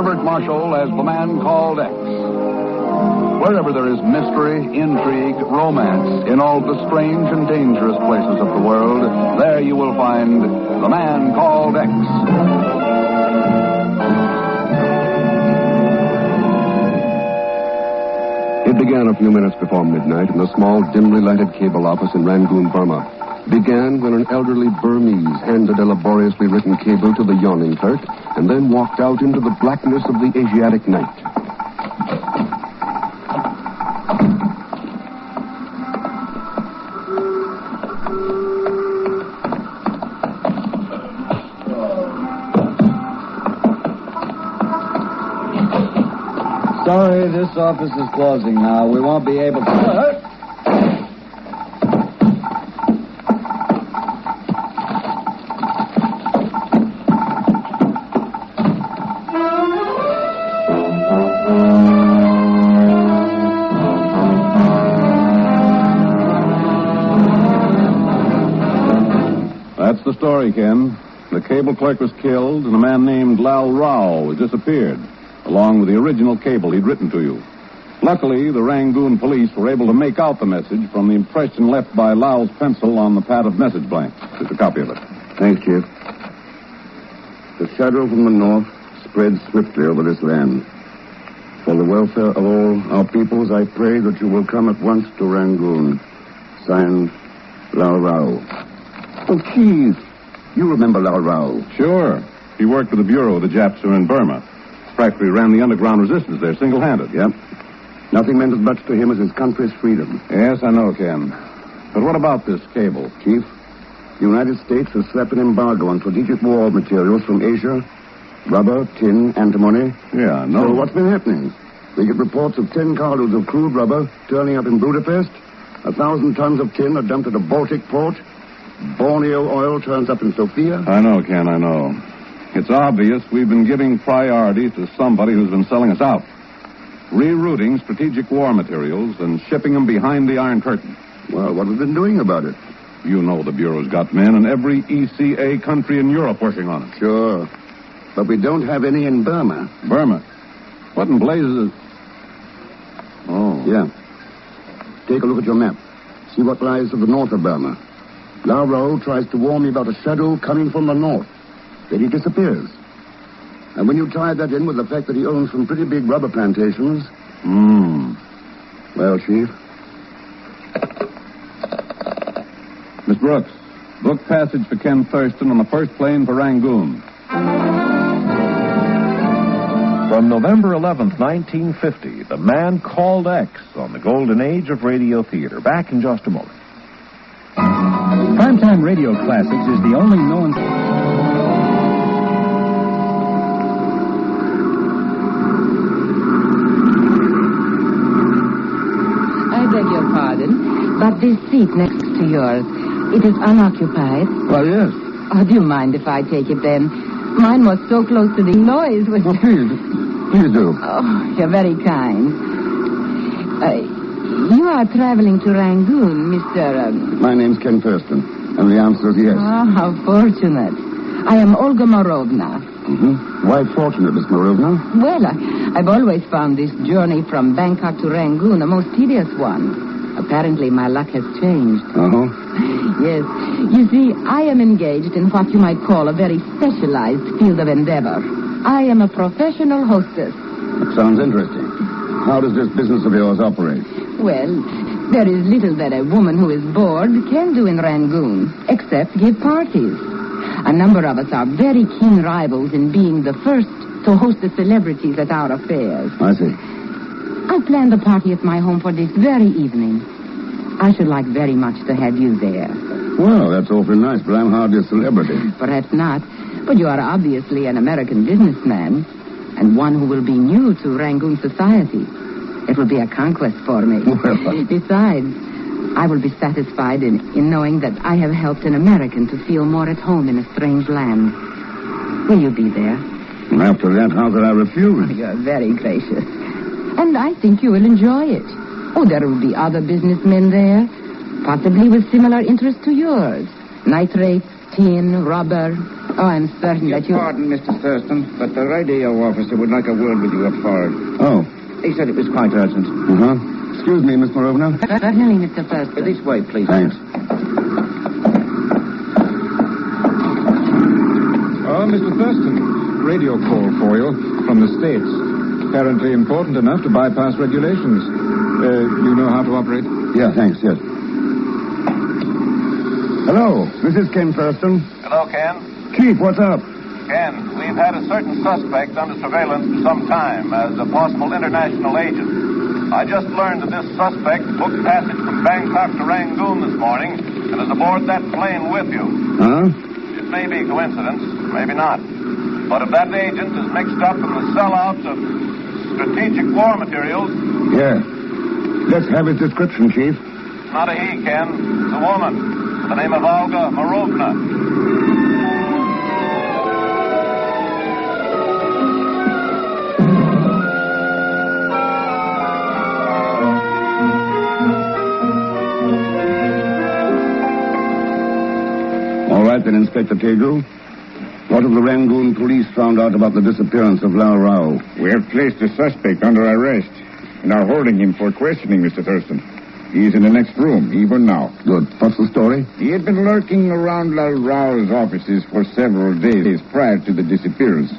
Herbert Marshall as the man called X. Wherever there is mystery, intrigue, romance, in all the strange and dangerous places of the world, there you will find the man called X. It began a few minutes before midnight in a small, dimly lighted cable office in Rangoon, Burma. Began when an elderly Burmese handed a laboriously written cable to the yawning clerk and then walked out into the blackness of the Asiatic night. Sorry, this office is closing now. We won't be able to... That's the story, Ken. The cable clerk was killed, and a man named Lal Rao has disappeared, along with the original cable he'd written to you. Luckily, the Rangoon police were able to make out the message from the impression left by Lal's pencil on the pad of message blank. Just a copy of it. Thanks, Chief. The shadow from the north spreads swiftly over this land. For the welfare of all our peoples, I pray that you will come at once to Rangoon. Signed, Lal Rao. Oh, Chief, you remember Lal Rao? Sure. He worked for the Bureau of the Japs who are in Burma. Practically ran the underground resistance there single-handed. Yep. Nothing meant as much to him as his country's freedom. Yes, I know, Ken. But what about this cable? Chief, the United States has slapped an embargo on strategic war materials from Asia. Rubber, tin, antimony. Yeah, I know. So what's been happening? We get reports of 10 carloads of crude rubber turning up in Budapest. 1,000 tons of tin are dumped at a Baltic port. Borneo oil turns up in Sofia. I know, Ken, I know. It's obvious we've been giving priority to somebody who's been selling us out. Rerouting strategic war materials and shipping them behind the Iron Curtain. Well, what have we been doing about it? You know the Bureau's got men in every ECA country in Europe working on it. Sure. But we don't have any in Burma. Burma? What in blazes is... Oh. Yeah. Take a look at your map. See what lies to the north of Burma. Lal Rao tries to warn me about a shadow coming from the north. Then he disappears. And when you tie that in with the fact that he owns some pretty big rubber plantations... Well, Chief? Miss Brooks, book passage for Ken Thurston on the first plane for Rangoon. From November 11th, 1950, The Man Called X on the golden age of radio theater. Back in just a moment. Primetime Radio Classics is the only known... I beg your pardon, but this seat next to yours, it is unoccupied. Well, yes. Oh, do you mind if I take it then? Mine was so close to the noise. Oh, please do. Oh, you're very kind. You are traveling to Rangoon, Mr. My name's Ken Thurston, and the answer is yes. Oh, how fortunate. I am Olga Morovna. Mm-hmm. Why fortunate, Miss Morovna? Well, I've always found this journey from Bangkok to Rangoon a most tedious one. Apparently, my luck has changed. Uh-huh. Yes. You see, I am engaged in what you might call a very specialized field of endeavor. I am a professional hostess. That sounds interesting. How does this business of yours operate? Well, there is little that a woman who is bored can do in Rangoon, except give parties. A number of us are very keen rivals in being the first to host the celebrities at our affairs. I see. I planned a party at my home for this very evening. I should like very much to have you there. Well, that's awfully nice, but I'm hardly a celebrity. Perhaps not, but you are obviously an American businessman, and one who will be new to Rangoon society. It will be a conquest for me. Well, Besides, I will be satisfied in knowing that I have helped an American to feel more at home in a strange land. Will you be there? After that, how could I refuse? You're very gracious. And I think you will enjoy it. Oh, there will be other businessmen there, possibly with similar interests to yours. Nitrates, tin, rubber. Oh, I'm certain that you... Pardon, Mr. Thurston, but the radio officer would like a word with you at Ford. Oh. He said it was quite urgent. Uh-huh. Excuse me, Miss Morovna. Certainly, Mr. Thurston. This way, please. Thanks. Oh, Mr. Thurston, radio call for you from the States. Apparently important enough to bypass regulations. You know how to operate? Yeah, thanks, yes. Hello, this is Ken Thurston. Hello, Ken. Chief, what's up? Ken, we've had a certain suspect under surveillance for some time as a possible international agent. I just learned that this suspect booked passage from Bangkok to Rangoon this morning and is aboard that plane with you. Huh? It may be coincidence, maybe not. But if that agent is mixed up in the sellouts of strategic war materials... Yeah. Let's have his description, Chief. It's not a he, Ken. It's a woman. The name of Olga Morovna. All right, then, Inspector Tegu. What have the Rangoon police found out about the disappearance of Lao Rao? We have placed the suspect under arrest and are holding him for questioning, Mr. Thurston. He is in the next room, even now. Good. What's the story? He had been lurking around Lao Rao's offices for several days prior to the disappearance.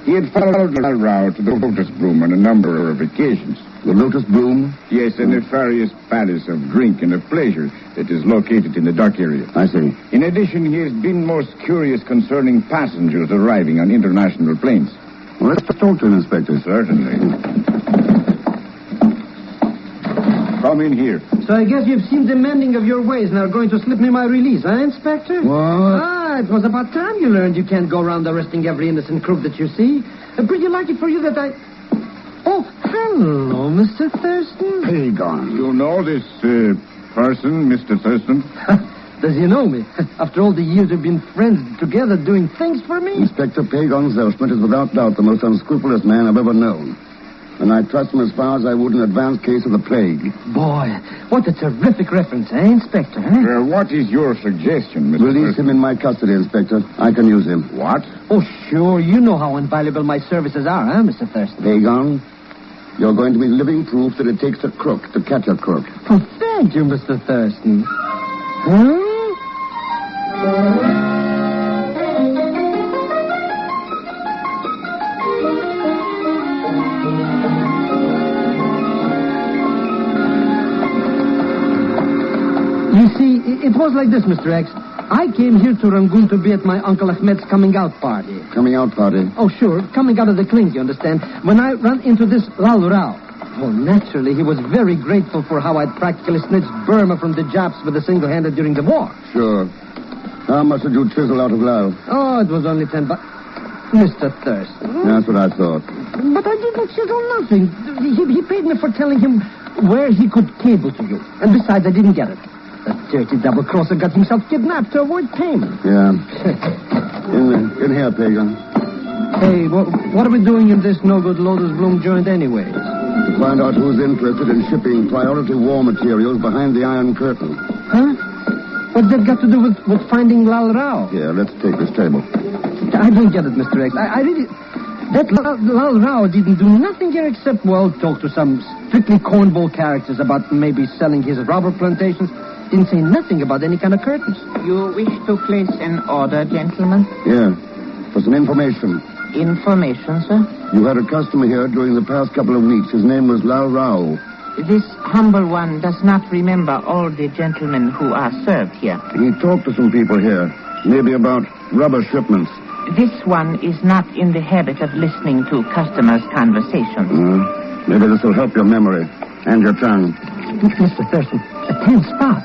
He had followed Lao Rao to the Lotus Bloom on a number of occasions. The Lotus Bloom? Yes, a nefarious palace of drink and of pleasure that is located in the dock area. I see. In addition, he has been most curious concerning passengers arriving on international planes. Well, let's talk to him, Inspector. Certainly. Come in here. So I guess you've seen the mending of your ways and are going to slip me my release, huh, Inspector? What? It was about time you learned you can't go around arresting every innocent crook that you see. Pretty lucky for you that I... Oh, hello, Mr. Thurston. Hey, gone. You know this person, Mr. Thurston? Does he know me? After all the years we've been friends together doing things for me? Inspector Pagon Zelsmith is without doubt the most unscrupulous man I've ever known. And I trust him as far as I would an advanced case of the plague. Boy, what a terrific reference, eh, Inspector? What is your suggestion, Mr. Release Thurston? him in my custody, Inspector. I can use him. What? Oh, sure. You know how invaluable my services are, huh, Mr. Thurston? Pagon, you're going to be living proof that it takes a crook to catch a crook. Oh, thank you, Mr. Thurston. Huh? You see, it was like this, Mr. X. I came here to Rangoon to be at my Uncle Ahmed's coming-out party. Coming-out party? Oh, sure. Coming out of the clink, you understand? When I ran into this Lao Rao. Oh, naturally, he was very grateful for how I'd practically snitched Burma from the Japs with a single-handed during the war. Sure. How much did you chisel out of Lao? Oh, it was only $10. Mr. Thurston. That's what I thought. But I didn't chisel nothing. He paid me for telling him where he could cable to you. And besides, I didn't get it. The dirty double-crosser got himself kidnapped to avoid payment. Yeah. In here, Pagan. Hey, what are we doing in this no-good Lotus Bloom joint anyways? To find out who's interested in shipping priority war materials behind the Iron Curtain. Huh? What's that got to do with finding Lao Rao? Here, let's take this table. I don't get it, Mr. X. I really... That Lao Rao didn't do nothing here except, well, talk to some strictly cornball characters about maybe selling his rubber plantations. Didn't say nothing about any kind of curtains. You wish to place an order, gentlemen? Yeah, for some information. Information, sir? You had a customer here during the past couple of weeks. His name was Lao Rao. This humble one does not remember all the gentlemen who are served here. He talked to some people here, maybe about rubber shipments. This one is not in the habit of listening to customers' conversations. Maybe this will help your memory and your tongue. Mr. Thurston, a tense spot.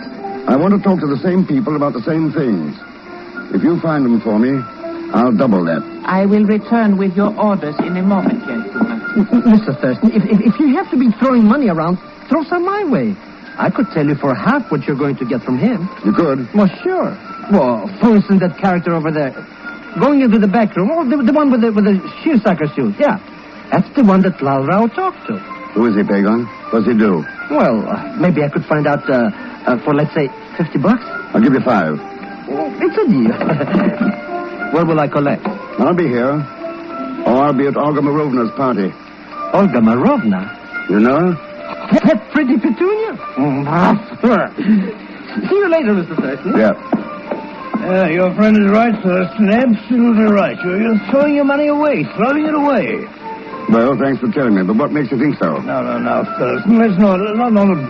I want to talk to the same people about the same things. If you find them for me, I'll double that. I will return with your orders in a moment, gentlemen. Mr. Thurston, if you have to be throwing money around, throw some my way. I could tell you for half what you're going to get from him. You could? Well, sure. Well, for instance, that character over there. Going into the back room. Oh, the one with the shearsucker suit. Yeah. That's the one that Lao Rao talked to. Who is he, Pagon? What's he do? Well, maybe I could find out for, let's say, $50. I'll give you $5. Oh, it's a deal. Where will I collect? I'll be here. Or I'll be at Olga Marovna's party. Olga Marovna? You know her? That pretty Petunia? See you later, Mr. Thurston. Yeah. Your friend is right, Thurston. Absolutely right. You're throwing your money away. Throwing it away. Well, thanks for telling me, but what makes you think so? No, Thurston. Let's not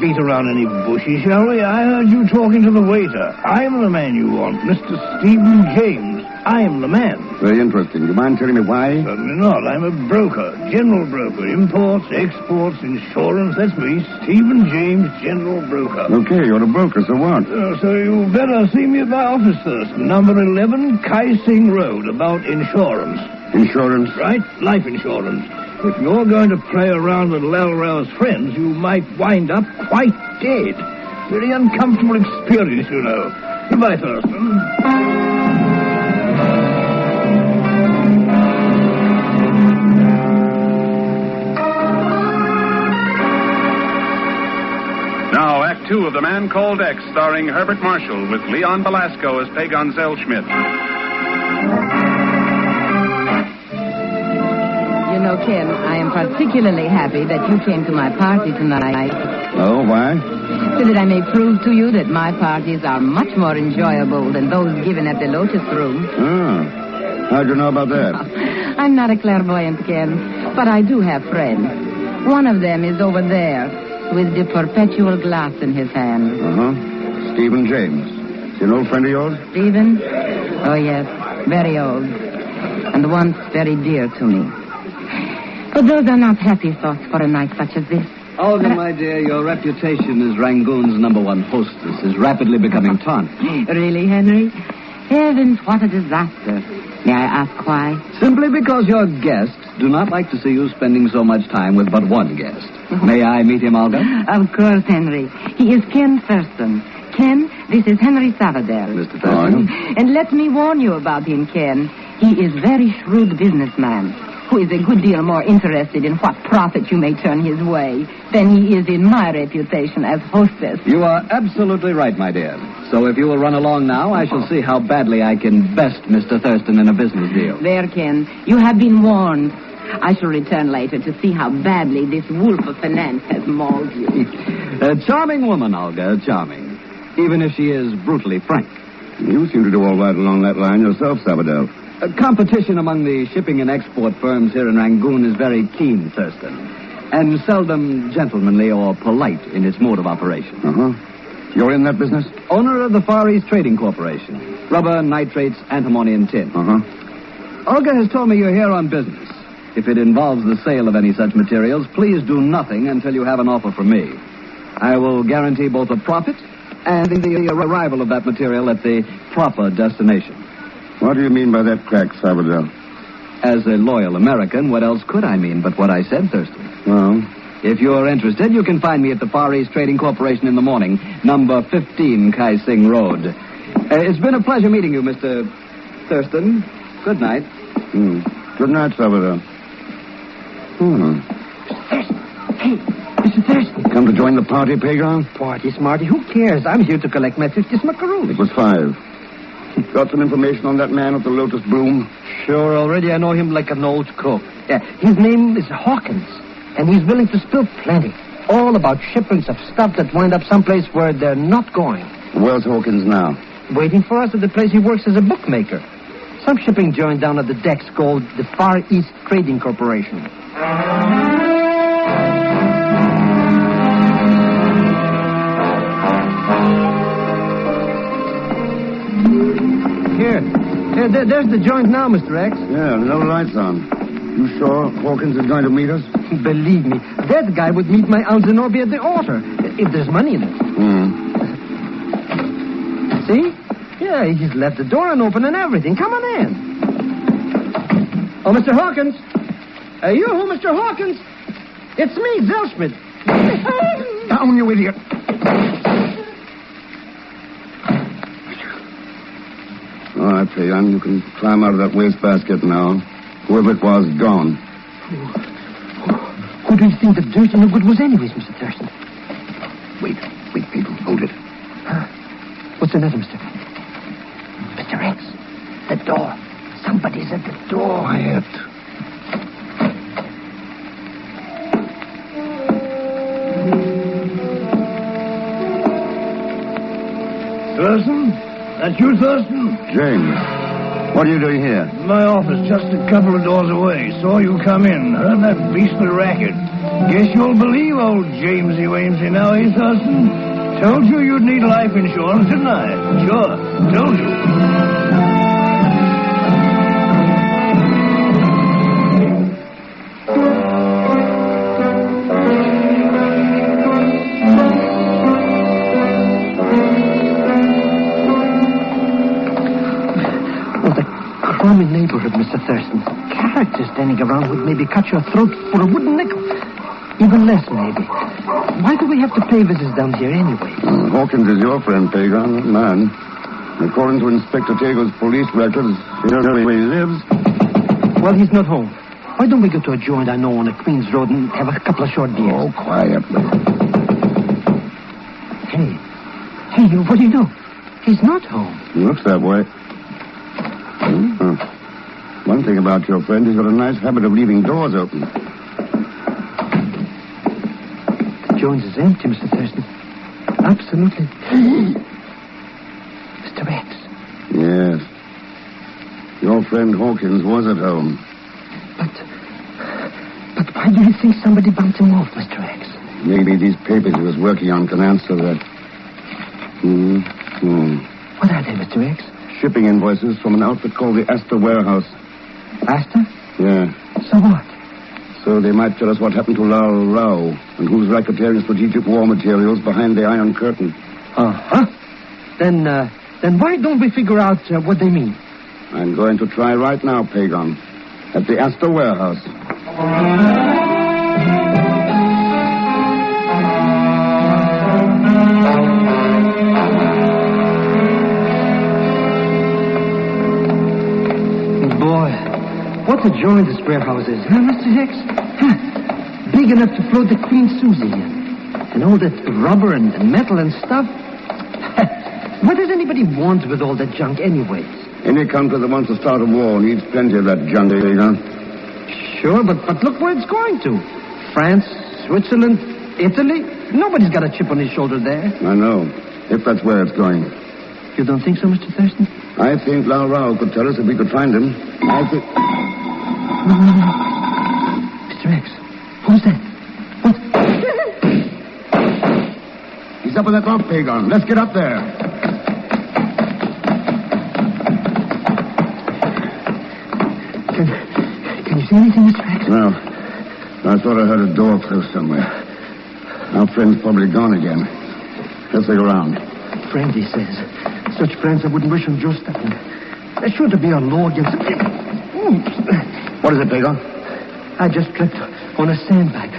beat around any bushes, shall we? I heard you talking to the waiter. I'm the man you want, Mr. Stephen James. I'm the man. Very interesting. Do you mind telling me why? Certainly not. I'm a broker, general broker. Imports, exports, insurance. That's me, Stephen James, general broker. Okay, you're a broker, so what? So you better see me at my office, Thurston. Number 11, Kai Sing Road, about insurance. Insurance? Right, life insurance. If you're going to play around with Lalrao's friends, you might wind up quite dead. Very uncomfortable experience, you know. Goodbye, Thurston. Now, Act Two of The Man Called X, starring Herbert Marshall, with Leon Belasco as Pagon Zellschmidt. You know, Ken, I am particularly happy that you came to my party tonight. Oh, why? So that I may prove to you that my parties are much more enjoyable than those given at the Lotus Room. Ah. How'd you know about that? I'm not a clairvoyant, Ken, but I do have friends. One of them is over there, with the perpetual glass in his hand. Uh-huh. Stephen James. Is he an old friend of yours? Stephen? Oh, yes. Very old. And once very dear to me. But those are not happy thoughts for a night such as this. Olga, my dear, your reputation as Rangoon's #1 hostess is rapidly becoming tarnished. Really, Henry? Heavens, what a disaster. May I ask why? Simply because your guests do not like to see you spending so much time with but one guest. May I meet him, Olga? Of course, Henry. He is Ken Thurston. Ken, this is Henry Savadell. Mr. Thurston. And let me warn you about him, Ken. He is very shrewd businessman, who is a good deal more interested in what profit you may turn his way than he is in my reputation as hostess. You are absolutely right, my dear. So if you will run along now, I shall see how badly I can best Mr. Thurston in a business deal. There, Ken. You have been warned. I shall return later to see how badly this wolf of finance has mauled you. A charming woman, Olga, charming. Even if she is brutally frank. You seem to do all right along that line yourself, Sabadell. Competition among the shipping and export firms here in Rangoon is very keen, Thurston, and seldom gentlemanly or polite in its mode of operation. Uh-huh. You're in that business? Owner of the Far East Trading Corporation. Rubber, nitrates, antimony, and tin. Uh-huh. Olga has told me you're here on business. If it involves the sale of any such materials, please do nothing until you have an offer from me. I will guarantee both a profit and the arrival of that material at the proper destination. What do you mean by that crack, Sabadell? As a loyal American, what else could I mean but what I said, Thurston? Well? If you're interested, you can find me at the Far East Trading Corporation in the morning, number 15 Kai Sing Road. It's been a pleasure meeting you, Mr. Thurston. Good night. Good night, Sabadell. Hey, Mr. Thurston. Come to join the party, Pagon? Party, Smarty. Who cares? I'm here to collect my 50 smackaroos. It was 5. Got some information on that man with the Lotus Bloom? Sure, already I know him like an old cook. Yeah, his name is Hawkins, and he's willing to spill plenty. All about shipments of stuff that wind up someplace where they're not going. Where's Hawkins now? Waiting for us at the place he works as a bookmaker. Some shipping joint down at the decks called the Far East Trading Corporation. Here, there's the joint now, Mr. X. Yeah, no lights on. You sure Hawkins is going to meet us? Believe me, that guy would meet my Aunt Zenobia at the altar, if there's money in it. See? Yeah, he's left the door unopened and everything. Come on in. Oh, Mr. Hawkins. You, Mr. Hawkins? It's me, Zellschmidt. Down, you idiot. All right, Pagan, you can climb out of that wastebasket now. Whoever it was, gone. Who do you think the dirt no good was anyways, Mr. Thurston? Wait, people, hold it. What's the matter, Mr. X? The door. at the door. Quiet. Thurston? That's you, Thurston? James, what are you doing here? My office, just a couple of doors away. Saw you come in. Heard that beastly racket. Guess you'll believe old Jamesy Wamesy now, eh, Thurston? Told you you'd need life insurance, didn't I? Sure, told you. Crummy neighborhood, Mr. Thurston. Characters standing around would maybe cut your throat for a wooden nickel. Even less, maybe. Why do we have to pay visits down here anyway? Hawkins is your friend, Pagan, not mine. According to Inspector Tago's police records, you don't know where he lives. Well, he's not home. Why don't we go to a joint I know on the Queens Road and have a couple of short beers? Oh, quietly. Hey, what do you know? He's not home. He looks that way. One thing about your friend, he's got a nice habit of leaving doors open. The joint is empty, Mr. Thurston. Absolutely. Mr. X. Yes. Your friend Hawkins was at home. But why do you think somebody bumped him off, Mr. X? Maybe these papers he was working on can answer that. What are they, Mr. X? Shipping invoices from an outfit called the Astor Warehouse. Astor? Yeah. So what? So they might tell us what happened to Lal Rao and who's racketeering strategic war materials behind the Iron Curtain. Uh-huh. Then why don't we figure out what they mean? I'm going to try right now, Pagan. At the Astor Warehouse. What a joint this warehouse is, huh, Mr. Hicks? Huh. Big enough to float the Queen Susie in. And all that rubber and metal and stuff. What does anybody want with all that junk anyways? Any country that wants to start a war needs plenty of that junk, Pagan. Sure, but look where it's going to. France, Switzerland, Italy. Nobody's got a chip on his shoulder there. I know. If that's where it's going. You don't think so, Mr. Thurston? I think Lal Rao could tell us if we could find him. I think... No. Mr. X, who's that? What? He's up on that rock, Pagan. Let's get up there. Can you see anything, Mr. X? No. I thought I heard a door close somewhere. Our friend's probably gone again. Let's look around. Friend, he says. Such friends I wouldn't wish on Joe Staten. There's sure to be a law against him. What is it, Pagan? I just tripped on a sandbag.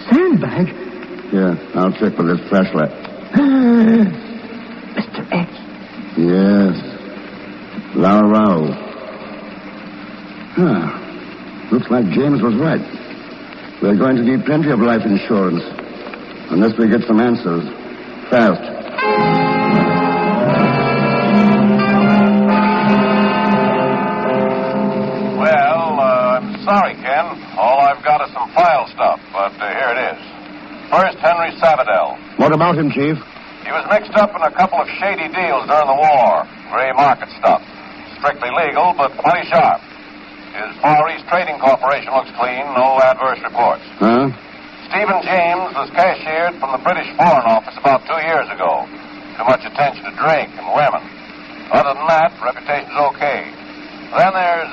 Sandbag? Yeah, I'll check with this flashlight. Mr. X. Yes. Lal Rao. Looks like James was right. We're going to need plenty of life insurance. Unless we get some answers. Fast. Sorry, Ken. All I've got is some file stuff, but here it is. First, Henry Savadell. What about him, Chief? He was mixed up in a couple of shady deals during the war. Gray market stuff. Strictly legal, but plenty sharp. His Far East Trading Corporation looks clean. No adverse reports. Huh? Stephen James was cashiered from the British Foreign Office about 2 years ago. Too much attention to drink and women. Other than that, reputation's okay. Then there's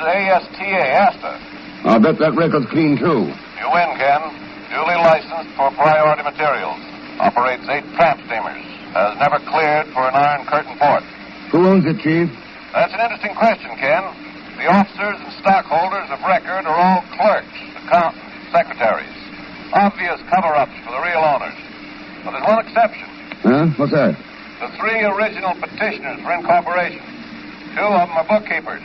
Astor. I'll bet that record's clean, too. You win, Ken. Duly licensed for priority materials. Operates 8 tramp steamers. Has never cleared for an Iron Curtain port. Who owns it, Chief? That's an interesting question, Ken. The officers and stockholders of record are all clerks, accountants, secretaries. Obvious cover-ups for the real owners. But there's one exception. Huh? What's that? The 3 original petitioners for incorporation. 2 of them are bookkeepers.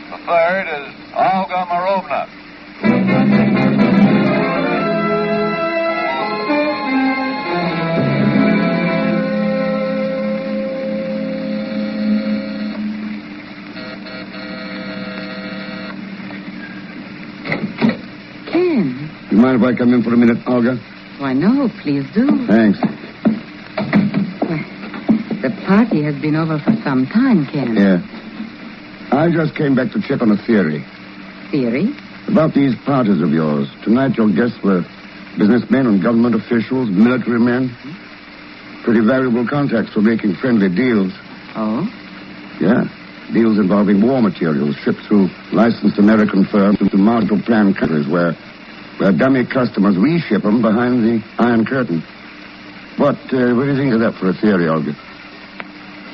The third is Olga Marovna. mind if I come in for a minute, Olga? Why, no, please do. Thanks. The party has been over for some time, Ken. Yeah. I just came back to check on a theory. Theory? About these parties of yours. Tonight your guests were businessmen and government officials, military men. Pretty valuable contacts for making friendly deals. Oh? Yeah. Deals involving war materials shipped through licensed American firms to marginal plan countries where dummy customers reship them behind the Iron Curtain. What do you think of that for a theory, Olga?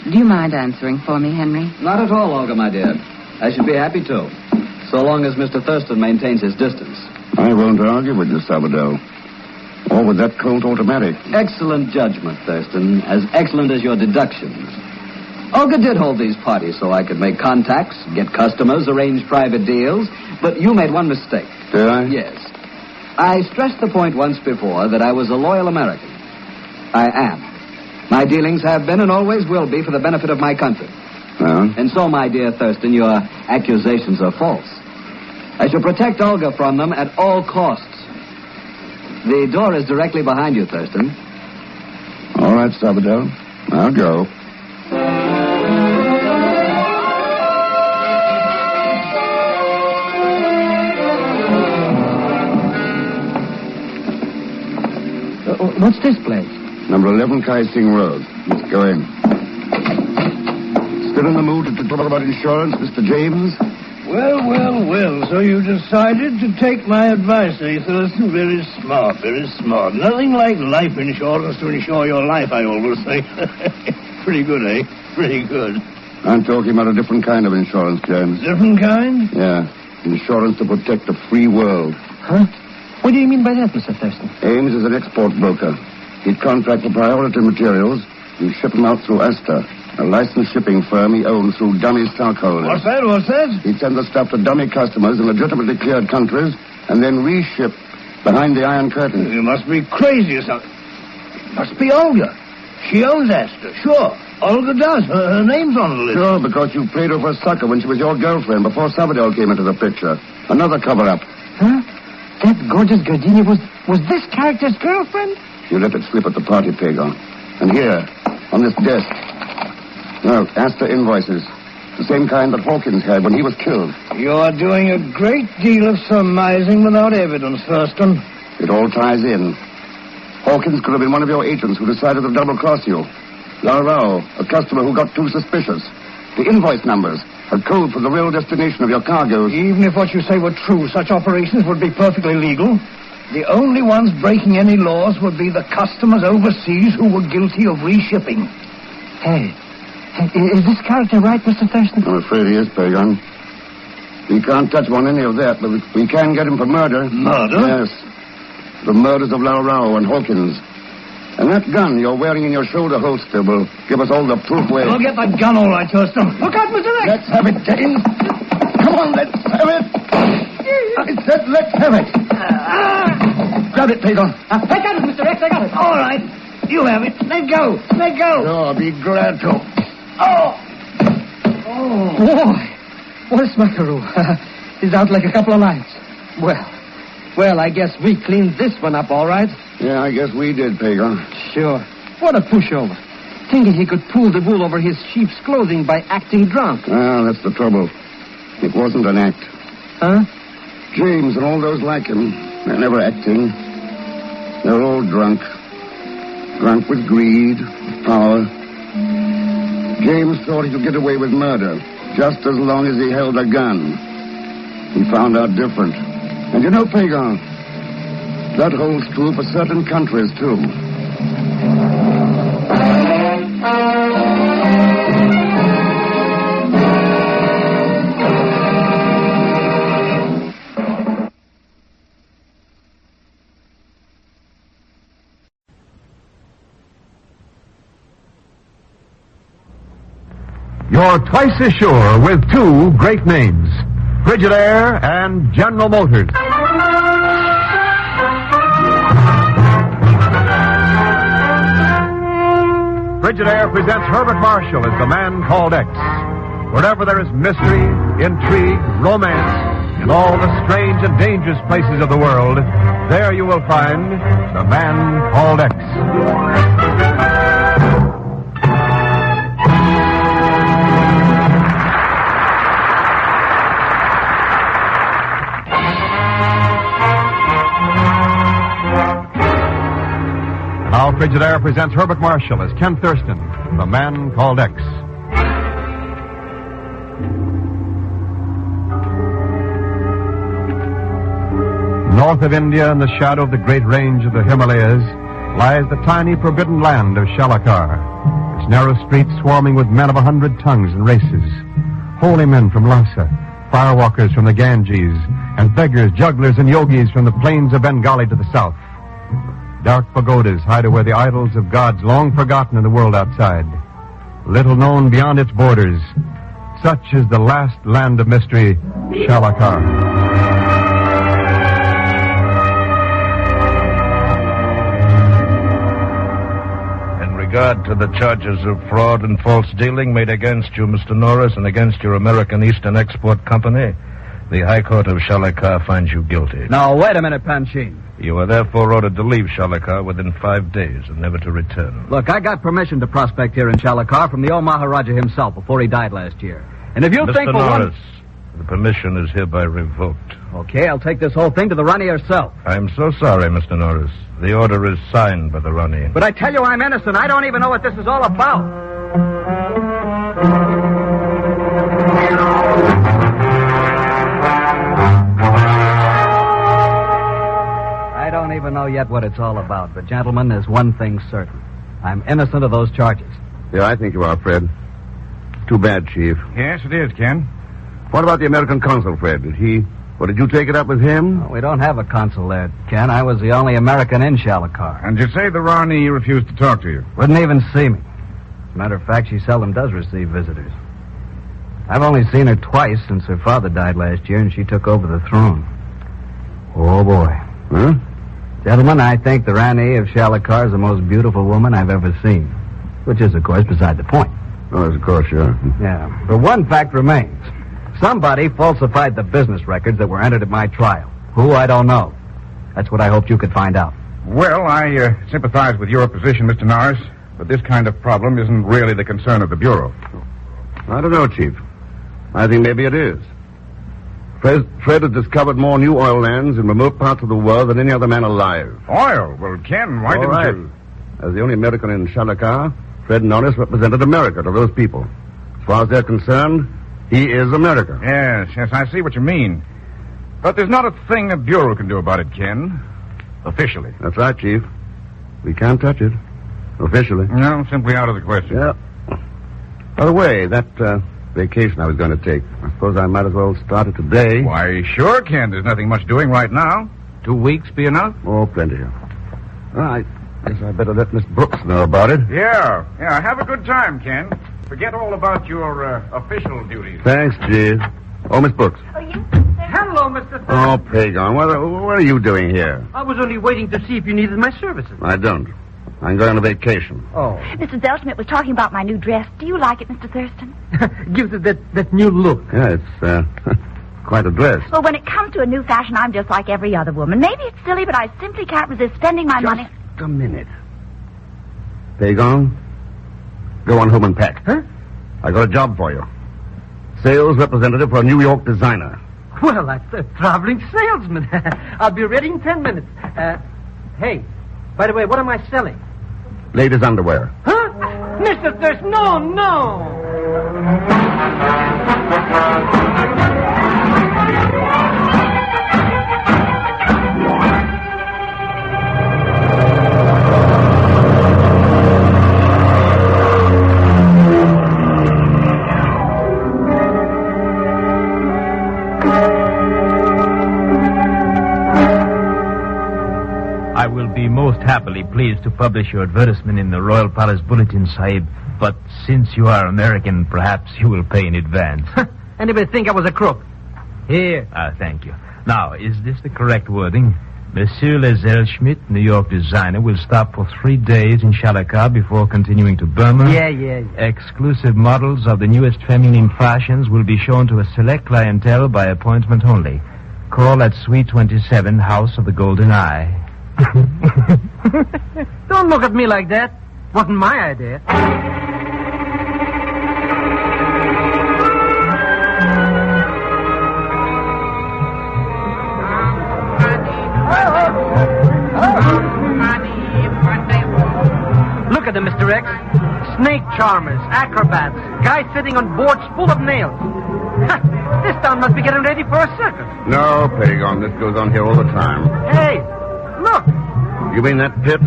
Do you mind answering for me, Henry? Not at all, Olga, my dear. I should be happy to, so long as Mr. Thurston maintains his distance. I won't argue with you, Sabado. Or with that Colt automatic. Excellent judgment, Thurston. As excellent as your deductions. Olga did hold these parties so I could make contacts, get customers, arrange private deals, but you made one mistake. Did I? Yes. I stressed the point once before that I was a loyal American. I am. My dealings have been and always will be for the benefit of my country. Well? And so, my dear Thurston, your accusations are false. I shall protect Olga from them at all costs. The door is directly behind you, Thurston. All right, Sabado. I'll go. What's this place? Number 11 Kai Sing Road. Let's go in. Still in the mood to talk about insurance, Mr. James? Well. So you decided to take my advice, eh, Thurston? Very smart, very smart. Nothing like life insurance to insure your life, I always say. Pretty good, eh? Pretty good. I'm talking about a different kind of insurance, James. Different kind? Yeah. Insurance to protect the free world. Huh? What do you mean by that, Mr. Thurston? Ames is an export broker. He'd contract for priority materials and ship them out through Astor, a licensed shipping firm he owns through dummy stockholders. What's that? He'd send the stuff to dummy customers in legitimately cleared countries and then reship behind the Iron Curtain. You must be crazy or something. Must be Olga. She owns Astor, sure. Olga does. Her name's on the list. Sure, because you played her for a sucker when she was your girlfriend before Sabadell came into the picture. Another cover-up. Huh? That gorgeous Gardini was this character's girlfriend? You let it slip at the party, Pagon. And here, on this desk. No, Astor invoices. The same kind that Hawkins had when he was killed. You're doing a great deal of surmising without evidence, Thurston. It all ties in. Hawkins could have been one of your agents who decided to double-cross you. Larao, a customer who got too suspicious. The invoice numbers, a code for the real destination of your cargoes. Even if what you say were true, such operations would be perfectly legal. The only ones breaking any laws would be the customers overseas who were guilty of reshipping. Hey, is this character right, Mr. Thurston? I'm afraid he is, Pagon. We can't touch on any of that, but we can get him for murder. Murder? Yes. The murders of Larao and Hawkins. And that gun you're wearing in your shoulder holster will give us all the proof where... I'll get that gun all right, Thurston. Look out, Mr. X! Let's have it, James. Come on, let's have it. I said let's have it. Grab it, Pagon. I got it, Mr. X, I got it. All right. You have it. Let go. Sure, I'll be glad to. Oh. Boy, what a smackaroo. He's out like a couple of lights. Well, I guess we cleaned this one up all right. Yeah, I guess we did, Pagon. Sure. What a pushover. Thinking he could pull the wool over his sheep's clothing by acting drunk. Well, that's the trouble. It wasn't an act. Huh? James and all those like him, they're never acting. They're all drunk. Drunk with greed, power. James thought he could get away with murder just as long as he held a gun. He found out different. And you know, Pagon, that holds true for certain countries, too. You're twice as sure with two great names, Frigidaire and General Motors. Frigidaire presents Herbert Marshall as the man called X. Wherever there is mystery, intrigue, romance, in all the strange and dangerous places of the world, There you will find The Man Called X. Now, Frigidaire presents Herbert Marshall as Ken Thurston, The Man Called X. North of India, in the shadow of the great range of the Himalayas, lies the tiny forbidden land of Shalakar, its narrow streets swarming with men of 100 tongues and races. Holy men from Lhasa, firewalkers from the Ganges, and beggars, jugglers, and yogis from the plains of Bengal to the south. Dark pagodas hide where the idols of gods long forgotten in the world outside. Little known beyond its borders. Such is the last land of mystery, Shalakar. In regard to the charges of fraud and false dealing made against you, Mr. Norris, and against your American Eastern Export Company, the High Court of Shalakar finds you guilty. Now, wait a minute, Panchine. You are therefore ordered to leave Shalakar within 5 days and never to return. Look, I got permission to prospect here in Shalakar from the old Maharaja himself before he died last year. And if you think... Mr. Norris, the permission is hereby revoked. Okay, I'll take this whole thing to the Rani herself. I'm so sorry, Mr. Norris. The order is signed by the Rani. But I tell you I'm innocent. I don't even know what this is all about. I don't even know yet what it's all about, but, gentlemen, there's one thing certain. I'm innocent of those charges. Yeah, I think you are, Fred. Too bad, Chief. Yes, it is, Ken. What about the American consul, Fred? Did you take it up with him? Well, we don't have a consul there, Ken. I was the only American in Shalakar. And you say the Rani refused to talk to you? Wouldn't even see me. As a matter of fact, she seldom does receive visitors. I've only seen her twice since her father died last year and she took over the throne. Oh, boy. Huh? Gentlemen, I think the Rani of Shalakar is the most beautiful woman I've ever seen. Which is, of course, beside the point. Oh, of course, sure. Yeah. But one fact remains. Somebody falsified the business records that were entered at my trial. Who, I don't know. That's what I hoped you could find out. Well, I sympathize with your position, Mr. Norris, but this kind of problem isn't really the concern of the Bureau. I don't know, Chief. I think maybe it is. Fred has discovered more new oil lands in remote parts of the world than any other man alive. Oil? Well, Ken, why didn't you... As the only American in Shalakar, Fred Norris represented America to those people. As far as they're concerned, he is America. Yes, I see what you mean. But there's not a thing the Bureau can do about it, Ken. Officially. That's right, Chief. We can't touch it. Officially. No, simply out of the question. Yeah. By the way, that vacation I was going to take, I suppose I might as well start it today. Why, sure, Ken. There's nothing much doing right now. 2 weeks be enough? Oh, plenty. I guess I better let Miss Brooks know about it. Yeah. Have a good time, Ken. Forget all about your official duties. Thanks, Chief. Oh, Miss Brooks. Oh, yes? Hello, Mr. Thurston. Oh, Pagon, what are you doing here? I was only waiting to see if you needed my services. I don't. I'm going on a vacation. Oh. Mr. Zellschmidt was talking about my new dress. Do you like it, Mr. Thurston? Gives it that new look. Yeah, it's quite a dress. Well, when it comes to a new fashion, I'm just like every other woman. Maybe it's silly, but I simply can't resist spending my money. Just a minute. Pagon, go on home and pack. Huh? I got a job for you. Sales representative for a New York designer. Well, that's a traveling salesman. I'll be ready in 10 minutes. Hey, by the way, what am I selling? Ladies' underwear. Huh? Mr. Thurston, no. I will be most happily pleased to publish your advertisement in the Royal Palace Bulletin, Sahib. But since you are American, perhaps you will pay in advance. Anybody think I was a crook? Here. Thank you. Now, is this the correct wording? Monsieur Zellschmidt, New York designer, will stop for 3 days in Shalakar before continuing to Burma. Yeah. Exclusive models of the newest feminine fashions will be shown to a select clientele by appointment only. Call at Suite 27, House of the Golden Eye. Don't look at me like that. Wasn't my idea. Look at them, Mr. X. Snake charmers, acrobats, guys sitting on boards full of nails. This town must be getting ready for a circus. No, Pagon, this goes on here all the time. Hey, look. You mean that pit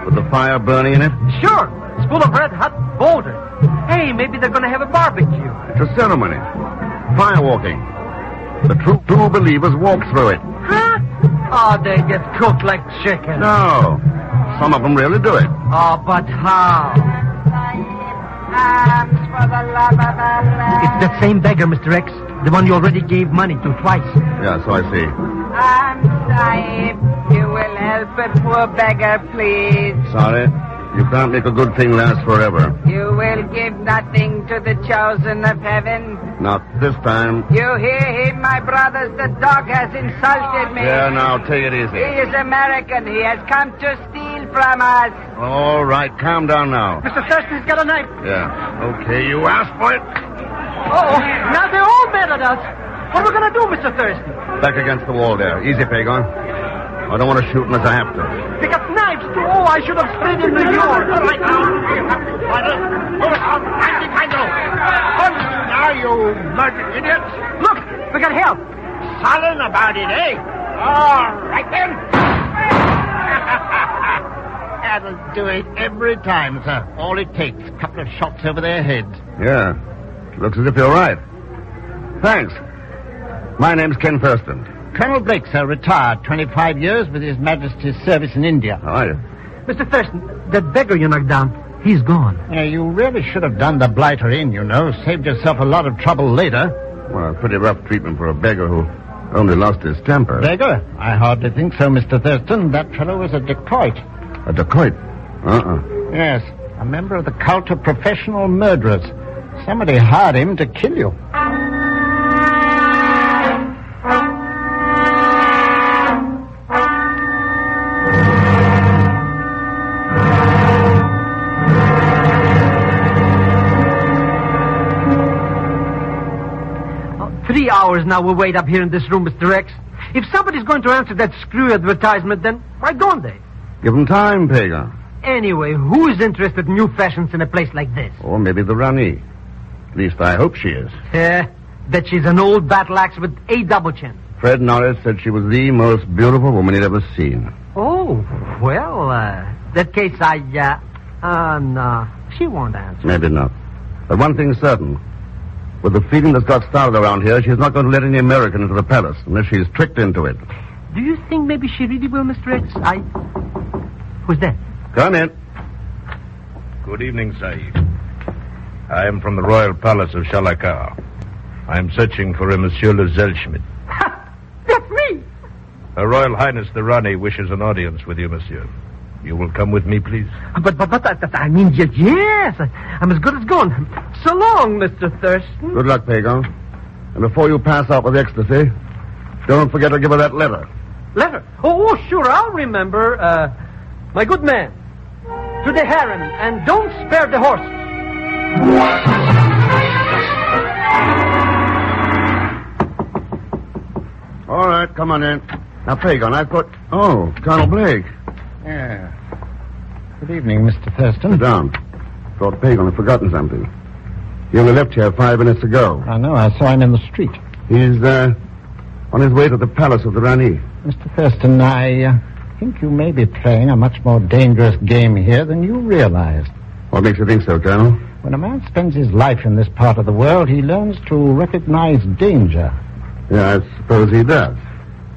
with the fire burning in it? Sure. It's full of red-hot boulders. Hey, maybe they're going to have a barbecue. It's a ceremony. Fire walking. The true believers walk through it. Huh? Oh, they get cooked like chicken. No. Some of them really do it. Oh, but how? For the love of Allah. It's that same beggar, Mr. X. The one you already gave money to twice. Yeah, so I see. Sahib, you will help a poor beggar, please. Sorry. You can't make a good thing last forever. You will give nothing to the chosen of heaven. Not this time. You hear him, my brothers? The dog has insulted me. Yeah, now, take it easy. He is American. He has come to steal from us. All right, calm down now. Mr. Thurston's got a knife. Yeah. Okay, you asked for it. Uh-oh. Now they're all mad at us. What are we going to do, Mr. Thurston? Back against the wall there. Easy, Pagon. I don't want to shoot unless I have to. They got knives, too. Oh, I should have sprayed in New York. All right, now. Now, you murdered idiots. Look, we got help. Sullen about it, eh? All right, then. That'll do it every time, sir. All it takes, a couple of shots over their heads. Yeah. Looks as if you're right. Thanks. My name's Ken Thurston. Colonel Blake, sir, retired 25 years with His Majesty's service in India. How are you? Mr. Thurston, that beggar you knocked down, he's gone. Yeah, you really should have done the blighter in, you know. Saved yourself a lot of trouble later. Well, pretty rough treatment for a beggar who only lost his temper. Beggar? I hardly think so, Mr. Thurston. That fellow was a dacoit. A dacoit? Yes, a member of the cult of professional murderers. Somebody hired him to kill you. 3 hours now we wait up here in this room, Mr. X. If somebody's going to answer that screw advertisement, then why don't they? Give them time, Pagan. Anyway, who's interested in new fashions in a place like this? Or maybe the Rani. At least I hope she is. That she's an old battle axe with a double chin. Fred Norris said she was the most beautiful woman he'd ever seen. Oh, well, that case no, she won't answer. Maybe not. But one thing's certain. With the feeling that's got started around here, she's not going to let any American into the palace unless she's tricked into it. Do you think maybe she really will, Mr. X? Who's that? Come in. Good evening, Sahib. I am from the Royal Palace of Shalakar. I am searching for a Monsieur Le Zelschmidt. That's me! Her Royal Highness the Rani wishes an audience with you, Monsieur. You will come with me, please? But I mean, yes. I'm as good as gone. So long, Mr. Thurston. Good luck, Pagan. And before you pass out with ecstasy, don't forget to give her that letter. Letter? Oh, sure, I'll remember. My good man, to the harem, and don't spare the horses. All right, come on in. Now, Pagan, I thought... Oh, Colonel Blake. Yeah. Good evening, Mr. Thurston. Sit down. Thought Pagan had forgotten something. He only left here 5 minutes ago. I know. I saw him in the street. He's, on his way to the palace of the Rani. Mr. Thurston, I think you may be playing a much more dangerous game here than you realized. What makes you think so, Colonel? When a man spends his life in this part of the world, he learns to recognize danger. Yeah, I suppose he does.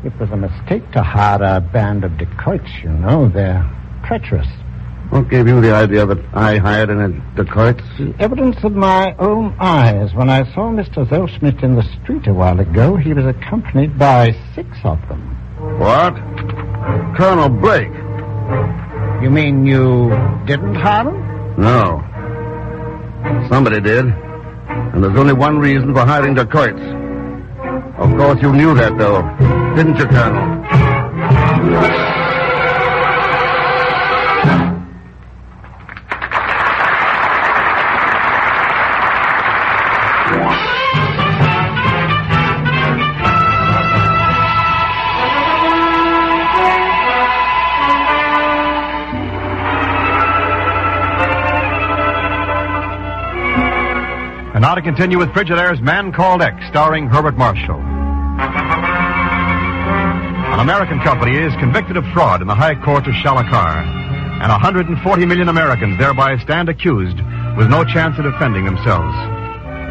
It was a mistake to hire a band of dacoits, you know. They're treacherous. What gave you the idea that I hired a dacoit? The evidence of my own eyes. When I saw Mr. Zelschmidt in the street a while ago, he was accompanied by 6 of them. What? Colonel Blake. You mean you didn't hire them? No. Somebody did. And there's only one reason for hiring dacoits. Of course you knew that, though. Didn't you, Colonel? And now to continue with Frigidaire's Man Called X, starring Herbert Marshall. An American company is convicted of fraud in the High Court of Shalakar, and 140 million Americans thereby stand accused with no chance of defending themselves.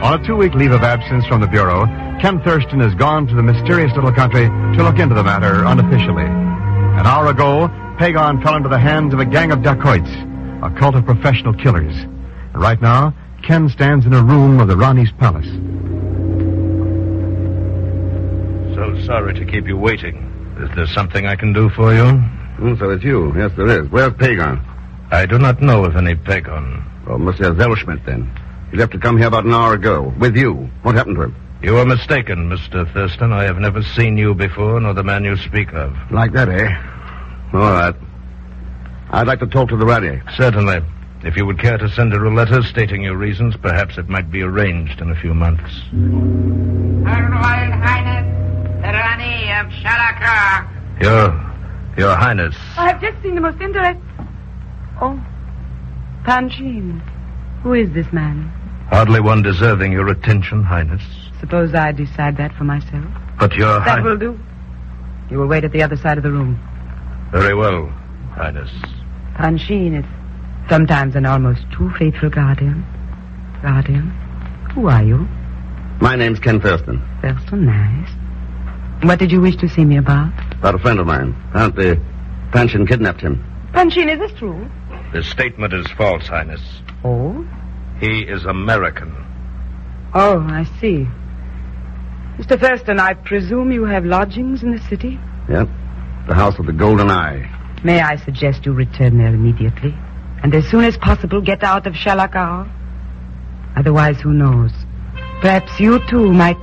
On a 2-week leave of absence from the Bureau, Ken Thurston has gone to the mysterious little country to look into the matter unofficially. An hour ago, Pagon fell into the hands of a gang of dacoits, a cult of professional killers. And right now, Ken stands in a room of the Rani's palace. So sorry to keep you waiting. Is there something I can do for you? So it's you. Yes, there is. Where's Pagon? I do not know of any Pagon. Oh, Monsieur Zellschmidt, then. He left to come here about an hour ago. With you. What happened to him? You are mistaken, Mr. Thurston. I have never seen you before, nor the man you speak of. Like that, eh? All right. I'd like to talk to the Rani. Certainly. If you would care to send her a letter stating your reasons, perhaps it might be arranged in a few months. Her Royal Highness, the Rani of Shalakar. Your Highness. I have just seen the most interesting... Oh, Panchin. Who is this man? Hardly one deserving your attention, Highness. Suppose I decide that for myself. But your That will do. You will wait at the other side of the room. Very well, Highness. Panchin is sometimes an almost too faithful guardian. Guardian? Who are you? My name's Ken Thurston. Thurston, nice. What did you wish to see me about? About a friend of mine. Apparently, Panchin kidnapped him. Panchin, is this true? This statement is false, Highness. Oh? He is American. Oh, I see. Mr. Thurston, I presume you have lodgings in the city? Yep. The House of the Golden Eye. May I suggest you return there immediately? And as soon as possible, get out of Shalakar? Otherwise, who knows? Perhaps you too might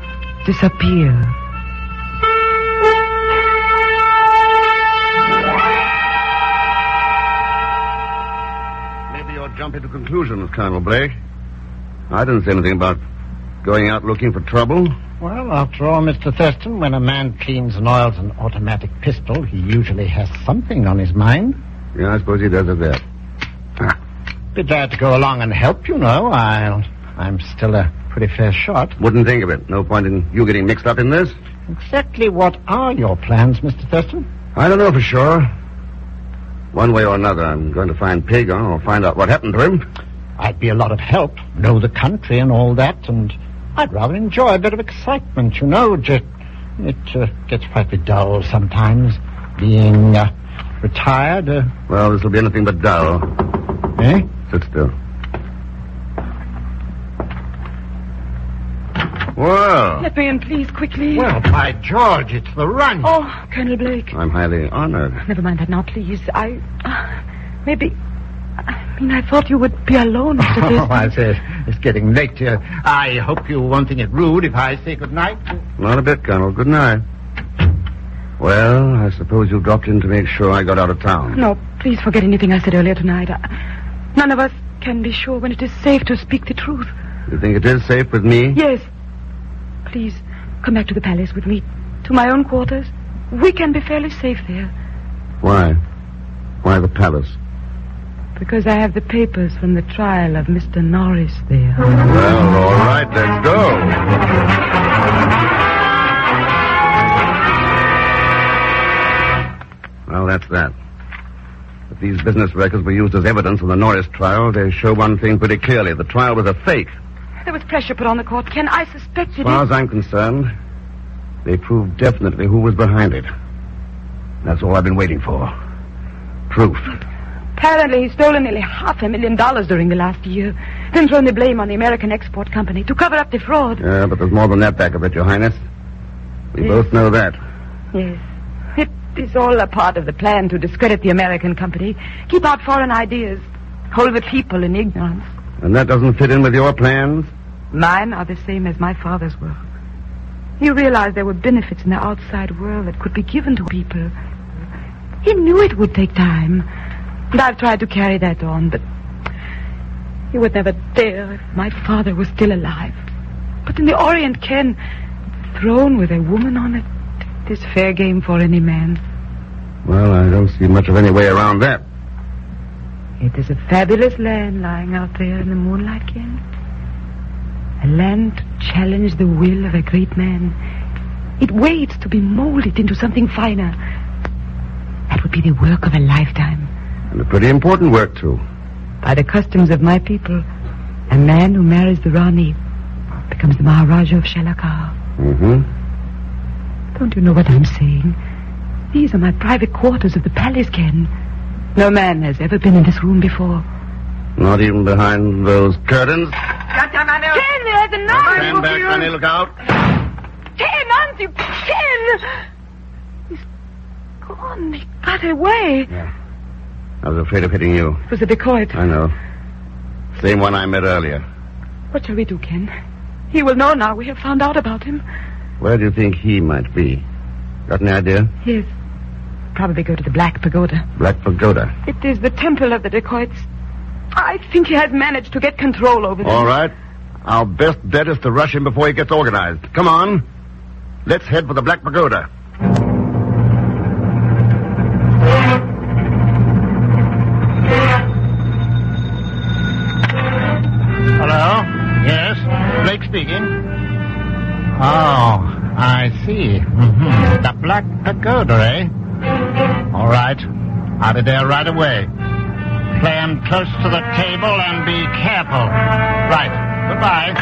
disappear. Maybe you're jumping to conclusions, Colonel Blake. I didn't say anything about going out looking for trouble. Well, after all, Mr. Thurston, when a man cleans and oils an automatic pistol, he usually has something on his mind. Yeah, I suppose he does at that. Be glad to go along and help, you know. I'm still a pretty fair shot. Wouldn't think of it. No point in you getting mixed up in this. Exactly what are your plans, Mr. Thurston? I don't know for sure. One way or another, I'm going to find Pagon or find out what happened to him. I'd be a lot of help. Know the country and all that, and I'd rather enjoy a bit of excitement, you know. It gets frightfully dull sometimes, being retired. Well, this will be anything but dull. Eh? Sit still. Well. Let me in, please, quickly. Well, by George, it's the run. Oh, Colonel Blake. I'm highly honored. Never mind that now, please. Maybe... I thought you would be alone after this. Oh, I say, it's getting late here. I hope you won't think it rude if I say good night. Not a bit, Colonel. Good night. Well, I suppose you dropped in to make sure I got out of town. No, please forget anything I said earlier tonight. None of us can be sure when it is safe to speak the truth. You think it is safe with me? Yes. Please, come back to the palace with me. To my own quarters. We can be fairly safe there. Why? Why the palace? Because I have the papers from the trial of Mr. Norris there. Well, all right, let's go. Well, that's that. If these business records were used as evidence in the Norris trial, they show one thing pretty clearly. The trial was a fake. There was pressure put on the court. Ken, I suspected As far as I'm concerned, they proved definitely who was behind it. That's all I've been waiting for. Proof. Apparently, he's stolen nearly $500,000 during the last year, then thrown the blame on the American Export Company to cover up the fraud. Yeah, but there's more than that back of it, Your Highness. We both know that. Yes. It is all a part of the plan to discredit the American company, keep out foreign ideas, hold the people in ignorance. And that doesn't fit in with your plans? Mine are the same as my father's were. He realized there were benefits in the outside world that could be given to people. He knew it would take time. And I've tried to carry that on, but he would never dare if my father was still alive. But in the Orient, Ken, a throne with a woman on it is fair game for any man. Well, I don't see much of any way around that. It is a fabulous land lying out there in the moonlight, Ken. A land to challenge the will of a great man. It waits to be molded into something finer. That would be the work of a lifetime. And a pretty important work, too. By the customs of my people, a man who marries the Rani becomes the Maharaja of Shalakar. Mm-hmm. Don't you know what I'm saying? These are my private quarters of the palace, Ken. No man has ever been in this room before. Not even behind those curtains? Ken, there's a knife! Stand back, Sonny, look out. Ken, aren't you? Ken! He's gone. He got away. Yeah. I was afraid of hitting you. It was a dacoit. I know. Same one I met earlier. What shall we do, Ken? He will know now we have found out about him. Where do you think he might be? Got any idea? Yes. Probably go to the Black Pagoda. Black Pagoda? It is the temple of the dacoits. I think he has managed to get control over them. All right. Our best bet is to rush him before he gets organized. Come on. Let's head for the Black Pagoda. Hello? Yes? Blake speaking. Oh, I see. Mm-hmm. The Black Pagoda, eh? All right. I'll be there right away. Play him close to the table and be careful. Right. Goodbye.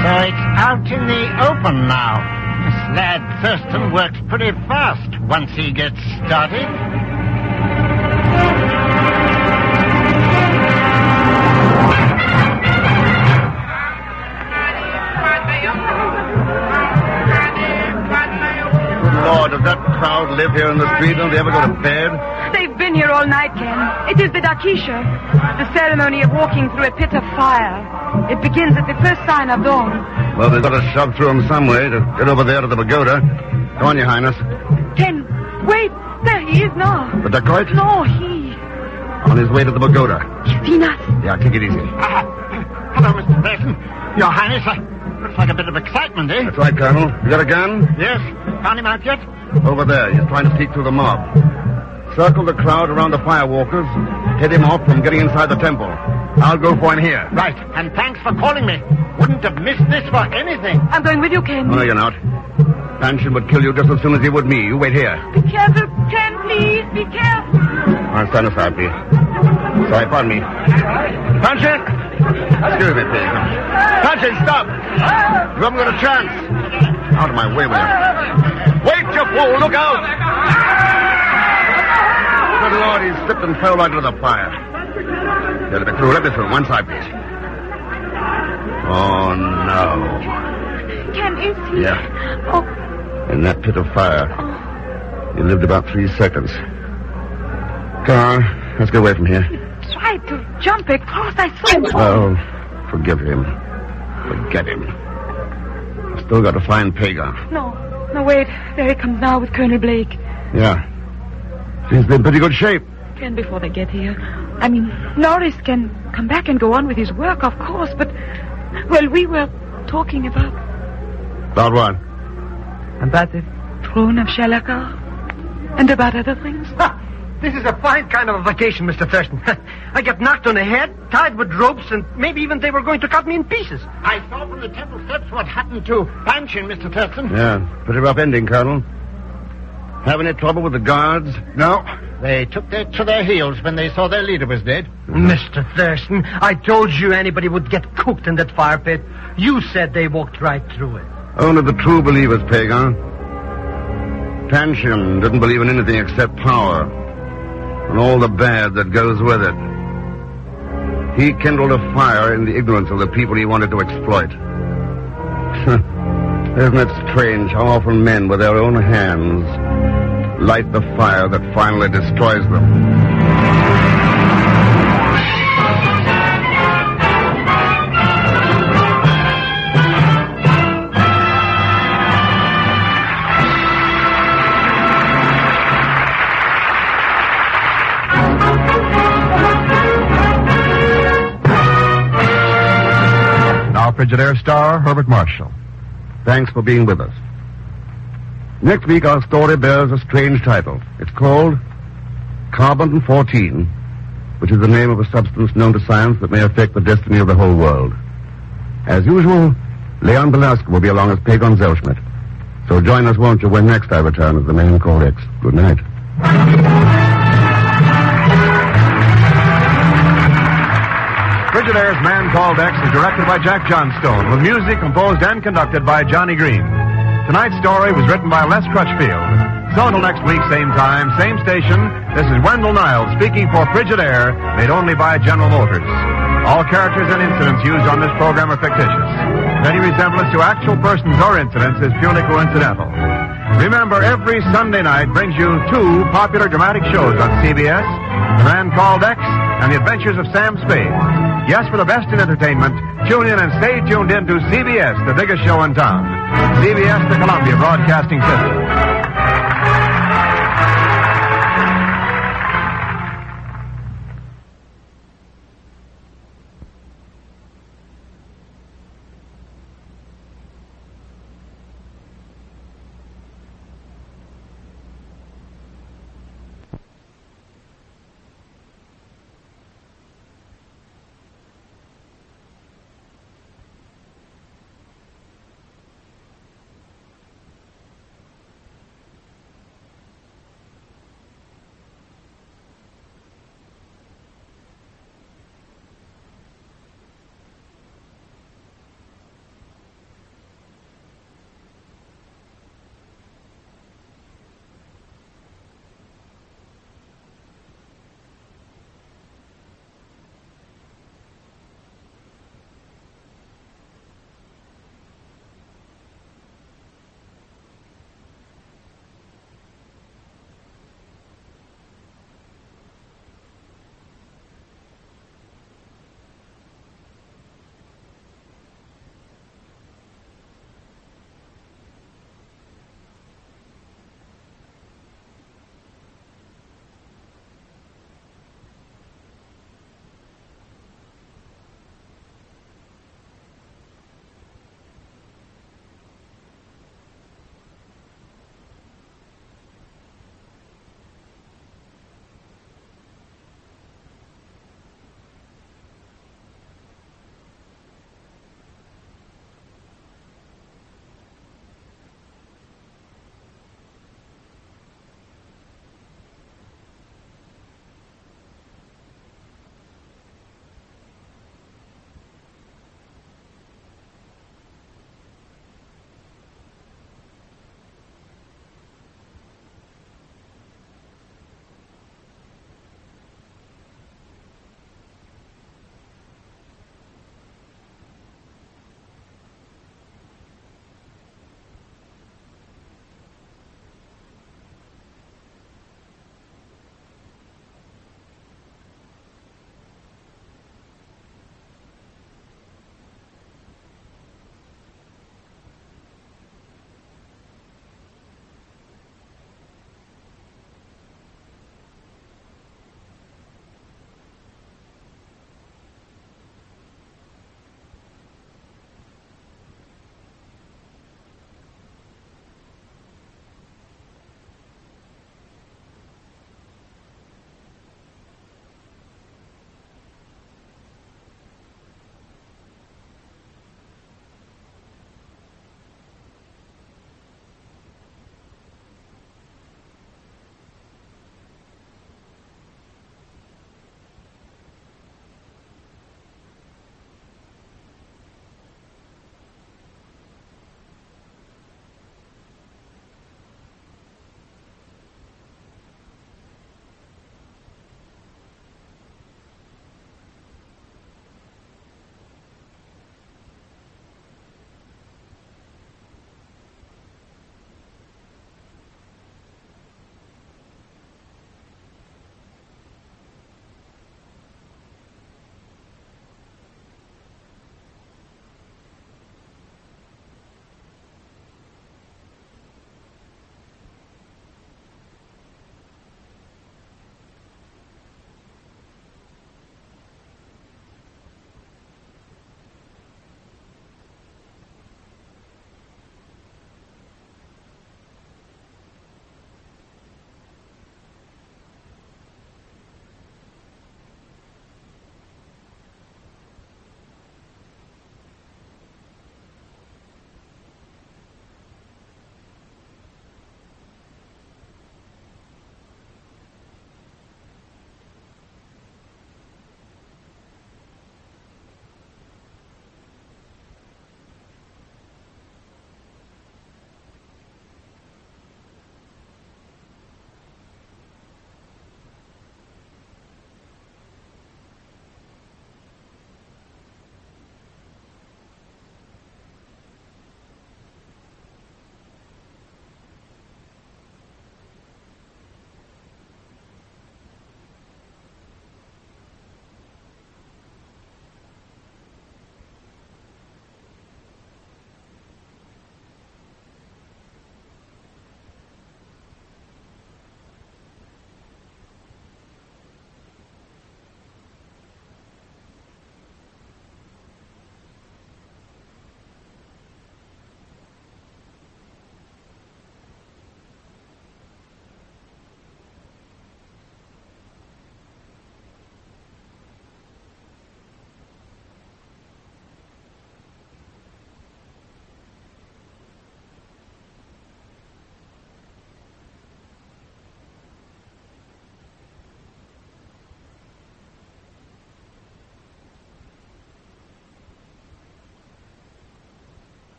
So it's out in the open now. This lad Thurston works pretty fast once he gets started. Lord, does that crowd live here in the street? Don't they ever go to bed? They've been here all night, Ken. It is the Dakisha, the ceremony of walking through a pit of fire. It begins at the first sign of dawn. Well, they've got to shove through them some way to get over there to the pagoda. Go on, Your Highness. Ken, wait. There he is now. The dacoit? No, he. On his way to the pagoda. He's seen us. Yeah, take it easy. Hello, Mr. Thurston. Your Highness, looks like a bit of excitement, eh? That's right, Colonel. You got a gun? Yes. Found him out yet? Over there. He's trying to sneak through the mob. Circle the crowd around the firewalkers. Head him off from getting inside the temple. I'll go for him here. Right. And thanks for calling me. Wouldn't have missed this for anything. I'm going with you, Ken. Oh, no, you're not. Panshin would kill you just as soon as he would me. You wait here. Be careful, Ken, please. Be careful. I'll stand aside, please. Sorry, pardon me. Panshin! Excuse me, please. Panshin, stop! You haven't got a chance. Out of my way with you. Wait, you fool! Look out! Good Lord, he slipped and fell right into the fire. Yeah, let me through. Let me through. One side, please. Oh, no. Ken, is he? Yeah. Oh. In that pit of fire. He lived about 3 seconds. Come on. Let's get away from here. He tried to jump across. I saw him. Oh, forgive him. Forget him. I've still got to find Pagan. No, wait. There he comes now with Colonel Blake. Yeah. Seems to be in pretty good shape. Ken, before they get here. I mean, Norris can come back and go on with his work, of course, but... Well, we were talking about... About what? About the throne of Shalakar. And about other things. This is a fine kind of a vacation, Mr. Thurston. I get knocked on the head, tied with ropes, and maybe even they were going to cut me in pieces. I saw from the temple steps what happened to Panshin, Mr. Thurston. Yeah, pretty rough ending, Colonel. Have any trouble with the guards? No. They took to their heels when they saw their leader was dead. Mr. Thurston, I told you anybody would get cooked in that fire pit. You said they walked right through it. Only the true believers, Pagan. Panshin didn't believe in anything except power. And all the bad that goes with it. He kindled a fire in the ignorance of the people he wanted to exploit. Isn't it strange how often men with their own hands light the fire that finally destroys them? Frigidaire star Herbert Marshall. Thanks for being with us. Next week, our story bears a strange title. It's called Carbon-14, which is the name of a substance known to science that may affect the destiny of the whole world. As usual, Leon Belasco will be along as P. Gonzalschmidt. So join us, won't you, when next I return as the man called X. Good night. Frigidaire's Man Called X is directed by Jack Johnstone, with music composed and conducted by Johnny Green. Tonight's story was written by Les Crutchfield. So until next week, same time, same station, this is Wendell Niles speaking for Frigidaire, made only by General Motors. All characters and incidents used on this program are fictitious. Any resemblance to actual persons or incidents is purely coincidental. Remember, every Sunday night brings you two popular dramatic shows on CBS, The Man Called X and The Adventures of Sam Spade. Yes, for the best in entertainment, tune in and stay tuned in to CBS, the biggest show in town. CBS, the Columbia Broadcasting System.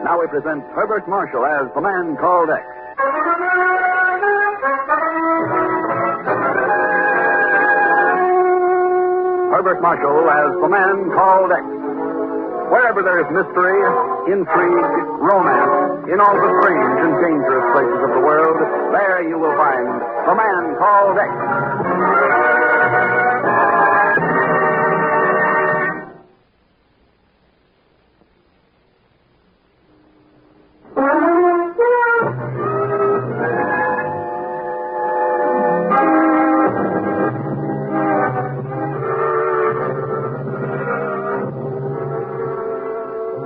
Now we present Herbert Marshall as the man called X. Herbert Marshall as the man called X. Wherever there is mystery, intrigue, romance, in all the strange and dangerous places of the world, there you will find the man called X.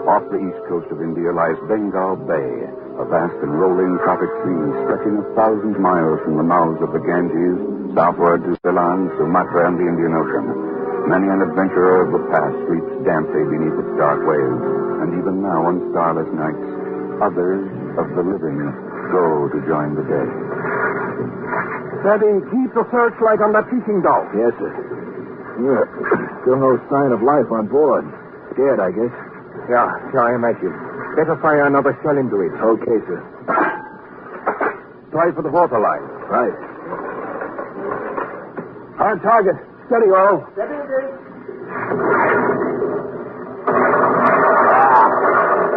Off the east coast of India lies Bengal Bay, a vast and rolling tropic sea stretching 1,000 miles from the mouths of the Ganges southward to Ceylon, Sumatra, and the Indian Ocean. Many an adventurer of the past sleeps damply beneath its dark waves, and even now on starless nights, others of the living go to join the dead. Daddy, keep the searchlight on that fishing dhow. Yes, sir. Yeah. Still no sign of life on board. Scared, I guess. Yeah, I imagine. Better fire another shell into it. Okay, sir. Try for the water line. Right. On target. Steady, all. Steady,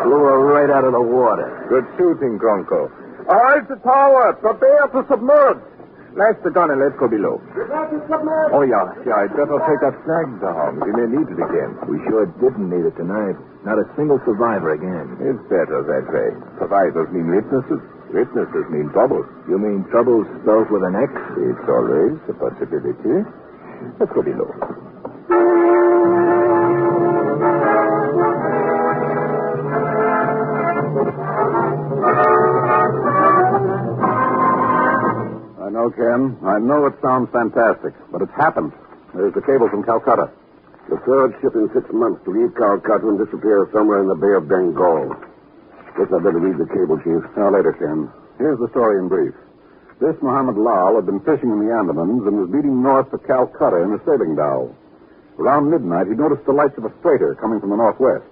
blew her right out of the water. Good shooting, Gronko. All to tower. Prepare to submerge. Lash the gun and let's go below. Prepare to submerge. Oh, yeah. I'd better take that flag down. We may need it again. We sure didn't need it tonight. Not a single survivor again. It's better that way. Survivors mean witnesses. Witnesses mean trouble. You mean trouble spelled with an X? It's always a possibility. Let's go below. I know, Ken. I know it sounds fantastic, but it's happened. There's the cable from Calcutta. The third ship in 6 months to leave Calcutta and disappear somewhere in the Bay of Bengal. Guess I better read the cable, Chief. Now, later, Ken. Here's the story in brief. This Muhammad Lal had been fishing in the Andamans and was beating north to Calcutta in a sailing dhow. Around midnight, he noticed the lights of a freighter coming from the northwest.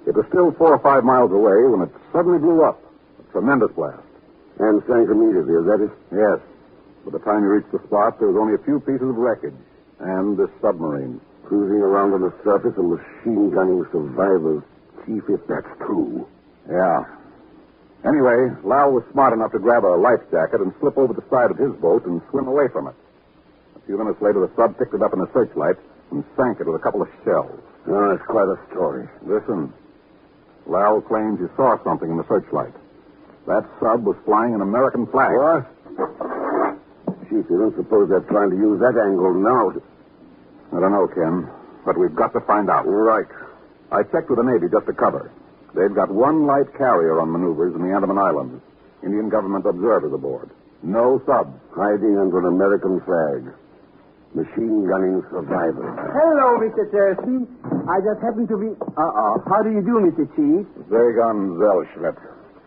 It was still 4 or 5 miles away when it suddenly blew up. A tremendous blast. And sank immediately, is that it? Yes. By the time he reached the spot, there was only a few pieces of wreckage and this submarine. Cruising around on the surface and machine gunning survivors. Chief, if that's true. Yeah. Anyway, Lal was smart enough to grab a life jacket and slip over the side of his boat and swim away from it. A few minutes later, the sub picked it up in a searchlight and sank it with a couple of shells. Oh, that's quite a story. Listen. Lal claims he saw something in the searchlight. That sub was flying an American flag. What? Chief, you don't suppose they're trying to use that angle now? I don't know, Ken, but we've got to find out. Right. I checked with the Navy just to cover. They've got one light carrier on maneuvers in the Andaman Islands. Indian government observers aboard. No subs. Hiding under an American flag. Machine gunning survivors. Hello, Mr. Thurston. I just happen to be... How do you do, Mr. Chief? Zagon Zellschmidt.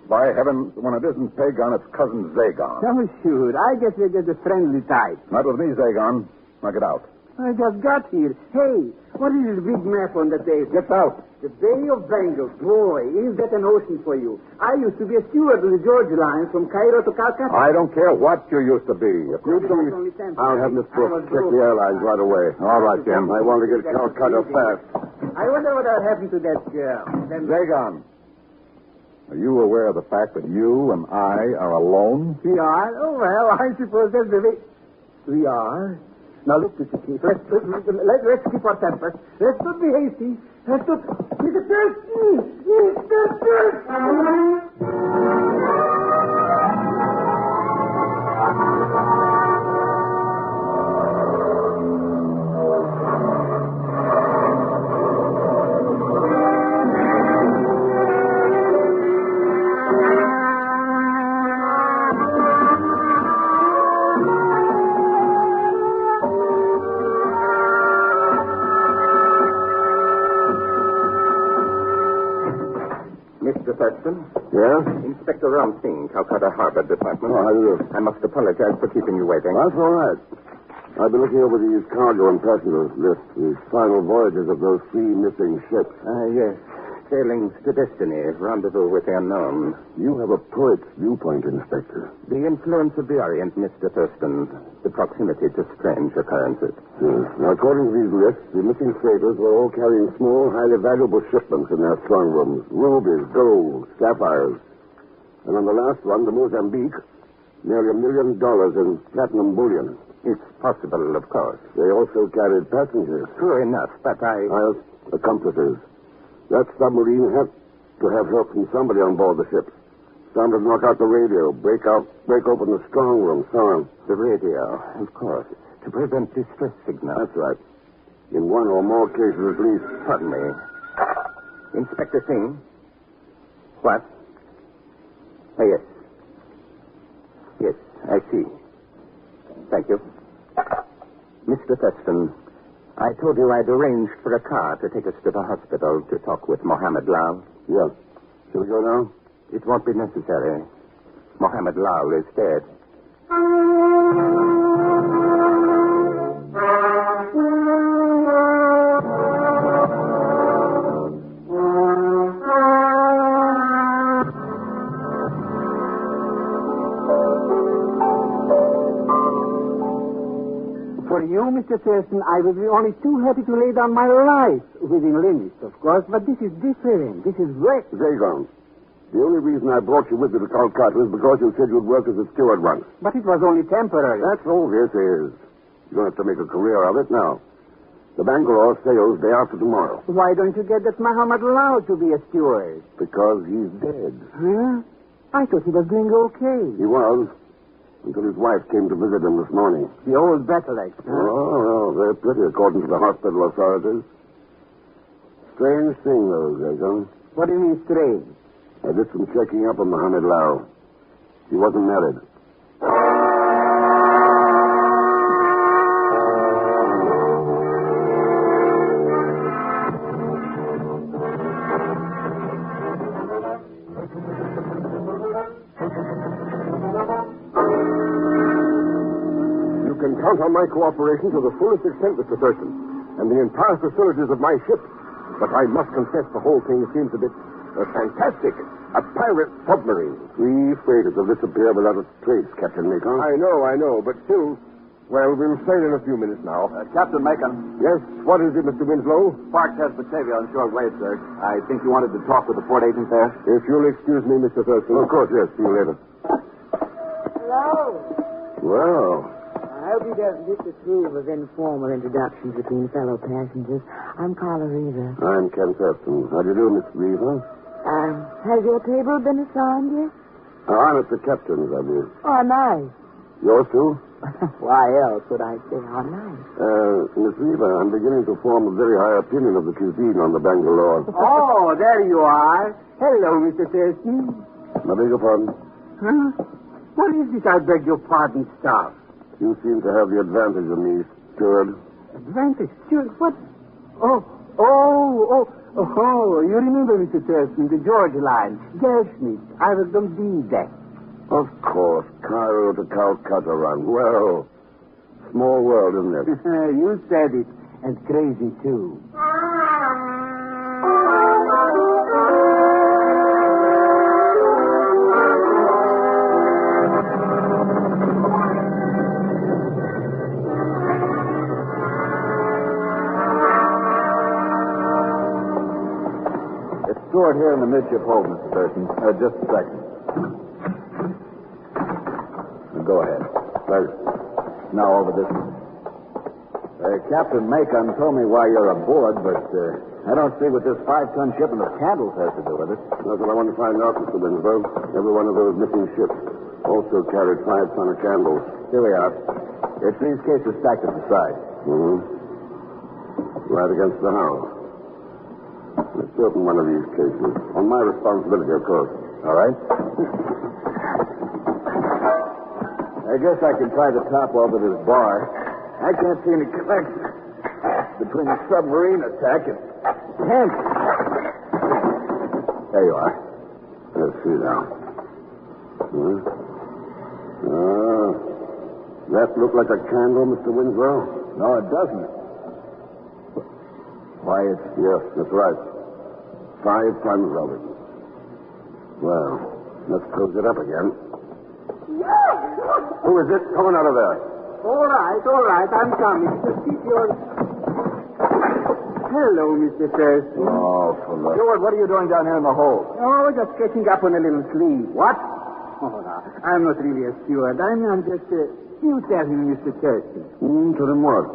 By heavens, when it isn't Pagon, it's cousin Zagon. Oh, shoot. I guess you're just a friendly type. Not with me, Zagon. Now get out. I just got here. Hey, what is this big map on the table? Get out. The Bay of Bengal. Boy, is that an ocean for you. I used to be a steward on the George line from Cairo to Calcutta. I don't care what you used to be. If you don't... I'll have Miss Brooks check the airlines right away. All right, Jim. I want to get Calcutta fast. I wonder what happened to that girl. Zagon, are you aware of the fact that you and I are alone? We are? Oh, well, I suppose that's the way... We are? Now, look, Mr. Chief, let's keep our temper. Let's not be hasty. Let's not... Mr. Thurston! Mr. Thurston! Mr. Thurston? Yes? Inspector Rumsing, Calcutta Harbor Department. Oh, how do you do? I must apologize for keeping you waiting. That's all right. I've been looking over these cargo and passenger lists, the final voyages of those 3 missing ships. Yes. Sailing to destiny, rendezvous with the unknown. You have a poet's viewpoint, Inspector. The influence of the Orient, Mr. Thurston. The proximity to strange occurrences. Yes. Now, according to these lists, the missing freighters were all carrying small, highly valuable shipments in their strong rooms. Rubies, gold, sapphires. And on the last one, the Mozambique, nearly $1 million in platinum bullion. It's possible, of course. They also carried passengers. True enough, but accomplices. That submarine had to have help from somebody on board the ship. Some to knock out the radio, break open the strong room, so on. The radio, of course, to prevent distress signals. That's right. In one or more cases at least. Pardon me. Inspector Singh? What? Oh, yes. Yes, I see. Thank you. Mr. Thurston, I told you I'd arranged for a car to take us to the hospital to talk with Mohammed Lal. Yeah. Shall we go now? It won't be necessary. Mohammed Lal is dead. For you, Mr. Thurston, I would be only too happy to lay down my life within limits, of course, but this is different. This is work. Zagon, the only reason I brought you with me to Calcutta is because you said you'd work as a steward once. But it was only temporary. That's all this is. You don't have to make a career of it now. The Bangalore sails day after tomorrow. Why don't you get that Muhammad Lal to be a steward? Because he's dead. Huh? I thought he was doing okay. He was. Until his wife came to visit him this morning. The old battle axe, huh? Oh, they're pretty, according to the hospital authorities. Strange thing, though, Zagon. What do you mean, strange? I did some checking up on Mohammed Lal. He wasn't married. Count on my cooperation to the fullest extent, Mr. Thurston, and the entire facilities of my ship. But I must confess the whole thing seems a bit fantastic. A pirate submarine. 3 freighters have disappeared without a trace, Captain Macon. I know, but still... Well, we'll sail in a few minutes now. Captain Macon. Yes, what is it, Mr. Winslow? Sparks has Batavia on short wave, sir. I think you wanted to talk with the port agent there. If you'll excuse me, Mr. Thurston. Of course, yes. See you later. Hello. Well... I hope he doesn't disapprove of informal introductions between fellow passengers. I'm Carla Reaver. I'm Ken Thurston. How do you do, Miss Reaver? Has your table been assigned yet? I'm at the captain's, I believe. Oh, nice. Yours, too? Why else would I say how nice? Miss Reaver, I'm beginning to form a very high opinion of the cuisine on the Bangalore. Oh, there you are. Hello, Mr. Thurston. I beg your pardon? Huh? What is this, I beg your pardon, stuff? You seem to have the advantage of me, steward. Advantage? Steward? What? Oh, you remember, Mr. Thurston, the George line. Gershmith, I was going to be that. Of course, Cairo to Calcutta run. Well, small world, isn't it? You said it, and crazy, too. Steward here in the midship hold, Mr. Thurston. Just a second. Go ahead. Pleasure. Now over this one. Captain Macon told me why you're aboard, but I don't see what this 5-ton shipment of candles has to do with it. That's what I want to find out, Mr. Winslow. Every one of those missing ships also carried 5 ton of candles. Here we are. It's these cases stacked at the side. Mm-hmm. Right against the house. Let's open one of these cases. On my responsibility, of course. All right. I guess I can try the top off with this bar. I can't see any connection between the submarine attack and tank. There you are. Let's see now. That look like a candle, Mr. Winslow? No, it doesn't. Why, it's... Yes, that's right. 5 tons of it. Well, let's close it up again. Who is it coming out of there? All right. I'm coming. Just keep your... Hello, Mr. Thurston. Oh, for the... Stewart, what are you doing down here in the hold? Oh, just catching up on a little sleep. What? Oh, no. I'm not really a steward. I'm just you tell him, Mr. Thurston. Tell him what?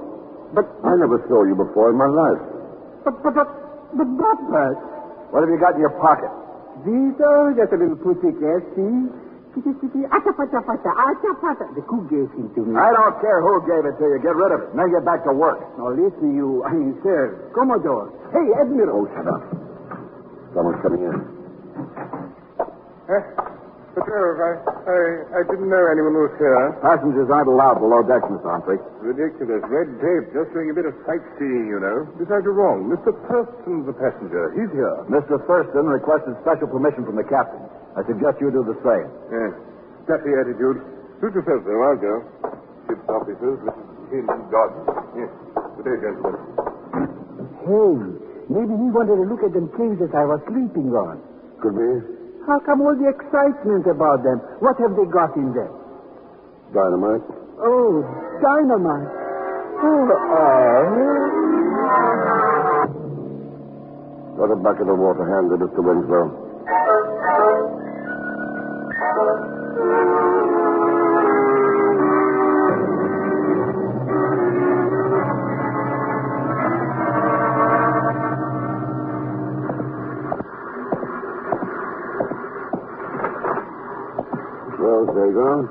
But I never saw you before in my life. But, What have you got in your pocket? these are just a little pussycat, see? Acha-pata. The cook gave him to me. I don't care who gave it to you. Get rid of it. Now get back to work. Now, listen, sir. Commodore. Hey, Admiral. Oh, shut up. Someone's coming in. But, I didn't know anyone was here. Passengers aren't allowed below decks, Miss Humphrey. Ridiculous. Red tape. Just doing a bit of sightseeing, you know. Besides, you're wrong. Mr. Thurston's the passenger. He's here. Mr. Thurston requested special permission from the captain. I suggest you do the same. Yes. Stuffy attitude. Suit yourself, though. I'll go. Ship's officers, Mrs. Hill and Gordon. Yes. Good day, gentlemen. Hey, maybe he wanted to look at them caves that I was sleeping on. Could be. How come all the excitement about them? What have they got in there? Dynamite. Oh, dynamite. Got a bucket of water handy, Mr. Winslow. Well, Dagon,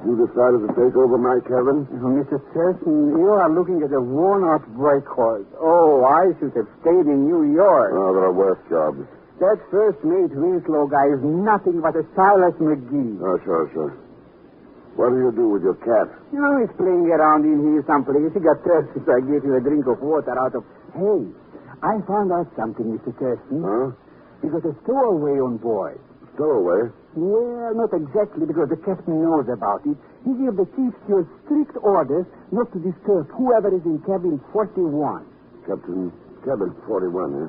you decided to take over my cabin? Mr. Thurston, you are looking at a worn-out brake horse. Oh, I should have stayed in New York. Oh, there are worse jobs. That first-mate Winslow guy is nothing but a Silas McGee. Oh, sure. What do you do with your cat? He's playing around in here someplace. He got thirsty, so I gave him a drink of water out of... Hey, I found out something, Mr. Thurston. Huh? He got a stowaway on board. Stowaway? Well, not exactly, because the captain knows about it. He gave the chief steward strict orders not to disturb whoever is in cabin 41. Cabin 41, eh?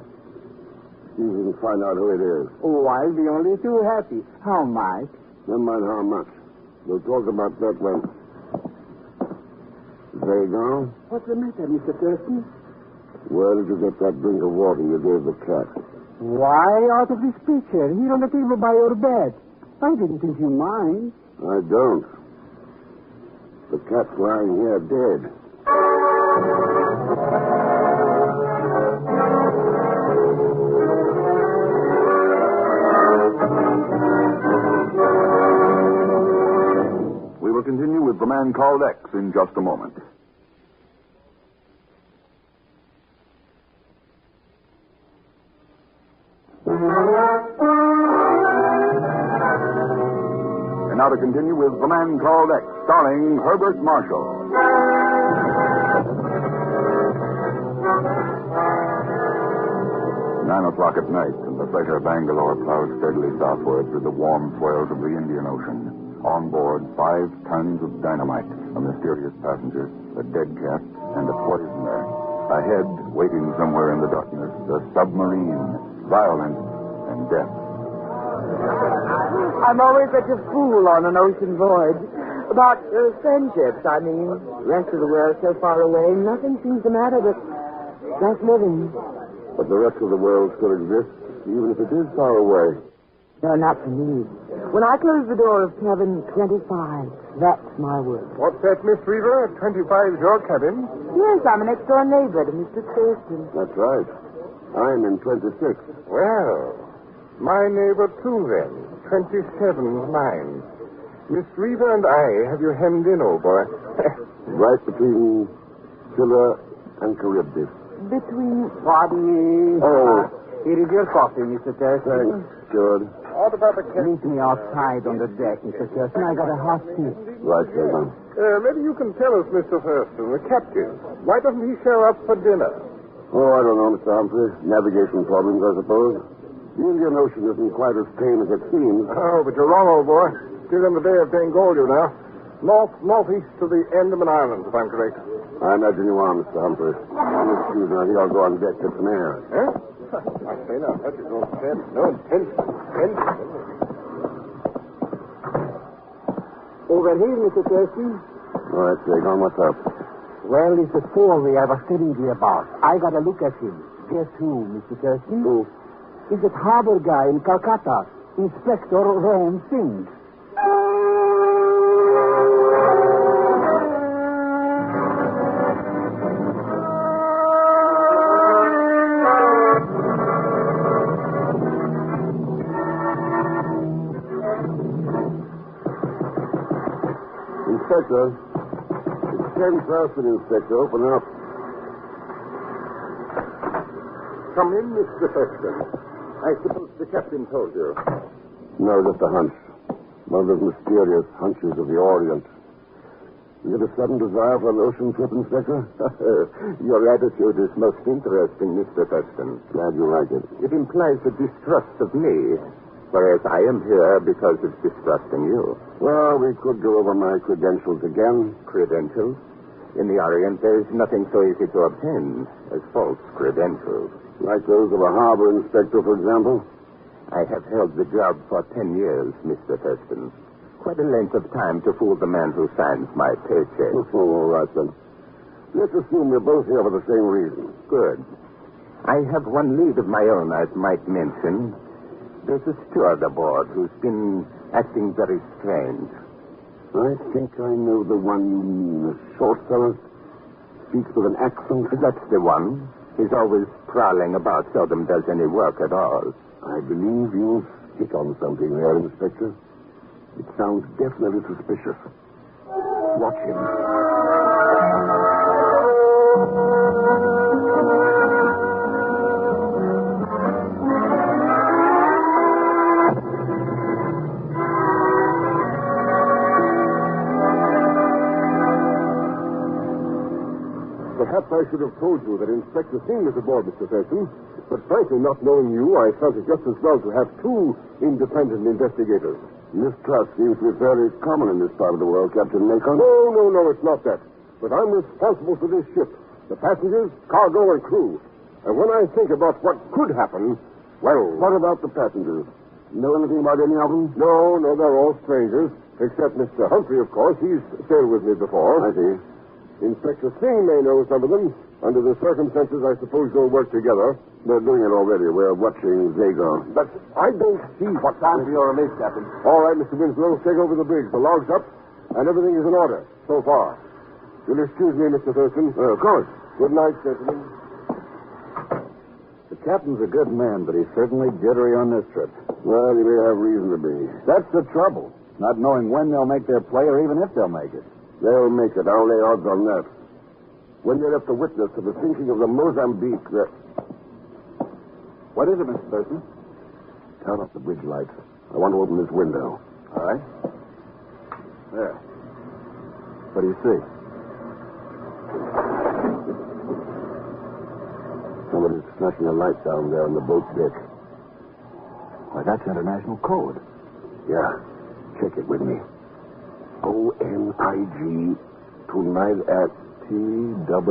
See if we can find out who it is. Oh, I'll be only too happy. How much? Never mind how much. We'll talk about that when... Dagon? What's the matter, Mr. Thurston? Where did you get that drink of water you gave the cat? Why, out of this pitcher, here on the table by your bed. I didn't think you mind. I don't. The cat's lying here dead. We will continue with The Man Called X in just a moment. And now to continue with The Man Called X, starring Herbert Marshall. 9 o'clock at night, and the freighter Bangalore plows steadily southward through the warm swells of the Indian Ocean. On board, 5 tons of dynamite, a mysterious passenger, a dead cat, and a poisoner. Ahead, waiting somewhere in the darkness, a submarine, violence and death. I'm always such a fool on an ocean voyage. About friendships, I mean. The rest of the world so far away, nothing seems to matter but just living. But the rest of the world still exists, even if it is far away. No, not for me. When I close the door of cabin 25, that's my word. What's that, Miss Weaver? 25 is your cabin? Yes, I'm an next-door neighbor to Mr. Thurston. That's right. I'm in 26. Well, my neighbor, too, then. 27 is mine. Miss Weaver and I have you hemmed in, old boy. Right between Scylla and Charybdis. Between body... Oh. Here is your coffee, Mr. Thurston. Thanks, George. What about the captain? Meet me outside on the deck, Mr. Thurston. I got a hot tea. Right, Dagon. Maybe you can tell us, Mr. Thurston, the captain. Why doesn't he show up for dinner? Oh, I don't know, Mr. Humphrey. Navigation problems, I suppose. The Indian Ocean isn't quite as tame as it seems. Oh, but you're wrong, old boy. Still in the Bay of Bengal, you know. Northeast to the Andaman Islands, if I'm correct. I imagine you are, Mr. Humphrey. Excuse me, I think I'll go on deck, get some air. Eh? I say now, that is no sense. No intense. Over here, Mr. Thurston. All right, Jake, on what's up? Well, it's the four-way I was telling you about. I got a look at him. Guess who, Mr. Thurston? Who? He's that harbor guy in Calcutta, Inspector Ram Singh. Inspector. It's Ken Thurston, Inspector. Open up. Come in, Mr. Thurston. I suppose the captain told you. No, just a hunch. One of those mysterious hunches of the Orient. You get a sudden desire for an ocean trip, Inspector? Your attitude is most interesting, Mr. Thurston. Glad you like it. It implies a distrust of me, whereas I am here because of distrusting you. Well, we could go over my credentials again. Credentials? In the Orient, there is nothing so easy to obtain as false credentials. Like those of a harbor inspector, for example? I have held the job for 10 years, Mr. Thurston. Quite a length of time to fool the man who signs my paycheck. Oh, all right, then. Let's assume we're both here for the same reason. Good. I have one lead of my own, I might mention. There's a steward aboard who's been acting very strange. I think I know the one you mean. A short fellow speaks with an accent. That's the one. He's always prowling about, seldom does any work at all. I believe you've hit on something there, Inspector. It sounds definitely suspicious. Watch him. Perhaps I should have told you that Inspector Singh is aboard, Mr. Thurston. But frankly, not knowing you, I felt it just as well to have two independent investigators. Mistrust seems to be fairly common in this part of the world, Captain Macon. No, it's not that. But I'm responsible for this ship, the passengers, cargo, and crew. And when I think about what could happen, well... What about the passengers? Know anything about any of them? No, they're all strangers. Except Mr. Humphrey, of course. He's sailed with me before. I see. Inspector Singh may know some of them. Under the circumstances, I suppose they'll work together. They're doing it already. We're watching Zago. But I don't see... What time for your release, Captain? All right, Mr. Winslow, take over the brig. The log's up, and everything is in order so far. You'll excuse me, Mr. Thurston. Of course. Good night, gentlemen. The captain's a good man, but he's certainly jittery on this trip. Well, he may have reason to be. That's the trouble. Not knowing when they'll make their play or even if they'll make it. They'll make it. I'll lay odds on that. When they're left the witness to the sinking of the Mozambique, What is it, Mr. Thurston? Turn off the bridge lights. I want to open this window. All right. There. What do you see? Somebody's flashing a light down there on the boat deck. Why, that's international code. Yeah. Check it with me. ONIG tonight at TWOAM.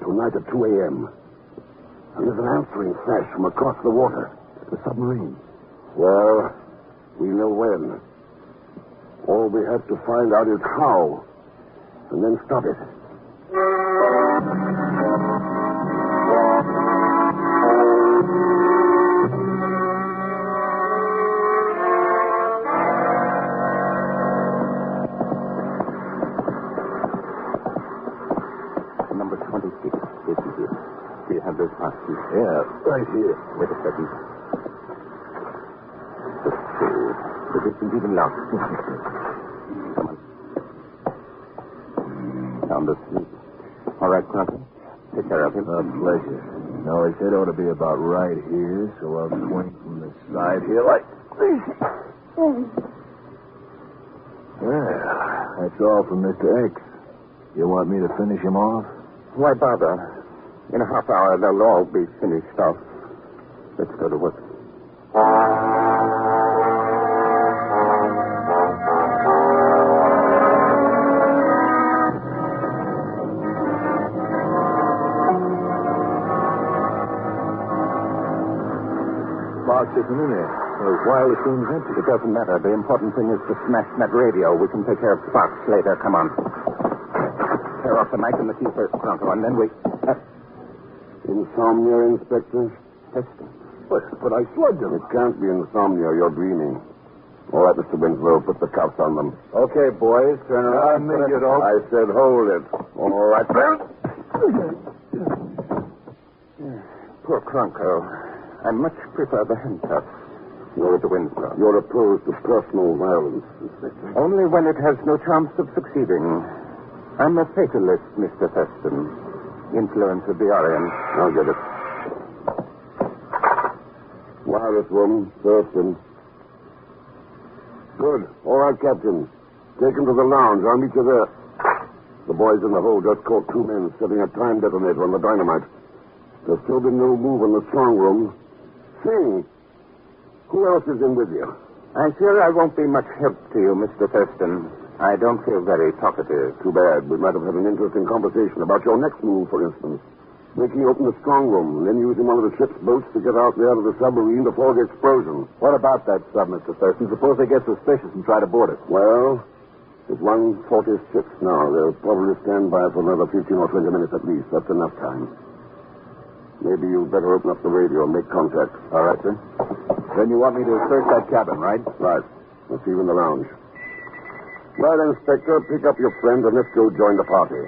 Tonight at 2 a.m. And there's an answering flash from across the water. The submarine. Well, we know when. All we have to find out is how. And then stop it. Number 26. This is it. Do you have those passes? Yeah, right here. Wait a second. The distance even locked. Come on. Sound asleep. All right, Crocker. Take care of him. A pleasure. No, he said it ought to be about right here, so I'll swing from the side here like this. Well, that's all from Mr. X. You want me to finish him off? Why bother? In a half hour, they'll all be finished off. Let's go to work. box isn't in there. Those wireless room's empty. It doesn't matter. The important thing is to smash that radio. We can take care of Sparks later. Come on. Tear off the mic and the key first, Pronto, and then we... Insomnia, Inspector? Heston. But I slugged him. It can't be insomnia. You're dreaming. All right, Mr. Winslow, put the cuffs on them. Okay, boys, turn around. I said hold it. All right, Poor Cronco. I much prefer the handcuffs. You're the Winslow. You're opposed to personal violence, Inspector. Only when it has no chance of succeeding. I'm a fatalist, Mr. Feston. Influence of the Orient. I'll get it. Wireless room, Thurston. Good. All right, Captain. Take him to the lounge. I'll meet you there. The boys in the hold just caught 2 men setting a time detonator on the dynamite. There's still been no move in the strong room. Sing. Who else is in with you? I fear I won't be much help to you, Mr. Thurston. I don't feel very talkative. Too bad. We might have had an interesting conversation about your next move, for instance. Breaking open the strong room, and then using one of the ship's boats to get out there to the submarine before the explosion. What about that sub, Mr. Thurston? Suppose they get suspicious and try to board it. Well, it's 1:46 now. They'll probably stand by for another 15 or 20 minutes at least. That's enough time. Maybe you'd better open up the radio and make contact. All right, sir. Then you want me to search that cabin, right? Right. Let's see you in the lounge. Right, Inspector, pick up your friend and let's go join the party.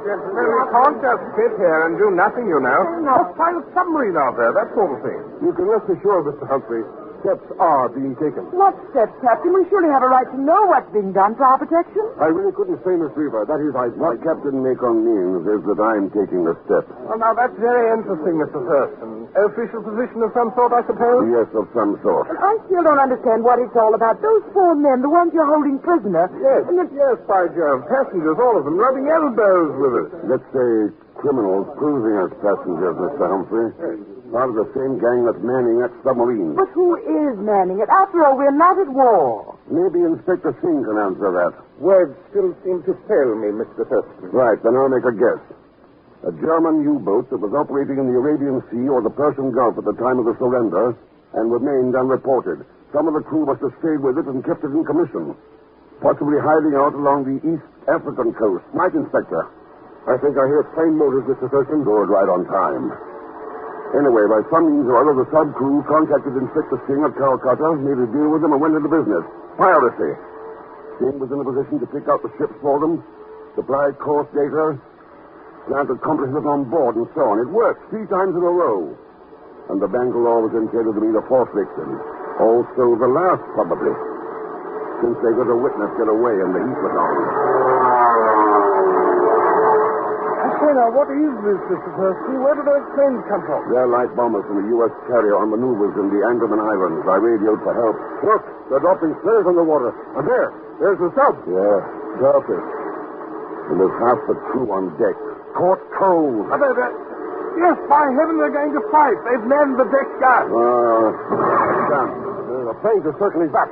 We can't just sit here and do nothing, you know. No. Let's find a submarine out there, that sort of thing. You can rest assured, Mr. Humphrey, steps are being taken. What steps, Captain? We surely have a right to know what's being done for our protection. I really couldn't say, Miss Weaver. That is, What Captain Macon means is that I'm taking the step. Well, now, that's very interesting, Mr. Thurston. Official position of some sort, I suppose? Yes, of some sort. And I still don't understand what it's all about. Those 4 men, the ones you're holding prisoner. Yes, yes, by Jove. Passengers, all of them, rubbing elbows with us. Let's say criminals posing as passengers, Mr. Humphrey. Part of the same gang that's manning that submarine. But who is manning it? After all, we're not at war. Maybe Inspector Singh can answer that. Words still seem to fail me, Mr. Thurston. Right, then I'll make a guess. A German U-boat that was operating in the Arabian Sea or the Persian Gulf at the time of the surrender and remained unreported. Some of the crew must have stayed with it and kept it in commission. Possibly hiding out along the East African coast. Right, Inspector? I think I hear plain motors, Mr. Thurston. Good, right on time. Anyway, by some means or other, the sub crew contacted Inspector Singh at Calcutta, made a deal with them, and went into business. Piracy. Singh was in a position to pick out the ships for them, supply course data, plant accomplices on board, and so on. It worked 3 times in a row. And the Bengal was intended to be the 4th victim. Also the last, probably. Since they got a witness get away and the heat was on. Say now, what is this, Mr. Thurston? Where did those planes come from? They're light bombers from a U.S. carrier on maneuvers in the Andaman Islands. I radioed for help. Look, they're dropping flares on the water. And there's the sub. Yeah, surface. And there's half the crew on deck. Caught cold. Yes, by heaven, they're going to fight. They've manned the deck guard. Done. The planes are circling back.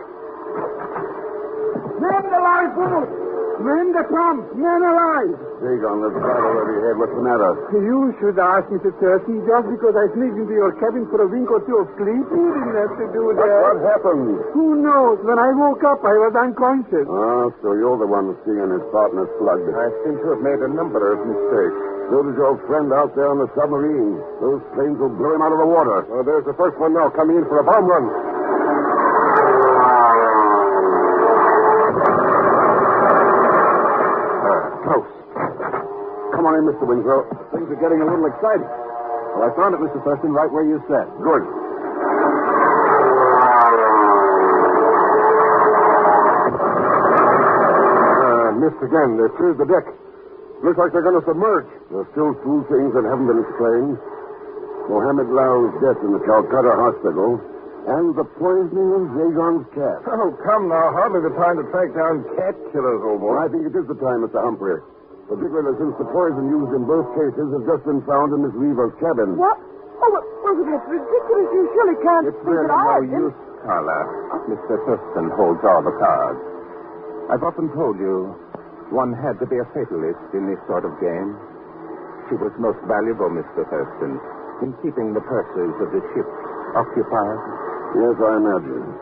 Men the lifeboat! Men the pump! Men alive! Dagon, there's battle overhead. What's the matter? You should ask, Mr. Thurston, just because I sneaked into your cabin for a wink or two of sleep. You didn't have to do that. What happened? Who knows? When I woke up, I was unconscious. So you're the one seeing his partner slugged. I seem to have made a number of mistakes. So does your friend out there on the submarine. Those planes will blow him out of the water. Well, there's the first one now coming in for a bomb run. Close. Come on in, Mr. Winslow. Things are getting a little exciting. Well, I found it, Mr. Thurston, right where you said. Good. Missed again. They've cleared the deck. Looks like they're going to submerge. There's still 2 things that haven't been explained. Mohammed Lau's death in the Calcutta hospital and the poisoning of Zagon's cat. Oh, come now. Hardly the time to track down cat killers, old boy. Well, I think it is the time, Mr. Humphrey. Particularly since the poison used in both cases has just been found in Miss Weaver's cabin. What? Oh, well, Sullivan, it's ridiculous. You surely can't It's think really that I... no use, Carla. Mr. Thurston holds all the cards. I've often told you one had to be a fatalist in this sort of game. She was most valuable, Mr. Thurston, in keeping the purses of the ship occupied. Yes, I imagine.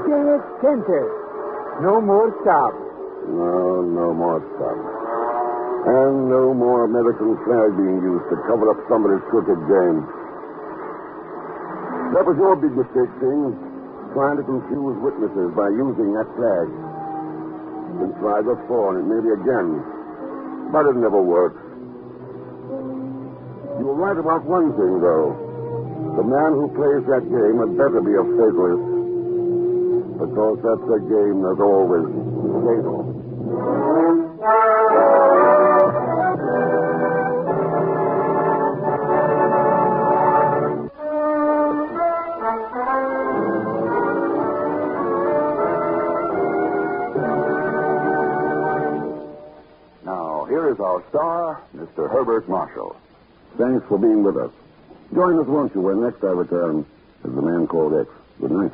Dead center. No more stop. No more stop. And no more American flag being used to cover up somebody's crooked game. That was your big mistake, King. Trying to confuse witnesses by using that flag. Been tried before, and it may be again. But it never works. You were right about one thing, though. The man who plays that game had better be a fatalist. Because that's a game that's always fatal. Now, here is our star, Mr. Herbert Marshall. Thanks for being with us. Join us, won't you, when next I return as the Man Called X. Good night.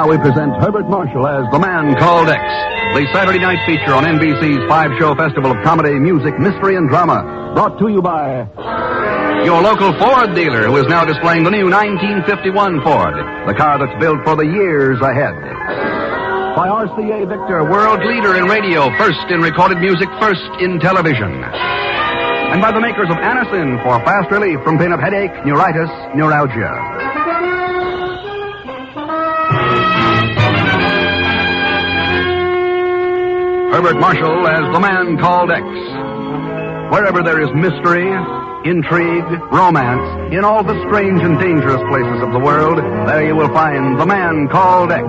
We present Herbert Marshall as The Man Called X, the Saturday night feature on NBC's 5-show festival of comedy, music, mystery, and drama. Brought to you by your local Ford dealer, who is now displaying the new 1951 Ford, the car that's built for the years ahead. By RCA Victor, world leader in radio, first in recorded music, first in television. And by the makers of Anacin for fast relief from pain of headache, neuritis, neuralgia. Herbert Marshall as The Man Called X. Wherever there is mystery, intrigue, romance, in all the strange and dangerous places of the world, there you will find The Man Called X.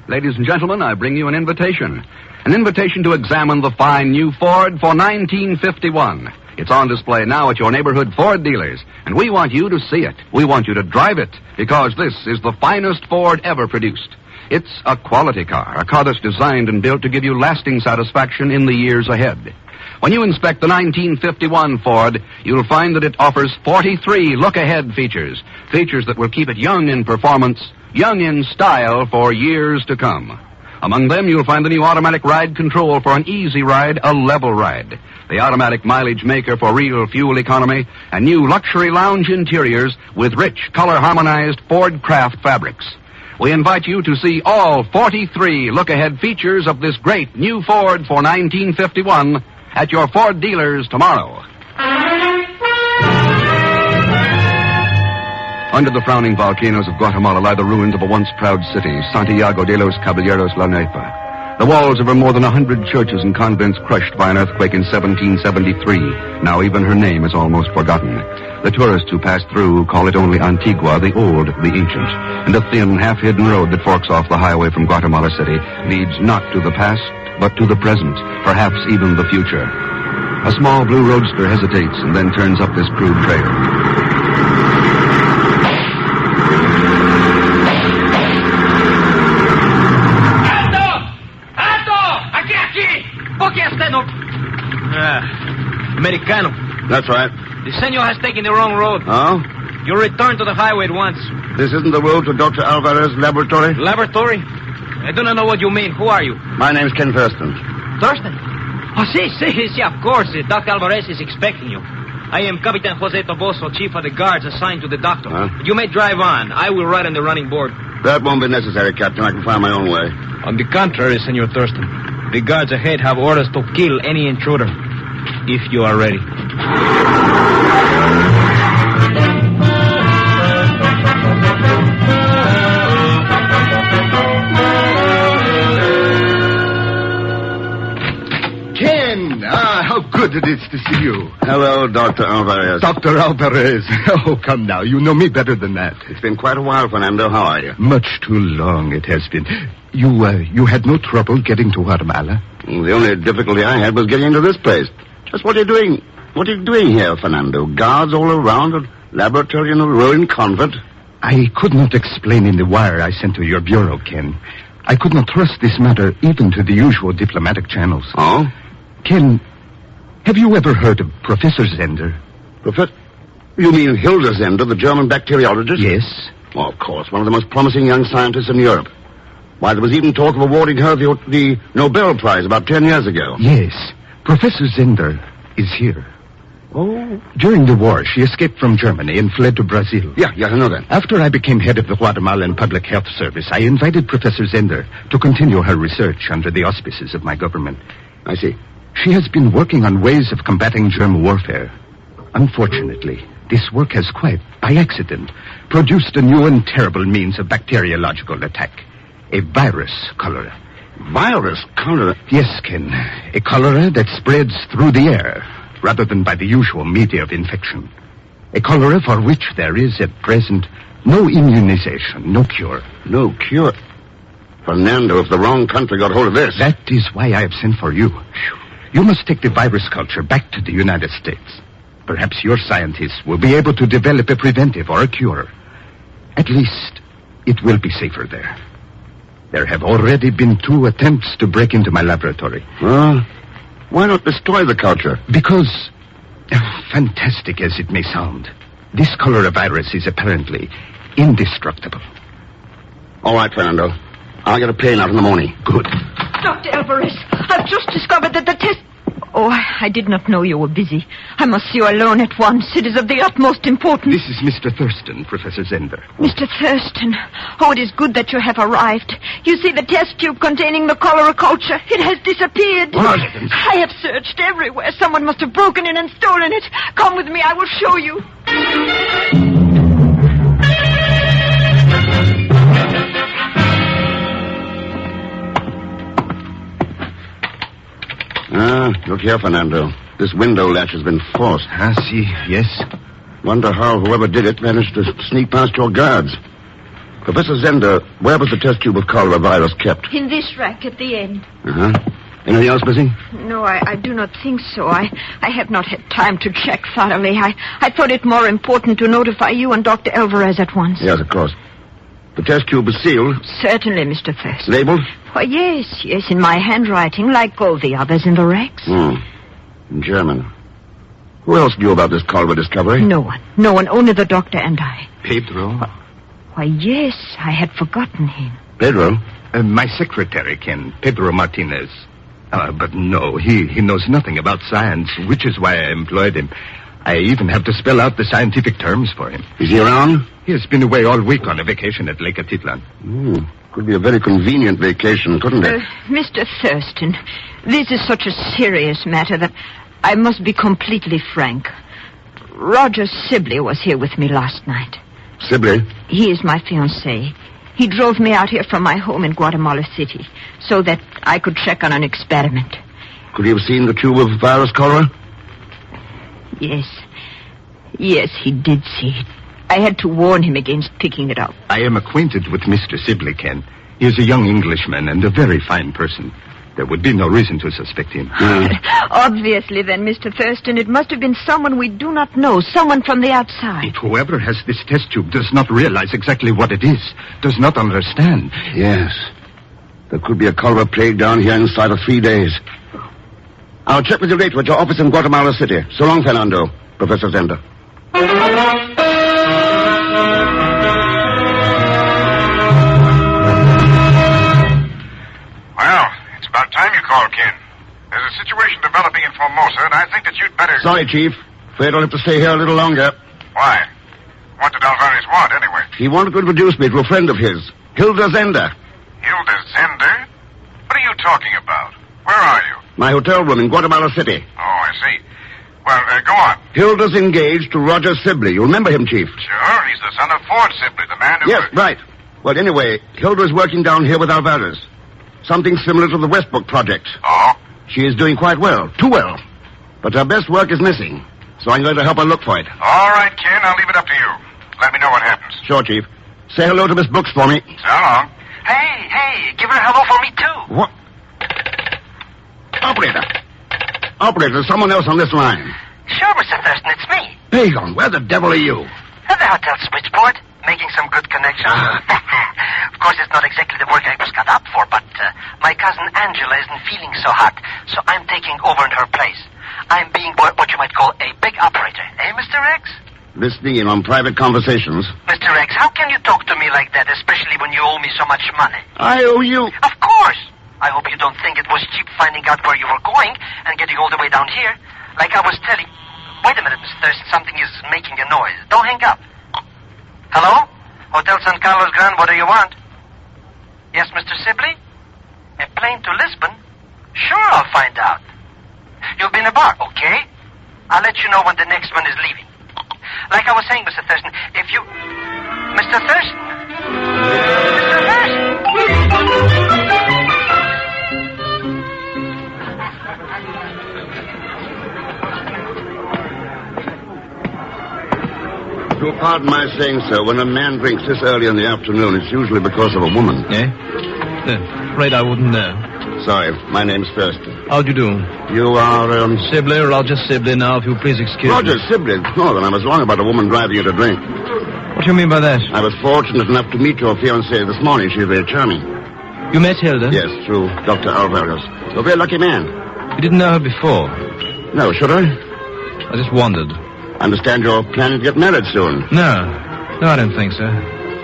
Ladies and gentlemen, I bring you an invitation. An invitation to examine the fine new Ford for 1951. It's on display now at your neighborhood Ford dealers, and we want you to see it. We want you to drive it, because this is the finest Ford ever produced. It's a quality car, a car that's designed and built to give you lasting satisfaction in the years ahead. When you inspect the 1951 Ford, you'll find that it offers 43 look-ahead features, features that will keep it young in performance, young in style for years to come. Among them, you'll find the new automatic ride control for an easy ride, a level ride. The automatic mileage maker for real fuel economy, and new luxury lounge interiors with rich, color-harmonized Ford Craft fabrics. We invite you to see all 43 look-ahead features of this great new Ford for 1951 at your Ford dealers tomorrow. Under the frowning volcanoes of Guatemala lie the ruins of a once proud city, Santiago de los Caballeros La Nepa. The walls of her more than 100 churches and convents crushed by an earthquake in 1773. Now even her name is almost forgotten. The tourists who pass through call it only Antigua, the old, the ancient. And a thin, half-hidden road that forks off the highway from Guatemala City leads not to the past, but to the present, perhaps even the future. A small blue roadster hesitates and then turns up this crude trail. Americano. That's right. The senor has taken the wrong road. Oh? You return to the highway at once. This isn't the road to Dr. Alvarez's laboratory? Laboratory? I do not know what you mean. Who are you? My name's Ken Thurston. Thurston? Oh, si, of course. Dr. Alvarez is expecting you. I am Capitan Jose Toboso, chief of the guards assigned to the doctor. Huh? You may drive on. I will ride on the running board. That won't be necessary, Captain. I can find my own way. On the contrary, Senor Thurston. The guards ahead have orders to kill any intruder. If you are ready. How good it is to see you. Hello, Dr. Alvarez. Dr. Alvarez. Oh, come now. You know me better than that. It's been quite a while, Fernando. How are you? Much too long it has been. You had no trouble getting to Guatemala? The only difficulty I had was getting into this place. Just what are you doing? What are you doing here, Fernando? Guards all around, a laboratory in a ruined convent? I could not explain in the wire I sent to your bureau, Ken. I could not trust this matter even to the usual diplomatic channels. Oh? Ken, have you ever heard of Professor Zender? Professor? You mean Hilda Zender, the German bacteriologist? Yes. Oh, of course, one of the most promising young scientists in Europe. Why, there was even talk of awarding her the Nobel Prize about 10 years ago. Yes. Professor Zender is here. Oh. During the war, she escaped from Germany and fled to Brazil. Yeah, I know that. After I became head of the Guatemalan Public Health Service, I invited Professor Zender to continue her research under the auspices of my government. I see. She has been working on ways of combating germ warfare. Unfortunately, this work has quite, by accident, produced a new and terrible means of bacteriological attack. A virus cholera. Virus cholera? Yes, Ken. A cholera that spreads through the air, rather than by the usual media of infection. A cholera for which there is, at present, no immunization, no cure. No cure? Fernando, if the wrong country got hold of this... That is why I have sent for you. You must take the virus culture back to the United States. Perhaps your scientists will be able to develop a preventive or a cure. At least, it will be safer there. There have already been 2 attempts to break into my laboratory. Why not destroy the culture? Because, fantastic as it may sound, this cholera virus is apparently indestructible. All right, Fernando. I'll get a plane out in the morning. Good. Dr. Alvarez, I've just discovered that the test... Oh, I did not know you were busy. I must see you alone at once. It is of the utmost importance. This is Mr. Thurston, Professor Zender. Mr. Thurston. Oh, it is good that you have arrived. You see the test tube containing the cholera culture. It has disappeared. What? I have searched everywhere. Someone must have broken in and stolen it. Come with me. I will show you. Look here, Fernando. This window latch has been forced. See, yes. Wonder how whoever did it managed to sneak past your guards. Professor Zender, where was the test tube of cholera virus kept? In this rack at the end. Anything else missing? No, I do not think so. I have not had time to check thoroughly. I thought it more important to notify you and Dr. Alvarez at once. Yes, of course. The test tube is sealed? Certainly, Mr. Thurston. Labeled? Why, yes, in my handwriting, like all the others in the racks. In German. Who else knew about this cholera discovery? No one, only the doctor and I. Pedro? Why, yes, I had forgotten him. Pedro? My secretary, Ken, Pedro Martinez. But no, he knows nothing about science, which is why I employed him. I even have to spell out the scientific terms for him. Is he around? He has been away all week on a vacation at Lake Atitlan. Could be a very convenient vacation, couldn't it? Mr. Thurston, this is such a serious matter that I must be completely frank. Roger Sibley was here with me last night. Sibley? He is my fiancé. He drove me out here from my home in Guatemala City so that I could check on an experiment. Could he have seen the tube of virus cholera? Yes, he did see it. I had to warn him against picking it up. I am acquainted with Mr. Sibley, Ken. He is a young Englishman and a very fine person. There would be no reason to suspect him. Obviously, then, Mr. Thurston, it must have been someone we do not know, someone from the outside. Whoever has this test tube does not realize exactly what it is, does not understand. Yes. There could be a cholera plague down here inside of 3 days. I'll check with you later at your office in Guatemala City. So long, Fernando. Professor Zender. Well, it's about time you called, Ken. There's a situation developing in Formosa, and I think that you'd better... Sorry, Chief. Afraid I'll have to stay here a little longer. Why? What did Alvarez want, anyway? He wanted to introduce me to a friend of his, Hilda Zender. Hilda Zender? What are you talking about? Where are you? My hotel room in Guatemala City. Oh, I see. Well, go on. Hilda's engaged to Roger Sibley. You remember him, Chief? Sure, he's the son of Ford Sibley, the man who... Yes, right. Well, anyway, Hilda is working down here with Alvarez. Something similar to the Westbrook project. Oh? She is doing quite well. Too well. But her best work is missing. So I'm going to help her look for it. All right, Ken. I'll leave it up to you. Let me know what happens. Sure, Chief. Say hello to Miss Brooks for me. So long. Hey, give her a hello for me, too. What? Operator, there's someone else on this line. Sure, Mr. Thurston, it's me. Pagon, where the devil are you? At the hotel switchboard, making some good connections. Of course, it's not exactly the work I was cut up for, but my cousin Angela isn't feeling so hot, so I'm taking over in her place. I'm being what you might call a big operator. Eh, Mr. X? Listening in on private conversations. Mr. X, how can you talk to me like that, especially when you owe me so much money? I owe you... Of course. I hope you don't think it was cheap finding out where you were going and getting all the way down here. Like I was telling... Wait a minute, Mr. Thurston. Something is making a noise. Don't hang up. Hello? Hotel San Carlos Gran, what do you want? Yes, Mr. Sibley? A plane to Lisbon? Sure, I'll find out. You'll be in a bar, okay? I'll let you know when the next one is leaving. Like I was saying, Mr. Thurston, if you... Mr. Thurston? Mr. Thurston? You'll pardon my saying so. When a man drinks this early in the afternoon, it's usually because of a woman. Eh? Afraid I wouldn't know. Sorry, my name's Thurston. How'd you do? You are, Sibley, or Roger Sibley now, if you'll please excuse Roger me. Sibley? No, then I was wrong about a woman driving you to drink. What do you mean by that? I was fortunate enough to meet your fiancée this morning. She's very charming. You met Hilda? Yes, through Dr. Alvarez. You're a very lucky man. You didn't know her before? No, should I? I just wondered. I understand you're planning to get married soon. No, I don't think so.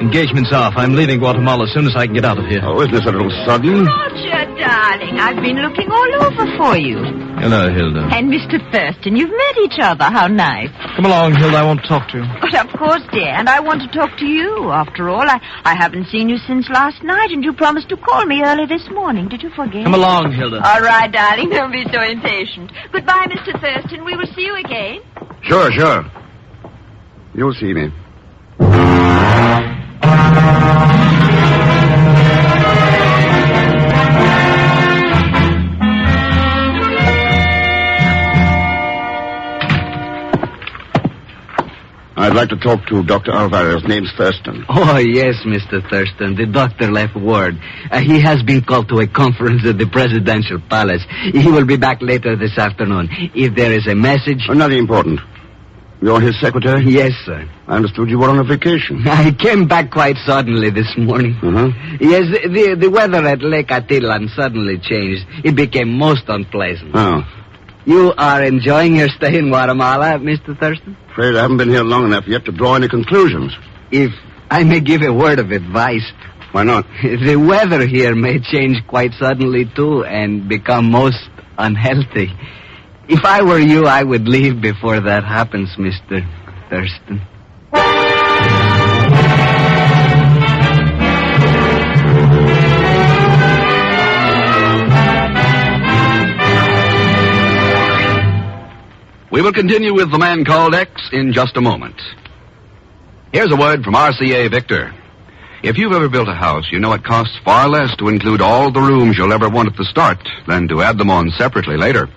Engagement's off. I'm leaving Guatemala as soon as I can get out of here. Oh, isn't this a little sudden? Roger, darling, I've been looking all over for you. Hello, Hilda. And Mr. Thurston, you've met each other. How nice. Come along, Hilda. I want to talk to you. But of course, dear, and I want to talk to you. After all, I haven't seen you since last night, and you promised to call me early this morning. Did you forget? Come along, Hilda. All right, darling, don't be so impatient. Goodbye, Mr. Thurston. We will see you again. Sure. You'll see me. I'd like to talk to Dr. Alvarez. Name's Thurston. Oh, yes, Mr. Thurston. The doctor left word. He has been called to a conference at the presidential palace. He will be back later this afternoon. If there is a message... Nothing important. You're his secretary? Yes, sir. I understood you were on a vacation. I came back quite suddenly this morning. Uh-huh. Yes, the weather at Lake Atilan suddenly changed. It became most unpleasant. Oh. You are enjoying your stay in Guatemala, Mr. Thurston? Afraid I haven't been here long enough yet to draw any conclusions. If I may give a word of advice... Why not? The weather here may change quite suddenly, too, and become most unhealthy. If I were you, I would leave before that happens, Mr. Thurston. We will continue with The Man Called X in just a moment. Here's a word from RCA Victor. If you've ever built a house, you know it costs far less to include all the rooms you'll ever want at the start than to add them on separately later.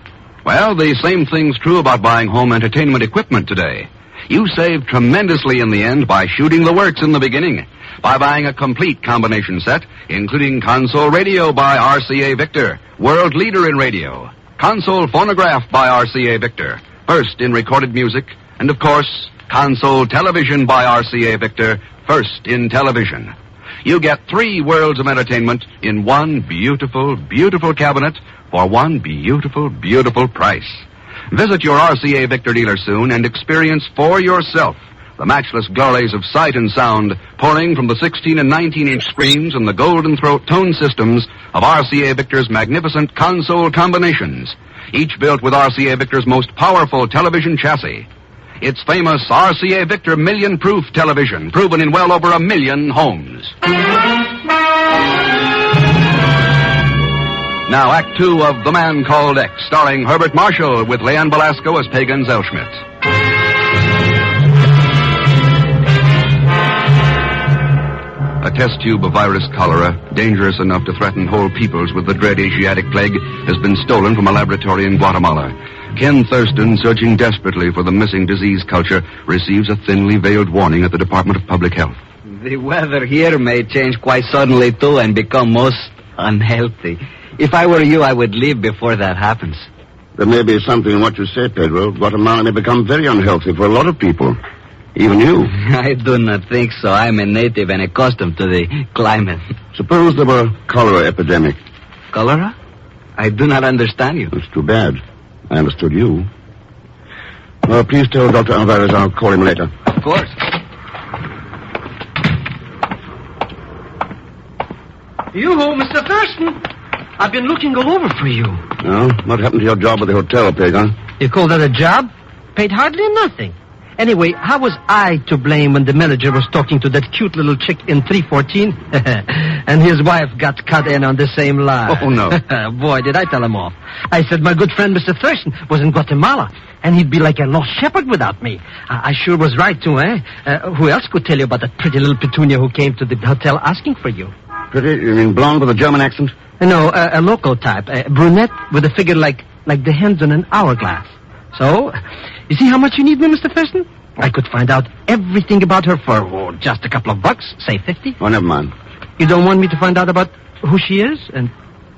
Well, the same thing's true about buying home entertainment equipment today. You save tremendously in the end by shooting the works in the beginning, by buying a complete combination set, including console radio by RCA Victor, world leader in radio, console phonograph by RCA Victor, first in recorded music, and of course, console television by RCA Victor, first in television. You get 3 worlds of entertainment in one beautiful, beautiful cabinet for one beautiful, beautiful price. Visit your RCA Victor dealer soon and experience for yourself the matchless glories of sight and sound pouring from the 16 and 19-inch screens and the golden throat tone systems of RCA Victor's magnificent console combinations, each built with RCA Victor's most powerful television chassis. Its famous RCA Victor million-proof television, proven in well over 1 million homes. Now, Act 2 of The Man Called X, starring Herbert Marshall with Leanne Belasco as Pagan Zellschmidt. A test tube of virus cholera, dangerous enough to threaten whole peoples with the dread Asiatic plague, has been stolen from a laboratory in Guatemala. Ken Thurston, searching desperately for the missing disease culture, receives a thinly veiled warning at the Department of Public Health. The weather here may change quite suddenly, too, and become most unhealthy. If I were you, I would leave before that happens. There may be something in what you say, Pedro. Guatemala may become very unhealthy for a lot of people. Even you. I do not think so. I'm a native and accustomed to the climate. Suppose there were a cholera epidemic. Cholera? I do not understand you. It's too bad. I understood you. Please tell Dr. Alvarez I'll call him later. Of course. You, Mr. Thurston. I've been looking all over for you. No? What happened to your job at the hotel, Pagan? You call that a job? Paid hardly nothing. Anyway, how was I to blame when the manager was talking to that cute little chick in 314? And his wife got cut in on the same lie. Oh, no. Boy, did I tell him off. I said my good friend Mr. Thurston was in Guatemala, and he'd be like a lost shepherd without me. I sure was right, too, eh? Who else could tell you about that pretty little petunia who came to the hotel asking for you? Pretty? You mean blonde with a German accent? No, a local type. A brunette with a figure like the hands on an hourglass. So, you see how much you need me, Mr. Thurston? I could find out everything about her for just a couple of bucks, say 50. Oh, never mind. You don't want me to find out about who she is and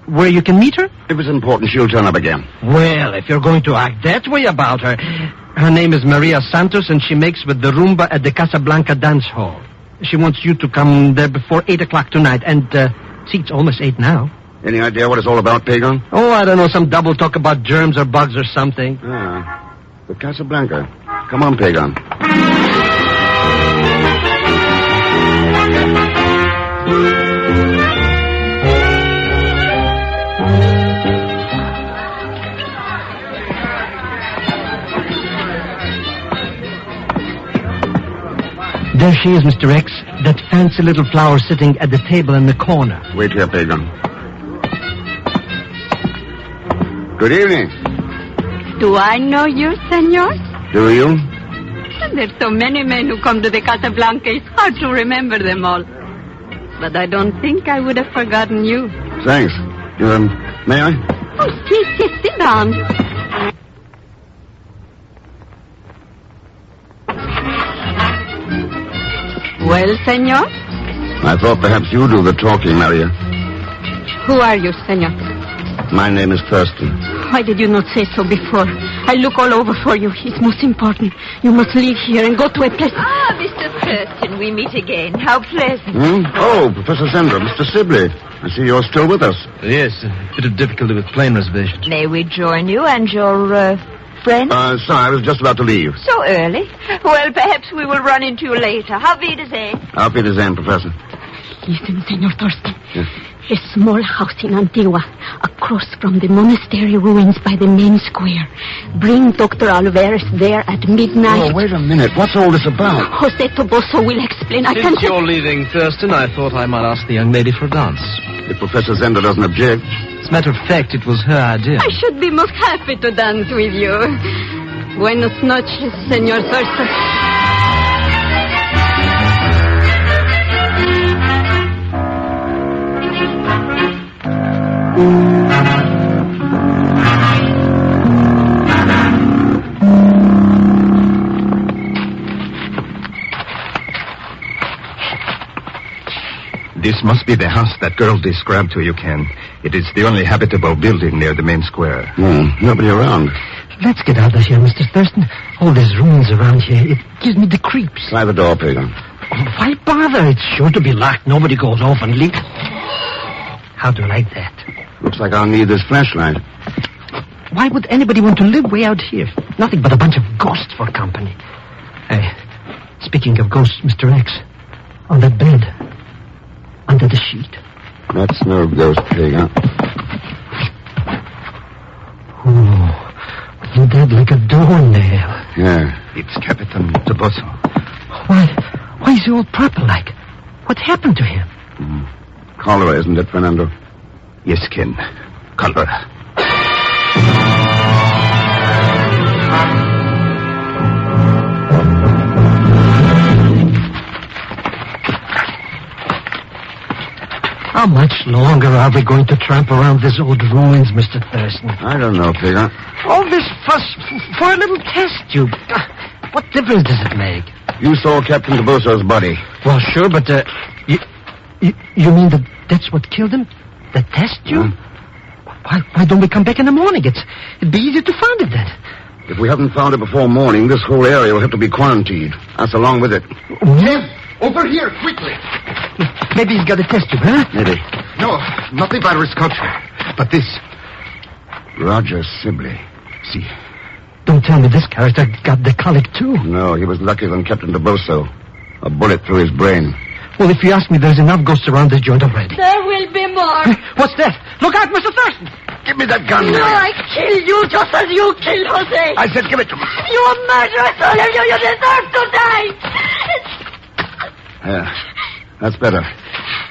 where you can meet her? If it's important, she'll turn up again. Well, if you're going to act that way about her... Her name is Maria Santos, and she makes with the rumba at the Casablanca Dance Hall. She wants you to come there before 8 o'clock tonight, and, see, it's almost 8 now. Any idea what it's all about, Pagan? Oh, I don't know, some double talk about germs or bugs or something. Ah, the Casablanca. Come on, Pagan. There she is, Mr. X. That fancy little flower sitting at the table in the corner. Wait here, Pagan. Good evening. Do I know you, senor? Do you? There's so many men who come to the Casablanca, it's hard to remember them all. But I don't think I would have forgotten you. Thanks. May I? Oh, yes, sit down. Well, senor? I thought perhaps you do the talking, Maria. Who are you, senor? My name is Thurston. Why did you not say so before? I look all over for you. It's most important. You must leave here and go to a place... Ah, Mr. Thurston, we meet again. How pleasant. Oh, Professor Zender, Mr. Sibley. I see you're still with us. Yes, a bit of difficulty with plane reservations. May we join you and your, friend? Sorry, I was just about to leave. So early? Well, perhaps we will run into you later. Auf Wiedersehen. Auf Wiedersehen, Professor. Listen, Senor Thurston. Yes. A small house in Antigua, across from the monastery ruins by the main square. Bring Dr. Alvarez there at midnight. Oh, wait a minute. What's all this about? Jose Toboso will explain. Since you're leaving, Thurston, I thought I might ask the young lady for a dance. If Professor Zender doesn't object. As a matter of fact, it was her idea. I should be most happy to dance with you. Buenas noches, Senor Thurston. This must be the house that girl described to you, Ken. It is the only habitable building near the main square. Nobody around. Let's get out of here, Mr. Thurston. All these ruins around here, it gives me the creeps. Try the door, Pagan. Why bother? It's sure to be locked. Nobody goes off and leaves. How do you like that? Looks like I'll need this flashlight. Why would anybody want to live way out here? Nothing but a bunch of ghosts for company. Hey, speaking of ghosts, Mr. X, on that bed, under the sheet. That's no ghost, Pagan. You're dead like a doornail. Yeah. It's Captain Toboso. Why is he all purple like? What happened to him? Cholera, isn't it, Fernando? Yes, Ken. Cholera. How much longer are we going to tramp around these old ruins, Mr. Thurston? I don't know, Pagan. All this fuss for a little test tube. What difference does it make? You saw Captain Toboso's body. Well, sure, but you mean that's what killed him? The test tube? Why don't we come back in the morning? It'd be easier to find it then. If we haven't found it before morning, this whole area will have to be quarantined. Us along with it. Ken, over here, quickly. Maybe he's got a test tube, huh? Maybe. No, not the virus culture, but this. Roger Sibley. See. Don't tell me this character got the colic, too. No, he was luckier than Captain Toboso. A bullet through his brain. Well, if you ask me, there's enough ghosts around this joint already. There will be more. What's that? Look out, Mr. Thurston! Give me that gun, No, Mary. I killed you just as you killed Jose. I said give it to me. You murderous, all of you. You deserve to die. Yeah, that's better.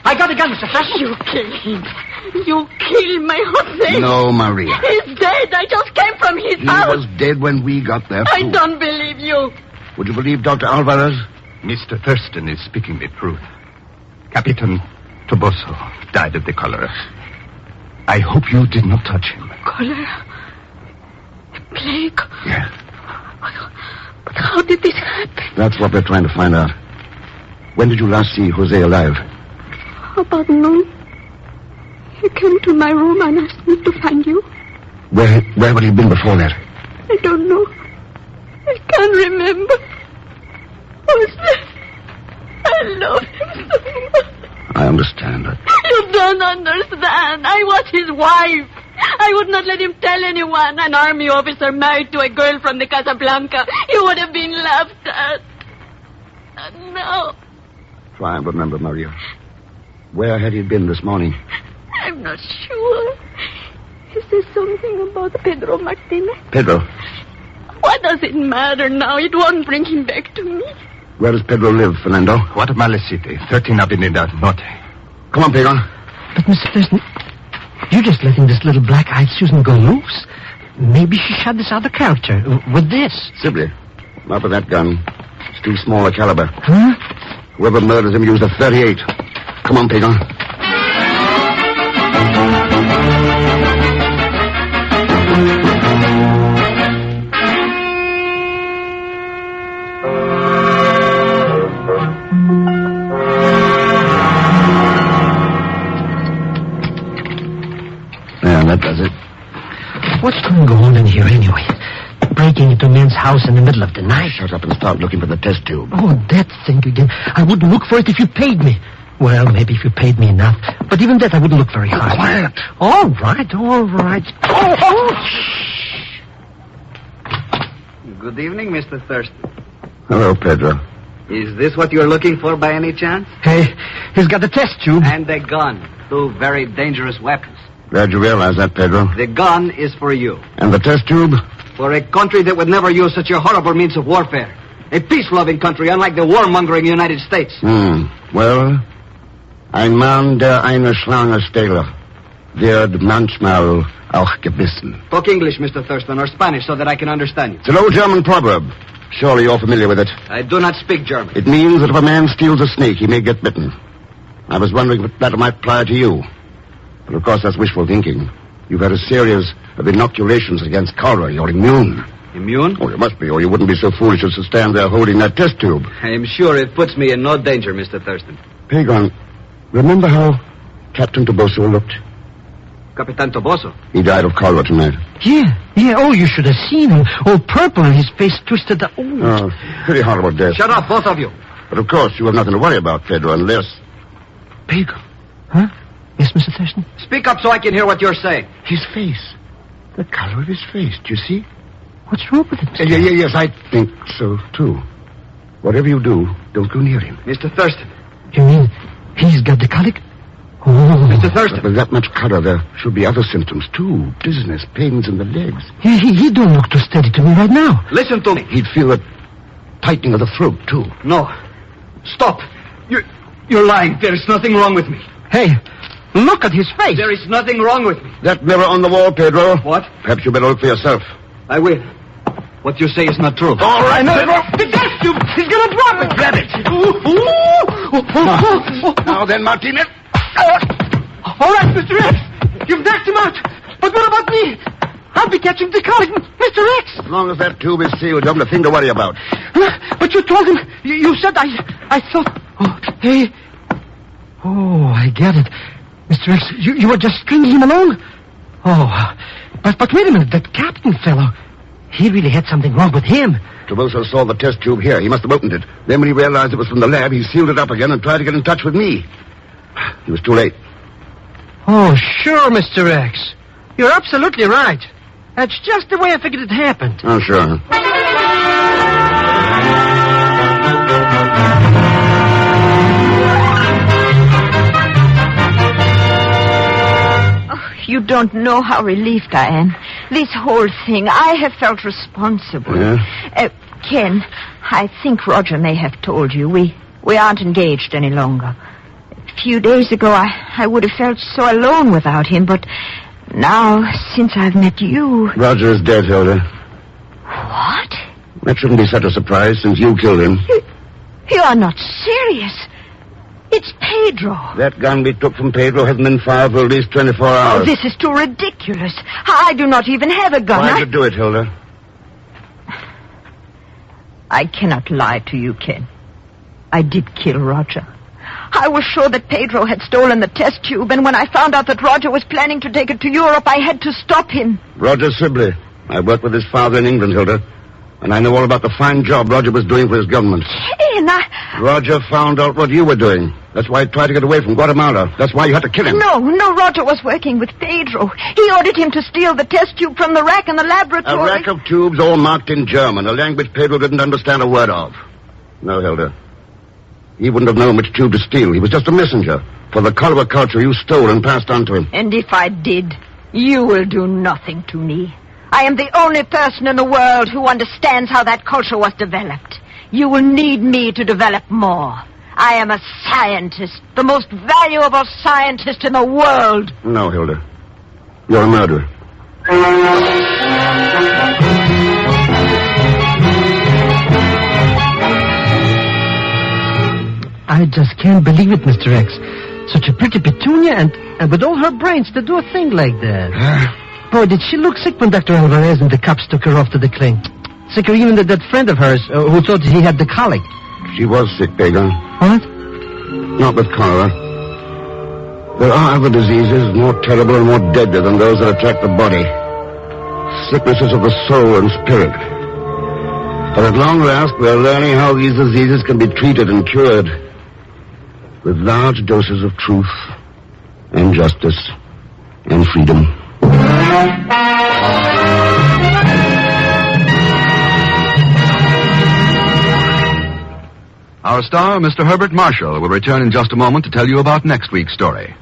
I got the gun, Mr. Thurston. You killed him. You killed my Jose. No, Maria. He's dead. I just came from his He house. was dead when we got there. I don't believe you. Would you believe Dr. Alvarez? Mr. Thurston is speaking the truth. Captain Toboso died of the cholera. I hope you did not touch him. Cholera? A plague? Yeah. But how did this happen? That's what we're trying to find out. When did you last see Jose alive? About noon. He came to my room and asked me to find you. Where had he been before that? I don't know. I can't remember. Jose, I love him so much. I understand that. You don't understand. I was his wife. I would not let him tell anyone. An army officer married to a girl from the Casablanca. He would have been laughed at. And now, Try and remember, Maria. Where had he been this morning? I'm not sure. He says something about Pedro Martinez. Pedro. What does it matter now? It won't bring him back to me. Where does Pedro live, Fernando? Guatemala City, 13 Avenida Norte. Come on, Pedro. But, Mr. Thurston, you're just letting this little black-eyed Susan go loose. Maybe she shot this other character with this. Sibley, not with that gun. It's too small a caliber. Huh? Whoever murdered him used a .38. Come on, Pedro. Yeah, that does it. What's going on in here anyway? Breaking into men's house in the middle of the night. Shut up and start looking for the test tube. Oh, that thing again. I wouldn't look for it if you paid me. Well, maybe if you paid me enough. But even that, I wouldn't look very hard. Quiet. All right. Oh. Good evening, Mr. Thurston. Hello, Pedro. Is this what you're looking for by any chance? Hey, he's got the test tube. And a gun. Two very dangerous weapons. Glad you realize that, Pedro. The gun is for you. And the test tube? For a country that would never use such a horrible means of warfare. A peace-loving country, unlike the warmongering United States. Well, ein Mann, der eine Schlange stehle, wird manchmal auch gebissen. Talk English, Mr. Thurston, or Spanish, so that I can understand you. It's an old German proverb. Surely you're familiar with it. I do not speak German. It means that if a man steals a snake, he may get bitten. I was wondering if that might apply to you. But of course, that's wishful thinking. You've had a series of inoculations against cholera. You're immune. Immune? Oh, you must be, or you wouldn't be so foolish as to stand there holding that test tube. I am sure it puts me in no danger, Mr. Thurston. Pagon, remember how Captain Toboso looked? Capitan Toboso? He died of cholera tonight. Yeah. Oh, you should have seen him. All purple and his face twisted. Oh, pretty horrible death. Shut up, both of you. But of course, you have nothing to worry about, Pedro, unless... Pedro? Huh? Yes, Mr. Thurston? Speak up so I can hear what you're saying. His face. The color of his face. Do you see? What's wrong with it, Mr. Yes, I think so, too. Whatever you do, don't go near him. Mr. Thurston. You mean he's got the colic? Oh. Mr. Thurston. With that much color, there should be other symptoms, too. Dizziness, pains in the legs. He don't look too steady to me right now. Listen to me. He'd feel a tightening of the throat, too. No. Stop. You're lying. There is nothing wrong with me. Hey, look at his face. There is nothing wrong with me. That mirror on the wall, Pedro. What? Perhaps you better look for yourself. I will. What you say is not true. All right, Pedro. The test tube! He's gonna drop it! Grab it. Now then, Martinez. All right, Mr. X. You've knocked him out. But what about me? I'll be catching the colic, Mr. X. As long as that tube is sealed, you haven't a thing to worry about. But you told him... You said I thought... Oh, hey... Oh, I get it. Mr. X, you were just stringing him along? Oh, but wait a minute. That captain fellow... He really had something wrong with him. Traboso saw the test tube here. He must have opened it. Then when he realized it was from the lab, he sealed it up again and tried to get in touch with me. He was too late. Oh, sure, Mr. X. You're absolutely right. That's just the way I figured it happened. Oh, sure. You don't know how relieved I am. This whole thing, I have felt responsible. Yeah? Ken, I think Roger may have told you. We aren't engaged any longer. A few days ago, I would have felt so alone without him, but now, since I've met you... Roger is dead, Hilda. What? That shouldn't be such a surprise, since you killed him. You are not serious. It's Pedro. That gun we took from Pedro hasn't been fired for at least 24 hours. Oh, this is too ridiculous. I do not even have a gun. Why'd you do it, Hilda? I cannot lie to you, Ken. I did kill Roger. I was sure that Pedro had stolen the test tube, and when I found out that Roger was planning to take it to Europe, I had to stop him. Roger Sibley. I worked with his father in England, Hilda. And I know all about the fine job Roger was doing for his government. Ken, Roger found out what you were doing. That's why he tried to get away from Guatemala. That's why you had to kill him. No, Roger was working with Pedro. He ordered him to steal the test tube from the rack in the laboratory. A rack of tubes all marked in German, a language Pedro didn't understand a word of. No, Hilda. He wouldn't have known which tube to steal. He was just a messenger for the Color culture you stole and passed on to him. And if I did, you will do nothing to me. I am the only person in the world who understands how that culture was developed. You will need me to develop more. I am a scientist, the most valuable scientist in the world. No, Hilda. You're a murderer. I just can't believe it, Mr. X. Such a pretty petunia and with all her brains to do a thing like that. Boy, did she look sick when Dr. Alvarez and the cops took her off to the clinic. Sicker even than that friend of hers who thought he had the colic. She was sick, Pedro. What? Not with cholera. There are other diseases more terrible and more deadly than those that attack the body. Sicknesses of the soul and spirit. But at long last, we are learning how these diseases can be treated and cured with large doses of truth and justice and freedom. Our star, Mr. Herbert Marshall, will return in just a moment to tell you about next week's story.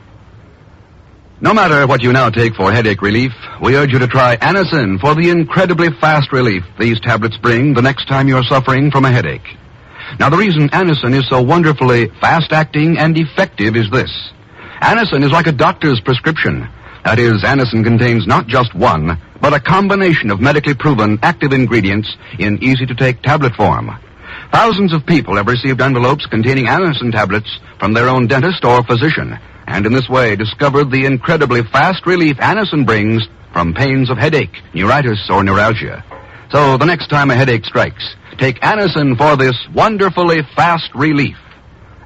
No matter what you now take for headache relief, we urge you to try Anacin for the incredibly fast relief these tablets bring the next time you're suffering from a headache. Now, the reason Anacin is so wonderfully fast-acting and effective is this. Anacin is like a doctor's prescription. That is, Anacin contains not just one, but a combination of medically proven active ingredients in easy-to-take tablet form. Thousands of people have received envelopes containing Anacin tablets from their own dentist or physician, and in this way discovered the incredibly fast relief Anacin brings from pains of headache, neuritis, or neuralgia. So the next time a headache strikes, take Anacin for this wonderfully fast relief.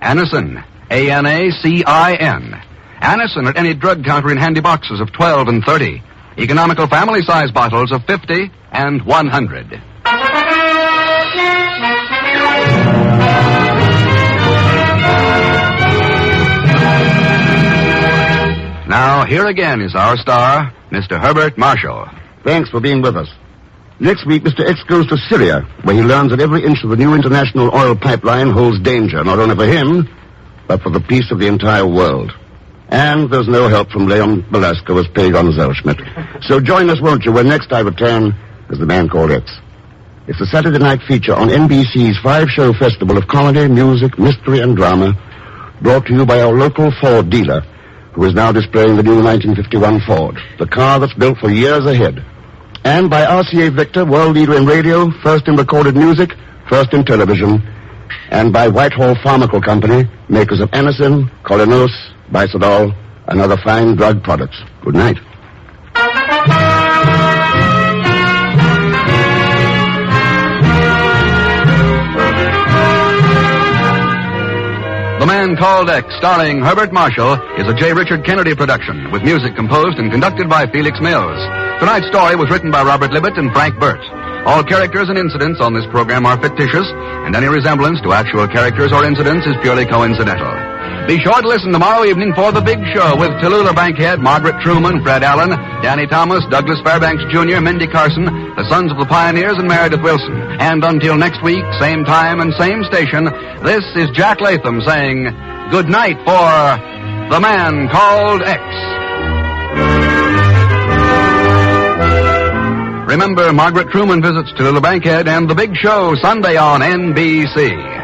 Anacin, A-N-A-C-I-N. Anacin at any drug counter in handy boxes of 12 and 30. Economical family-size bottles of 50 and 100. Now, here again is our star, Mr. Herbert Marshall. Thanks for being with us. Next week, Mr. X goes to Syria, where he learns that every inch of the new international oil pipeline holds danger, not only for him, but for the peace of the entire world. And there's no help from Leon Belasco as Pagon Zellschmidt. So join us, won't you, when next I return as The Man Called X. It's a Saturday night feature on NBC's 5-show festival of comedy, music, mystery, and drama, brought to you by our local Ford dealer, who is now displaying the new 1951 Ford, the car that's built for years ahead. And by RCA Victor, world leader in radio, first in recorded music, first in television. And by Whitehall Pharmacal Company, makers of Anacin, Colinos, Bisodol, and other fine drug products. Good night. The Man Called X, starring Herbert Marshall, is a J. Richard Kennedy production, with music composed and conducted by Felix Mills. Tonight's story was written by Robert Libet and Frank Burt. All characters and incidents on this program are fictitious, and any resemblance to actual characters or incidents is purely coincidental. Be sure to listen tomorrow evening for The Big Show with Tallulah Bankhead, Margaret Truman, Fred Allen, Danny Thomas, Douglas Fairbanks Jr., Mindy Carson, the Sons of the Pioneers, and Meredith Wilson. And until next week, same time and same station, this is Jack Latham saying good night for The Man Called X. Remember, Margaret Truman visits Tallulah Bankhead and The Big Show Sunday on NBC.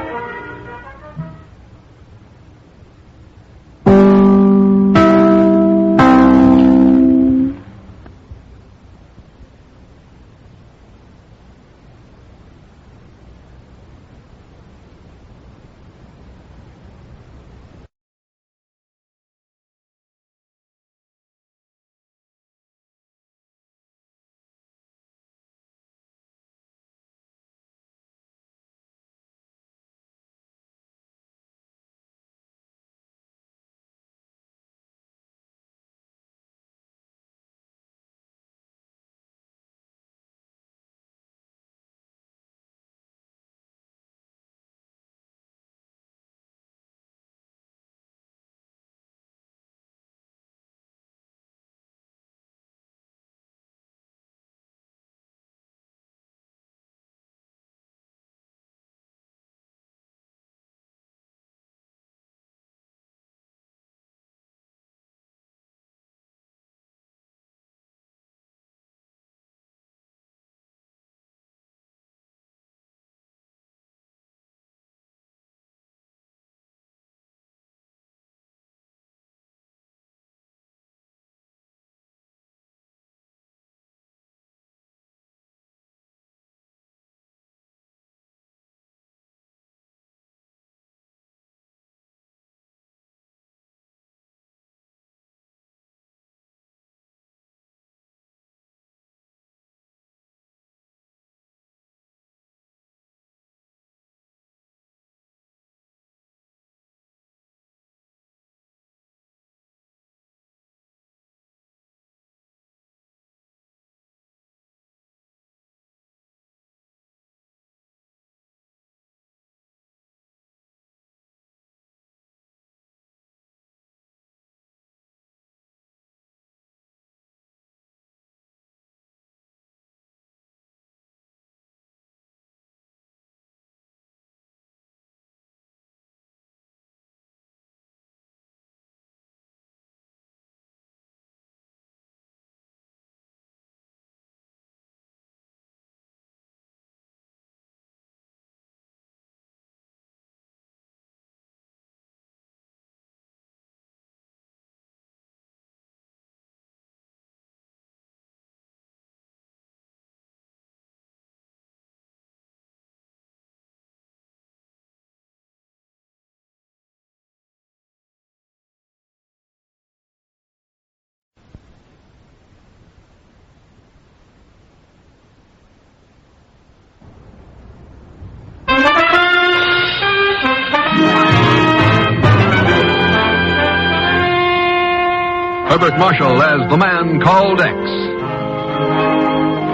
Herbert Marshall as The Man Called X.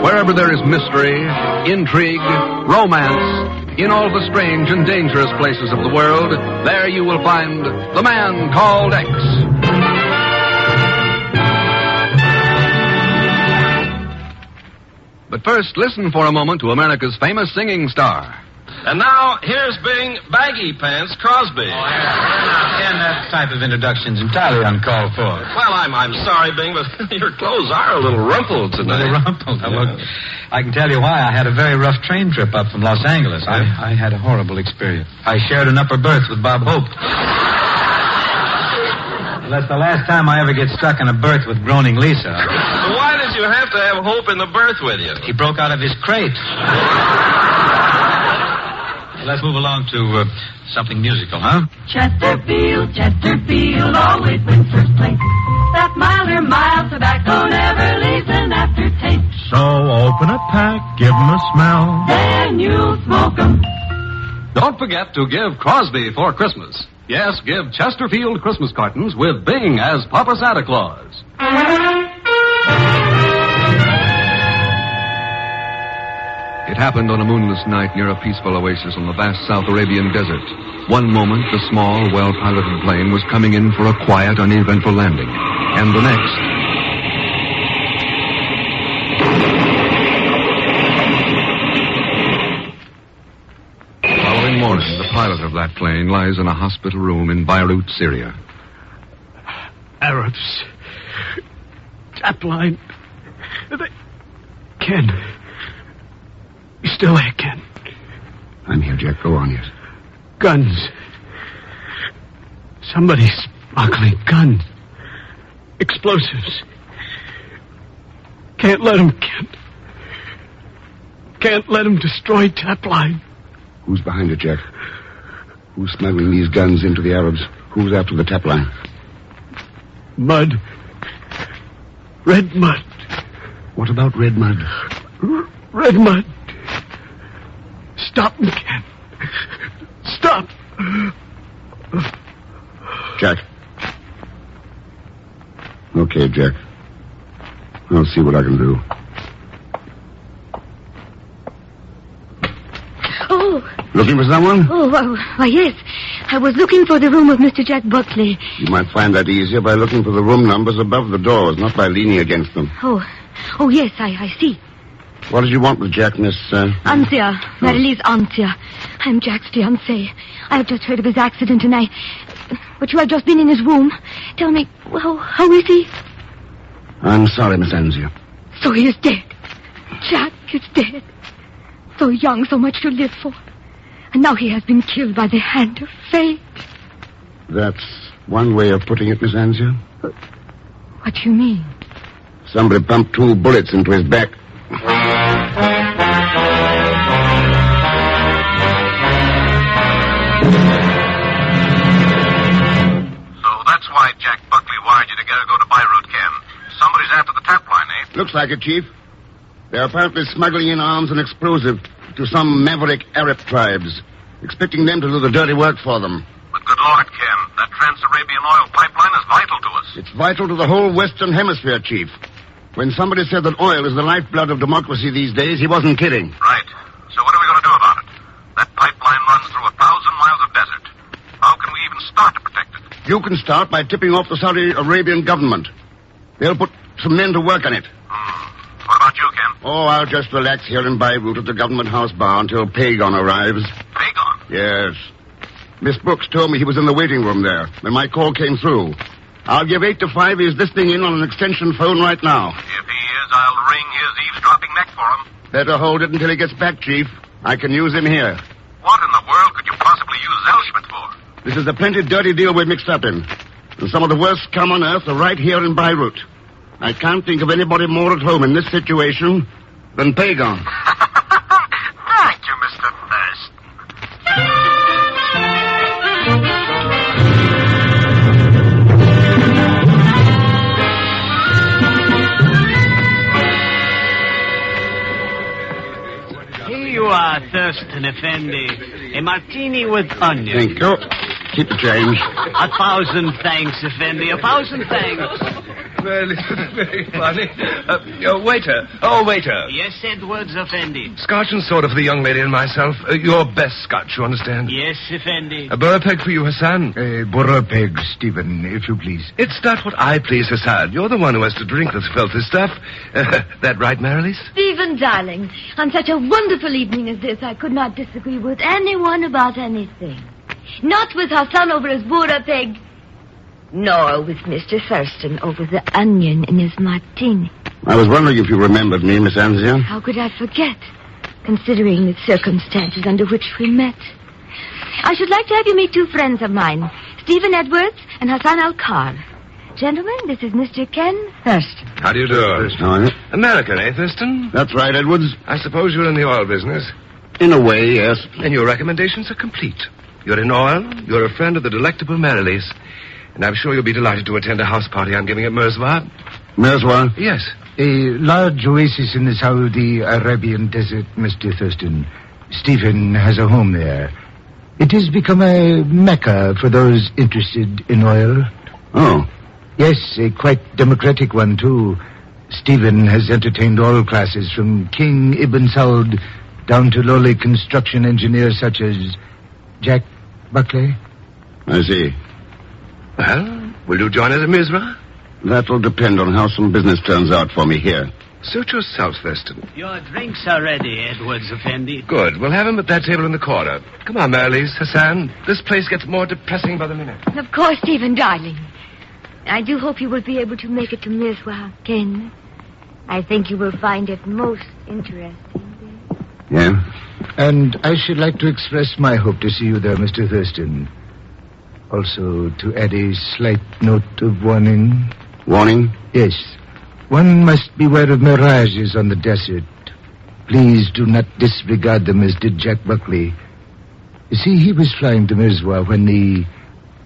Wherever there is mystery, intrigue, romance, in all the strange and dangerous places of the world, there you will find The Man Called X. But first, listen for a moment to America's famous singing star. And now, here's Bing Baggy Pants Crosby. Ken, that type of introduction's entirely uncalled for. Well, I'm sorry, Bing, but your clothes are a little rumpled today. A little rumpled. Yeah. Look, I can tell you why. I had a very rough train trip up from Los Angeles. I had a horrible experience. I shared an upper berth with Bob Hope. That's the last time I ever get stuck in a berth with groaning Lisa. Why did you have to have Hope in the berth with you? He broke out of his crate. Let's move along to something musical, huh? Chesterfield, always wins first place. That milder, mild tobacco never leaves an aftertaste. So open a pack, give 'em a smell. Then you'll smoke 'em. Don't forget to give Crosby for Christmas. Yes, give Chesterfield Christmas cartons with Bing as Papa Santa Claus. It happened on a moonless night near a peaceful oasis on the vast South Arabian desert. One moment, the small, well-piloted plane was coming in for a quiet, uneventful landing. And the next... The following morning, the pilot of that plane lies in a hospital room in Beirut, Syria. Arabs. Tap line. Ken. You still there, Ken? I'm here, Jack. Go on, yes. Guns. Somebody's smuggling guns. Explosives. Can't let them, Ken. Can't let them destroy Tap line. Who's behind it, Jack? Who's smuggling these guns into the Arabs? Who's after the Tap line? Mud. Red mud. What about red mud? Red mud. Stop me, Ken. Stop. Jack. Okay, Jack. I'll see what I can do. Oh. Looking for someone? Oh, why, yes. I was looking for the room of Mr. Jack Buckley. You might find that easier by looking for the room numbers above the doors, not by leaning against them. Oh, yes, I see. What did you want with Jack, Miss... Anthea. Marilise Anthea. I'm Jack's fiancée. I have just heard of his accident, and But you have just been in his room. Tell me, how is he? I'm sorry, Miss Anthea. So he is dead. Jack is dead. So young, so much to live for. And now he has been killed by the hand of fate. That's one way of putting it, Miss Anthea. What do you mean? Somebody pumped 2 bullets into his back. So that's why Jack Buckley wired you to go to Beirut, Ken. Somebody's after the Tap line, eh? Looks like it, Chief. They're apparently smuggling in arms and explosive to some maverick Arab tribes, expecting them to do the dirty work for them. But good Lord, Ken, that Trans-Arabian oil pipeline is vital to us. It's vital to the whole Western Hemisphere, Chief. When somebody said that oil is the lifeblood of democracy these days, he wasn't kidding. Right. So what are we going to do about it? That pipeline runs through 1,000 miles of desert. How can we even start to protect it? You can start by tipping off the Saudi Arabian government. They'll put some men to work on it. What about you, Ken? Oh, I'll just relax here in Beirut at the government house bar until Pagon arrives. Pagon? Yes. Miss Brooks told me he was in the waiting room there when my call came through. I'll give 8 to 5. He's listening in on an extension phone right now. If he is, I'll ring his eavesdropping neck for him. Better hold it until he gets back, Chief. I can use him here. What in the world could you possibly use Zellschmidt for? This is a plenty dirty deal we're mixed up in. And some of the worst scum on earth are right here in Beirut. I can't think of anybody more at home in this situation than Pagon. Thank you, Mr. Thurston. Here you are, Thurston Effendi. A martini with onion. Thank you. Keep the change. 1,000 thanks, Effendi. 1,000 thanks. Well, it's very funny. Waiter. Oh, waiter. Yes, Edwards, Effendi. Scotch and soda for the young lady and myself. Your best Scotch, you understand? Yes, Effendi. A burr peg for you, Hassan. A burr peg, Stephen, if you please. It's not what I please, Hassan. You're the one who has to drink this filthy stuff. That right, Marilis? Stephen, darling, on such a wonderful evening as this, I could not disagree with anyone about anything. Not with Hassan over his burra peg, nor with Mr. Thurston over the onion in his martini. I was wondering if you remembered me, Miss Anzia. How could I forget, considering the circumstances under which we met? I should like to have you meet two friends of mine, Stephen Edwards and Hassan Al-Kar. Gentlemen, this is Mr. Ken Thurston. How do you do? American, eh, Thurston? That's right, Edwards. I suppose you're in the oil business. In a way, yes. And your recommendations are complete. You're in oil, you're a friend of the delectable Marilis, and I'm sure you'll be delighted to attend a house party I'm giving at Merzwa. Merzwa? Yes. A large oasis in the Saudi Arabian desert, Mr. Thurston. Stephen has a home there. It has become a mecca for those interested in oil. Oh. Yes, a quite democratic one, too. Stephen has entertained all classes, from King Ibn Saud down to lowly construction engineers such as Jack Buckley. I see. Well, will you join us at Mizra? That'll depend on how some business turns out for me here. Suit yourself, Thurston. Your drinks are ready, Edwards, Effendi. Good. We'll have him at that table in the corner. Come on, Marilis, Hassan. This place gets more depressing by the minute. Of course, Stephen, darling. I do hope you will be able to make it to Mirzwa, Ken. I think you will find it most interesting. Yeah? And I should like to express my hope to see you there, Mr. Thurston. Also, to add a slight note of warning. Warning? Yes. One must beware of mirages on the desert. Please do not disregard them as did Jack Buckley. You see, he was flying to Mirzwa when the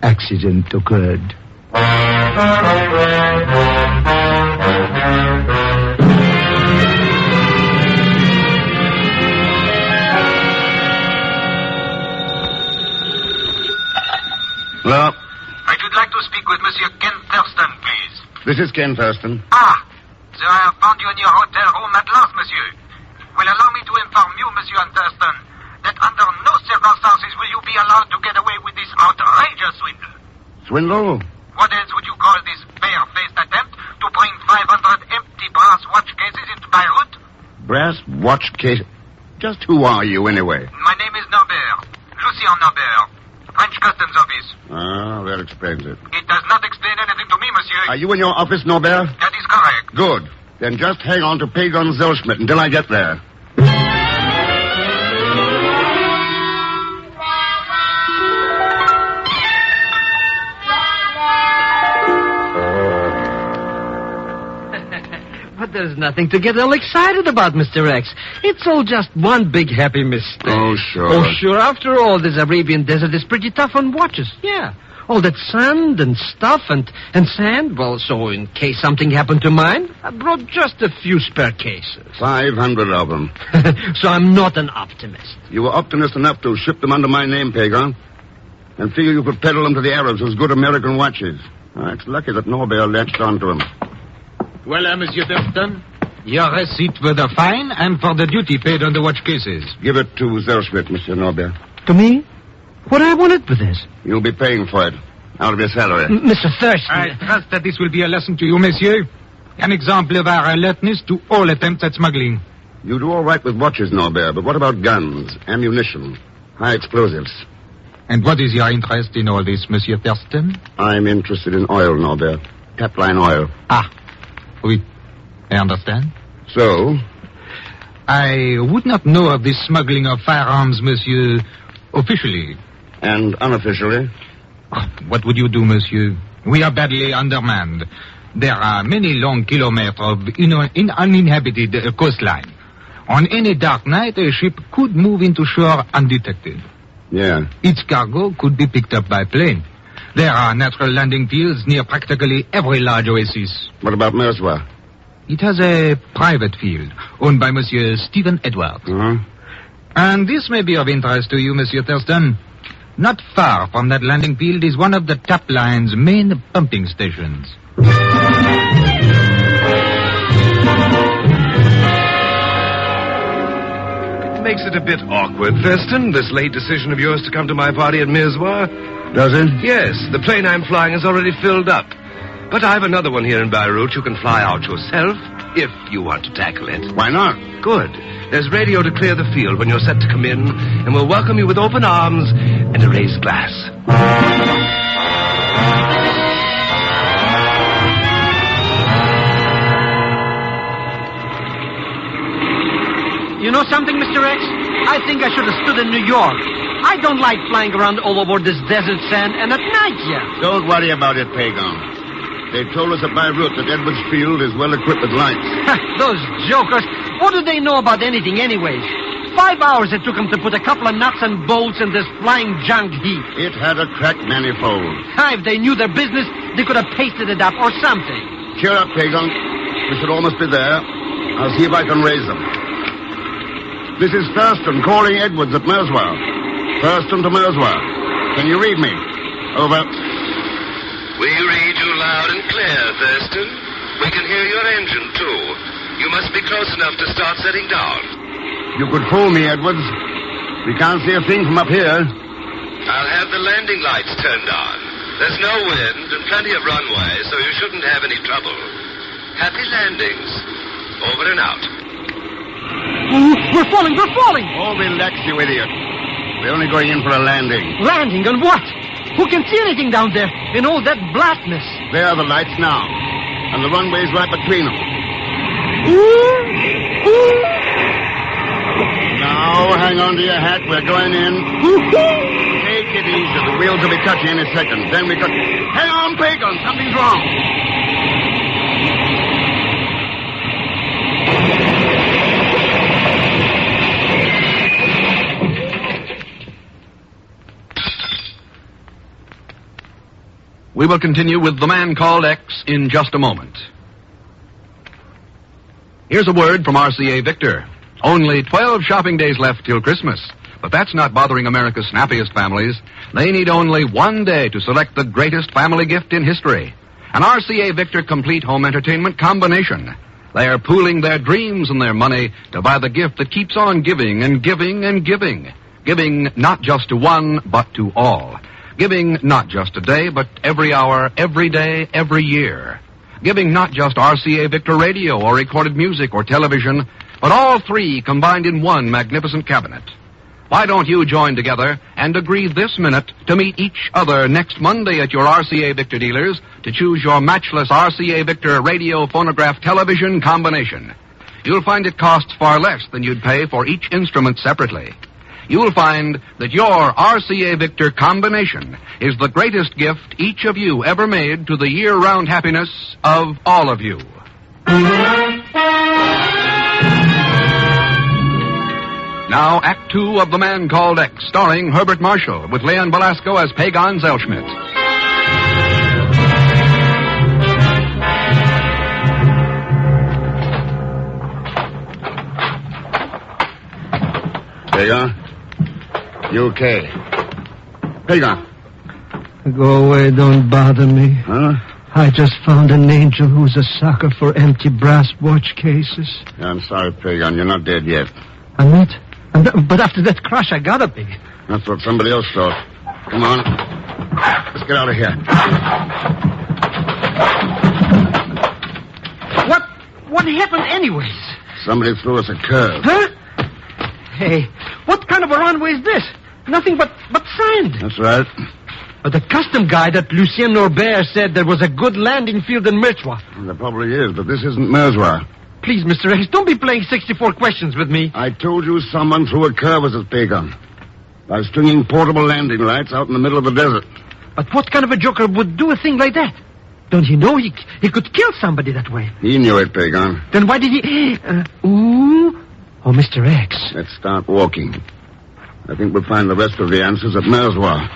accident occurred. Hello? I should like to speak with Monsieur Ken Thurston, please. This is Ken Thurston. Ah, so I have found you in your hotel room at last, monsieur. Well, allow me to inform you, Monsieur Thurston, that under no circumstances will you be allowed to get away with this outrageous swindle. Swindle? What else would you call this bare-faced attempt to bring 500 empty brass watch cases into Beirut? Brass watch case? Just who are you, anyway? My name is Norbert. Lucien Norbert. French Customs Office. Ah, that explains it. It does not explain anything to me, monsieur. Are you in your office, Norbert? That is correct. Good. Then just hang on to Pagon Zellschmidt until I get there. But there's nothing to get all excited about, Mr. X. It's all just one big happy mistake. Oh, sure. Oh, sure. After all, this Arabian desert is pretty tough on watches. Yeah. All that sand and stuff and sand. Well, so in case something happened to mine, I brought just a few spare cases. 500 of them. So I'm not an optimist. You were optimist enough to ship them under my name, Pagon, and figure you could peddle them to the Arabs as good American watches. It's lucky that Norbert latched onto them. Well, Monsieur Thurston, your receipt for the fine and for the duty paid on the watch cases. Give it to Zellschmidt, Monsieur Norbert. To me? What do I wanted for this? You'll be paying for it. Out of your salary. Mr. Thurston. I trust that this will be a lesson to you, monsieur. An example of our alertness to all attempts at smuggling. You do all right with watches, Norbert, but what about guns, ammunition, high explosives? And what is your interest in all this, Monsieur Thurston? I'm interested in oil, Norbert. Tapline oil. Ah. Oui, I understand. So? I would not know of this smuggling of firearms, monsieur, officially. And unofficially? What would you do, monsieur? We are badly undermanned. There are many long kilometers of uninhabited coastline. On any dark night, a ship could move into shore undetected. Yeah. Its cargo could be picked up by plane. There are natural landing fields near practically every large oasis. What about Merzwa? It has a private field owned by Monsieur Stephen Edwards. Uh-huh. And this may be of interest to you, Monsieur Thurston. Not far from that landing field is one of the tap line's main pumping stations. makes it a bit awkward, Thurston, this late decision of yours to come to my party at Mirzwa. Does it? Yes, the plane I'm flying is already filled up. But I have another one here in Beirut. You can fly out yourself, if you want to tackle it. Why not? Good. There's radio to clear the field when you're set to come in, and we'll welcome you with open arms and a raised glass. You know something, Mr. X? I think I should have stood in New York. I don't like flying around all over this desert sand, and at night, yeah. Don't worry about it, Pagan. They told us at Beirut that Edwards Field is well equipped with lights. Those jokers. What do they know about anything anyways? 5 hours it took them to put a couple of nuts and bolts in this flying junk heap. It had a cracked manifold. If they knew their business, they could have pasted it up or something. Cheer up, Pagan. We should almost be there. I'll see if I can raise them. This is Thurston calling Edwards at Merswa. Thurston to Merswa. Can you read me? Over. We read you loud and clear, Thurston. We can hear your engine, too. You must be close enough to start setting down. You could fool me, Edwards. We can't see a thing from up here. I'll have the landing lights turned on. There's no wind and plenty of runway, so you shouldn't have any trouble. Happy landings. Over and out. We're falling! Oh, relax, you idiot. We're only going in for a landing. Landing on what? Who can see anything down there in all that blackness? There are the lights now, and the runway's right between them. Now, hang on to your hat. We're going in. Take it easy. The wheels will be touching any second. Then we cut. Hang on, Pagan. Something's wrong. We will continue with The Man Called X in just a moment. Here's a word from RCA Victor. Only 12 shopping days left till Christmas. But that's not bothering America's snappiest families. They need only one day to select the greatest family gift in history. An RCA Victor complete home entertainment combination. They are pooling their dreams and their money to buy the gift that keeps on giving and giving and giving. Giving not just to one, but to all. Giving not just a day, but every hour, every day, every year. Giving not just RCA Victor radio or recorded music or television, but all three combined in one magnificent cabinet. Why don't you join together and agree this minute to meet each other next Monday at your RCA Victor dealers to choose your matchless RCA Victor radio, phonograph, television combination? You'll find it costs far less than you'd pay for each instrument separately. You'll find that your RCA Victor combination is the greatest gift each of you ever made to the year-round happiness of all of you. Now, Act Two of The Man Called X, starring Herbert Marshall, with Leon Belasco as Pagan Zellschmidt. Pagan? You okay? Pagan. Go away, don't bother me. Huh? I just found an angel who's a sucker for empty brass watch cases. I'm sorry, Pagan. You're not dead yet. I'm not? But after that crash, I gotta be. That's what somebody else thought. Come on. Let's get out of here. What happened anyways? Somebody threw us a curve. Huh? Hey, what kind of a runway is this? Nothing but sand. That's right. But the custom guy that Lucien Norbert said there was a good landing field in Merzwa. Well, there probably is, but this isn't Merzwa. Please, Mr. X, don't be playing 64 questions with me. I told you someone threw a curve at us, Pagan. By stringing portable landing lights out in the middle of the desert. But what kind of a joker would do a thing like that? Don't you know he could kill somebody that way? He knew it, Pagan. Then why did he... Oh, Mr. X. Let's start walking. I think we'll find the rest of the answers at Merzwa.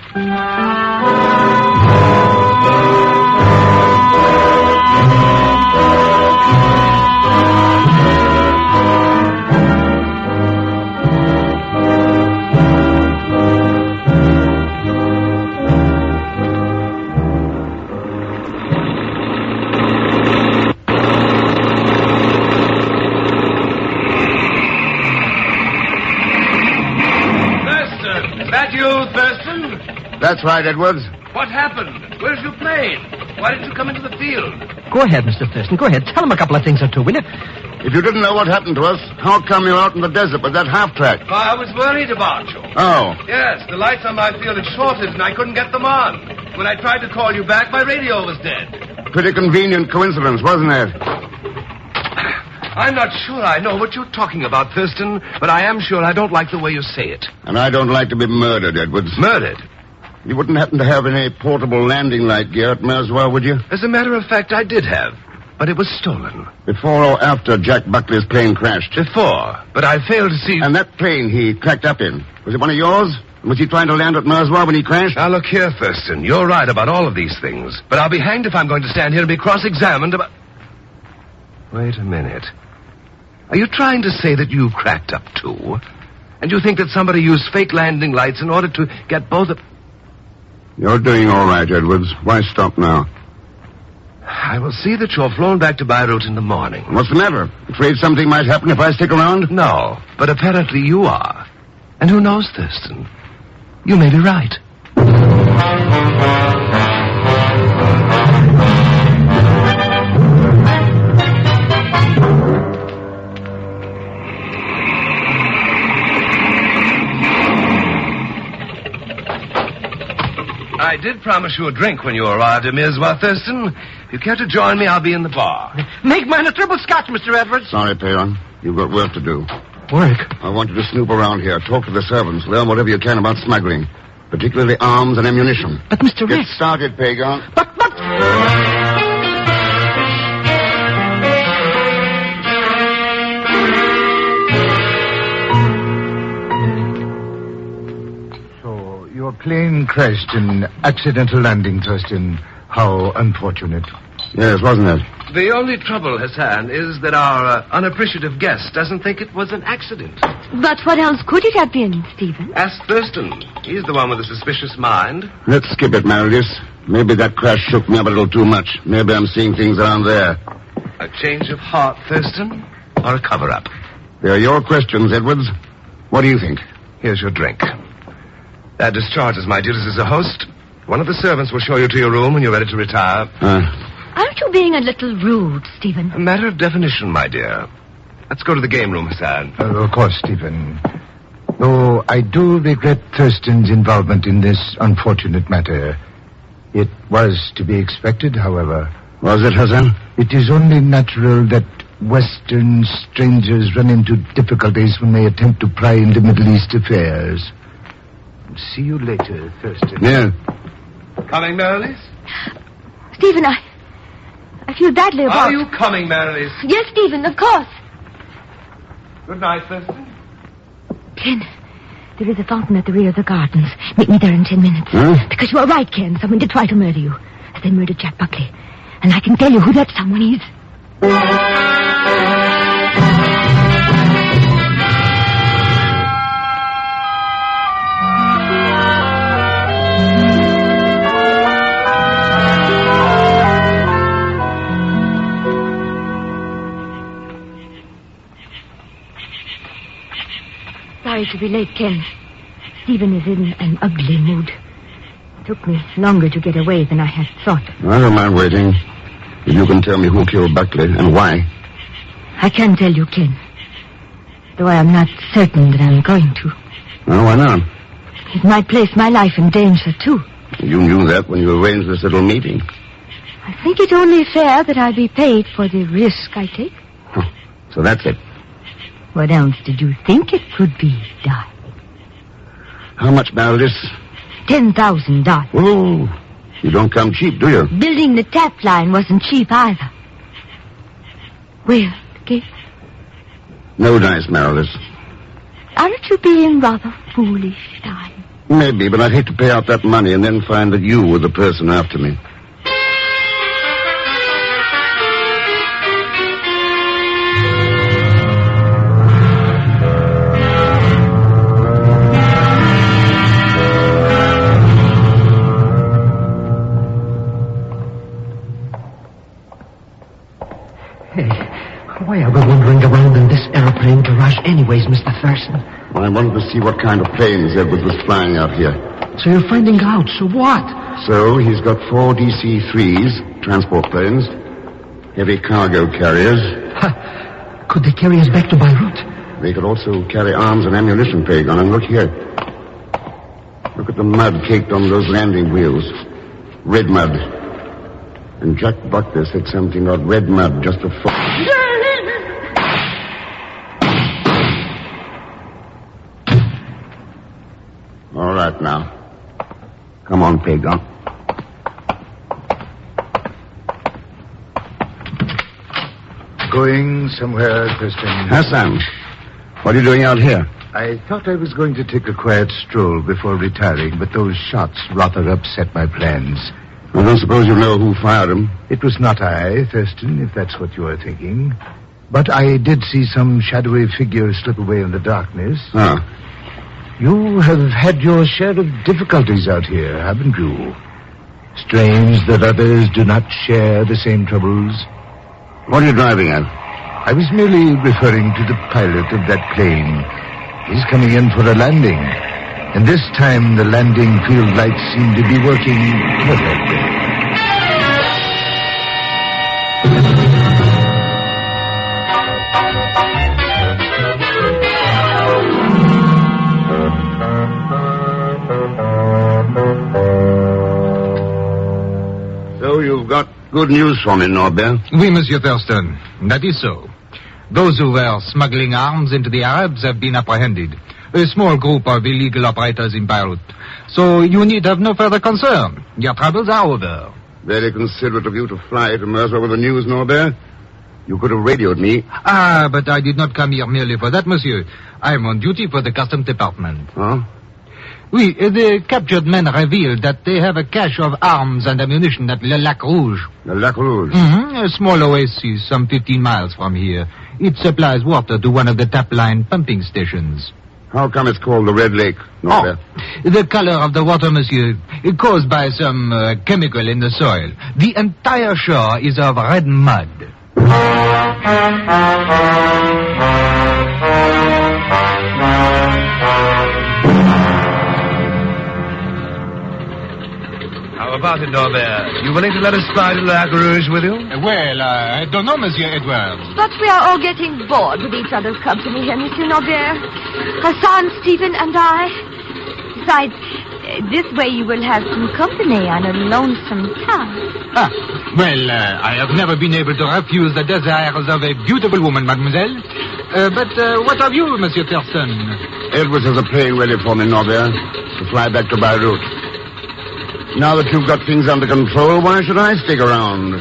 That's right, Edwards. What happened? Where's your plane? Why did you come into the field? Go ahead, Mr. Thurston. Go ahead. Tell him a couple of things or two, will you? If you didn't know what happened to us, how come you're out in the desert with that half-track? I was worried about you. Oh. Yes, the lights on my field had shorted and I couldn't get them on. When I tried to call you back, my radio was dead. Pretty convenient coincidence, wasn't it? I'm not sure I know what you're talking about, Thurston, but I am sure I don't like the way you say it. And I don't like to be murdered, Edwards. Murdered? You wouldn't happen to have any portable landing light gear at Merswa, would you? As a matter of fact, I did have. But it was stolen. Before or after Jack Buckley's plane crashed? Before, but I failed to see... And that plane he cracked up in, was it one of yours? Was he trying to land at Merswa when he crashed? Now, look here, Thurston. You're right about all of these things. But I'll be hanged if I'm going to stand here and be cross-examined about... Wait a minute. Are you trying to say that you cracked up, too? And you think that somebody used fake landing lights in order to get both of... You're doing all right, Edwards. Why stop now? I will see that you're flown back to Beirut in the morning. What's the matter? Afraid something might happen if I stick around? No, but apparently you are. And who knows, Thurston? You may be right. I did promise you a drink when you arrived at Merswa, Thurston. If you care to join me, I'll be in the bar. Make mine a triple scotch, Mr. Edwards. Sorry, Peon. You've got work to do. Work? I want you to snoop around here, talk to the servants, learn whatever you can about smuggling, particularly arms and ammunition. But, Mr. Get Rex... started, Pagon. But... So, your plane crashed in accidental landing, Thurston. How unfortunate. Yes, wasn't it? The only trouble, Hassan, is that our unappreciative guest doesn't think it was an accident. But what else could it have been, Stephen? Ask Thurston. He's the one with the suspicious mind. Let's skip it, Meredith. Maybe that crash shook me up a little too much. Maybe I'm seeing things around there. A change of heart, Thurston, or a cover-up? They are your questions, Edwards. What do you think? Here's your drink. That discharges my duties as a host. One of the servants will show you to your room when you're ready to retire. Aren't you being a little rude, Stephen? A matter of definition, my dear. Let's go to the game room, Hassan. Of course, Stephen. Though I do regret Thurston's involvement in this unfortunate matter. It was to be expected, however. Was it, Hassan? It is only natural that Western strangers run into difficulties when they attempt to pry into Middle East affairs. See you later, Thurston. Yeah. Coming, Meredith? Stephen, I feel badly about... Are you coming, Meredith? Yes, Stephen, of course. Good night, Thurston. Ken, there is a fountain at the rear of the gardens. Meet me there in 10 minutes. Huh? Because you are right, Ken. Someone did try to murder you. As they murdered Jack Buckley. And I can tell you who that someone is. Sorry to be late, Ken. Stephen is in an ugly mood. It took me longer to get away than I had thought. I don't mind waiting. If you can tell me who killed Buckley and why. I can tell you, Ken. Though I am not certain that I'm going to. Well, why not? It might place my life in danger, too. You knew that when you arranged this little meeting. I think it only fair that I be paid for the risk I take. So that's it. What else did you think it could be, darling? How much, Meredith? $10,000. Oh, you don't come cheap, do you? Building the tap line wasn't cheap either. Well, Kate? No dice, Meredith. Aren't you being rather foolish, darling? Maybe, but I'd hate to pay out that money and then find that you were the person after me. Why Why are we wandering around in this airplane garage anyways, Mr. Thurston? I wanted to see what kind of planes Edward was flying out here. So you're finding out. So what? So he's got 4 DC-3s, transport planes, heavy cargo carriers. Could they carry us back to Beirut? They could also carry arms and ammunition, Pagan. And look here. Look at the mud caked on those landing wheels. Red mud. And Jack Buckner said something about red mud just before. All right, now. Come on, Pagan. Going somewhere, Christian? Hassan, what are you doing out here? I thought I was going to take a quiet stroll before retiring, but those shots rather upset my plans. I don't suppose you know who fired them? It was not I, Thurston, if that's what you are thinking. But I did see some shadowy figure slip away in the darkness. Ah. You have had your share of difficulties out here, haven't you? Strange that others do not share the same troubles. What are you driving at? I was merely referring to the pilot of that plane. He's coming in for a landing. And this time the landing field lights seem to be working perfectly. So you've got good news for me, Norbert? Oui, Monsieur Thurston. That is so. Those who were smuggling arms into the Arabs have been apprehended. A small group of illegal operators in Beirut. So you need have no further concern. Your troubles are over. Very considerate of you to fly to Mercer with the news, Norbert. You could have radioed me. Ah, but I did not come here merely for that, monsieur. I am on duty for the Customs Department. Huh? Oui, the captured men revealed that they have a cache of arms and ammunition at Le Lac Rouge. Le Lac Rouge? Mm-hmm. A small oasis some 15 miles from here. It supplies water to one of the tap line pumping stations. How come it's called the Red Lake, Norbert? The color of the water, monsieur, caused by some chemical in the soil. The entire shore is of red mud. How about it, Norbert? You willing to let us fly to La Rouge with you? Well, I don't know, Monsieur Edwards. But we are all getting bored with each other's company here, Monsieur Norbert. Hassan, Stephen, and I. Besides, this way you will have some company on a lonesome town. Well, I have never been able to refuse the desires of a beautiful woman, mademoiselle. But what of you, Monsieur Thurston? Edwards has a plane ready for me, Norbert, to fly back to Beirut. Now that you've got things under control, why should I stick around?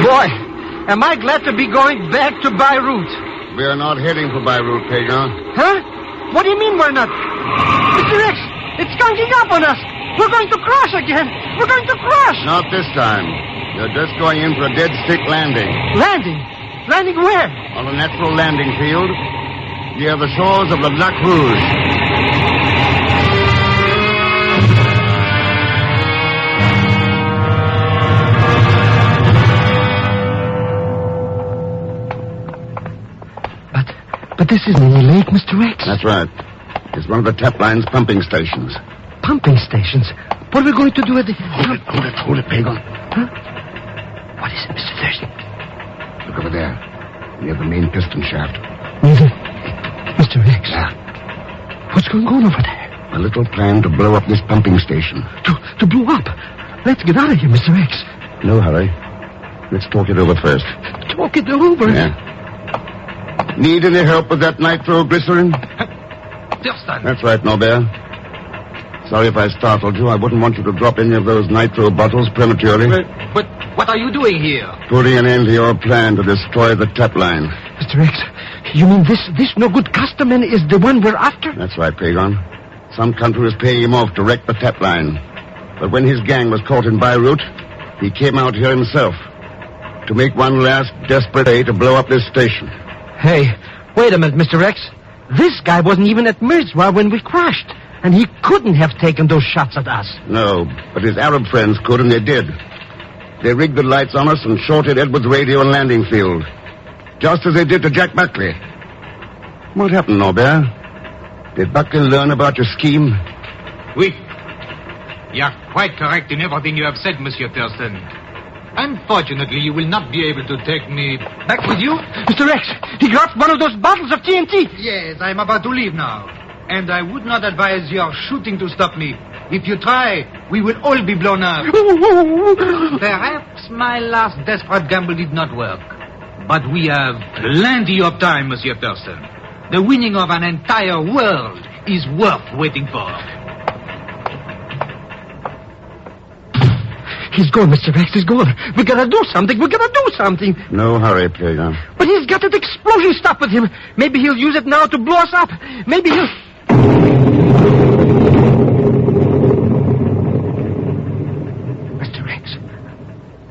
Boy, am I glad to be going back to Beirut. We are not heading for Beirut, Pagan. Huh? What do you mean we're not? Mr. X, it's ganging up on us. We're going to crash again. We're going to crash. Not this time. You're just going in for a dead stick landing. Landing? Landing where? On a natural landing field near the shores of the Lac Rouge. But this isn't any lake, Mr. X. That's right. It's one of the tap line's pumping stations. Pumping stations? What are we going to do at the... Hold it, Pagan. Huh? What is it, Mr. Thurston? Look over there, near the main piston shaft. Mr. X? Yeah. What's going on over there? A little plan to blow up this pumping station. To blow up? Let's get out of here, Mr. X. No hurry. Let's talk it over first. Talk it over? Yeah. Need any help with that nitroglycerin? Thurston. That's right, Norbert. Sorry if I startled you. I wouldn't want you to drop any of those nitro bottles prematurely. But what are you doing here? Putting an end to your plan to destroy the tap line. Mr. X, you mean this no-good customer is the one we're after? That's right, Pagan. Some country was paying him off to wreck the tap line. But when his gang was caught in Beirut, he came out here himself to make one last desperate day to blow up this station. Hey, Wait a minute, Mr. X. This guy wasn't even at Mirzwa when we crashed. And he couldn't have taken those shots at us. No, but his Arab friends could, and they did. They rigged the lights on us and shorted Edwards' radio and landing field. Just as they did to Jack Buckley. What happened, Norbert? Did Buckley learn about your scheme? Oui. You are quite correct in everything you have said, Monsieur Thurston. Unfortunately, you will not be able to take me back with you. Mr. X, he dropped one of those bottles of TNT. Yes, I am about to leave now. And I would not advise your shooting to stop me. If you try, we will all be blown up. Perhaps my last desperate gamble did not work. But we have plenty of time, Monsieur Thurston. The winning of an entire world is worth waiting for. He's gone, Mr. X, he's gone. We gotta do something, No hurry, Player. But he's got that explosion stuff with him. Maybe he'll use it now to blow us up. Maybe he'll... Mr. X,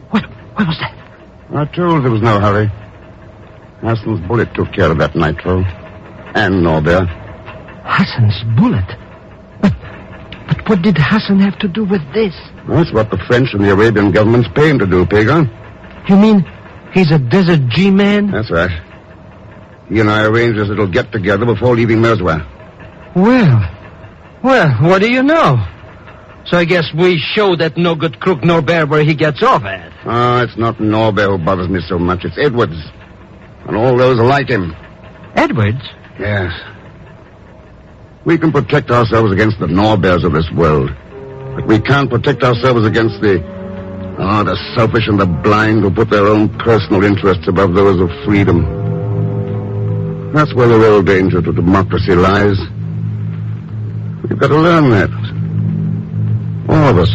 what was that? I told there was no hurry. Hassan's bullet took care of that nitro. And Norbert. Hassan's bullet? But what did Hassan have to do with this? Well, that's what the French and the Arabian governments pay him to do, Pagan. You mean he's a desert G-man? That's right. He and I arranged this little get-together before leaving Mirzwa. Well, what do you know? So I guess we show that no-good crook Norbert where he gets off at. Oh, it's not Norbert who bothers me so much. It's Edwards. And all those like him. Edwards? Yes. We can protect ourselves against the Norberts of this world. But we can't protect ourselves against the selfish and the blind who put their own personal interests above those of freedom. That's where the real danger to democracy lies. We've got to learn that. All of us.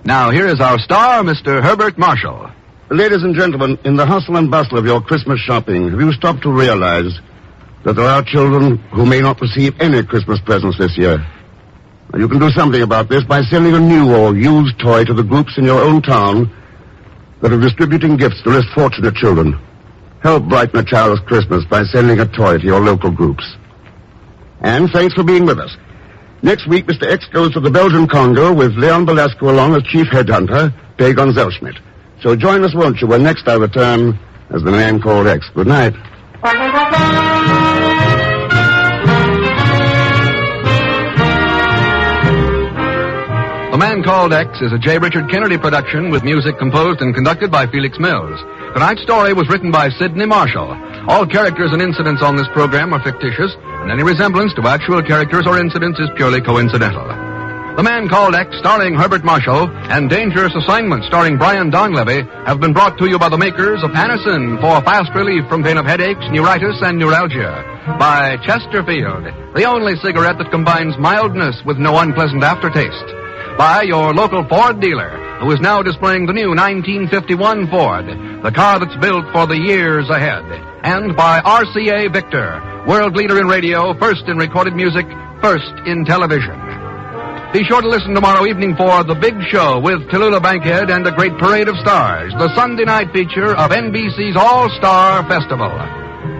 Now, here is our star, Mr. Herbert Marshall. Ladies and gentlemen, in the hustle and bustle of your Christmas shopping, have you stopped to realize that there are children who may not receive any Christmas presents this year? Now, you can do something about this by sending a new or used toy to the groups in your own town that are distributing gifts to less fortunate children. Help brighten a child's Christmas by sending a toy to your local groups. And thanks for being with us. Next week, Mr. X goes to the Belgian Congo with Leon Belasco along as chief headhunter, Pagon Zellschmidt. So join us, won't you, when next I return as the man called X. Good night. The Man Called X is a J. Richard Kennedy production with music composed and conducted by Felix Mills. Tonight's story was written by Sidney Marshall. All characters and incidents on this program are fictitious, and any resemblance to actual characters or incidents is purely coincidental. The Man Called X, starring Herbert Marshall, and Dangerous Assignment, starring Brian Donlevy, have been brought to you by the makers of Anacin for fast relief from pain of headaches, neuritis, and neuralgia. By Chesterfield, the only cigarette that combines mildness with no unpleasant aftertaste. By your local Ford dealer, who is now displaying the new 1951 Ford, the car that's built for the years ahead. And by RCA Victor, world leader in radio, first in recorded music, first in television. Be sure to listen tomorrow evening for The Big Show with Tallulah Bankhead and a great parade of stars, the Sunday night feature of NBC's All-Star Festival.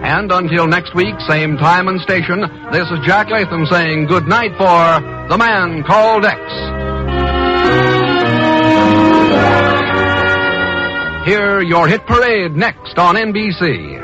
And until next week, same time and station, this is Jack Latham saying good night for The Man Called X. Hear your hit parade next on NBC.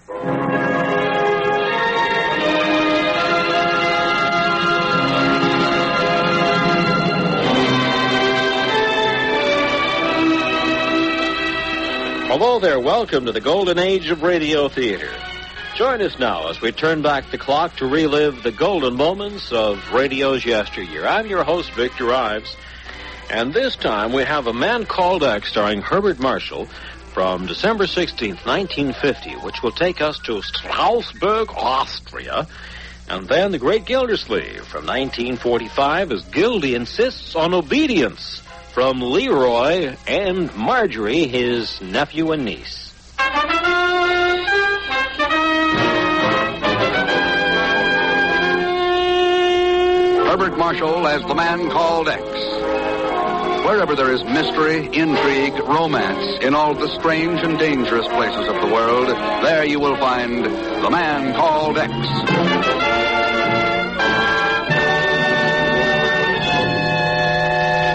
Hello there, welcome to the golden age of radio theater. Join us now as we turn back the clock to relive the golden moments of radio's yesteryear. I'm your host, Victor Ives, and this time we have A Man Called X starring Herbert Marshall from December 16th, 1950, which will take us to Strasbourg, Austria, and then The Great Gildersleeve from 1945 as Gildy insists on obedience from Leroy and Marjorie, his nephew and niece. Herbert Marshall as The Man Called X. Wherever there is mystery, intrigue, romance, in all the strange and dangerous places of the world, there you will find The Man Called X.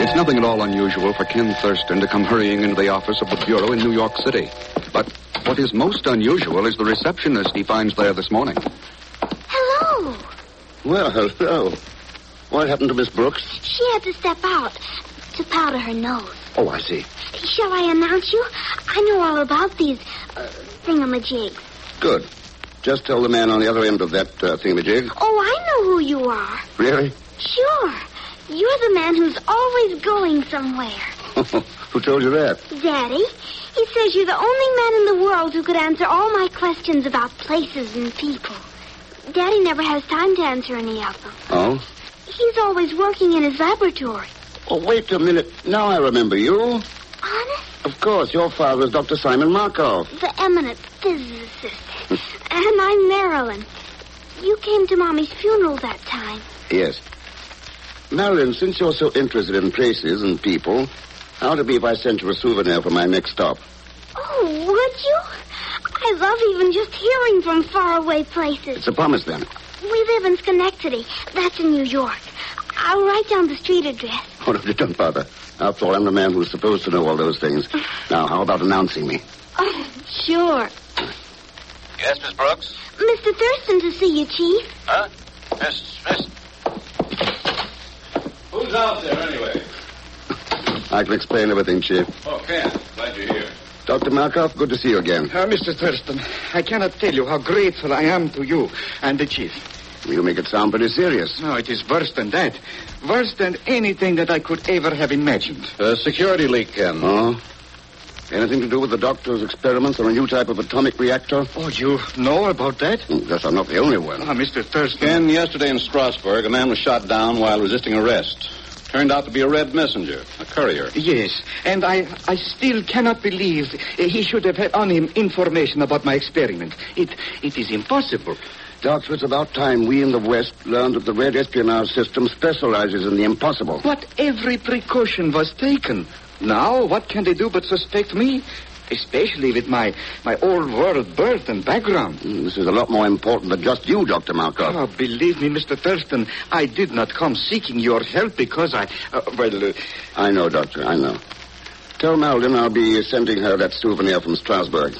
It's nothing at all unusual for Ken Thurston to come hurrying into the office of the Bureau in New York City. But what is most unusual is the receptionist he finds there this morning. Hello. Well, hello. What happened to Miss Brooks? She had to step out to powder her nose. Oh, I see. Shall I announce you? I know all about these thingamajigs. Good. Just tell the man on the other end of that thingamajig. Oh, I know who you are. Really? Sure. You're the man who's always going somewhere. Who told you that? Daddy. He says you're the only man in the world who could answer all my questions about places and people. Daddy never has time to answer any of them. Oh? He's always working in his laboratory. Oh, wait a minute. Now I remember you. Honest? Of course. Your father is Dr. Simon Markov. The eminent physicist. And I'm Marilyn. You came to Mommy's funeral that time. Yes. Marilyn, since you're so interested in places and people, how'd it be if I sent you a souvenir for my next stop? Oh, would you? I love even just hearing from faraway places. It's a promise, then. We live in Schenectady. That's in New York. I'll write down the street address. Oh, no, don't bother. After all, I'm the man who's supposed to know all those things. Now, how about announcing me? Oh, sure. Yes, Miss Brooks? Mr. Thurston to see you, Chief. Huh? Miss. Who's out there, anyway? I can explain everything, Chief. Oh, Ken. Glad you're here. Dr. Markov, good to see you again. Mr. Thurston, I cannot tell you how grateful I am to you and the Chief. You make it sound pretty serious. No, it is worse than that. Worse than anything that I could ever have imagined. Security leak, Ken. Oh? Anything to do with the doctor's experiments on a new type of atomic reactor? Oh, you know about that? Guess I'm not the only one. Mr. Thurston. Ken, yesterday in Strasbourg, a man was shot down while resisting arrest. Turned out to be a red messenger, a courier. Yes, and I still cannot believe he should have had on him information about my experiment. It is impossible. Doctor, it's about time we in the West learned that the red espionage system specializes in the impossible. But every precaution was taken. Now, what can they do but suspect me? Especially with my old-world birth and background. This is a lot more important than just you, Dr. Markov. Oh, believe me, Mr. Thurston, I did not come seeking your help because I know, Doctor, I know. Tell Marilyn I'll be sending her that souvenir from Strasbourg.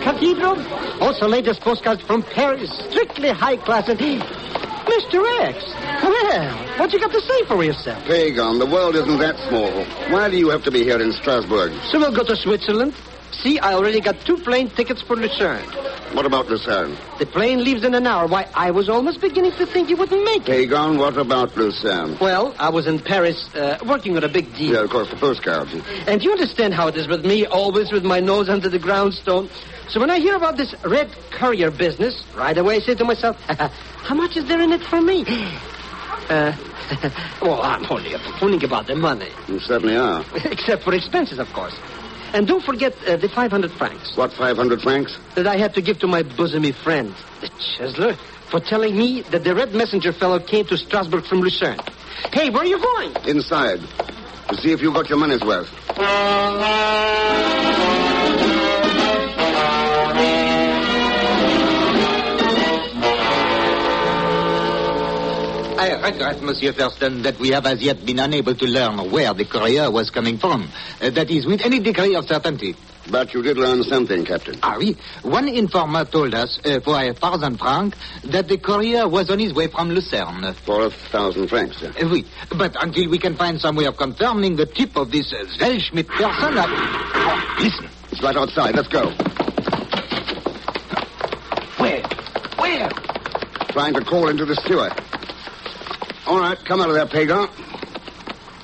Cathedral. Also latest postcards from Paris. Strictly high class. And Mr. X, well, what you got to say for yourself? Pagan, the world isn't that small. Why do you have to be here in Strasbourg? So we'll go to Switzerland. See, I already got 2 plane tickets for Lucerne. What about Lucerne? The plane leaves in an hour. Why, I was almost beginning to think you wouldn't make it. Pagan, what about Lucerne? Well, I was in Paris working on a big deal. Yeah, of course, the postcards. And you understand how it is with me, always with my nose under the groundstone. So when I hear about this red courier business, right away I say to myself, how much is there in it for me? Well, I'm only fooling about the money. You certainly are. Except for expenses, of course. And don't forget the 500 francs. What 500 francs? That I had to give to my bosomy friend, the Chiseler, for telling me that the red messenger fellow came to Strasbourg from Lucerne. Hey, where are you going? Inside. To see if you got your money's worth. I regret, Monsieur Thurston, that we have as yet been unable to learn where the courier was coming from. That is, with any degree of certainty. But you did learn something, Captain. Ah, oui. One informer told us, for 1,000 francs, that the courier was on his way from Lucerne. For 1,000 francs, sir? Oui. But until we can find some way of confirming the tip of this Zellschmidt person... listen. It's right outside. Let's go. Where? Where? Trying to call into the sewer. All right, come out of there, Pagan.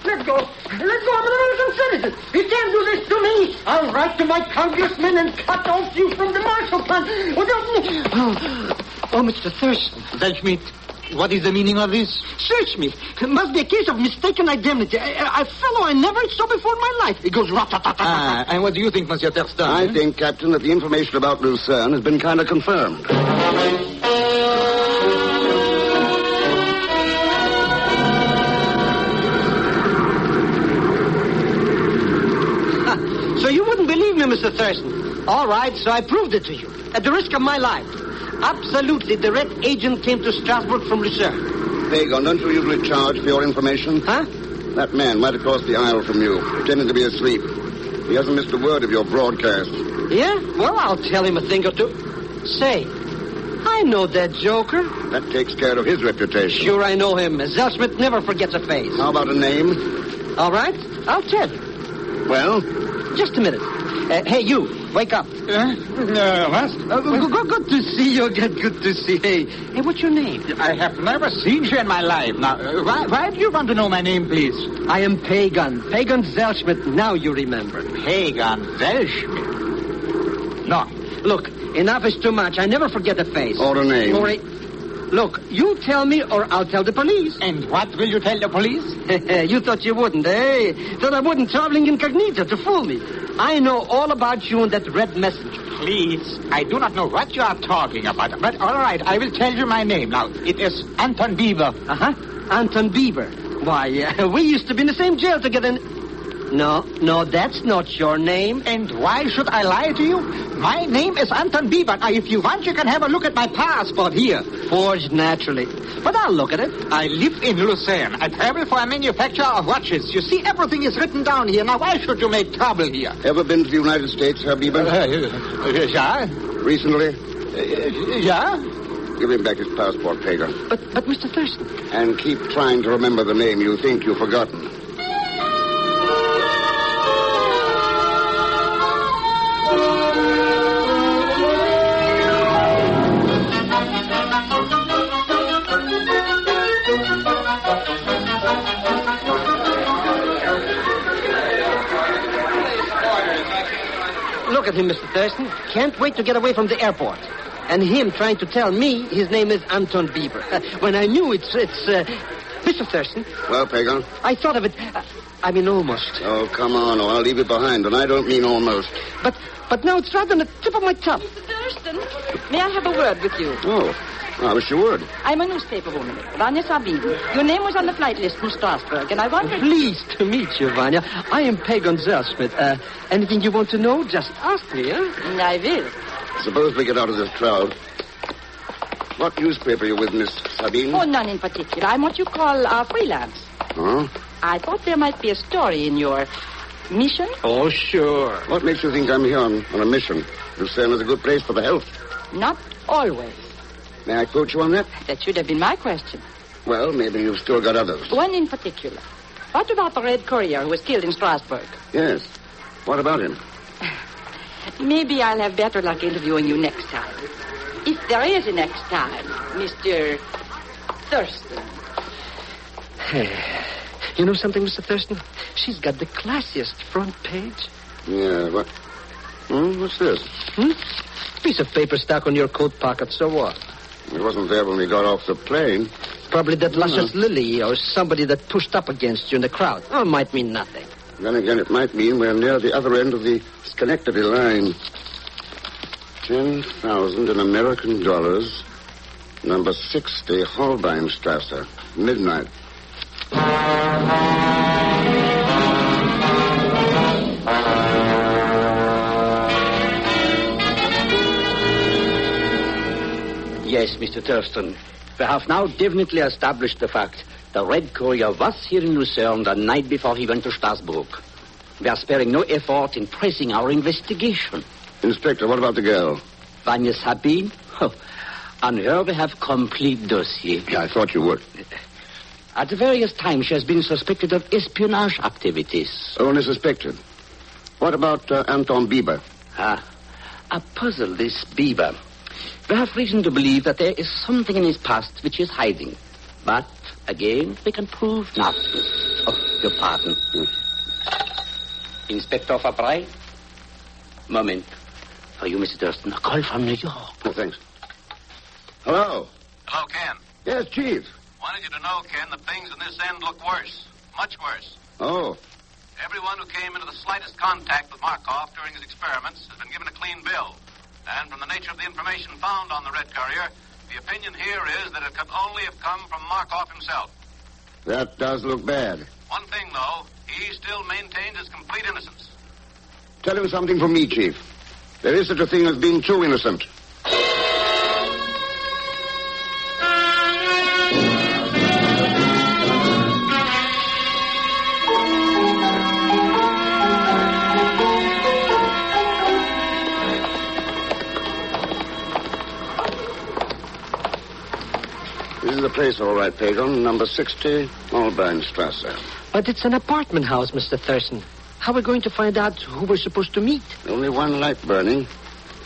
Let go. Let go. I'm an innocent citizen. You can't do this to me. I'll write to my congressman and cut off you from the Marshall Plan. Oh, Mr. Thurston. Zellschmidt, what is the meaning of this? Search me. It must be a case of mistaken identity. A fellow I never saw before in my life. It goes rat-a-tat-a-tat. And what do you think, Monsieur Thurston? I think, Captain, that the information about Lucerne has been kind of confirmed. So you wouldn't believe me, Mr. Thurston. All right, so I proved it to you. At the risk of my life. Absolutely, the red agent came to Strasbourg from Lucerne. Pagan, don't you usually charge for your information? Huh? That man right across the aisle from you, pretending to be asleep. He hasn't missed a word of your broadcast. Yeah? Well, I'll tell him a thing or two. Say, I know that joker. That takes care of his reputation. Sure, I know him. Zellschmidt never forgets a face. How about a name? All right, I'll tell you. Well? Just a minute. Hey, you, wake up. What? Good to see you again. Good to see. Hey, what's your name? I have never seen you in my life. Now, why do you want to know my name, please? I am Pagan. Pagan Zellschmidt. Now you remember. Pagan Zellschmidt? No. Look, enough is too much. I never forget a face. Or a name. Look, you tell me or I'll tell the police. And what will you tell the police? You thought you wouldn't, eh? Thought I wouldn't traveling incognito to fool me. I know all about you and that red messenger. Please, I do not know what you are talking about. But all right, I will tell you my name. Now, it is Anton Bieber. Uh-huh. Anton Bieber. Why, we used to be in the same jail together. No, that's not your name. And why should I lie to you? My name is Anton Bieber. Now, if you want, you can have a look at my passport here. Forged, naturally. But I'll look at it. I live in Lucerne. I travel for a manufacturer of watches. You see, everything is written down here. Now, why should you make trouble here? Ever been to the United States, Herr Bieber? Yeah. Recently? Yeah. Give him back his passport, Pagan. But Mr. Thurston. And keep trying to remember the name you think you've forgotten. Look at him, Mr. Thurston. Can't wait to get away from the airport. And him trying to tell me his name is Anton Bieber. When I knew it's Mr. Thurston. Well, Pagan? I thought of it. I mean, almost. Oh, come on, or I'll leave it behind, and I don't mean almost. But now it's right on the tip of my tongue. Mr. Thurston, may I have a word with you? Oh, I wish you would. I'm a newspaper woman, Vanya Sabine. Your name was on the flight list from Strasbourg, and I wondered... Pleased to meet you, Vanya. I am Pagan Zellschmidt. Anything you want to know, just ask me, huh? I will. Suppose we get out of this crowd. What newspaper are you with, Miss Sabine? Oh, none in particular. I'm what you call freelance. Huh? I thought there might be a story in your mission. Oh, sure. What makes you think I'm here on a mission? Lucerne is a good place for the health. Not always. May I quote you on that? That should have been my question. Well, maybe you've still got others. One in particular. What about the Red Courier who was killed in Strasbourg? Yes. What about him? Maybe I'll have better luck interviewing you next time. If there is a next time, Mr. Thurston. Hey, you know something, Mr. Thurston? She's got the classiest front page. Yeah, what? What's this? Piece of paper stuck on your coat pocket, so what? It wasn't there when we got off the plane. Probably that luscious Lily or somebody that pushed up against you in the crowd. Oh, it might mean nothing. Then again, it might mean we're near the other end of the Schenectady line. 10,000 in American dollars. Number 60, Holbeinstrasse. Midnight. Yes, Mr. Thurston. We have now definitely established the fact the Red Courier was here in Lucerne the night before he went to Strasbourg. We are sparing no effort in pressing our investigation. Inspector, what about the girl? Vanya Sabine? Oh, on her we have complete dossier. Yeah, I thought you would. At various times she has been suspected of espionage activities. Only suspected. What about Anton Bieber? A puzzle, this Bieber. We have reason to believe that there is something in his past which he is hiding. But, again, we can prove nothing. Oh, your pardon. Inspector Fabry? Moment. For you, Mr. Thurston, a call from New York. Oh, thanks. Hello? Hello, Ken. Yes, Chief. Wanted you to know, Ken, that things in this end look worse. Much worse. Oh. Everyone who came into the slightest contact with Markov during his experiments has been given a clean bill. And from the nature of the information found on the Red Courier, the opinion here is that it could only have come from Markov himself. That does look bad. One thing, though, he still maintains his complete innocence. Tell him something from me, Chief. There is such a thing as being too innocent. This is the place, all right, Pagan. Number 60, Malbeinstrasse. But it's an apartment house, Mr. Thurston. How are we going to find out who we're supposed to meet? Only one light burning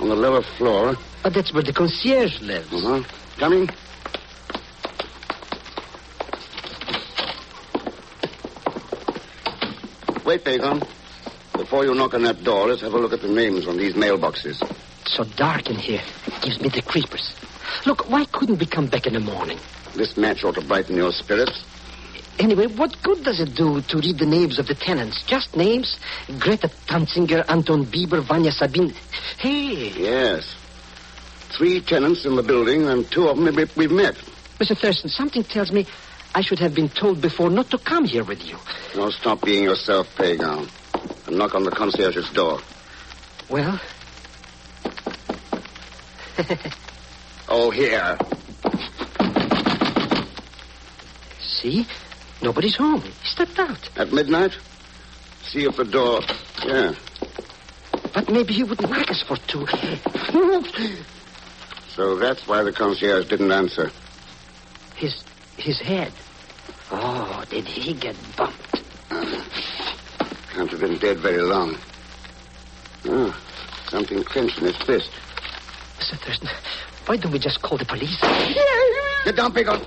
on the lower floor. But that's where the concierge lives. Coming. Wait, Pagan. Before you knock on that door, let's have a look at the names on these mailboxes. It's so dark in here. It gives me the creepers. Look, why couldn't we come back in the morning? This match ought to brighten your spirits. Anyway, what good does it do to read the names of the tenants? Just names? Greta Tanzinger, Anton Bieber, Vanya Sabine. Hey. Yes. 3 tenants in the building, and 2 of them we've met. Mr. Thurston, something tells me I should have been told before not to come here with you. Now stop being yourself, Pagan, and knock on the concierge's door. Well? Oh, here. See? Nobody's home. He stepped out. At midnight? See if the door... Yeah. But maybe he wouldn't like us for 2. So that's why the concierge didn't answer. His head. Oh, did he get bumped? Can't have been dead very long. Oh, something clenched in his fist. Mr. Thurston, why don't we just call the police? Get down, Pickle.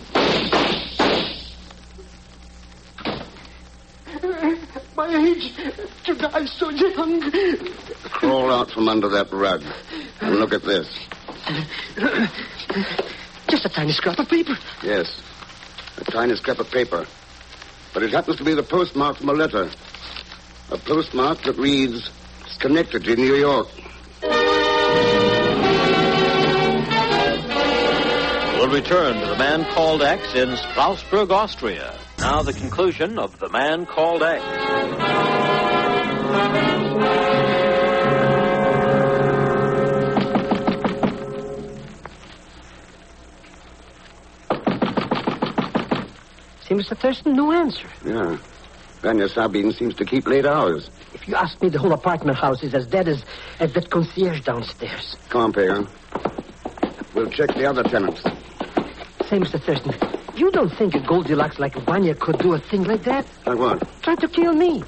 My age to die so young. Crawl out from under that rug and look at this. Just a tiny scrap of paper. Yes, a tiny scrap of paper. But it happens to be the postmark from a letter. A postmark that reads, Schenectady, New York. We'll return to The Man Called X in Strasbourg, Austria. Now the conclusion of The Man Called X. See, Mr. Thurston, no answer. Yeah. Vanya Sabine seems to keep late hours. If you ask me, the whole apartment house is as dead as that concierge downstairs. Come on, Pagan. We'll check the other tenants. Say, Mr. Thurston, you don't think a Goldilocks like Vanya could do a thing like that? Like what? Try to kill me.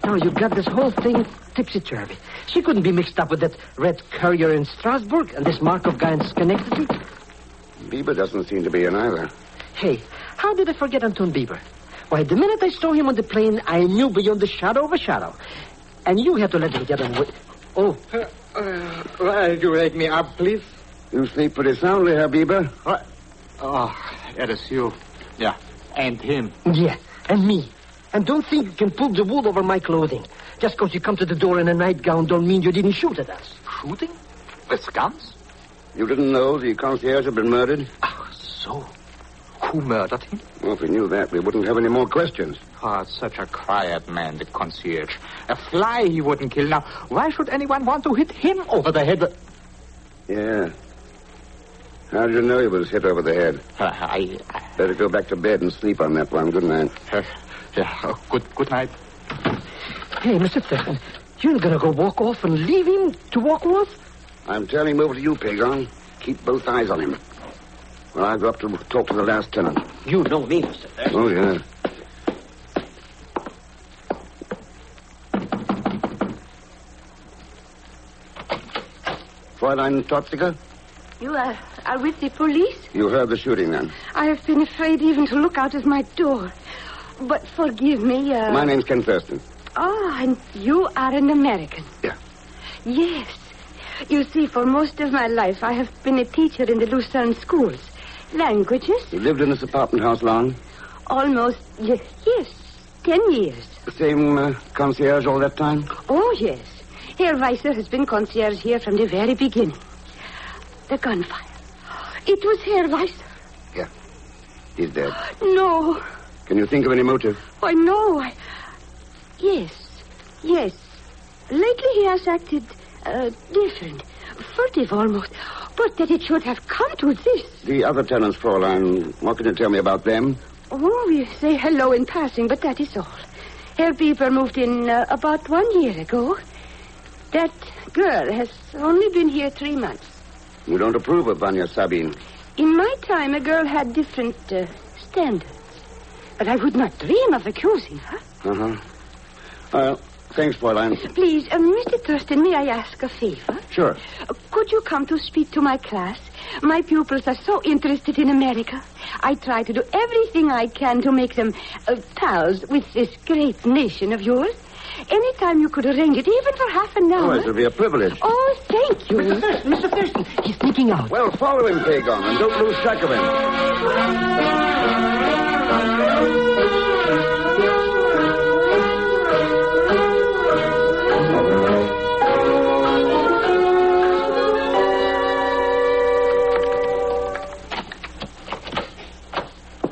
Now, you got this whole thing tipsy-turvy. She couldn't be mixed up with that Red Courier in Strasbourg and this Markov guy in Schenectady. Bieber doesn't seem to be in either. Hey, how did I forget Anton Bieber? Why, the minute I saw him on the plane, I knew beyond the shadow of a shadow. And you had to let him get away. Oh. Will you wake me up, please? You sleep pretty soundly, Herr Bieber. What? Oh, it is you. Yeah, and him. Yeah, and me. And don't think you can pull the wool over my clothing. Just because you come to the door in a nightgown don't mean you didn't shoot at us. Shooting? With guns? You didn't know the concierge had been murdered? Oh, so. Who murdered him? Well, if we knew that, we wouldn't have any more questions. Oh, such a quiet man, the concierge. A fly he wouldn't kill. Now, why should anyone want to hit him over the head? Yeah. How did you know he was hit over the head? I Better go back to bed and sleep on that one. Good night. Good night. Hey, Mr. Thurston, you're going to go walk off and leave him to walk off? I'm turning him over to you, Pagon. Keep both eyes on him. Well, I'll go up to talk to the last tenant. You know me, Mr. Thurston. Oh, yeah. Fräulein Totziger? You are with the police? You heard the shooting, then? I have been afraid even to look out of my door. But forgive me, My name's Ken Thurston. Oh, and you are an American? Yeah. Yes. You see, for most of my life, I have been a teacher in the Lucerne schools. Languages? You lived in this apartment house long? Almost, yes, 10 years. The same concierge all that time? Oh, yes. Herr Weisser has been concierge here from the very beginning. The gunfire. It was Herr Weisser. Yeah. He's dead. No. Can you think of any motive? I know. Yes. Lately he has acted different. Furtive almost. But that it should have come to this. The other tenants, Fräulein, what can you tell me about them? Oh, we say hello in passing, but that is all. Herr Bieber moved in about 1 year ago. That girl has only been here 3 months. You don't approve of Vanya Sabine? In my time, a girl had different standards. But I would not dream of accusing her. Thanks, Fräulein. Please, Mr. Thurston, may I ask a favor? Sure. Could you come to speak to my class? My pupils are so interested in America. I try to do everything I can to make them pals with this great nation of yours. Anytime you could arrange it, even for half an hour. Oh, it'll be a privilege. Oh, thank you. Mr. Thurston, he's sneaking out. Well, follow him, Pagon, and don't lose track of him.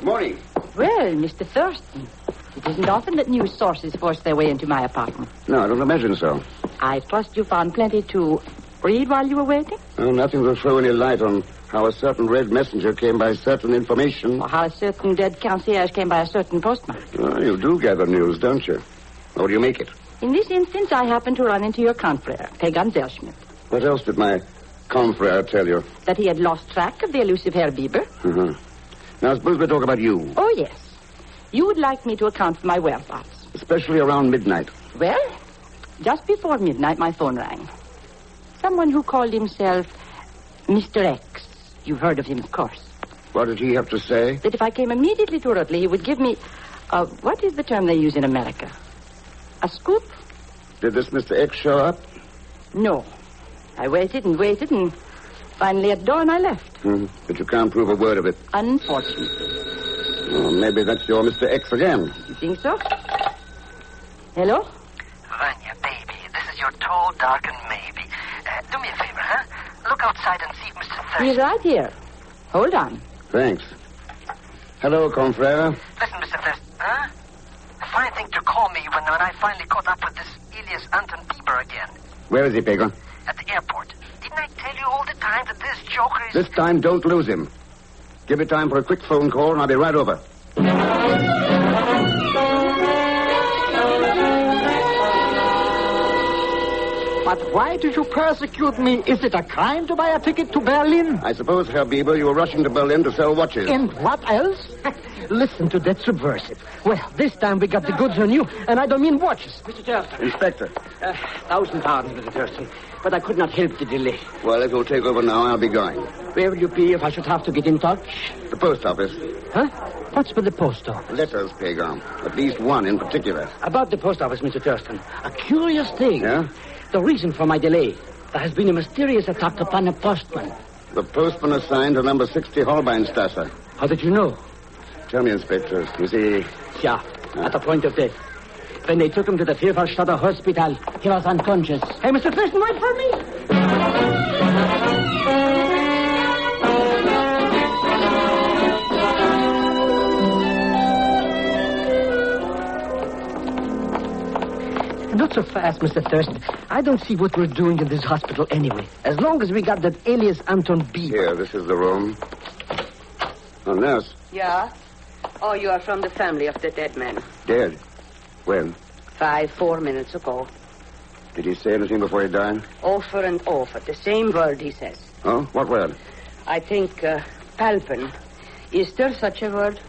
Morning. Well, Mr. Thurston, it isn't often that news sources force their way into my apartment. No, I don't imagine so. I trust you found plenty to read while you were waiting? Oh, nothing will throw any light on how a certain red messenger came by certain information. Or how a certain dead concierge came by a certain postman. Oh, you do gather news, don't you? Or do you make it? In this instance, I happened to run into your confrere, Pagan Zellschmidt. What else did my confrere tell you? That he had lost track of the elusive Herr Bieber. Now, suppose we talk about you. Oh, yes. You would like me to account for my whereabouts. Especially around midnight. Well, just before midnight, my phone rang. Someone who called himself Mr. X. You've heard of him, of course. What did he have to say? That if I came immediately to Rutley, he would give me... what is the term they use in America? A scoop? Did this Mr. X show up? No. I waited and finally at dawn I left. But you can't prove a word of it. Unfortunately. Well, maybe that's your Mr. X again. You think so? Hello? Vanya, baby, this is your tall, darkened maybe. Do me a favor, huh? Look outside and see if Mr. Thurston... He's right here. Hold on. Thanks. Hello, confrere. Listen, Mr. Thurston, huh? A fine thing to call me when I finally caught up with this Elias Anton Bieber again. Where is he, Pagon? At the airport. Didn't I tell you all the time that this joker is... This time, don't lose him. Give me time for a quick phone call, and I'll be right over. But why do you persecute me? Is it a crime to buy a ticket to Berlin? I suppose, Herr Bieber, you were rushing to Berlin to sell watches. And what else? Listen to that subversive. Well, this time we got the goods on you, and I don't mean watches. Mr. Thurston. Inspector. 1,000 pardons, Mr. Thurston, but I could not help the delay. Well, if you'll take over now, I'll be going. Where will you be if I should have to get in touch? The post office. Huh? What's with the post office? Letters, Pagon. At least one in particular. About the post office, Mr. Thurston. A curious thing. Yeah? The reason for my delay. There has been a mysterious attack upon a postman. The postman assigned to number 60 Holbeinstrasse. How did you know? Tell me, Inspector. You see... Yeah, at the point of death. When they took him to the Vierwaldstätter Hospital, he was unconscious. Hey, Mr. Thurston, wait for me! Not so fast, Mr. Thurston. I don't see what we're doing in this hospital anyway. As long as we got that alias Anton B. Here, this is the room. Oh, nurse. Yeah? Oh, you are from the family of the dead man. Dead? When? 4 minutes ago. Did he say anything before he died? Over and over. The same word he says. Oh? What word? I think, palpen. Is there such a word?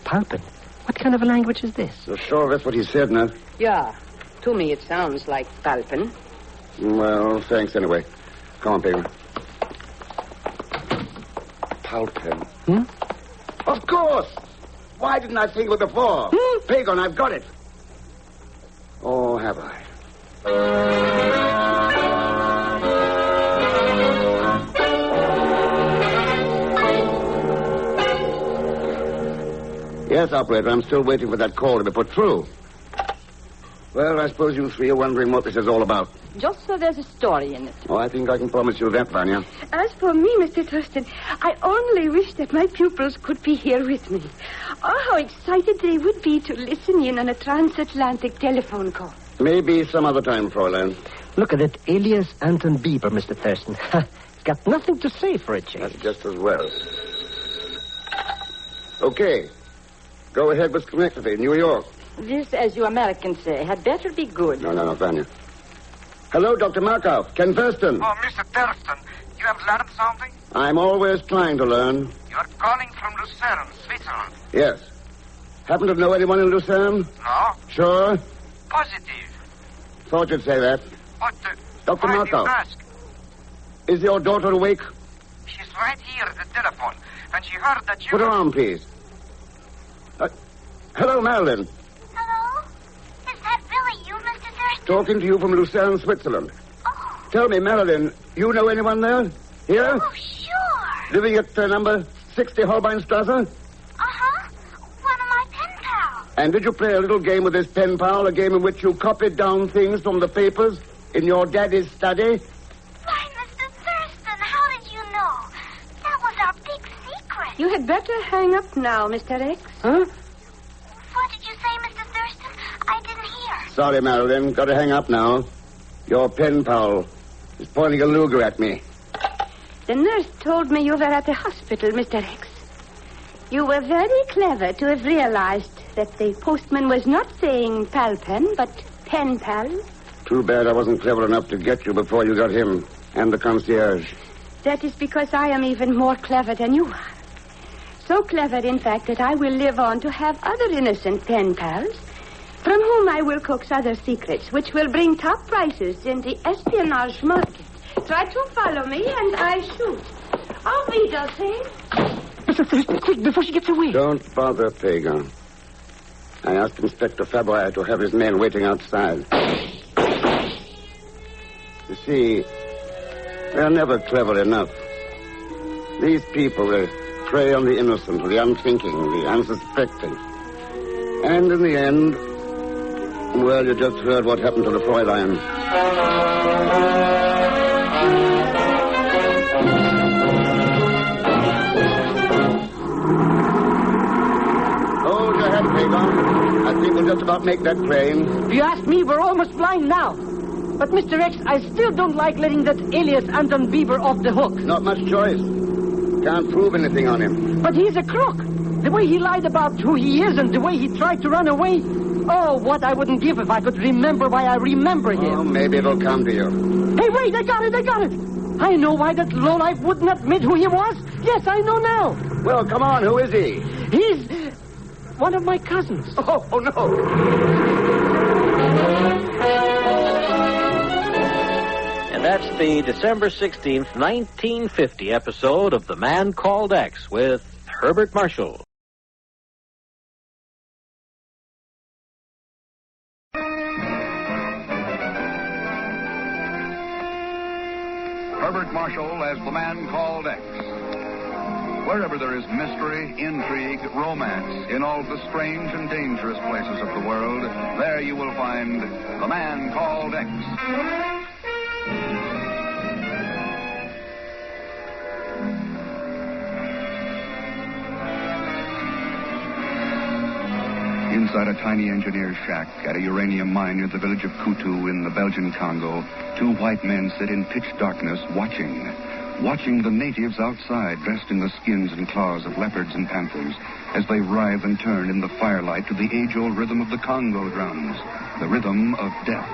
Palpen? What kind of a language is this? You're sure that's what he said, nurse? Yeah. To me, it sounds like palpen. Well, thanks anyway. Come on, Pagan. Palpen. Of course! Why didn't I think of it before? Pagan, I've got it. Oh, have I? Yes, operator, I'm still waiting for that call to be put through. Well, I suppose you three are wondering what this is all about. Just so there's a story in it. Oh, I think I can promise you that, Vanya. As for me, Mr. Thurston, I only wish that my pupils could be here with me. Oh, how excited they would be to listen in on a transatlantic telephone call. Maybe some other time, Fräulein. Look at it, alias Anton Bieber, Mr. Thurston. Got nothing to say for a change. That's just as well. Okay. Go ahead with Schenectady, New York. This, as you Americans say, had better be good. No, Vanya. Hello, Dr. Markov. Ken Thurston. Oh, Mr. Thurston, you have learned something? I'm always trying to learn. You're calling from Lucerne, Switzerland. Yes. Happen to know anyone in Lucerne? No. Sure? Positive. Thought you'd say that. But, Dr. why do Markov. you ask? Is your daughter awake? She's right here at the telephone, and she heard that you... Put her on, please. Hello, Marilyn. Hello? Is that really you, Mr. Thurston? Talking to you from Lucerne, Switzerland. Oh. Tell me, Marilyn, you know anyone there? Here? Oh, sure. Living at number 60 Holbeinstrasse? Uh-huh. One of my pen pals. And did you play a little game with this pen pal, a game in which you copied down things from the papers in your daddy's study? Why, Mr. Thurston, how did you know? That was our big secret. You had better hang up now, Mr. X. Huh? What did you say, Mr. Thurston? I didn't hear. Sorry, Marilyn. Got to hang up now. Your pen pal is pointing a Luger at me. The nurse told me you were at the hospital, Mr. X. You were very clever to have realized that the postman was not saying pal pen, but pen pal. Too bad I wasn't clever enough to get you before you got him and the concierge. That is because I am even more clever than you are. So clever, in fact, that I will live on to have other innocent pen pals, from whom I will coax other secrets, which will bring top prices in the espionage market. Try to follow me, and I shoot. Auf Wiedersehen. Mr. Thurston, quick, before she gets away. Don't bother, Pagan. I asked Inspector Fabre to have his men waiting outside. You see, they're never clever enough. These people, they prey on the innocent, the unthinking, the unsuspecting. And in the end, well, you just heard what happened to the Fräulein. Hold your head, Pagan. I think we'll just about make that plane. If you ask me, we're almost flying now. But, Mr. X, I still don't like letting that alias Anton Bieber off the hook. Not much choice. Can't prove anything on him. But he's a crook. The way he lied about who he is and the way he tried to run away. Oh, what I wouldn't give if I could remember why I remember him. Oh, maybe it'll come to you. Hey, wait, I got it. I know why that lowlife wouldn't admit who he was. Yes, I know now. Well, come on, who is he? He's one of my cousins. Oh, no. And that's the December 16th, 1950 episode of The Man Called X with Herbert Marshall. Herbert Marshall as The Man Called X. Wherever there is mystery, intrigue, romance, in all the strange and dangerous places of the world, there you will find The Man Called X. Inside Outside a tiny engineer's shack at a uranium mine near the village of Kutu in the Belgian Congo, two white men sit in pitch darkness watching the natives outside dressed in the skins and claws of leopards and panthers as they writhe and turn in the firelight to the age-old rhythm of the Congo drums, the rhythm of death.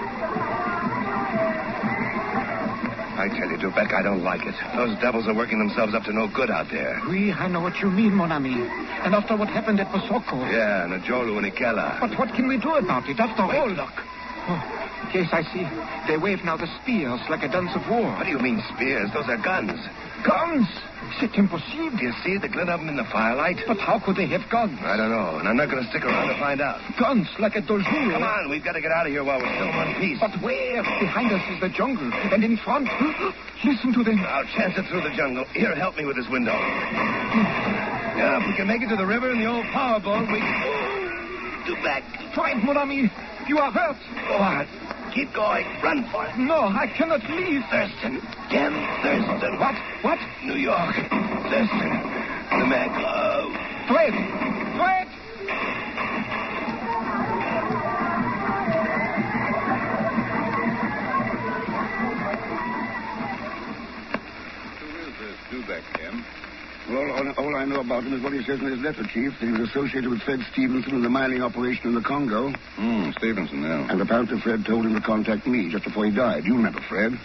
I tell you, Dubeck, I don't like it. Those devils are working themselves up to no good out there. Oui, I know what you mean, mon ami. And after what happened at Bosoko. Yeah, and Ajolu and Ikela. But what can we do about it? After all, look. Oh, yes, I see. They wave now the spears like a dance of war. What do you mean, spears? Those are guns. Guns? C'est impossible. Do you see the glint of them in the firelight? But how could they have guns? I don't know, and I'm not going to stick around to find out. Guns like a dojour. Come on, we've got to get out of here while we're still in one piece. But where? Behind us is the jungle, and in front, listen to them. I'll chance it through the jungle. Here, help me with this window. Yeah, if we can make it to the river in the old power boat, we can... Dubeck. Fight, mon ami. You are hurt. Go on. Keep going. Run for it. No, I cannot leave. Thurston. Ken Thurston. What? New York. Thurston. The Maglow. Fred! Who is this Dubeck, Ken? Well, all I know about him is what he says in his letter, Chief, that he was associated with Fred Stevenson in the mining operation in the Congo. Stevenson, yeah. And apparently Fred told him to contact me just before he died. You remember Fred.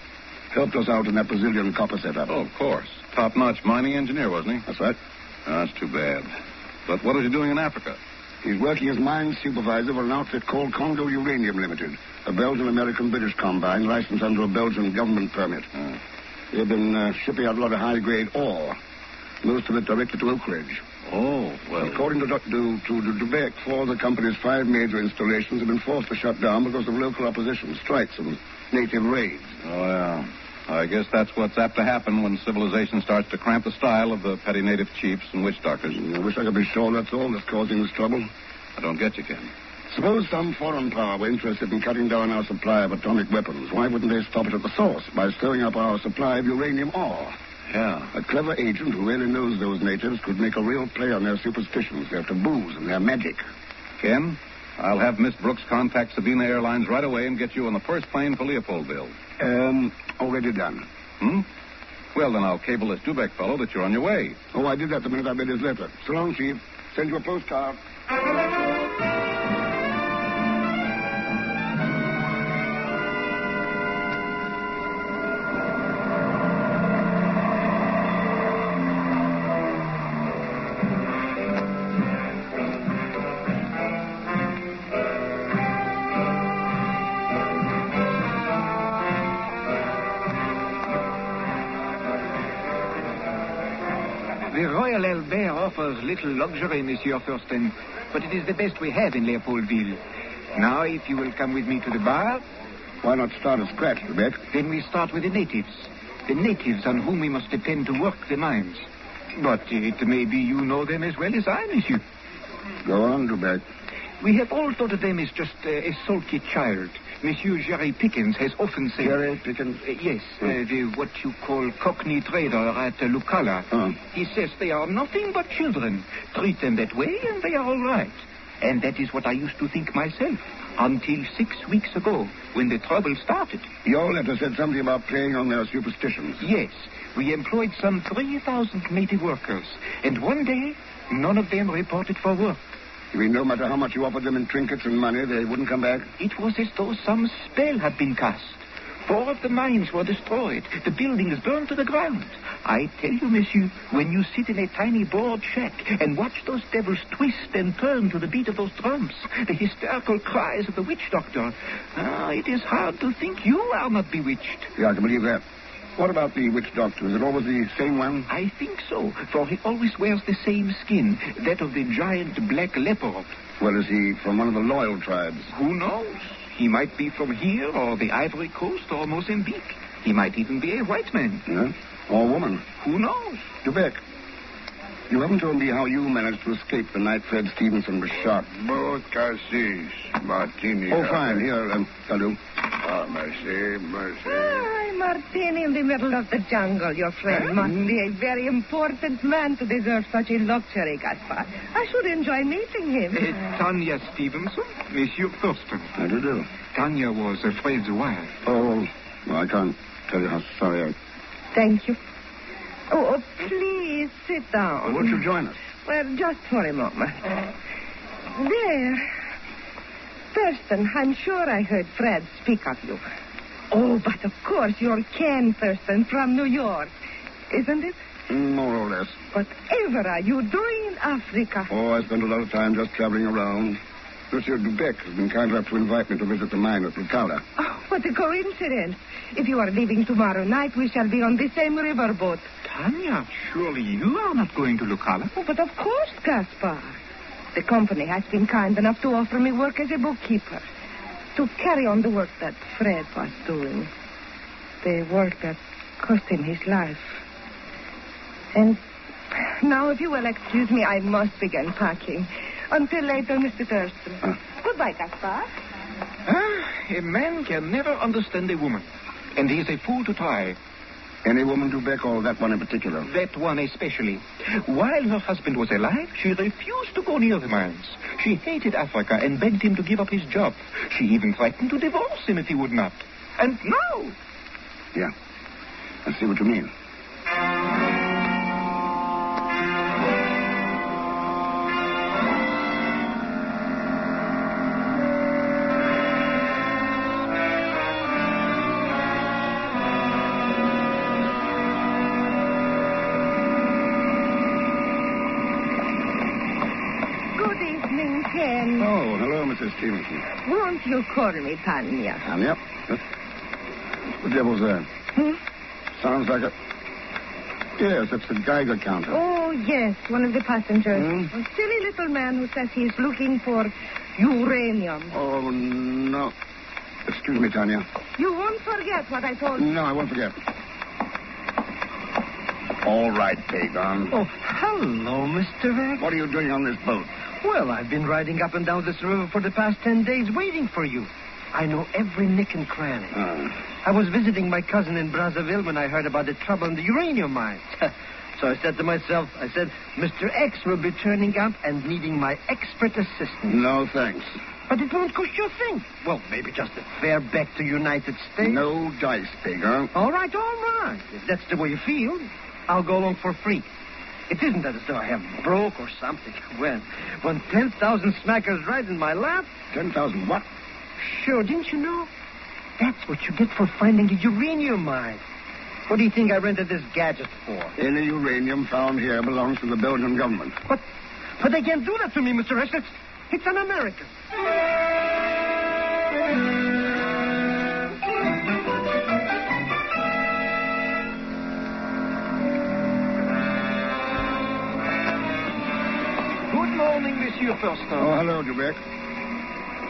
Helped us out in that Brazilian copper setup. Oh, of course. Top-notch mining engineer, wasn't he? That's right. That's too bad. But what is he doing in Africa? He's working as mine supervisor for an outfit called Congo Uranium Limited, a Belgian-American-British combine licensed under a Belgian government permit. They've been shipping out a lot of high-grade ore. Most of it directed to Oak Ridge. Oh, well... According to Dubeck, 4 of the company's 5 major installations have been forced to shut down because of local opposition, strikes, and native raids. Oh, yeah. I guess that's what's apt to happen when civilization starts to cramp the style of the petty native chiefs and witch doctors. I wish I could be sure that's all that's causing this trouble. I don't get you, Ken. Suppose some foreign power were interested in cutting down our supply of atomic weapons. Why wouldn't they stop it at the source by stirring up our supply of uranium ore? Yeah. A clever agent who really knows those natives could make a real play on their superstitions, their taboos, and their magic. Ken, I'll have Miss Brooks contact Sabina Airlines right away and get you on the first plane for Leopoldville. Already done. Well, then I'll cable this Dubeck fellow that you're on your way. Oh, I did that the minute I read his letter. So long, Chief. Send you a postcard. The Royal Albert offers little luxury, Monsieur Thurston, but it is the best we have in Leopoldville. Now, if you will come with me to the bar... Why not start at scratch, Dubeck? Then we start with the natives. The natives on whom we must depend to work the mines. But it may be you know them as well as I, Monsieur. Go on, Dubeck. We have all thought of them as just a sulky child. Monsieur Jerry Pickens has often said... Jerry Pickens? Yes, what you call cockney trader at Lucala. He says they are nothing but children. Treat them that way and they are all right. And that is what I used to think myself, until 6 weeks ago, when the trouble started. Your letter said something about playing on their superstitions. Yes, we employed some 3,000 native workers, and one day, none of them reported for work. You mean no matter how much you offered them in trinkets and money, they wouldn't come back? It was as though some spell had been cast. 4 of the mines were destroyed. The buildings burned to the ground. I tell you, monsieur, when you sit in a tiny board shack and watch those devils twist and turn to the beat of those drums, the hysterical cries of the witch doctor, it is hard to think you are not bewitched. Yeah, I can believe that. What about the witch doctor? Is it always the same one? I think so, for he always wears the same skin, that of the giant black leopard. Well, is he from one of the loyal tribes? Who knows? He might be from here, or the Ivory Coast, or Mozambique. He might even be a white man. Yeah? Or a woman. Who knows? Dubeck, you haven't told me how you managed to escape the night Fred Stevenson was shot. Cassis, Martini. Oh, fine. Here, Salut. Ah, merci. Hi, martini in the middle of the jungle. Your friend must be a very important man to deserve such a luxury, Gaspar. I should enjoy meeting him. Tanya Stevenson, Monsieur Thurston. How do you do? Tanya was Fred's wife. Oh, well, I can't tell you how sorry I... Thank you. Oh, please sit down. Won't you join us? Well, just for a moment. There. Thurston, I'm sure I heard Fred speak of you. Oh, but of course you're Ken Thurston from New York, isn't it? More or less. Whatever are you doing in Africa? Oh, I spent a lot of time just traveling around. Monsieur Dubec has been kind enough to invite me to visit the mine at Lucala. Oh, what a coincidence. If you are leaving tomorrow night, we shall be on the same riverboat. Tanya, surely you are not going to Lucala? Oh, but of course, Gaspar. The company has been kind enough to offer me work as a bookkeeper. To carry on the work that Fred was doing. The work that cost him his life. And now, if you will excuse me, I must begin packing. Until later, Mr. Thurston. Goodbye, Gaspar. A man can never understand a woman. And he's a fool to try. Any woman, Dubec, or that one in particular? That one especially. While her husband was alive, she refused to go near the mines. She hated Africa and begged him to give up his job. She even threatened to divorce him if he would not. And now... Yeah. I see what you mean. Oh, hello, Mrs. Stevenson. Won't you call me Tanya? Tanya? What the devil's that? Sounds like a... Yes, it's the Geiger counter. Oh, yes, one of the passengers. A silly little man who says he's looking for uranium. Oh, no. Excuse me, Tanya. You won't forget what I told you. No, I won't forget. All right, Pagon. Oh, hello, Mr. Vick. What are you doing on this boat? Well, I've been riding up and down this river for the past 10 days waiting for you. I know every nick and cranny. I was visiting my cousin in Brazzaville when I heard about the trouble in the uranium mines. So I said to myself, Mr. X will be turning up and needing my expert assistance. No, thanks. But it won't cost you a thing. Well, maybe just a fare back to United States. No dice, Pagon. All right. If that's the way you feel, I'll go along for free. It isn't as though I have broke or something. When 10,000 smackers ride in my lap... 10,000 what? Sure, didn't you know? That's what you get for finding a uranium mine. What do you think I rented this gadget for? Any uranium found here belongs to the Belgian government. But they can't do that to me, Mr. X. It's an American. Good morning, Monsieur Thurston. Oh, hello, Dubec.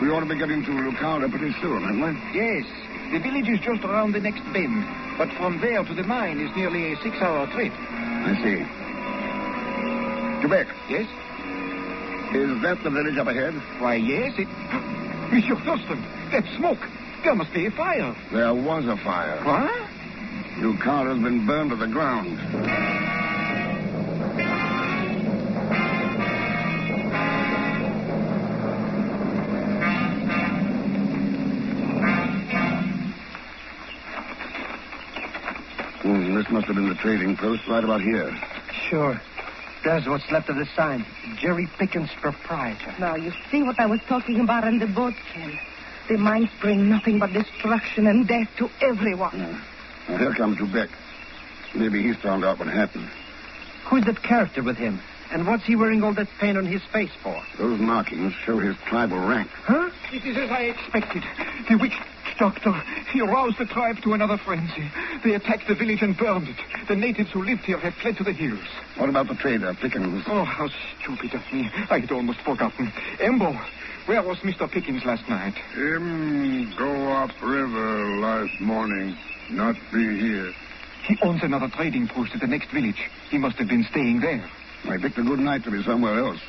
We ought to be getting to Lucala pretty soon, haven't we? Yes. The village is just around the next bend. But from there to the mine is nearly a 6-hour trip. I see. Dubec. Yes? Is that the village up ahead? Why, yes, Monsieur Thurston, that smoke. There must be a fire. There was a fire. What? Lucala's been burned to the ground. This must have been the trading post right about here. Sure. There's what's left of the sign. Jerry Pickens, proprietor. Now, you see what I was talking about on the boat, Ken. The mines bring nothing but destruction and death to everyone. Now, here comes Dubec. Maybe he's found out what happened. Who's that character with him? And what's he wearing all that paint on his face for? Those markings show his tribal rank. Huh? It is as I expected. The witch doctor, he aroused the tribe to another frenzy. They attacked the village and burned it. The natives who lived here have fled to the hills. What about the trader, Pickens? Oh, how stupid of me. I had almost forgotten. Embo, where was Mr. Pickens last night? Him go up river last morning. Not be here. He owns another trading post at the next village. He must have been staying there. I picked a good night to be somewhere else.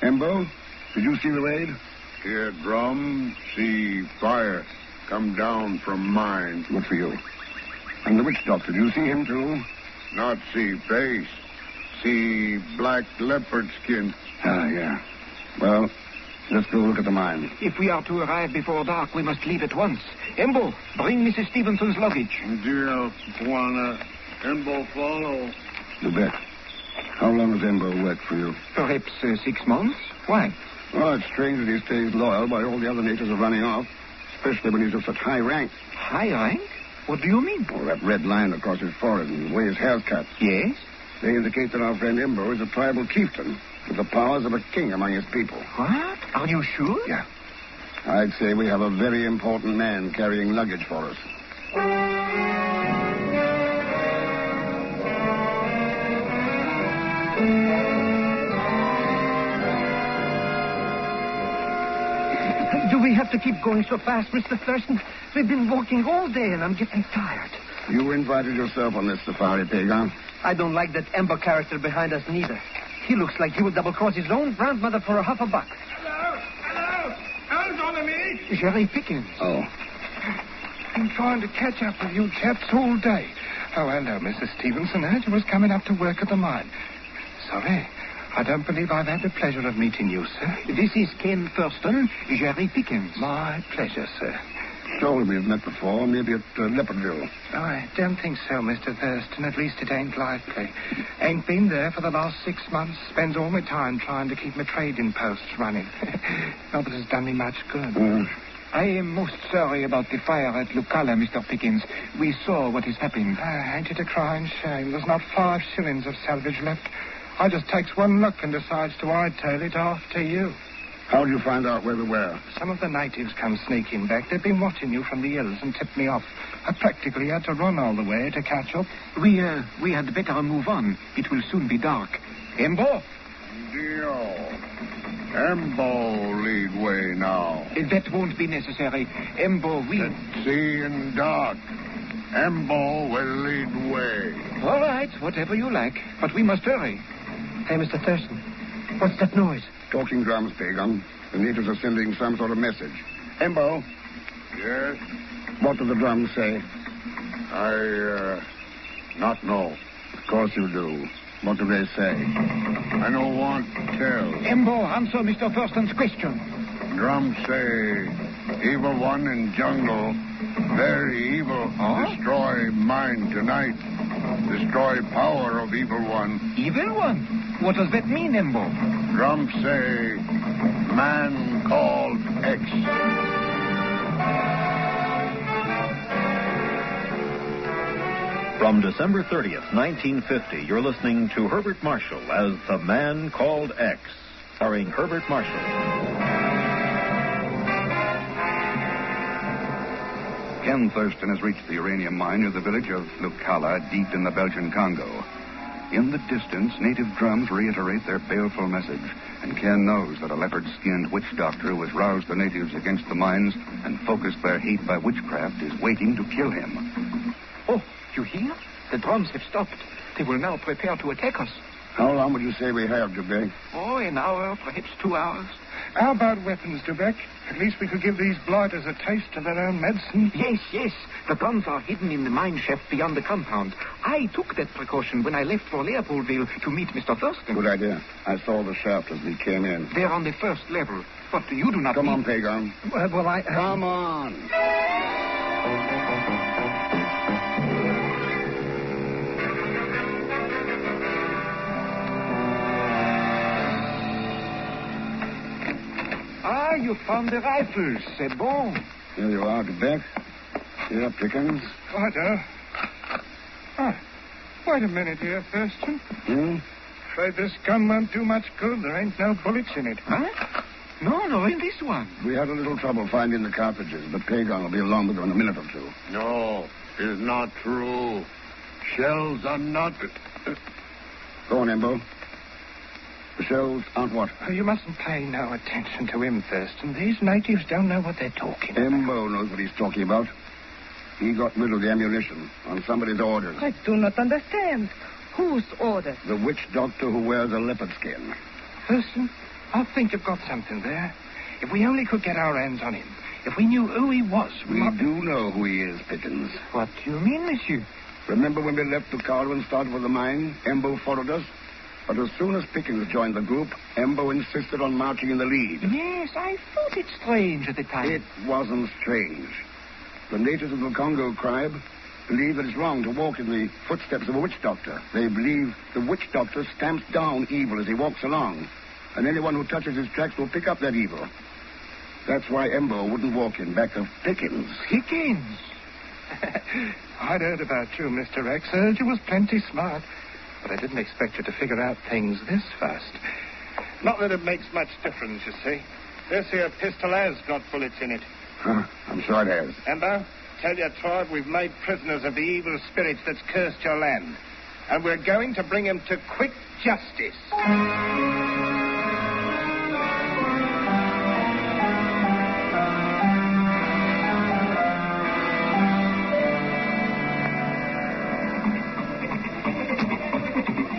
Embo, did you see the raid? Hear drum, see fire. Come down from mine. Good for you. And the witch doctor, do you see him too? Not see face. See black leopard skin. Ah, yeah. Well, let's go look at the mine. If we are to arrive before dark, we must leave at once. Embo, bring Mrs. Stevenson's luggage. Dear Juana, Embo follow. You bet. How long has Embo worked for you? Perhaps 6 months. Why? Well, it's strange that he stays loyal while all the other natives are running off, especially when he's of such high rank. High rank? What do you mean? Oh, that red line across his forehead and the way his hair's cut. Yes? They indicate that our friend Embo is a tribal chieftain with the powers of a king among his people. What? Are you sure? Yeah. I'd say we have a very important man carrying luggage for us. Do we have to keep going so fast, Mr. Thurston? We've been walking all day, and I'm getting tired. You invited yourself on this safari, Pagan. I don't like that Ember character behind us, neither. He looks like he would double-cross his own grandmother for $50. Hello! How's on the meat? Jerry Pickens. Oh. Been trying to catch up with you chaps all day. Oh, hello, Mrs. Stevenson. Heard you was coming up to work at the mine. Sorry. I don't believe I've had the pleasure of meeting you, sir. This is Ken Thurston, Jerry Pickens. My pleasure, sir. Sure, we've met before, maybe at Leopardville. Oh, I don't think so, Mr. Thurston. At least it ain't likely. Ain't been there for the last 6 months. Spends all my time trying to keep my trading posts running. Not that it's done me much good. I am most sorry about the fire at Lucala, Mr. Pickens. We saw what has happened. Ain't it a crying shame? There's not 5 shillings of salvage left. I just takes one look and decides to hightail it after you. How did you find out where we were? Some of the natives come sneaking back. They've been watching you from the hills and tipped me off. I practically had to run all the way to catch up. We had better move on. It will soon be dark. Embo? Dio. Embo lead way now. That won't be necessary. Embo will... Let's see in dark. Embo will lead way. All right, whatever you like. But we must hurry. Hey, Mr. Thurston, what's that noise? Talking drums, Pagan. The natives are sending some sort of message. Embo. Yes? What do the drums say? I, not know. Of course you do. What do they say? I don't want to tell. Embo, answer Mr. Thurston's question. Drums say, evil one in jungle, very evil. Huh? Destroy mine tonight. Destroy power of evil one. Evil one? What does that mean, Embo? Drums say, man called X. From December 30th, 1950, you're listening to Herbert Marshall as The Man Called X, starring Herbert Marshall. Ken Thurston has reached the uranium mine near the village of Lucala, deep in the Belgian Congo. In the distance, native drums reiterate their baleful message, and Ken knows that a leopard-skinned witch doctor who has roused the natives against the mines and focused their hate by witchcraft is waiting to kill him. Oh, you hear? The drums have stopped. They will now prepare to attack us. How long would you say we have, Dubé? Oh, an hour, perhaps 2 hours. How about weapons, Dubeck? At least we could give these blighters a taste of their own medicine. Yes. The drums are hidden in the mine shaft beyond the compound. I took that precaution when I left for Leopoldville to meet Mr. Thurston. Good idea. I saw the shaft as we came in. They're on the first level. But you do not... Come on, Pagan. Well, I... Come on. Ah, you found the rifles. C'est bon. Here you are, Quebec. Here, Pickens. Righto. Wait a minute here, Thurston. Afraid this gun won't do much good. There ain't no bullets in it. Huh? No, in this one. We had a little trouble finding the cartridges, but Pagan will be along with them in a minute or two. No, it's not true. Shells are not... Go on, Embo. The shells aren't what? Oh, you mustn't pay no attention to him, Thurston. These natives don't know what they're talking about. Embo knows what he's talking about. He got rid of the ammunition on somebody's orders. I do not understand. Whose orders? The witch doctor who wears a leopard skin. Thurston, I think you've got something there. If we only could get our hands on him, If we knew who he was, We do know who he is, Pickens. What do you mean, monsieur? Remember when we left the Carlo and started for the mine? Embo followed us. But as soon as Pickens joined the group, Embo insisted on marching in the lead. Yes, I thought it strange at the time. It wasn't strange. The natives of the Congo tribe believe that it's wrong to walk in the footsteps of a witch doctor. They believe the witch doctor stamps down evil as he walks along, and anyone who touches his tracks will pick up that evil. That's why Embo wouldn't walk in back of Pickens. Pickens? I'd heard about you, Mr. X. Heard you was plenty smart. But I didn't expect you to figure out things this fast. Not that it makes much difference, you see. This here pistol has got bullets in it. Huh, I'm sure it has. Embo, tell your tribe we've made prisoners of the evil spirits that's cursed your land. And we're going to bring him to quick justice.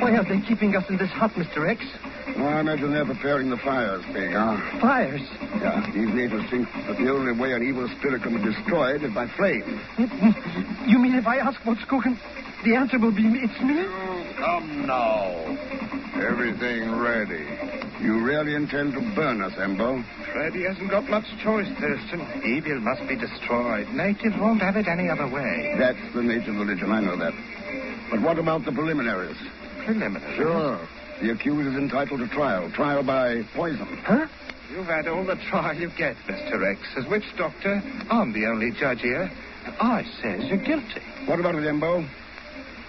Why are they keeping us in this hut, Mr. X? Well, I imagine they're preparing the fires, Big, huh? Fires? Yeah, these natives think that the only way an evil spirit can be destroyed is by flame. You mean if I ask what's cooking, the answer will be it's me? Come now. Everything ready. You really intend to burn us, Embo? Freddy hasn't got much choice, Thurston. Evil must be destroyed. Natives won't have it any other way. That's the native religion, I know that. But what about the preliminaries? Preliminaries? Sure. The accused is entitled to trial. Trial by poison. Huh? You've had all the trial you get, Mr. X. As witch doctor, I'm the only judge here. And I says you're guilty. What about it, Embo?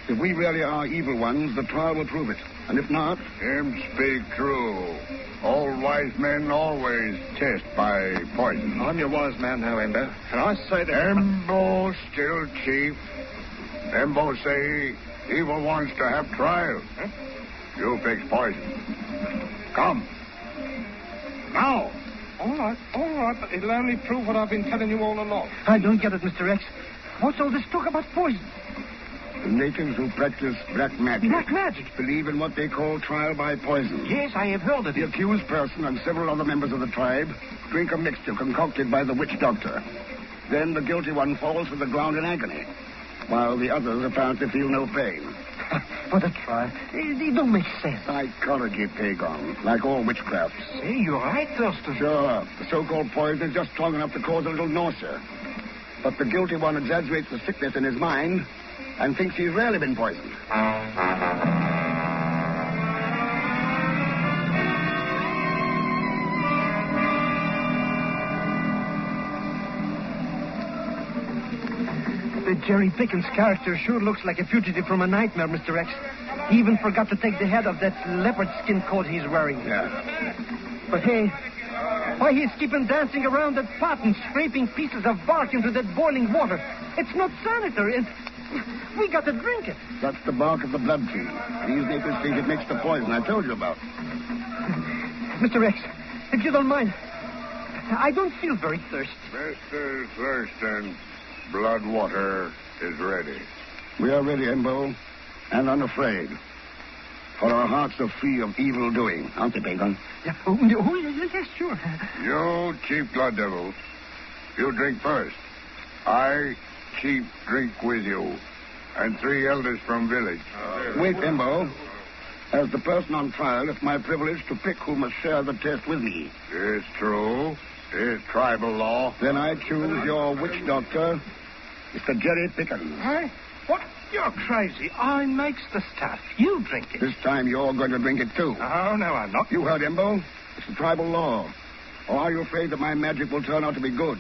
If we really are evil ones, the trial will prove it. And if not... Him speak true. All wise men always test by poison. I'm your wise man now, Embo. And I say that... Embo still chief. Embo say evil wants to have trial. Huh? You fix poison. Come. Now. All right, but it'll only prove what I've been telling you all along. I don't get it, Mr. X. What's all this talk about poison? The natives who practice black magic... Black magic? ...believe in what they call trial by poison. Yes, I have heard of it. The accused person and several other members of the tribe drink a mixture concocted by the witch doctor. Then the guilty one falls to the ground in agony, while the others apparently feel no pain. What a trial. It don't make sense. Psychology, Pagon, like all witchcraft. Say, you're right, Thurston. Sure. The so-called poison is just strong enough to cause a little nausea. But the guilty one exaggerates the sickness in his mind and thinks he's really been poisoned. The Jerry Pickens character sure looks like a fugitive from a nightmare, Mr. X. He even forgot to take the head of that leopard skin coat he's wearing. Yeah. But hey, why he's keeping dancing around that pot and scraping pieces of bark into that boiling water? It's not sanitary. We got to drink it. That's the bark of the blood tree. These natives think it makes the poison I told you about. Mr. X, if you don't mind, I don't feel very thirsty. Mr. Thurston, blood water is ready. We are ready, Embo, and unafraid. For our hearts are free of evil doing, aren't they, Pagon? Yeah. Yes, sure. You, Chief Blood Devil, you drink first. I, Chief, drink with you. And 3 elders from village. Wait, Embo. As the person on trial, it's my privilege to pick who must share the test with me. It's true. It's tribal law. Then I choose your witch doctor, Mr. Jerry Pickens. Hey? What? You're crazy. I makes the stuff. You drink it. This time you're going to drink it, too. Oh, no, I'm not. You heard, Embo. It's the tribal law. Or are you afraid that my magic will turn out to be good?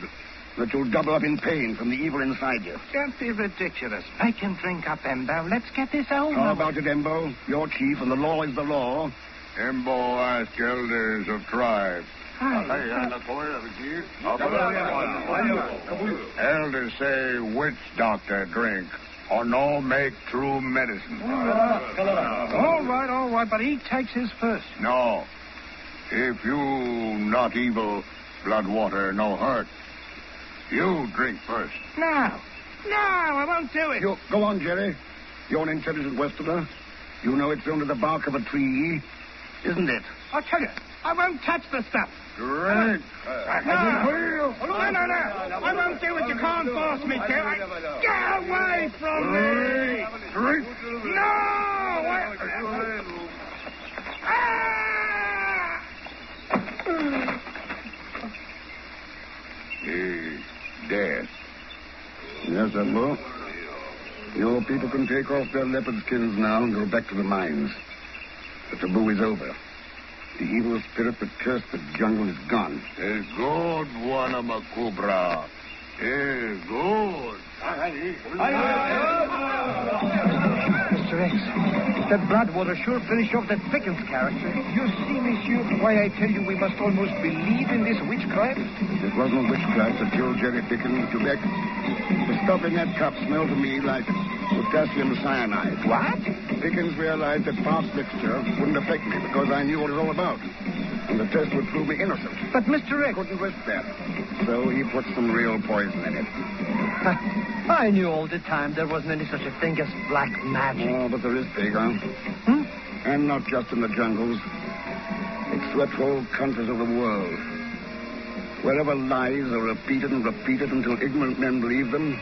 That you'll double up in pain from the evil inside you? Don't be ridiculous. Make him drink up, Embo. Let's get this over. How about it, Embo? You're chief, and the law is the law. Embo ask elders of tribe. Elders say witch doctor drink or no make true medicine. All right, but he takes his first. No. If you not evil, blood water no hurt. You drink first. No, I won't do it. You go on, Jerry. You're an intelligent Westerner. You know it's only the bark of a tree, isn't it? I'll tell you. I won't touch the stuff. Drink. No. I won't do it. You can't force me to. Get away from me. Drink. No. Dead. Yes, Admiral. Your people can take off their leopard skins now and go back to the mines. The taboo is over. The evil spirit that cursed the jungle is gone. A good one, Makubra. A good. Mr. X, that blood water sure finished off that Pickens character. You see, monsieur, why I tell you we must almost believe in this witchcraft? It wasn't witchcraft that killed Jerry Pickens, Quebec. The stuff in that cup smelled to me like potassium cyanide. What? Pickens realized that Park's mixture wouldn't affect me because I knew what it was all about. And the test would prove me innocent. But Mr. X... Couldn't risk that. So he put some real poison in it. I knew all the time there wasn't any such a thing as black magic. Oh, but there is, Pagan. And not just in the jungles. It swept whole countries of the world. Wherever lies are repeated and repeated until ignorant men believe them,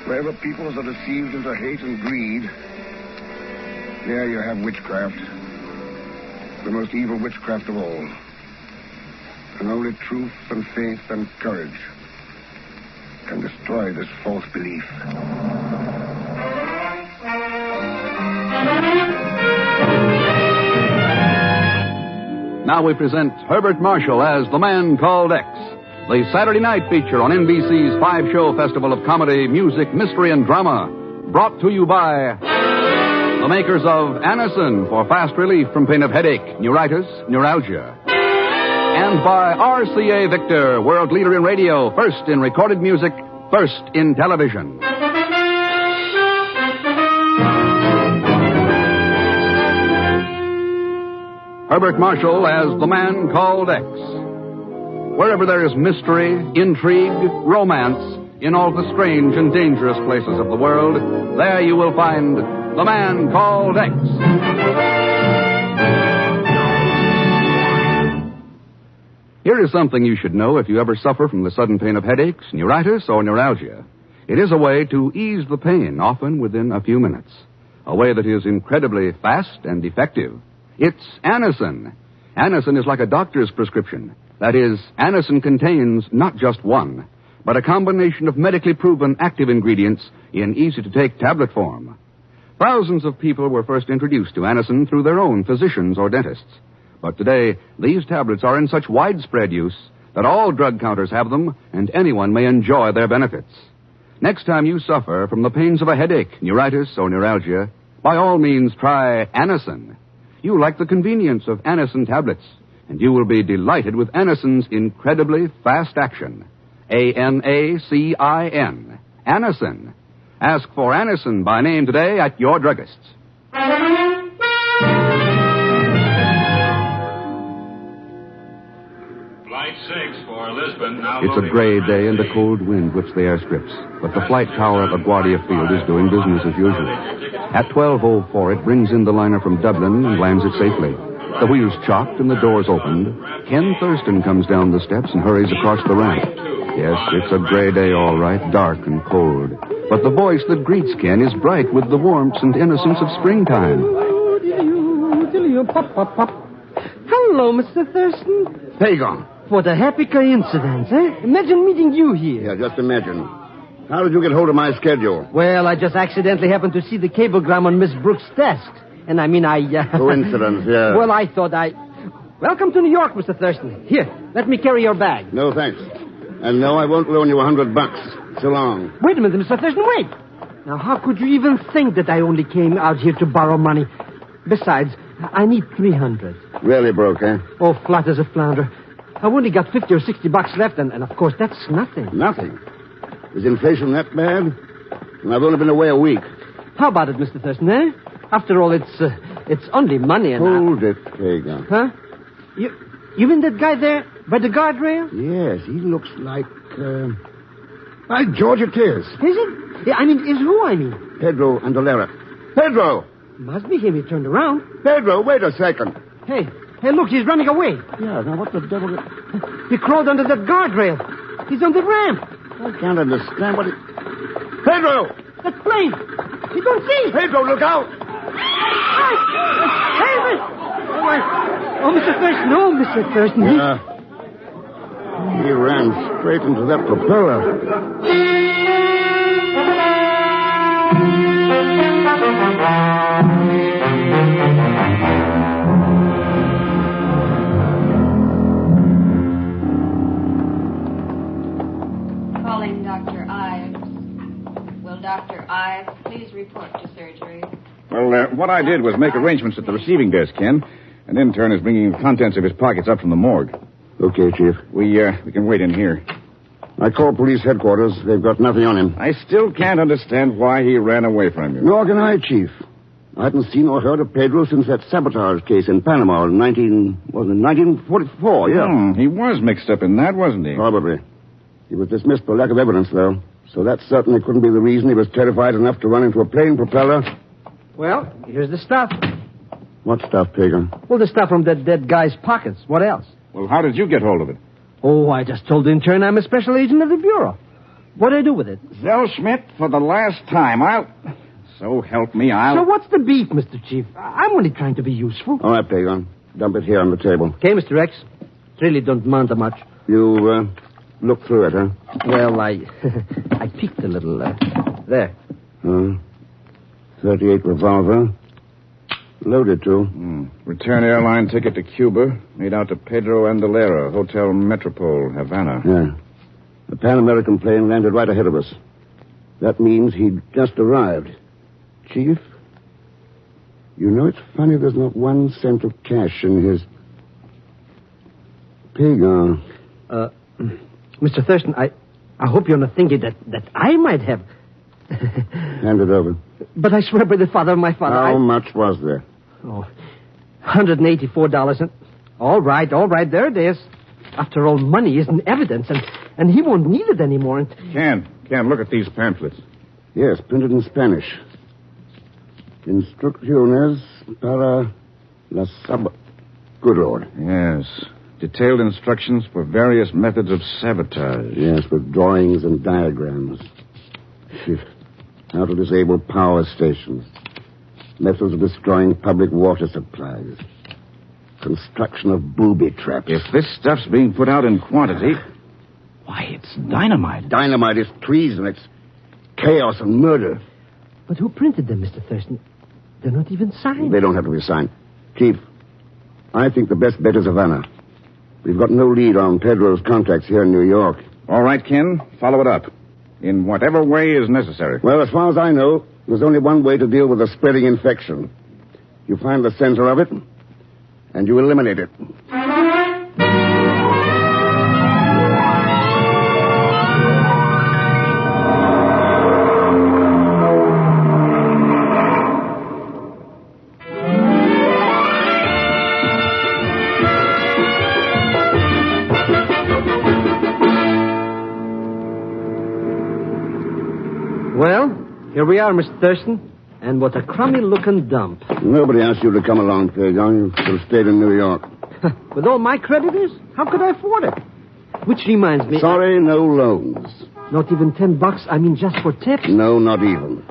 wherever peoples are deceived into hate and greed, there you have witchcraft. The most evil witchcraft of all. And only truth and faith and courage can destroy this false belief. Now we present Herbert Marshall as The Man Called X, the Saturday night feature on NBC's 5-show festival of comedy, music, mystery, and drama, brought to you by the makers of Anacin for fast relief from pain of headache, neuritis, neuralgia, and by RCA Victor, world leader in radio, first in recorded music, first in television. Herbert Marshall as The Man Called X. Wherever there is mystery, intrigue, romance, in all the strange and dangerous places of the world, there you will find The Man Called X. Here is something you should know if you ever suffer from the sudden pain of headaches, neuritis, or neuralgia. It is a way to ease the pain, often within a few minutes. A way that is incredibly fast and effective. It's Anacin. Anacin is like a doctor's prescription. That is, Anacin contains not just one, but a combination of medically proven active ingredients in easy-to-take tablet form. Thousands of people were first introduced to Anacin through their own physicians or dentists. But today, these tablets are in such widespread use that all drug counters have them, and anyone may enjoy their benefits. Next time you suffer from the pains of a headache, neuritis, or neuralgia, by all means try Anacin. You like the convenience of Anacin tablets, and you will be delighted with Anacin's incredibly fast action. A-N-A-C-I-N. Anacin. Ask for Anacin by name today at your druggist's. Flight 6 for Lisbon. Now It's a gray day and a cold wind whips the airstrips, but the flight tower at LaGuardia Field is doing business as usual. At 12:04, it brings in the liner from Dublin and lands it safely. The wheels chocked and the doors opened. Ken Thurston comes down the steps and hurries across the ramp. Yes, it's a gray day, all right, dark and cold. But the voice that greets Ken is bright with the warmth and innocence of springtime. Hello, Mr. Thurston. Pagan. What a happy coincidence, eh? Imagine meeting you here. Yeah, just imagine. How did you get hold of my schedule? Well, I just accidentally happened to see the cablegram on Miss Brooks' desk. And I mean, Coincidence, yeah. Well, I thought Welcome to New York, Mr. Thurston. Here, let me carry your bag. No, thanks. And no, I won't loan you $100. So long. Wait a minute, Mr. Thurston, wait. Now, how could you even think that I only came out here to borrow money? Besides, I need $300. Really broke, eh? Oh, flat as a flounder. I've only got $50 or $60 left, and of course, that's nothing. Nothing? Is inflation that bad? And I've only been away a week. How about it, Mr. Thurston, eh? After all, it's only money and... Hold it, Pagan. Huh? You mean that guy there by the guardrail? Yes, he looks like, By George, it is. Is it? Yeah, I mean, is who I mean? Pedro Andolera. Pedro! Must be him. He turned around. Pedro, wait a second. Hey, Hey, look, he's running away. Yeah, now what the devil... He crawled under that guardrail. He's on the ramp. I can't understand what he... Pedro! That plane! You don't see! Pedro, look out! Hey, oh, Mr. Thurston. Oh, Mr. Thurston. Yeah. He ran straight into that propeller. Calling Dr. Ives. Will Dr. Ives please report to surgery? Well, what I did was make arrangements at the receiving desk, Ken. An intern is bringing the contents of his pockets up from the morgue. Okay, Chief. We can wait in here. I called police headquarters. They've got nothing on him. I still can't understand why he ran away from you. Nor can I, Chief. I hadn't seen or heard of Pedro since that sabotage case in Panama in 1944, yeah. He was mixed up in that, wasn't he? Probably. He was dismissed for lack of evidence, though. So that certainly couldn't be the reason he was terrified enough to run into a plane propeller. Well, here's the stuff. What stuff, Pagan? Well, the stuff from that dead guy's pockets. What else? Well, how did you get hold of it? Oh, I just told the intern I'm a special agent of the Bureau. What do I do with it? Zell Schmidt, for the last time, So help me, So what's the beef, Mr. Chief? I'm only trying to be useful. All right, Pagan. Dump it here on the table. Okay, Mr. X. It really don't amount to much. You, look through it, huh? Well, I peeked a little, there. 38 revolver. Loaded, too. Return airline ticket to Cuba, made out to Pedro Andalera, Hotel Metropole, Havana. Yeah. The Pan American plane landed right ahead of us. That means he'd just arrived. Chief, you know it's funny there's not 1 cent of cash in his... Pagan. Mr. Thurston, I hope you're not thinking that I might have... Hand it over. But I swear by the father of my father... How much was there? Oh, $184. And... All right, there it is. After all, money isn't evidence, and he won't need it anymore. And... Ken, look at these pamphlets. Yes, printed in Spanish. Instrucciones para la sab... Good Lord. Yes. Detailed instructions for various methods of sabotage. Yes, with drawings and diagrams. How to disable power stations. Methods of destroying public water supplies. Construction of booby traps. If this stuff's being put out in quantity... Why, it's dynamite. Dynamite is treason. It's chaos and murder. But who printed them, Mr. Thurston? They're not even signed. They don't have to be signed. Chief, I think the best bet is Havana. We've got no lead on Pedro's contacts here in New York. All right, Ken. Follow it up. In whatever way is necessary. Well, as far as I know, there's only one way to deal with a spreading infection. You find the center of it, and you eliminate it. Well, here we are, Mr. Thurston. And what a crummy-looking dump. Nobody asked you to come along, Pagan. You should have stayed in New York. With all my creditors? How could I afford it? Which reminds me... Sorry, no loans. Not even $10? I mean, just for tips? No, not even.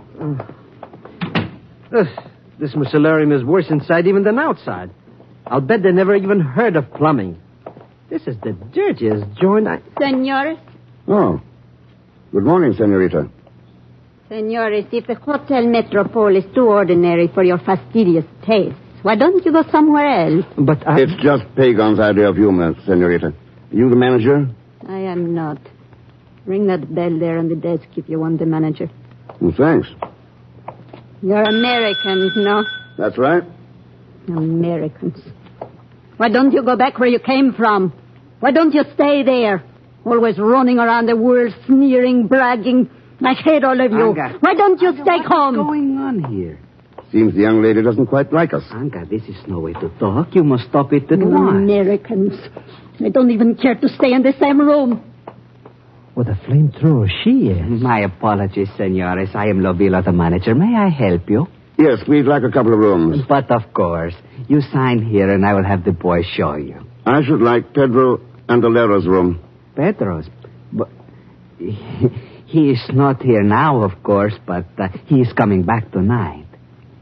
This mucellarium is worse inside even than outside. I'll bet they never even heard of plumbing. This is the dirtiest joint Senores? Oh. Good morning, senorita. Senores, if the Hotel Metropole is too ordinary for your fastidious tastes, why don't you go somewhere else? But It's just Pagan's idea of humor, senorita. You the manager? I am not. Ring that bell there on the desk if you want the manager. Well, thanks. You're Americans, no? That's right. Americans. Why don't you go back where you came from? Why don't you stay there? Always running around the world, sneering, bragging. I hate all of you. Anga. Why don't you stay home? What's going on here? Seems the young lady doesn't quite like us. Anga, this is no way to talk. You must stop it at once. Americans. I don't even care to stay in the same room. What a flamethrower she is. My apologies, senores. I am Lovilla, the manager. May I help you? Yes, we'd like a couple of rooms. But of course, you sign here and I will have the boy show you. I should like Pedro Andalero's room. Pedro's? But he is not here now, of course, but he is coming back tonight.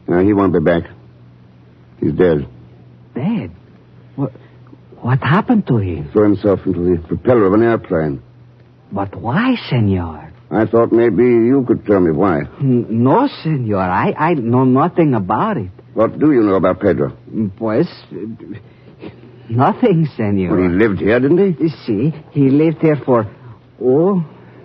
He won't be back. He's dead. Dead? What happened to him? Threw himself into the propeller of an airplane. But why, senor? I thought maybe you could tell me why. No, senor. I know nothing about it. What do you know about Pedro? Pues, nothing, senor. Well, he lived here, didn't he? See, he lived here for,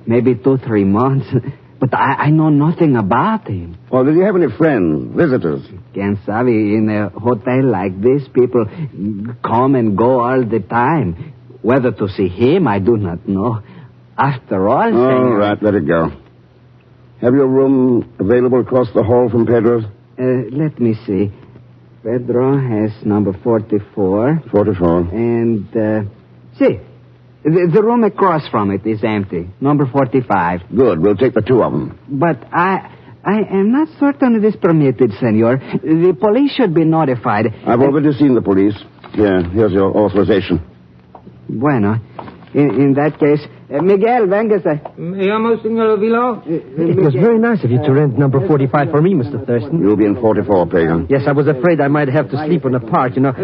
maybe 2-3 months. But I know nothing about him. Well, did he have any friends, visitors? Quien sabe, in a hotel like this, people come and go all the time. Whether to see him, I do not know. After all, senor... All right, let it go. Have your room available across the hall from Pedro's? Let me see. Pedro has number 44. 44. And, see, the room across from it is empty. Number 45. Good, we'll take the two of them. But I am not certain it is permitted, senor. The police should be notified. I've already seen the police. Here's your authorization. Bueno. In that case, Miguel, véngase. It was very nice of you to rent number 45 for me, Mr. Thurston. You'll be in 44, Pagan. Yes, I was afraid I might have to sleep on the part, you know.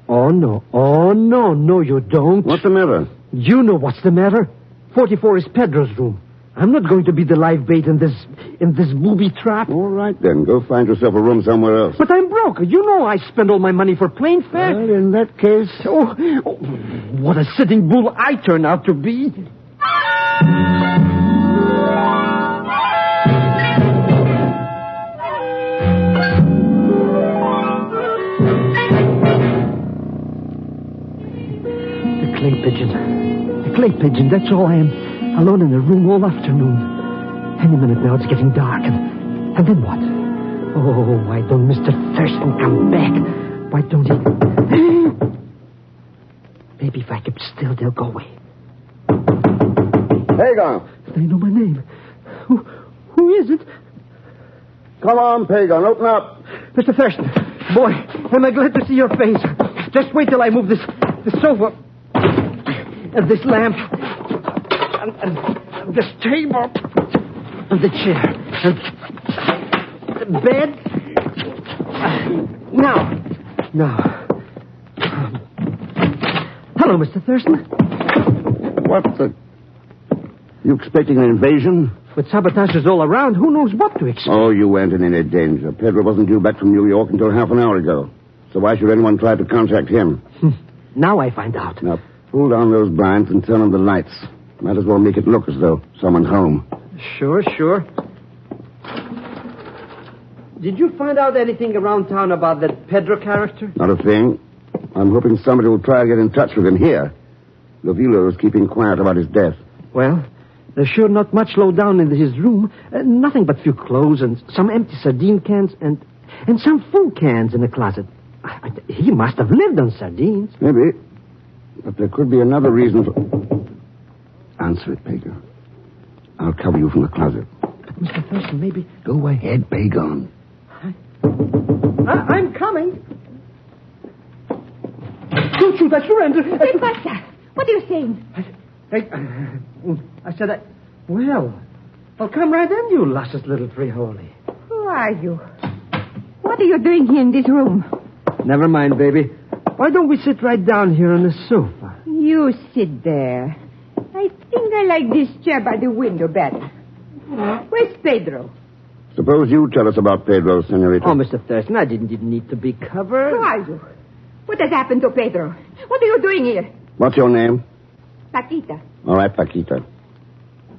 Oh, no. Oh, no, you don't. What's the matter? You know what's the matter. 44 is Pedro's room. I'm not going to be the live bait in this booby trap. All right, then. Go find yourself a room somewhere else. But I'm broke. You know I spend all my money for plane fare. Well, in that case... Oh, what a sitting bull I turn out to be. The clay pigeon, that's all I am. Alone in the room all afternoon. Any minute now, it's getting dark. And then what? Oh, why don't Mr. Thurston come back? Why don't he... Maybe if I keep still, they'll go away. Pagan! They know my name. Who is it? Come on, Pagan, open up. Mr. Thurston, boy, am I glad to see your face. Just wait till I move this sofa. And this lamp. And this table. And the chair. And the bed. Now. Hello, Mr. Thurston. What the... You expecting an invasion? With sabotagers all around, who knows what to expect? Oh, you weren't in any danger. Pedro wasn't due back from New York until half an hour ago. So why should anyone try to contact him? Now I find out. Now, pull down those blinds and turn on the lights. Might as well make it look as though someone's home. Sure. Did you find out anything around town about that Pedro character? Not a thing. I'm hoping somebody will try to get in touch with him here. Lovilo is keeping quiet about his death. Well, there's sure not much low down in his room. Nothing but few clothes and some empty sardine cans and some food cans in the closet. He must have lived on sardines. Maybe. But there could be another reason for... Answer it, Pagan. I'll cover you from the closet. Mr. Thurston, maybe... Go ahead, Pagan. I'm coming. Don't shoot, I surrender. ¿Qué pasa? What are you saying? I said, well, I'll come right in, you luscious little frijoles. Who are you? What are you doing here in this room? Never mind, baby. Why don't we sit right down here on the sofa? You sit there. I think I like this chair by the window better. Where's Pedro? Suppose you tell us about Pedro, senorita. Oh, Mr. Thurston, I didn't need to be covered. Who are you? What has happened to Pedro? What are you doing here? What's your name? Paquita. All right, Paquita.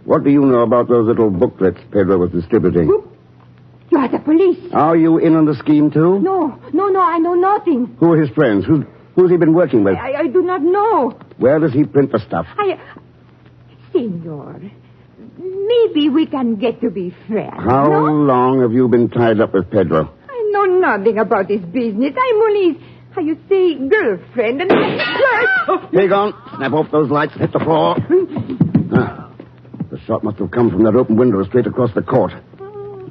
What do you know about those little booklets Pedro was distributing? You are the police. Are you in on the scheme, too? No, I know nothing. Who are his friends? Who's he been working with? I do not know. Where does he print the stuff? Senor, maybe we can get to be friends. How long have you been tied up with Pedro? I know nothing about his business. I'm only, how you say, girlfriend. And Pagan, snap off those lights and hit the floor. The shot must have come from that open window straight across the court.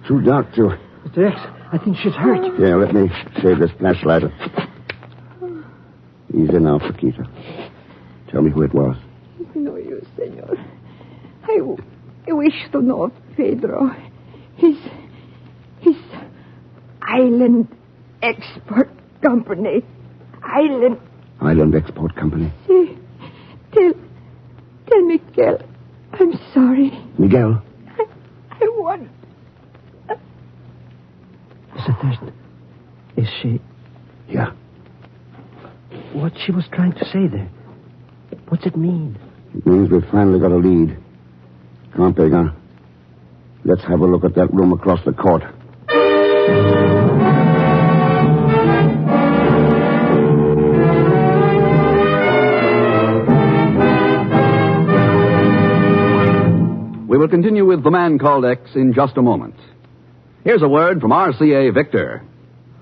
Too dark to... Mr. X, I think she's hurt. Yeah, let me shave this flashlight. Easy now, Paquita. Tell me who it was. No use, senor. I wish to know Pedro. His Island Export Company. Island Export Company. See, tell Miguel I'm sorry. Miguel? I want... Mr. Thurston, is she... Yeah. What she was trying to say there? What's it mean? It means we've finally got a lead. Come on, Pagan. Let's have a look at that room across the court. We will continue with The Man Called X in just a moment. Here's a word from RCA Victor.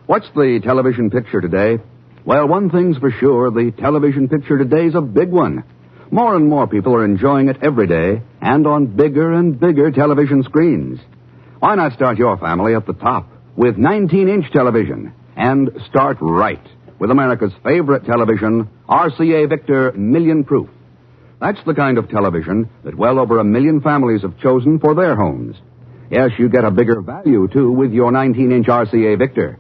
What's the television picture today? Well, one thing's for sure, the television picture today's a big one. More and more people are enjoying it every day and on bigger and bigger television screens. Why not start your family at the top with 19-inch television and start right with America's favorite television, RCA Victor Million Proof. That's the kind of television that well over 1 million families have chosen for their homes. Yes, you get a bigger value, too, with your 19-inch RCA Victor.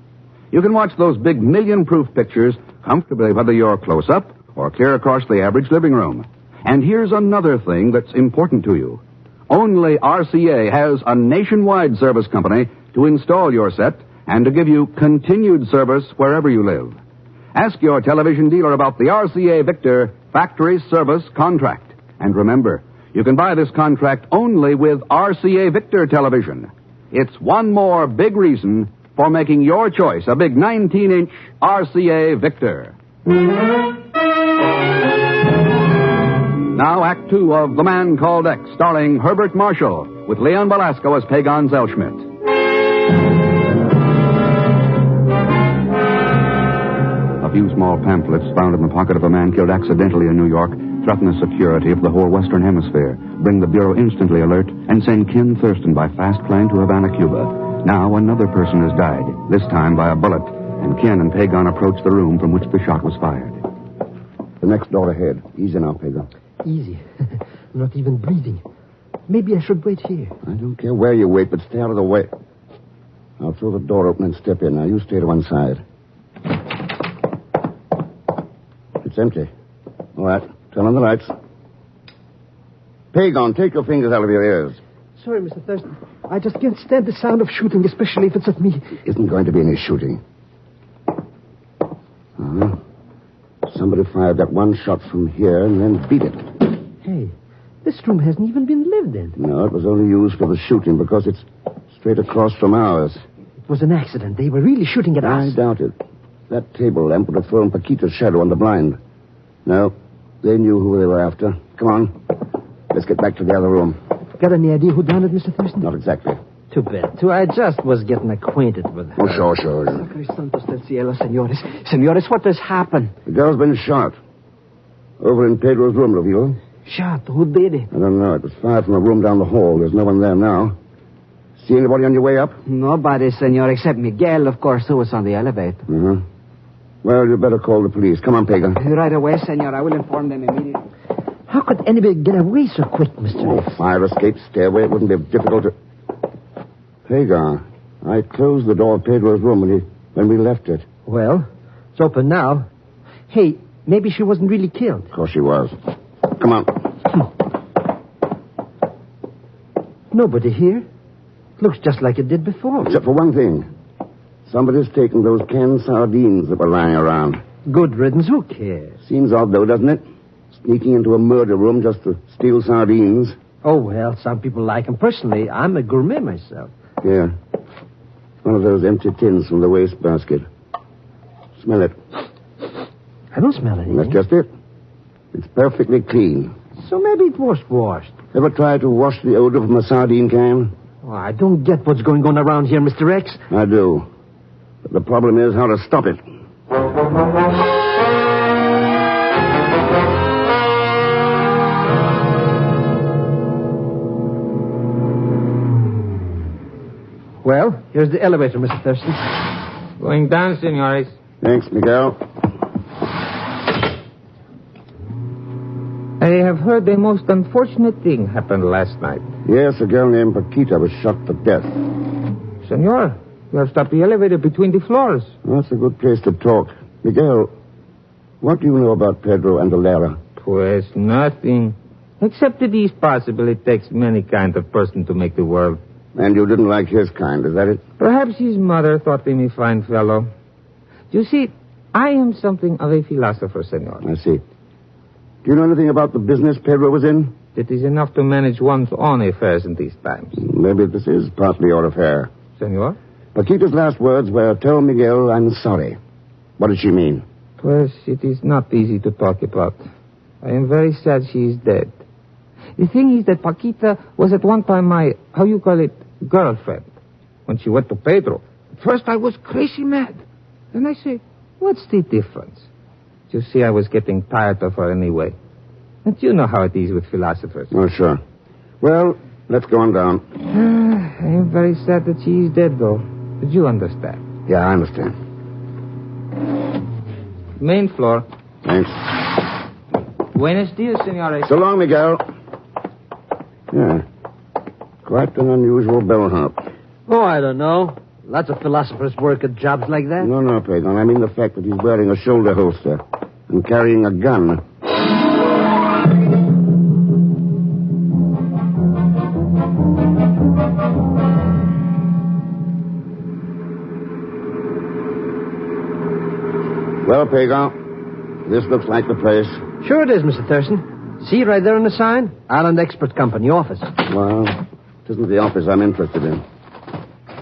You can watch those big million-proof pictures comfortably whether you're close-up or clear across the average living room. And here's another thing that's important to you. Only RCA has a nationwide service company to install your set and to give you continued service wherever you live. Ask your television dealer about the RCA Victor Factory Service Contract. And remember, you can buy this contract only with RCA Victor television. It's one more big reason for making your choice a big 19-inch RCA Victor. Now, Act Two of The Man Called X, starring Herbert Marshall, with Leon Belasco as Pagan Zellschmidt. A few small pamphlets found in the pocket of a man killed accidentally in New York threaten the security of the whole Western Hemisphere, bring the Bureau instantly alert, and send Ken Thurston by fast plane to Havana, Cuba. Now another person has died, this time by a bullet, and Ken and Pagan approach the room from which the shot was fired. The next door ahead. Easy now, Pagan. Easy. Not even breathing. Maybe I should wait here. I don't care where you wait, but stay out of the way. I'll throw the door open and step in. Now, you stay to one side. It's empty. All right. Turn on the lights. Pagan, take your fingers out of your ears. Sorry, Mr. Thurston. I just can't stand the sound of shooting, especially if it's at me. Isn't going to be any shooting. Somebody fired that one shot from here and then beat it. Hey, this room hasn't even been lived in. No, it was only used for the shooting because it's straight across from ours. It was an accident. They were really shooting at us. I doubt it. That table lamp would have thrown Paquita's shadow on the blind. No, they knew who they were after. Come on. Let's get back to the other room. Got any idea who done it, Mr. Thurston? Not exactly. Too bad. I just was getting acquainted with her. Oh, sure. Sacre Santos del Cielo, senores. Senores, what has happened? The girl's been shot. Over in Pedro's room, Ravilo. Shot? Who did it? I don't know. It was fired from a room down the hall. There's no one there now. See anybody on your way up? Nobody, senor, except Miguel, of course, who was on the elevator. Mm-hmm. Well, you better call the police. Come on, Pagan. Right away, senor. I will inform them immediately. How could anybody get away so quick, Mr. Fire escape stairway. It wouldn't be difficult to... Pagan, I closed the door of Pedro's room when we left it. Well, it's open now. Hey, maybe she wasn't really killed. Of course she was. Come on. Nobody here. Looks just like it did before. Except for one thing. Somebody's taken those canned sardines that were lying around. Good riddance. Who cares? Seems odd, though, doesn't it? Sneaking into a murder room just to steal sardines. Oh, well, some people like them. Personally, I'm a gourmet myself. Yeah. One of those empty tins from the wastebasket. Smell it. I don't smell anything. That's just it. It's perfectly clean. So maybe it was washed. Ever tried to wash the odor from a sardine can? Oh, I don't get what's going on around here, Mr. X. I do. But the problem is how to stop it. Well, here's the elevator, Mr. Thurston. Going down, senores. Thanks, Miguel. I have heard a most unfortunate thing happened last night. Yes, a girl named Paquita was shot to death. Senor, you have stopped the elevator between the floors. That's a good place to talk. Miguel, what do you know about Pedro Andalera? Pues nothing. Except it is possible it takes many kind of person to make the world. And you didn't like his kind, is that it? Perhaps his mother thought him a fine fellow. You see, I am something of a philosopher, senor. I see. Do you know anything about the business Pedro was in? It is enough to manage one's own affairs in these times. Maybe this is partly your affair. Senor? Paquita's last words were, "Tell Miguel I'm sorry." What did she mean? Pues, it is not easy to talk about. I am very sad she is dead. The thing is that Paquita was at one time my, girlfriend. When she went to Pedro, at first I was crazy mad. Then I say, what's the difference? You see, I was getting tired of her anyway. And you know how it is with philosophers. Oh, sure. Well, let's go on down. I am very sad that she is dead, though. But you understand. Yeah, I understand. Main floor. Thanks. Buenos dias, senores. So long, Miguel. Yeah. Quite an unusual bellhop. Oh, I don't know. Lots of philosophers work at jobs like that. No, Pedro. I mean the fact that he's wearing a shoulder holster and carrying a gun. Well, Pedro, this looks like the place. Sure it is, Mr. Thurston. See right there on the sign? Island Expert Company office. Well, it isn't the office I'm interested in.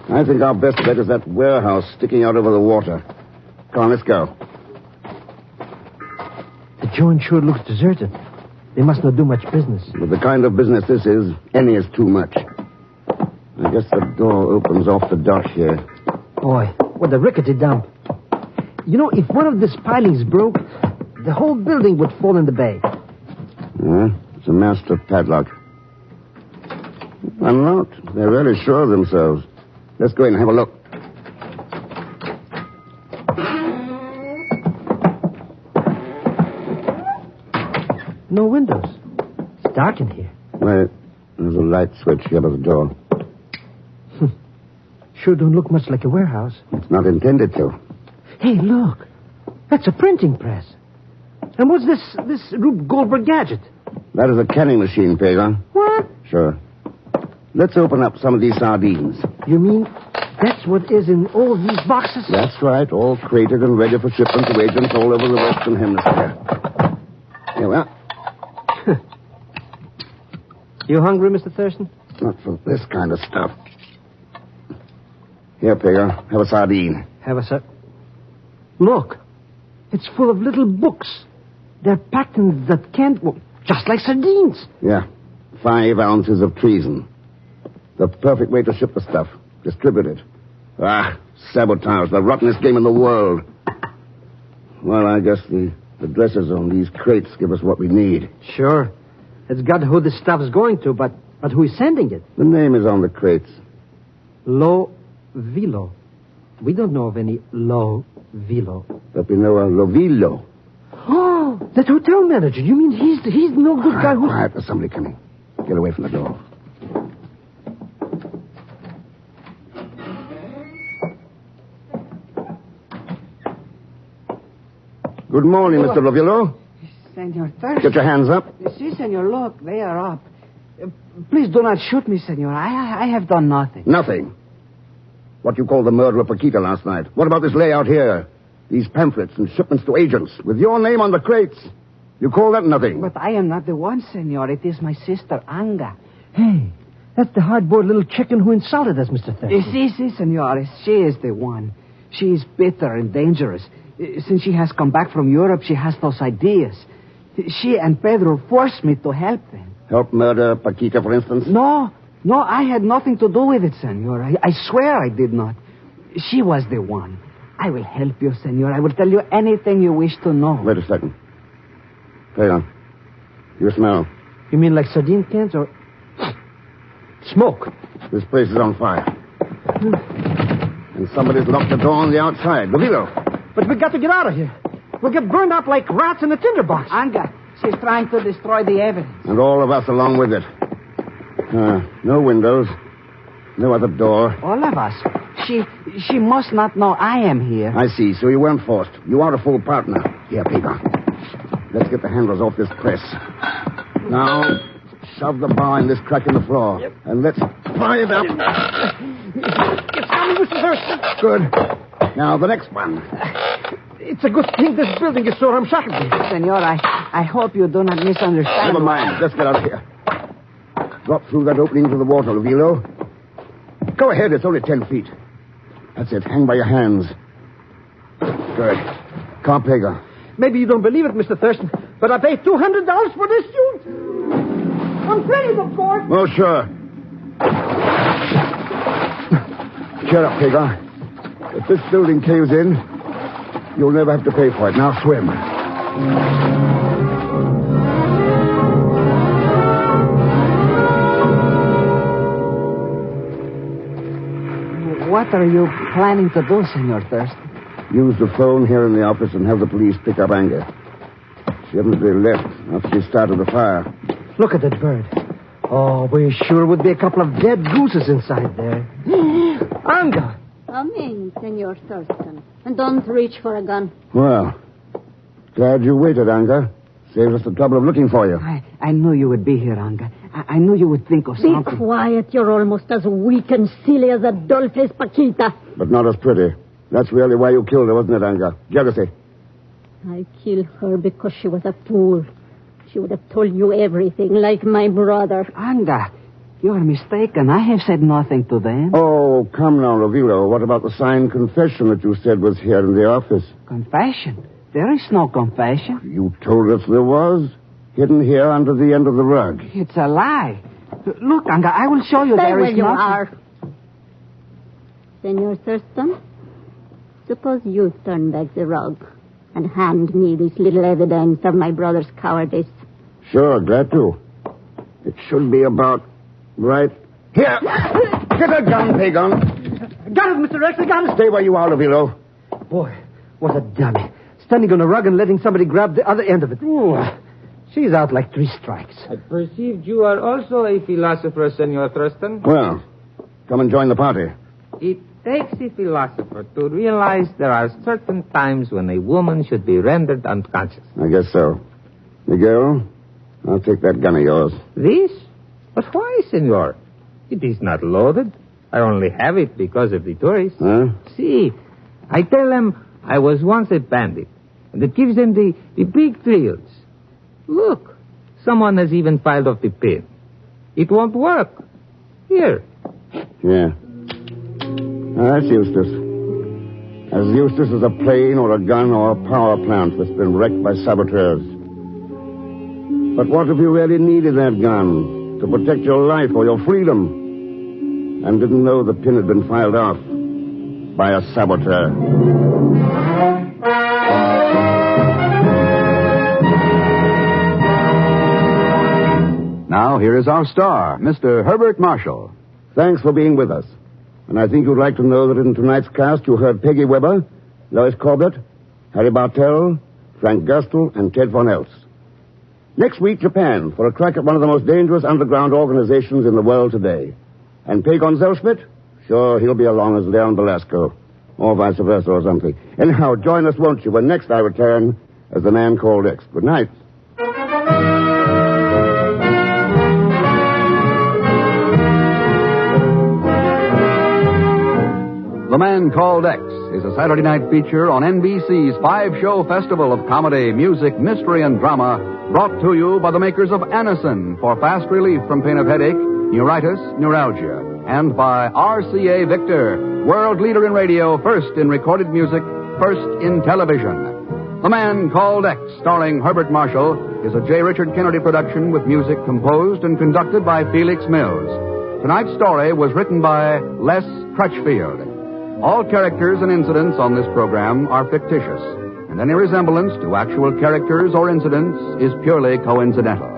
I think our best bet is that warehouse sticking out over the water. Come on, let's go. The joint sure looks deserted. They must not do much business. With the kind of business this is, any is too much. I guess the door opens off the dock here. Boy, what a rickety dump. You know, if one of these pilings broke, the whole building would fall in the bay. Yeah, it's a master padlock. Unlocked. They're really sure of themselves. Let's go in and have a look. No windows. It's dark in here. Wait, there's a light switch here by the door. Sure don't look much like a warehouse. It's not intended to. Hey, look. That's a printing press. And what's this Rube Goldberg gadget? That is a canning machine, Pedro. What? Sure. Let's open up some of these sardines. You mean that's what is in all these boxes? That's right, all crated and ready for shipment to agents all over the Western Hemisphere. Here we are. You hungry, Mr. Thurston? Not for this kind of stuff. Here, Pedro, have a sardine. Have a sir. Look, it's full of little books. They're patterns that can't... Well, just like sardines. Yeah, 5 ounces of treason. The perfect way to ship the stuff. Distribute it. Sabotage, the rottenest game in the world. Well, I guess the addresses on these crates give us what we need. Sure. It's got who this stuff's going to, but who is sending it? The name is on the crates. Lo Vilo. We don't know of any Lo Vilo. But we know a Lovillo. Oh, that hotel manager. You mean he's no good guy who... Quiet, there's somebody coming. Get away from the door. Good morning, Mr. Lovillo. Senor Thurston. Get your hands up. Si, senor, look, they are up. Please do not shoot me, senor. I have done nothing. Nothing. What you call the murder of Paquita last night. What about this layout here? These pamphlets and shipments to agents with your name on the crates. You call that nothing? But I am not the one, senor. It is my sister, Anga. Hey, that's the hard-boiled little chicken who insulted us, Mr. Thurston. Si, senor. She is the one. She is bitter and dangerous. Since she has come back from Europe, she has those ideas. She and Pedro forced me to help them. Help murder Paquita, for instance? No, I had nothing to do with it, senor. I swear I did not. She was the one. I will help you, senor. I will tell you anything you wish to know. Wait a second. Pedro, you smell. You mean like sardine cans or... smoke? This place is on fire. And somebody's locked the door on the outside. Levilo. But we got to get out of here. We'll get burned up like rats in a tinderbox. Anga, she's trying to destroy the evidence. And all of us along with it. No windows. No other door. All of us. She must not know I am here. I see. So you weren't forced. You are a full partner. Here, Peter. Let's get the handles off this press. Now, shove the bar in this crack in the floor. Yep. And let's pry it up. It's coming, Mr. Thurston. Good. Now, the next one. It's a good thing this building is so ramshackle. Senor, I hope you do not misunderstand. Never mind. Let's get out of here. Drop through that opening to the water, Levilo. Go ahead. It's only 10 feet. That's it. Hang by your hands. Good. Carpega. Maybe you don't believe it, Mr. Thurston, but I paid $200 for this suit. Unfriended, of course. Oh, sure. Cheer up, Hagar. If this building caves in, you'll never have to pay for it. Now swim. What are you planning to do, Senor Thurston? Use the phone here in the office and have the police pick up Anga. She hasn't really left after she started the fire. Look at that bird. Oh, we sure would be a couple of dead gooses inside there. Anga! Come in, Senor Thurston. And don't reach for a gun. Well, glad you waited, Anga. Saves us the trouble of looking for you. I knew you would be here, Anga. I knew you would think of something. Be quiet. You're almost as weak and silly as a doll faced Paquita. But not as pretty. That's really why you killed her, wasn't it, Anga? Jealousy. I killed her because she was a fool. She would have told you everything, like my brother. Anga, you're mistaken. I have said nothing to them. Oh, come now, Ravilo. What about the signed confession that you said was here in the office? Confession? There is no confession. You told us there was. Hidden here under the end of the rug. It's a lie. Look, Anga, I will show you. Stay there where is you nothing. are. Senor Thurston, suppose you turn back the rug and hand me this little evidence of my brother's cowardice. Sure, glad to. It should be about right here. Get a gun, Pagon. Got it, Mr. Rex. I got it. Stay where you are, Lavilo. Boy, what a dummy. Standing on a rug and letting somebody grab the other end of it. Ooh, she's out like 3 strikes. I perceived you are also a philosopher, Senor Thurston. Well, come and join the party. It takes a philosopher to realize there are certain times when a woman should be rendered unconscious. I guess so. Miguel, I'll take that gun of yours. This? But why, senor? It is not loaded. I only have it because of the tourists. Huh? See, I tell them I was once a bandit, and it gives them the big thrills. Look, someone has even filed off the pin. It won't work. Here. Yeah. That's useless. As useless as a plane or a gun or a power plant that's been wrecked by saboteurs. But what if you really needed that gun to protect your life or your freedom and didn't know the pin had been filed off by a saboteur? Now, here is our star, Mr. Herbert Marshall. Thanks for being with us. And I think you'd like to know that in tonight's cast you heard Peggy Webber, Lois Corbett, Harry Bartell, Frank Gustel, and Ted Von Eltz. Next week, Japan, for a crack at one of the most dangerous underground organizations in the world today. And Pagon Zellschmidt? Sure, he'll be along as Leon Velasco. Or vice versa or something. Anyhow, join us, won't you, when next I return as the Man Called X. Good night. The Man Called X is a Saturday night feature on NBC's 5-show festival of comedy, music, mystery, and drama, brought to you by the makers of Anacin for fast relief from pain of headache, neuritis, neuralgia, and by RCA Victor, world leader in radio, first in recorded music, first in television. The Man Called X, starring Herbert Marshall, is a J. Richard Kennedy production with music composed and conducted by Felix Mills. Tonight's story was written by Les Crutchfield. All characters and incidents on this program are fictitious, and any resemblance to actual characters or incidents is purely coincidental.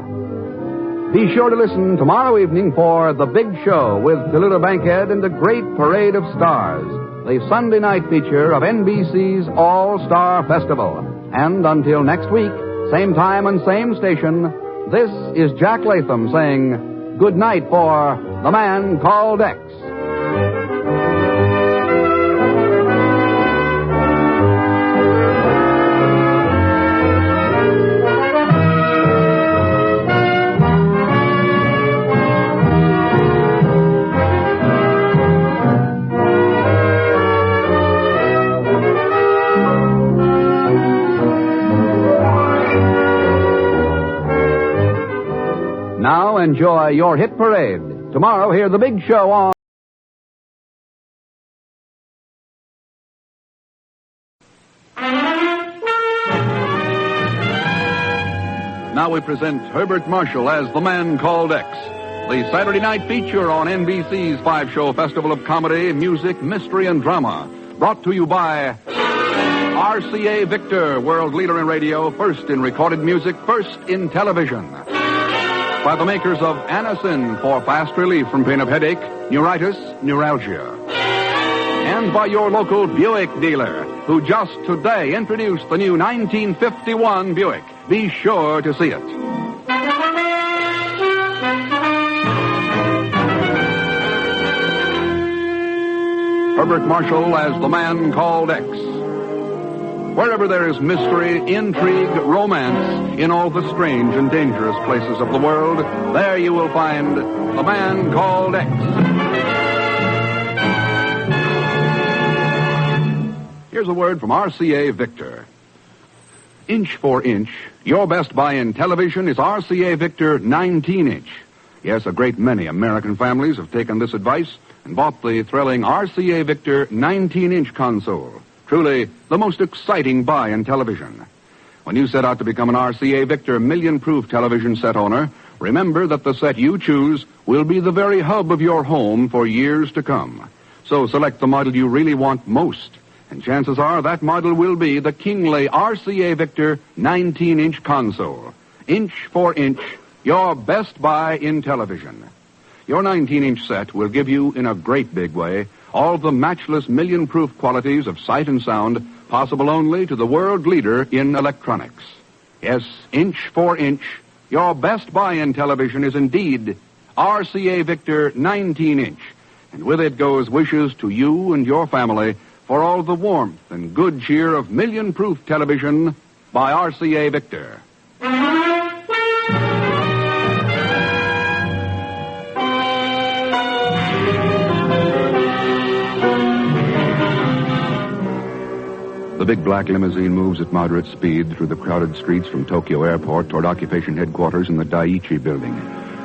Be sure to listen tomorrow evening for The Big Show with Tallulah Bankhead and the Great Parade of Stars, the Sunday night feature of NBC's All-Star Festival. And until next week, same time and same station, this is Jack Latham saying good night for The Man Called X. Now enjoy your hit parade. Tomorrow, hear The Big Show on... Now we present Herbert Marshall as The Man Called X, the Saturday night feature on NBC's 5-show festival of comedy, music, mystery, and drama. Brought to you by RCA Victor, world leader in radio, first in recorded music, first in television. By the makers of Anacin for fast relief from pain of headache, neuritis, neuralgia. And by your local Buick dealer, who just today introduced the new 1951 Buick. Be sure to see it. Herbert Marshall as The Man Called X. Wherever there is mystery, intrigue, romance, in all the strange and dangerous places of the world, there you will find The Man Called X. Here's a word from RCA Victor. Inch for inch, your best buy in television is RCA Victor 19-inch. Yes, a great many American families have taken this advice and bought the thrilling RCA Victor 19-inch console. Truly, the most exciting buy in television. When you set out to become an RCA Victor million-proof television set owner, remember that the set you choose will be the very hub of your home for years to come. So select the model you really want most. And chances are that model will be the Kingley RCA Victor 19-inch console. Inch for inch, your best buy in television. Your 19-inch set will give you, in a great big way, all the matchless million-proof qualities of sight and sound possible only to the world leader in electronics. Yes, inch for inch, your best buy in television is indeed RCA Victor 19-inch. And with it goes wishes to you and your family for all the warmth and good cheer of million-proof television by RCA Victor. The big black limousine moves at moderate speed through the crowded streets from Tokyo Airport toward occupation headquarters in the Daiichi building.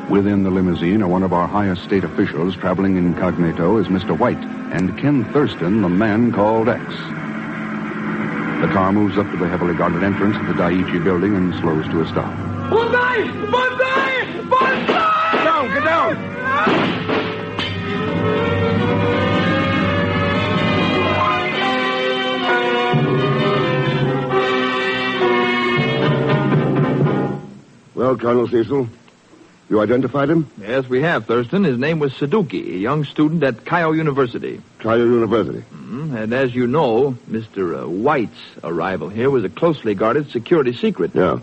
Within the limousine are one of our highest state officials traveling incognito is Mr. White and Ken Thurston, the Man Called X. The car moves up to the heavily guarded entrance of the Daiichi building and slows to a stop. Bonsai! Bonsai! Bonsai! Get down! Get down! Well, Colonel Cecil, you identified him? Yes, we have, Thurston. His name was Suzuki, a young student at Keio University. Keio University? Mm-hmm. And as you know, Mr. White's arrival here was a closely guarded security secret. Yeah.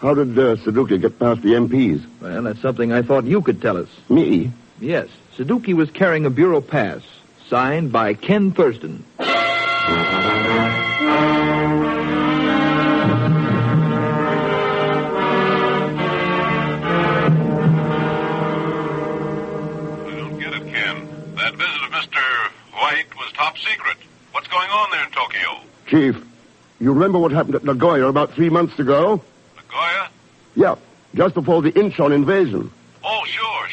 How did Suzuki get past the MPs? Well, that's something I thought you could tell us. Me? Yes. Suzuki was carrying a bureau pass, signed by Ken Thurston. Top secret. What's going on there in Tokyo? Chief, you remember what happened at Nagoya about 3 months ago? Nagoya? Yeah, just before the Incheon invasion. Oh, sure.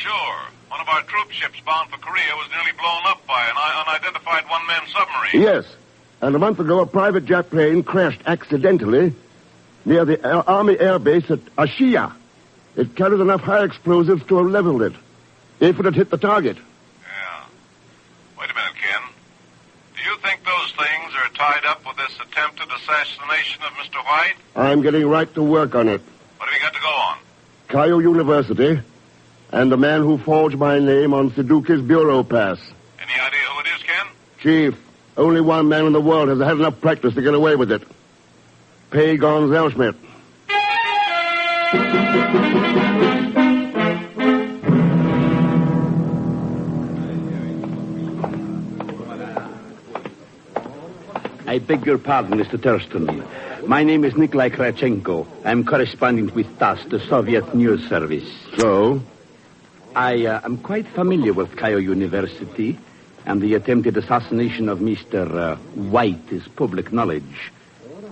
One of our troop ships bound for Korea was nearly blown up by an unidentified one-man submarine. Yes, and a month ago a private jet plane crashed accidentally near the Army Air Base at Ashiya. It carried enough high explosives to have leveled it, if it had hit the target. Yeah. Wait a minute, Ken. Do you think those things are tied up with this attempted assassination of Mr. White? I'm getting right to work on it. What have you got to go on? Cairo University, and the man who forged my name on Suzuki's bureau pass. Any idea who it is, Ken? Chief, only one man in the world has had enough practice to get away with it. Pagon Zellschmidt. I beg your pardon, Mr. Thurston. My name is Nikolai Krachenko. I'm correspondent with TASS, the Soviet News Service. So? I am quite familiar with Cairo University, and the attempted assassination of Mr. White is public knowledge.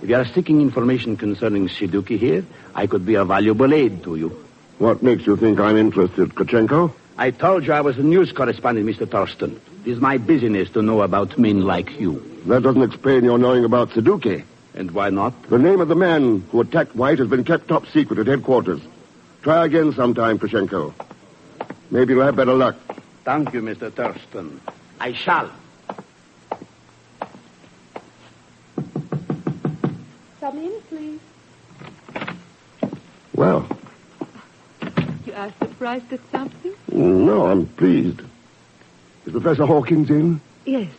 If you are seeking information concerning Suzuki here, I could be a valuable aid to you. What makes you think I'm interested, Krachenko? I told you I was a news correspondent, Mr. Thurston. It is my business to know about men like you. That doesn't explain your knowing about Suzuki. And why not? The name of the man who attacked White has been kept top secret at headquarters. Try again sometime, Krachenko. Maybe you'll have better luck. Thank you, Mr. Thurston. I shall. Come in, please. Well. You are surprised at something? No, I'm pleased. Is Professor Hawkins in? Yes.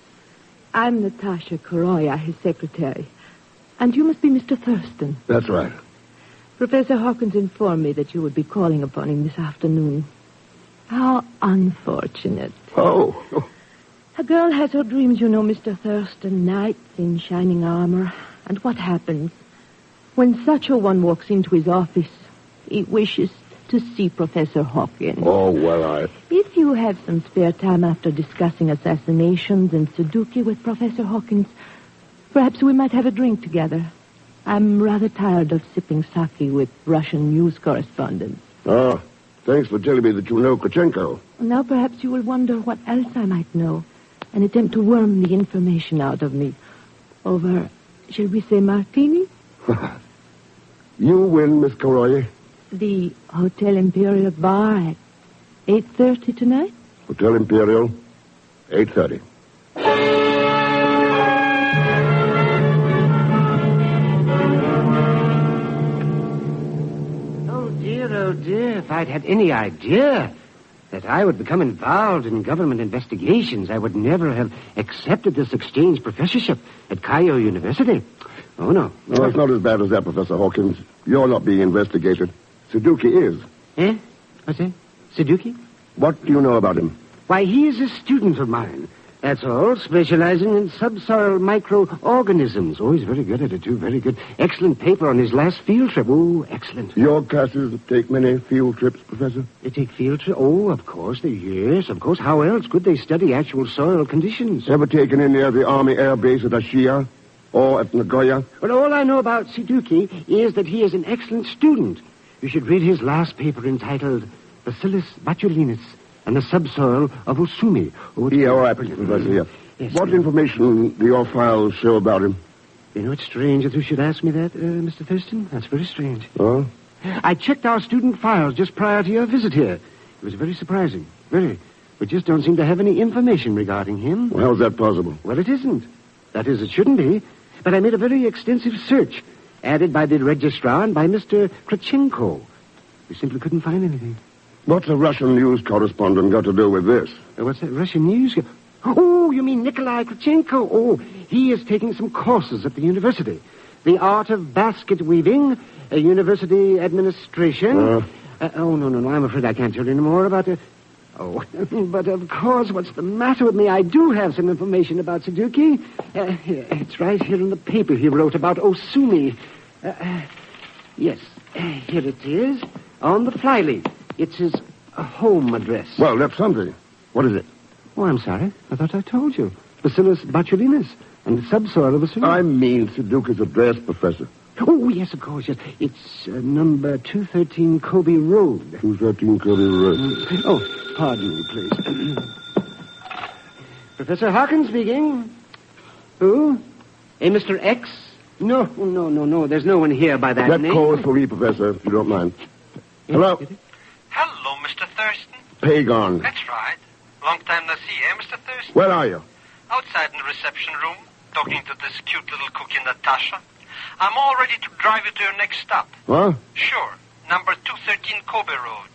I'm Natasha Koroya, his secretary. And you must be Mr. Thurston. That's right. Professor Hawkins informed me that you would be calling upon him this afternoon. How unfortunate. Oh. A girl has her dreams, you know, Mr. Thurston. Knights in shining armor. And what happens? When such a one walks into his office, he wishes to see Professor Hawkins. Oh, well, If you have some spare time after discussing assassinations and Suzuki with Professor Hawkins, perhaps we might have a drink together. I'm rather tired of sipping sake with Russian news correspondents. Oh, thanks for telling me that you know Krachenko. Now perhaps you will wonder what else I might know and attempt to worm the information out of me. Over, shall we say, martini? You win, Miss Koroye. The Hotel Imperial Bar at 8:30 tonight? Hotel Imperial, 8:30. Oh, dear, if I'd had any idea that I would become involved in government investigations, I would never have accepted this exchange professorship at Cairo University. Oh, no. No, it's not as bad as that, Professor Hawkins. You're not being investigated. Suzuki is. Eh? What's that? Suzuki? What do you know about him? Why, he is a student of mine. That's all, specializing in subsoil microorganisms. Oh, he's very good at it, too. Very good. Excellent paper on his last field trip. Oh, excellent. Your classes take many field trips, Professor? They take field trips? Oh, of course. Yes, of course. How else could they study actual soil conditions? Ever taken in near the Army Air Base at Ashia? Or at Nagoya? Well, all I know about Suzuki is that he is an excellent student. You should read his last paper entitled Bacillus botulinus and the Subsoil of Usumi. Oh, yeah, all right, Professor, yeah. Yes, what information do your files show about him? You know, it's strange that you should ask me that, Mr. Thurston. That's very strange. Oh? I checked our student files just prior to your visit here. It was very surprising. Very. We just don't seem to have any information regarding him. Well, how's that possible? Well, it isn't. That is, it shouldn't be. But I made a very extensive search, added by the registrar and by Mr. Krachenko. We simply couldn't find anything. What's a Russian news correspondent got to do with this? What's that, Russian news? Oh, you mean Nikolai Krachenko? Oh, he is taking some courses at the university. The art of basket weaving, university administration. Oh, no, I'm afraid I can't tell you any more about it. Oh, but of course, what's the matter with me? I do have some information about Suzuki. It's right here in the paper he wrote about Osumi. Yes, here it is, on the flyleaf. It's his home address. Well, that's something. What is it? Oh, I'm sorry. I thought I told you. Bacillus botulinus and the subsoil of Osumi. I mean Suzuki's address, Professor. Oh, yes, of course, yes. It's number 213 Kobe Road. 213 Kobe Road. Oh, pardon me, please. Professor Hawkins speaking. Who? A Mr. X? No. There's no one here by that name. That call is for me, Professor, if you don't mind. Hello? Hello, Mr. Thurston. Pagon. That's right. Long time no see, eh, Mr. Thurston? Where are you? Outside in the reception room, talking to this cute little cookie, Natasha. I'm all ready to drive you to your next stop. What? Sure. number 213 Kobe Road.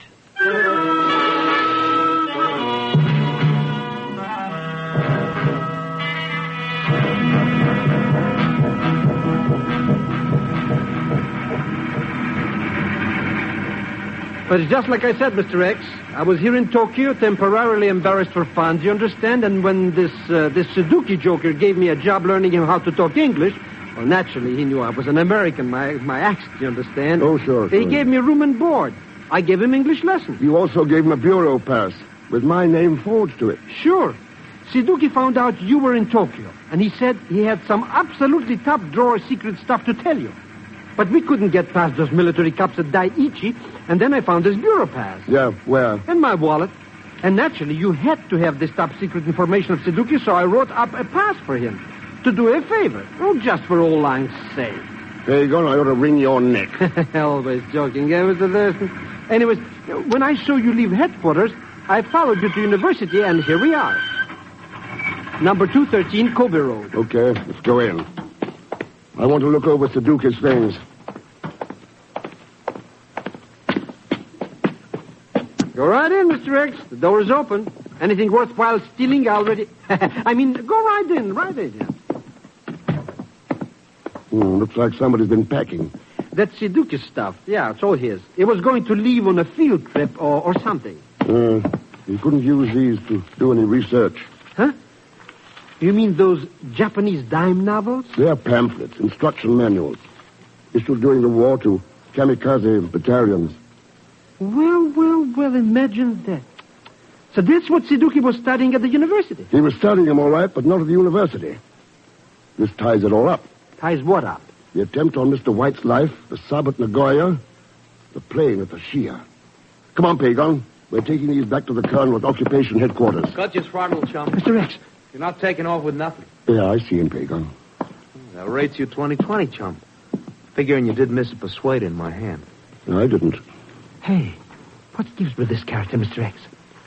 But it's just like I said, Mr. X. I was here in Tokyo, temporarily embarrassed for funds, you understand? And when this Suzuki joker gave me a job learning him how to talk English, well, naturally, he knew I was an American, my accent, you understand? Oh, sure. He gave me room and board. I gave him English lessons. You also gave him a bureau pass with my name forged to it. Sure. Suzuki found out you were in Tokyo, and he said he had some absolutely top-drawer secret stuff to tell you. But we couldn't get past those military cops at Daiichi, and then I found his bureau pass. Yeah, where? In my wallet. And naturally, you had to have this top-secret information of Suzuki, so I wrote up a pass for him to do a favor. Oh, just for old lang's sake. There you go, I ought to wring your neck. Always joking, eh, Mr. Thurston? Anyways, when I saw you leave headquarters, I followed you to university, and here we are. Number 213, Kobe Road. Okay, let's go in. I want to look over Suzuki's things. Go right in, Mr. X. The door is open. Anything worthwhile stealing already... I mean, go right in, right in. Looks like somebody's been packing. That's Suzuki stuff. Yeah, it's all his. He was going to leave on a field trip or something. He couldn't use these to do any research. Huh? You mean those Japanese dime novels? They're pamphlets, instruction manuals, issued during the war to kamikaze battalions. Well, imagine that. So that's what Suzuki was studying at the university? He was studying them all right, but not at the university. This ties it all up. Ties what up? The attempt on Mr. White's life, the sub at Nagoya, the plane at the Shia. Come on, Pagon. We're taking these back to the Colonel at Occupation Headquarters. Cut your throttle, chum. Mr. X. You're not taking off with nothing. Yeah, I see him, Pagon. That rates you 20-20, chum. Figuring you did miss a persuade in my hand. No, I didn't. Hey, what gives with this character, Mr. X?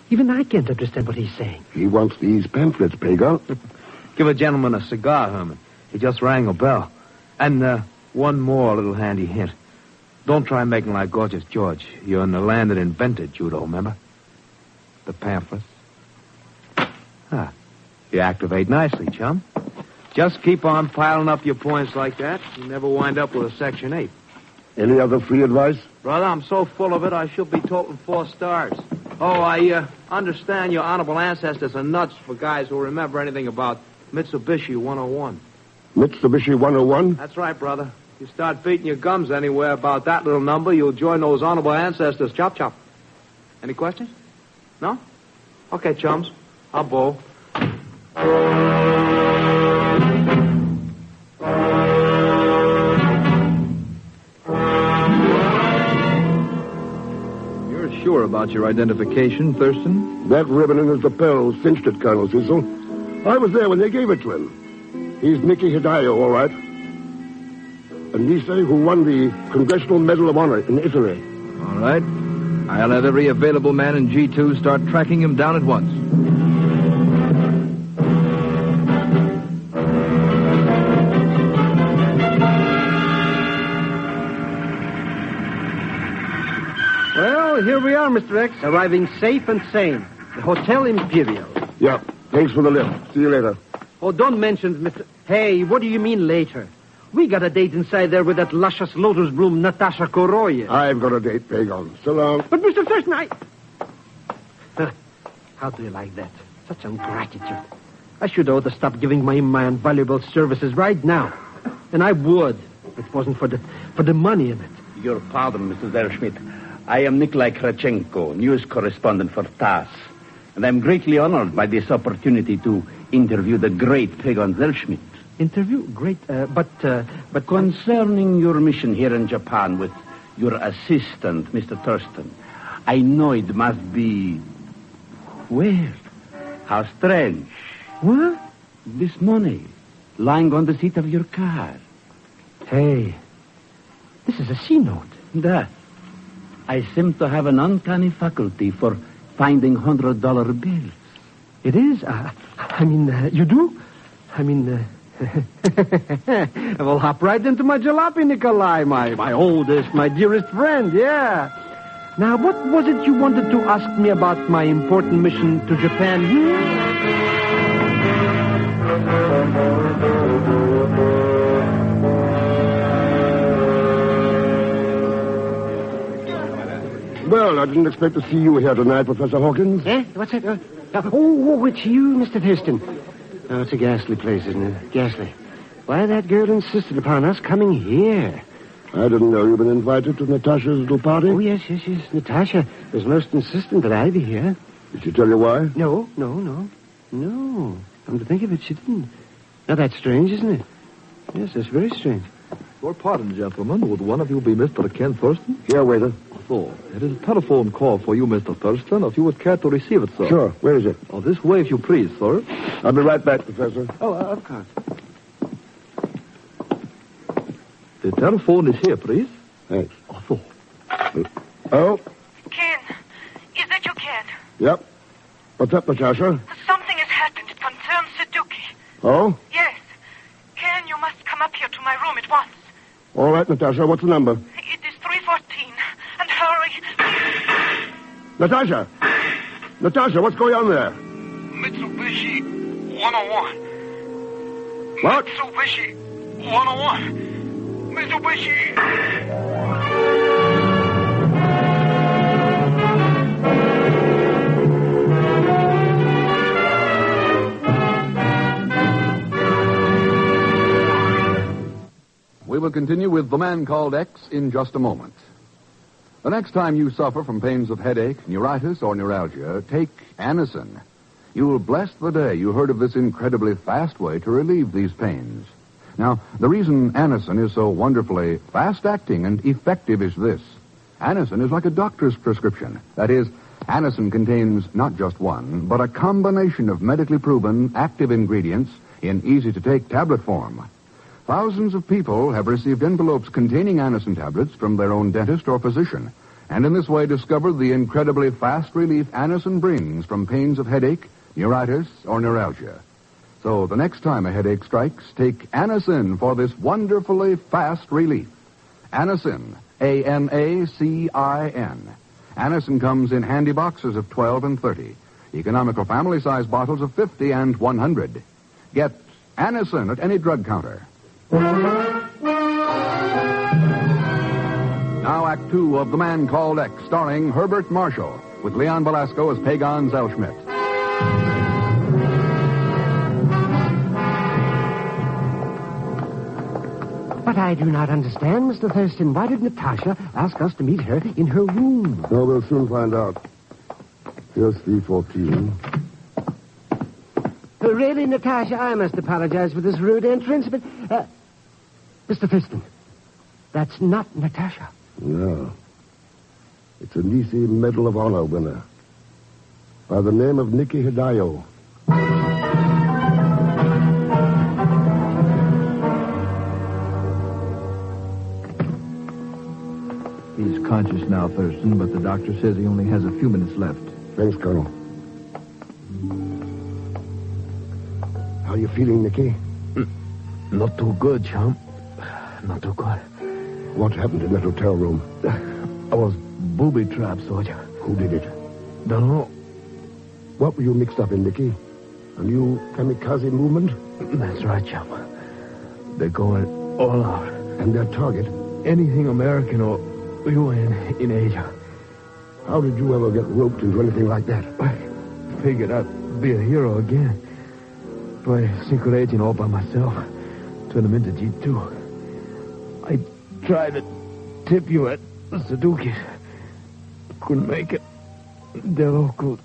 Even I can't understand what he's saying. He wants these pamphlets, Pagon. Give a gentleman a cigar, Herman. He just rang a bell. And one more little handy hint. Don't try making like Gorgeous George. You're in the land that invented judo, remember? The pamphlets. Ah, you activate nicely, chum. Just keep on piling up your points like that. You never wind up with a Section 8. Any other free advice? Brother, I'm so full of it, I should be toting 4 stars. Oh, I understand your honorable ancestors are nuts for guys who remember anything about Mitsubishi 101. Mitsubishi 101? That's right, brother. You start beating your gums anywhere about that little number, you'll join those honorable ancestors. Chop, chop. Any questions? No? Okay, chums. I'll bowl. You're sure about your identification, Thurston? That ribbon in his lapel cinched it, Colonel Cecil. I was there when they gave it to him. He's Miki Hidayo, all right. A Nisei who won the Congressional Medal of Honor in Italy. All right. I'll have every available man in G2 start tracking him down at once. Well, here we are, Mr. X, arriving safe and sane. The Hotel Imperial. Yeah, thanks for the lift. See you later. Oh, don't mention Mr... Hey, what do you mean later? We got a date inside there with that luscious lotus bloom Natasha Koroye. I've got a date, Pagon. So long. But, Mr. Thurston, How do you like that? Such ingratitude. I should ought to stop giving my invaluable services right now. And I would, if it wasn't for the money in it. Your pardon, Mr. Zerschmidt. I am Nikolai Krachenko, news correspondent for TASS. And I'm greatly honored by this opportunity to interview the great Pagon Zerschmidt. Interview? Great, but concerning your mission here in Japan with your assistant, Mr. Thurston, I know it must be... Well, how strange. What? This money, lying on the seat of your car. Hey, this is a C-note. That. I seem to have an uncanny faculty for finding $100 bills. It is? You do? We'll hop right into my jalopy, Nikolai, my oldest, my dearest friend, yeah. Now, what was it you wanted to ask me about my important mission to Japan? Well, I didn't expect to see you here tonight, Professor Hawkins. Eh? What's that? It's you, Mr. Thurston. Oh, it's a ghastly place, isn't it? Ghastly. Why, that girl insisted upon us coming here. I didn't know you'd been invited to Natasha's little party. Oh, yes. Natasha was most insistent that I be here. Did she tell you why? No. Come to think of it, she didn't. Now, that's strange, isn't it? Yes, that's very strange. Your pardon, gentlemen. Would one of you be Mr. Ken Thurston? Here, waiter. So, it is a telephone call for you, Mr. Thurston, if you would care to receive it, sir. Sure. Where is it? Oh, this way, if you please, sir. I'll be right back, Professor. Oh, of course. The telephone is here, please. Thanks. Oh. Oh? Ken, is that you, Ken? Yep. What's up, Natasha? Something has happened. It concerns Suzuki. Oh? Yes. Ken, you must come up here to my room at once. All right, Natasha. What's the number? It is 314. And hurry. Natasha! Natasha, what's going on there? Mitsubishi 101. What? Mitsubishi 101. Mitsubishi. We will continue with The Man Called X in just a moment. The next time you suffer from pains of headache, neuritis, or neuralgia, take Anacin. You will bless the day you heard of this incredibly fast way to relieve these pains. Now, the reason Anacin is so wonderfully fast-acting and effective is this. Anacin is like a doctor's prescription. That is, Anacin contains not just one, but a combination of medically proven active ingredients in easy-to-take tablet form. Thousands of people have received envelopes containing Anacin tablets from their own dentist or physician, and in this way discovered the incredibly fast relief Anacin brings from pains of headache, neuritis, or neuralgia. So the next time a headache strikes, take Anacin for this wonderfully fast relief. Anacin, A-N-A-C-I-N. Anacin comes in handy boxes of 12 and 30, economical family-size bottles of 50 and 100. Get Anacin at any drug counter. Now Act 2 of The Man Called X, starring Herbert Marshall, with Leon Velasco as Pagan Zellschmidt. But I do not understand, Mr. Thurston. Why did Natasha ask us to meet her in her room? Oh, we'll soon find out. Here's 314. Really, Natasha, I must apologize for this rude entrance, but... Mr. Thurston, that's not Natasha. No. It's a Nisi Medal of Honor winner. By the name of Nikki Hidayo. He's conscious now, Thurston, but the doctor says he only has a few minutes left. Thanks, Colonel. How are you feeling, Nikki? Not too good, chum. Not too good. What happened in that hotel room? I was booby-trapped, soldier. Who did it? Don't know. What were you mixed up in, Nikki? A new kamikaze movement? That's right, chum. They're going all out. And their target? Anything American or UN in Asia. How did you ever get roped into anything like that? I figured I'd be a hero again. Play a secret agent all by myself. Turn them into G2. I tried to tip you at the Suzuki. Couldn't make it. The local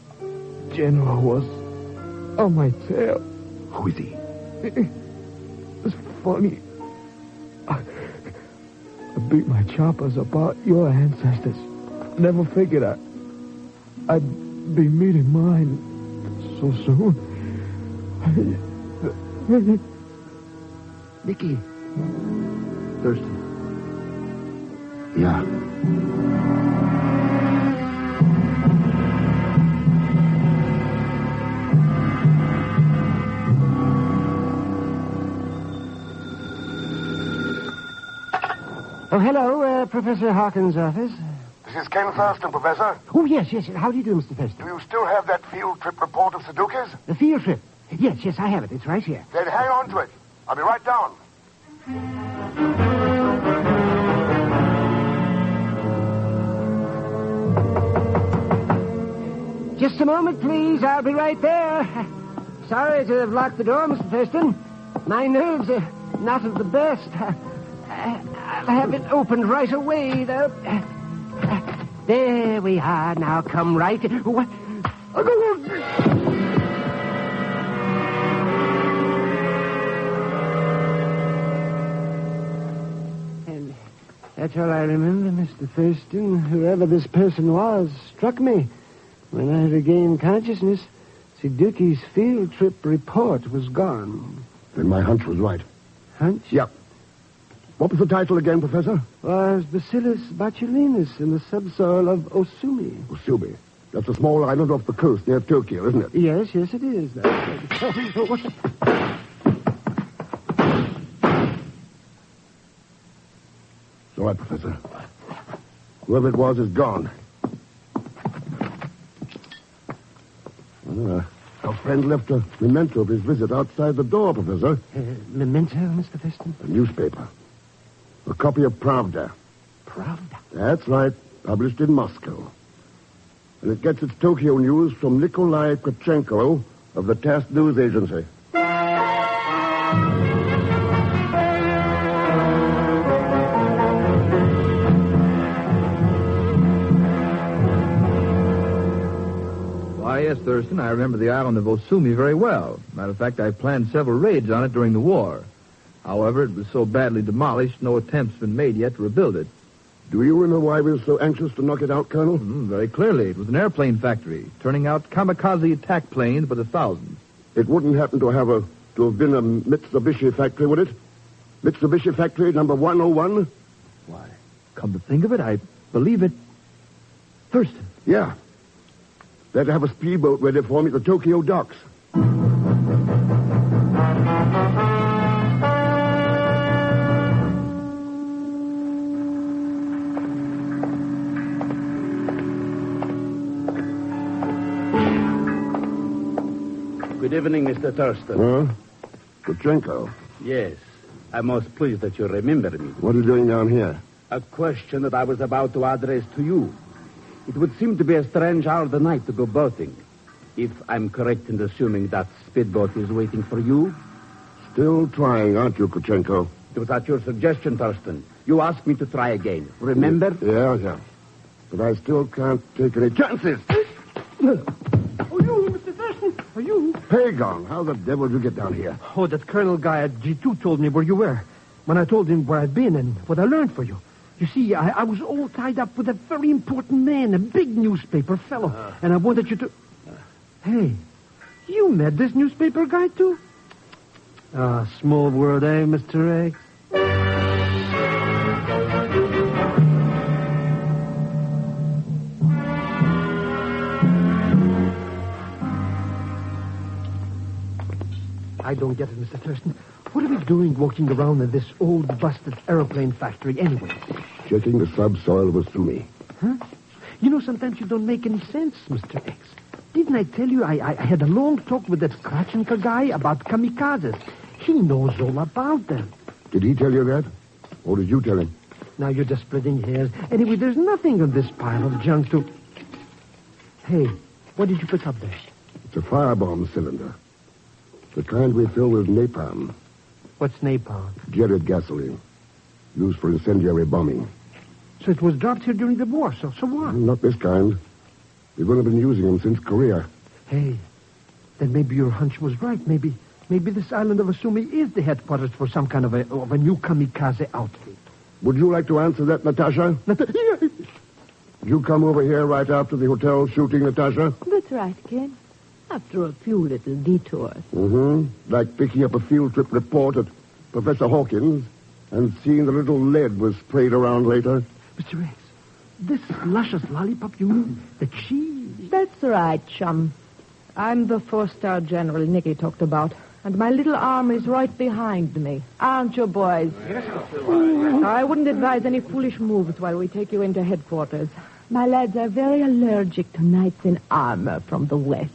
general was on my tail. Who is he? It's funny. I beat my choppers about your ancestors. Never figured I'd be meeting mine so soon. Nicky. Thurston. Yeah. Oh, hello, Professor Hawkins' office. This is Ken Thurston, Professor. Oh, yes. How do you do, Mr. Thurston? Do you still have that field trip report of Sudokus? The field trip? Yes, I have it. It's right here. Then hang on to it. I'll be right down. Just a moment, please. I'll be right there. Sorry to have locked the door, Mr. Thurston. My nerves are not of the best. I'll have it opened right away, though. There we are. Now come right. What? And that's all I remember, Mr. Thurston. Whoever this person was struck me. When I regained consciousness, Sudoku's field trip report was gone. Then my hunch was right. Hunch? Yep. What was the title again, Professor? Was Bacillus botulinus in the subsoil of Osumi. Osumi. That's a small island off the coast near Tokyo, isn't it? Yes, it is. What's the... It's all right, Professor. Whoever it was is gone. Our friend left a memento of his visit outside the door, Professor. Memento, Mr. Thurston? A newspaper. A copy of Pravda. Pravda? That's right. Published in Moscow. And it gets its Tokyo news from Nikolai Krachenko of the TASS News Agency. Why, yes, Thurston, I remember the island of Osumi very well. Matter of fact, I planned several raids on it during the war. However, it was so badly demolished, no attempt's been made yet to rebuild it. Do you remember why we were so anxious to knock it out, Colonel? Very clearly. It was an airplane factory, turning out kamikaze attack planes by the thousands. It wouldn't happen to have been a Mitsubishi factory, would it? Mitsubishi factory number 101? Why, come to think of it, I believe it. Thurston. Yeah. They'd have a speedboat ready for me at the Tokyo docks. Good evening, Mr. Thurston. Huh? Krachenko. Yes. I'm most pleased that you remember me. What are you doing down here? A question that I was about to address to you. It would seem to be a strange hour of the night to go boating. If I'm correct in assuming that speedboat is waiting for you. Still trying, aren't you, Krachenko? It was at your suggestion, Thurston. You asked me to try again. Remember? Yeah. But I still can't take any chances. Mr. Thurston, are you? Pagon, how the devil did you get down here? Oh, that colonel guy at G2 told me where you were. When I told him where I'd been and what I learned for you. You see, I was all tied up with a very important man, a big newspaper fellow. And I wanted you to... Hey, you met this newspaper guy, too? Small world, eh, Mr. X? I don't get it, Mr. Thurston. What are we doing walking around in this old, busted aeroplane factory anyway? Checking the subsoil of Osumi. Huh? You know, sometimes you don't make any sense, Mr. X. Didn't I tell you I had a long talk with that Krachenko guy about kamikazes? He knows all about them. Did he tell you that? Or did you tell him? Now you're just splitting hairs. Anyway, there's nothing on this pile of junk to... Hey, what did you pick up there? It's a firebomb cylinder. The kind we fill with napalm. What's napalm? Jetted gasoline. Used for incendiary bombing. So it was dropped here during the war, so what? Not this kind. We've only been using them since Korea. Hey, then maybe your hunch was right. Maybe this island of Osumi is the headquarters for some kind of a new kamikaze outfit. Would you like to answer that, Natasha? You come over here right after the hotel shooting, Natasha? That's right, Ken. After a few little detours. Like picking up a field trip report at Professor Hawkins and seeing the little lead was sprayed around later. Mr. X, this luscious lollipop, you mean the cheese? That's right, chum. I'm the 4-star general Nicky talked about. And my little arm is right behind me. Aren't you, boys? I wouldn't advise any foolish moves while we take you into headquarters. My lads are very allergic to knights in armor from the west.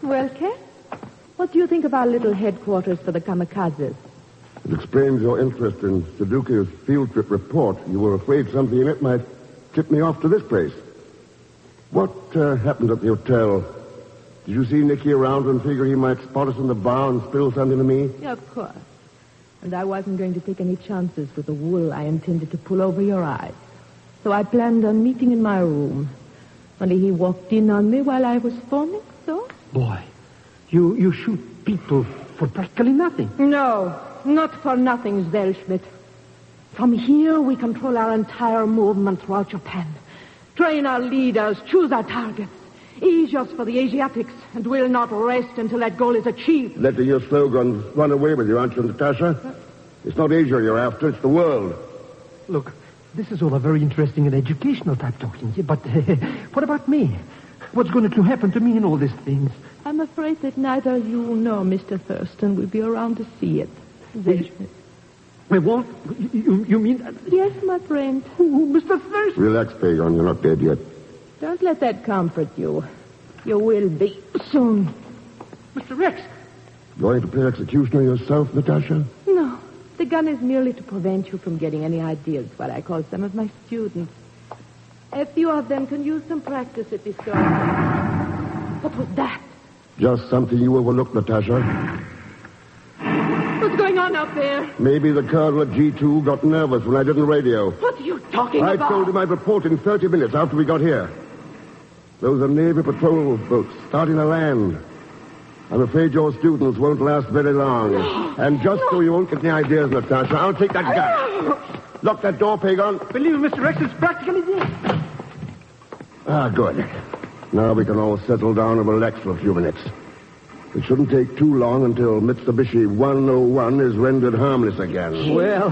Well, Ken, what do you think of our little headquarters for the kamikazes? It explains your interest in Suzuki's field trip report. You were afraid something in it might tip me off to this place. What happened at the hotel? Did you see Nicky around and figure he might spot us in the bar and spill something to me? Yeah, of course. And I wasn't going to take any chances with the wool I intended to pull over your eyes. So I planned on meeting in my room. Only he walked in on me while I was phoning, so... Boy, you shoot people for practically nothing. No, not for nothing, Zellschmidt. From here, we control our entire movement throughout Japan. Train our leaders, choose our targets. Ease us for the Asiatics, and we'll not rest until that goal is achieved. Letting your slogans run away with you, aren't you, Natasha? It's not Asia you're after, it's the world. Look, this is all a very interesting and educational type talking, but what about me? What's going to happen to me in all these things? I'm afraid that neither you nor Mr. Thurston will be around to see it, Zellschmidt. What? You mean... Yes, my friend. Mr. Thurston. Relax, Pagon, you're not dead yet. Don't let that comfort you. You will be soon. Mr. Rex. Going to play executioner yourself, Natasha? No. The gun is merely to prevent you from getting any ideas, what I call some of my students. A few of them can use some practice at this door. What was that? Just something you overlooked, Natasha. What's going on out there? Maybe the colonel at G2 got nervous when I didn't radio. What are you talking about? I told him I'd report in 30 minutes after we got here. Those are Navy patrol boats starting to land. I'm afraid your students won't last very long. No. And just so you won't get any ideas, Natasha, I'll take that gun. Lock that door, Pagon. Believe me, Mr. Rex, it's practically there. Ah, good. Now we can all settle down and relax for a few minutes. It shouldn't take too long until Mitsubishi 101 is rendered harmless again. Well,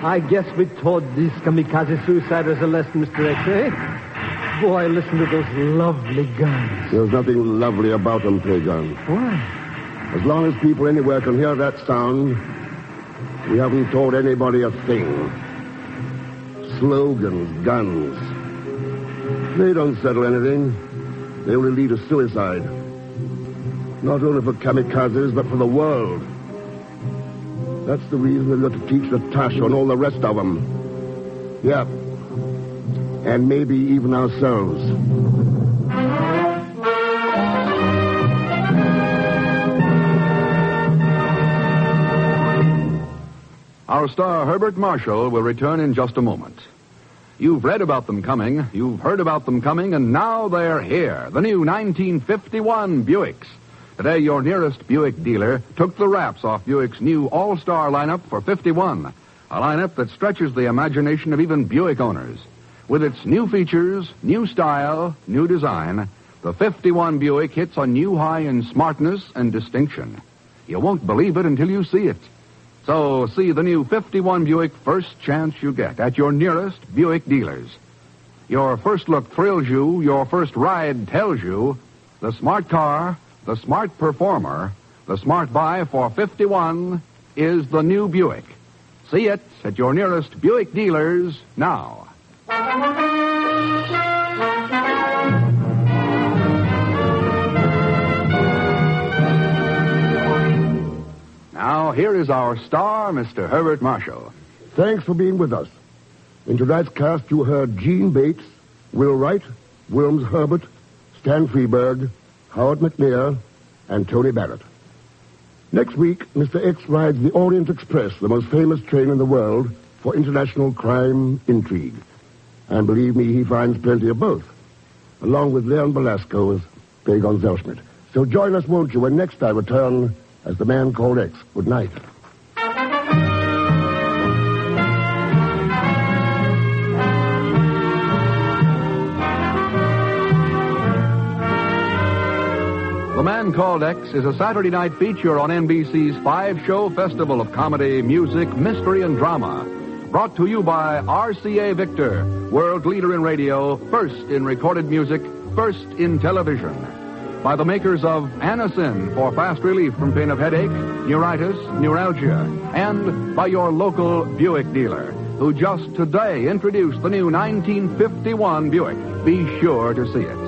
I guess we taught these kamikaze suiciders a lesson, Mr. X, eh? Boy, listen to those lovely guns. There's nothing lovely about them, Pagon. Why? As long as people anywhere can hear that sound, we haven't taught anybody a thing. Slogans, guns. They don't settle anything. They only lead to suicide. Not only for kamikazes, but for the world. That's the reason we've got to teach Natasha and all the rest of them. Yeah. And maybe even ourselves. Our star, Herbert Marshall, will return in just a moment. You've read about them coming, you've heard about them coming, and now they're here. The new 1951 Buicks. Today, your nearest Buick dealer took the wraps off Buick's new all-star lineup for 51. A lineup that stretches the imagination of even Buick owners. With its new features, new style, new design, the 51 Buick hits a new high in smartness and distinction. You won't believe it until you see it. So see the new 51 Buick first chance you get at your nearest Buick dealers. Your first look thrills you, your first ride tells you, the smart car, the smart performer, the smart buy for 51 is the new Buick. See it at your nearest Buick dealers now. Now, here is our star, Mr. Herbert Marshall. Thanks for being with us. In tonight's cast, you heard Gene Bates, Will Wright, Wilms Herbert, Stan Freeberg, Howard McNear, and Tony Barrett. Next week, Mr. X rides the Orient Express, the most famous train in the world for international crime intrigue. And believe me, he finds plenty of both, along with Leon Belasco as Pagon Zellschmidt. So join us, won't you, when next I return as the man called X. Good night. The Man Called X is a Saturday night feature on NBC's 5-show festival of comedy, music, mystery, and drama. Brought to you by RCA Victor, world leader in radio, first in recorded music, first in television. By the makers of Anacin for fast relief from pain of headache, neuritis, neuralgia. And by your local Buick dealer, who just today introduced the new 1951 Buick. Be sure to see it.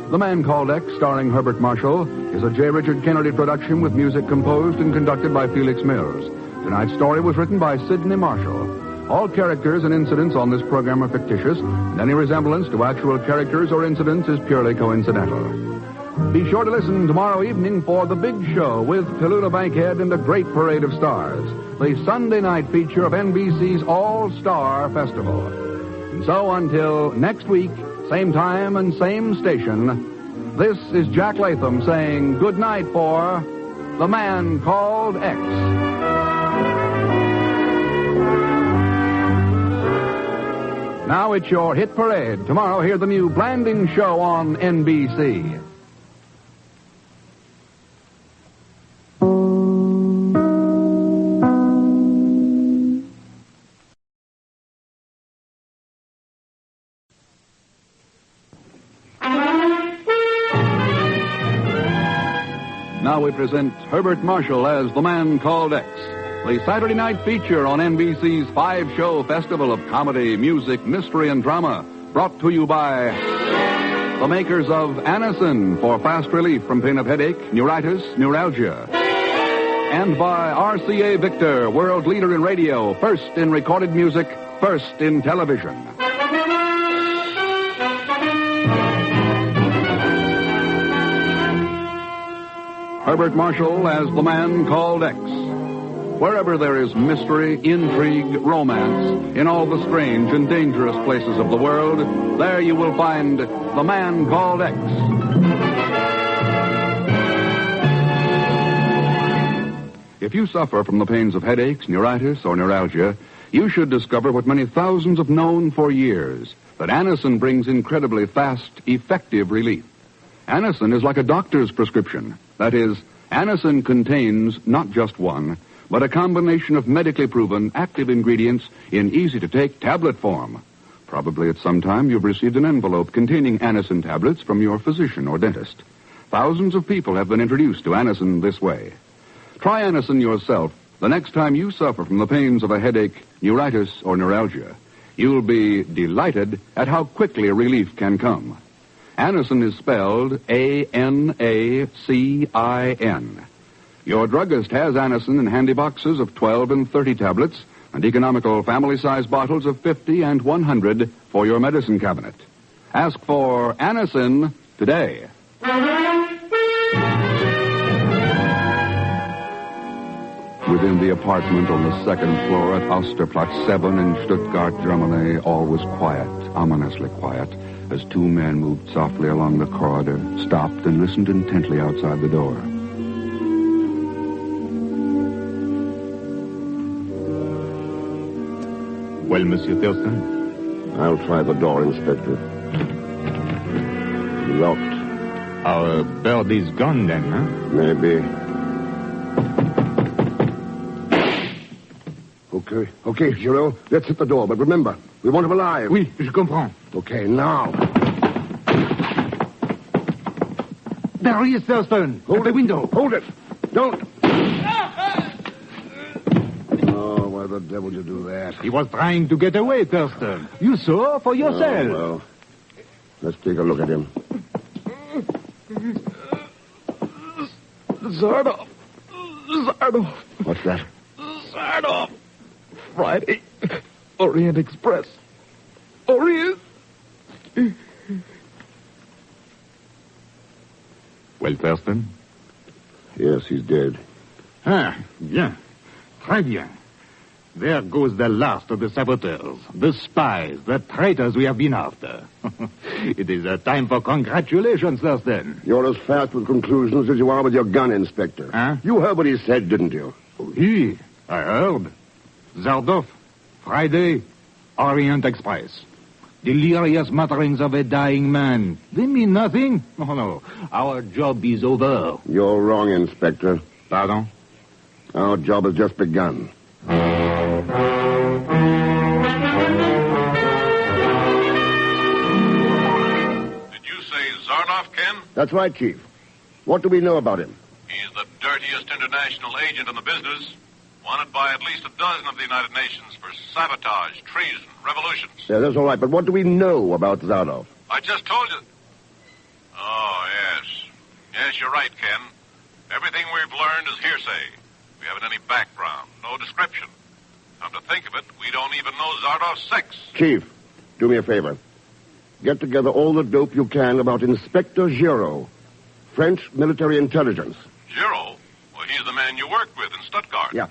The Man Called X, starring Herbert Marshall, is a J. Richard Kennedy production with music composed and conducted by Felix Mills. Tonight's story was written by Sidney Marshall. All characters and incidents on this program are fictitious, and any resemblance to actual characters or incidents is purely coincidental. Be sure to listen tomorrow evening for The Big Show with Tallulah Bankhead and a great parade of stars, the Sunday night feature of NBC's All-Star Festival. And so until next week, same time and same station, this is Jack Latham saying good night for The Man Called X. Now it's your hit parade. Tomorrow, hear the new Blanding Show on NBC. Now we present Herbert Marshall as The Man Called X, the Saturday night feature on NBC's 5-show festival of comedy, music, mystery, and drama, brought to you by the makers of Anacin for fast relief from pain of headache, neuritis, neuralgia. And by RCA Victor, world leader in radio, first in recorded music, first in television. Herbert Marshall as The Man Called X. Wherever there is mystery, intrigue, romance, in all the strange and dangerous places of the world, there you will find The Man Called X. If you suffer from the pains of headaches, neuritis, or neuralgia, you should discover what many thousands have known for years, that Anacin brings incredibly fast, effective relief. Anacin is like a doctor's prescription. That is, Anacin contains not just one, but a combination of medically proven active ingredients in easy-to-take tablet form. Probably at some time you've received an envelope containing Anacin tablets from your physician or dentist. Thousands of people have been introduced to Anacin this way. Try Anacin yourself the next time you suffer from the pains of a headache, neuritis, or neuralgia. You'll be delighted at how quickly relief can come. Anacin is spelled A-N-A-C-I-N. Your druggist has Anacin in handy boxes of 12 and 30 tablets and economical family-size bottles of 50 and 100 for your medicine cabinet. Ask for Anacin today. Within the apartment on the second floor at Osterplatz 7 in Stuttgart, Germany, all was quiet, ominously quiet, as two men moved softly along the corridor, stopped, and listened intently outside the door. Well, Monsieur Thurston? I'll try the door, Inspector. Locked. Our bird is gone, then, huh? Maybe. Okay, Giraud, let's hit the door, but remember, we want him alive. Oui, je comprends. Okay, now. There he is, Thurston. Hold the window. Hold it. Don't. Oh, why the devil did you do that? He was trying to get away, Thurston. You saw for yourself. Oh, well. Let's take a look at him. Zardov. What's that? Zardov. Friday. Orient Express. Orient. Well, Thurston? Yes, he's dead. Ah, bien. Très bien. There goes the last of the saboteurs, the spies, the traitors we have been after. It is a time for congratulations, Thurston. You're as fast with conclusions as you are with your gun, Inspector. Huh? You heard what he said, didn't you? Oui, I heard. Zardov, Friday, Orient Express. Delirious mutterings of a dying man. They mean nothing. Oh, no. Our job is over. You're wrong, Inspector. Pardon? Our job has just begun. Zardoff, Ken? That's right, Chief. What do we know about him? He's the dirtiest international agent in the business. Wanted by at least a dozen of the United Nations for sabotage, treason, revolutions. Yeah, that's all right, but what do we know about Zardoff? I just told you. Oh, yes. Yes, you're right, Ken. Everything we've learned is hearsay. We haven't any background, no description. Come to think of it, we don't even know Zardoff's sex. Chief, do me a favor. Get together all the dope you can about Inspector Giraud, French military intelligence. Giraud? Well, he's the man you worked with in Stuttgart. Yeah.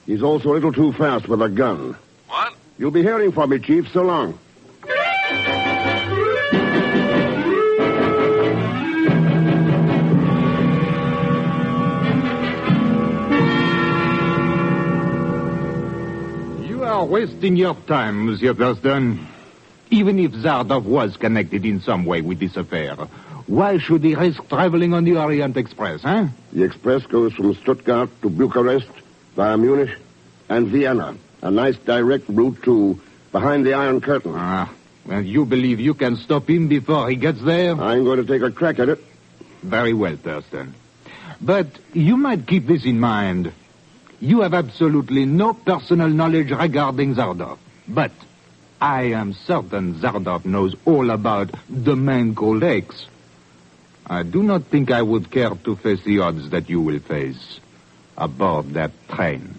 He's also a little too fast with a gun. What? You'll be hearing from me, Chief. So long. You are wasting your time, Monsieur Thurston. Even if Zardoff was connected in some way with this affair, why should he risk traveling on the Orient Express, huh? The express goes from Stuttgart to Bucharest via Munich and Vienna. A nice direct route to behind the Iron Curtain. Well, you believe you can stop him before he gets there? I'm going to take a crack at it. Very well, Thurston. But you might keep this in mind. You have absolutely no personal knowledge regarding Zardoff. But I am certain Zardoff knows all about the man called X. I do not think I would care to face the odds that you will face aboard that train.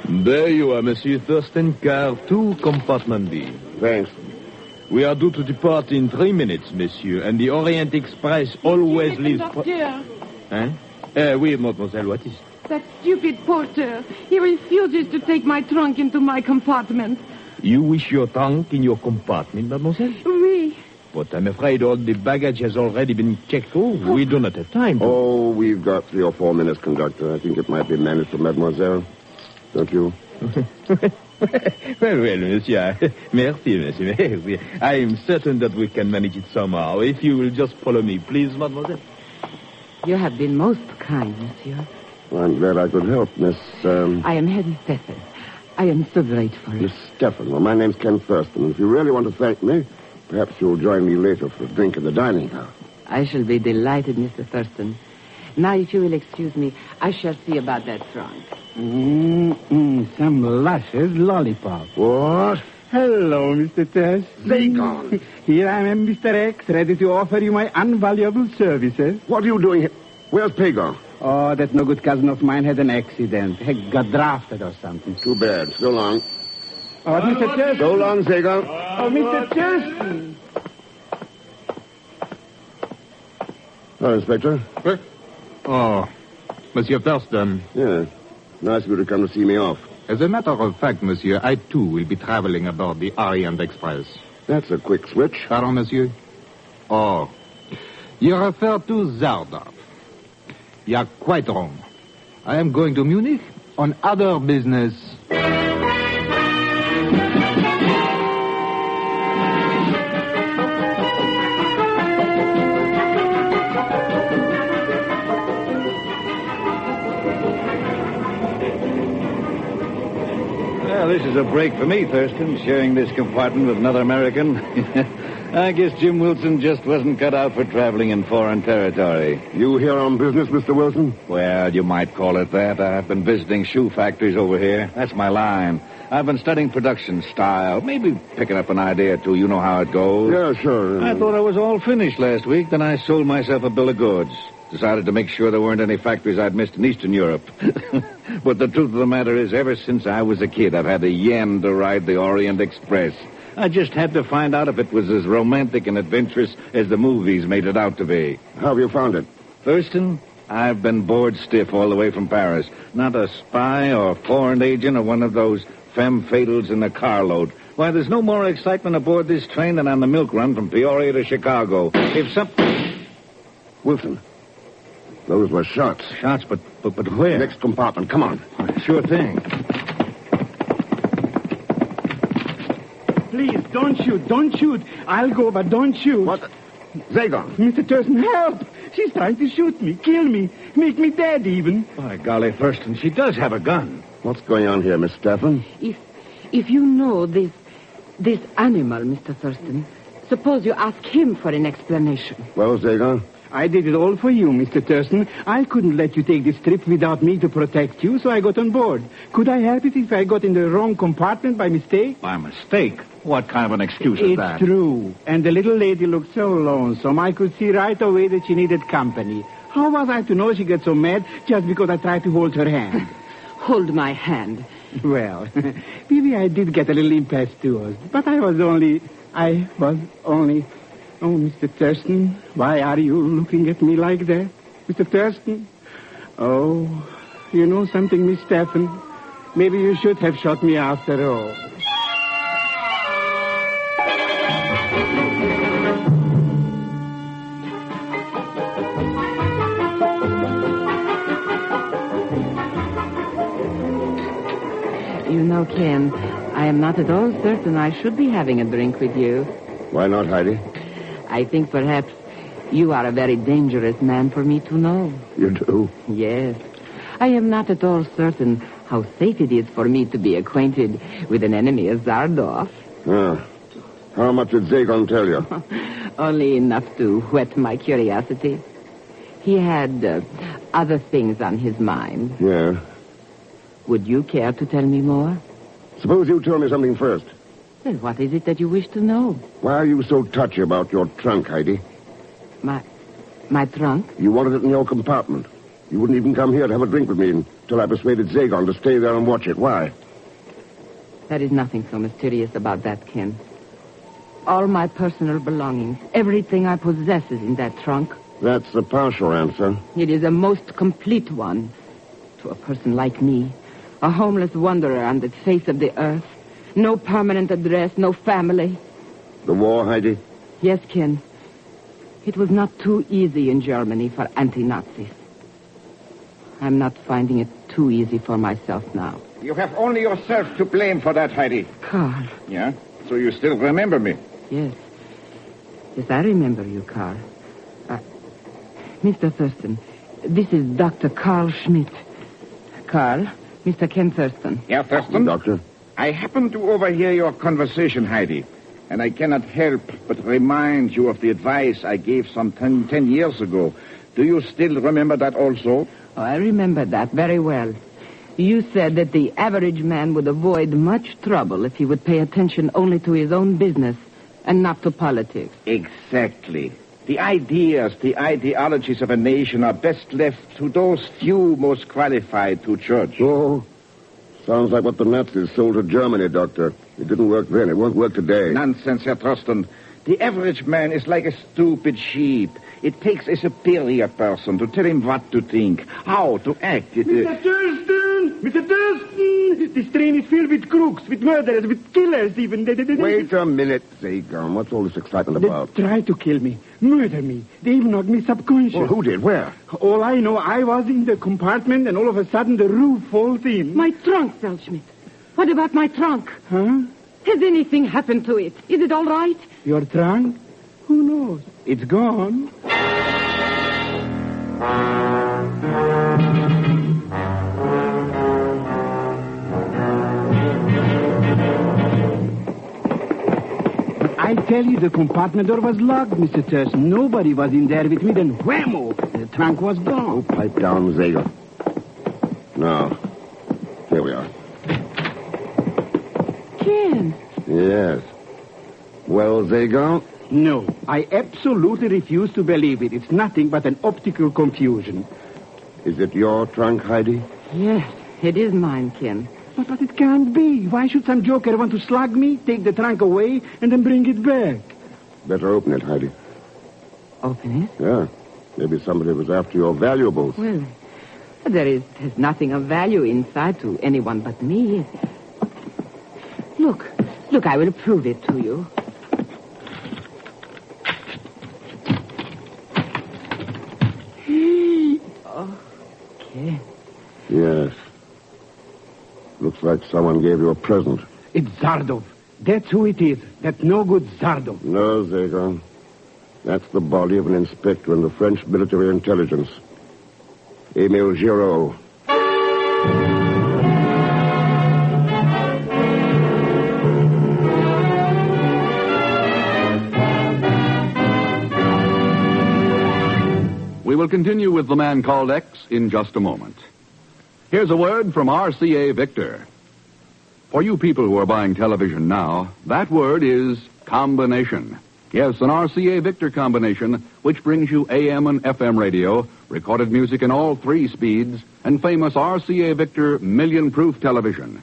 There you are, Monsieur Thurston, car 2, compartment B. Thanks. We are due to depart in 3 minutes, monsieur, and the Orient Express always leaves... Hein? Oui, mademoiselle, what is it? That stupid porter. He refuses to take my trunk into my compartment. You wish your trunk in your compartment, mademoiselle? Oui. But I'm afraid all the baggage has already been checked over. We do not have time to... Oh, we've got 3 or 4 minutes, conductor. I think it might be managed for mademoiselle. Don't you? Well, monsieur. Merci, monsieur. Merci. I am certain that we can manage it somehow. If you will just follow me, please, mademoiselle. You have been most kind, monsieur. Well, I'm glad I could help, Miss, I am Herr Stephan. I am so grateful. Miss Stephan. Well, my name's Ken Thurston. If you really want to thank me, perhaps you'll join me later for a drink in the dining hall. I shall be delighted, Mr. Thurston. Now, if you will excuse me, I shall see about that trunk. Some luscious lollipop. What? Hello, Mr. Tess. Bacon. Here I am, Mr. X, ready to offer you my invaluable services. What are you doing here? Where's Pagon? Oh, that no good cousin of mine had an accident. He got drafted or something. Too bad. So long. Oh, Mr. Tess. So long, Pagon. Oh, Mr. Tess. Hello, Inspector. What? Oh, Monsieur Thurston. Yeah. Nice of you to come to see me off. As a matter of fact, monsieur, I too will be traveling aboard the Orient Express. That's a quick switch. Pardon, monsieur? Oh, you refer to Zardoff. You are quite wrong. I am going to Munich on other business. Well, this is a break for me, Thurston, sharing this compartment with another American. I guess Jim Wilson just wasn't cut out for traveling in foreign territory. You here on business, Mr. Wilson? Well, you might call it that. I've been visiting shoe factories over here. That's my line. I've been studying production style, maybe picking up an idea or two. You know how it goes. Yeah, sure. I thought I was all finished last week. Then I sold myself a bill of goods. Decided to make sure there weren't any factories I'd missed in Eastern Europe. But the truth of the matter is, ever since I was a kid, I've had a yen to ride the Orient Express. I just had to find out if it was as romantic and adventurous as the movies made it out to be. How have you found it? Thurston, I've been bored stiff all the way from Paris. Not a spy or foreign agent or one of those femme fatales in the carload. Why, there's no more excitement aboard this train than on the milk run from Peoria to Chicago. If some... Wilson, those were shots. Shots, but where? Next compartment. Come on. Sure thing. Please, don't shoot. Don't shoot. I'll go, but don't shoot. What? Zagon. Mr. Thurston, help. She's trying to shoot me, kill me, make me dead even. By golly, Thurston, she does have a gun. What's going on here, Miss Staffen? If you know this animal, Mr. Thurston, suppose you ask him for an explanation. Well, Zagon? I did it all for you, Mr. Thurston. I couldn't let you take this trip without me to protect you, so I got on board. Could I help it if I got in the wrong compartment by mistake? By mistake? What kind of an excuse is that? It's true. And the little lady looked so lonesome, I could see right away that she needed company. How was I to know she got so mad just because I tried to hold her hand? Hold my hand. Well, maybe I did get a little impetuous, but I was only... Oh, Mr. Thurston, why are you looking at me like that? Mr. Thurston? Oh, you know something, Miss Staffen? Maybe you should have shot me after all. You know, Ken, I am not at all certain I should be having a drink with you. Why not, Heidi? I think perhaps you are a very dangerous man for me to know. You do? Yes. I am not at all certain how safe it is for me to be acquainted with an enemy as Zardoff. How much did Zagon tell you? Only enough to whet my curiosity. He had other things on his mind. Yeah. Would you care to tell me more? Suppose you tell me something first. Well, what is it that you wish to know? Why are you so touchy about your trunk, Heidi? My trunk? You wanted it in your compartment. You wouldn't even come here to have a drink with me until I persuaded Zagon to stay there and watch it. Why? There is nothing so mysterious about that, Ken. All my personal belongings, everything I possess is in that trunk. That's the partial answer. It is a most complete one. To a person like me, a homeless wanderer on the face of the earth. No permanent address, no family. The war, Heidi? Yes, Ken. It was not too easy in Germany for anti-Nazis. I'm not finding it too easy for myself now. You have only yourself to blame for that, Heidi. Carl. Yeah? So you still remember me? Yes. Yes, I remember you, Carl. Mr. Thurston, this is Dr. Carl Schmidt. Carl, Mr. Ken Thurston. Yeah, Thurston? Doctor? I happened to overhear your conversation, Heidi, and I cannot help but remind you of the advice I gave some 10 years ago. Do you still remember that also? Oh, I remember that very well. You said that the average man would avoid much trouble if he would pay attention only to his own business and not to politics. Exactly. The ideas, the ideologies of a nation are best left to those few most qualified to judge. Oh, sounds like what the Nazis sold to Germany, Doctor. It didn't work then. It won't work today. Nonsense, Herr Thurston. The average man is like a stupid sheep. It takes a superior person to tell him what to think, how to act. Mr. Thurston! Mr. Thurston! This train is filled with crooks, with murderers, with killers even. Wait a minute, Zagon. What's all this excitement about? They tried to kill me, murder me. They even knocked me subconscious. Well, who did? Where? All I know, I was in the compartment and all of a sudden the roof falls in. My trunk, Feldschmidt. What about my trunk? Huh? Has anything happened to it? Is it all right? Your trunk? Who knows? It's gone. I tell you, the compartment door was locked, Mr. Thurston. Nobody was in there with me. Then whammo, the trunk was gone. Oh, pipe down, Zagon. Now, here we are. Ken. Yes. Well, Zagon? No, I absolutely refuse to believe it. It's nothing but an optical confusion. Is it your trunk, Heidi? Yes, it is mine, Ken. But it can't be. Why should some joker want to slug me, take the trunk away, and then bring it back? Better open it, Heidi. Open it? Yeah. Maybe somebody was after your valuables. Well, there's nothing of value inside to anyone but me. Look, I will prove it to you. Okay. Yes. Looks like someone gave you a present. It's Zardov. That's who it is. That no good Zardov. No, Zagon. That's the body of an inspector in the French military intelligence. Emile Giraud. We will continue with The Man Called X in just a moment. Here's a word from RCA Victor. For you people who are buying television now, that word is combination. Yes, an RCA Victor combination, which brings you AM and FM radio, recorded music in all 3 speeds, and famous RCA Victor million-proof television.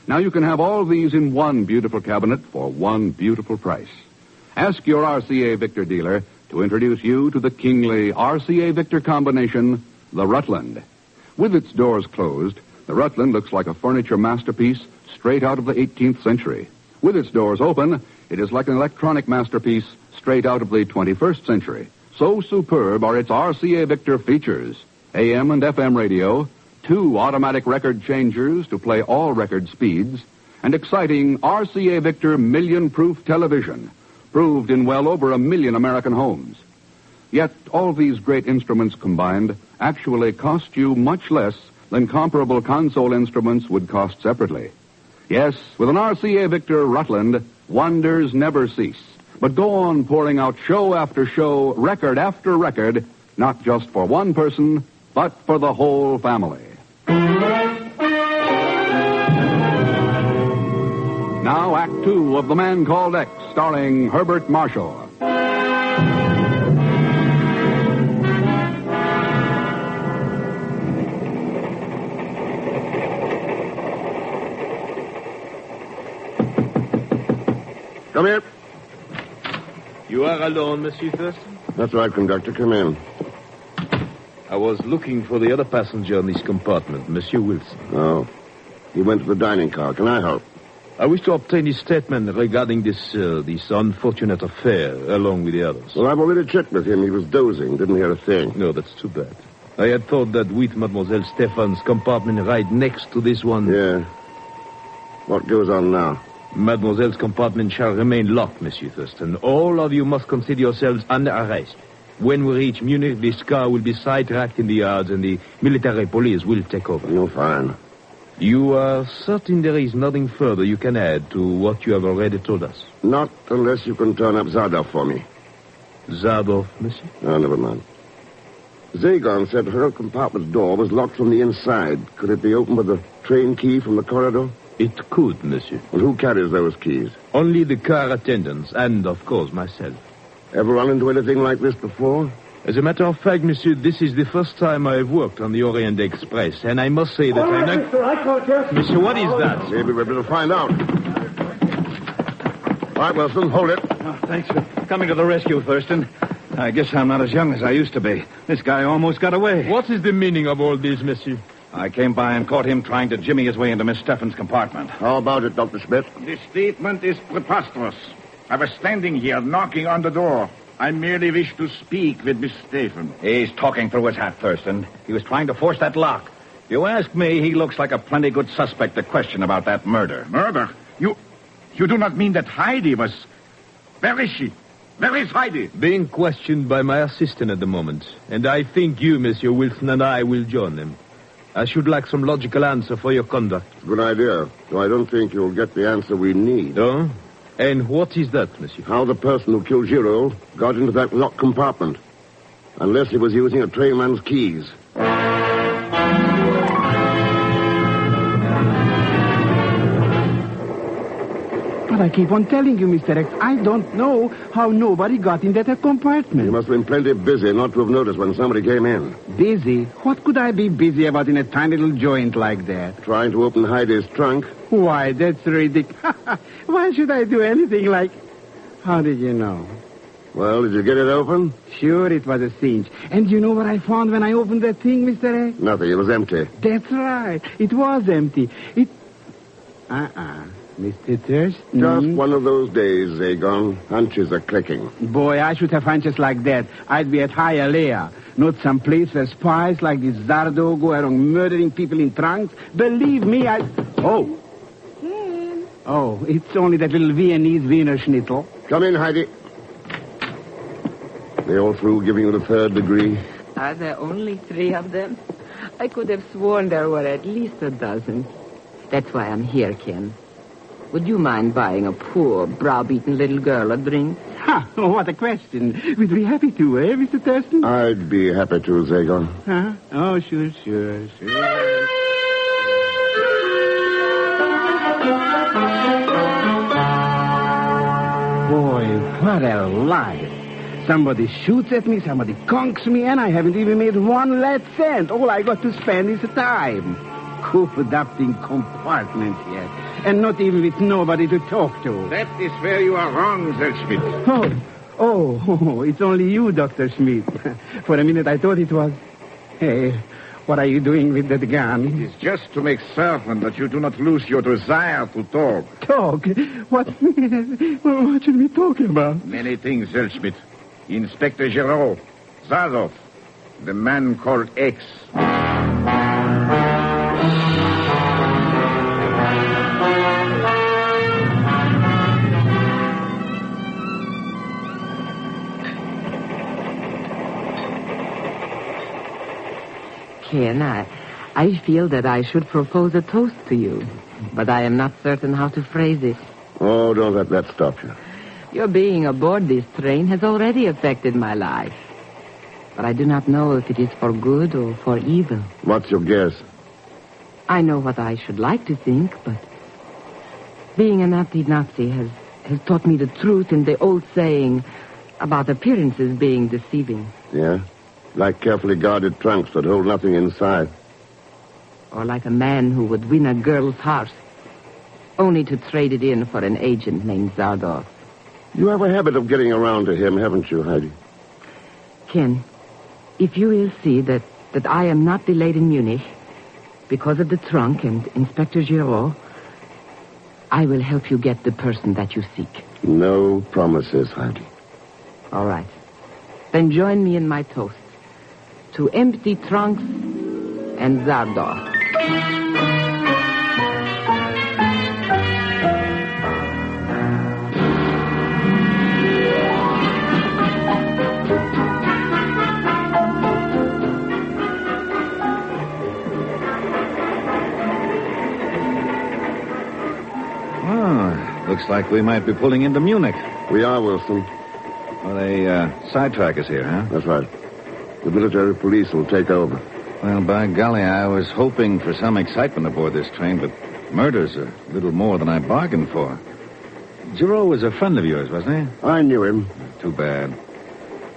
Now you can have all these in one beautiful cabinet for one beautiful price. Ask your RCA Victor dealer to introduce you to the kingly RCA Victor combination, the Rutland. With its doors closed, the Rutland looks like a furniture masterpiece straight out of the 18th century. With its doors open, it is like an electronic masterpiece straight out of the 21st century. So superb are its RCA Victor features. AM and FM radio, 2 automatic record changers to play all record speeds, and exciting RCA Victor million-proof television, proved in well over 1 million American homes. Yet all these great instruments combined actually cost you much less than comparable console instruments would cost separately. Yes, with an RCA Victor Rutland, wonders never cease. But go on pouring out show after show, record after record, not just for one person, but for the whole family. Now, Act 2 of The Man Called X, starring Herbert Marshall. Come here. You are alone, Monsieur Thurston? That's right, conductor. Come in. I was looking for the other passenger in this compartment, Monsieur Wilson. Oh. He went to the dining car. Can I help? I wish to obtain his statement regarding this unfortunate affair, along with the others. Well, I've already checked with him. He was dozing. Didn't hear a thing. No, that's too bad. I had thought that with Mademoiselle Stephan's compartment right next to this one... Yeah. What goes on now? Mademoiselle's compartment shall remain locked, Monsieur Thurston. All of you must consider yourselves under arrest. When we reach Munich, this car will be sidetracked in the yards and the military police will take over. No, fine. You are certain there is nothing further you can add to what you have already told us? Not unless you can turn up Zardov for me. Zardov, monsieur? Oh, never mind. Zagon said her compartment's door was locked from the inside. Could it be opened with a train key from the corridor? It could, monsieur. And who carries those keys? Only the car attendants and, of course, myself. Ever run into anything like this before? As a matter of fact, monsieur, this is the first time I have worked on the Orient Express, and I must say that All right, mister, I caught you. Monsieur, what is that? Maybe we're going to find out. All right, Wilson, hold it. Oh, thanks for coming to the rescue, Thurston. I guess I'm not as young as I used to be. This guy almost got away. What is the meaning of all this, monsieur? I came by and caught him trying to jimmy his way into Miss Stephan's compartment. How about it, Dr. Schmidt? The statement is preposterous. I was standing here knocking on the door. I merely wish to speak with Miss Stephan. He's talking through his hat, Thurston. He was trying to force that lock. If you ask me, he looks like a plenty good suspect to question about that murder. Murder? You do not mean that Heidi was... Where is she? Where is Heidi? Being questioned by my assistant at the moment. And I think you, Monsieur Wilson, and I will join them. I should like some logical answer for your conduct. Good idea. Though I don't think you'll get the answer we need. Oh? And what is that, monsieur? How the person who killed Giraud got into that locked compartment. Unless he was using a trainman's keys. But I keep on telling you, Mr. X, I don't know how nobody got in that compartment. You must have been plenty busy not to have noticed when somebody came in. Busy? What could I be busy about in a tiny little joint like that? Trying to open Heidi's trunk. Why, that's ridiculous. Why should I do anything like... How did you know? Well, did you get it open? Sure, it was a cinch. And you know what I found when I opened that thing, Mr. X? Nothing. It was empty. That's right. It was empty. Mr. Thurston? Just one of those days, Zagon. Hunches are clicking. Boy, I should have hunches like that. I'd be at Hialeah, not some place where spies like this Zardo go around murdering people in trunks. Believe me, Oh. Oh, it's only that little Viennese Wiener Schnitzel. Come in, Heidi. They all through giving you the 3rd degree? Are there only 3 of them? I could have sworn there were at least a dozen. That's why I'm here, Ken. Would you mind buying a poor, browbeaten little girl a drink? Ha! Oh, what a question. We'd be happy to, Mr. Thurston? I'd be happy to, Zagon. Huh? Oh, sure. Boy, what a life. Somebody shoots at me, somebody conks me, and I haven't even made 1 lead cent. All I got to spend is the time. Cooped up in compartment here, and not even with nobody to talk to. That is where you are wrong, Schmidt. Oh, it's only you, Dr. Schmidt. For a minute I thought it was... Hey, what are you doing with that gun? It is just to make certain that you do not lose your desire to talk. Talk? What should we talk about? Many things, Schmidt. Inspector Giraud, Zazov, the man called X. Ken, I feel that I should propose a toast to you, but I am not certain how to phrase it. Oh, don't let that stop you. Your being aboard this train has already affected my life, but I do not know if it is for good or for evil. What's your guess? I know what I should like to think, but being a Nazi has taught me the truth in the old saying about appearances being deceiving. Yeah? Like carefully guarded trunks that hold nothing inside. Or like a man who would win a girl's heart, only to trade it in for an agent named Zardoz. You have a habit of getting around to him, haven't you, Heidi? Ken, if you will see that I am not delayed in Munich because of the trunk and Inspector Giraud, I will help you get the person that you seek. No promises, Heidi. All right. Then join me in my toast. To empty trunks and Zardoz. Looks like we might be pulling into Munich. We are, Wilson. Well, they sidetrack us here, huh? That's right. The military police will take over. Well, by golly, I was hoping for some excitement aboard this train, but murder's a little more than I bargained for. Giraud was a friend of yours, wasn't he? I knew him. Too bad.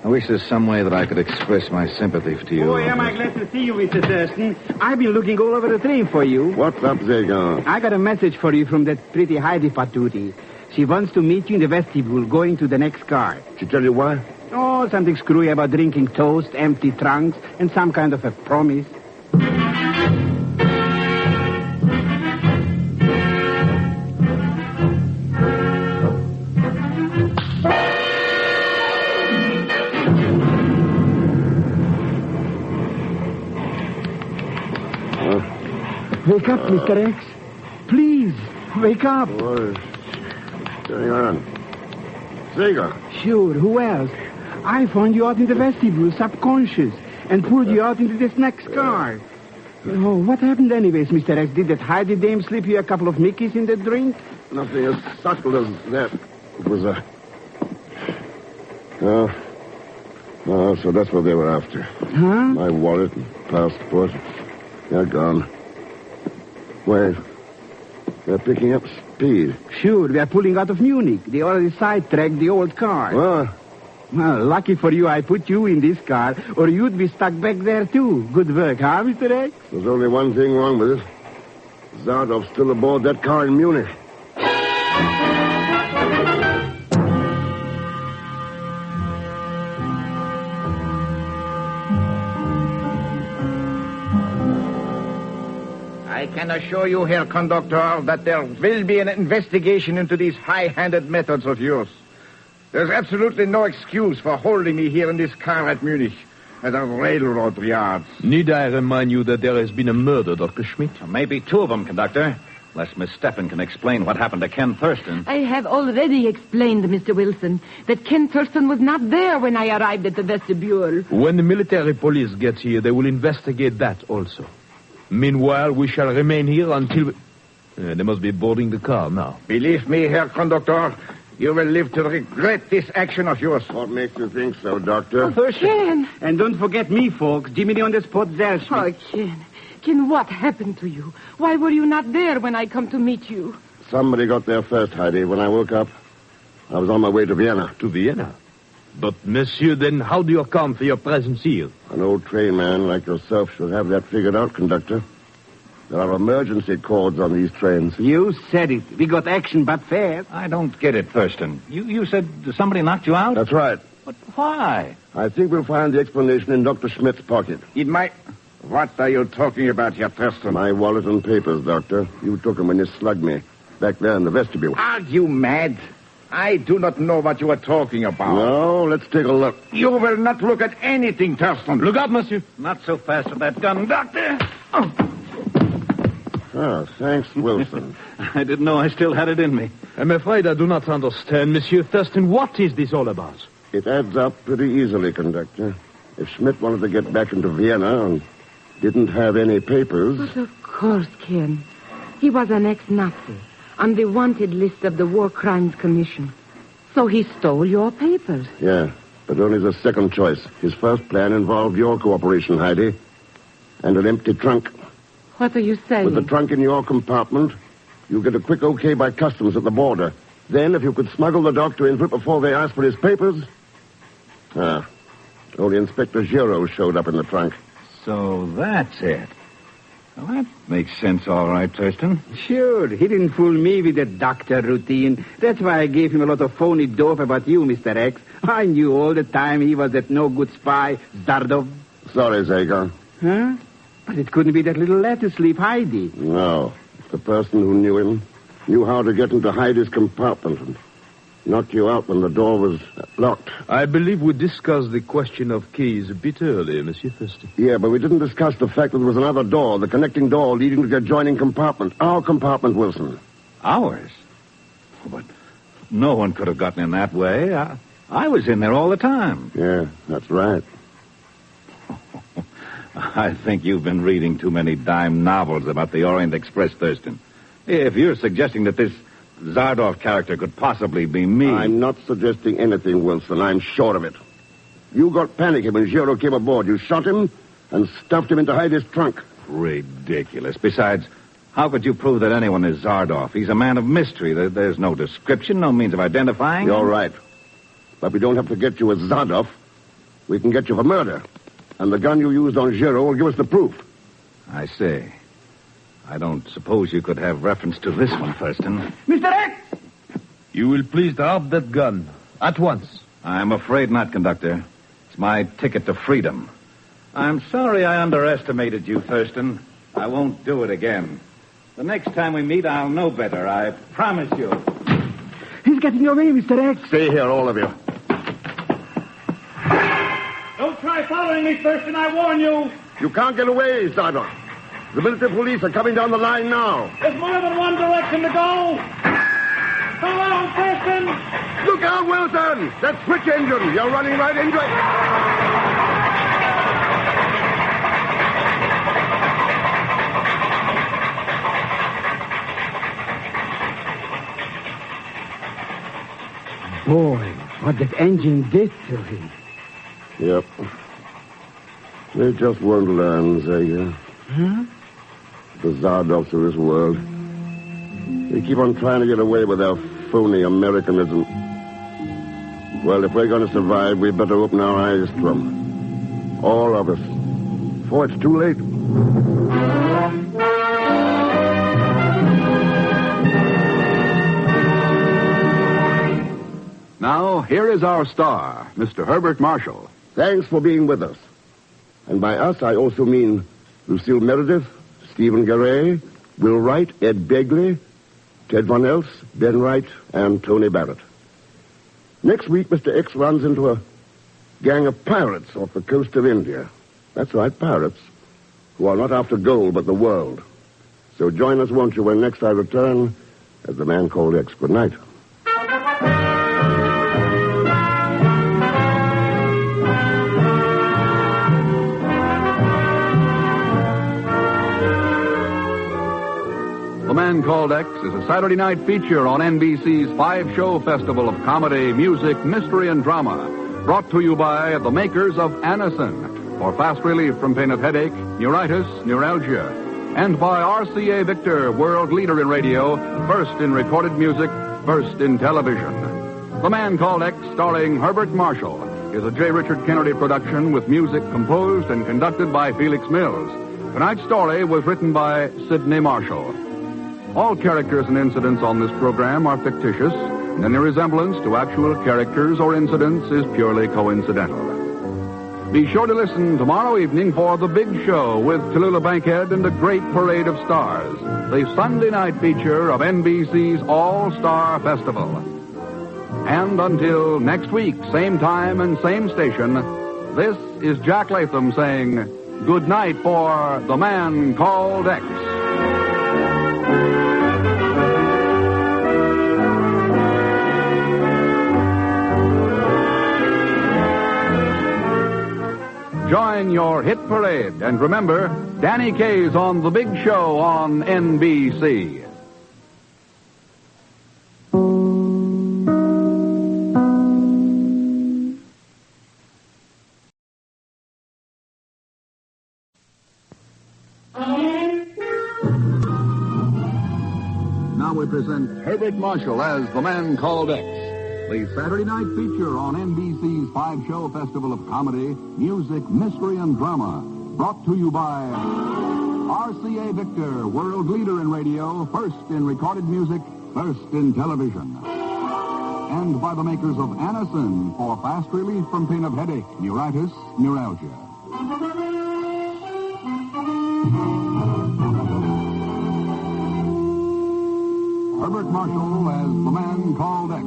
I wish there's some way that I could express my sympathy to you. Boy, am I glad to see you, Mr. Thurston. I've been looking all over the train for you. What's up, Zagon? I got a message for you from that pretty Heidi Patouti. She wants to meet you in the vestibule going to the next car. She tell you why? Oh, something screwy about drinking toast, empty trunks, and some kind of a promise. Wake up, Mr. X. Please, wake up. What's going on? Zagon. Sure, who else? I found you out in the vestibule, subconscious, and pulled you out into this next car. Oh, what happened anyways, Mr. X? Did that Heidi dame slip you a couple of Mickeys in the drink? Nothing as subtle as that. It was a... Oh, so that's what they were after. Huh? My wallet and passport. They're gone. Wait. They're picking up speed. Sure, we are pulling out of Munich. They already sidetracked the old car. Well, lucky for you I put you in this car, or you'd be stuck back there, too. Good work, huh, Mr. X? there's only one thing wrong with it. Zardov's still aboard that car in Munich. I can assure you, Herr Conductor, that there will be an investigation into these high-handed methods of yours. There's absolutely no excuse for holding me here in this car at Munich, at the railroad yards. Need I remind you that there has been a murder, Dr. Schmidt? Maybe two of them, Conductor. Unless Miss Steffen can explain what happened to Ken Thurston. I have already explained, Mr. Wilson, that Ken Thurston was not there when I arrived at the vestibule. When the military police gets here, they will investigate that also. Meanwhile, we shall remain here until... they must be boarding the car now. Believe me, Herr Conductor, you will live to regret this action of yours. What makes you think so, Doctor? Ken. And don't forget me, folks. Jimmy on the spot there. Oh, Ken. Ken, what happened to you? Why were you not there when I come to meet you? Somebody got there first, Heidi. When I woke up, I was on my way to Vienna. To Vienna? But, monsieur, then how do you account for your presence here? An old train man like yourself should have that figured out, Conductor. There are emergency cords on these trains. You said it. We got action but fast. I don't get it, Thurston. You said somebody knocked you out? That's right. But why? I think we'll find the explanation in Dr. Schmidt's pocket. It might... What are you talking about, Herr Thurston? My wallet and papers, Doctor. You took them when you slugged me. Back there in the vestibule. Are you mad? I do not know what you are talking about. No, let's take a look. You will not look at anything, Thurston. Look out, monsieur. Not so fast with that gun, Doctor. Oh, thanks, Wilson. I didn't know I still had it in me. I'm afraid I do not understand, Monsieur Thurston. What is this all about? It adds up pretty easily, Conductor. If Schmidt wanted to get back into Vienna and didn't have any papers... But of course, Ken. He was an ex-Nazi on the wanted list of the War Crimes Commission. So he stole your papers. Yeah, but only the second choice. His first plan involved your cooperation, Heidi. And an empty trunk. What are you saying? With the trunk in your compartment, you get a quick okay by customs at the border. Then, if you could smuggle the doctor in before they asked for his papers... only Inspector Giraud showed up in the trunk. So that's it. Well, that makes sense all right, Thurston. Sure. He didn't fool me with the doctor routine. That's why I gave him a lot of phony dope about you, Mr. X. I knew all the time he was that no-good spy, Zardov. Sorry, Zagar. Huh? But it couldn't be that little lettuce leaf Heidi. No. The person who knew him knew how to get into Heidi's compartment and knock you out when the door was locked. I believe we discussed the question of keys a bit earlier, Monsieur Thurston. Yeah, but we didn't discuss the fact that there was another door, the connecting door leading to the adjoining compartment. Our compartment, Wilson. Ours? But no one could have gotten in that way. I was in there all the time. Yeah, that's right. I think you've been reading too many dime novels about the Orient Express, Thurston. If you're suggesting that this Zardov character could possibly be me... I'm not suggesting anything, Wilson. I'm sure of it. You got panicky when Giraud came aboard. You shot him and stuffed him into Heidi's trunk. Ridiculous. Besides, how could you prove that anyone is Zardov? He's a man of mystery. There's no description, no means of identifying him. You're right. But we don't have to get you as Zardov. We can get you for murder. And the gun you used on Giraud will give us the proof. I see. I don't suppose you could have reference to this one, Thurston. Mr. X! You will please drop that gun. At once. I'm afraid not, Conductor. It's my ticket to freedom. I'm sorry I underestimated you, Thurston. I won't do it again. The next time we meet, I'll know better. I promise you. He's getting away, Mr. X. Stay here, all of you. Don't try following me, Thurston. I warn you. You can't get away, Zardov. The military police are coming down the line now. There's more than one direction to go. Come on, Thurston. Look out, Wilson! That switch engine. You're running right into it. Boy, what that engine did to him. Yep. They just won't learn, Zager. Huh? The Zardovs of this world. They keep on trying to get away with their phony Americanism. Well, if we're going to survive, we better open our eyes to them. All of us. Before it's too late. Now, here is our star, Mr. Herbert Marshall. Thanks for being with us. And by us, I also mean Lucille Meredith, Stephen Garay, Will Wright, Ed Begley, Ted Von Elst, Ben Wright, and Tony Barrett. Next week, Mr. X runs into a gang of pirates off the coast of India. That's right, pirates, who are not after gold, but the world. So join us, won't you, when next I return as the Man Called X. Good night. The Man Called X is a Saturday night feature on NBC's 5-show festival of comedy, music, mystery, and drama. Brought to you by the makers of Anacin for fast relief from pain of headache, neuritis, neuralgia. And by RCA Victor, world leader in radio, first in recorded music, first in television. The Man Called X, starring Herbert Marshall, is a J. Richard Kennedy production with music composed and conducted by Felix Mills. Tonight's story was written by Sidney Marshall. All characters and incidents on this program are fictitious, and any resemblance to actual characters or incidents is purely coincidental. Be sure to listen tomorrow evening for The Big Show with Tallulah Bankhead and a great parade of stars, the Sunday night feature of NBC's All-Star Festival. And until next week, same time and same station, this is Jack Latham saying good night for The Man Called X. Join your hit parade. And remember, Danny Kaye's on The Big Show on NBC. Now we present Herbert Marshall as The Man Called X, the Saturday night feature on NBC's 5-show festival of comedy, music, mystery, and drama. Brought to you by RCA Victor, world leader in radio, first in recorded music, first in television. And by the makers of Anacin for fast relief from pain of headache, neuritis, neuralgia. Herbert Marshall as The Man Called X.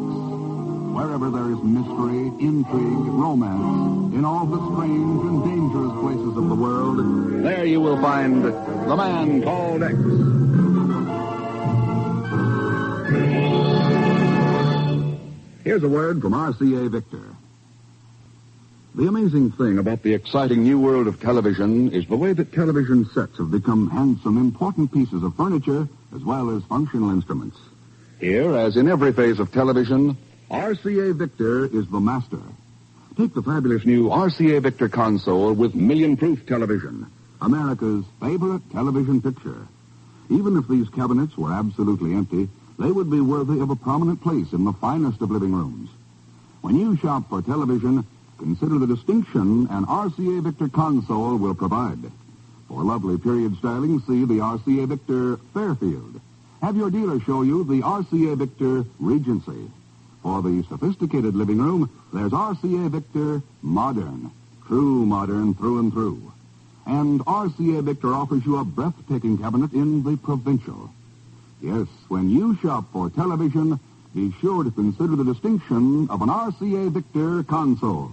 Wherever there is mystery, intrigue, romance, in all the strange and dangerous places of the world, there you will find The Man Called X. Here's a word from RCA Victor. The amazing thing about the exciting new world of television is the way that television sets have become handsome, important pieces of furniture as well as functional instruments. Here, as in every phase of television, RCA Victor is the master. Take the fabulous new RCA Victor console with million-proof television, America's favorite television picture. Even if these cabinets were absolutely empty, they would be worthy of a prominent place in the finest of living rooms. When you shop for television, consider the distinction an RCA Victor console will provide. For lovely period styling, see the RCA Victor Fairfield. Have your dealer show you the RCA Victor Regency. For the sophisticated living room, there's RCA Victor Modern. True modern through and through. And RCA Victor offers you a breathtaking cabinet in the Provincial. Yes, when you shop for television, be sure to consider the distinction of an RCA Victor console.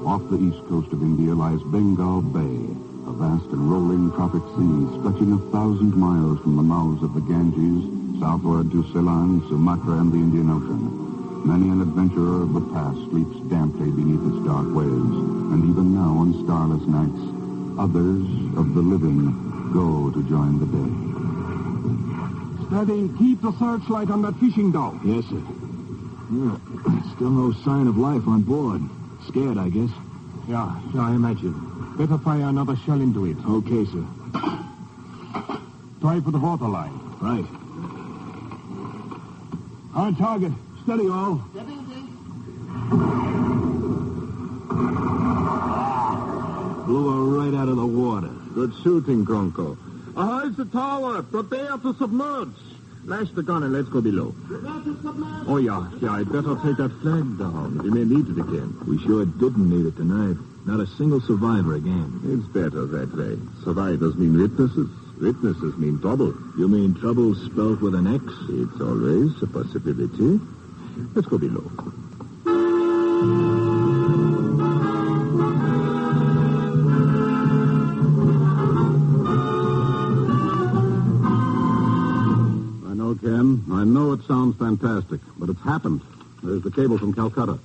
Off the east coast of India lies Bengal Bay, a vast and rolling tropic sea stretching 1,000 miles from the mouths of the Ganges southward to Ceylon, Sumatra, and the Indian Ocean. Many an adventurer of the past sleeps damply beneath its dark waves, and even now on starless nights, others of the living go to join the day. Steady, keep the searchlight on that fishing dhow. Yes, sir. Still no sign of life on board. Scared, I guess. Yeah, I imagine. Better fire another shell into it. Okay, sir. Try for the waterline. Right. On target. Steady, all. Blew her right out of the water. Good shooting, Gronko. Ahoy's the tower. Prepare to submerge. Lash the gun and let's go below. Oh, yeah, I'd better take that flag down. We may need it again. We sure didn't need it tonight. Not a single survivor again. It's better that way. Survivors mean witnesses. Witnesses mean trouble. You mean trouble spelled with an X? It's always a possibility. Let's go below. I know, Ken. I know it sounds fantastic, but it's happened. There's the cable from Calcutta.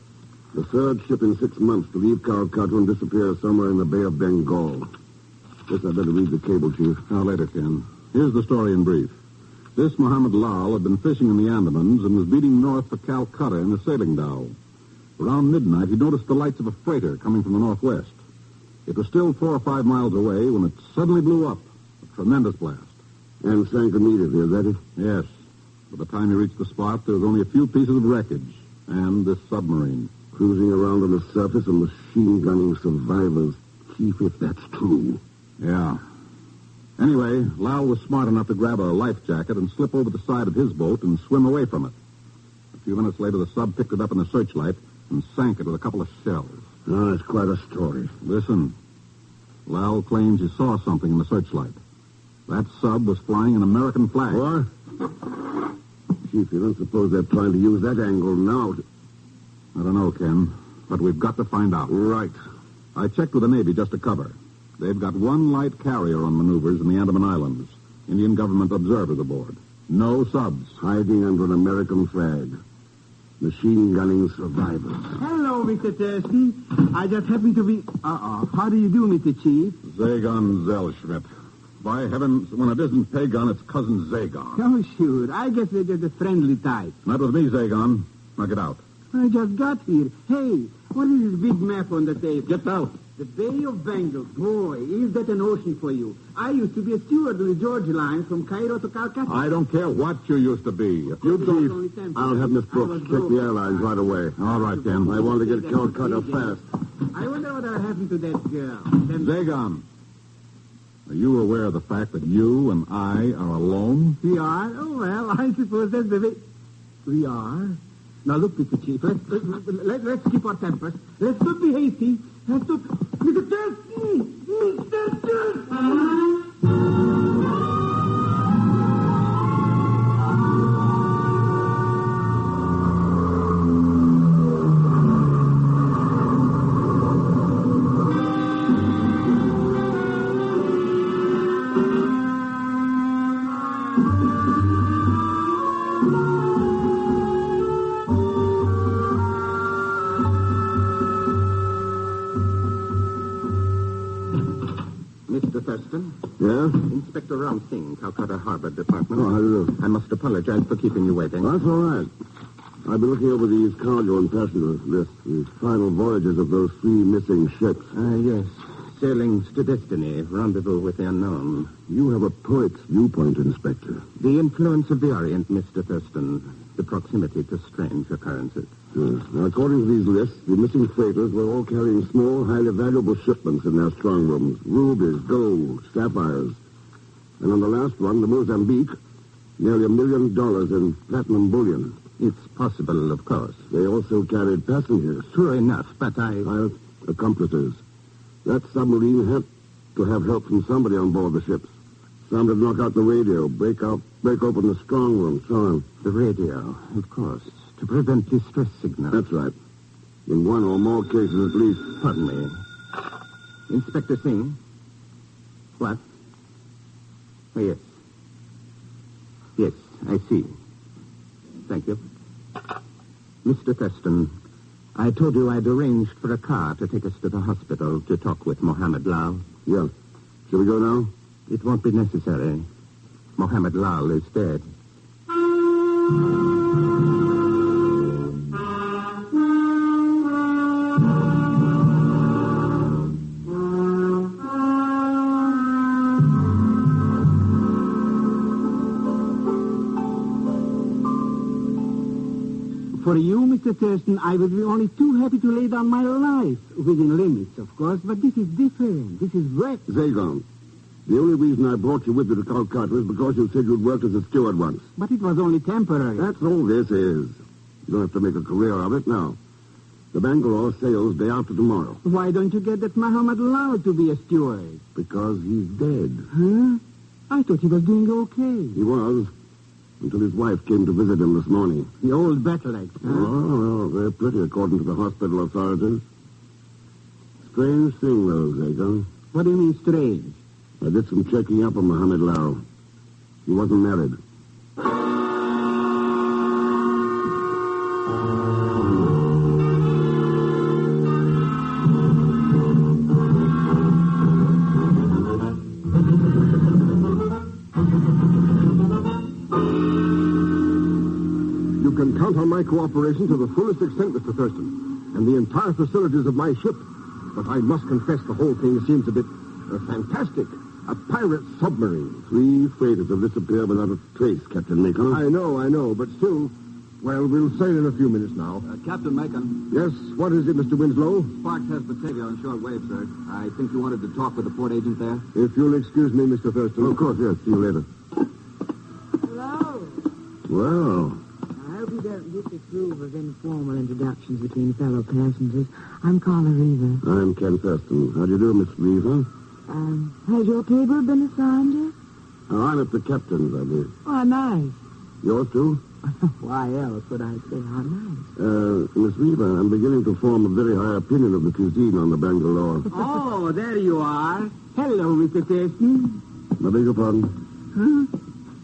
The third ship in 6 months to leave Calcutta and disappear somewhere in the Bay of Bengal. Guess I better read the cable, Chief. Now, later, Ken. Here's the story in brief. This Mohammed Lal had been fishing in the Andamans and was beating north for Calcutta in a sailing dhow. Around midnight, he noticed the lights of a freighter coming from the northwest. It was still 4 or 5 miles away when it suddenly blew up. A tremendous blast. And sank immediately, is that it? Yes. By the time he reached the spot, there was only a few pieces of wreckage and this submarine. Cruising around on the surface and machine-gunning survivors. Chief, if that's true. Yeah. Anyway, Lal was smart enough to grab a life jacket and slip over the side of his boat and swim away from it. A few minutes later, the sub picked it up in a searchlight and sank it with a couple of shells. Oh, that's quite a story. Listen. Lal claims he saw something in the searchlight. That sub was flying an American flag. What? Chief, you don't suppose they're trying to use that angle now to... I don't know, Ken, but we've got to find out. Right. I checked with the Navy just to cover. They've got one light carrier on maneuvers in the Andaman Islands. Indian government observers aboard. No subs. Hiding under an American flag. Machine-gunning survivors. Hello, Mr. Thurston. I just happen to be... How do you do, Mr. Chief? Zagon Zellschmidt. By heavens, when it isn't Pagon, it's cousin Zagon. Oh, sure. I guess they're just a friendly type. Not with me, Zagon. Now get out. I just got here. Hey, what is this big map on the table? Get out. The Bay of Bengal. Boy, is that an ocean for you. I used to be a steward of the Georgia line from Cairo to Calcutta. I don't care what you used to be. If you Chief, I'll have Miss Brooks check the airlines right away. All right, Ken. I want to get Calcutta fast. I wonder what happened to that girl. Zagon, are you aware of the fact that you and I are alone? We are? Oh, well, I suppose that's the way... We are? Now, look, Mr. Chief, let's keep our tempers. Let's not be hasty. Let's not... Mr. Thurston! Mr. Thurston! Yeah? Inspector Ram Singh, Calcutta Harbor Department. Oh, how do you do? I must apologize for keeping you waiting. That's all right. I've been looking over these cargo and passenger lists, the final voyages of those 3 missing ships. Yes. Sailings to destiny, rendezvous with the unknown. You have a poet's viewpoint, Inspector. The influence of the Orient, Mr. Thurston. The proximity to strange occurrences. Yes. Now, according to these lists, the missing freighters were all carrying small, highly valuable shipments in their strong rooms. Rubies, gold, sapphires. And on the last one, the Mozambique, nearly $1 million in platinum bullion. It's possible, of course. They also carried passengers. True enough, but accomplices. That submarine had to have help from somebody on board the ships. Some to knock out the radio, break open the strong room, so on. The radio, of course, to prevent distress signals. That's right. In one or more cases at least. Pardon me. Inspector Singh? What? Oh, yes. Yes, I see. Thank you. Mr. Thurston, I told you I'd arranged for a car to take us to the hospital to talk with Mohammed Lal. Yeah. Shall we go now? It won't be necessary. Mohammed Lal is dead. For you, Mr. Thurston, I would be only too happy to lay down my life, within limits, of course, but this is different. This is work. Zagon, The only reason I brought you with me to Calcutta is because you said you'd worked as a steward once. But it was only temporary. That's all this is. You don't have to make a career of it now. The Bangalore sails day after tomorrow. Why don't you get that Muhammad Lal to be a steward? Because he's dead. Huh? I thought he was doing okay. He was, until his wife came to visit him this morning. The old battle-axe, huh? Oh, they're pretty, according to the hospital authorities. Strange thing, though, Zagan. What do you mean, strange? I did some checking up on Muhammad Lal. He wasn't married. You can count on my cooperation to the fullest extent, Mr. Thurston, and the entire facilities of my ship. But I must confess the whole thing seems a bit fantastic. A pirate submarine. 3 freighters have disappeared without a trace, Captain Macon. I know, but still... Well, we'll sail in a few minutes now. Captain Macon. Yes, what is it, Mr. Winslow? Sparks has Batavia on short wave, sir. I think you wanted to talk with the port agent there. If you'll excuse me, Mr. Thurston. Of course, yes. See you later. Hello. Well... I hope you don't disapprove of informal introductions between fellow passengers. I'm Carla Reaver. I'm Ken Thurston. How do you do, Miss Reaver? Has your table been assigned yet? Oh, I'm at the captain's, I believe. Oh, nice. Yours, too? Why else would I say how nice? Miss Reaver, I'm beginning to form a very high opinion of the cuisine on the Bangalore. Oh, there you are. Hello, Mr. Thurston. I beg your pardon? Huh?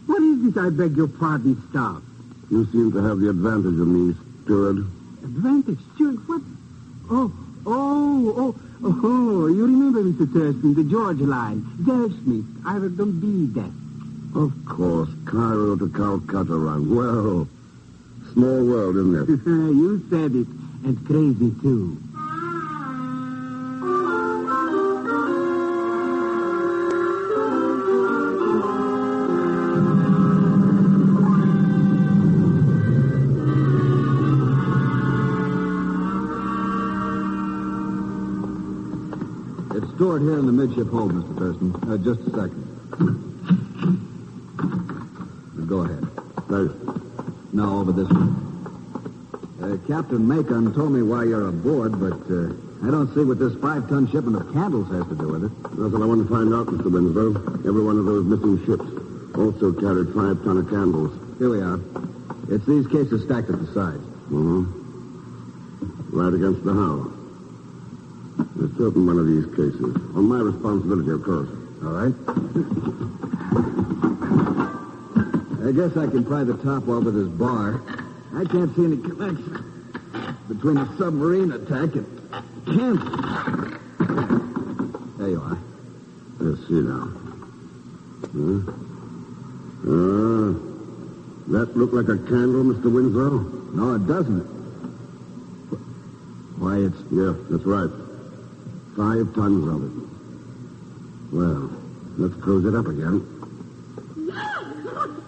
What is this, I beg your pardon, stuff? You seem to have the advantage of me, steward. Advantage? Steward? What? Oh, you remember, Mr. Thurston, the George line. Smith, I don't be that. Of course, Cairo to Calcutta run. Well, small world, isn't it? You said it, and crazy, too. Stored here in the midship hold, Mr. Thurston. Just a second. Go ahead. Thanks. Now over this way. Captain Macon told me why you're aboard, but I don't see what this 5-ton shipment of candles has to do with it. That's what I want to find out, Mr. Winslow. Every one of those missing ships also carried 5 ton of candles. Here we are. It's these cases stacked at the sides. Mm-hmm. Right against the hull. A certain one of these cases. On my responsibility, of course. All right. I guess I can pry the top off with this bar. I can't see any connection between a submarine attack and candles. There you are. Let's see now. That look like a candle, Mr. Winslow? No, it doesn't. Why, it's... Yeah, that's right. 5 tons of it. Well, let's close it up again.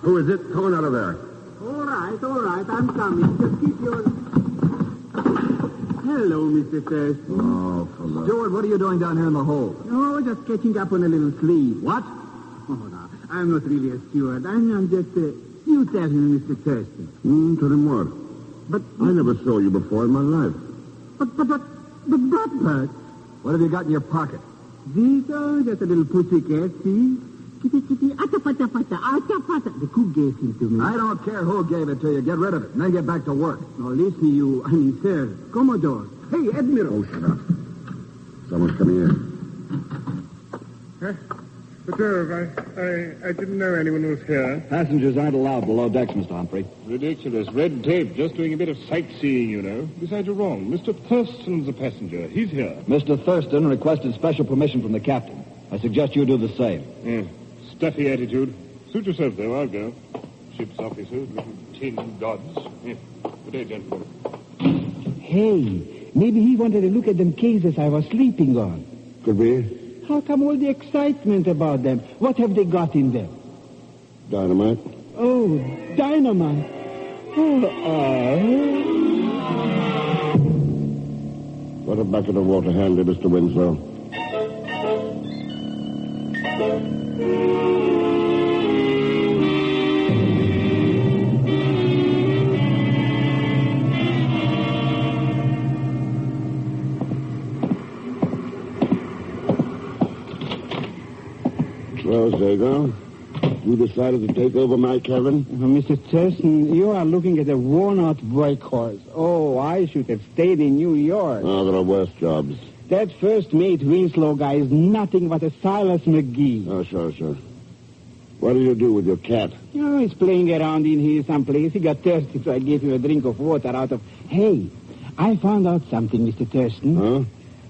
Who is it? Come on out of there. All right. I'm coming. Just keep your... Hello, Mr. Thurston. Oh, hello. Steward, what are you doing down here in the hold? Oh, just catching up on a little sleep. What? Oh, no. I'm not really a steward. I'm just you tell him, Mr. Thurston. Tell him what? But... I never saw you before in my life. But, what have you got in your pocket? This, just a little pussycat, see? Kitty, atta-pata. The cook gave him to me. I don't care who gave it to you. Get rid of it, and then get back to work. Now, listen, sir, Commodore. Hey, Admiral. Oh, shut up. Someone's coming in. Huh? But, I didn't know anyone was here. Passengers aren't allowed below decks, Mr. Humphrey. Ridiculous. Red tape. Just doing a bit of sightseeing, you know. Besides, you're wrong. Mr. Thurston's a passenger. He's here. Mr. Thurston requested special permission from the captain. I suggest you do the same. Stuffy attitude. Suit yourself, though. I'll go. Ship's officers, little tin gods. Good day, gentlemen. Hey, maybe he wanted to look at them cases I was sleeping on. Could be. How come all the excitement about them? What have they got in them? Dynamite. Oh, dynamite. Put it back in the water handy, Mr. Winslow. Well, Zago, you decided to take over my cabin? Mr. Thurston, you are looking at a worn-out workhorse. Oh, I should have stayed in New York. Oh, there are worse jobs. That first mate Winslow guy is nothing but a Silas McGee. Oh, sure. What do you do with your cat? Oh, he's playing around in here someplace. He got thirsty, so I gave him a drink of water out of... Hey, I found out something, Mr. Thurston. Huh?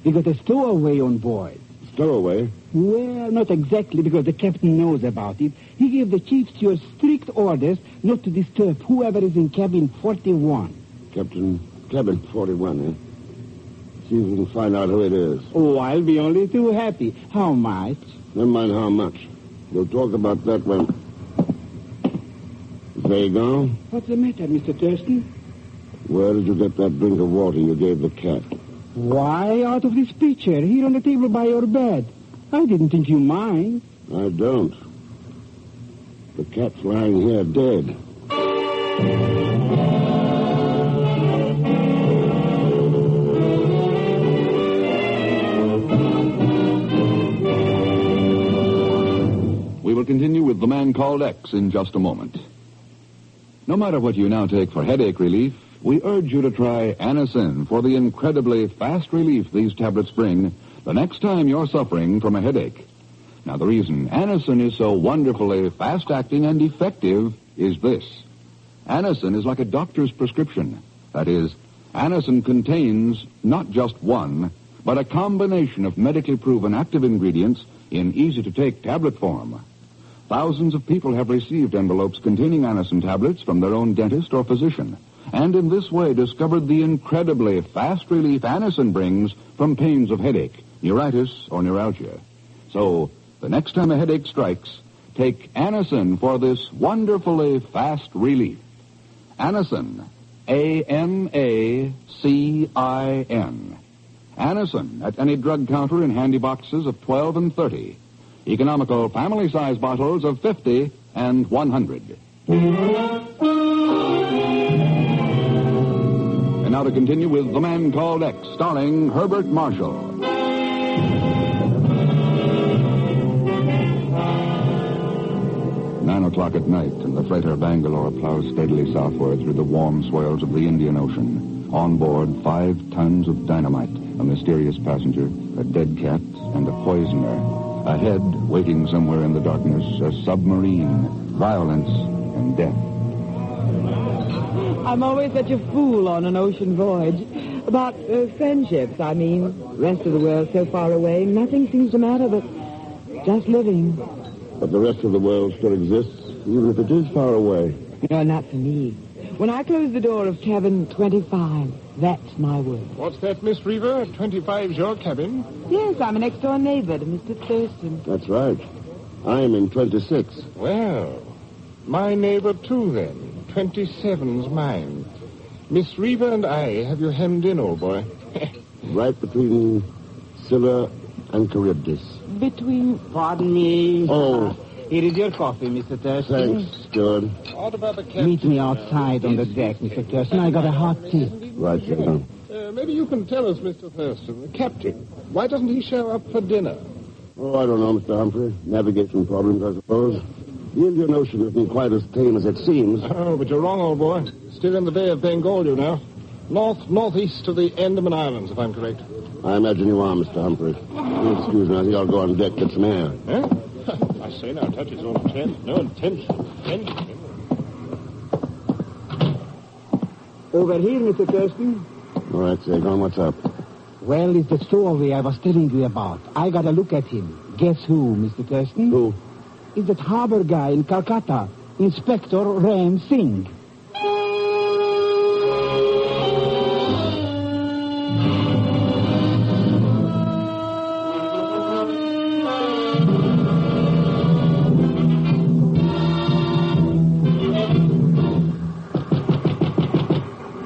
We got a stowaway on board. Stowaway? Well, not exactly, because the captain knows about it. He gave the chief steward strict orders not to disturb whoever is in cabin 41. Cabin 41, eh? See if we can find out who it is. Oh, I'll be only too happy. How much? Never mind how much. We'll talk about that when... Zago? What's the matter, Mr. Thurston? Where did you get that drink of water you gave the cat? Why, out of this pitcher, here on the table by your bed. I didn't think you mind. I don't. The cat's lying here dead. We will continue with The Man Called X in just a moment. No matter what you now take for headache relief, we urge you to try Anacin for the incredibly fast relief these tablets bring the next time you're suffering from a headache. Now, the reason Anacin is so wonderfully fast-acting and effective is this. Anacin is like a doctor's prescription. That is, Anacin contains not just one, but a combination of medically proven active ingredients in easy-to-take tablet form. Thousands of people have received envelopes containing Anacin tablets from their own dentist or physician, and in this way discovered the incredibly fast relief Anacin brings from pains of headache, neuritis, or neuralgia. So, the next time a headache strikes, take Anacin for this wonderfully fast relief. Anacin, A-N-A-C-I-N. Anacin at any drug counter in handy boxes of 12 and 30. Economical family-size bottles of 50 and 100. And now to continue with The Man Called X, starring Herbert Marshall. 9 o'clock at night, and the freighter Bangalore plows steadily southward through the warm swells of the Indian Ocean. On board, 5 tons of dynamite, a mysterious passenger, a dead cat, and a poisoner. Ahead, waiting somewhere in the darkness, a submarine, violence, and death. I'm always such a fool on an ocean voyage. About friendships, I mean. Rest of the world so far away, nothing seems to matter but just living. But the rest of the world still exists, even if it is far away. No, not for me. When I close the door of cabin 25, that's my word. What's that, Miss Reaver? 25's your cabin? Yes, I'm a next-door neighbor to Mr. Thurston. That's right. I'm in 26. Well, my neighbor, too, then. 27's mine. Miss Reaver and I have you hemmed in, old boy. Right between Scylla and Charybdis. Between... Pardon me. Oh. Here is your coffee, Mr. Thurston. Thanks, Steward. What about the captain? Meet me outside on the deck, Mr. Thurston. I got a hot tea. Right, sir. Maybe you can tell us, Mr. Thurston, the captain. Why doesn't he show up for dinner? Oh, I don't know, Mr. Humphrey. Navigation problems, I suppose. The Indian Ocean isn't quite as tame as it seems. Oh, but you're wrong, old boy. Still in the Bay of Bengal, you know. Northeast of the Andaman Islands, if I'm correct. I imagine you are, Mr. Humphrey. Please excuse me, I think I'll go on deck, get some air. Eh? I say now, touch his own tent. No intention. Over here, Mr. Thurston. All right, Sagon, what's up? Well, it's the stowaway I was telling you about. I got a look at him. Guess who, Mr. Thurston? Who? It's that harbor guy in Calcutta, Inspector Ram Singh.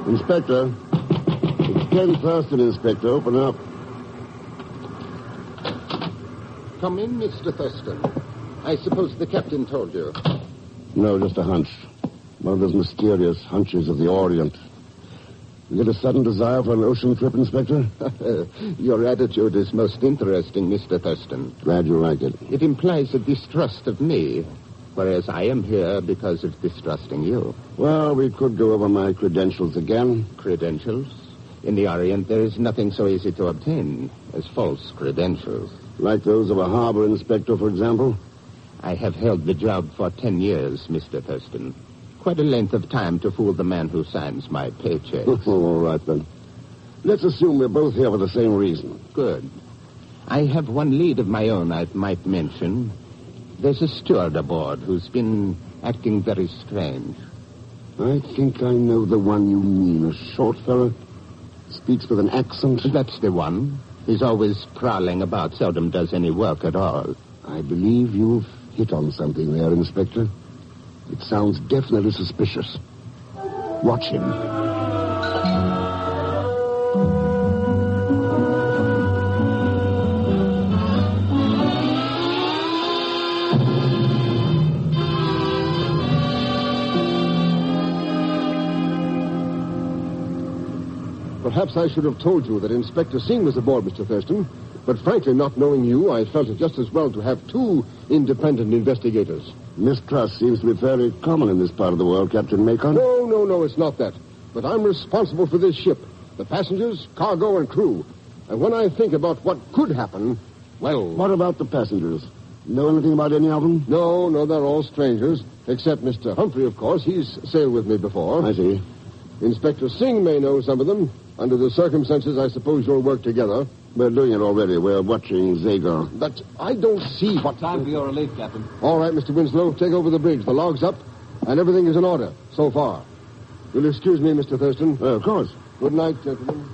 Inspector. It's Ken Thurston, Inspector. Open up. Come in, Mr. Thurston. I suppose the captain told you. No, just a hunch. One of those mysterious hunches of the Orient. You get a sudden desire for an ocean trip, Inspector? Your attitude is most interesting, Mr. Thurston. Glad you like it. It implies a distrust of me, whereas I am here because of distrusting you. Well, we could go over my credentials again. Credentials? In the Orient, there is nothing so easy to obtain as false credentials. Like those of a harbor inspector, for example? I have held the job for 10 years, Mr. Thurston. Quite a length of time to fool the man who signs my paychecks. All right, then. Let's assume we're both here for the same reason. Good. I have one lead of my own I might mention. There's a steward aboard who's been acting very strange. I think I know the one you mean. A short fellow? Speaks with an accent? That's the one. He's always prowling about, seldom does any work at all. I believe you've hit on something there, Inspector. It sounds definitely suspicious. Watch him. Perhaps I should have told you that Inspector Singh was aboard, Mr. Thurston. But frankly, not knowing you, I felt it just as well to have two independent investigators. Mistrust seems to be fairly common in this part of the world, Captain Macon. No, it's not that. But I'm responsible for this ship, the passengers, cargo, and crew. And when I think about what could happen, well... What about the passengers? Know anything about any of them? No, they're all strangers. Except Mr. Humphrey, of course. He's sailed with me before. I see. Inspector Singh may know some of them. Under the circumstances, I suppose you'll work together. We're doing it already. We're watching Zagar. But I don't see what... Time for your relief, Captain. All right, Mr. Winslow, take over the bridge. The log's up, and everything is in order, so far. You'll excuse me, Mr. Thurston? Of course. Good night, gentlemen.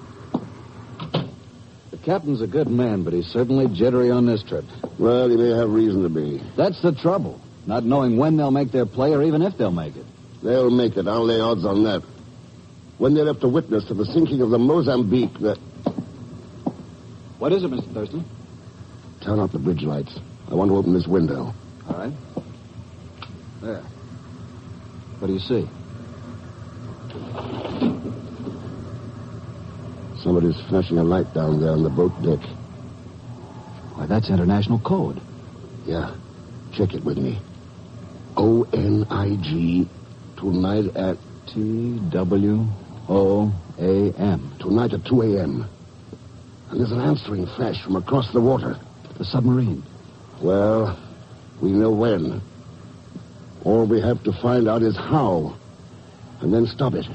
The captain's a good man, but he's certainly jittery on this trip. Well, he may have reason to be. That's the trouble. Not knowing when they'll make their play or even if they'll make it. They'll make it. I'll lay odds on that. When they're left a witness to the sinking of the Mozambique, that... What is it, Mr. Thurston? Turn out the bridge lights. I want to open this window. All right. There. What do you see? Somebody's flashing a light down there on the boat deck. Why, that's international code. Yeah. Check it with me. ONIG. Tonight at... TWOAM. Tonight at 2 a.m. And there's an answering flash from across the water. The submarine. Well, we know when. All we have to find out is how. And then stop it.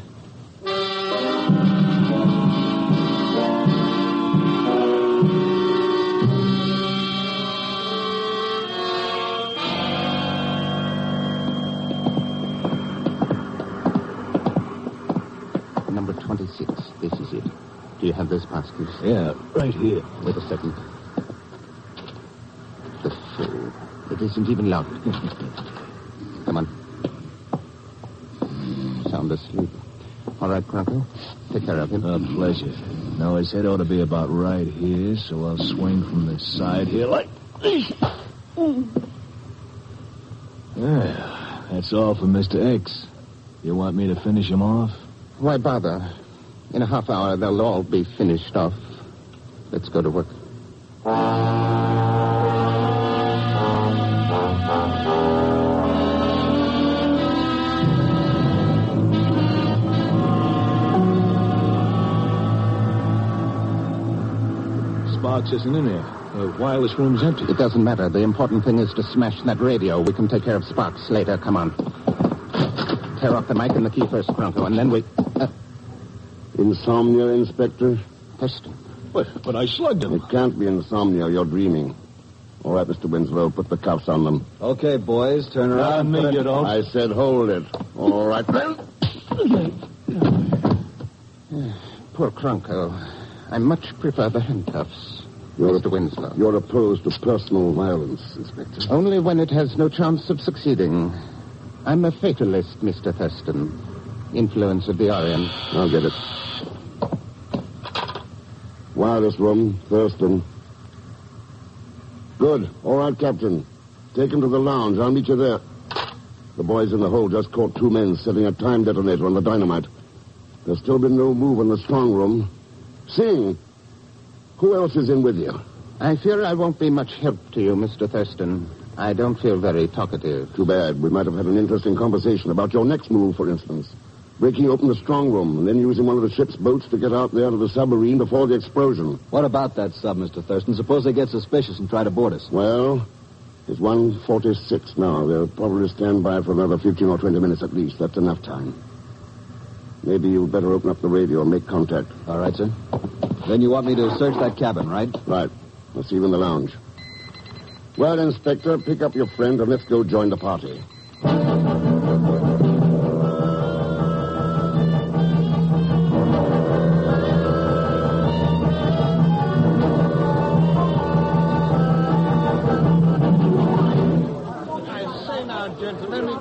Number 26. This is it. Do you have those passkeys? Yeah, right here. Wait a second. The fool. It isn't even loud. Come on. Sound asleep. All right, Crocker. Take care of him. Pleasure. Now, his head ought to be about right here, so I'll swing from the side here like this. Yeah, that's all for Mr. X. You want me to finish him off? Why bother? In a half hour, they'll all be finished off. Let's go to work. Sparks isn't in there. The wireless room's empty. It doesn't matter. The important thing is to smash that radio. We can take care of Sparks later. Come on. Tear off the mic and the key first, Bronco, and then we... Insomnia, Inspector? Thurston. But I slugged him. It can't be insomnia. You're dreaming. All right, Mr. Winslow, put the cuffs on them. Okay, boys, turn around. Not me, you don't. I said hold it. All right. Poor Cronko. I much prefer the handcuffs, Mr. Winslow. You're opposed to personal violence, Inspector. Only when it has no chance of succeeding. I'm a fatalist, Mr. Thurston. Influence of the Orient. I'll get it. Wireless room, Thurston. Good. All right, Captain. Take him to the lounge. I'll meet you there. The boys in the hold just caught 2 men setting a time detonator on the dynamite. There's still been no move in the strong room. Sing, who else is in with you? I fear I won't be much help to you, Mr. Thurston. I don't feel very talkative. Too bad. We might have had an interesting conversation about your next move, for instance. Breaking open the strong room and then using one of the ship's boats to get out there to the submarine before the explosion. What about that sub, Mr. Thurston? Suppose they get suspicious and try to board us. Well, it's 1:46 now. They'll probably stand by for another 15 or 20 minutes at least. That's enough time. Maybe you'd better open up the radio and make contact. All right, sir. Then you want me to search that cabin, right? Right. I'll see you in the lounge. Well, Inspector, pick up your friend and let's go join the party.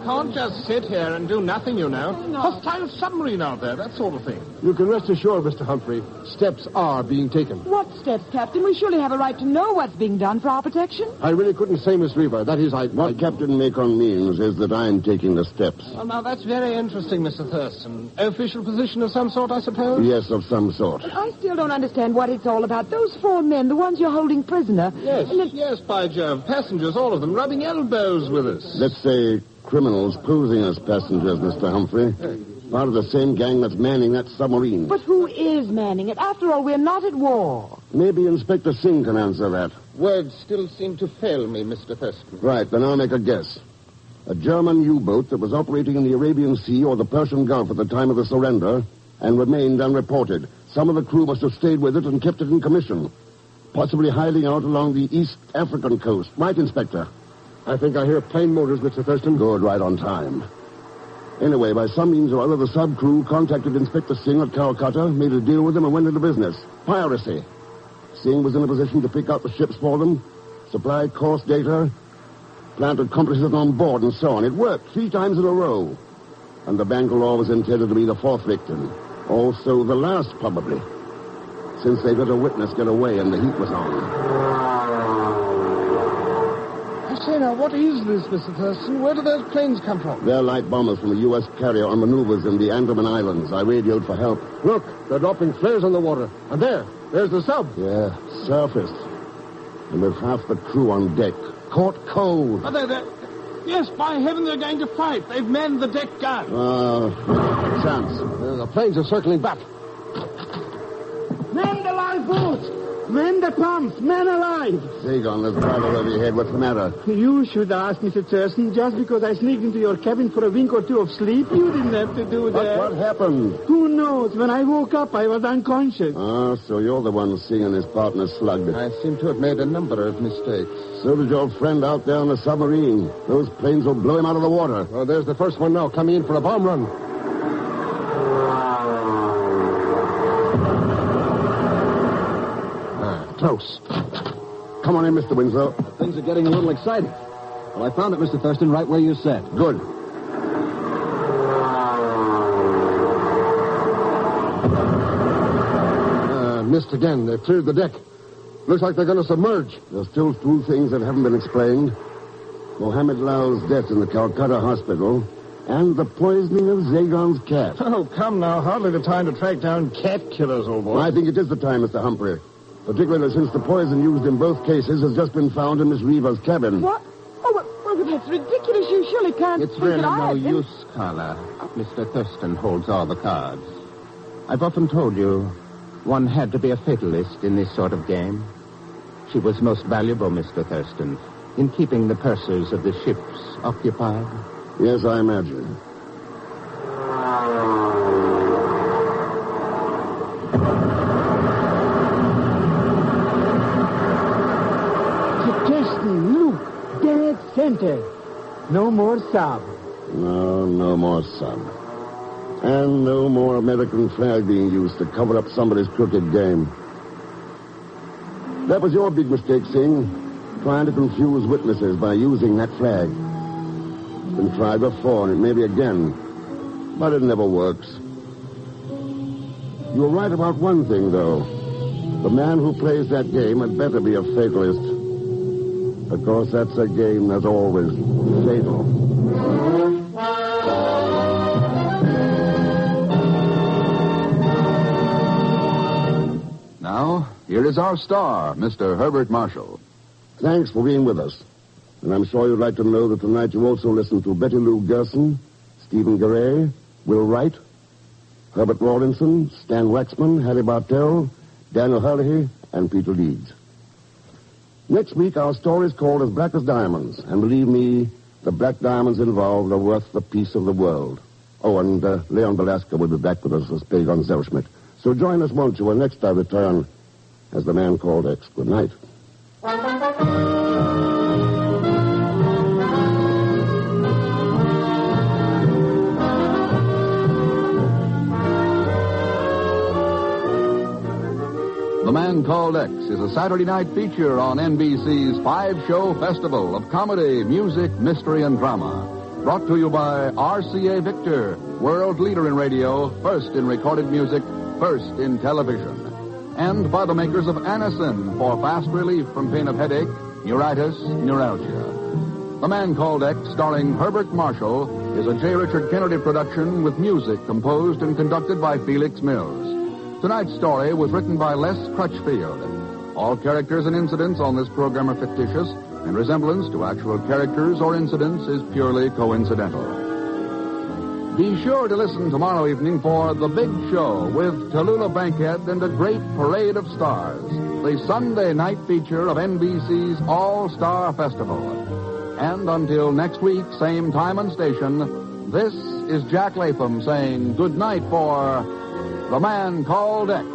Can't just sit here and do nothing, you know. Hostile submarine out there, that sort of thing. You can rest assured, Mr. Humphrey, steps are being taken. What steps, Captain? We surely have a right to know what's being done for our protection. I really couldn't say, Miss Reaver. That is, What Captain Macon means is that I'm taking the steps. Well, now, that's very interesting, Mr. Thurston. Official position of some sort, I suppose? Yes, of some sort. But I still don't understand what it's all about. Those 4 men, the ones you're holding prisoner. Yes, by Jove. Passengers, all of them, rubbing elbows with us. Let's say criminals posing as passengers, Mr. Humphrey. Part of the same gang that's manning that submarine. But who is manning it? After all, we're not at war. Maybe Inspector Singh can answer that. Words still seem to fail me, Mr. Thurston. Right, then I'll make a guess. A German U-boat that was operating in the Arabian Sea or the Persian Gulf at the time of the surrender and remained unreported. Some of the crew must have stayed with it and kept it in commission. Possibly hiding out along the East African coast. Right, Inspector? I think I hear plane motors, Mr. Thurston. Good, right on time. Anyway, by some means or other, the sub-crew contacted Inspector Singh at Calcutta, made a deal with him, and went into business. Piracy. Singh was in a position to pick out the ships for them, supply course data, plant accomplices on board, and so on. It worked 3 times in a row. And the Bengal was intended to be the 4th victim. Also the last, probably. Since they let a witness get away and the heat was on. Say now, what is this, Mr. Thurston? Where do those planes come from? They're light bombers from a U.S. carrier on maneuvers in the Andaman Islands. I radioed for help. Look, they're dropping flares on the water. And there's the sub. Yeah, surface. And with half the crew on deck. Caught cold. Are they? Yes, by heaven, they're going to fight. They've manned the deck gun. Chance. The planes are circling back. Men the lifeboats! Men the pumps! Men alive! Zagon, there's trouble over your head. What's the matter? You should ask, Mr. Thurston. Just because I sneaked into your cabin for a wink or 2 of sleep, you didn't have to do that. What happened? Who knows? When I woke up, I was unconscious. Ah, so you're the one seeing his partner slugged. I seem to have made a number of mistakes. So did your friend out there on the submarine. Those planes will blow him out of the water. Oh, there's the first one now, coming in for a bomb run. Close. Come on in, Mr. Winslow. Things are getting a little exciting. Well, I found it, Mr. Thurston, right where you said. Good. Missed again. They've cleared the deck. Looks like they're going to submerge. There's still 2 things that haven't been explained. Mohammed Lal's death in the Calcutta hospital and the poisoning of Zagon's cat. Oh, come now. Hardly the time to track down cat killers, old boy. I think it is the time, Mr. Humphrey. Particularly since the poison used in both cases has just been found in Miss Reaver's cabin. What? Oh, well, that's ridiculous. You surely can't... It's really no use, Carla. Mr. Thurston holds all the cards. I've often told you, one had to be a fatalist in this sort of game. She was most valuable, Mr. Thurston, in keeping the pursers of the ships occupied. Yes, I imagine. Look, dead center. No more sub. No more sub. And no more American flag being used to cover up somebody's crooked game. That was your big mistake, Singh. Trying to confuse witnesses by using that flag. Been tried before, and it may be again. But it never works. You're right about one thing, though. The man who plays that game had better be a fatalist. Of course, that's a game that's always fatal. Now, here is our star, Mr. Herbert Marshall. Thanks for being with us. And I'm sure you'd like to know that tonight you also listen to Betty Lou Gerson, Stephen Garay, Will Wright, Herbert Rawlinson, Stan Waxman, Harry Bartell, Daniel Herlihy, and Peter Leeds. Next week, our story is called As Black as Diamonds. And believe me, the black diamonds involved are worth the peace of the world. Oh, and Leon Velasco will be back with us as Pagon Zellschmidt. So join us, won't you, when next I return as The Man Called X. Good night. The Man Called X is a Saturday night feature on NBC's 5-show festival of comedy, music, mystery, and drama. Brought to you by RCA Victor, world leader in radio, first in recorded music, first in television. And by the makers of Anacin for fast relief from pain of headache, neuritis, neuralgia. The Man Called X, starring Herbert Marshall, is a J. Richard Kennedy production with music composed and conducted by Felix Mills. Tonight's story was written by Les Crutchfield. All characters and incidents on this program are fictitious, and resemblance to actual characters or incidents is purely coincidental. Be sure to listen tomorrow evening for The Big Show with Tallulah Bankhead and a great parade of stars, the Sunday night feature of NBC's All-Star Festival. And until next week, same time and station, this is Jack Latham saying good night for The Man Called X.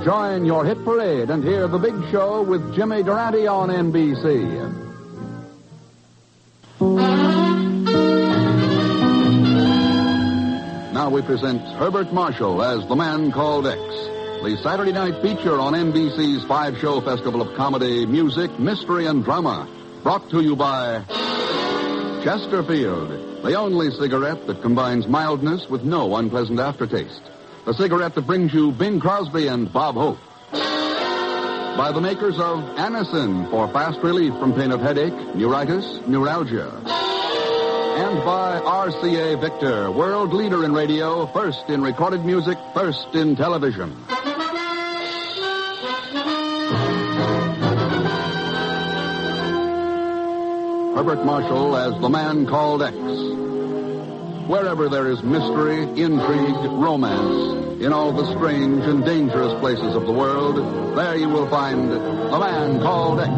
Join your hit parade and hear The Big Show with Jimmy Durante on NBC. Now we present Herbert Marshall as The Man Called X, the Saturday night feature on NBC's 5-show festival of comedy, music, mystery, and drama. Brought to you by Chesterfield, the only cigarette that combines mildness with no unpleasant aftertaste. The cigarette that brings you Bing Crosby and Bob Hope. By the makers of Anacin for fast relief from pain of headache, neuritis, neuralgia. And by RCA Victor, world leader in radio, first in recorded music, first in television. Herbert Marshall as The Man Called X. Wherever there is mystery, intrigue, romance, in all the strange and dangerous places of the world, there you will find The Man Called X.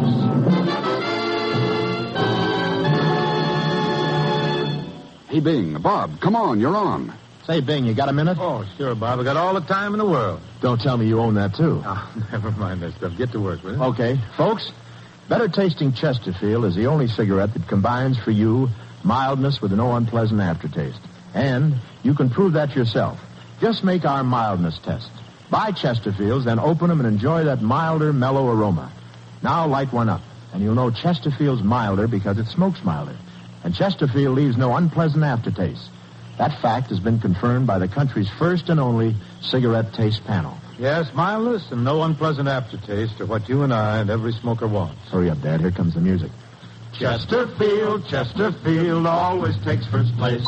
Hey, Bing, Bob, come on, you're on. Say, Bing, you got a minute? Oh, sure, Bob. I got all the time in the world. Don't tell me you own that, too. Oh, never mind that stuff. Get to work with it. Okay. Folks, better tasting Chesterfield is the only cigarette that combines for you mildness with no unpleasant aftertaste. And you can prove that yourself. Just make our mildness test. Buy Chesterfields, then open them and enjoy that milder, mellow aroma. Now light one up, and you'll know Chesterfield's milder because it smokes milder. And Chesterfield leaves no unpleasant aftertaste. That fact has been confirmed by the country's first and only cigarette taste panel. Yes, mildness and no unpleasant aftertaste are what you and I and every smoker wants. Hurry up, Dad. Here comes the music. Chesterfield, Chesterfield always takes first place.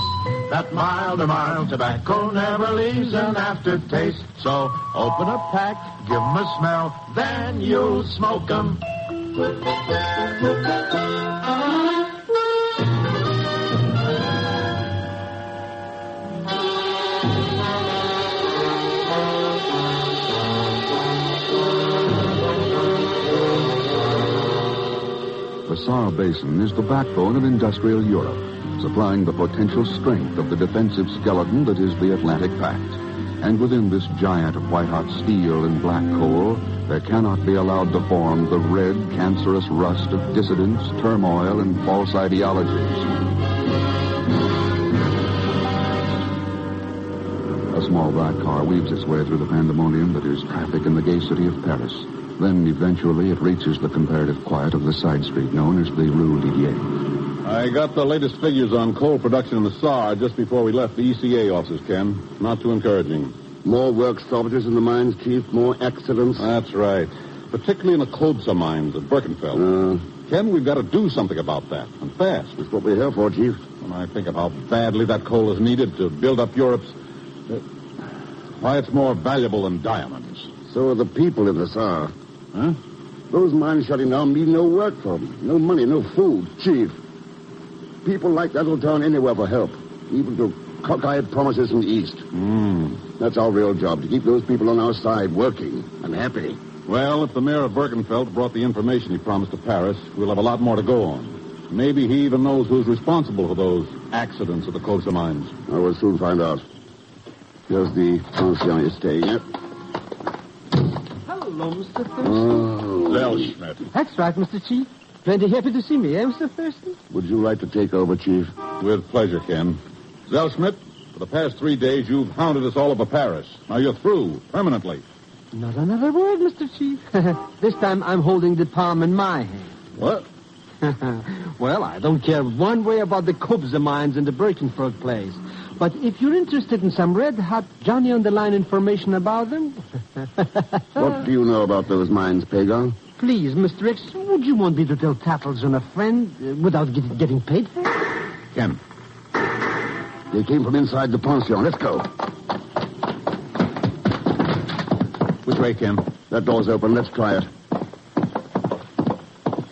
That mild tobacco never leaves an aftertaste. So open a pack, give 'em a smell, then you'll smoke 'em. The Saar Basin is the backbone of industrial Europe, supplying the potential strength of the defensive skeleton that is the Atlantic Pact. And within this giant of white-hot steel and black coal, there cannot be allowed to form the red, cancerous rust of dissidence, turmoil, and false ideologies. A small black car weaves its way through the pandemonium that is traffic in the gay city of Paris. Then, eventually, it reaches the comparative quiet of the side street known as the Rue Didier. I got the latest figures on coal production in the Saar just before we left the ECA offices, Ken. Not too encouraging. More work stoppages in the mines, Chief. More accidents. That's right. Particularly in the Kobza mines at Birkenfeld. Ken, we've got to do something about that. And fast. That's what we're here for, Chief. When I think of how badly that coal is needed to build up Europe's... why, it's more valuable than diamonds. So are the people in the Saar. Huh? Those mines shutting down mean no work for them. No money, no food. Chief, people like that will turn anywhere for help. Even to cockeyed promises from the East. That's our real job, to keep those people on our side working and happy. Well, if the mayor of Birkenfeld brought the information he promised to Paris, we'll have a lot more to go on. Maybe he even knows who's responsible for those accidents at the Kobza mines. I will soon find out. Here's the pension you're staying at. Hello, Mr. Thurston. Zellschmidt. That's right, Mr. Chief. Plenty happy to see me, eh, Mr. Thurston? Would you like to take over, Chief? With pleasure, Ken. Zellschmidt, for the past 3 days, you've hounded us all over Paris. Now you're through, permanently. Not another word, Mr. Chief. This time I'm holding the palm in my hand. What? Well, I don't care one way about the Kobza mines and the Birkenfeld place. But if you're interested in some red-hot Johnny-on-the-line information about them... What do you know about those mines, Pagan? Please, Mr. X, would you want me to tell tattles on a friend without getting paid for it? Ken. They came from inside the pension. Let's go. Which way, Ken? That door's open. Let's try it.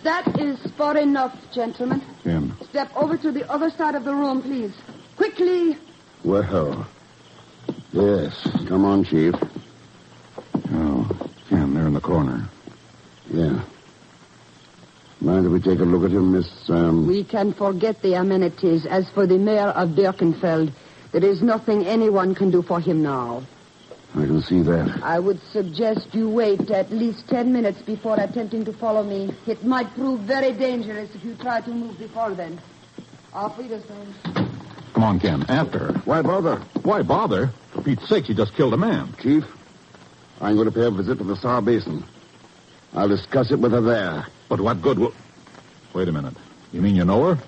That is far enough, gentlemen. Ken. Step over to the other side of the room, please. Quickly. Well. Yes. Come on, Chief. Oh, Ken, they're in the corner. Yeah. Mind if we take a look at him, Miss... We can forget the amenities. As for the mayor of Birkenfeld, there is nothing anyone can do for him now. I can see that. I would suggest you wait at least 10 minutes before attempting to follow me. It might prove very dangerous if you try to move before then. Auf Wiedersehen. Come on, Ken. After her. Why bother? Why bother? For Pete's sake, she just killed a man. Chief, I'm going to pay a visit to the Saar Basin. I'll discuss it with her there. But what good will... Wait a minute. You mean you know her?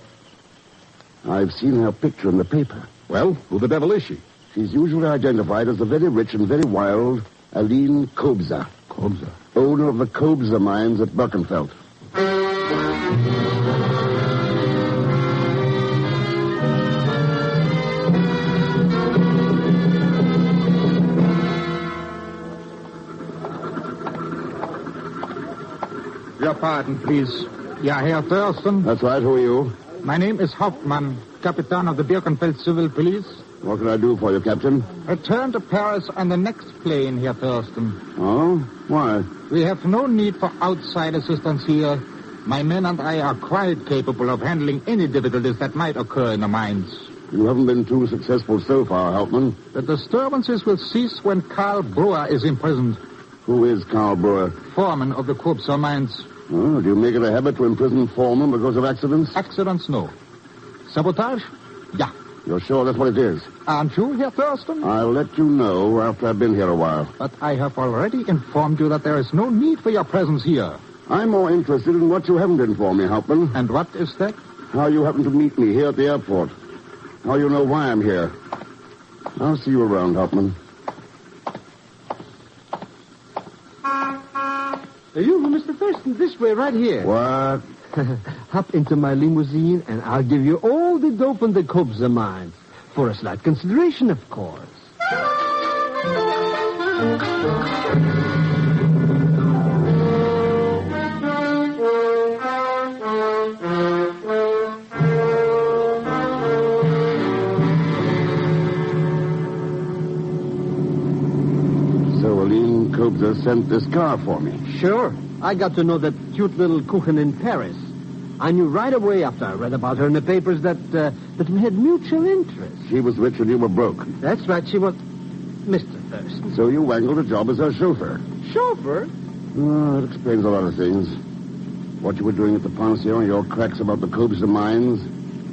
I've seen her picture in the paper. Well, who the devil is she? She's usually identified as the very rich and very wild Aline Kobza. Kobza? Owner of the Kobza mines at Birkenfeld. Your pardon, please. Yeah, Herr Thurston? That's right. Who are you? My name is Hauptmann, Captain of the Birkenfeld Civil Police. What can I do for you, Captain? Return to Paris on the next plane, Herr Thurston. Oh? Why? We have no need for outside assistance here. My men and I are quite capable of handling any difficulties that might occur in the mines. You haven't been too successful so far, Hauptmann. The disturbances will cease when Karl Brewer is imprisoned. Who is Karl Brewer? Foreman of the Kobza mines. Oh, do you make it a habit to imprison foremen because of accidents? Accidents, no. Sabotage? Yeah. You're sure that's what it is? Aren't you, Herr Thurston? I'll let you know after I've been here a while. But I have already informed you that there is no need for your presence here. I'm more interested in what you haven't informed me, Hauptmann. And what is that? How you happened to meet me here at the airport. How you know why I'm here. I'll see you around, Hauptmann. You, Mr. Thurston, this way, right here. What? Hop into my limousine, and I'll give you all the dope in the Kobza mines. For a slight consideration, of course. So Aline Kobza sent this car for me. Sure. I got to know that cute little Kuchen in Paris. I knew right away after I read about her in the papers that we had mutual interests. She was rich and you were broke. That's right. She was... Mr. Thurston. So you wangled a job as her chauffeur. Chauffeur? Oh, that explains a lot of things. What you were doing at the pension, your cracks about the Kobza mines,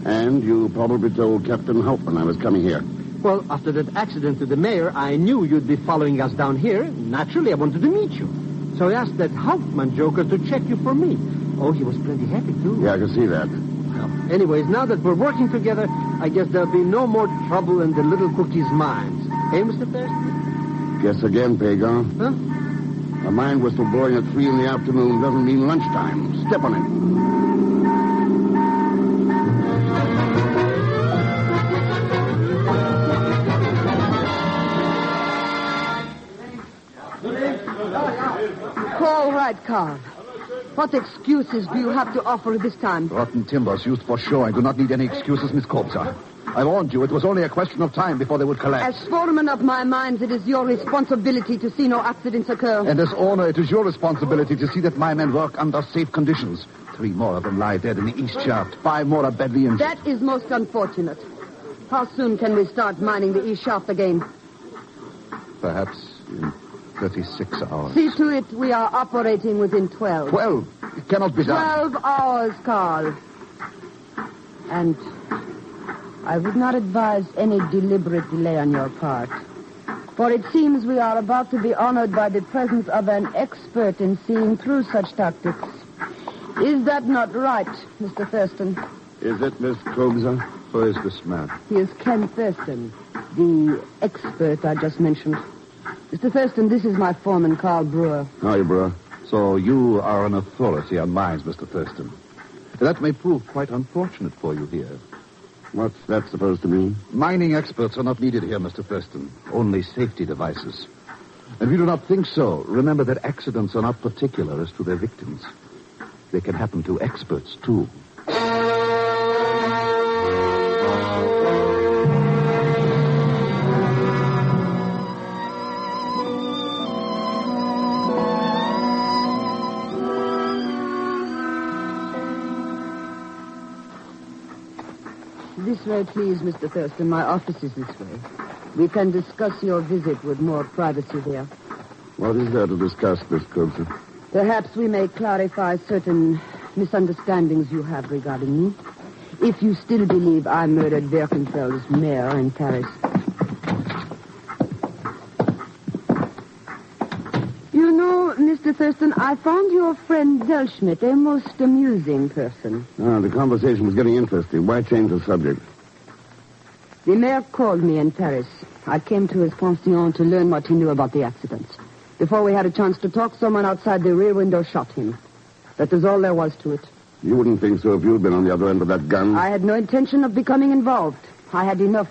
and you probably told Captain Hauptmann I was coming here. Well, after that accident to the mayor, I knew you'd be following us down here. Naturally, I wanted to meet you. So I asked that Hauptmann joker to check you for me. Oh, he was plenty happy, too. Yeah, I can see that. Well, anyways, now that we're working together, I guess there'll be no more trouble in the little cookie's mines. Hey, Mr. Thurston? Guess again, Pagan. Huh? A mine whistle blowing at 3 in the afternoon doesn't mean lunchtime. Step on it. All right, Carl. What excuses do you have to offer this time? Rotten timbers used for show. I do not need any excuses, Miss Kobza. I warned you, it was only a question of time before they would collapse. As foreman of my mines, it is your responsibility to see no accidents occur. And as owner, it is your responsibility to see that my men work under safe conditions. 3 more of them lie dead in the east shaft. 5 more are badly injured. That is most unfortunate. How soon can we start mining the east shaft again? Perhaps in 36 hours. See to it we are operating within 12. 12? It cannot be done. 12 hours, Carl. And I would not advise any deliberate delay on your part. For it seems we are about to be honored by the presence of an expert in seeing through such tactics. Is that not right, Mr. Thurston? Is it, Miss Kobza? Who is this man? He is Ken Thurston, the expert I just mentioned. Mr. Thurston, this is my foreman, Carl Brewer. How are you, Brewer? So you are an authority on mines, Mr. Thurston. That may prove quite unfortunate for you here. What's that supposed to mean? Mining experts are not needed here, Mr. Thurston. Only safety devices. And if you do not think so, remember that accidents are not particular as to their victims. They can happen to experts, too. This way, please, Mr. Thurston. My office is this way. We can discuss your visit with more privacy there. What is there to discuss, Miss Kobza? Perhaps we may clarify certain misunderstandings you have regarding me. If you still believe I murdered Birkenfeld's mayor in Paris. You know, Mr. Thurston, I found your friend Zellschmidt a most amusing person. The conversation was getting interesting. Why change the subject? The mayor called me in Paris. I came to his pension to learn what he knew about the accidents. Before we had a chance to talk, someone outside the rear window shot him. That is all there was to it. You wouldn't think so if you'd been on the other end of that gun. I had no intention of becoming involved. I had enough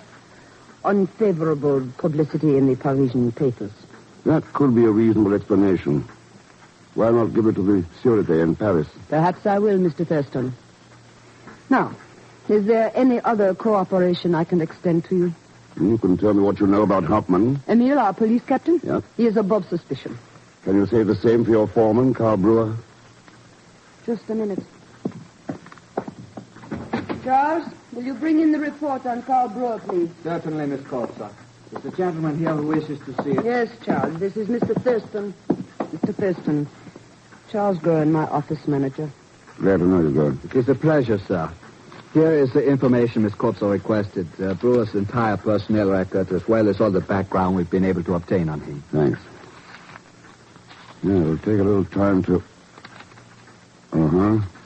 unfavorable publicity in the Parisian papers. That could be a reasonable explanation. Why not give it to the Sûreté in Paris? Perhaps I will, Mr. Thurston. Now, is there any other cooperation I can extend to you? You can tell me what you know about Hauptmann. Emile, our police captain? Yes. He is above suspicion. Can you say the same for your foreman, Carl Brewer? Just a minute. Charles, will you bring in the report on Carl Brewer, please? Certainly, Miss Kobza. Is the gentleman here who wishes to see it? Yes, Charles. This is Mr. Thurston. Mr. Thurston. Charles Gurn, my office manager. Glad to know you, Gurn. It is a pleasure, sir. Here is the information Miss Kobza requested. Brewer's entire personnel record, as well as all the background we've been able to obtain on him. Thanks. Yeah, it'll take a little time to...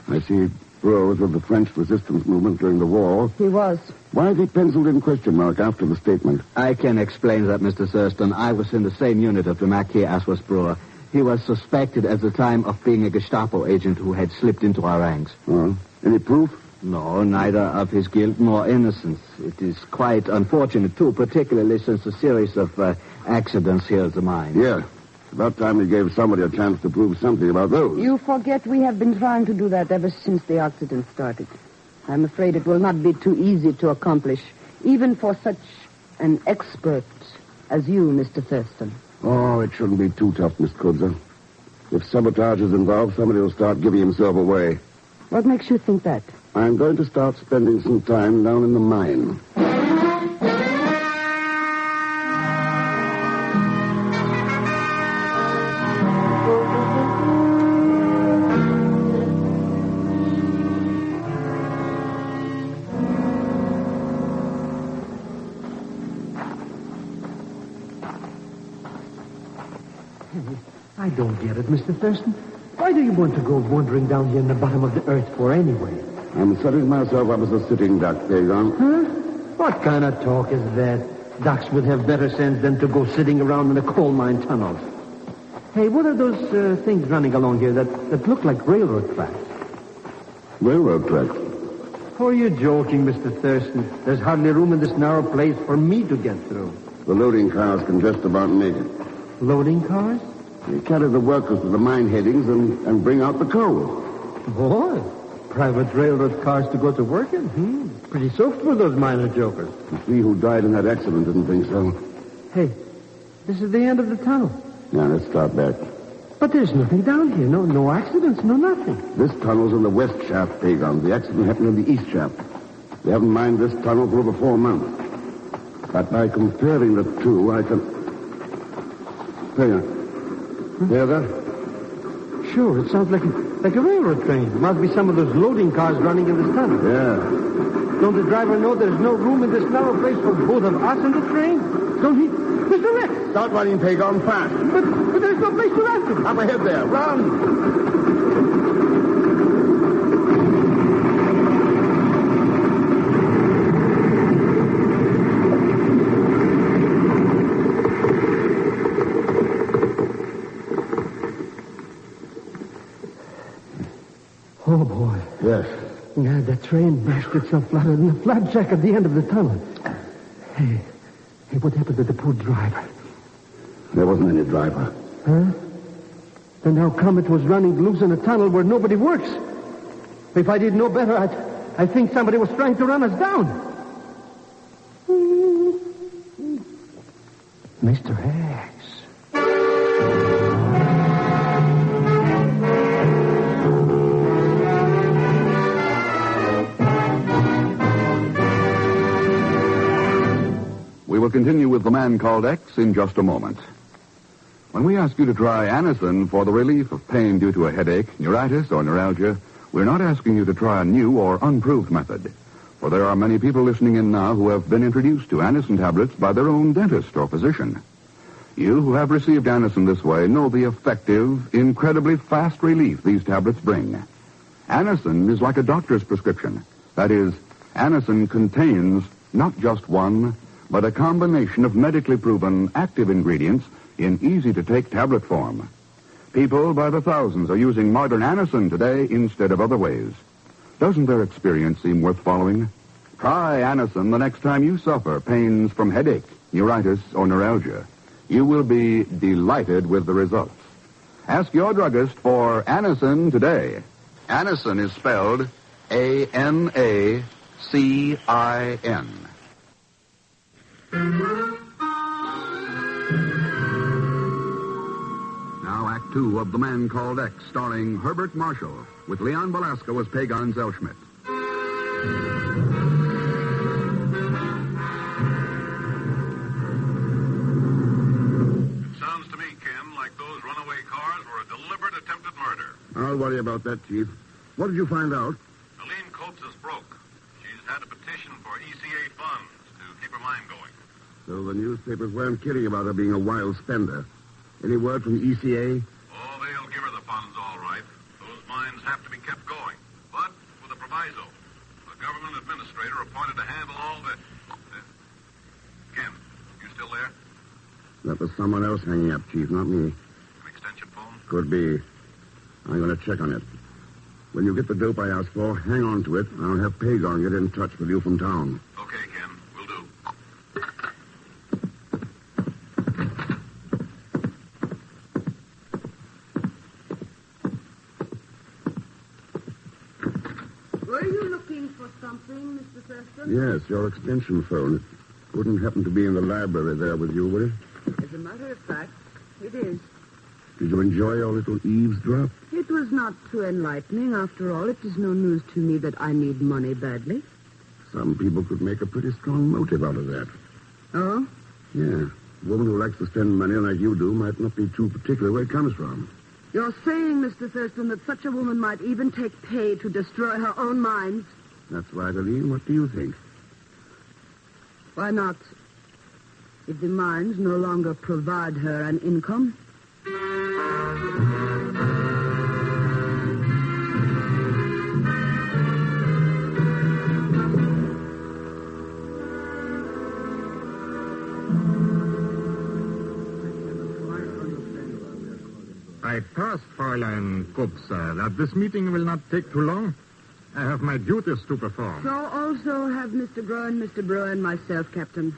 I see Brewer was with the French resistance movement during the war. He was. Why the penciled-in question mark after the statement? I can explain that, Mr. Thurston. I was in the same unit of the Marquis as was Brewer. He was suspected at the time of being a Gestapo agent who had slipped into our ranks. Any proof? No, neither of his guilt nor innocence. It is quite unfortunate, too, particularly since a series of accidents here at the mine. Yeah. About time we gave somebody a chance to prove something about those. You forget we have been trying to do that ever since the accident started. I'm afraid it will not be too easy to accomplish, even for such an expert as you, Mr. Thurston. Oh, it shouldn't be too tough, Miss Kobza. If sabotage is involved, somebody will start giving himself away. What makes you think that? I'm going to start spending some time down in the mine. I don't get it, Mr. Thurston. Why do you want to go wandering down here in the bottom of the earth for anyway? I'm setting myself up as a sitting duck, Pagan. Huh? What kind of talk is that? Ducks would have better sense than to go sitting around in the coal mine tunnels. Hey, what are those things running along here that look like railroad tracks? Railroad tracks? Oh, you're joking, Mr. Thurston. There's hardly room in this narrow place for me to get through. The loading cars can just about make it. Loading cars? They carry the workers to the mine headings and bring out the coal. Boy, private railroad cars to go to work in? Pretty soft for those miner jokers. The three who died in that accident didn't think so. Hey, this is the end of the tunnel. Now, let's start back. But there's nothing down here. No accidents, no nothing. This tunnel's in the west shaft, Pagon. The accident happened in the east shaft. They haven't mined this tunnel for over 4 months. But by comparing the two, I can... Pagon, hear that? Sure, it sounds like a railroad train. It must be some of those loading cars running in this tunnel. Yeah. Don't the driver know there's no room in this narrow place for both of us and the train? Don't he? Mr. Rex! Start running, Pagon, fast. But there's no place to run to. Up ahead there. Run! Oh, boy. Yes. Yeah, the train bashed itself flat in the flat jack at the end of the tunnel. Hey, what happened to the poor driver? There wasn't any driver. Huh? Then how come it was running loose in a tunnel where nobody works? If I didn't know better, I think somebody was trying to run us down. Mr. X. We will continue with The Man Called X in just a moment. When we ask you to try Anacin for the relief of pain due to a headache, neuritis, or neuralgia, we're not asking you to try a new or unproved method. For there are many people listening in now who have been introduced to Anacin tablets by their own dentist or physician. You who have received Anacin this way know the effective, incredibly fast relief these tablets bring. Anacin is like a doctor's prescription. That is, Anacin contains not just one, but a combination of medically proven active ingredients in easy-to-take tablet form. People by the thousands are using modern Anacin today instead of other ways. Doesn't their experience seem worth following? Try Anacin the next time you suffer pains from headache, neuritis, or neuralgia. You will be delighted with the results. Ask your druggist for Anacin today. Anacin is spelled A-N-A-C-I-N. Now, Act Two of The Man Called X, starring Herbert Marshall, with Leon Belasco as Pagon Zellschmidt. Sounds to me, Ken, like those runaway cars were a deliberate attempted murder. I'll worry about that, Chief. What did you find out? Helene Copes is broke. She's had a petition for ECA funds to keep her mine going. So the newspapers weren't kidding about her being a wild spender. Any word from ECA? Oh, they'll give her the funds all right. Those mines have to be kept going. But with a proviso. A government administrator appointed to handle all the... Ken, you still there? That was someone else hanging up, Chief, not me. An extension phone? Could be. I'm going to check on it. When you get the dope I asked for, hang on to it. I'll have Pagon get in touch with you from town. Okay, Ken. Will do. Were you looking for something, Mr. Thurston? Yes, your extension phone. It wouldn't happen to be in the library there with you, would it? As a matter of fact, it is. Did you enjoy your little eavesdrop? It was not too enlightening. After all, it is no news to me that I need money badly. Some people could make a pretty strong motive out of that. Oh? Yeah. A woman who likes to spend money like you do might not be too particular where it comes from. You're saying, Mr. Thurston, that such a woman might even take pay to destroy her own mines? That's right, Helene. What do you think? Why not? If the mines no longer provide her an income. trust, Fräulein Kupsa, that this meeting will not take too long. I have my duties to perform. So also have Mr. Groh and Mr. Brough and myself, Captain.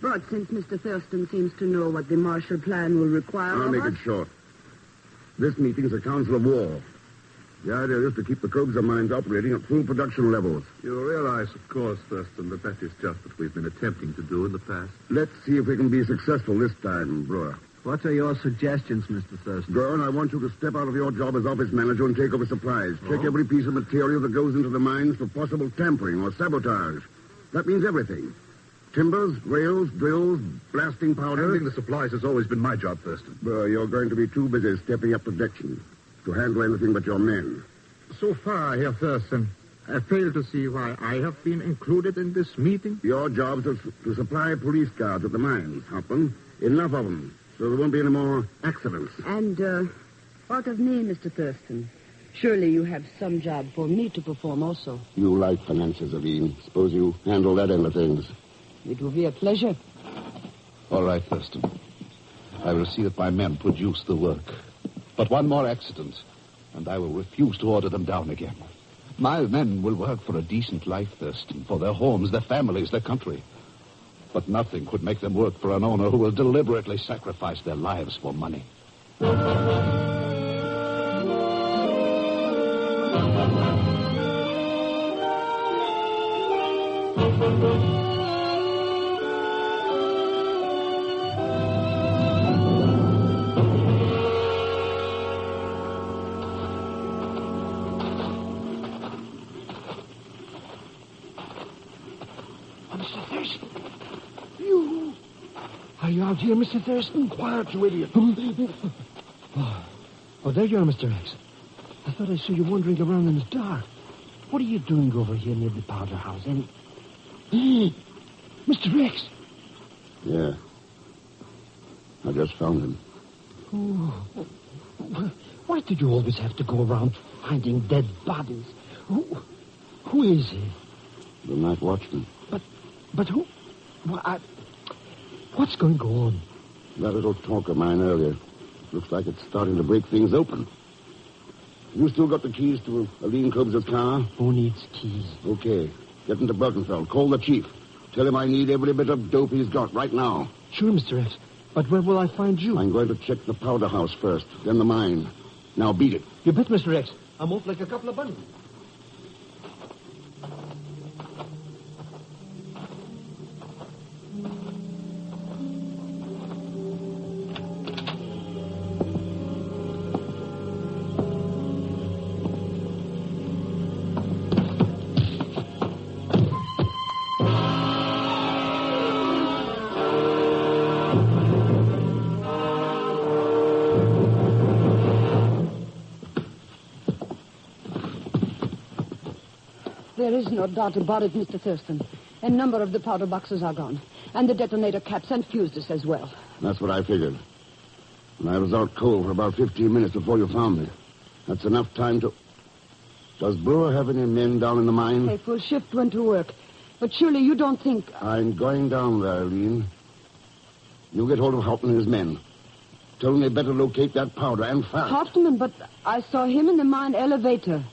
But since Mr. Thurston seems to know what the Marshall Plan will require I'll of make us... it short. This meeting is a council of war. The idea is to keep the Kobza mines operating at full production levels. You realize, of course, Thurston, that is just what we've been attempting to do in the past. Let's see if we can be successful this time, Brewer. What are your suggestions, Mr. Thurston? Gurn, I want you to step out of your job as office manager and take over supplies. Check every piece of material that goes into the mines for possible tampering or sabotage. That means everything. Timbers, rails, drills, blasting powder. Handling the supplies has always been my job, Thurston. You're going to be too busy stepping up protection to handle anything but your men. So far, Herr Thurston, I fail to see why I have been included in this meeting. Your job is to supply police guards at the mines, Hauptmann. Enough of them, so there won't be any more accidents. And, what of me, Mr. Thurston? Surely you have some job for me to perform also. You like finances, Aline. Suppose you handle that end of things. It will be a pleasure. All right, Thurston. I will see that my men produce the work. But one more accident, and I will refuse to order them down again. My men will work for a decent life, Thurston, for their homes, their families, their country. But nothing could make them work for an owner who will deliberately sacrifice their lives for money. Are you out here, Mr. Thurston? Quiet, you idiot. Oh, there you are, Mr. X. I thought I saw you wandering around in the dark. What are you doing over here near the powder house? And... Mr. X! Yeah. I just found him. Oh. Why did you always have to go around finding dead bodies? Who is he? The night watchman. But who... Well, what's going to go on? That little talk of mine earlier. Looks like it's starting to break things open. You still got the keys to Aline Kobza's car? Who needs keys? Okay. Get into Birkenfeld. Call the chief. Tell him I need every bit of dope he's got right now. Sure, Mr. X. But where will I find you? I'm going to check the powder house first, then the mine. Now beat it. You bet, Mr. X. I'm off like a couple of bunnies. There is no doubt about it, Mr. Thurston. A number of the powder boxes are gone. And the detonator caps and fuses as well. That's what I figured. And I was out cold for about 15 minutes before you found me. That's enough time to... Does Brewer have any men down in the mine? A full shift went to work. But surely you don't think... I'm going down there, Eileen. You get hold of Hauptmann and his men. Tell them they better locate that powder, and fast. Hauptmann, but I saw him in the mine elevator,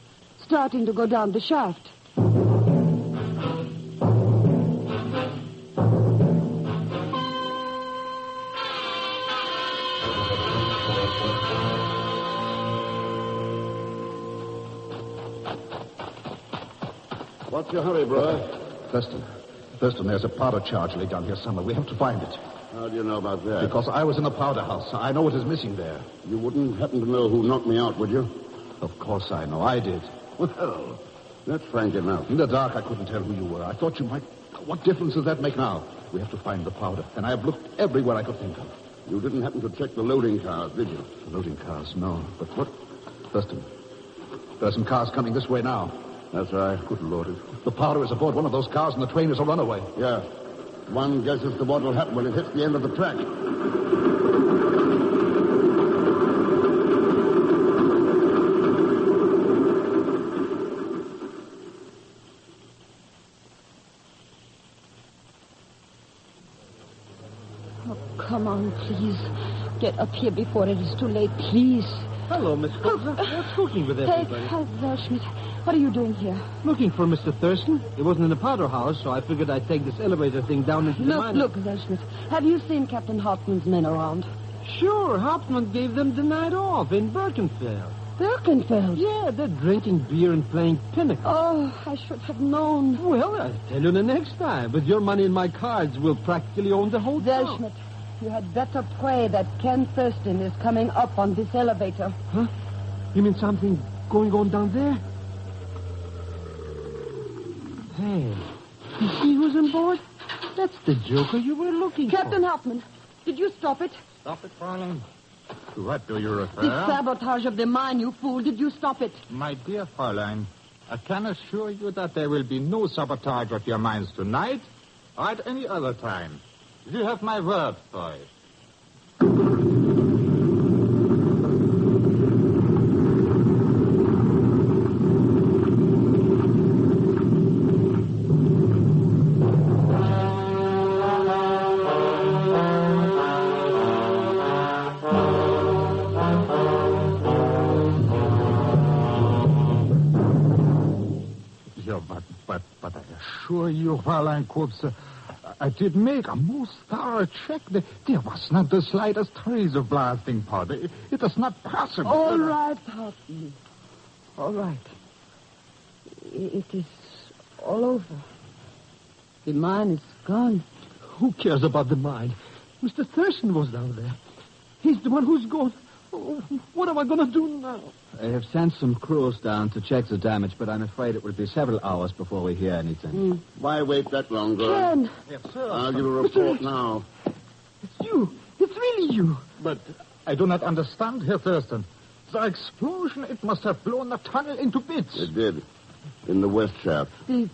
starting to go down the shaft. What's your hurry, Brewer? Thurston, there's a powder charge laid down here somewhere. We have to find it. How do you know about that? Because I was in the powder house. I know what is missing there. You wouldn't happen to know who knocked me out, would you? Of course I know. I did. Well, that's frank enough. In the dark, I couldn't tell who you were. I thought you might... What difference does that make now? We have to find the powder, and I have looked everywhere I could think of. You didn't happen to check the loading cars, did you? The loading cars, no. But what... Thurston, there are some cars coming this way now. That's right. Good Lord. If the powder is aboard one of those cars and the train is a runaway. Yeah. One guesses to what will happen when it hits the end of the track. Oh, come on, please. Get up here before it is too late, please. Hello, Miss Kobza. What's cooking with everybody? Welschmidt, what are you doing here? Looking for Mr. Thurston. He wasn't in the powder house, so I figured I'd take this elevator thing down into the mine. Look, Welschmidt, have you seen Captain Hauptmann's men around? Sure, Hauptmann gave them the night off in Birkenfeld. Birkenfeld? Yeah, they're drinking beer and playing pinochle. Oh, I should have known. Well, I'll tell you the next time. With your money and my cards, we'll practically own the whole town. Welschmidt, you had better pray that Ken Thurston is coming up on this elevator. Huh? You mean something going on down there? Hey, you see who's on board? That's the Joker you were looking Captain Hauptmann, did you stop it? Stop it, Fräulein. To what do you refer? The sabotage of the mine, you fool. Did you stop it? My dear Fräulein, I can assure you that there will be no sabotage of your mines tonight or at any other time. You have my word for it. But I assure you, Fräulein Kobza, I did make a most thorough check. There was not the slightest trace of blasting powder. It is not possible. All right, Hauptmann. All right. It is all over. The mine is gone. Who cares about the mine? Mr. Thurston was down there. He's the one who's gone. Oh, what am I going to do now? I have sent some crews down to check the damage, but I'm afraid it will be several hours before we hear anything. Why wait that long, girl? Ken! Yes, sir. I'll give a report now. It's you. It's really you. But I do not understand, Herr Thurston. The explosion, it must have blown the tunnel into bits. It did. In the west shaft. The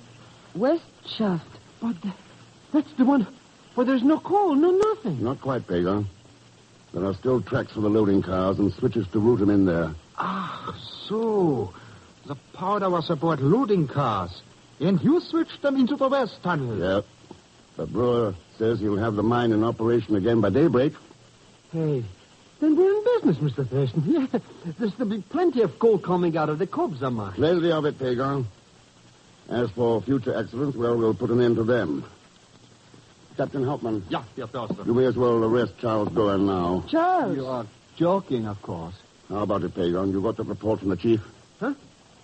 west shaft? But that's the one where there's no coal, no nothing. Not quite, Pagan. There are still tracks for the loading cars and switches to route them in there. Ah, so. The powder was aboard loading cars, and you switched them into the west tunnel. Yep. The brewer says he'll have the mine in operation again by daybreak. Hey, then we're in business, Mr. Thurston. Yeah, there's to be plenty of coal coming out of the Kobza mine. Plenty of it, Pagan. As for future accidents, well, we'll put an end to them. Captain Hauptmann. Yeah, Herr Thurston. You may as well arrest Charles Goen now. Charles? You are joking, of course. How about it, Pagan? You got the report from the chief? Huh?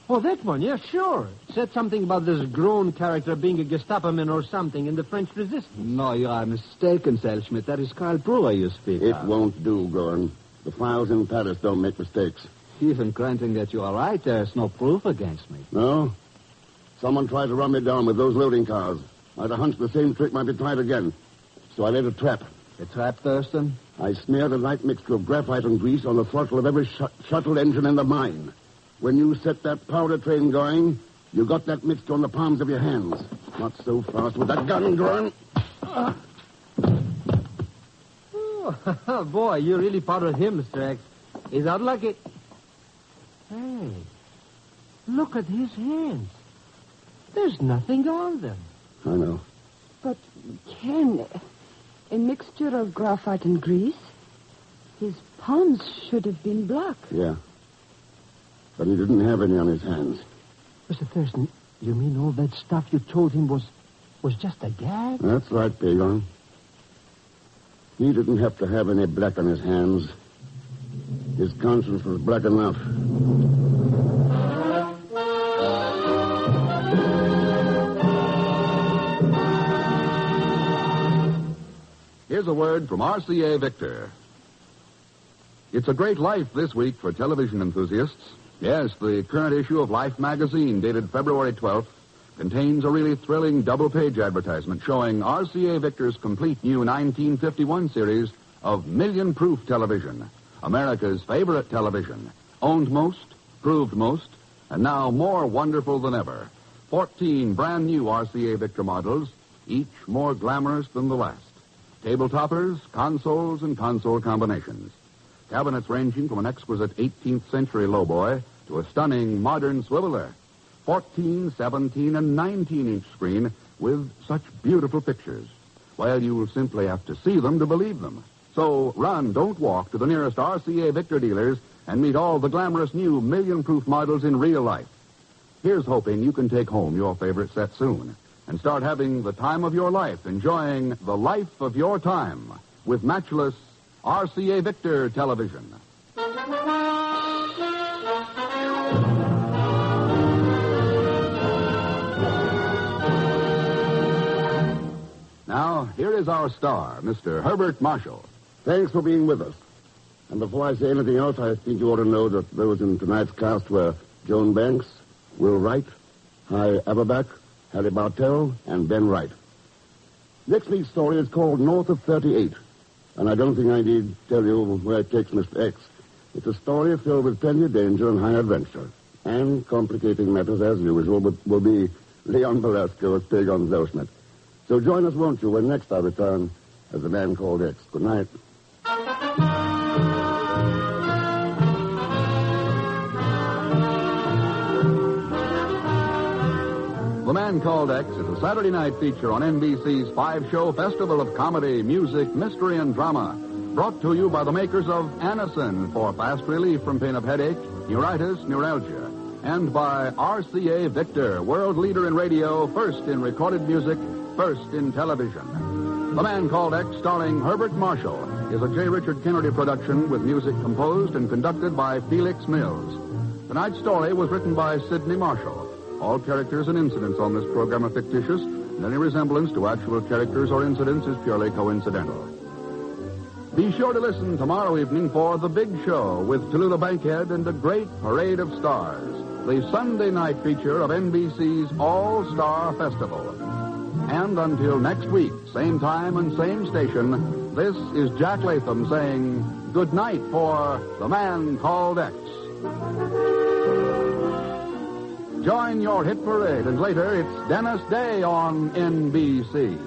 Oh, that one, yeah, sure. Said something about this grown character being a Gestapo man or something in the French resistance. No, you are mistaken, Selschmidt. That is Karl Brewer you speak It of. won't do, Goen. The files in Paris don't make mistakes. Even granting that you are right, there's no proof against me. No? Someone tried to run me down with those loading cars. I had a hunch the same trick might be tried again. So I laid a trap. A trap, Thurston? I smeared a light mixture of graphite and grease on the throttle of every shuttle engine in the mine. When you set that powder train going, you got that mixture on the palms of your hands. Not so fast with that gun, Goen. Oh, boy, you really powdered him, Mr. X. He's out like it. Hey, look at his hands. There's nothing on them. I know. But, Ken, a mixture of graphite and grease? His palms should have been black. Yeah. But he didn't have any on his hands. Mr. Thurston, you mean all that stuff you told him was just a gag? That's right, Pagan. He didn't have to have any black on his hands. His conscience was black enough. Here's a word from RCA Victor. It's a great life this week for television enthusiasts. Yes, the current issue of Life magazine, dated February 12th, contains a really thrilling double-page advertisement showing RCA Victor's complete new 1951 series of million-proof television, America's favorite television, owned most, proved most, and now more wonderful than ever. 14 brand-new RCA Victor models, each more glamorous than the last. Table toppers, consoles, and console combinations. Cabinets ranging from an exquisite 18th century lowboy to a stunning modern swiveler. 14, 17, and 19-inch screen with such beautiful pictures. Well, you will simply have to see them to believe them. So run, don't walk, to the nearest RCA Victor dealers and meet all the glamorous new million-proof models in real life. Here's hoping you can take home your favorite set soon and start having the time of your life, enjoying the life of your time with matchless RCA Victor television. Now, here is our star, Mr. Herbert Marshall. Thanks for being with us. And before I say anything else, I think you ought to know that those in tonight's cast were Joan Banks, Will Wright, Hy Averback, Harry Bartell, and Ben Wright. Next week's story is called North of 38, and I don't think I need tell you where it takes Mr. X. It's a story filled with plenty of danger and high adventure. And complicating matters as usual, but will be Leon Velasco's Pig on Zosmet. So join us, won't you, when next I return as The Man Called X. Good night. The Man Called X is a Saturday night feature on NBC's 5-show festival of comedy, music, mystery, and drama. Brought to you by the makers of Anacin for fast relief from pain of headache, neuritis, neuralgia. And by RCA Victor, world leader in radio, first in recorded music, first in television. The Man Called X, starring Herbert Marshall, is a J. Richard Kennedy production with music composed and conducted by Felix Mills. Tonight's story was written by Sidney Marshall. All characters and incidents on this program are fictitious, and any resemblance to actual characters or incidents is purely coincidental. Be sure to listen tomorrow evening for The Big Show with Tallulah Bankhead and a great parade of stars, the Sunday night feature of NBC's All-Star Festival. And until next week, same time and same station, this is Jack Latham saying good night for The Man Called X. Join your hit parade, and later it's Dennis Day on NBC.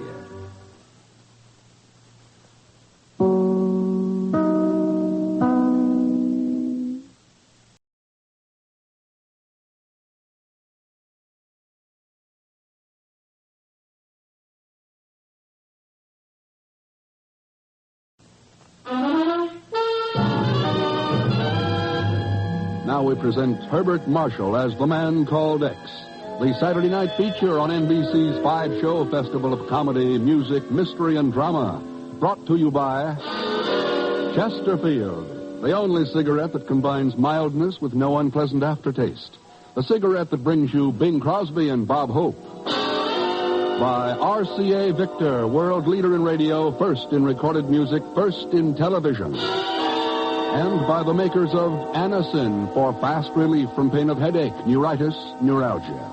Now we present Herbert Marshall as The Man Called X, the Saturday night feature on NBC's 5-show festival of comedy, music, mystery, and drama. Brought to you by Chesterfield, the only cigarette that combines mildness with no unpleasant aftertaste. The cigarette that brings you Bing Crosby and Bob Hope. By RCA Victor, world leader in radio, first in recorded music, first in television. And by the makers of Anacin for fast relief from pain of headache, neuritis, neuralgia.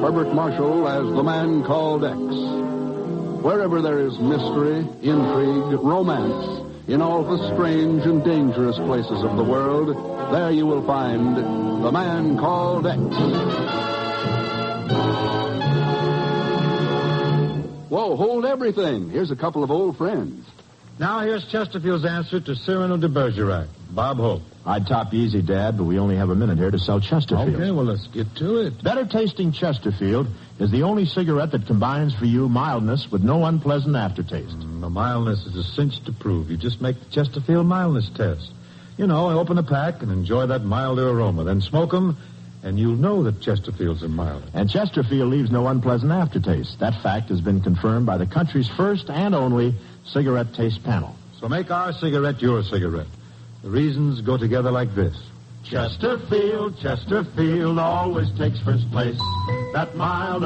Herbert Marshall as The Man Called X. Wherever there is mystery, intrigue, romance, in all the strange and dangerous places of the world, there you will find The Man Called X. Whoa, hold everything. Here's a couple of old friends. Now here's Chesterfield's answer to Cyrano de Bergerac. Bob Hope. I'd top easy, Dad, but we only have a minute here to sell Chesterfield. Okay, well, let's get to it. Better tasting Chesterfield is the only cigarette that combines for you mildness with no unpleasant aftertaste. The mildness is a cinch to prove. You just make the Chesterfield mildness test. You know, open a pack and enjoy that milder aroma. Then smoke them, and you'll know that Chesterfields are mild. And Chesterfield leaves no unpleasant aftertaste. That fact has been confirmed by the country's first and only cigarette taste panel. So make our cigarette your cigarette. The reasons go together like this. Chesterfield, Chesterfield always takes first place. That mild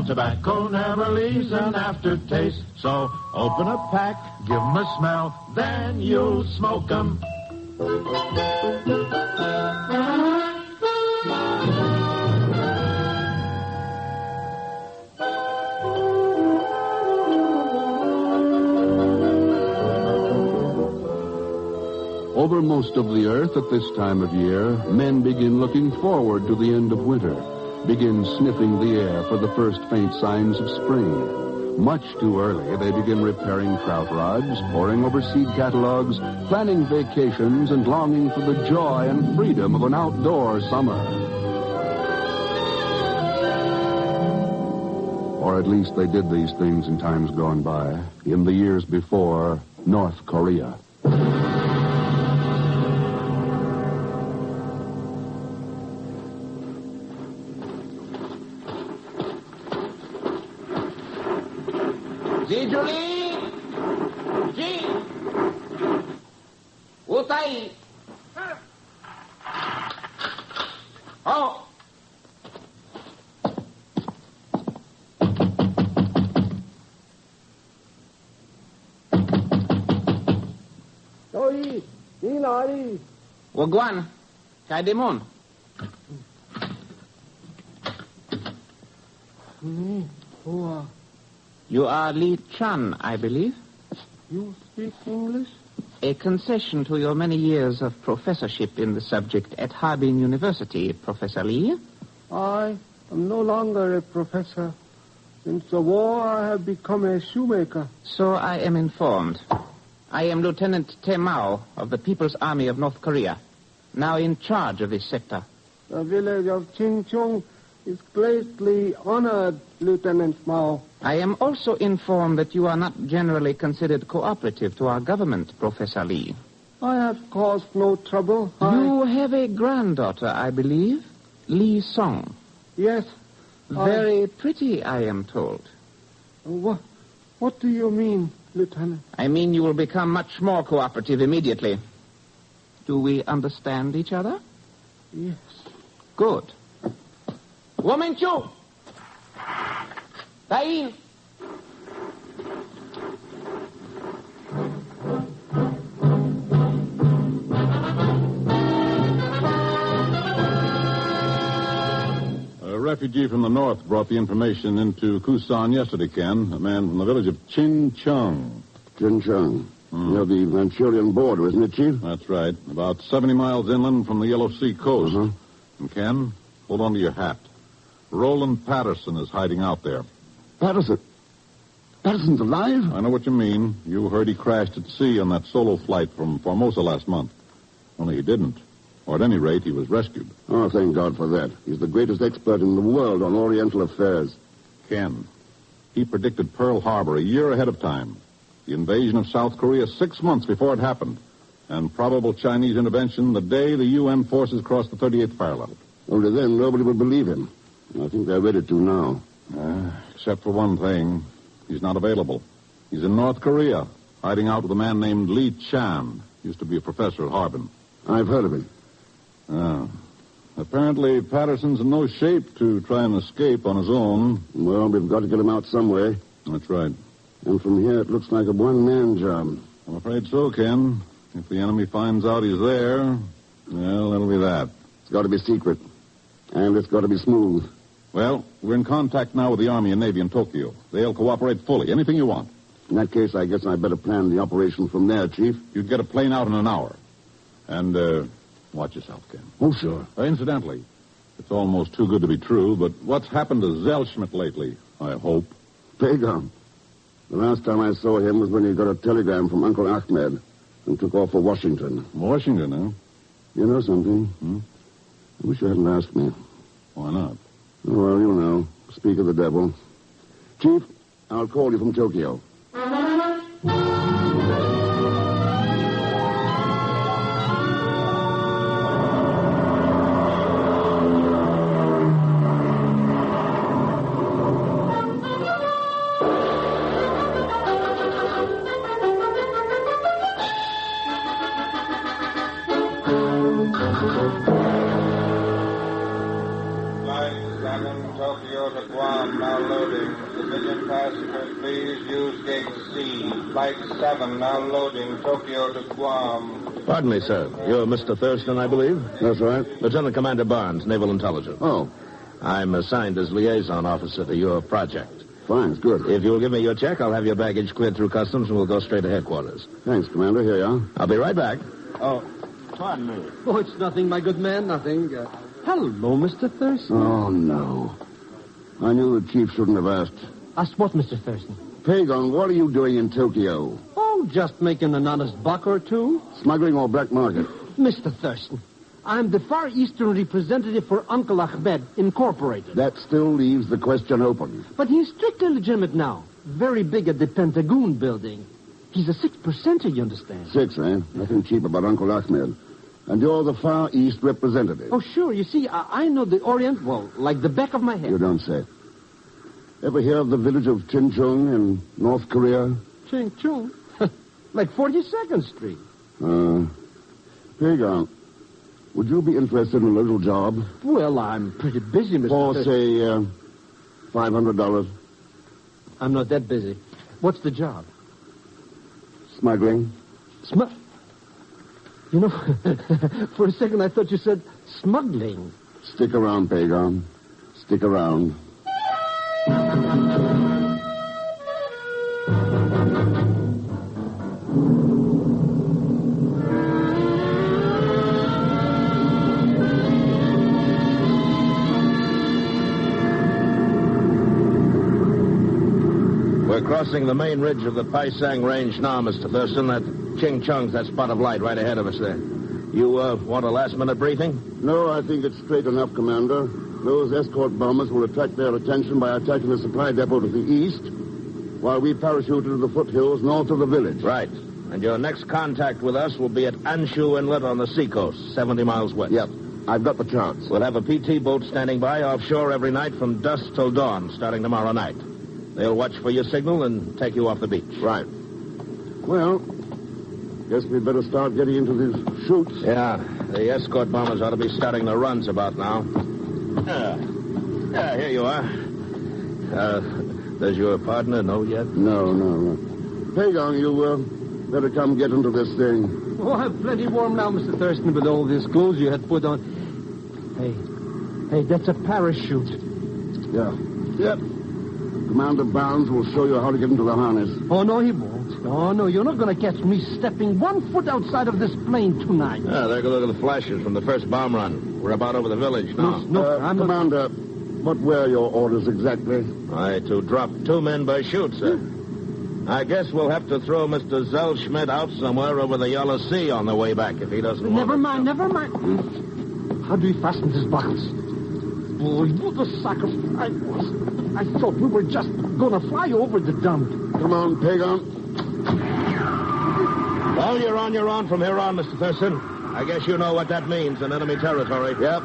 tobacco never leaves an aftertaste. So open a pack, give 'em a smell, then you'll smoke 'em. Over most of the earth at this time of year, men begin looking forward to the end of winter, begin sniffing the air for the first faint signs of spring. Much too early, they begin repairing trout rods, poring over seed catalogs, planning vacations, and longing for the joy and freedom of an outdoor summer. For Or at least they did these things in times gone by, in the years before North Korea. Julie! Ji! Utai! Oh! Oi! Nilari! Wagwan! Kaidemon! You are Li Chan, I believe. You speak English? A concession to your many years of professorship in the subject at Harbin University, Professor Li. I am no longer a professor. Since the war, I have become a shoemaker. So I am informed. I am Lieutenant Te Mao of the People's Army of North Korea, now in charge of this sector. The village of Chingchong is greatly honored, Lieutenant Mao. I am also informed that you are not generally considered cooperative to our government, Professor Li. I have caused no trouble. You have a granddaughter, I believe, Li Song. Yes. Very pretty, I am told. What do you mean, Lieutenant? I mean you will become much more cooperative immediately. Do we understand each other? Yes. Good. Woman Chu! Dain! A refugee from the north brought the information into Kusan yesterday, Ken. A man from the village of Chinchong. Chinchong. Near the Manchurian border, isn't it, Chief? That's right. About 70 miles inland from the Yellow Sea coast. And, Ken, hold on to your hat. Roland Patterson is hiding out there. Patterson? Patterson's alive? I know what you mean. You heard he crashed at sea on that solo flight from Formosa last month. Only he didn't. Or at any rate, he was rescued. Oh, thank God for that. He's the greatest expert in the world on Oriental affairs. Ken, he predicted Pearl Harbor a year ahead of time. The invasion of South Korea 6 months before it happened. And probable Chinese intervention the day the UN forces crossed the 38th parallel. Only then, nobody would believe him. I think they're ready to now. Except for one thing. He's not available. He's in North Korea, hiding out with a man named Li Chan. Used to be a professor at Harbin. I've heard of him. Apparently, Patterson's in no shape to try and escape on his own. Well, we've got to get him out some way. That's right. And from here, it looks like a one-man job. I'm afraid so, Ken. If the enemy finds out he's there, well, that'll be that. It's got to be secret. And it's got to be smooth. Well, we're in contact now with the Army and Navy in Tokyo. They'll cooperate fully. Anything you want. In that case, I guess I'd better plan the operation from there, Chief. You'd get a plane out in an hour. And, watch yourself, Ken. Oh, sure. Incidentally, it's almost too good to be true, but what's happened to Zellschmidt lately, I hope? Pagan. The last time I saw him was when he got a telegram from Uncle Ahmed and took off for Washington. Washington, huh? You know something? I wish you hadn't asked me. Why not? Oh, well, you know. Speak of the devil. Chief, I'll call you from Tokyo. Tokyo to Guam, now loading. Civilian passengers, please use gate C. Flight 7, now loading. Tokyo to Guam. Pardon me, sir. You're Mr. Thurston, I believe? That's right. Lieutenant Commander Barnes, Naval Intelligence. Oh. I'm assigned as liaison officer to your project. Fine, it's good. If you'll give me your check, I'll have your baggage cleared through customs and we'll go straight to headquarters. Thanks, Commander. Here you are. I'll be right back. Oh, pardon me. Oh, it's nothing, my good man, nothing. Hello, Mr. Thurston. Oh, no. I knew the chief shouldn't have asked. Asked what, Mr. Thurston? Pagan, what are you doing in Tokyo? Oh, just making an honest buck or two. Smuggling or black market? Mr. Thurston, I'm the Far Eastern representative for Uncle Ahmed, Incorporated. That still leaves the question open. But he's strictly legitimate now. Very big at the Pentagon building. He's a 6%er, you understand? 6, eh? Nothing cheap about Uncle Ahmed. And you're the Far East representative. Oh, sure. You see, I know the Orient, well, like the back of my head. You don't say. Ever hear of the village of Chinchung in North Korea? Chinchung? Like 42nd Street. Pagan, would you be interested in a little job? Well, I'm pretty busy, Mr. For, say, $500. I'm not that busy. What's the job? Smuggling. You know, for a second I thought you said smuggling. Stick around, Pagan. Stick around. We're crossing the main ridge of the Paisang Range now, Mr. Thurston. That Ching Chung's that spot of light right ahead of us there. You want a last-minute briefing? No, I think it's straight enough, Commander. Those escort bombers will attract their attention by attacking the supply depot to the east, while we parachute into the foothills north of the village. Right. And your next contact with us will be at Anshu Inlet on the seacoast, 70 miles west. Yep. I've got the charts. We'll have a PT boat standing by offshore every night from dusk till dawn, starting tomorrow night. They'll watch for your signal and take you off the beach. Right. Well, guess we'd better start getting into these chutes. Yeah, the escort bombers ought to be starting the runs about now. Yeah, here you are. Does your partner know yet? No. Pagan, you better come get into this thing. Oh, I'm plenty warm now, Mr. Thurston, with all these clothes you had put on. Hey, that's a parachute. Yeah. Yep. Commander Barnes will show you how to get into the harness. Oh, no, he won't. Oh, no, you're not going to catch me stepping 1 foot outside of this plane tonight. Yeah, there go look at the flashes from the first bomb run. We're about over the village now. Commander, what were your orders exactly? To drop 2 men by chute, sir. I guess we'll have to throw Mr. Zellschmidt out somewhere over the Yellow Sea on the way back if he doesn't Never want mind. How do we fasten these buckles? Boy, what a sacrifice. I thought we were just going to fly over the dump. Come on, Pagan. Well, you're on your own from here on, Mr. Thurston. I guess you know what that means in enemy territory. Yep.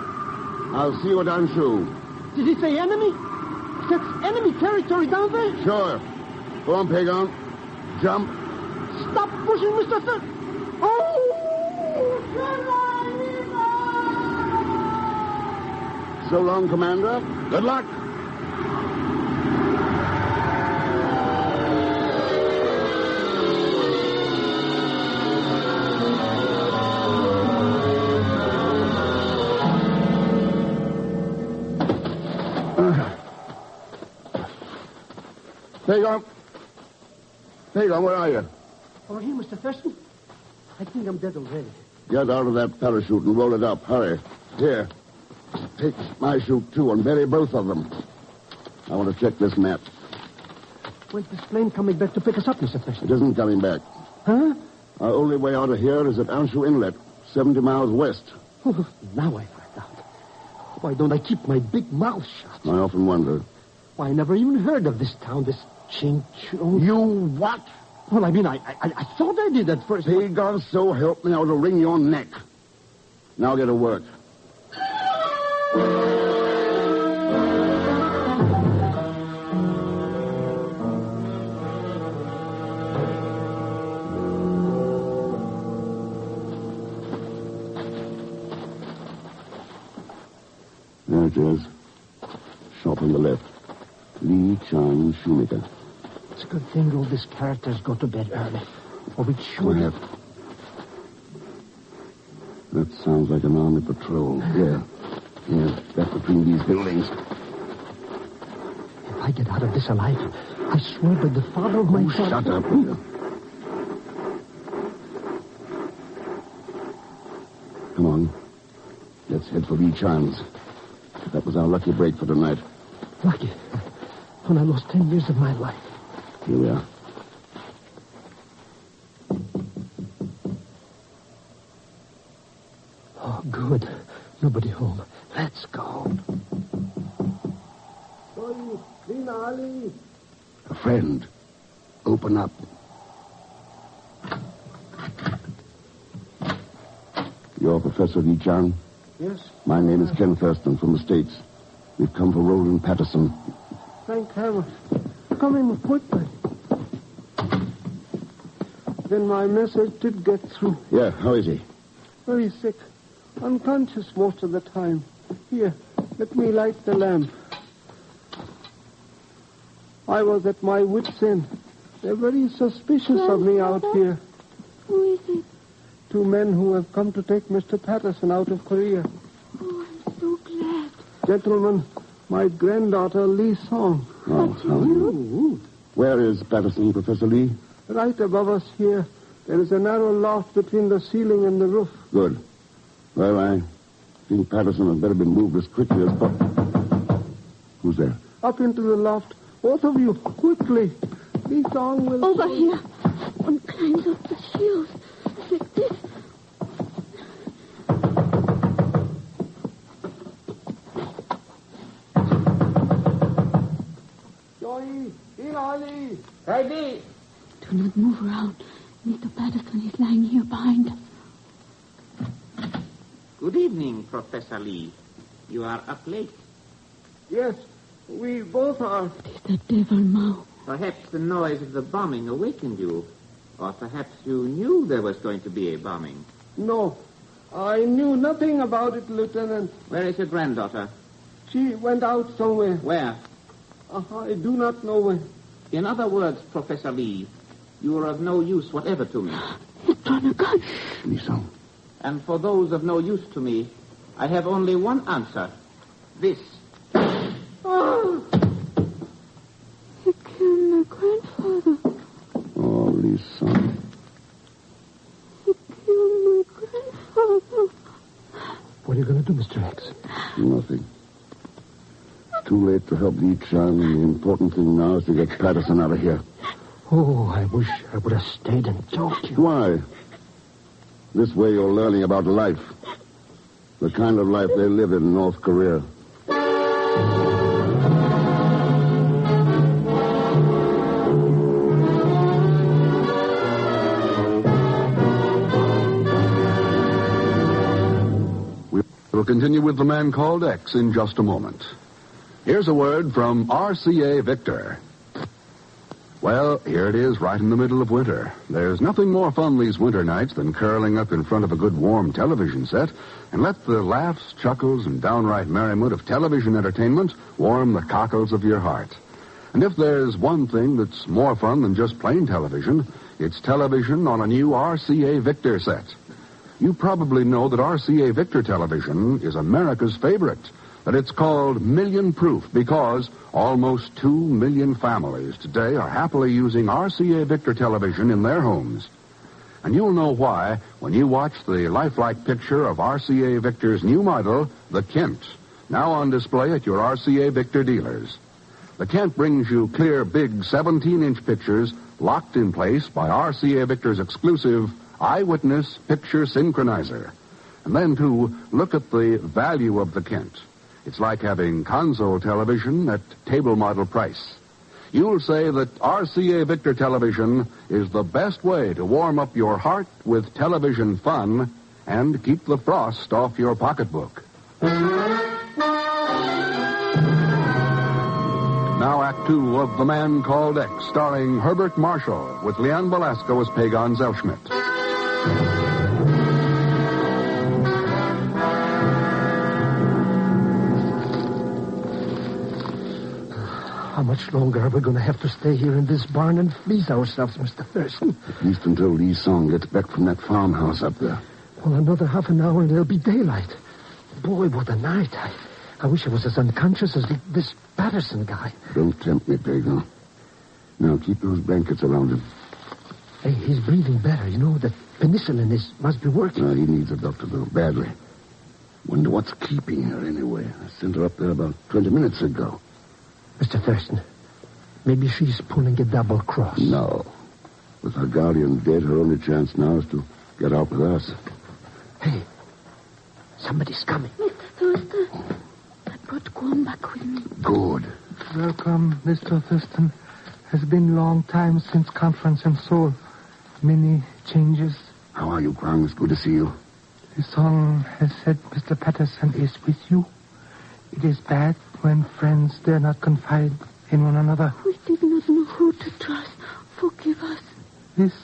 I'll see you at Anshu. Did he say enemy? That's enemy territory down there? Sure. Go on, Pagan. Jump. Stop pushing, Mr. Thurston. So long, Commander. Good luck. Pagan, where are you? Over here, Mr. Thurston. I think I'm dead already. Get out of that parachute and roll it up. Hurry. Here. Take my chute, too, and bury both of them. I want to check this map. When's this plane coming back to pick us up, Mr. Thurston? It isn't coming back. Huh? Our only way out of here is at Anshu Inlet, 70 miles west. Oh, now I find out. Why don't I keep my big mouth shut? I often wonder. Why, I never even heard of this town, this Ching-Chung. You what? Well, I mean, I thought I did at first. Pagan, so help me, I ought to wring your neck. Now get to work. There it is. Shop on the left. Lee Chang Shoemaker. It's a good thing all these characters go to bed early. Or we'd sure have. That sounds like an army patrol. Yeah, back between these buildings. If I get out of this alive, I swear by the father of my son... Shut up, will you? Come on. Let's head for Lee Chan's. That was our lucky break for tonight. Lucky? When I lost 10 years of my life. Here we are. Oh, good. Nobody home. Let's go. A friend. Open up. You're Professor Lee Chang? Yes? My name is Ken Thurston from the States. We've come for Roland Patterson. Thank heaven. Come in quickly. Then my message did get through. Yeah, how is he? Very sick. Unconscious most of the time. Here, let me light the lamp. I was at my wit's end. They're very suspicious of me out here. Who is it? 2 men who have come to take Mr. Patterson out of Korea. Oh, I'm so glad. Gentlemen, my granddaughter, Lee Song. Oh. Where is Patterson, Professor Lee? Right above us here. There is a narrow loft between the ceiling and the roof. Good. Well, I think Patterson had better be moved as quickly as possible. Who's there? Up into the loft. Both of you, quickly. Lee Song will... Over here. One climbs up the shield. Like this. Joey, Eli. Ready. Do not move around. Mr. Patterson is lying here behind us. Good evening, Professor Lee. You are up late. Yes, we both are. It is the devil, Mao. Perhaps the noise of the bombing awakened you. Or perhaps you knew there was going to be a bombing. No, I knew nothing about it, Lieutenant. Where is your granddaughter? She went out somewhere. Where? I do not know where. In other words, Professor Lee, you are of no use whatever to me. It's drawn a gun. Lisa. And for those of no use to me, I have only one answer. This. Oh! He killed my grandfather. Oh, Lisa. He killed my grandfather. What are you going to do, Mr. X? Nothing. Too late to help Lee Chang. The important thing now is to get Patterson out of here. Oh, I wish I would have stayed and told you. Why? This way you're learning about life. The kind of life they live in North Korea. We'll continue with The Man Called X in just a moment. Here's a word from RCA Victor. Well, here it is, right in the middle of winter. There's nothing more fun these winter nights than curling up in front of a good warm television set and let the laughs, chuckles, and downright merriment of television entertainment warm the cockles of your heart. And if there's one thing that's more fun than just plain television, it's television on a new RCA Victor set. You probably know that RCA Victor television is America's favorite, that it's called Million Proof because almost 2 million families today are happily using RCA Victor television in their homes. And you'll know why when you watch the lifelike picture of RCA Victor's new model, the Kent, now on display at your RCA Victor dealers. The Kent brings you clear, big 17-inch pictures locked in place by RCA Victor's exclusive Eyewitness Picture Synchronizer. And then, too, look at the value of the Kent. It's like having console television at table model price. You'll say that RCA Victor television is the best way to warm up your heart with television fun and keep the frost off your pocketbook. Now Act 2 of The Man Called X, starring Herbert Marshall with Leanne Belasco as Pagan Zellschmidt. How much longer are we going to have to stay here in this barn and freeze ourselves, Mr. Thurston? At least until Lee Song gets back from that farmhouse up there. Well, another half an hour and it'll be daylight. Boy, what a night. I wish I was as unconscious as this Patterson guy. Don't tempt me, Pagan. Now, keep those blankets around him. Hey, he's breathing better. You know, that penicillin must be working. He needs a doctor, though, badly. Wonder what's keeping her, anyway. I sent her up there about 20 minutes ago. Mr. Thurston, maybe she's pulling a double cross. No. With her guardian dead, her only chance now is to get out with us. Hey, Somebody's coming. Mr. Thurston, I brought Guam back with me. Good. Welcome, Mr. Thurston. Has been long time since conference in Seoul. Many changes. How are you, Kwang? It's good to see you. The song has said Mr. Patterson is with you. It is bad when friends dare not confide in one another. We did not know who to trust. Forgive us. This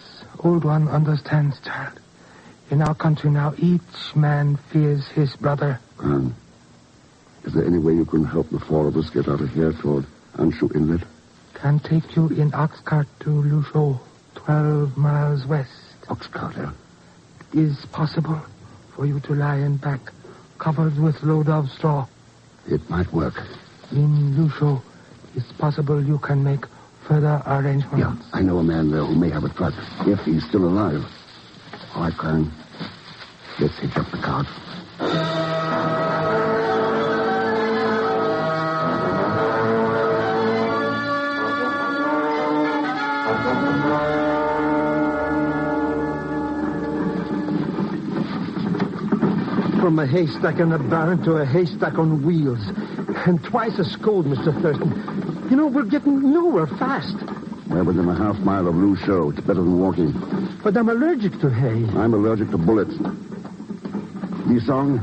old one understands, child. In our country now, each man fears his brother. Kwang, is there any way you can help the four of us get out of here toward Anshu Inlet? Can take you in ox cart to Lushou, 12 miles west. Ox cart, yeah? It is possible for you to lie in back, covered with load of straw. It might work. In Lushou, it's possible you can make further arrangements. Yeah, I know a man there who may have a truck, if he's still alive. All right, Kwang. Let's hitch up the cart. From a haystack in a barn to a haystack on wheels. And twice as cold, Mr. Thurston. You know, we're getting nowhere fast. We're within a half mile of Lushou. It's better than walking. But I'm allergic to hay. I'm allergic to bullets. Lee Song,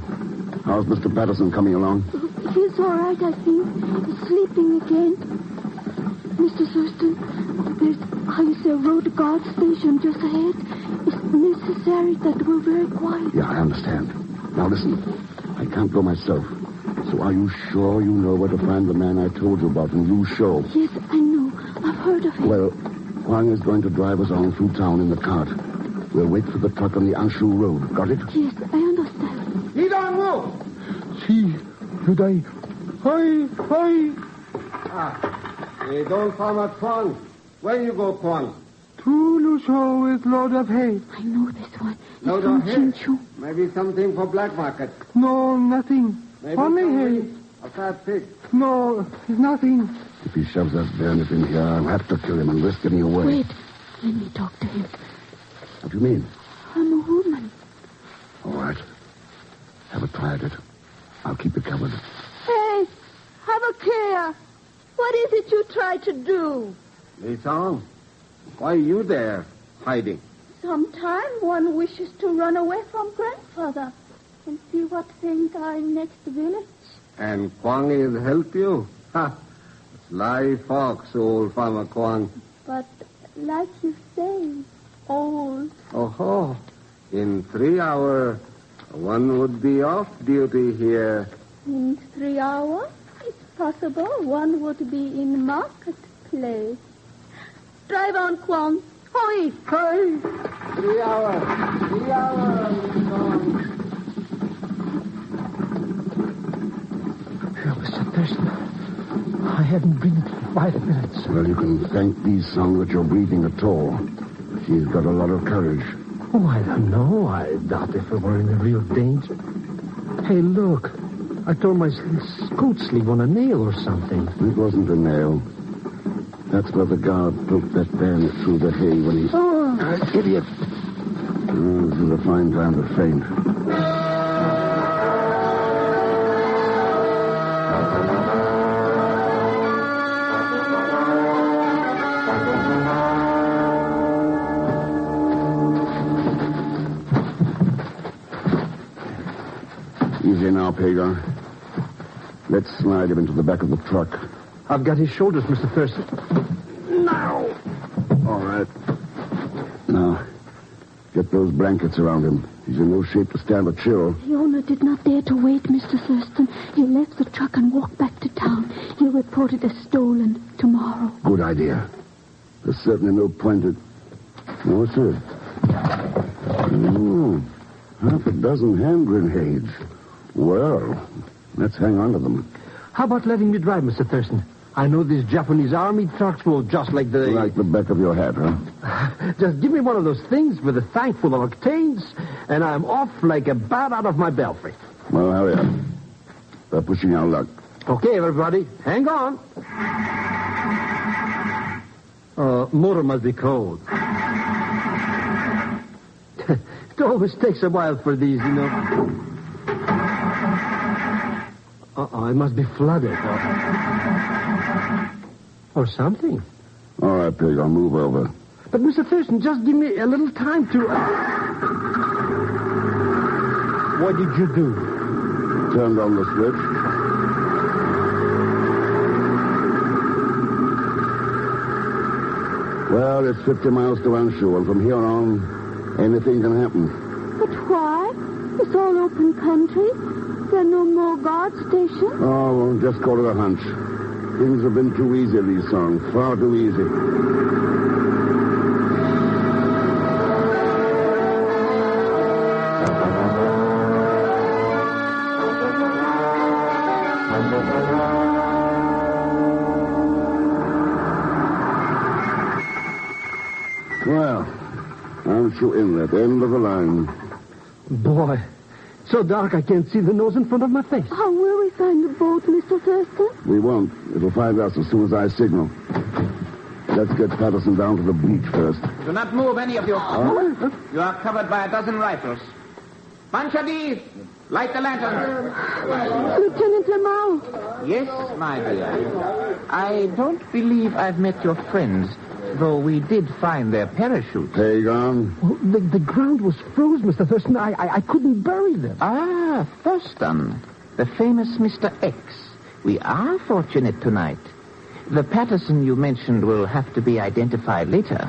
how's Mr. Patterson coming along? He's all right, I think. He's sleeping again. Mr. Thurston, there's a road guard station just ahead. It's necessary that we're very quiet. Yeah, I understand. Now listen, I can't go myself. So are you sure you know where to find the man I told you about in Lushou? Yes, I know. I've heard of him. Well, Huang is going to drive us on through town in the cart. We'll wait for the truck on the Anshu Road. Got it? Yes, I understand. You don't move. See, Juday. Hi, hi. Hey, don't come at Kwang. Where you go, Kwang? To Lushou with load of hay. I know this one. Load of hay? Maybe something for black market. No, nothing. Maybe Only hay. A fat pig. No, nothing. If he shoves that bayonet in here, I'll have to kill him and risk getting away. Wait. Let me talk to him. What do you mean? I'm a woman. All right. Have a try at it. I'll keep you covered. Hey, have a care. What is it you try to do? Lee Song, why are you there, hiding? Sometime one wishes to run away from grandfather and see what things are in next village. And Kwang has helped you? Ha! Sly fox, old Farmer Kwang. But, like you say, old. Oh, in 3 hours, one would be off duty here. In 3 hours, it's possible one would be in marketplace. Drive on, Kwang. Hoi! Hoi! 3 hours. 3 hours. Mr. Thurston, I haven't breathed for 5 minutes. Well, you can thank Lee Song that you're breathing at all. She's got a lot of courage. Oh, I don't know. I doubt if we were in real danger. Hey, look. I tore my coat sleeve on a nail or something. It wasn't a nail. That's where the guard poked that bayonet through the hay when he... Oh, idiot. Oh, this is a fine time to faint. Easy now, Pagar. Let's slide him into the back of the truck. I've got his shoulders, Mr. Thurston. Now! All right. Now, get those blankets around him. He's in no shape to stand a chill. The owner did not dare to wait, Mr. Thurston. He left the truck and walked back to town. He'll report it as stolen tomorrow. Good idea. There's certainly no point in... What's it? Oh, half a dozen hand grenades. Well, let's hang on to them. How about letting me drive, Mr. Thurston? I know these Japanese army trucks will just like the... Like the back of your hat, huh? Just give me one of those things with a tank full of octanes, and I'm off like a bat out of my belfry. Well, hurry up. They're pushing our luck. Okay, everybody, hang on. Motor must be cold. It always takes a while for these, you know. It must be flooded. Or something. All right, Pig, I'll move over. But, Mr. Thurston, just give me a little time to... What did you do? Turned on the switch. Well, it's 50 miles to Anshul, and from here on, anything can happen. But why? It's all open country. There are no more guard stations. Oh, well, just call it a hunch. Things have been too easy, these songs. Far too easy. Well, Anshul Inlet, end of the line. Boy, so dark I can't see the nose in front of my face. How will we find the boat, Mr. Thurston? We won't. It'll find us as soon as I signal. Let's get Patterson down to the beach first. Do not move any of you. You are covered by a dozen rifles. Panchadi, light the lantern. Lieutenant Lamau. Yes, my dear. I don't believe I've met your friends, though we did find their parachutes. Pagan. Well, the ground was froze, Mr. Thurston. I couldn't bury them. Ah, Thurston. The famous Mr. X. We are fortunate tonight. The Patterson you mentioned will have to be identified later.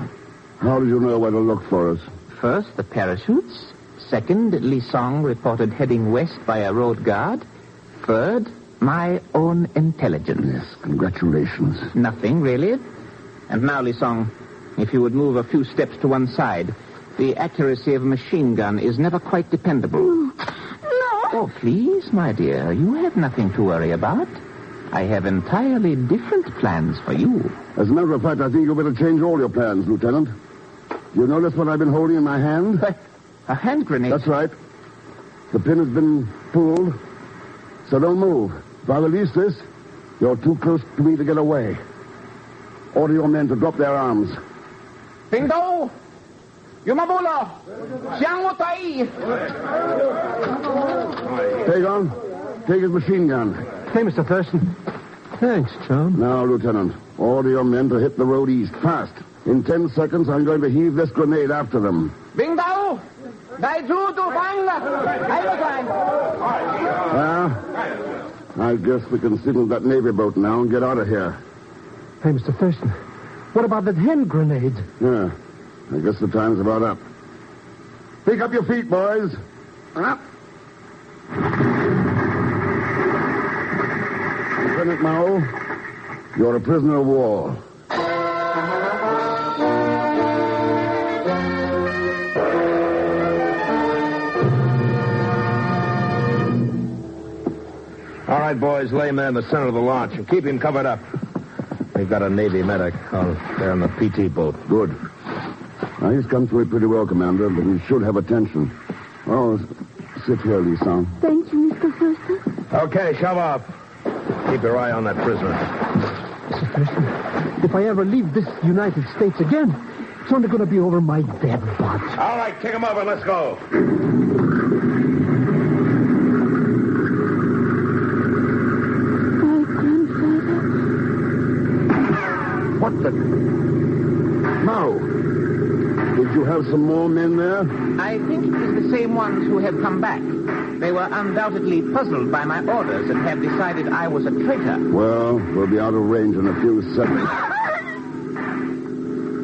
How did you know where to look for us? First, the parachutes. Second, Li Song reported heading west by a road guard. Third, my own intelligence. Yes, congratulations. Nothing, really. And now, Li Song, if you would move a few steps to one side. The accuracy of a machine gun is never quite dependable. No. Oh, please, my dear. You have nothing to worry about. I have entirely different plans for you. As a matter of fact, I think you better change all your plans, Lieutenant. You notice what I've been holding in my hand? A hand grenade? That's right. The pin has been pulled, so don't move. If I release this, you're too close to me to get away. Order your men to drop their arms. Bingo! Yumabulo! Xiangmutai! Pagan, take his machine gun. Hey, Mr. Thurston. Thanks, chum. Now, Lieutenant, order your men to hit the road east, fast. In 10 seconds, I'm going to heave this grenade after them. Bingo! I guess we can signal that Navy boat now and get out of here. Hey, Mr. Thurston, what about that hand grenade? Yeah, I guess the time's about up. Pick up your feet, boys. Up. Lieutenant Mao, you're a prisoner of war. All right, boys, lay him in the center of the launch and keep him covered up. We've got a Navy medic there on the PT boat. Good. Now, he's come through it pretty well, Commander, but he should have attention. Oh, sit here, Li Song. Thank you, Mr. Thurston. Okay, shove off. Keep your eye on that prisoner. Mr. Thurston, if I ever leave this United States again, it's only going to be over my dead body. All right, kick him over. Let's go. What the... Mao, did you have some more men there? I think it is the same ones who have come back. They were undoubtedly puzzled by my orders and have decided I was a traitor. Well, we'll be out of range in a few seconds.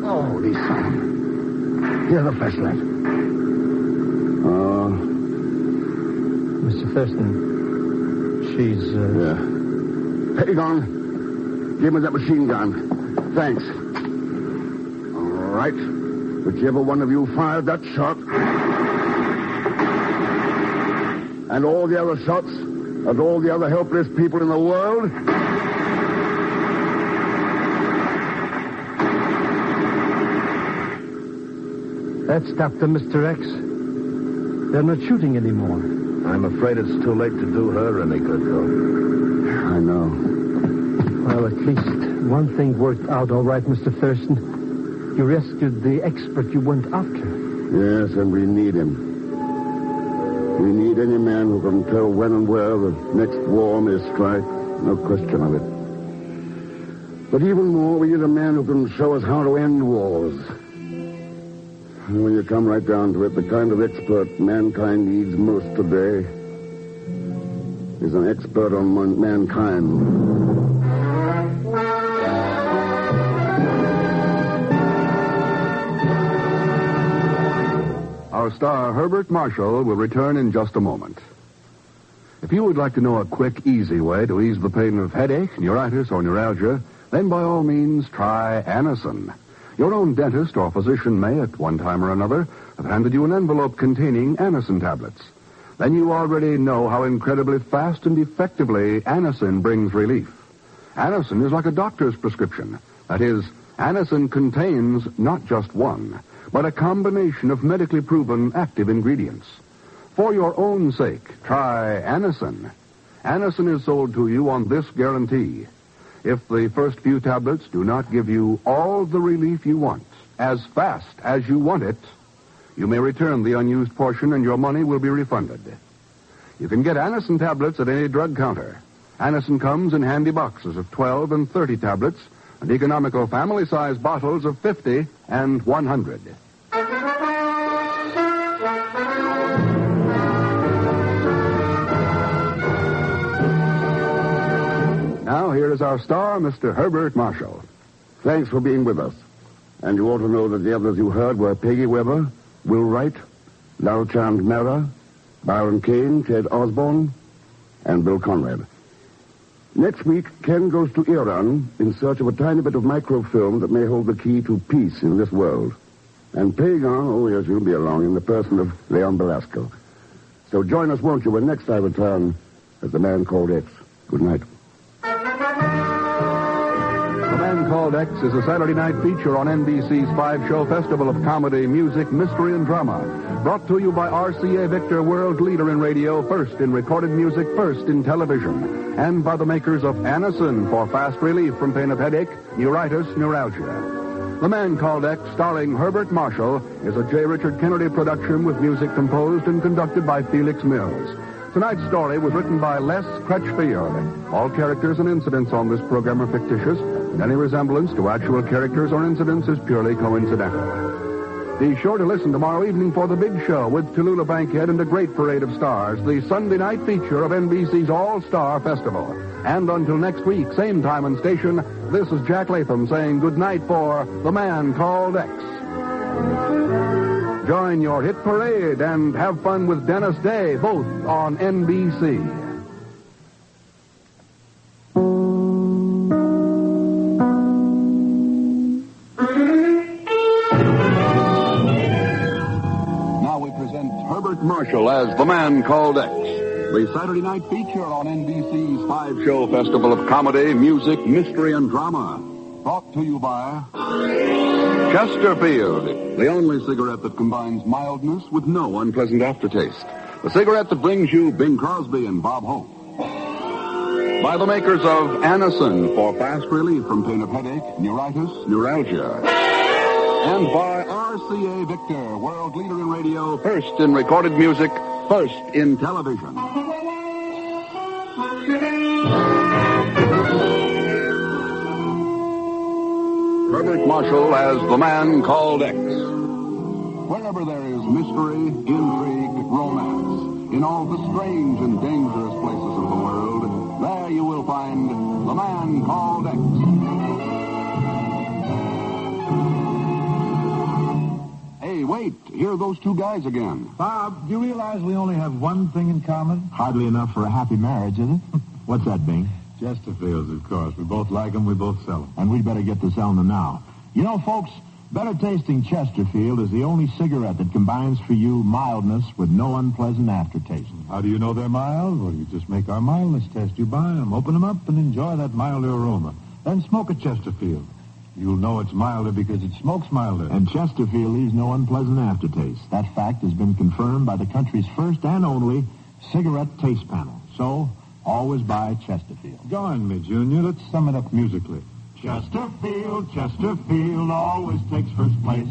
Oh, Li Song. Here's the flashlight. Mr. Thurston, she's, Yeah. Pagan, give me that machine gun. Thanks. All right. Whichever one of you fired that shot, and all the other shots, and all the other helpless people in the world, that stopped them, Mr. X. They're not shooting anymore. I'm afraid it's too late to do her any good, though. I know. Well, at least one thing worked out all right, Mr. Thurston. You rescued the expert you went after. Yes, and we need him. We need any man who can tell when and where the next war may strike. No question of it. But even more, we need a man who can show us how to end wars. And when you come right down to it, the kind of expert mankind needs most today is an expert on mankind. Our star, Herbert Marshall, will return in just a moment. If you would like to know a quick, easy way to ease the pain of headache, neuritis, or neuralgia, then by all means try Anacin. Your own dentist or physician may, at one time or another, have handed you an envelope containing Anacin tablets. Then you already know how incredibly fast and effectively Anacin brings relief. Anacin is like a doctor's prescription. That is, Anacin contains not just one, but a combination of medically proven active ingredients. For your own sake, try Anacin. Anacin is sold to you on this guarantee. If the first few tablets do not give you all the relief you want, as fast as you want it, you may return the unused portion and your money will be refunded. You can get Anacin tablets at any drug counter. Anacin comes in handy boxes of 12 and 30 tablets and economical family-size bottles of 50 and 100. Now, here is our star, Mr. Herbert Marshall. Thanks for being with us. And you ought to know that the others you heard were Peggy Weber, Will Wright, Lalchand Mehra, Byron Kane, Ted Osborne, and Bill Conrad. Next week, Ken goes to Iran in search of a tiny bit of microfilm that may hold the key to peace in this world. And Pagan, oh yes, you'll be along in the person of Leon Belasco. So join us, won't you, when next I return as The Man Called X. Good night. The Man Called X is a Saturday night feature on NBC's 5-show festival of comedy, music, mystery, and drama. Brought to you by RCA Victor, world leader in radio, first in recorded music, first in television. And by the makers of Anacin for fast relief from pain of headache, neuritis, neuralgia. The Man Called X, starring Herbert Marshall, is a J. Richard Kennedy production with music composed and conducted by Felix Mills. Tonight's story was written by Les Crutchfield. All characters and incidents on this program are fictitious, and any resemblance to actual characters or incidents is purely coincidental. Be sure to listen tomorrow evening for The Big Show with Tallulah Bankhead and a great parade of stars, the Sunday night feature of NBC's All-Star Festival. And until next week, same time and station, this is Jack Latham saying good night for The Man Called X. Join your hit parade and have fun with Dennis Day, both on NBC. Now we present Herbert Marshall as The Man Called X, the Saturday night feature on NBC's 5-show festival of comedy, music, mystery, and drama. Brought to you by Chesterfield, the only cigarette that combines mildness with no unpleasant aftertaste. The cigarette that brings you Bing Crosby and Bob Hope. By the makers of Anacin for fast relief from pain of headache, neuritis, neuralgia. And by RCA Victor, world leader in radio, first in recorded music, first in television. Herbert Marshall as The Man Called X. Wherever there is mystery, intrigue, romance, in all the strange and dangerous places of the world, there you will find The Man Called X. Hey, wait. Here are those two guys again. Bob, do you realize we only have one thing in common? Hardly enough for a happy marriage, is it? What's that, Bing? Chesterfields, of course. We both like them, we both sell them. And we'd better get to selling them now. You know, folks, better tasting Chesterfield is the only cigarette that combines for you mildness with no unpleasant aftertaste. How do you know they're mild? Well, you just make our mildness test. You buy them, open them up, and enjoy that milder aroma. Then smoke a Chesterfield. You'll know it's milder because it smokes milder. And Chesterfield leaves no unpleasant aftertaste. That fact has been confirmed by the country's first and only cigarette taste panel. So, always buy Chesterfield. Join me, Junior. Let's sum it up musically. Chesterfield always takes first place.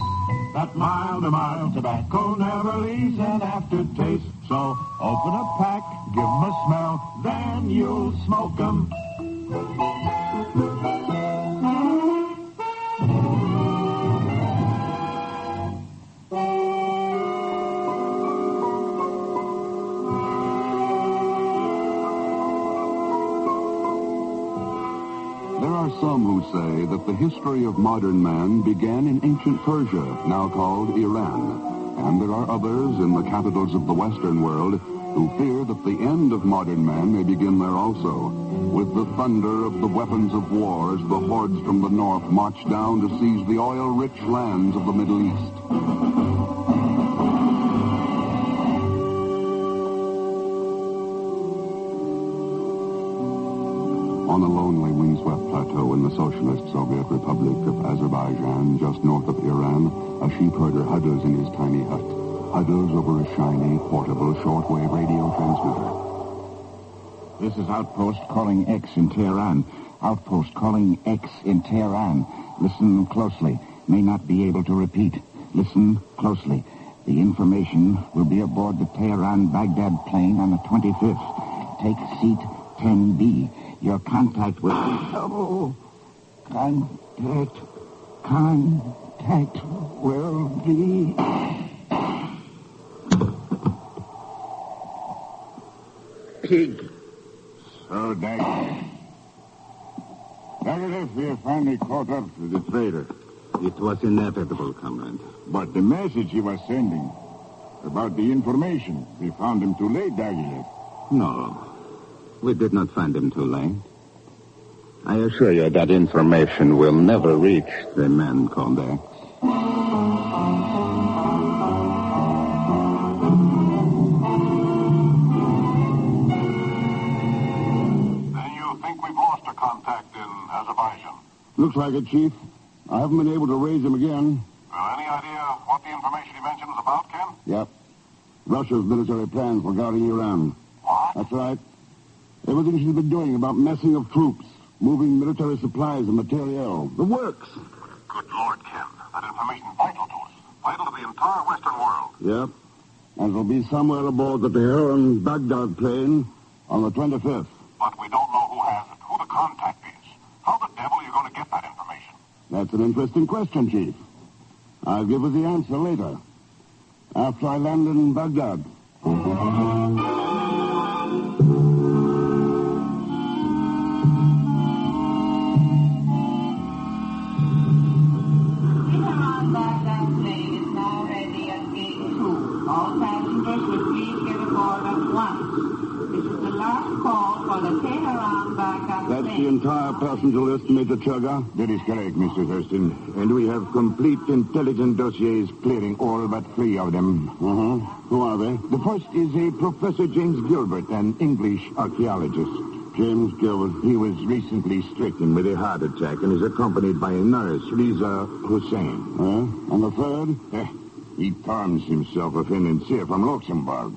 That mild tobacco never leaves an aftertaste. So open a pack, give 'em a smell, then you'll smoke 'em. There are some who say that the history of modern man began in ancient Persia, now called Iran. And there are others in the capitals of the Western world who fear that the end of modern man may begin there also, with the thunder of the weapons of war as the hordes from the north march down to seize the oil-rich lands of the Middle East. On a lonely windswept plateau in the Socialist Soviet Republic of Azerbaijan, just north of Iran, a sheep herder huddles in his tiny hut, huddles over a shiny, portable shortwave radio transmitter. This is Outpost calling X in Tehran. Outpost calling X in Tehran. Listen closely. May not be able to repeat. Listen closely. The information will be aboard the Tehran-Baghdad plane on the 25th. Take seat 10B. Your contact will... Oh, contact will be... Pig. So, Dagilev, we have finally caught up to the traitor. It was inevitable, comrade. But the message he was sending about the information, we found him too late, Dagilev. No. We did not find him too late. I assure you that information will never reach the man called X. Then you think we've lost a contact in Azerbaijan? Looks like it, Chief. I haven't been able to raise him again. Well, any idea what the information he mentioned was about, Ken? Yep. Russia's military plans regarding Iran. What? That's right. Everything she's been doing about massing of troops, moving military supplies and materiel. The works. Good Lord, Ken. That information vital to us. Vital to the entire Western world. Yep. And it'll be somewhere aboard the Tehran-Baghdad plane on the 25th. But we don't know who has it, who the contact is. How the devil are you going to get that information? That's an interesting question, Chief. I'll give you the answer later. After I land in Baghdad. All passengers will please get aboard at once. This is the last call for the Tehran-Baghdad That's plane. the entire passenger list, Major Chugga. That is correct, Mr. Thurston. And we have complete intelligence dossiers clearing all but 3 of them. Uh-huh. Who are they? The first is a Professor James Gilbert, an English archaeologist. James Gilbert. He was recently stricken with a heart attack and is accompanied by a nurse, Riza Hussein. And the third? He terms himself a financier from Luxembourg.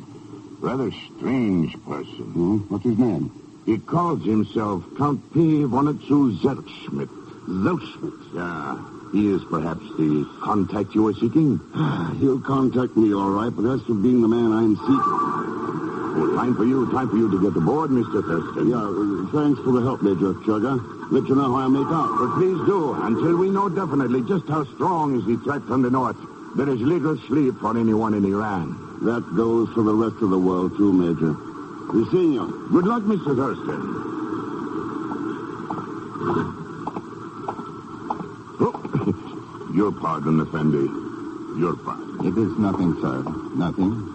Rather strange person. What's his name? He calls himself Count P. Vonitzu Zerschmidt. Zerschmidt? Yeah. He is perhaps the contact you are seeking? He'll contact me, all right, but as for being the man I'm seeking... Well, time for you to get aboard, Mr. Thurston. Yeah, thanks for the help, Major Chugga. Let you know how I make out. But please do, until we know definitely just how strong is the threat from the north. There is little sleep for anyone in Iran. That goes for the rest of the world, too, Major. Senor. Good luck, Mr. Thurston. Oh, your pardon, Effendi. Your pardon. It is nothing, sir. Nothing.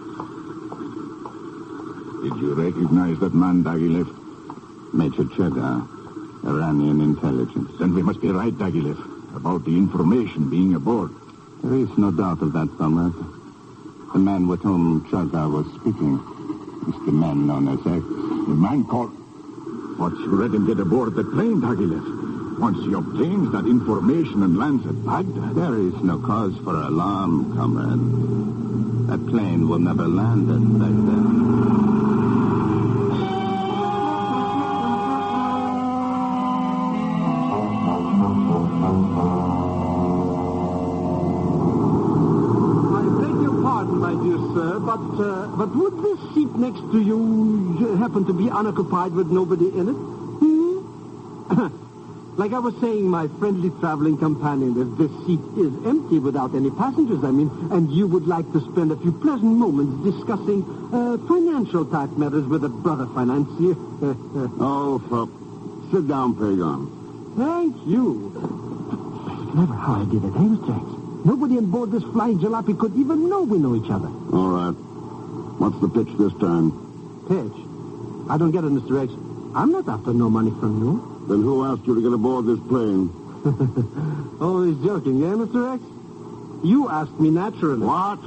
Did you recognize that man, Dagilev? Major Chugga, Iranian intelligence. Then we must be right, Dagilev, about the information being aboard. There is no doubt of that, comrade. The man with whom Chugga was speaking is the man known as X. The man called... But you let him get aboard the plane, Dagilev. Once he obtains that information and lands at Baghdad... There is no cause for alarm, comrade. That plane will never land at Baghdad. My dear sir, but would this seat next to you happen to be unoccupied with nobody in it? Like I was saying, my friendly traveling companion, if this seat is empty without any passengers, and you would like to spend a few pleasant moments discussing financial type matters with a brother financier. Sit down, Pagan. Thank you. Never how I did it, eh, Mr. X? Nobody on board this flying jalopy could even know we know each other. All right. What's the pitch this time? Pitch? I don't get it, Mr. X. I'm not after no money from you. Then who asked you to get aboard this plane? Oh, he's joking, eh, Mr. X? You asked me naturally. What?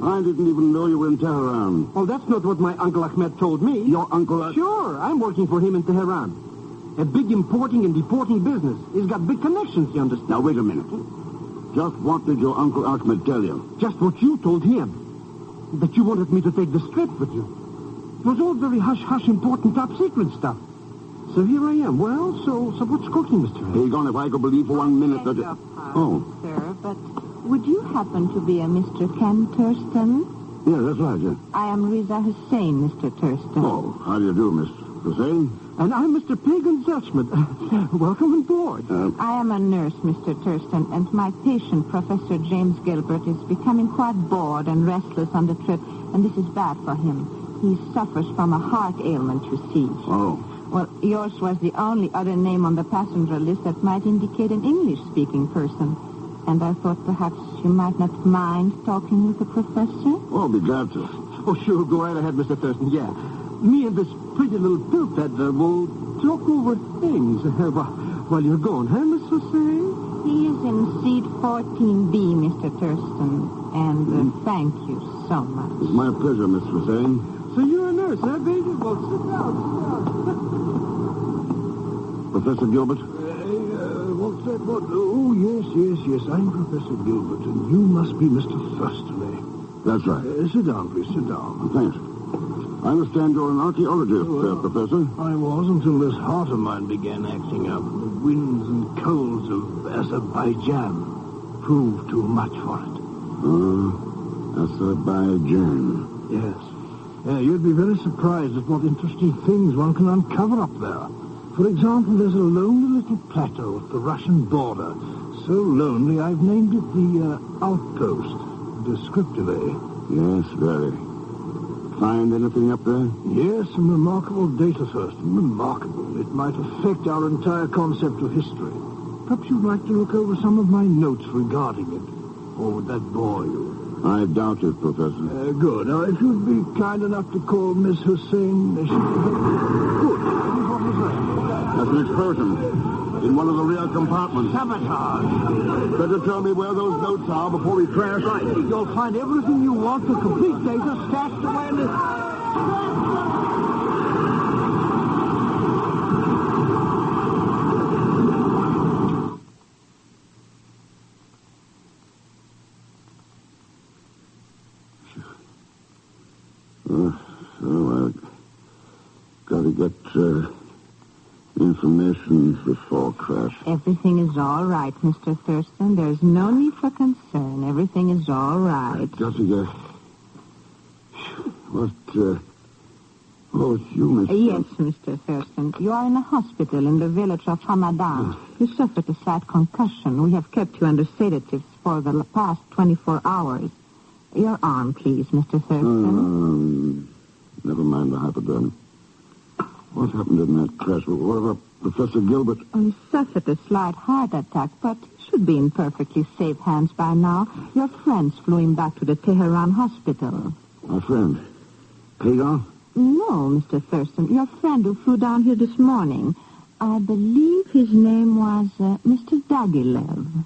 I didn't even know you were in Tehran. Oh, that's not what my Uncle Ahmed told me. Your Uncle... Sure, I'm working for him in Tehran. A big importing and deporting business. He's got big connections, you understand? Now, wait a minute. Just what did your Uncle Ahmed tell you? Just what you told him. That you wanted me to take the script with you. It was all very hush-hush, important, top-secret stuff. So here I am. Well, so what's cooking, Mr. Hay? Pagan, if I could believe for 1 minute that... Sir, but would you happen to be a Mr. Ken Thurston? Yeah, that's right, yeah. I am Riza Hussein, Mr. Thurston. Oh, how do you do, Miss Hussein? And I'm Mr. Pagan Zerchman. Welcome on board. I am a nurse, Mr. Thurston, and my patient, Professor James Gilbert, is becoming quite bored and restless on the trip, and this is bad for him. He suffers from a heart ailment, you see. Oh. Well, yours was the only other name on the passenger list that might indicate an English-speaking person. And I thought perhaps you might not mind talking with the professor? Oh, I'll be glad to. Oh, sure. Go right ahead, Mr. Thurston. Yeah. Me and this pretty little pill peddler will talk over things while you're gone, huh, Miss Hussein? He is in seat 14B, Mr. Thurston. And thank you so much. It's my pleasure, Miss Hussein. So you're a nurse, huh, baby? Well, sit down. Professor Gilbert? What's that? What? Oh, yes. I'm Professor Gilbert, and you must be Mr. Thurston, eh? That's right. Sit down, please. Sit down. Thanks. I understand you're an archaeologist, Professor. I was until this heart of mine began acting up. The winds and colds of Azerbaijan proved too much for it. Azerbaijan. Yes. You'd be very surprised at what interesting things one can uncover up there. For example, there's a lonely little plateau at the Russian border. So lonely, I've named it the Outpost. Descriptive, eh? Yes, very. Find anything up there? Yes, some remarkable data, Thurston. Remarkable. It might affect our entire concept of history. Perhaps you'd like to look over some of my notes regarding it. Or would that bore you? I doubt it, Professor. Good. Now, if you'd be kind enough to call Miss Hussein... Good. What was that? That's an explosion. In one of the rear compartments. Sabotage. Better tell me where those notes are before we crash. Right. You'll find everything you want for complete data stashed away in this... I've got to get information before crash. Everything is all right, Mr. Thurston. There's no need for concern. Everything is all right. Got to get... What, oh, it's you, Miss... Yes, Mr. Thurston. You are in a hospital in the village of Hamadan. You suffered a slight concussion. We have kept you under sedatives for the past 24 hours. Your arm, please, Mr. Thurston. Never mind the hypodermic. What happened in that crash? What about Professor Gilbert? You suffered a slight heart attack, but should be in perfectly safe hands by now. Your friends flew him back to the Tehran hospital. My friend? Pagan? No, Mr. Thurston. Your friend who flew down here this morning. I believe his name was Mr. Dagilev.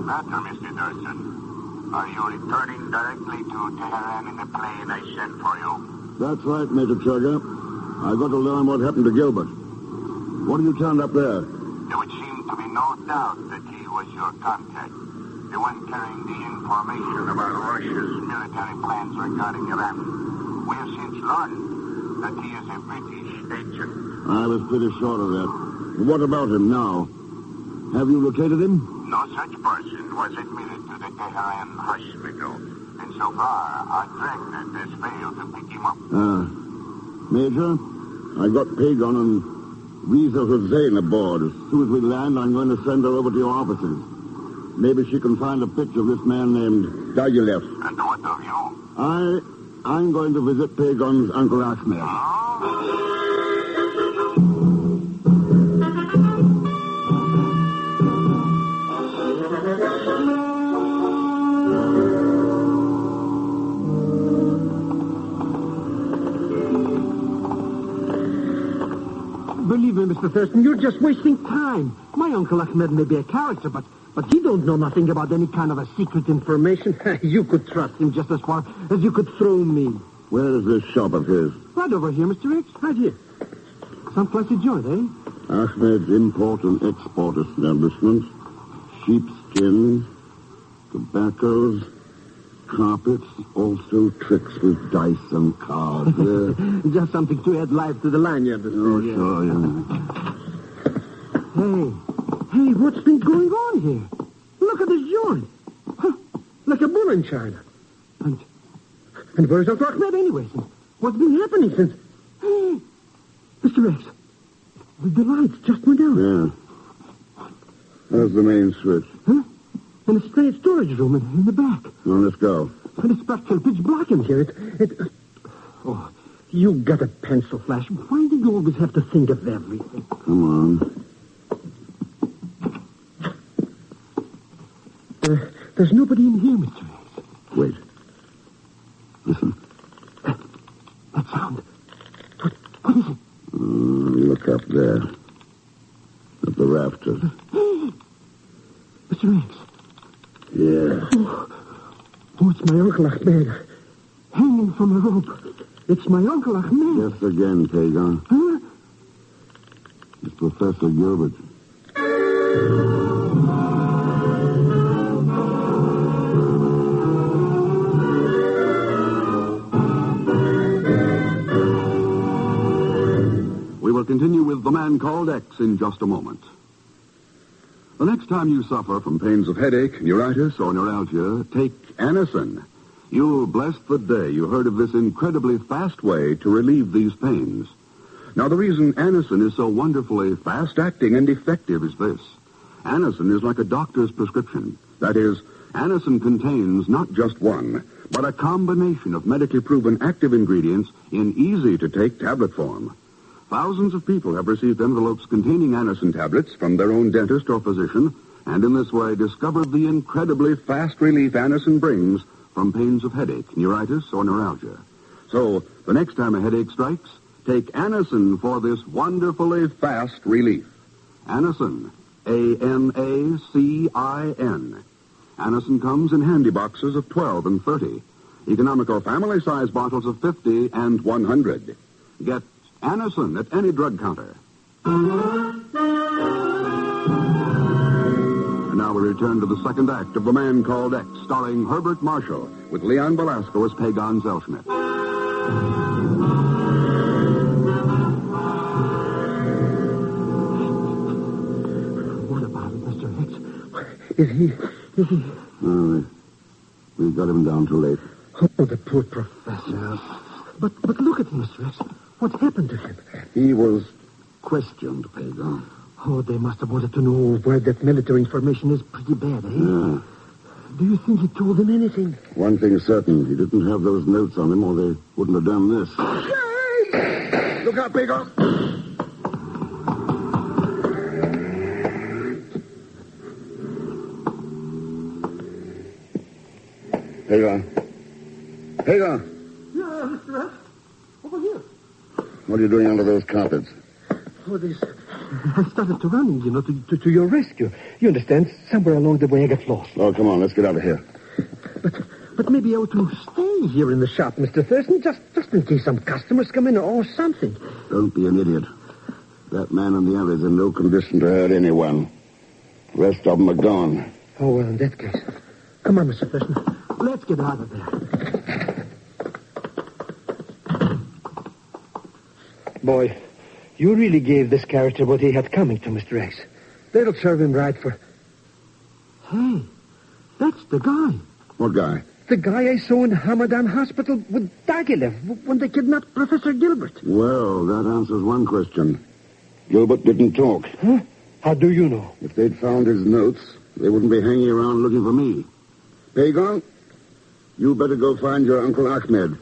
Better, Mr. Thurston. Are you returning directly to Tehran in the plane I sent for you? That's right, Major Chugga. I've got to learn what happened to Gilbert. What have you turned up there? There would seem to be no doubt that he was your contact. The one carrying the information about Russia's military plans regarding Iran. We have since learned that he is a British agent. I was pretty sure of that. What about him now? Have you located him? No such person was admitted to the Tehran hospital. And so far, our dragnet has failed to pick him up. Major, I got Pagon and Riza Hussein aboard. As soon as we land, I'm going to send her over to your offices. Maybe she can find a picture of this man named Dagilev. And what of you? I'm going to visit Pagon's Uncle Ahmed. Believe me, Mr. Thurston, you're just wasting time. My Uncle Ahmed may be a character, but he don't know nothing about any kind of a secret information. You could trust him just as far as you could throw me. Where is this shop of his? Right over here, Mr. X. Right here. Some classy joint, eh? Ahmed's import and export establishment. Sheepskin, tobaccos, carpets, also tricks with dice and cards. Just something to add life to the lanyard. Oh, sure, yeah. Hey, what's been going on here? Look at this joint. Huh, like a bull in China. And where's Uncle Ahmed anyway? What's been happening since... Hey, Mr. X, the lights just went out. Yeah. There's the main switch. Huh? In a strange storage room in the back. Well, let's go. And it's practically pitch black in here. Oh, you got a pencil flash. Why do you always have to think of everything? Come on. There's nobody in here, Mr. X. Wait. Listen. That sound. What is it? Look up there. At the rafters. Mr. X. Yeah. Oh, it's my Uncle Ahmed. Hanging from a rope. It's my Uncle Ahmed. Yes, again, Pagan. Huh? It's Professor Gilbert. We will continue with The Man Called X in just a moment. The next time you suffer from pains of headache, neuritis, or neuralgia, take Anacin. You'll bless the day you heard of this incredibly fast way to relieve these pains. Now, the reason Anacin is so wonderfully fast-acting and effective is this. Anacin is like a doctor's prescription. That is, Anacin contains not just one, but a combination of medically proven active ingredients in easy-to-take tablet form. Thousands of people have received envelopes containing Anacin tablets from their own dentist or physician, and in this way discovered the incredibly fast relief Anacin brings from pains of headache, neuritis, or neuralgia. So, the next time a headache strikes, take Anacin for this wonderfully fast relief. Anacin, Anacin. Anacin comes in handy boxes of 12 and 30, economical family-size bottles of 50 and 100. Get Anacin at any drug counter. And now we return to the second act of The Man Called X, starring Herbert Marshall, with Leon Velasco as Pagan Zellschmidt. What about it, Mr. X? Is he... We got him down too late. Oh, the poor professor. But look at him, Mr. X. What happened to him? He was questioned, Pagan. Oh, they must have wanted to know where that military information is pretty bad, eh? Yeah. Do you think he told them anything? One thing's certain. He didn't have those notes on him, or they wouldn't have done this. Look out, Pagan! Pagan! Yeah, Mr. X. Over here. What are you doing under those carpets? Oh, I started to run, to your rescue. You understand? Somewhere along the way I got lost. Oh, come on, let's get out of here. But maybe I ought to stay here in the shop, Mr. Thurston, just in case some customers come in or something. Don't be an idiot. That man on the alley's in no condition to hurt anyone. The rest of them are gone. Oh, well, in that case, Come on, Mr. Thurston. Let's get out of there. Boy, you really gave this character what he had coming to, Mr. X. That'll serve him right for... Hey, that's the guy. What guy? The guy I saw in Hamadan Hospital with Diaghilev when they kidnapped Professor Gilbert. Well, that answers one question. Gilbert didn't talk. Huh? How do you know? If they'd found his notes, they wouldn't be hanging around looking for me. Pagon, you better go find your Uncle Ahmed.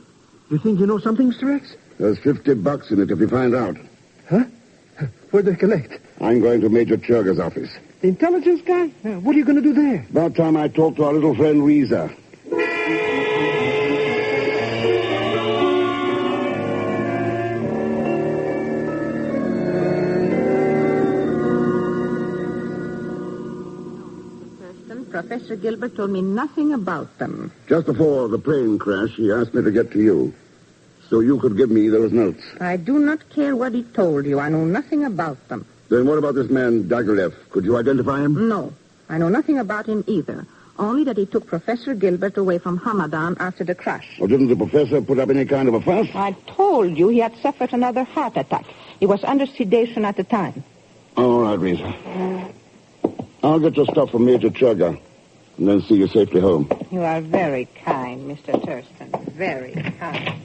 You think you know something, Mr. X? There's $50 in it if you find out. Huh? Where'd they collect? I'm going to Major Churga's office. The intelligence guy? What are you going to do there? About time I talked to our little friend Reza. Professor Gilbert told me nothing about them. Just before the plane crash, he asked me to get to you, so you could give me those notes. I do not care what he told you. I know nothing about them. Then what about this man, Diaghilev? Could you identify him? No. I know nothing about him either. Only that he took Professor Gilbert away from Hamadan after the crash. Well, didn't the professor put up any kind of a fuss? I told you he had suffered another heart attack. He was under sedation at the time. All right, Reza. I'll get your stuff from Major Churga and then see you safely home. You are very kind, Mr. Thurston. Very kind.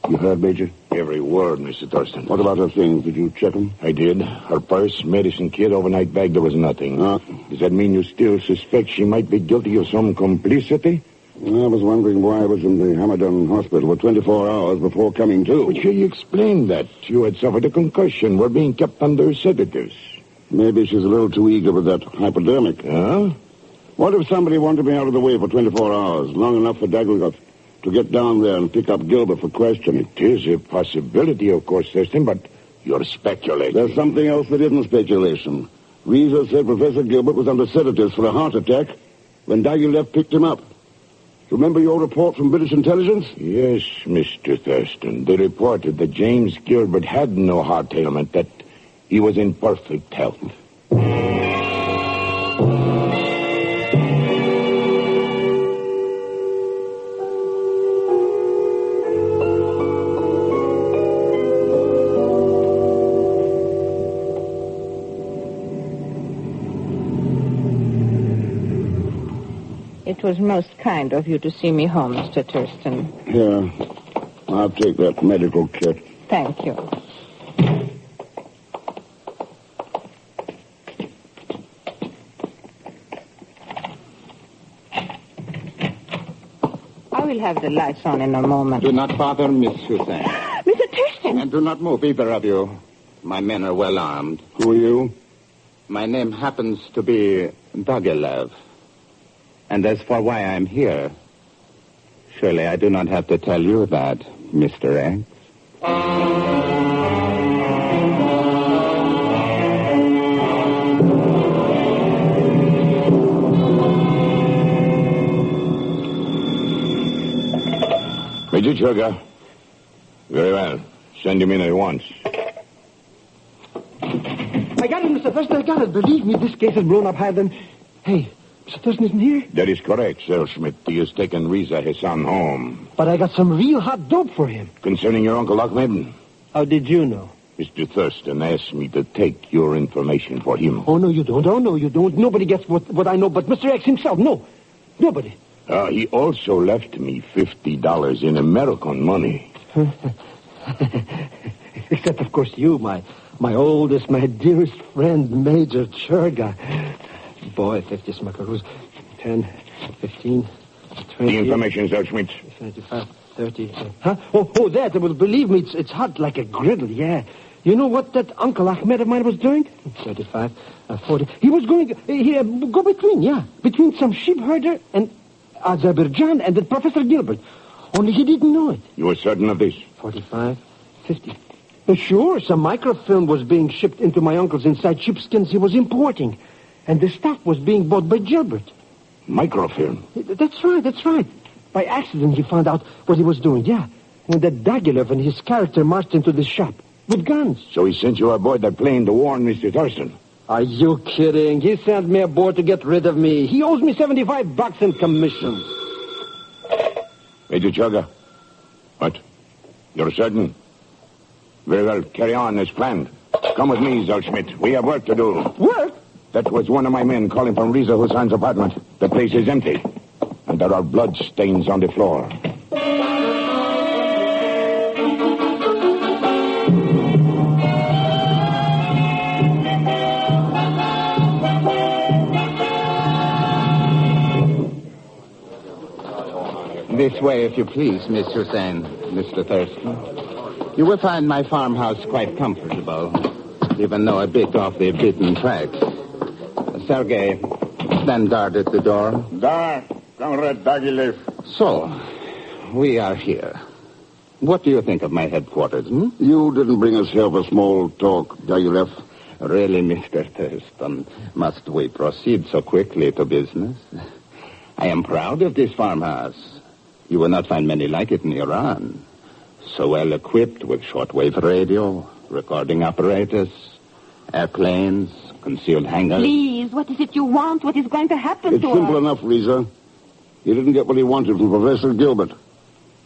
You heard, Major? Every word, Mr. Thurston. What about her things? Did you check them? I did. Her purse, medicine kit, overnight bag, there was nothing. Does that mean you still suspect she might be guilty of some complicity? I was wondering why I was in the Hamadan hospital for 24 hours before coming to. But you explained that. You had suffered a concussion, were being kept under sedatives. Maybe she's a little too eager with that hypodermic. Huh? What if somebody wanted me out of the way for 24 hours, long enough for Diaghilev to get down there and pick up Gilbert for questioning? It is a possibility, of course, Thurston, but you're speculating. There's something else that isn't speculation. Reza said Professor Gilbert was under sedatives for a heart attack when Diaghilev picked him up. Remember your report from British intelligence? Yes, Mr. Thurston. They reported that James Gilbert had no heart ailment, that he was in perfect health. It was most kind of you to see me home, Mr. Thurston. Yeah. I'll take that medical kit. Thank you. I will have the lights on in a moment. Do not bother, Miss Hussein. Mr. Thurston! And do not move, either of you. My men are well armed. Who are you? My name happens to be Diaghilev. And as for why I'm here, surely I do not have to tell you that, Mr. X. Major Churga. Very well. Send him in at once. I got it, Mr. Thurston. I got it. Believe me, this case has blown up higher than... Hey, Mr. Thurston isn't here? That is correct, Sir Schmidt. He has taken Reza, his son, home. But I got some real hot dope for him. Concerning your Uncle Ahmed? How did you know? Mr. Thurston asked me to take your information for him. Oh, no, you don't. Oh, no, you don't. Nobody gets what I know but Mr. X himself. No, nobody. He also left me $50 in American money. Except, of course, you, my oldest, my dearest friend, Major Churga. Boy, 50 smackaroos. 10, 15, 20... The information, Sir Schmidt. 25, 30... Huh? Oh, that. Well, believe me, it's hot like a griddle, yeah. You know what that Uncle Ahmed of mine was doing? 35, 40... He was going... go between some sheep herder and Azerbaijan and then Professor Gilbert. Only he didn't know it. You were certain of this? 45, 50... Sure, some microfilm was being shipped into my uncle's inside sheepskins he was importing. And the stuff was being bought by Gilbert. Microfilm? That's right. By accident, he found out what he was doing, yeah. When that Diaghilev and his character marched into the shop with guns. So he sent you aboard that plane to warn Mr. Thurston? Are you kidding? He sent me aboard to get rid of me. He owes me $75 in commission. Major Chugga. What? You're certain? Very well. Carry on as planned. Come with me, Zellschmidt. We have work to do. Work? That was one of my men calling from Riza Hussain's apartment. The place is empty. And there are blood stains on the floor. This way, if you please, Miss Hussain, Mr. Thurston. You will find my farmhouse quite comfortable, even though a bit off the beaten track. Sergei, stand guard at the door. There, Comrade Dagilev. So, we are here. What do you think of my headquarters, You didn't bring us here for small talk, Dagilev. Really, Mr. Thurston, must we proceed so quickly to business? I am proud of this farmhouse. You will not find many like it in Iran. So well equipped with shortwave radio, recording apparatus, airplanes, concealed hangars. Please, what is it you want? What is going to happen It's to simple us? enough, Riza. He didn't get what he wanted from Professor Gilbert.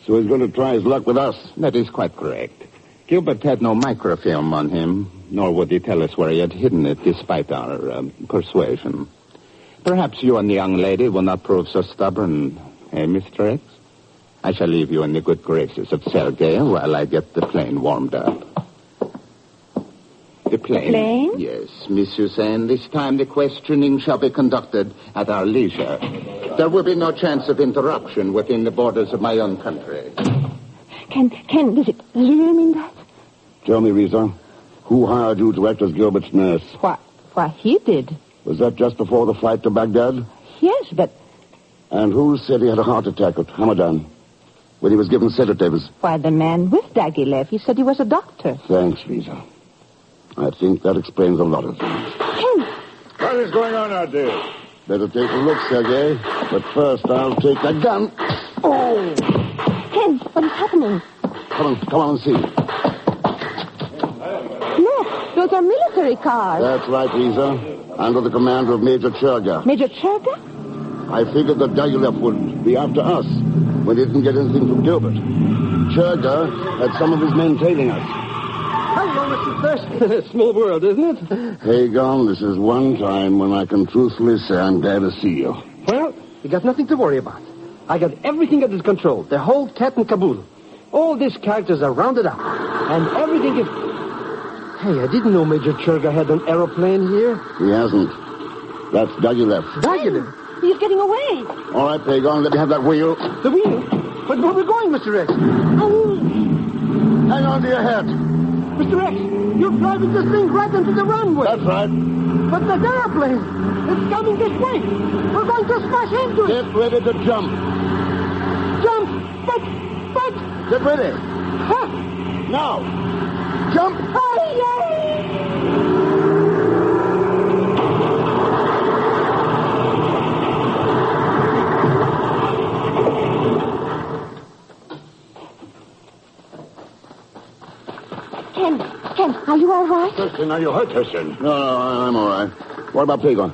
So he's going to try his luck with us. That is quite correct. Gilbert had no microfilm on him, nor would he tell us where he had hidden it, despite our persuasion. Perhaps you and the young lady will not prove so stubborn, eh, Mr. X? I shall leave you in the good graces of Sergei while I get the plane warmed up. The plane? Plane? Yes, Miss Hussain. This time the questioning shall be conducted at our leisure. There will be no chance of interruption within the borders of my own country. Does it really mean that? Tell me, Riza, who hired you to act as Gilbert's nurse? Why, he did. Was that just before the flight to Baghdad? Yes, but... And who said he had a heart attack at Hamadan when he was given sedatives? Why, the man with Dagilev. He said he was a doctor. Thanks, Riza. I think that explains a lot of things. Ken! What is going on out there? Better take a look, Sergei. But first, I'll take that gun. Oh! Ken, what is happening? Come on and see. Look, those are military cars. That's right, Riza. Under the command of Major Churga. Major Churga? I figured that Dagilev would be after us when he didn't get anything from Gilbert. Churga had some of his men tailing us. Hello, Mr. Thurston. Small world, isn't it? Hagon, this is one time when I can truthfully say I'm glad to see you. Well, you got nothing to worry about. I got everything under control. The whole cat and caboodle. All these characters are rounded up. And everything is... Hey, I didn't know Major Churga had an aeroplane here. He hasn't. That's Dagilev. Dagilev? He's getting away. All right, Hagon, let me have that wheel. The wheel? But where are we going, Mr. X? Oh. Hang on to your hat. Mr. X, you're driving this thing right into the runway. That's right. But the airplane, it's coming this way. We're going to smash into it. Get ready to jump. Jump! But... Get ready. Huh? Now. Jump. Ken, are you all right? Thurston, are you hurt, Thurston? No, I'm all right. What about Hagon?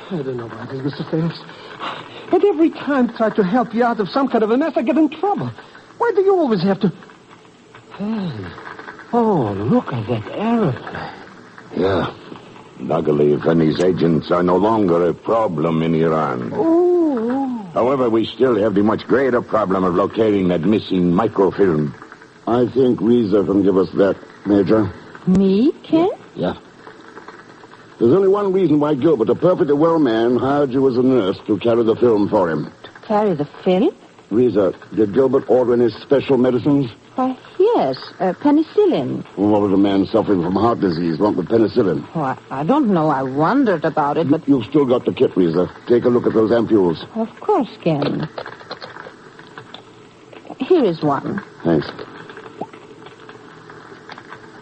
I don't know about this, Mr. Phoenix. But every time I try to help you out of some kind of a mess, I get in trouble. Why do you always have to... Hey. Oh, look at that aeroplane. Yeah. Dagilev and his agents are no longer a problem in Iran. Oh. However, we still have the much greater problem of locating that missing microfilm. I think Riza can give us that, Major. Me, Ken? Yeah. There's only one reason why Gilbert, a perfectly well man, hired you as a nurse to carry the film for him. To carry the film? Riza, did Gilbert order any special medicines? Why, yes, penicillin. Well, what would a man suffering from heart disease want with penicillin? Oh, I don't know. I wondered about it, but... You've still got the kit, Riza. Take a look at those ampules. Of course, Ken. Here is one. Thanks.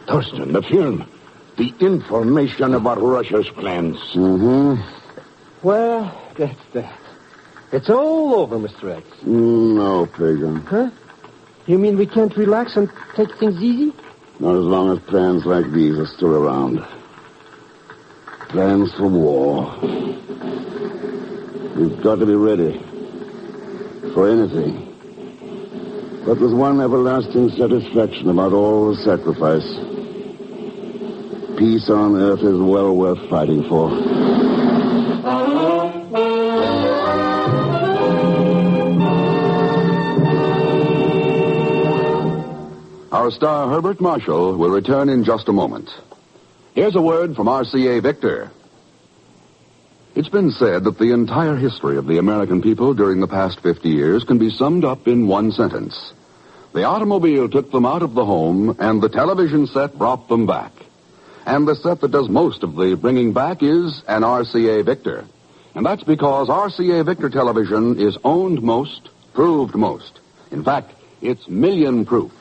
Thurston, the film. The information about Russia's plans. Mm-hmm. Well, that's that. It's all over, Mr. X. No, Pagan. Huh? You mean we can't relax and take things easy? Not as long as plans like these are still around. plans for war. We've got to be ready for anything. But with one everlasting satisfaction about all the sacrifice. Peace on earth is well worth fighting for. Our star, Herbert Marshall, will return in just a moment. Here's a word from RCA Victor. It's been said that the entire history of the American people during the past 50 years can be summed up in one sentence. The automobile took them out of the home, and the television set brought them back. And the set that does most of the bringing back is an RCA Victor. And that's because RCA Victor television is owned most, proved most. In fact, it's million-proof.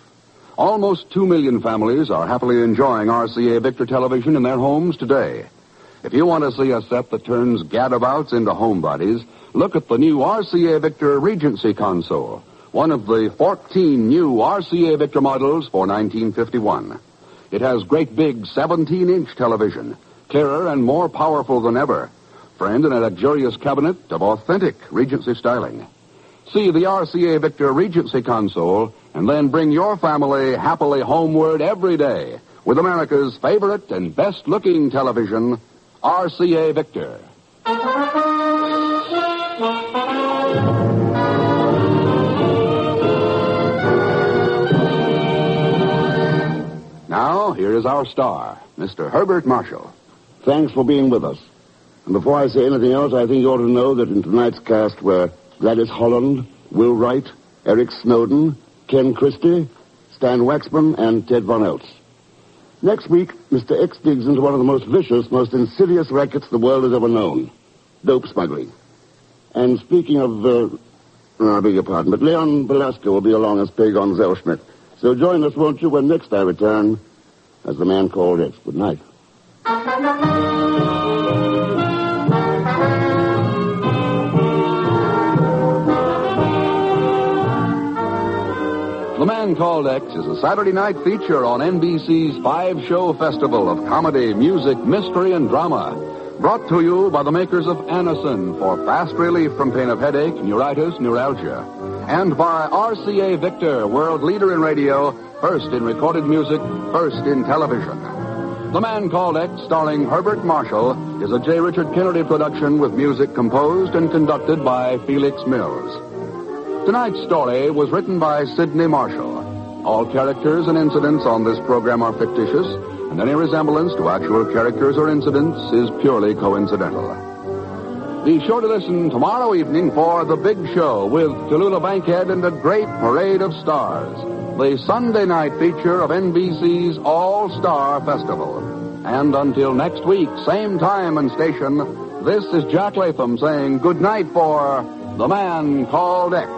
Almost 2 million families are happily enjoying RCA Victor television in their homes today. If you want to see a set that turns gadabouts into homebodies, look at the new RCA Victor Regency console, one of the 14 new RCA Victor models for 1951. It has great big 17-inch television, clearer and more powerful than ever, framed in a luxurious cabinet of authentic Regency styling. See the RCA Victor Regency console and then bring your family happily homeward every day with America's favorite and best-looking television, RCA Victor. Now, here is our star, Mr. Herbert Marshall. Thanks for being with us. And before I say anything else, I think you ought to know that in tonight's cast were Gladys Holland, Will Wright, Eric Snowden, Ken Christie, Stan Waxman, and Ted Von Eltz. Next week, Mr. X digs into one of the most vicious, most insidious rackets the world has ever known, dope smuggling. And speaking of, I beg your pardon, but Leon Velasco will be along as Pagon Zellschmidt. So join us, won't you, when next I return as the man called X. Good night. The Man Called X is a Saturday night feature on NBC's 5-show festival of comedy, music, mystery, and drama. Brought to you by the makers of Anacin for fast relief from pain of headache, neuritis, neuralgia. And by RCA Victor, world leader in radio, first in recorded music, first in television. The Man Called X, starring Herbert Marshall, is a J. Richard Kennedy production with music composed and conducted by Felix Mills. Tonight's story was written by Sidney Marshall. All characters and incidents on this program are fictitious, and any resemblance to actual characters or incidents is purely coincidental. Be sure to listen tomorrow evening for The Big Show with Tallulah Bankhead and a great parade of stars, the Sunday night feature of NBC's All-Star Festival. And until next week, same time and station, this is Jack Latham saying good night for The Man Called X.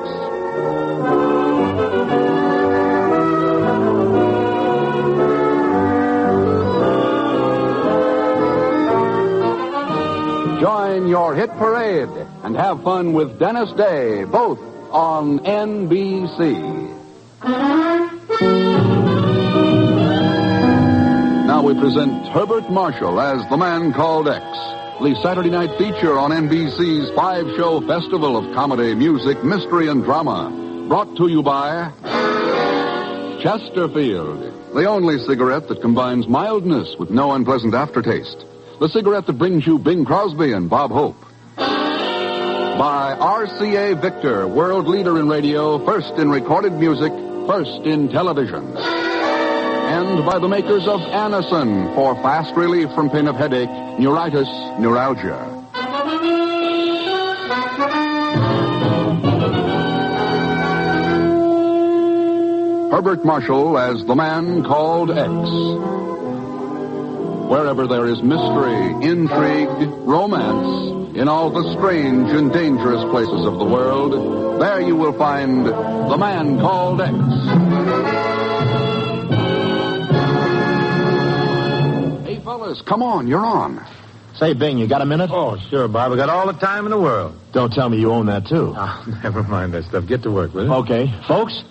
Join your hit parade and have fun with Dennis Day, both on NBC. Now we present Herbert Marshall as The Man Called X, the Saturday night feature on NBC's 5-show festival of comedy, music, mystery, and drama. Brought to you by Chesterfield, the only cigarette that combines mildness with no unpleasant aftertaste. The cigarette that brings you Bing Crosby and Bob Hope. By RCA Victor, world leader in radio, first in recorded music, first in television. And by the makers of Anacin for fast relief from pain of headache, neuritis, neuralgia. Herbert Marshall as The Man Called X. Wherever there is mystery, intrigue, romance, in all the strange and dangerous places of the world, there you will find The Man Called X. Hey, fellas, come on, you're on. Say, Bing, you got a minute? Oh, sure, Bob. I got all the time in the world. Don't tell me you own that, too. Oh, never mind that stuff. Get to work, will you? Okay. Folks,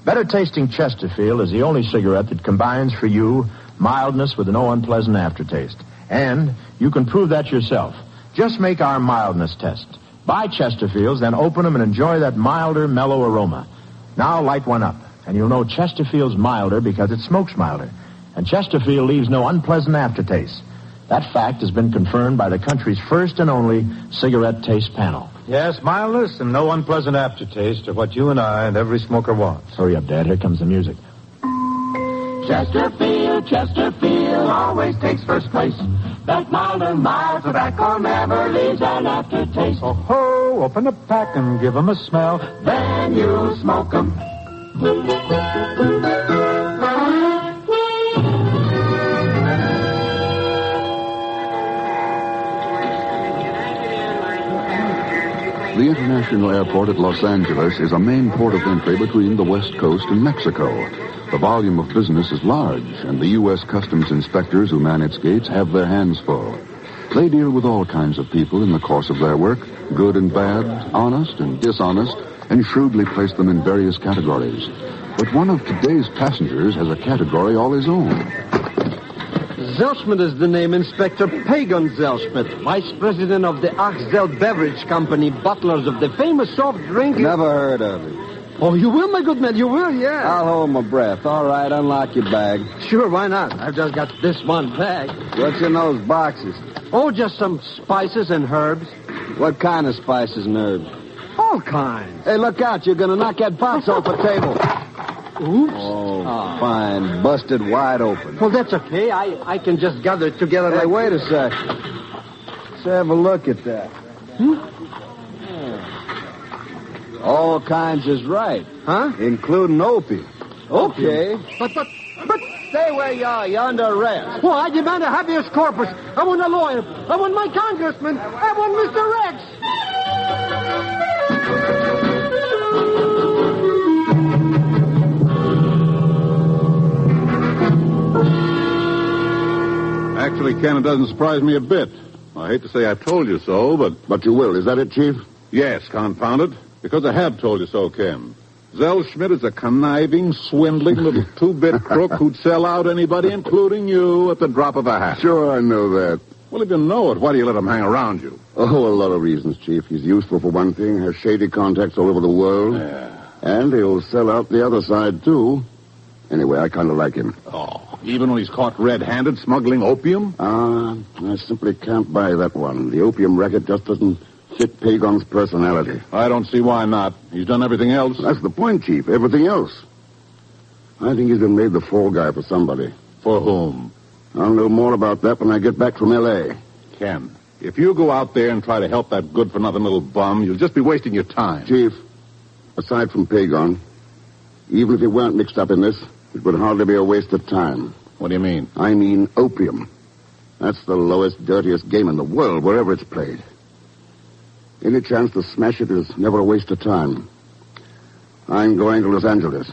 better tasting Chesterfield is the only cigarette that combines for you mildness with no unpleasant aftertaste. And You can prove that yourself. Just make our mildness test. Buy Chesterfields, then open them and enjoy that milder, mellow aroma. Now light one up, and you'll know Chesterfield's milder because it smokes milder. And Chesterfield leaves no unpleasant aftertaste. That fact has been confirmed by the country's first and only cigarette taste panel. Yes, mildness and no unpleasant aftertaste are what you and I and every smoker wants. Hurry up, Dad. Here comes the music. Chesterfield always takes first place. That milder, mild tobacco never leaves an aftertaste. Oh, ho, open a pack and give 'em a smell. Then you smoke 'em. The international airport at Los Angeles is a main port of entry between the West Coast and Mexico. The volume of business is large, and the U.S. customs inspectors who man its gates have their hands full. They deal with all kinds of people in the course of their work, good and bad, honest and dishonest, and shrewdly place them in various categories. But one of today's passengers has a category all his own. Zellschmidt is the name, Inspector Pagan Zellschmidt, Vice President of the Axel Beverage Company, butlers of the famous soft drink... Never heard of it. Oh, you will, my good man, you will, yeah. I'll hold my breath. All right, unlock your bag. Sure, why not? I've just got this one bag. What's in those boxes? Oh, just some spices and herbs. What kind of spices and herbs? All kinds. Hey, look out. You're going to knock that box off the table. Oops. Oh, fine. Busted wide open. Well, that's okay. I can just gather it together Hey, like... wait a sec. Let's have a look at that. All kinds is right. Huh? Including opium. Okay. But... Stay where you are. You're under arrest. Well, I demand a habeas corpus. I want a lawyer. I want my congressman. I want Mr. Rex. Actually, Ken, it doesn't surprise me a bit. I hate to say I told you so, but... But you will. Is that it, Chief? Yes, confound it. Because I have told you so, Ken. Zellschmidt is a conniving, swindling little two-bit crook who'd sell out anybody, including you, at the drop of a hat. Sure, I know that. Well, if you know it, why do you let him hang around you? Oh, a lot of reasons, Chief. He's useful for one thing, has shady contacts all over the world. Yeah. And he'll sell out the other side, too. Anyway, I kind of like him. Oh, even when he's caught red-handed smuggling opium? I simply can't buy that one. The opium racket just doesn't fit Pagon's personality. I don't see why not. He's done everything else. That's the point, Chief. Everything else. I think he's been made the fall guy for somebody. For whom? I'll know more about that when I get back from L.A. Ken, if you go out there and try to help that good-for-nothing little bum, you'll just be wasting your time. Chief, aside from Pagon, even if he weren't mixed up in this, it would hardly be a waste of time. What do you mean? I mean opium. That's the lowest, dirtiest game in the world, wherever it's played. Any chance to smash it is never a waste of time. I'm going to Los Angeles.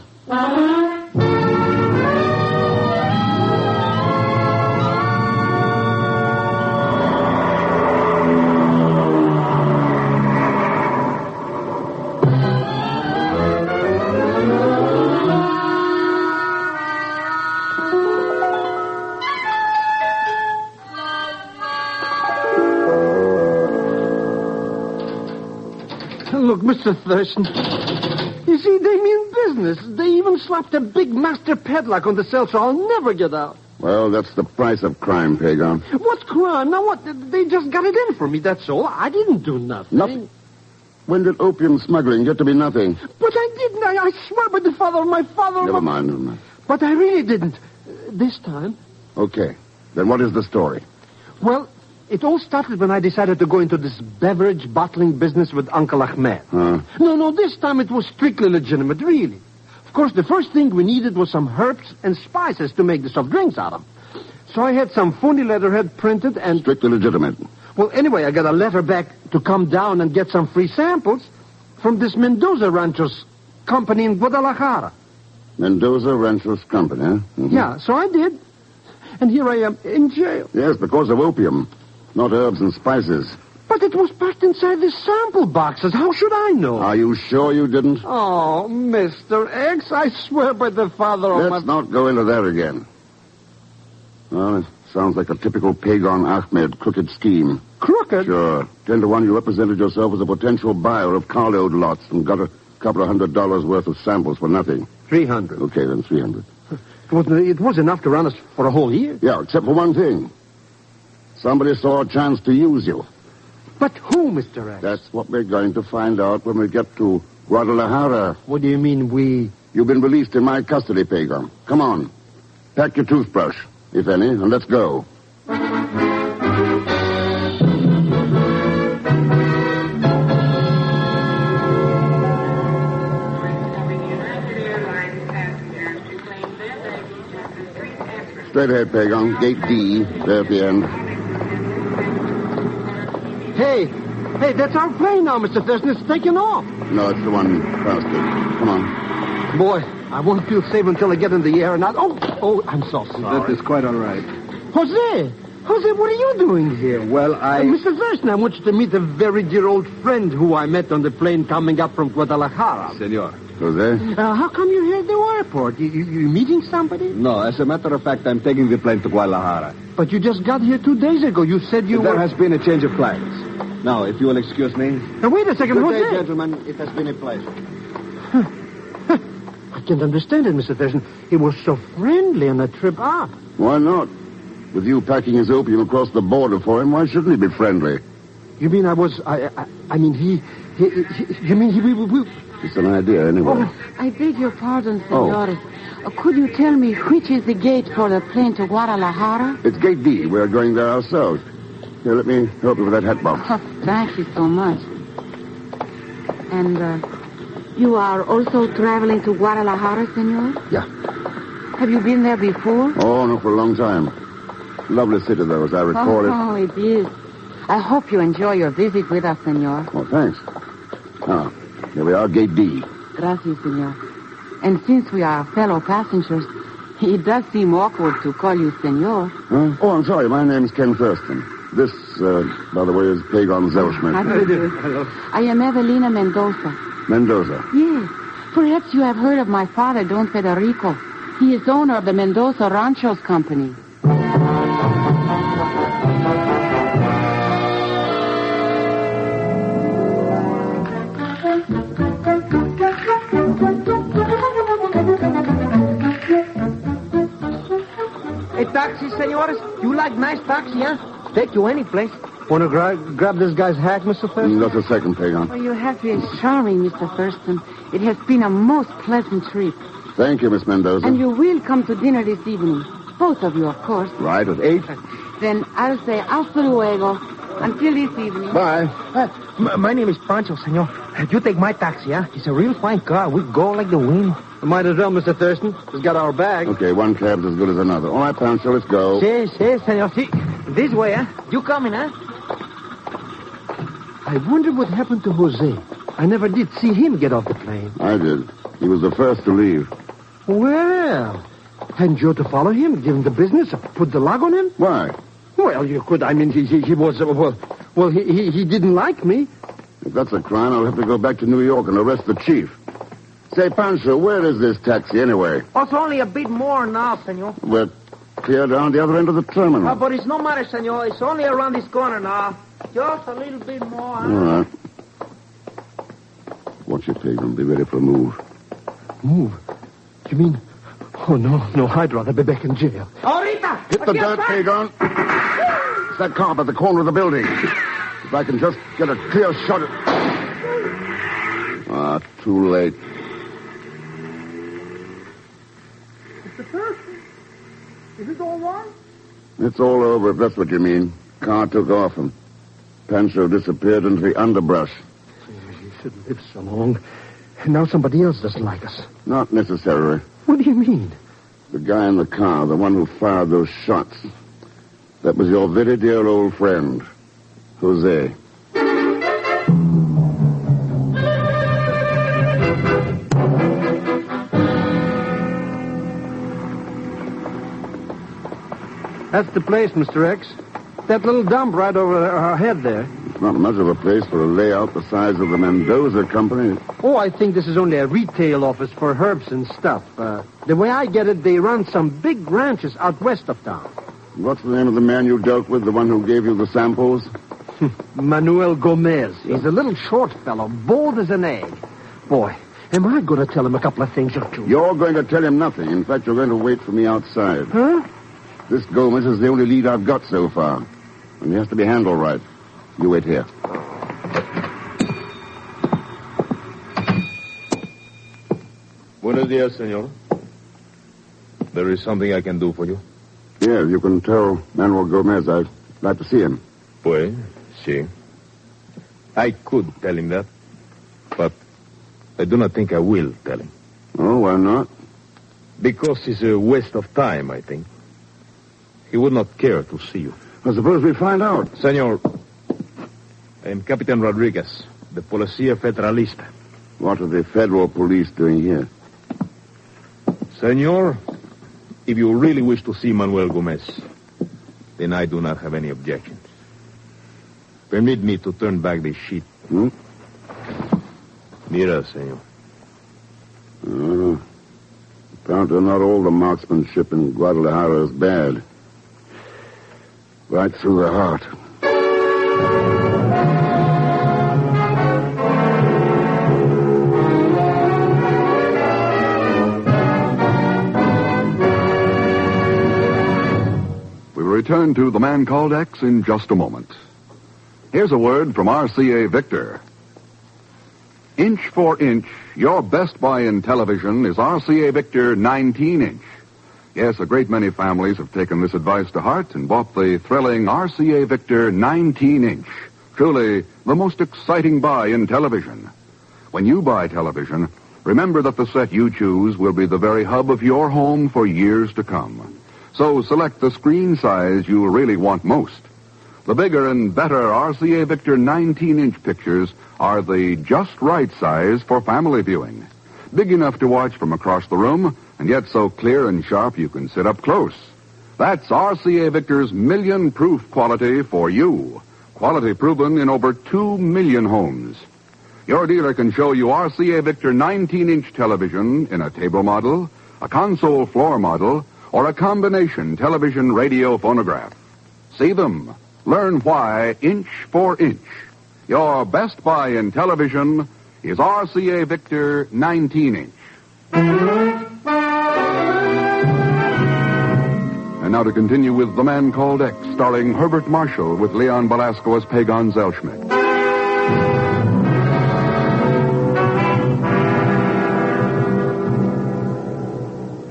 Look, Mr. Thurston. You see, they mean business. They even slapped a big master padlock on the cell, so I'll never get out. Well, that's the price of crime, Pagon. What crime? Now what? They just got it in for me, that's all. I didn't do nothing. Nothing? When did opium smuggling get to be nothing? But I didn't. I swear by the father of my father... Never mind. But I really didn't. This time. Okay. Then what is the story? Well, it all started when I decided to go into this beverage bottling business with Uncle Ahmed. No, this time it was strictly legitimate, really. Of course, the first thing we needed was some herbs and spices to make the soft drinks out of. So I had some phony letterhead printed and... Strictly legitimate. Well, anyway, I got a letter back to come down and get some free samples from this Mendoza Ranchers company in Guadalajara. Mendoza Ranchers Company, huh? Mm-hmm. Yeah, so I did. And here I am in jail. Yes, because of opium. Not herbs and spices. But it was packed inside the sample boxes. How should I know? Are you sure you didn't? Oh, Mr. X, I swear by the father of Let's not go into that again. Well, it sounds like a typical Pagon Ahmed crooked scheme. Crooked? Sure. 10 to 1, you represented yourself as a potential buyer of carload lots and got a couple of $100 worth of samples for nothing. 300. Okay, then 300. It was enough to run us for a whole year. Yeah, except for one thing. Somebody saw a chance to use you. But who, Mr. X? That's what we're going to find out when we get to Guadalajara. What do you mean, we? You've been released in my custody, Pagon. Come on. Pack your toothbrush, if any, and let's go. Straight ahead, Pagon. Gate D, there at the end. Hey, that's our plane now, Mr. Thurston. It's taking off. No, it's the one past it. Come on. Boy, I won't feel safe until I get in the air and not... Oh, I'm so sorry. That is quite all right. Jose, what are you doing here? Well, Mr. Thurston, I want you to meet a very dear old friend who I met on the plane coming up from Guadalajara. Senor. Jose? How come you're here at the airport? You meeting somebody? No, as a matter of fact, I'm taking the plane to Guadalajara. But you just got here 2 days ago. You said There has been a change of plans. Now, if you will excuse me. Now, wait a second, Good Jose. day, gentlemen. It has been a pleasure. I can't understand it, Mr. Thurston. He was so friendly on the trip up. Why not? With you packing his opium across the border for him, why shouldn't he be friendly? You mean It's an idea, anyway. Oh, I beg your pardon, senor. Could you tell me which is the gate for the plane to Guadalajara? It's Gate D. We're going there ourselves. Here, let me help you with that hat box. Oh, thank you so much. And, you are also traveling to Guadalajara, senor? Yeah. Have you been there before? Oh, no, for a long time. Lovely city, though, as I recall it. Oh, it is. I hope you enjoy your visit with us, senor. Oh, thanks. Here we are, Gate D. Gracias, senor. And since we are fellow passengers, it does seem awkward to call you senor. Huh? Oh, I'm sorry. My name's Ken Thurston. This, by the way, is Pagon Zellschmidt. How do you do? Hello. I am Evelina Mendoza. Mendoza. Yes. Perhaps you have heard of my father, Don Federico. He is owner of the Mendoza Ranchos Company. Hey, taxi, senores. You like nice taxi, huh? Take you any place. Want to grab this guy's hack, Mr. Thurston? Just a second, Pagon. Well, your happy is charming, Mr. Thurston. It has been a most pleasant trip. Thank you, Miss Mendoza. And you will come to dinner this evening. Both of you, of course. Right, at 8. Then I'll say hasta luego. Until this evening. Bye. My name is Pancho, senor. You take my taxi, huh? It's a real fine car. We go like the wind. Might as well, Mr. Thurston. He's got our bag. Okay, one cab's as good as another. All right, Pancho, let's go. Si, senor. Si. This way, huh? You coming, huh? I wonder what happened to Jose. I never did see him get off the plane. I did. He was the first to leave. Well, hadn't you to follow him, give him the business, put the log on him? Why? Well, you could. I mean, he was, he didn't like me. If that's a crime, I'll have to go back to New York and arrest the chief. Say, Pancho, where is this taxi anyway? Oh, it's only a bit more now, senor. We're clear down the other end of the terminal. But it's no matter, senor. It's only around this corner now. Just a little bit more. Huh? All right. Watch it, Pagan. Be ready for a move. Move? You mean... Oh, no, I'd rather be back in jail. Ahorita! Hit the dirt, Pagan. It's that car at the corner of the building. If I can just get a clear shot at... too late. Mr. Thurston, is it all right? It's all over, if that's what you mean. Car took off and Pancho disappeared into the underbrush. You shouldn't live so long. And now somebody else doesn't like us. Not necessarily. What do you mean? The guy in the car, the one who fired those shots. That was your very dear old friend, Jose. That's the place, Mr. X. That little dump right over our head there. It's not much of a place for a layout the size of the Mendoza Company. Oh, I think this is only a retail office for herbs and stuff. The way I get it, they run some big ranches out west of town. What's the name of the man you dealt with, the one who gave you the samples? Manuel Gomez. He's a little short fellow, bold as an egg. Boy, am I going to tell him a couple of things or two? You're going to tell him nothing. In fact, you're going to wait for me outside. Huh? This Gomez is the only lead I've got so far. And he has to be handled right. You wait here. Buenos dias, senor. There is something I can do for you. Yeah, you can tell Manuel Gomez I'd like to see him. Pues, sí. I could tell him that, but I do not think I will tell him. Oh, why not? Because it's a waste of time, I think. He would not care to see you. I suppose we find out. Senor, I am Capitan Rodriguez, the Policía Federalista. What are the federal police doing here? Senor, if you really wish to see Manuel Gomez, then I do not have any objections. Permit me to turn back the sheet. Mira, senor. Apparently not all the marksmanship in Guadalajara is bad. Right through the heart. We will return to The Man Called X in just a moment. Here's a word from RCA Victor. Inch for inch, your best buy in television is RCA Victor 19-inch. Yes, a great many families have taken this advice to heart and bought the thrilling RCA Victor 19-inch. Truly, the most exciting buy in television. When you buy television, remember that the set you choose will be the very hub of your home for years to come. So select the screen size you really want most. The bigger and better RCA Victor 19-inch pictures are the just right size for family viewing. Big enough to watch from across the room, and yet so clear and sharp you can sit up close. That's RCA Victor's million-proof quality for you. Quality proven in over 2 million homes. Your dealer can show you RCA Victor 19-inch television in a table model, a console floor model, or a combination television radio phonograph. See them. Learn why inch for inch. Your best buy in television is RCA Victor 19-inch. And now to continue with The Man Called X, starring Herbert Marshall with Leon Belasco as Pagon Zellschmidt.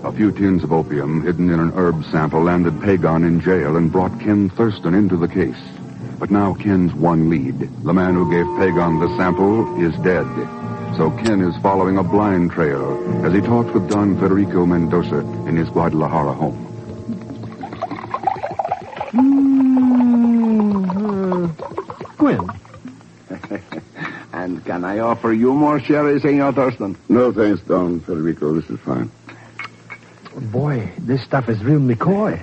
A few tins of opium hidden in an herb sample landed Pagon in jail and brought Ken Thurston into the case. But now Ken's one lead. The man who gave Pagon the sample is dead. So Ken is following a blind trail as he talks with Don Federico Mendoza in his Guadalajara home. Gwen. And can I offer you more sherry, Senor Thurston? No, thanks, Don Federico. This is fine. Boy, this stuff is real McCoy.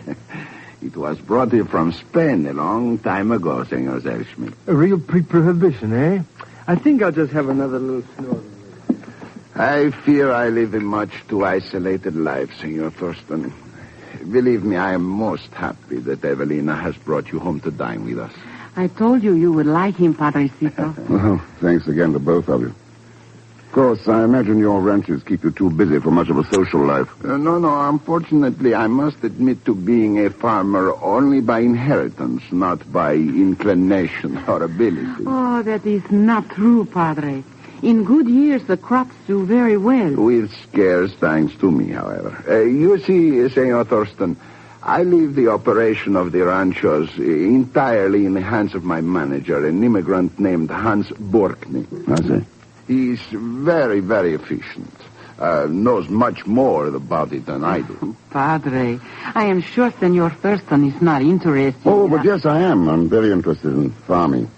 It was brought here from Spain a long time ago, Senor Zellschmidt. A real pre-prohibition, eh? I think I'll just have another little snort. I fear I live a much too isolated life, Senor Thurston. Believe me, I am most happy that Evelina has brought you home to dine with us. I told you you would like him, Padrecito. Well, thanks again to both of you. Of course, I imagine your ranches keep you too busy for much of a social life. No. Unfortunately, I must admit to being a farmer only by inheritance, not by inclination or ability. Oh, that is not true, Padre. In good years, the crops do very well. With scarce thanks to me, however. You see, Senor Thurston, I leave the operation of the ranchos entirely in the hands of my manager, an immigrant named Hans Borkny. I see. He's very, very efficient. Knows much more about it than I do. Padre, I am sure Senor Thurston is not interested. Oh, but yes, I am. I'm very interested in farming,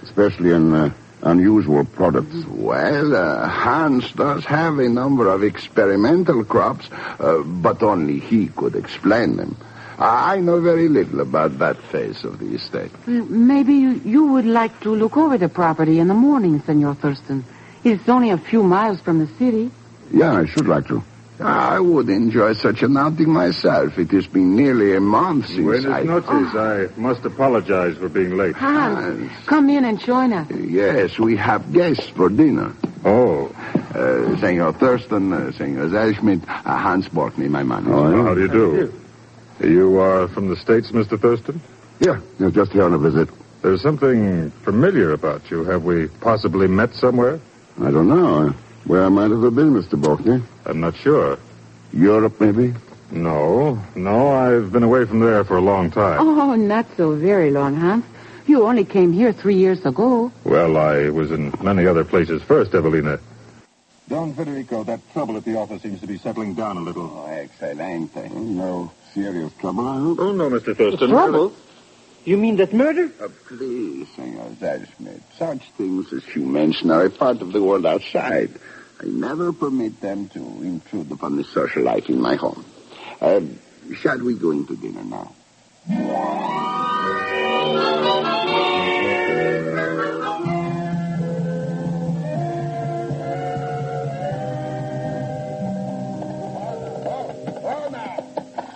especially in unusual products. Well, Hans does have a number of experimental crops, but only he could explain them. I know very little about that phase of the estate. Maybe you would like to look over the property in the morning, Senor Thurston. It's only a few miles from the city. Yeah, I should like to. I would enjoy such an outing myself. It has been nearly a month since Buenas noches. I must apologize for being late. Hans, come in and join us. Yes, we have guests for dinner. Oh. Senor Thurston, Senor Zellschmidt, Hans Borkney, my man. Oh, how do you do? You are from the States, Mr. Thurston? Yeah, just here on a visit. There's something familiar about you. Have we possibly met somewhere? I don't know. Where might it have been, Mr. Borkney? I'm not sure. Europe, maybe? No, I've been away from there for a long time. Oh, not so very long, Hans. You only came here 3 years ago. Well, I was in many other places first, Evelina. Don Federico, that trouble at the office seems to be settling down a little. Oh, excelente. No serious trouble, I hope? Oh, no, Mr. Thurston. Trouble? You mean that murder? Please, Senor Zellschmidt. Such things as you mention are a part of the world outside. I never permit them to intrude upon the social life in my home. Shall we go into dinner now?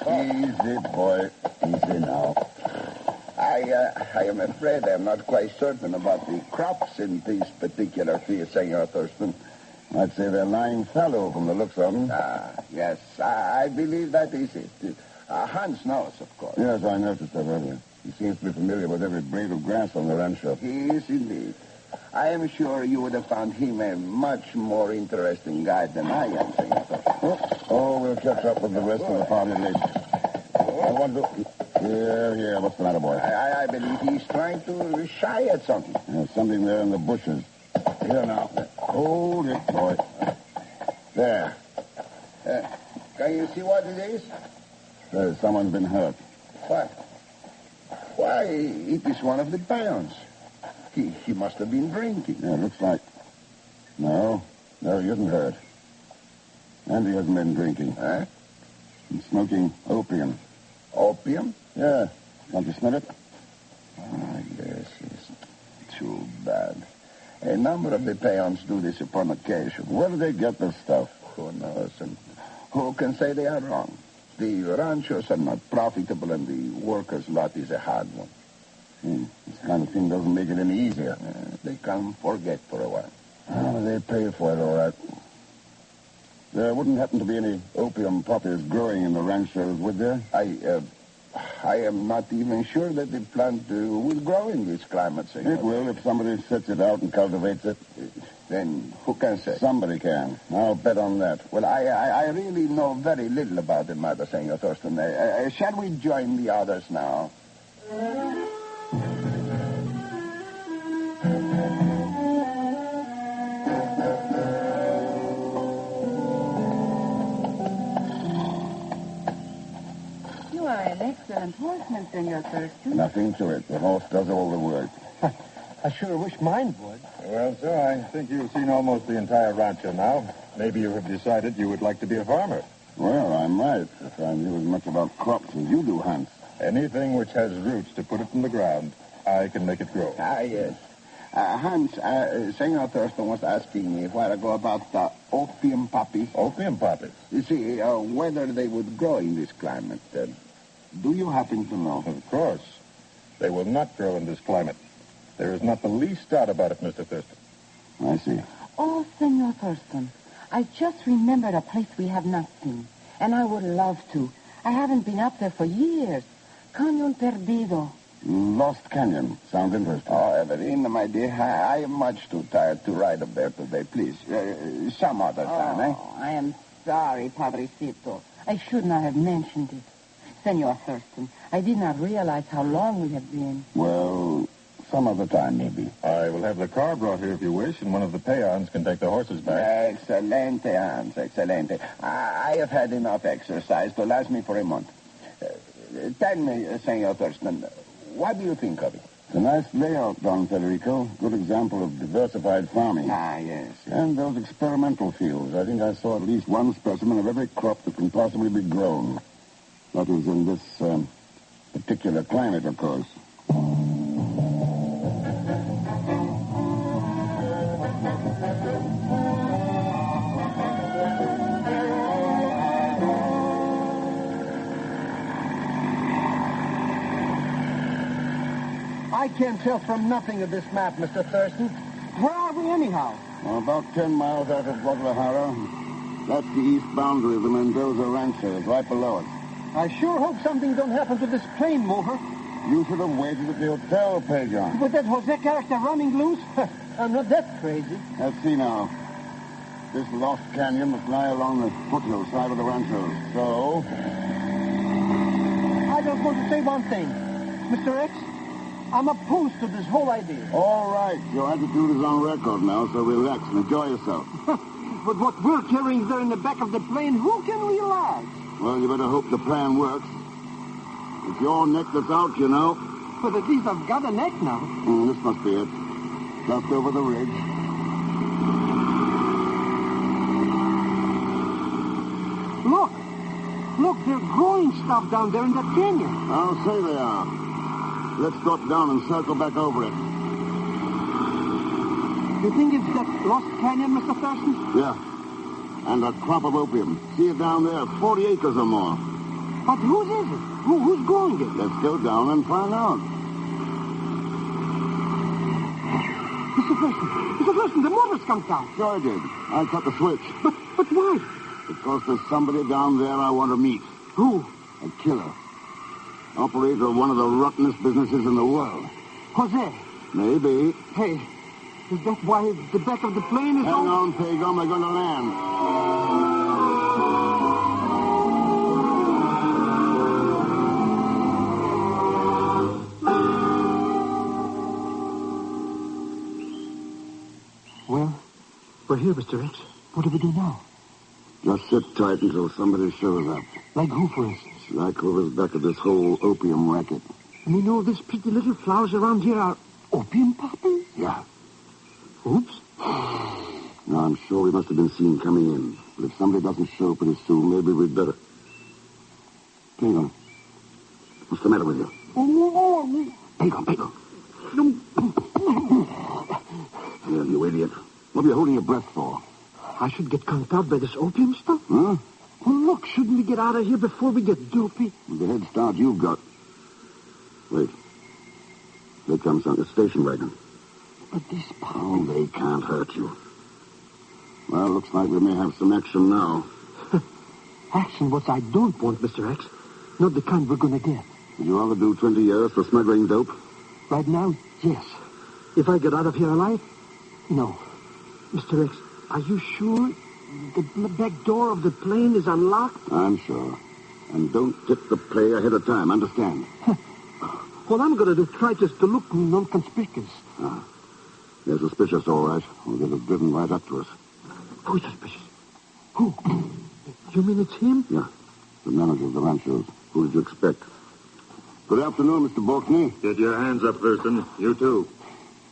Easy, boy. Easy now. I am afraid I'm not quite certain about the crops in these particular fields, Senor Thurston. I'd say they're lying fallow from the looks of them. Yes, I believe that is it. Hans knows, of course. Yes, I noticed that earlier. He seems to be familiar with every blade of grass on the rancho. He is indeed. I am sure you would have found him a much more interesting guide than I am, Senor Thurston. Oh, we'll catch up with the rest of the party later. I want to... Here. What's the matter, boy? I believe he's trying to shy at something. There's something there in the bushes. Here now. Hold it, boy. There. Can you see what it is? Someone's been hurt. What? Why, it is one of the peons. He must have been drinking. Yeah, looks like. No, he isn't hurt. And he hasn't been drinking. Huh? He's smoking opium. Opium? Yeah. Can't you smell it? Yes, it's too bad. A number of the peons do this upon occasion. Where do they get this stuff? Who knows? And who can say they are wrong? The ranchos are not profitable, and the workers' lot is a hard one. This kind of thing doesn't make it any easier. They can forget for a while. They pay for it, all right. There wouldn't happen to be any opium poppies growing in the ranchos, would there? I am not even sure that the plant will grow in this climate, Senor. It will if somebody sets it out and cultivates it. Then who can say? Somebody can. I'll bet on that. Well, I really know very little about the matter, Senor Thurston. Shall we join the others now? You are an excellent horseman, Senor Thurston. Nothing to it. The horse does all the work. I sure wish mine would. Well, sir, I think you've seen almost the entire rancho now. Maybe you have decided you would like to be a farmer. Well, I might, if I knew as much about crops as you do, Hans. Anything which has roots to put it in the ground, I can make it grow. Yes. Hans, Senor Thurston was asking me a while ago about the opium poppies. Opium poppies? You see, whether they would grow in this climate. Do you happen to know? Of course. They will not grow in this climate. There is not the least doubt about it, Mr. Thurston. I see. Oh, Senor Thurston, I just remembered a place we have not seen, and I would love to. I haven't been up there for years. Cañon Perdido. Lost Canyon. Sounds interesting. Oh, Evelina, my dear, I am much too tired to ride up there today. Please, some other time, eh? I am sorry, Padrecito. I should not have mentioned it. Senor Thurston, I did not realize how long we have been. Well, some other time, maybe. I will have the car brought here if you wish, and one of the peons can take the horses back. Excelente, Hans, excelente. I have had enough exercise to last me for a month. Tell me, Senor Thurston, what do you think of it? It's a nice layout, Don Federico. Good example of diversified farming. Yes. And those experimental fields. I think I saw at least one specimen of every crop that can possibly be grown. That is in this particular climate, of course. I can't tell from nothing of this map, Mr. Thurston. Where are we anyhow? Well, about 10 miles out of Guadalajara. That's the east boundary of the Mendoza ranches, right below it. I sure hope something don't happen to this plane mover. You should have waited at the hotel, Pedro. With that Jose character running loose? I'm not that crazy. Let's see now. This lost canyon must lie along the foothill side of the ranchos. So... I just want to say one thing. Mr. X, I'm opposed to this whole idea. All right. Your attitude is on record now, so relax and enjoy yourself. But what we're carrying there in the back of the plane, who can realize? Well, you better hope the plan works. It's your neck that's out, you know. But at least I've got a neck now. This must be it. Just over the ridge. Look, they're growing stuff down there in that canyon. I'll say they are. Let's drop down and circle back over it. You think it's that lost canyon, Mr. Thurston? Yeah. And a crop of opium. See it down there, 40 acres or more. But whose is it? Who's growing it? Let's go down and find out. Mr. Thurston, the motor's come down. Sure I did. I cut the switch. But why? Because there's somebody down there I want to meet. Who? A killer. Operator of one of the rottenest businesses in the world. Jose. Maybe. Hey, is that why the back of the plane is... Hang on, Pagon. We're going to land. Well, we're here, Mr. X. What do we do now? Just sit tight until somebody shows up. Like who, for instance? Like whoever's back of this whole opium racket. And you know these pretty little flowers around here are opium poppers? Yeah. Oops. Now, I'm sure we must have been seen coming in. But if somebody doesn't show pretty soon, maybe we'd better... Pagon, what's the matter with you? Pagon. Here, you idiot. What are you holding your breath for? I should get conked out by this opium stuff? Huh? Well, look, shouldn't we get out of here before we get dopey? With the head start you've got. Wait. There comes a station wagon. But these Oh, they can't hurt you. Well, looks like we may have some action now. Action, what I don't want, Mr. X. Not the kind we're going to get. Would you rather do 20 years for smuggling dope? Right now, yes. If I get out of here alive, no. Mr. X, are you sure the back door of the plane is unlocked? I'm sure. And don't tip the play ahead of time, understand? What I'm going to do, try just to look non-conspicuous. They're suspicious, all right. Or they'd have driven right up to us. Who's suspicious? Who? You mean it's him? Yeah. The manager of the ranchos. Who did you expect? Good afternoon, Mr. Balkney. Get your hands up, Thurston. You too.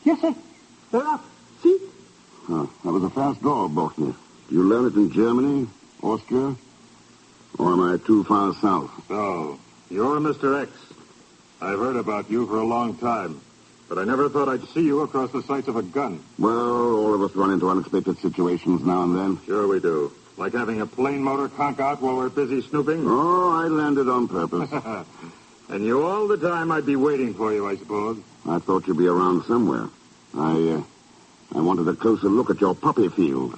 Yes, sir. They're up. See? That was a fast draw, Balkney. Do you learn it in Germany, Austria? Or am I too far south? So, you're Mr. X. I've heard about you for a long time. But I never thought I'd see you across the sights of a gun. Well, all of us run into unexpected situations now and then. Sure we do. Like having a plane motor conk out while we're busy snooping? Oh, I landed on purpose. And you all the time I'd be waiting for you, I suppose. I thought you'd be around somewhere. I wanted a closer look at your poppy field.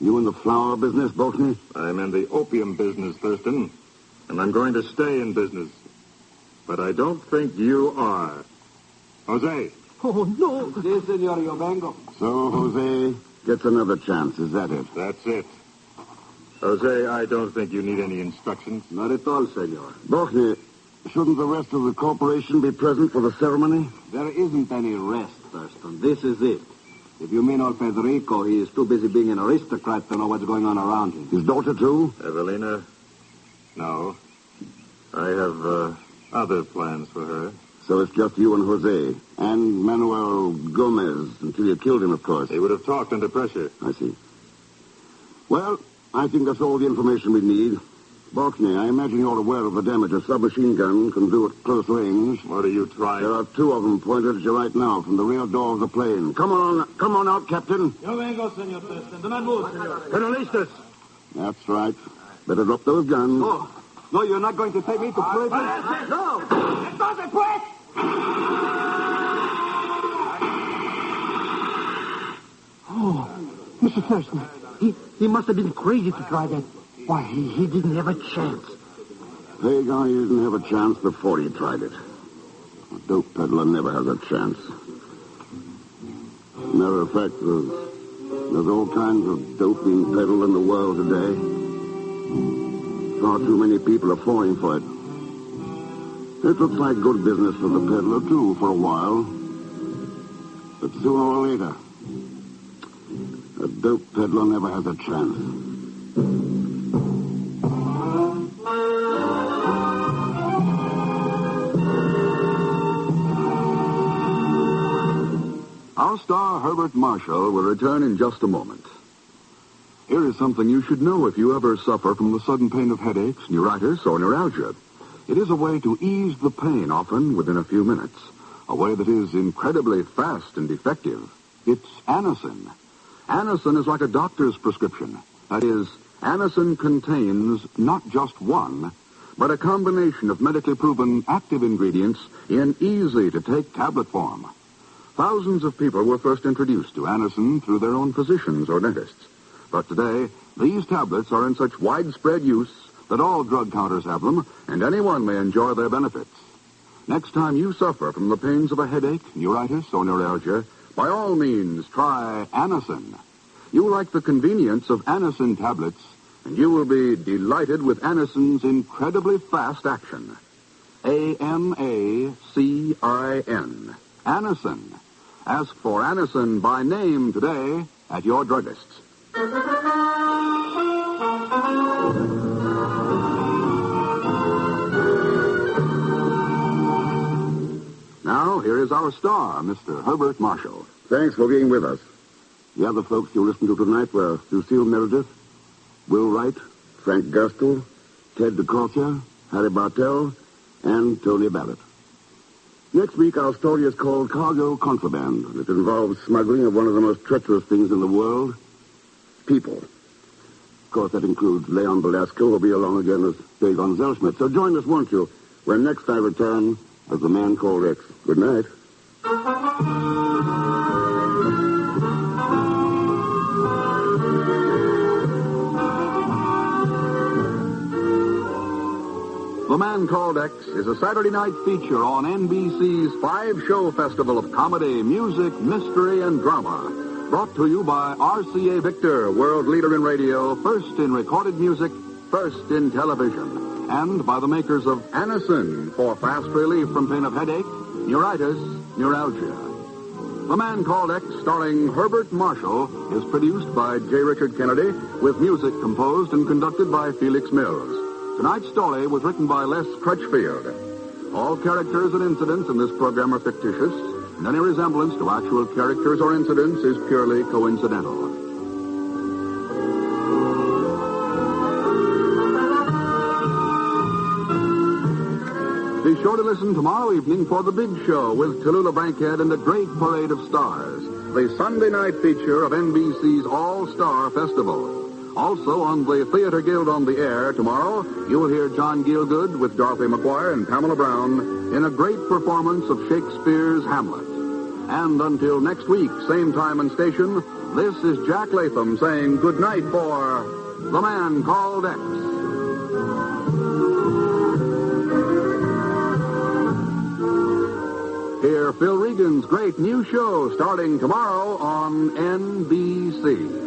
You in the flower business, Balkney? I'm in the opium business, Thurston. And I'm going to stay in business. But I don't think you are. Jose. Oh, no. Si, senor, yo vengo. So, Jose gets another chance, is that it? That's it. Jose, I don't think you need any instructions. Not at all, senor. Balkney, shouldn't the rest of the corporation be present for the ceremony? There isn't any rest, Thurston. This is it. If you mean old Federico, he is too busy being an aristocrat to know what's going on around him. His daughter, too? Evelina? No. I have other plans for her. So it's just you and Jose. And Manuel Gomez, until you killed him, of course. He would have talked under pressure. I see. Well, I think that's all the information we need. Balkney, I imagine you're aware of the damage a submachine gun can do at close range. What are you trying? There are two of them pointed at you right now from the rear door of the plane. Come on out, Captain. Yo vengo, senor Thurston. The man moves, senor. Penalistas. That's right. Better drop those guns. No, you're not going to take me to prison. No. Entonces, pues. Mr. Thurston, he must have been crazy to try that. Why, he didn't have a chance. Hey, guy, he didn't have a chance before he tried it. A dope peddler never has a chance. Matter of fact, there's all kinds of dope being peddled in the world today. Far too many people are falling for it. It looks like good business for the peddler, too, for a while. But sooner or later, a dope peddler never has a chance. Our star, Herbert Marshall, will return in just a moment. Here is something you should know if you ever suffer from the sudden pain of headaches, neuritis, or neuralgia. It is a way to ease the pain, often within a few minutes. A way that is incredibly fast and effective. It's Anacin. Anacin is like a doctor's prescription. That is, Anacin contains not just one, but a combination of medically proven active ingredients in easy-to-take tablet form. Thousands of people were first introduced to Anacin through their own physicians or dentists. But today, these tablets are in such widespread use that all drug counters have them, and anyone may enjoy their benefits. Next time you suffer from the pains of a headache, neuritis, or neuralgia, by all means, try Anacin. You like the convenience of Anacin tablets, and you will be delighted with Anacin's incredibly fast action. A-N-A-C-I-N. Anacin. Ask for Anacin by name today at your druggist's. Now, here is our star, Mr. Herbert Marshall. Thanks for being with us. The other folks you listened to tonight were Lucille Meredith, Will Wright, Frank Gerstle, Ted DeCorsia, Harry Bartell, and Tony Ballett. Next week, our story is called Cargo Contraband. It involves smuggling of one of the most treacherous things in the world, people. Of course, that includes Leon Belasco, who'll be along again as Dagon Zellschmidt. So join us, won't you, when next I return as The Man Called X. Good night. The Man Called X is a Saturday night feature on NBC's 5-show festival of comedy, music, mystery, and drama. Brought to you by RCA Victor, world leader in radio, first in recorded music, first in television. And by the makers of Anacin for fast relief from pain of headache, neuritis, neuralgia. The Man Called X, starring Herbert Marshall, is produced by J. Richard Kennedy, with music composed and conducted by Felix Mills. Tonight's story was written by Les Crutchfield. All characters and incidents in this program are fictitious, and any resemblance to actual characters or incidents is purely coincidental. Be sure to listen tomorrow evening for The Big Show with Tallulah Bankhead and a great parade of stars, the Sunday night feature of NBC's All-Star Festival. Also on the Theater Guild on the Air tomorrow, you will hear John Gielgud with Dorothy McGuire and Pamela Brown in a great performance of Shakespeare's Hamlet. And until next week, same time and station, this is Jack Latham saying good night for The Man Called X. Hear Phil Regan's great new show starting tomorrow on NBC.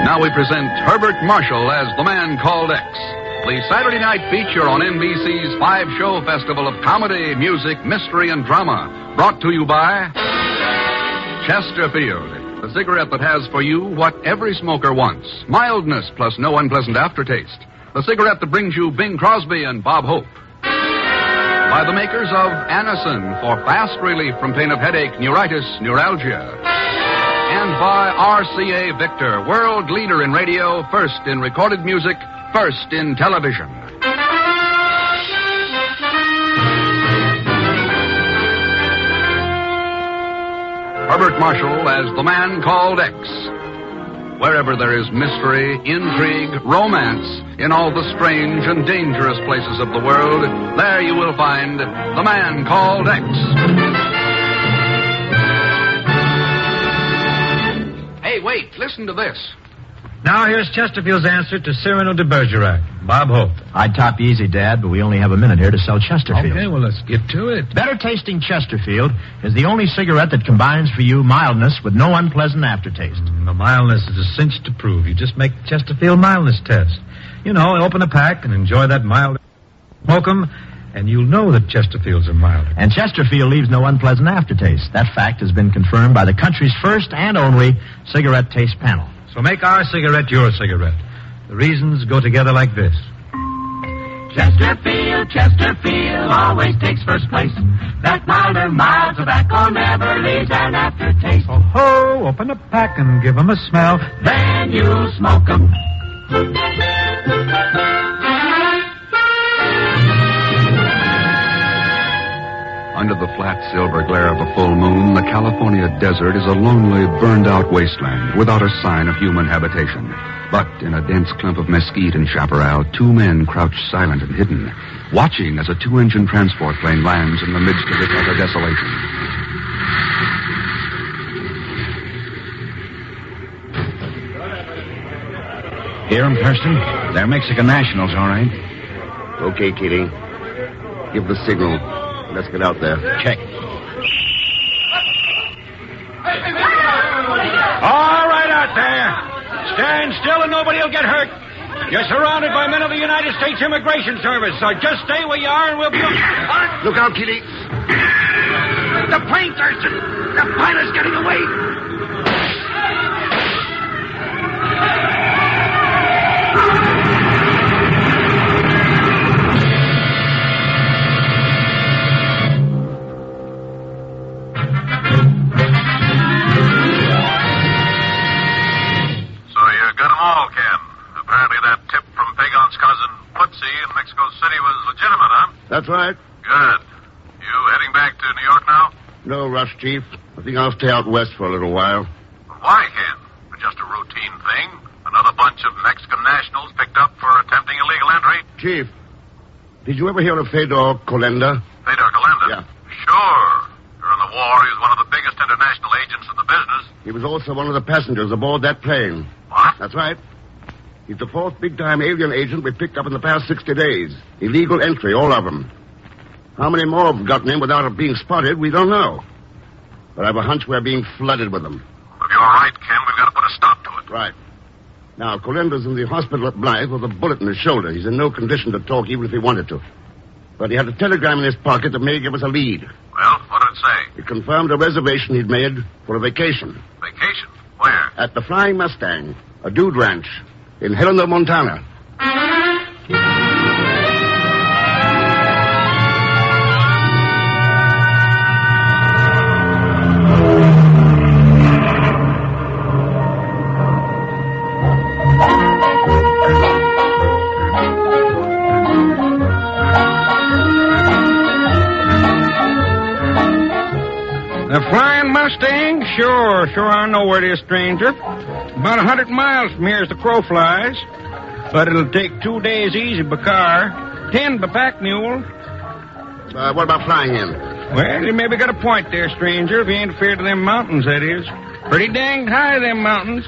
Now we present Herbert Marshall as The Man Called X, the Saturday night feature on NBC's 5-show festival of comedy, music, mystery, and drama, brought to you by Chesterfield, the cigarette that has for you what every smoker wants, mildness plus no unpleasant aftertaste, the cigarette that brings you Bing Crosby and Bob Hope. By the makers of Anacin for fast relief from pain of headache, neuritis, neuralgia. And by RCA Victor, world leader in radio, first in recorded music, first in television. Herbert Marshall as the man called X. Wherever there is mystery, intrigue, romance, in all the strange and dangerous places of the world, there you will find the man called X. Hey, wait, listen to this. Now here's Chesterfield's answer to Cyrano de Bergerac. Bob Hope. I'd top you easy, Dad, but we only have a minute here to sell Chesterfield. Okay, well, let's get to it. Better tasting Chesterfield is the only cigarette that combines for you mildness with no unpleasant aftertaste. The mildness is a cinch to prove. You just make Chesterfield mildness test. You know, open a pack and enjoy that mild. Smoke 'em, and you'll know that Chesterfields are milder. And Chesterfield leaves no unpleasant aftertaste. That fact has been confirmed by the country's first and only cigarette taste panel. So make our cigarette your cigarette. The reasons go together like this. Chesterfield, Chesterfield always takes first place. That milder, mild tobacco never leaves an aftertaste. Oh, ho, open a pack and give 'em a smell. Then you smoke 'em. Under the flat silver glare of a full moon, the California desert is a lonely, burned-out wasteland without a sign of human habitation. But in a dense clump of mesquite and chaparral, two men crouch silent and hidden, watching as a two-engine transport plane lands in the midst of its utter desolation. Hear 'em, Thurston? They're Mexican nationals, all right. Okay, Kitty. Give the signal. Let's get out there. Check. All right out there. Stand still and nobody will get hurt. You're surrounded by men of the United States Immigration Service, so just stay where you are and we'll be... Look out, Kitty. The plane, Thurston. The pilot's getting away. That's right. Good. You heading back to New York now? No rush, Chief. I think I'll stay out west for a little while. Why, Ken? Just a routine thing. Another bunch of Mexican nationals picked up for attempting illegal entry. Chief, did you ever hear of Fedor Kolenda? Fedor Kolenda? Yeah. Sure. During the war, he was one of the biggest international agents in the business. He was also one of the passengers aboard that plane. What? That's right. He's the fourth big-time alien agent we've picked up in the past 60 days. Illegal entry, all of them. How many more have gotten in without it being spotted, we don't know. But I have a hunch we're being flooded with them. If you're right, Ken, we've got to put a stop to it. Right. Now, Colenda's in the hospital at Blythe with a bullet in his shoulder. He's in no condition to talk even if he wanted to. But he had a telegram in his pocket that may give us a lead. Well, what did it say? It confirmed a reservation he'd made for a vacation. Vacation? Where? At the Flying Mustang, a dude ranch in Helena, Montana. The Flying Mustang? Sure, I know where it is, stranger. About 100 miles from here as the crow flies. But it'll take 2 days easy by car, 10 by pack mule. What about flying in? Well, you maybe got a point there, stranger, if you ain't afraid of them mountains, that is. Pretty dang high, them mountains.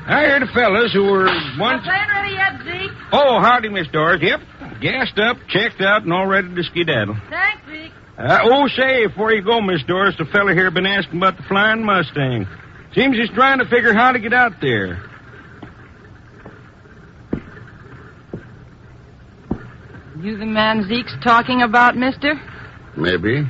I heard of fellas who were once... The plane ready yet, Zeke? Oh, howdy, Miss Doris. Yep, gassed up, checked out, and all ready to skedaddle. Thanks, Zeke. Say, before you go, Miss Doris, the fella here been asking about the Flying Mustang. Seems he's trying to figure how to get out there. You the man Zeke's talking about, mister? Maybe.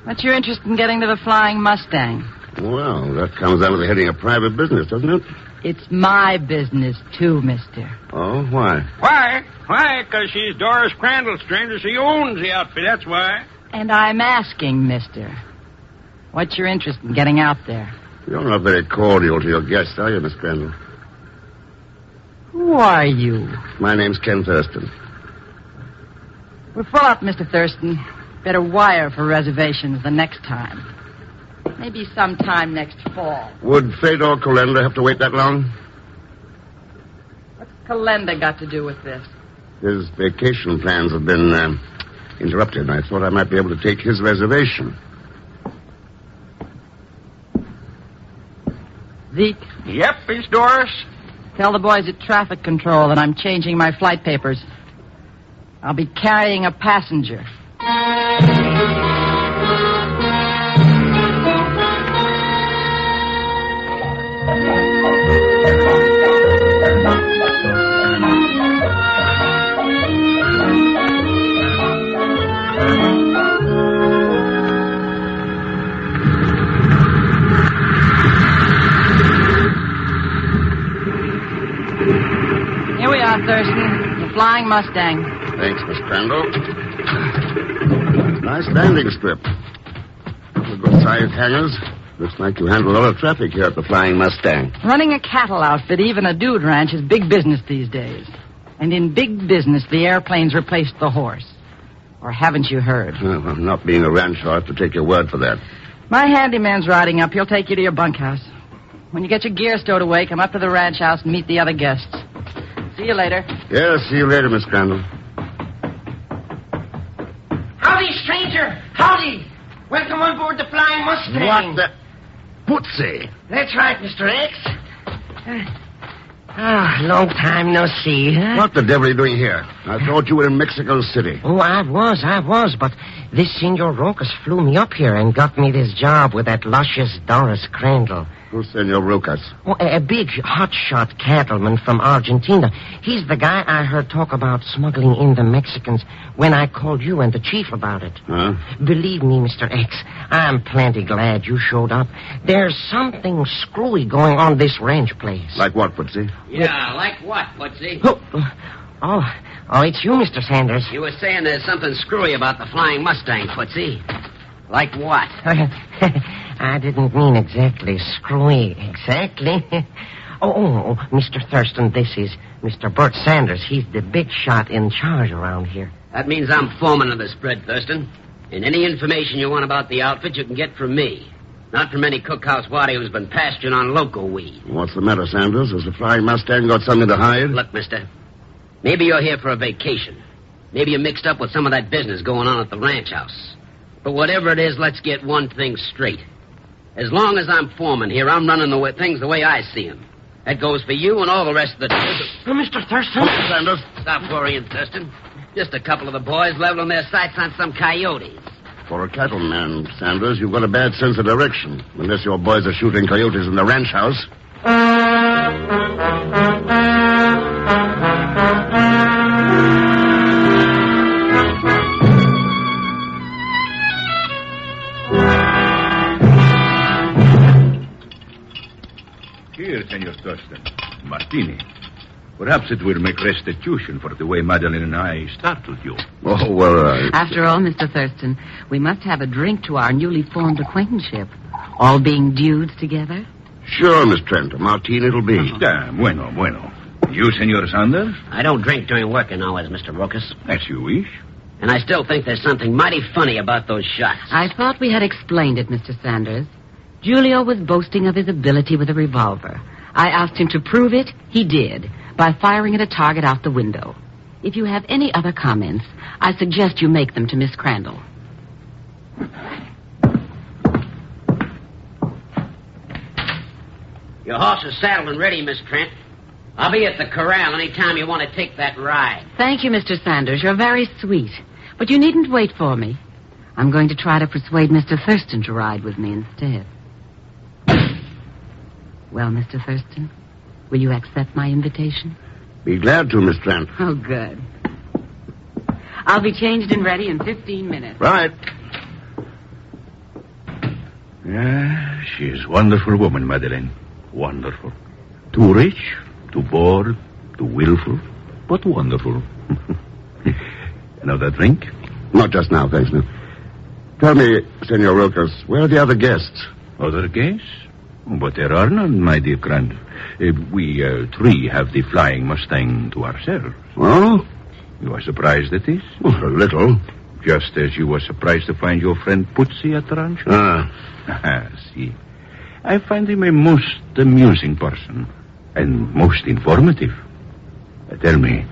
What's your interest in getting to the Flying Mustang? Well, that comes out of the heading of private business, doesn't it? It's my business, too, mister. Oh, why? Why? Why? Because she's Doris Crandall, stranger. She owns the outfit, that's why. And I'm asking, mister, what's your interest in getting out there? You're not very cordial to your guests, are you, Miss Crandall? Who are you? My name's Ken Thurston. We're full up, Mr. Thurston. Better wire for reservations the next time. Maybe sometime next fall. Would Fedor Kalenda have to wait that long? What's Kalenda got to do with this? His vacation plans have been interrupted. I thought I might be able to take his reservation. Zeke? Yep, it's Doris. Tell the boys at traffic control that I'm changing my flight papers. I'll be carrying a passenger. Here we are, Thurston. The Flying Mustang. Thanks, Miss Crandall. Nice landing strip. Good-sized hangars. Looks like you handle a lot of traffic here at the Flying Mustang. Running a cattle outfit, even a dude ranch, is big business these days. And in big business, the airplanes replaced the horse. Or haven't you heard? Well, not being a rancher, I'll have to take your word for that. My handyman's riding up. He'll take you to your bunkhouse. When you get your gear stowed away, come up to the ranch house and meet the other guests. See you later. Yeah, see you later, Miss Crandall. Howdy, stranger. Howdy. Welcome on board the Flying Mustang. What the... Putsy. That's right, Mr. X. Long time no see, huh? What the devil are you doing here? I thought you were in Mexico City. Oh, I was, but this Senor Rocas flew me up here and got me this job with that luscious Doris Crandall. Who's Senor Rocas? Oh, a big hotshot cattleman from Argentina. He's the guy I heard talk about smuggling in the Mexicans when I called you and the chief about it. Huh? Believe me, Mr. X, I'm plenty glad you showed up. There's something screwy going on this ranch place. Like what, Putsy? Yeah, like what, Putsy? Oh, it's you, Mr. Sanders. You were saying there's something screwy about the Flying Mustang, Putsy. Like what? I didn't mean exactly screwy. Exactly. Oh, Mr. Thurston, this is Mr. Bert Sanders. He's the big shot in charge around here. That means I'm foreman of the spread, Thurston. And any information you want about the outfit, you can get from me. Not from any cookhouse waddy who's been pasturing on loco weed. What's the matter, Sanders? Has the Flying Mustang got something to hide? Look, mister, maybe you're here for a vacation. Maybe you're mixed up with some of that business going on at the ranch house. But whatever it is, let's get one thing straight. As long as I'm foreman here, I'm running things the way I see them. That goes for you and all the rest of the... Mr. Thurston? Sanders? Stop worrying, Thurston. Just a couple of the boys leveling their sights on some coyotes. For a cattleman, Sanders, you've got a bad sense of direction. Unless your boys are shooting coyotes in the ranch house. Here, Senor Thurston. Martini. Perhaps it will make restitution for the way Madeline and I startled you. Oh, well, After all, Mr. Thurston, we must have a drink to our newly formed acquaintanceship. All being dudes together? Sure, Miss Trent. A martini it'll be. Bueno. You, Senor Sanders? I don't drink during working hours, Mr. Rocas. As you wish. And I still think there's something mighty funny about those shots. I thought we had explained it, Mr. Sanders. Julio was boasting of his ability with a revolver. I asked him to prove it. He did, by firing at a target out the window. If you have any other comments, I suggest you make them to Miss Crandall. Your horse is saddled and ready, Miss Trent. I'll be at the corral any time you want to take that ride. Thank you, Mr. Sanders. You're very sweet. But you needn't wait for me. I'm going to try to persuade Mr. Thurston to ride with me instead. Well, Mr. Thurston, will you accept my invitation? Be glad to, Miss Trent. Oh, good. I'll be changed and ready in 15 minutes. Right. Yeah, she's a wonderful woman, Madeline. Wonderful. Too rich, too bored, too willful, but wonderful. Another drink? Not just now, thanks, no. Tell me, Senor Rocas, where are the other guests? Other guests? But there are none, my dear Crandall. We three have the Flying Mustang to ourselves. Oh? You are surprised at this? Well, a little. Just as you were surprised to find your friend Putsy at the ranch? See. I find him a most amusing person and most informative. Tell me,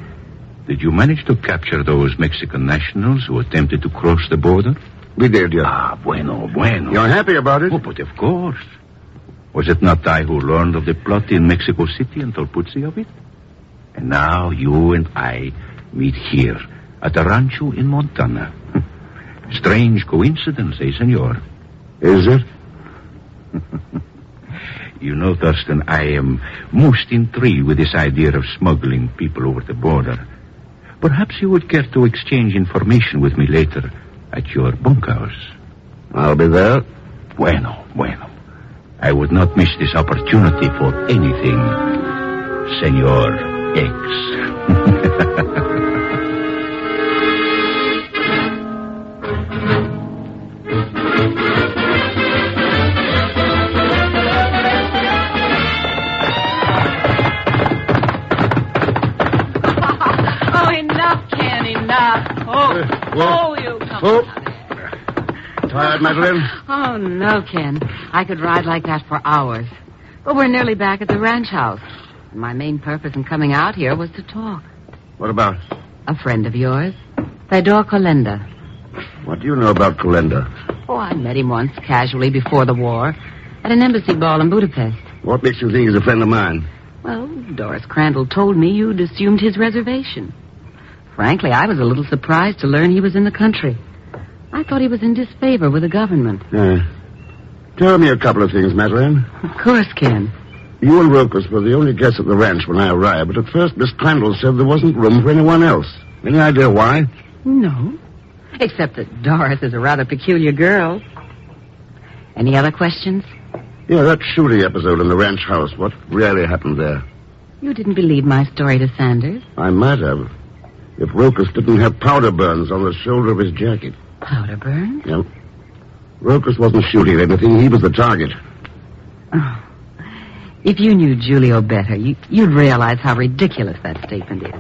did you manage to capture those Mexican nationals who attempted to cross the border? We did, yes. Bueno. You're happy about it? Oh, but of course. Was it not I who learned of the plot in Mexico City and told Putsy of it? And now you and I meet here at a rancho in Montana. Strange coincidence, eh, senor? Is it? You know, Thurston, I am most intrigued with this idea of smuggling people over the border. Perhaps you would care to exchange information with me later at your bunkhouse. I'll be there. Bueno. I would not miss this opportunity for anything, Senor X. Tired, Madeline? Oh, no, Ken. I could ride like that for hours. But we're nearly back at the ranch house. And my main purpose in coming out here was to talk. What about? A friend of yours, Theodore Colenda. What do you know about Colenda? Oh, I met him once, casually, before the war, at an embassy ball in Budapest. What makes you think he's a friend of mine? Well, Doris Crandall told me you'd assumed his reservation. Frankly, I was a little surprised to learn he was in the country. I thought he was in disfavor with the government. Tell me a couple of things, Madeline. Of course, Ken. You and Rokas were the only guests at the ranch when I arrived, but at first Miss Crandall said there wasn't room for anyone else. Any idea why? No. Except that Doris is a rather peculiar girl. Any other questions? Yeah, that shooting episode in the ranch house. What really happened there? You didn't believe my story to Sanders? I might have. If Rokas didn't have powder burns on the shoulder of his jacket. Powder burns? Yep. Rokas wasn't shooting at anything. He was the target. Oh. If you knew Julio better, you'd realize how ridiculous that statement is.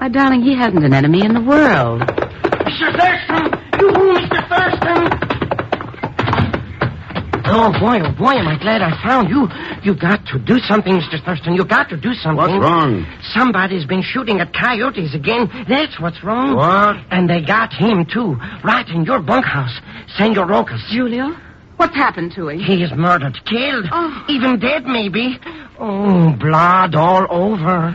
My darling, he hasn't an enemy in the world. Mr. Thurston! You, Mr. Thurston! Oh, boy, am I glad I found you. You got to do something, Mr. Thurston. You got to do something. What's wrong? Somebody's been shooting at coyotes again. That's what's wrong. What? And they got him, too. Right in your bunkhouse. Senor Rokas. Julio? What's happened to him? He is murdered, killed. Oh. Even dead, maybe. Oh, blood all over.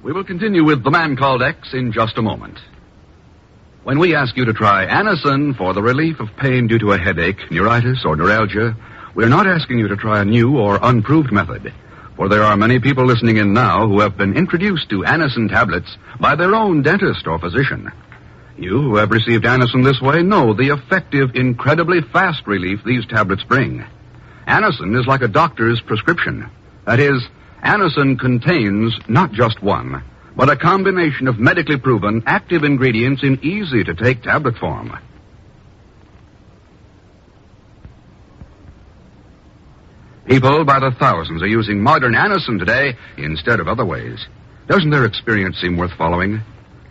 We will continue with The Man Called X in just a moment. When we ask you to try Anacin for the relief of pain due to a headache, neuritis, or neuralgia, we're not asking you to try a new or unproved method. For there are many people listening in now who have been introduced to Anacin tablets by their own dentist or physician. You who have received Anacin this way know the effective, incredibly fast relief these tablets bring. Anacin is like a doctor's prescription. That is, Anacin contains not just one, but a combination of medically proven active ingredients in easy-to-take tablet form. People by the thousands are using modern Anacin today instead of other ways. Doesn't their experience seem worth following?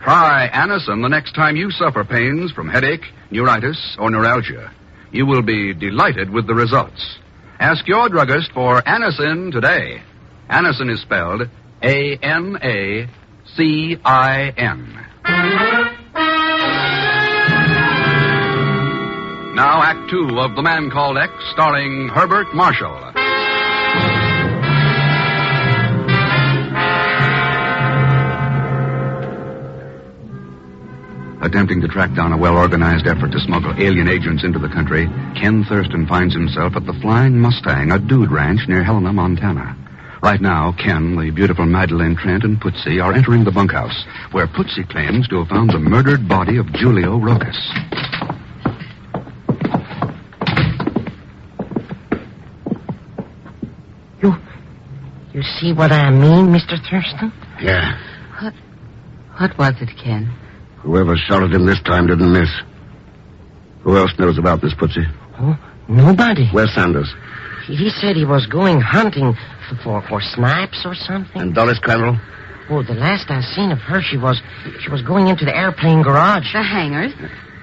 Try Anacin the next time you suffer pains from headache, neuritis, or neuralgia. You will be delighted with the results. Ask your druggist for Anacin today. Anacin is spelled A-N-A-C-I-N. Now, Act 2 of The Man Called X, starring Herbert Marshall. Attempting to track down a well-organized effort to smuggle alien agents into the country, Ken Thurston finds himself at the Flying Mustang, a dude ranch near Helena, Montana. Right now, Ken, the beautiful Madeleine Trent, and Putsy are entering the bunkhouse, where Putsy claims to have found the murdered body of Julio Rokas. You see what I mean, Mr. Thurston? Yeah. What was it, Ken? Whoever shot at him this time didn't miss. Who else knows about this, Putsy? Oh, Nobody. Where's Sanders? He said he was going hunting for snipes or something. And Doris Crandall? Oh, the last I seen of her, she was going into the airplane garage. The hangars?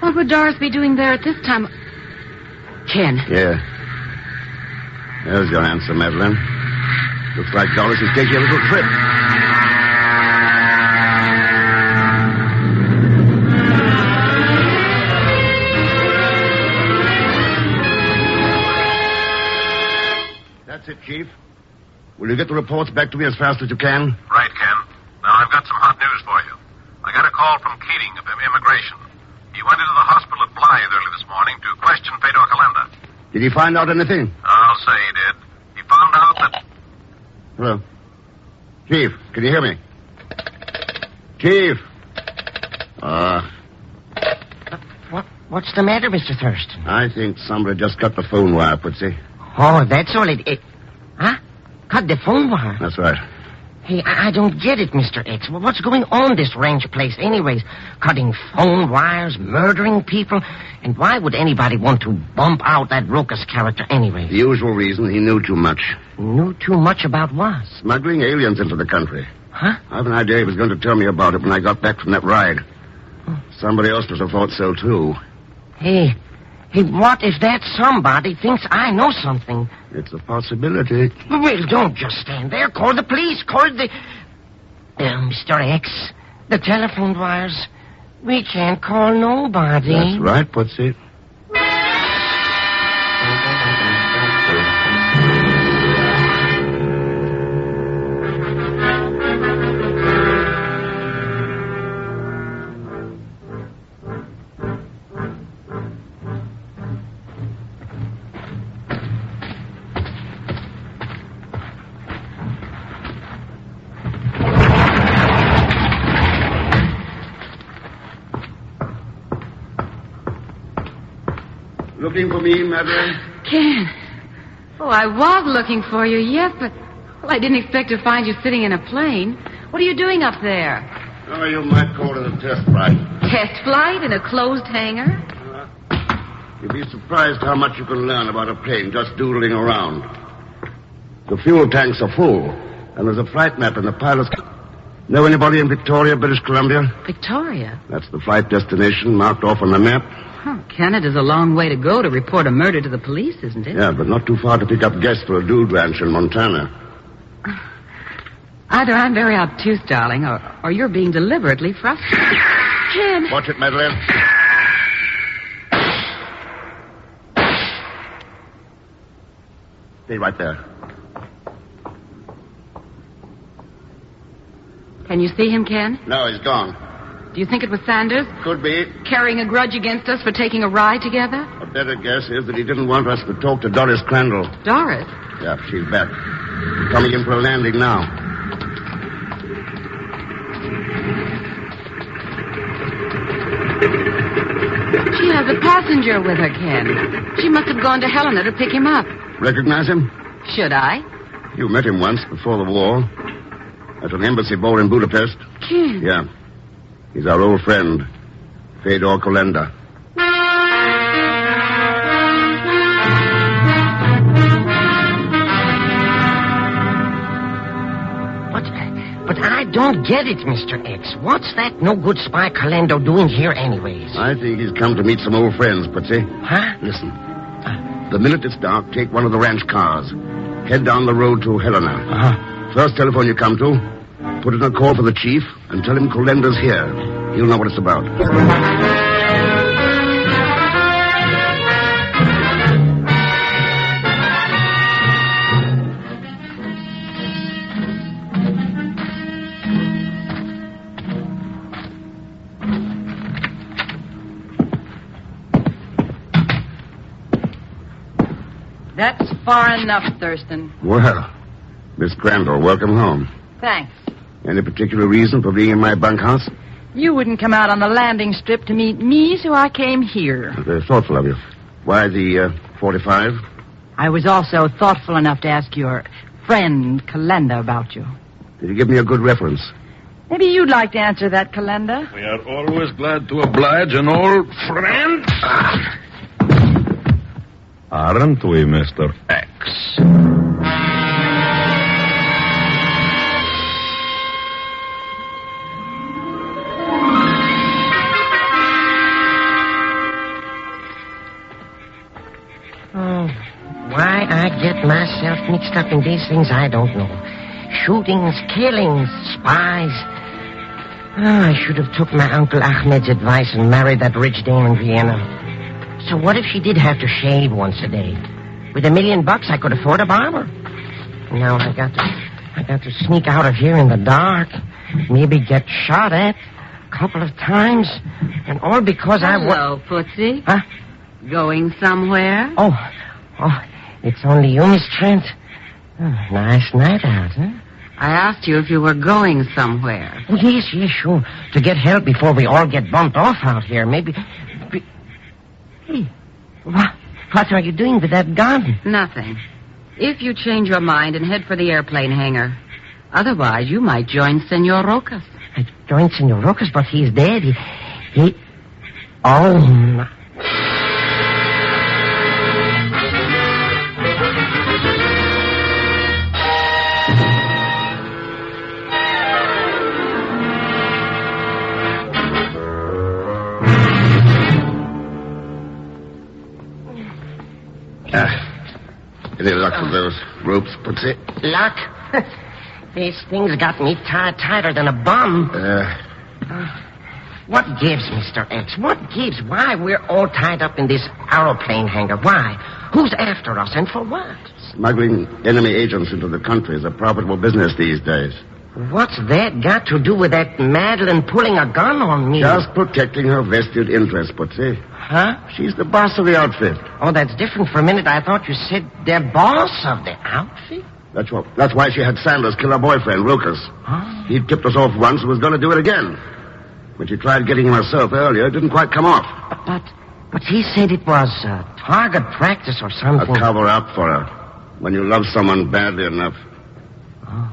What would Doris be doing there at this time? Ken. Yeah. There's your answer, Madeline. Looks like Doris is taking a little trip. That's it, Chief. Will you get the reports back to me as fast as you can? Right, Ken. Now, I've got some hot news for you. I got a call from Keating of Immigration. He went into the hospital at Blythe early this morning to question Fedor Kalenda. Did he find out anything? I'll say he did. He found out that... Hello. Chief, can you hear me? Chief. What's the matter, Mr. Thurston? I think somebody just cut the phone wire, Putsy. Oh, that's all it... Huh? Cut the phone wire? That's right. Hey, I don't get it, Mr. X. What's going on this ranch place anyways? Cutting phone wires, murdering people? And why would anybody want to bump out that Rokas character anyway? The usual reason, he knew too much. Knew too much about what? Smuggling aliens into the country. Huh? I have an idea he was going to tell me about it when I got back from that ride. Somebody else must have thought so, too. Hey, what if that somebody thinks I know something? It's a possibility. Well, don't just stand there. Call the police. Call the... Mr. X, the telephone wires. We can't call nobody. That's right, Putsy. Looking for me, Madeline? Ken. Oh, I was looking for you, yes, but... Well, I didn't expect to find you sitting in a plane. What are you doing up there? Oh, you might call it a test flight. Test flight in a closed hangar? You'd be surprised how much you can learn about a plane just doodling around. The fuel tanks are full, and there's a flight map in the pilot's... Know anybody in Victoria, British Columbia? Victoria? That's the flight destination marked off on the map. Oh, Canada's a long way to go to report a murder to the police, isn't it? Yeah, but not too far to pick up guests for a dude ranch in Montana. Either I'm very obtuse, darling, or you're being deliberately frustrated. Ken! Watch it, Madeline. Stay right there. Can you see him, Ken? No, he's gone. Do you think it was Sanders? Could be. Carrying a grudge against us for taking a ride together? A better guess is that he didn't want us to talk to Doris Crandall. Doris? Yeah, she's back. Coming in for a landing now. She has a passenger with her, Ken. She must have gone to Helena to pick him up. Recognize him? Should I? You met him once before the war. At an embassy ball in Budapest. Ken? Yeah. He's our old friend, Fedor Kalenda. But I don't get it, Mr. X. What's that no-good spy Kalenda doing here anyways? I think he's come to meet some old friends, Putsy. Huh? Listen. The minute it's dark, take one of the ranch cars. Head down the road to Helena. Uh-huh. First telephone you come to, put in a call for the chief and tell him Kalenda's here. He'll know what it's about. That's far enough, Thurston. Well, Miss Crandall, welcome home. Thanks. Any particular reason for being in my bunkhouse? You wouldn't come out on the landing strip to meet me, so I came here. Very thoughtful of you. Why the 45? I was also thoughtful enough to ask your friend, Kalenda, about you. Did he give me a good reference? Maybe you'd like to answer that, Kalenda. We are always glad to oblige an old friend. Aren't we, Mr. X? Oh, why I get myself mixed up in these things, I don't know. Shootings, killings, spies. Oh, I should have took my Uncle Ahmed's advice and married that rich dame in Vienna. So what if she did have to shave once a day? With $1 million, I could afford a barber. Now I got to sneak out of here in the dark. Maybe get shot at a couple of times. And all because Hello, Pussy. Huh? Going somewhere? Oh, it's only you, Miss Trent. Oh, nice night out, huh? I asked you if you were going somewhere. Oh, yes, sure. To get help before we all get bumped off out here. Maybe... Hey, what are you doing with that gun? Nothing. If you change your mind and head for the airplane hangar. Otherwise, you might join Senor Rojas. I joined Senor Rojas, but he's dead. He... Oh, my... Any luck with those ropes, Pussy? Luck? These things got me tied tighter than a bum. What gives, Mr. X? What gives? Why we're all tied up in this aeroplane hangar? Why? Who's after us and for what? Smuggling enemy agents into the country is a profitable business these days. What's that got to do with that Madeline pulling a gun on me? Just protecting her vested interests, Pussy. Huh? She's the boss of the outfit. Oh, that's different. For a minute, I thought you said they're boss of the outfit. That's why she had Sanders kill her boyfriend, Lucas. Huh? He'd tipped us off once and was going to do it again. When she tried getting him herself earlier, it didn't quite come off. But he said it was target practice or something. A cover-up for her. When you love someone badly enough. Oh.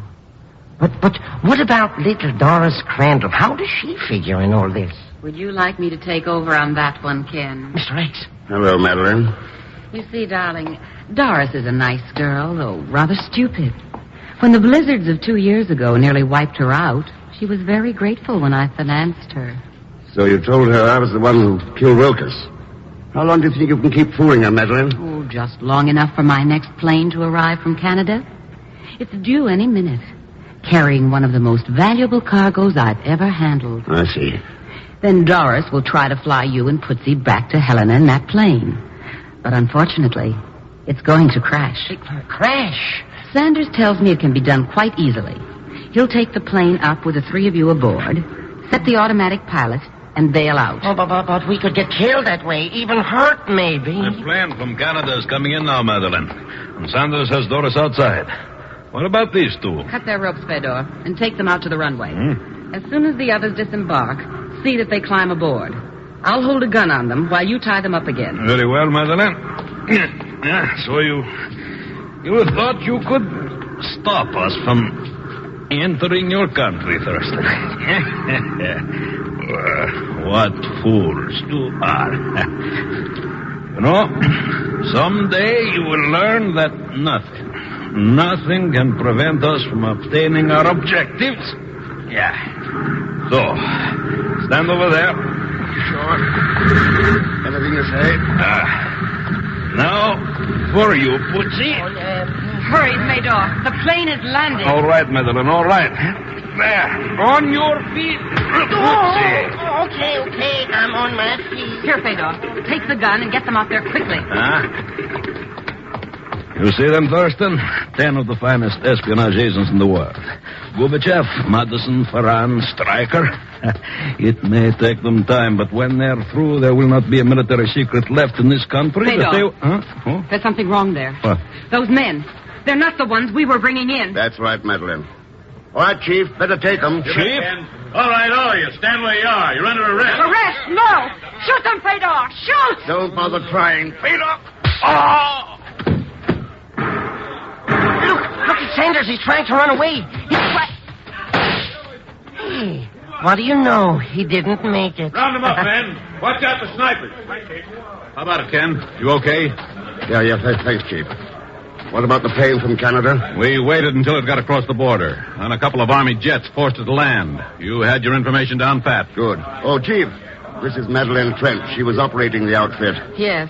But what about little Doris Crandall? How does she figure in all this? Would you like me to take over on that one, Ken? Mr. X. Hello, Madeline. You see, darling, Doris is a nice girl, though rather stupid. When the blizzards of 2 years ago nearly wiped her out, she was very grateful when I financed her. So you told her I was the one who killed Rokas. How long do you think you can keep fooling her, Madeline? Oh, just long enough for my next plane to arrive from Canada. It's due any minute, carrying one of the most valuable cargoes I've ever handled. I see. Then Doris will try to fly you and Putsy back to Helena in that plane. But unfortunately, it's going to crash. Crash? Sanders tells me it can be done quite easily. He'll take the plane up with the three of you aboard, set the automatic pilot, and bail out. Oh, but we could get killed that way, even hurt, maybe. The plane from Canada is coming in now, Madeline. And Sanders has Doris outside. What about these two? Cut their ropes, Fedor, and take them out to the runway. As soon as the others disembark, see that they climb aboard. I'll hold a gun on them while you tie them up again. Very well, Madeline. So you thought you could stop us from entering your country, Thurston. What fools you are. You know, someday you will learn that nothing can prevent us from obtaining our objectives. Yeah. So, stand over there. Sure. Anything you say? Now, for you, Putsy. Hurry, Fedor. The plane is landing. All right, Madeline, all right. There. On your feet. Oh, okay. I'm on my feet. Here, Fedor. Take the gun and get them out there quickly. You see them, Thurston? 10 of the finest espionage agents in the world. Gubachev, Madison, Farran, Stryker. It may take them time, but when they're through, there will not be a military secret left in this country. Fedor. Oh? There's something wrong there. What? Those men. They're not the ones we were bringing in. That's right, Madeline. All right, Chief. Better take them. Chief? All right, all of you. Stand where you are. You're under arrest. Arrest? No! Shoot them, Fedor! Shoot! Don't bother trying. Fedor! Oh! Look at Sanders. He's trying to run away. Hey, what do you know? He didn't make it. Round him up, men. Watch out for snipers. How about it, Ken? You okay? Thanks, Chief. What about the plane from Canada? We waited until it got across the border. Then a couple of Army jets forced it to land. You had your information down pat. Good. Oh, Chief, this is Madeleine Trent. She was operating the outfit. Yes,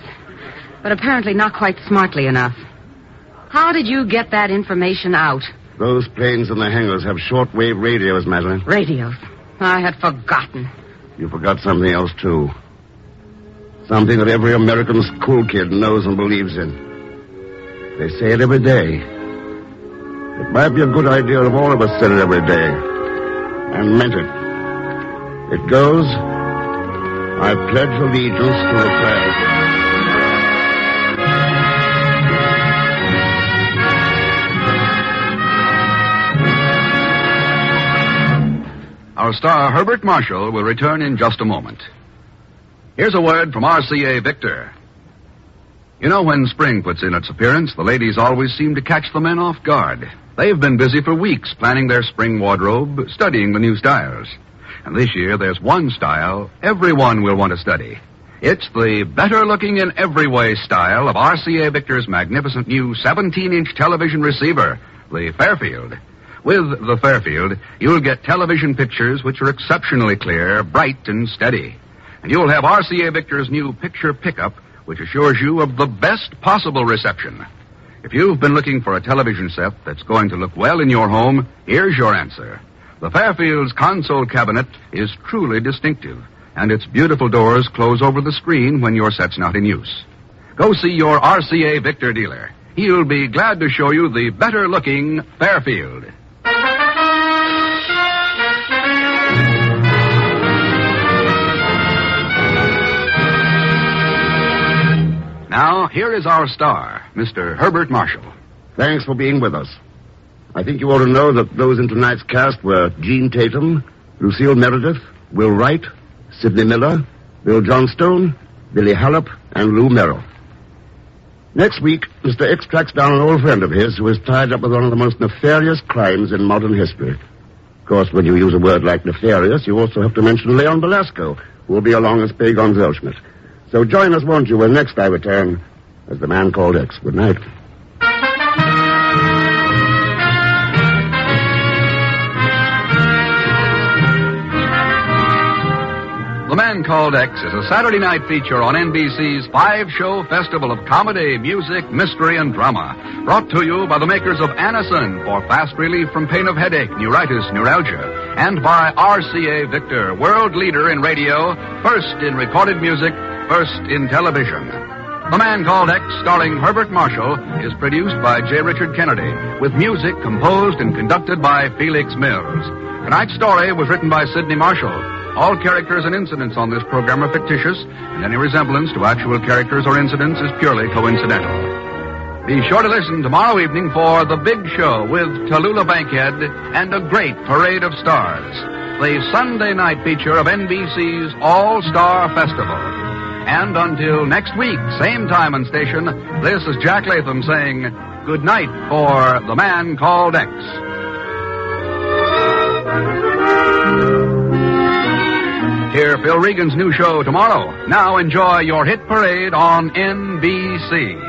but apparently not quite smartly enough. How did you get that information out? Those planes in the hangars have shortwave radios, Madeleine. Radios? I had forgotten. You forgot something else, too. Something that every American school kid knows and believes in. They say it every day. It might be a good idea if all of us said it every day. And meant it. It goes, I pledge allegiance to the flag. Our star, Herbert Marshall, will return in just a moment. Here's a word from RCA Victor. You know, when spring puts in its appearance, the ladies always seem to catch the men off guard. They've been busy for weeks planning their spring wardrobe, studying the new styles. And this year, there's one style everyone will want to study. It's the better-looking in every way style of RCA Victor's magnificent new 17-inch television receiver, the Fairfield. With the Fairfield, you'll get television pictures which are exceptionally clear, bright, and steady. And you'll have RCA Victor's new picture pickup, which assures you of the best possible reception. If you've been looking for a television set that's going to look well in your home, here's your answer. The Fairfield's console cabinet is truly distinctive, and its beautiful doors close over the screen when your set's not in use. Go see your RCA Victor dealer. He'll be glad to show you the better-looking Fairfield. Now, here is our star, Mr. Herbert Marshall. Thanks for being with us. I think you ought to know that those in tonight's cast were Gene Tatum, Lucille Meredith, Will Wright, Sidney Miller, Bill Johnstone, Billy Hallup, and Lou Merrill. Next week, Mr. X tracks down an old friend of his who is tied up with one of the most nefarious crimes in modern history. Of course, when you use a word like nefarious, you also have to mention Leon Belasco, who will be along as Pagon Zellschmidt. So join us, won't you, when next I return as the Man Called X. Good night. The Man Called X is a Saturday night feature on NBC's 5-show festival of comedy, music, mystery, and drama. Brought to you by the makers of Anacin for fast relief from pain of headache, neuritis, neuralgia. And by RCA Victor, world leader in radio, first in recorded music, first in television. The Man Called X, starring Herbert Marshall, is produced by J. Richard Kennedy, with music composed and conducted by Felix Mills. Tonight's story was written by Sidney Marshall. All characters and incidents on this program are fictitious, and any resemblance to actual characters or incidents is purely coincidental. Be sure to listen tomorrow evening for The Big Show with Tallulah Bankhead and a great parade of stars. The Sunday night feature of NBC's All-Star Festival. And until next week, same time and station, this is Jack Latham saying good night for The Man Called X. Hear Phil Regan's new show tomorrow. Now enjoy your hit parade on NBC.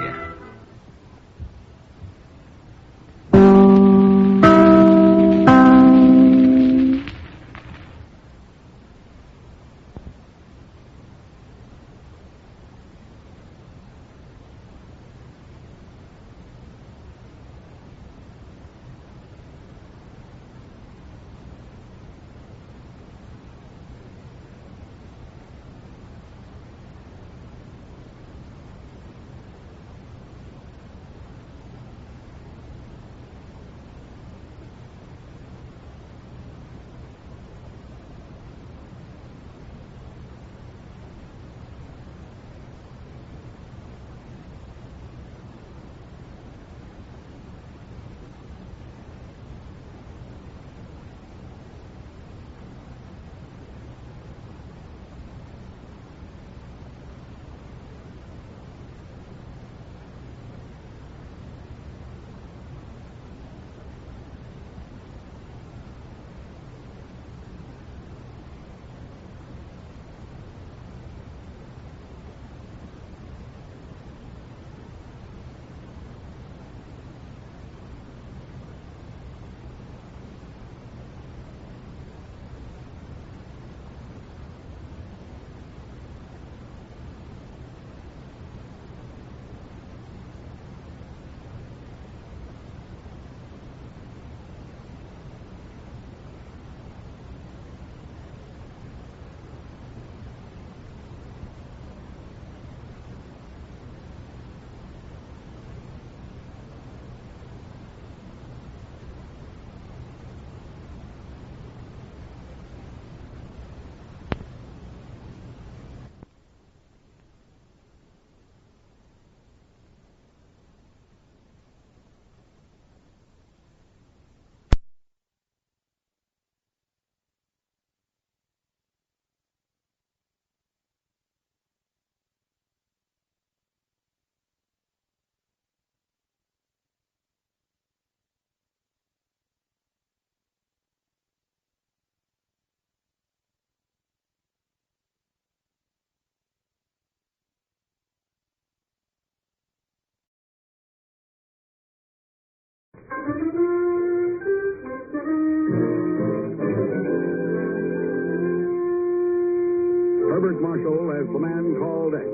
Marshall as the man called X.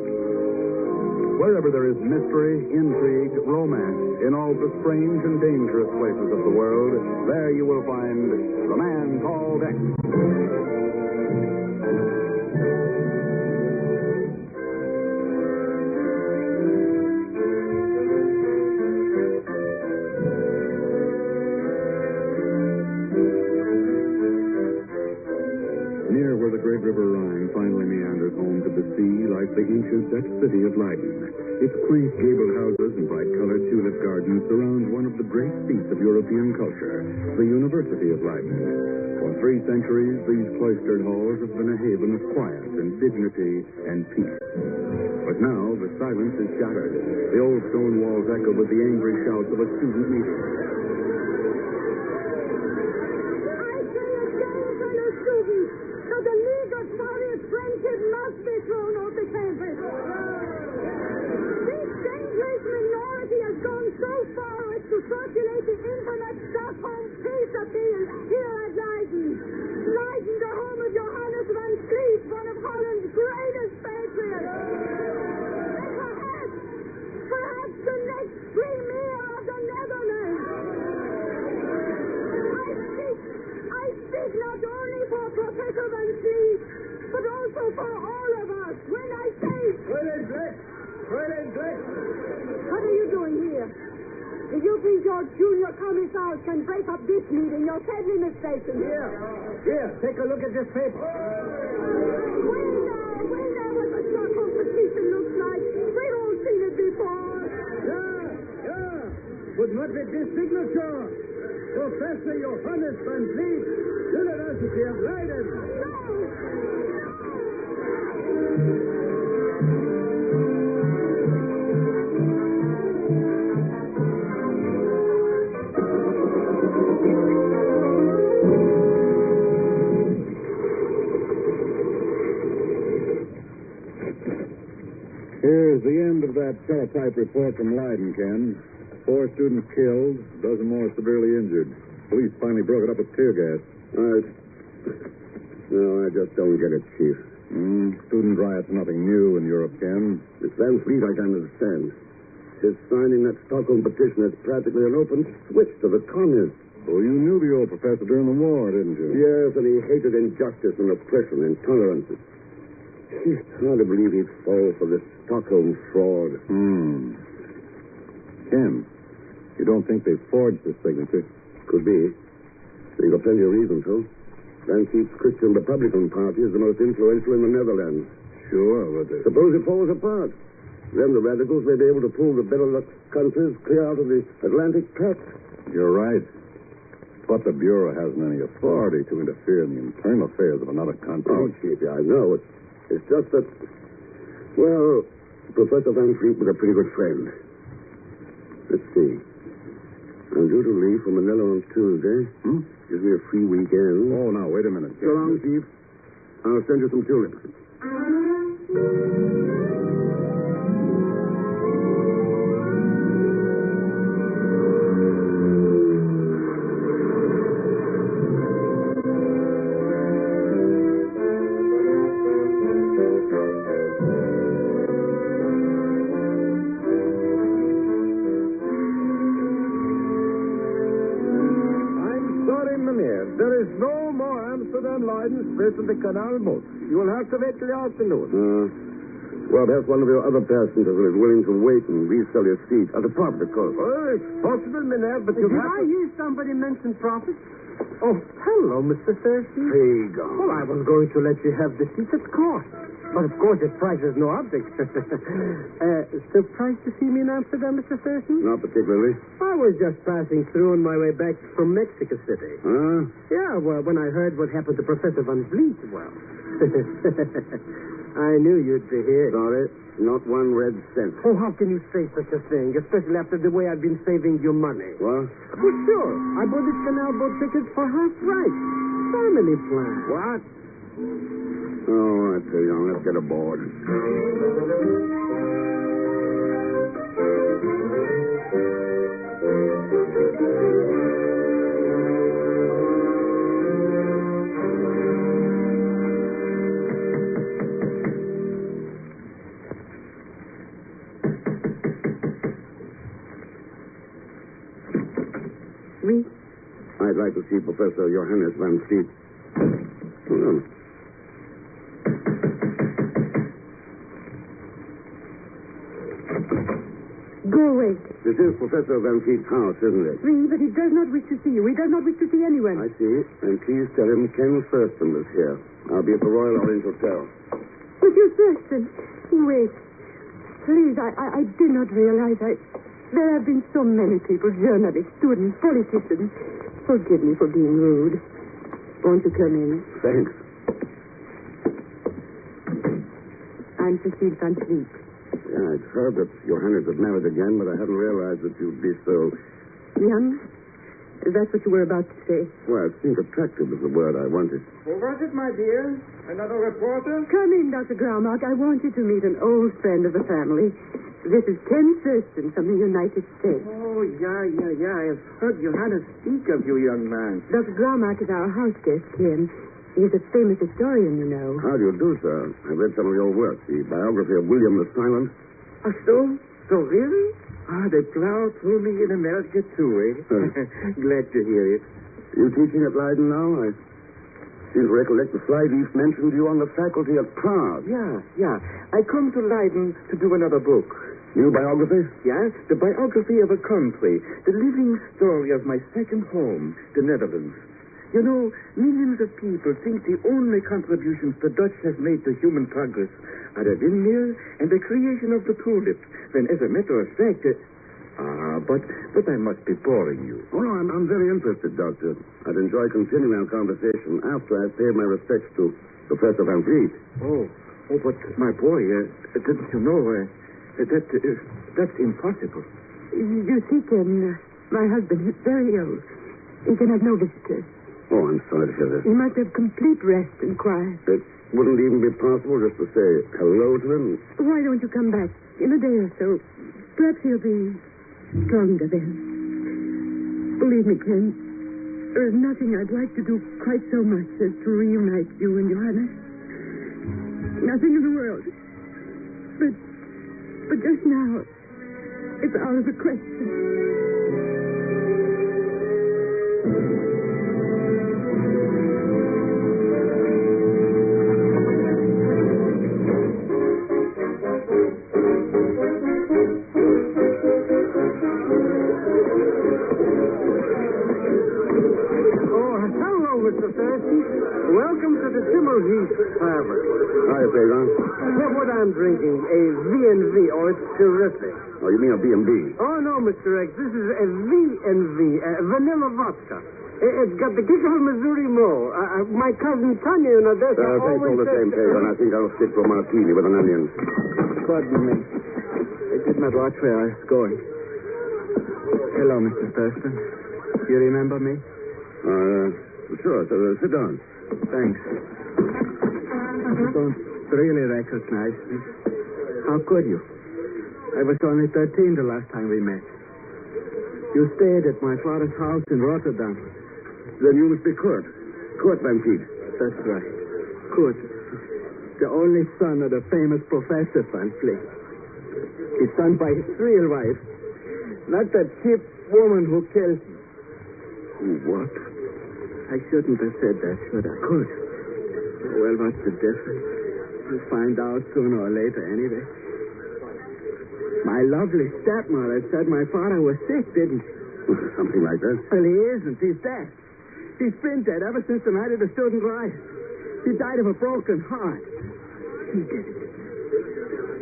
Wherever there is mystery, intrigue, romance, in all the strange and dangerous places of the world, there you will find the man called X. Near where the great river Rhine finally meanders home to the sea lies the ancient Dutch city of Leiden. Its quaint gabled houses and bright-colored tulip gardens surround one of the great seats of European culture, the University of Leiden. For 3 centuries, these cloistered halls have been a haven of quiet and dignity and peace. But now the silence is shattered. The old stone walls echo with the angry shouts of a student meeting. Friendship must be thrown off the campus. This dangerous minority has gone so far as to circulate the infamous Stockholm peace appeal here at Leiden. Leiden, the home of Johannes van Vliet, one of Holland's greatest patriots. And perhaps the next premier of the Netherlands. I speak not only for Professor van Vliet, but also for all of us. When I say... What are you doing here? If you think your junior commissars can break up this meeting, you're sadly mistaken. Here, take a look at this paper. We know what the Stockholm petition looks like. We've all seen it before. Yeah. But not with this signature. Professor Johannes van Vliet, University of Leiden. Here's the end of that teletype report from Leiden, Ken. 4 students killed, a dozen more severely injured. Police finally broke it up with tear gas. No, I just don't get it, Chief. Student riots are nothing new in Europe, Ken. Miss Van Fleet, I can understand. His signing that Stockholm petition is practically an open switch to the communists. Oh, you knew the old professor during the war, didn't you? Yes, and he hated injustice and oppression and intolerance. It's hard to believe he'd fall for this Stockholm fraud. Ken, you don't think they forged this signature? Could be. They've got plenty of reason to. Van Fleet's Christian Republican Party is the most influential in the Netherlands. Sure, but... Suppose it falls apart. Then the radicals may be able to pull the Benelux countries clear out of the Atlantic Pact. You're right. But the Bureau hasn't any authority to interfere in the internal affairs of another country. Oh, Chief, yeah, I know. It's just that, well, Professor Van Fleet was a pretty good friend. Let's see. I'm due to leave for Manila on Tuesday. Gives me a free weekend. Oh, now, wait a minute. So long, Chief. I'll send you some tulips. There is no more Amsterdam-Leiden Express on the canal boat. You will have to wait till the afternoon. Well, perhaps one of your other passengers is willing to wait and resell your seat at a profit, of course. Oh, it's possible, Mynheer, but you Did have I hear somebody mention profit? Oh, hello, Mr. Thurston. Pagan. Well, I was going to let you have the seat at cost. But, of course, the price is no object. Surprised to see me in Amsterdam, Mr. Thurston? Not particularly. I was just passing through on my way back from Mexico City. Huh? Yeah, well, when I heard what happened to Professor Van Vliet, well... I knew you'd be here. Sorry, not one red cent. Oh, how can you say such a thing, especially after the way I've been saving your money? What? Oh, sure. I bought this canal boat ticket for half price. Family plan. What? Oh, I tell you, let's get aboard. Oui? I'd like to see Professor Johannes Van Fleet. Hold on. Go away. This is Professor Van Fleet's house, isn't it? Oui, but he does not wish to see you. He does not wish to see anyone. I see. And please tell him Ken Thurston is here. I'll be at the Royal Orange Hotel. Monsieur Thurston, wait. Please, I did not realize there have been so many people, journalists, students, politicians. Forgive me for being rude. Won't you come in? Thanks. I'm Cecile Van Fleet. Yeah, I'd heard that Johannes had married again, but I hadn't realized that you'd be so... Young? That's what you were about to say. Well, I think attractive is the word I wanted. Who was it, my dear? Another reporter? Come in, Dr. Graumark. I want you to meet an old friend of the family. This is Ken Thurston from the United States. Oh, yeah. I have heard Johannes speak of you, young man. Dr. Graumark is our house guest, Ken. He's a famous historian, you know. How do you do, sir? I've read some of your work, the biography of William the Silent. So really? They plow through me in America, too, eh? Glad to hear it. You teaching at Leiden now? I seem to recollect the Flyleaf mentioned you on the faculty at Prague. Yeah. I come to Leiden to do another book. New biography? Yeah, the biography of a country. The living story of my second home, the Netherlands. You know, millions of people think the only contributions the Dutch have made to human progress are the windmill and the creation of the tulip. When, as a matter of fact, but I must be boring you. Oh, no, I'm very interested, Doctor. I'd enjoy continuing our conversation after I've paid my respects to Professor Van Fleet. Oh, but my boy, didn't you know, that's impossible. You see, Ken, my husband is very ill. He can have no visitors. Oh, I'm sorry to hear this. He must have complete rest and quiet. It wouldn't even be possible just to say hello to him? Why don't you come back in a day or so? Perhaps he'll be stronger then. Believe me, Ken, there is nothing I'd like to do quite so much as to reunite you and Johannes. Nothing in the world. But just now, it's out of the question. Welcome to the Submarine Tavern. Hi, Pedro. What I'm drinking, a V&V. Oh, it's terrific. Oh, you mean a B&B? Oh, no, Mr. X. This is a V&V, vanilla vodka. It's got the kick of a Missouri Mo. My cousin Tanya in Odessa Thanks all the same, Pedro, and I think I'll stick to a martini with an onion. Pardon me. I did not watch where I was going. Hello, Mr. Thurston. You remember me? Sure. So, sit down. Thanks. You don't really recognize me. How could you? I was only 13 the last time we met. You stayed at my father's house in Rotterdam. Then you must be Kurt. Kurt Van Fleet. That's right. Kurt. The only son of the famous Professor Van Fleet. His son by his real wife. Not that cheap woman who killed him. What? I shouldn't have said that, should I? Kurt. Well, what's the difference? We'll find out sooner or later anyway. My lovely stepmother said my father was sick, didn't she? Something like that. Well, he isn't. He's dead. He's been dead ever since the night of the student riot. He died of a broken heart. He did it.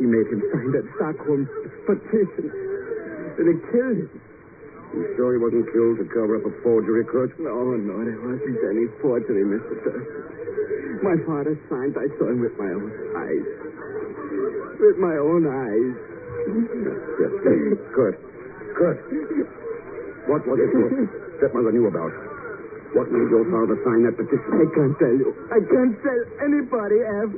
He made him sign that Stockholm petition. And it killed him. You sure he wasn't killed to cover up a forgery, Kurt? No, there wasn't any forgery, Mr. Thurston. My father signed. I saw him with my own eyes. With my own eyes. Yes. Kurt. What was it your stepmother knew about? What made your father sign that petition? I can't tell you. I can't tell anybody, Ev.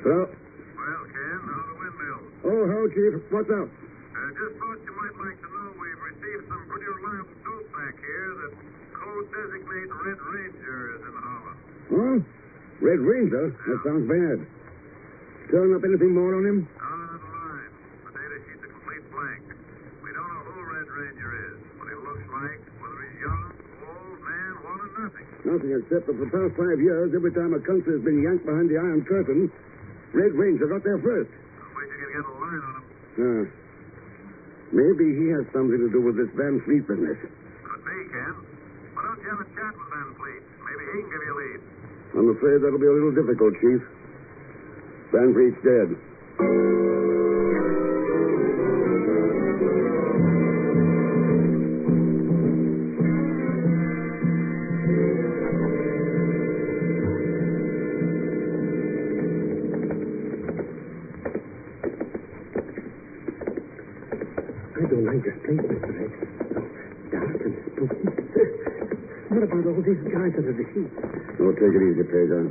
Hello? Well, Ken, how are the windmills? Oh, hello, Chief. What's up? Just thought you might like to know we've received some pretty reliable dope back here that code-designate Red Ranger is in Holland. Huh? Red Ranger? That sounds bad. Turn up anything more on him? Not another line. The data sheet's a complete blank. We don't know who Red Ranger is, what he looks like, whether he's young, old, man, woman, nothing. Nothing except that for the past 5 years, every time a country has been yanked behind the Iron Curtain, Red Ranger got there first. I wish you could get a line on him. Maybe he has something to do with this Van Fleet business. Could be, Ken. Why don't you have a chat with Van Fleet? Maybe he can give you a lead. I'm afraid that'll be a little difficult, Chief. Van Fleet's dead. I don't like this place, Mr. X. Dark and spooky. What about all these guys under the sheet? Oh, take it easy, Pedro.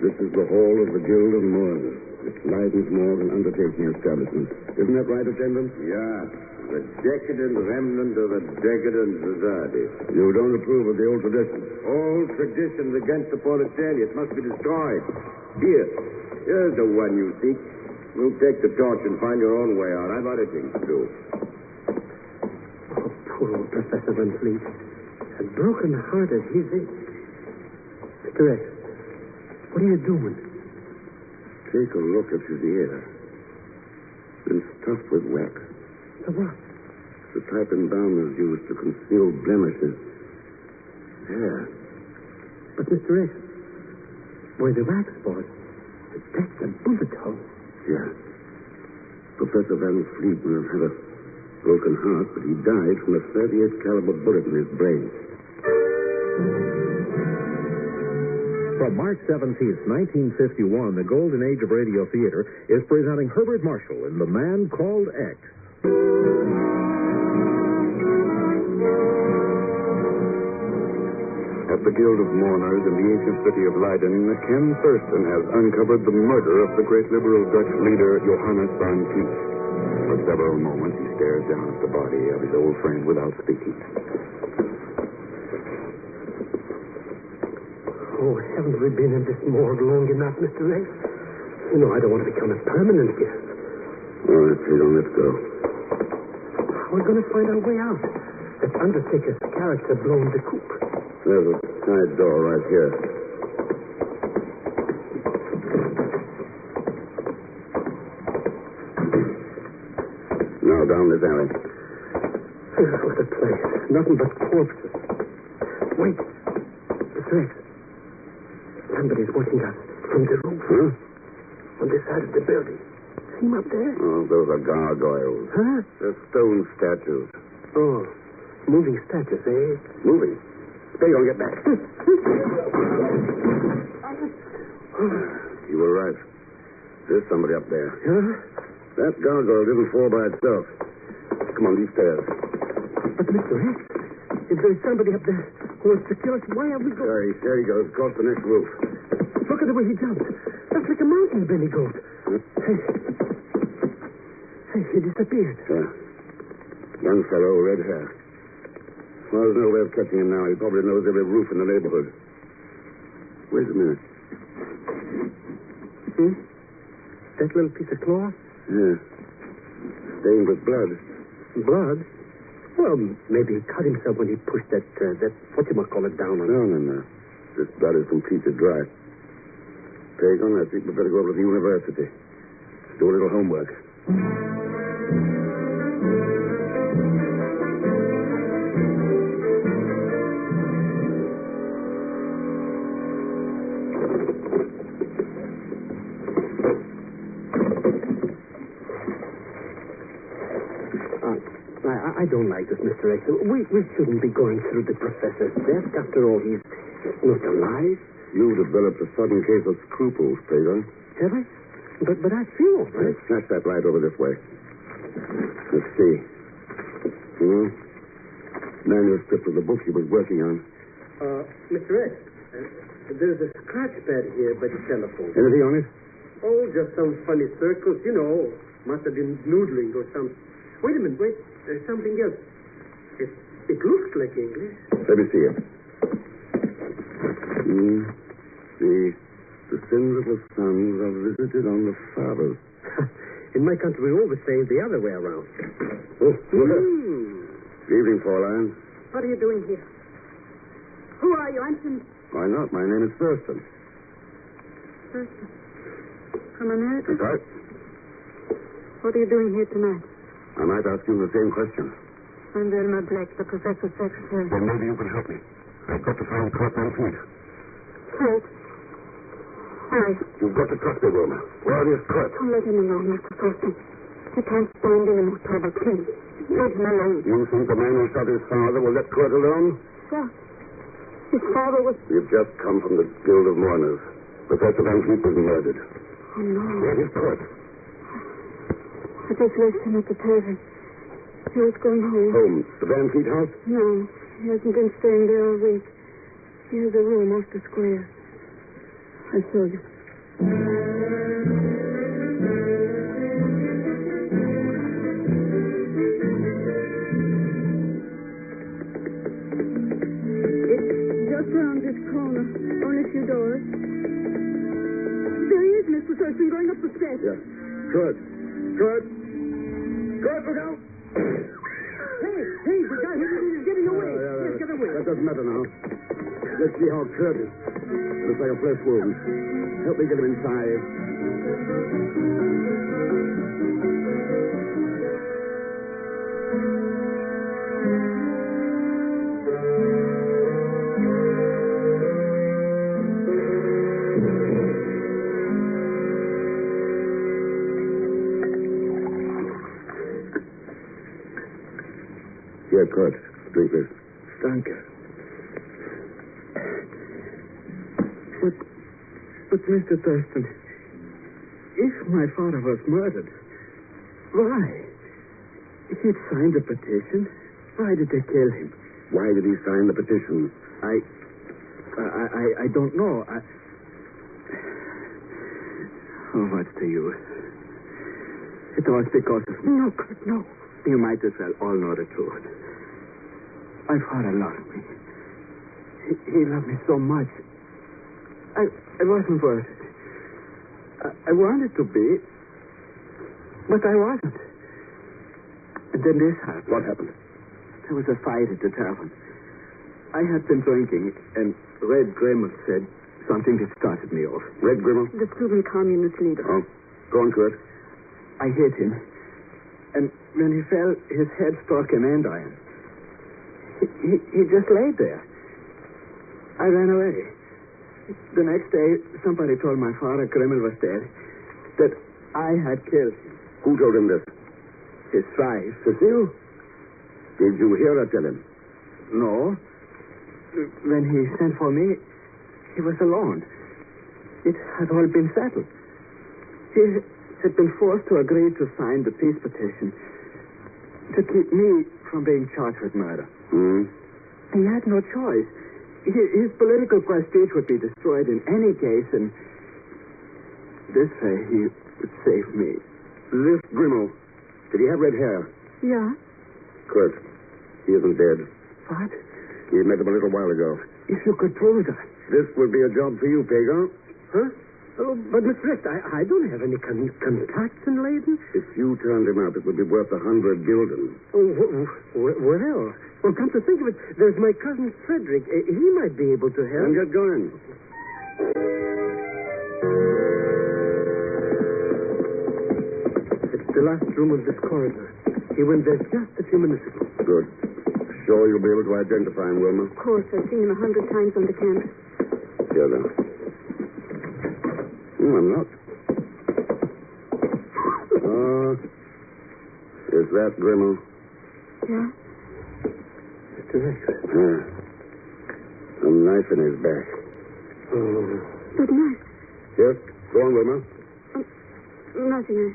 This is the hall of the Guild of Mourners. It's Leiden's morgue and undertaking establishment. Isn't that right, attendant? Yeah. The decadent remnant of a decadent society. You don't approve of the old tradition? Old traditions against the proletariat must be destroyed. Here's the one you seek. You take the torch and find your own way out. I've other things to do. Oh, poor old Professor Van Fleet. As broken-hearted as is. Mr. X, what are you doing? Take a look at his ear. Been stuffed with wax. The what? The type embalmers used to conceal blemishes. There. But, Mr. X, where the wax spot, that's a bullet hole. Yeah. Professor Van Fleet may have had a broken heart, but he died from a 38 caliber bullet in his brain. From March 17th, 1951, the golden age of radio theater is presenting Herbert Marshall in The Man Called X. At the Guild of Mourners in the ancient city of Leiden, Ken Thurston has uncovered the murder of the great liberal Dutch leader Johannes Van Fleet. For several moments, he stares down at the body of his old friend without speaking. Oh, haven't we been in this morgue long enough, Mr. X? You know, I don't want to become a permanent guest. All right, Peter, let's go. We're going to find our way out. That Undertaker's character blown the coop. There's a side door right here. Now down this alley. What a place. Nothing but corpses. Wait. Mr. X. Somebody's watching us from the roof. Huh? On this side of the building. See him up there? Oh, those are gargoyles. Huh? They're stone statues. Oh, moving statues, eh? Moving? Stay on, get back. You were right. There's somebody up there. Huh? That gargoyle didn't fall by itself. Come on, these stairs. But, Mr. X, if there's somebody up there who wants to kill us, why are we going? There he goes, across the next roof. Look at the way he jumped. That's like a mountain belly goat. Huh? Hey, he disappeared. Yeah. Young fellow, red hair. Well, there's no way of catching him now. He probably knows every roof in the neighborhood. Wait a minute. That little piece of cloth? Yeah. Stained with blood. Blood? Well, maybe he cut himself when he pushed that whatchamacallit down on him. No. This blood is completely dry. Pagan, I think we better go over to the university. Do a little homework. I don't like this, Mr. X. We shouldn't be going through the professor's desk. After all, he's not alive. You developed a sudden case of scruples, Pagan. Have I? But I feel all right. Snatch that light over this way. Let's see. Manuscript of the book he was working on. Mr. X, there's a scratch pad here by the telephone. Anything on it? Oh, just some funny circles, you know. Must have been noodling or something. Wait a minute, wait. There's something else. It's It looks like English. Let me see it. The sins of the sons are visited on the fathers. In my country, we always say it the other way around. Good evening, Fraulein. What are you doing here? Who are you? I'm Why not? My name is Thurston. Thurston. From America? That's right. What are you doing here tonight? I might ask you the same question. I'm Velma Black, the professor's secretary. Then maybe you can help me. I've got to find Kurt Van Fleet. Kurt? Hurry. You've got to trust me, Wilma. Where is Kurt? Don't let him alone, Mr. Thurston. He can't stand any more trouble, please. Let him alone. You think the man who shot his father will let Kurt alone? Sir, his father was... We've just come from the Guild of Mourners. Professor Van Fleet was murdered. Oh, no. Where is Kurt? I just left him at the tavern. He was going home. Home? The Van Fleet house? No, he hasn't been staying there all week. He has a room off the square. I'll show you. It's just around this corner. Only a few doors. There he is, Mr. Thurston, going up the steps. Yes. Kurt. Kurt, look out! Hey, the guy is getting away. Yes, get away. That doesn't matter now. Let's see how Kurt is. Looks like a flesh wound. Help me get him inside. Here, Kurt. Drink this. Danke. But, Mr. Thurston, if my father was murdered, why? He'd signed a petition. Why did they kill him? Why did he sign the petition? I don't know. Oh, what's the use? It was because of... No, Kurt, no. You might as well all know the truth. My father loved me. He loved me so much. I wasn't worth it. I wanted to be, but I wasn't. And then this happened. What happened? There was a fight at the tavern. I had been drinking, and Red Grimmel said something that started me off. Red Grimmel? The student communist leader. Oh, go on, Kurt. I hit him, and when he fell, his head struck an andiron. He just laid there. I ran away. The next day, somebody told my father Grimmel was dead, that I had killed him. Who told him this? His wife. Cecile? Did you hear her tell him? No. When he sent for me, he was alone. It had all been settled. He had been forced to agree to sign the peace petition to keep me from being charged with murder. He had no choice. His political prestige would be destroyed in any case, and this way he would save me. This Grimmel, did he have red hair? Yeah. Kurt, he isn't dead. What? He met him a little while ago. If you could prove that. This would be a job for you, Pagan. Huh? Oh, but, Mr. Rex, I don't have any contacts in Leiden. If you turned him out, it would be worth 100 gulden. Oh, well, come to think of it, there's my cousin Frederick. He might be able to help. Then get going. It's the last room of this corridor. He went there just a few minutes ago. Good. Sure you'll be able to identify him, Wilma? Of course, I've seen him 100 times on the campus. Here, then. I'm not. Is that Grimmel? Yeah. Mr. Rex. Yeah. A knife in his back. Oh. Good night. Yes? Go on, Wilma. Nothing.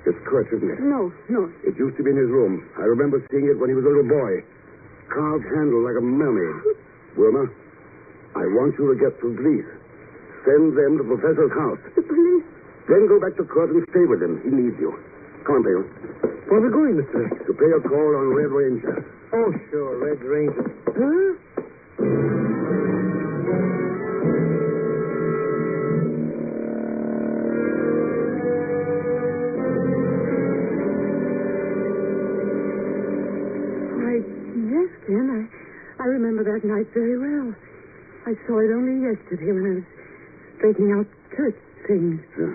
It's Kurt, isn't it? No. It used to be in his room. I remember seeing it when he was a little boy. Carved handle like a mermaid. Wilma, I want you to get to the police. Send them to Professor's house. The police? Then go back to Kurt and stay with him. He needs you. Come on, Bill. Where are we going, Mr. X? To pay a call on Red Ranger. Oh, sure, Red Ranger. Huh? Yes, Ken, I remember that night very well. I saw it only yesterday when I was straightening out church things. Yeah.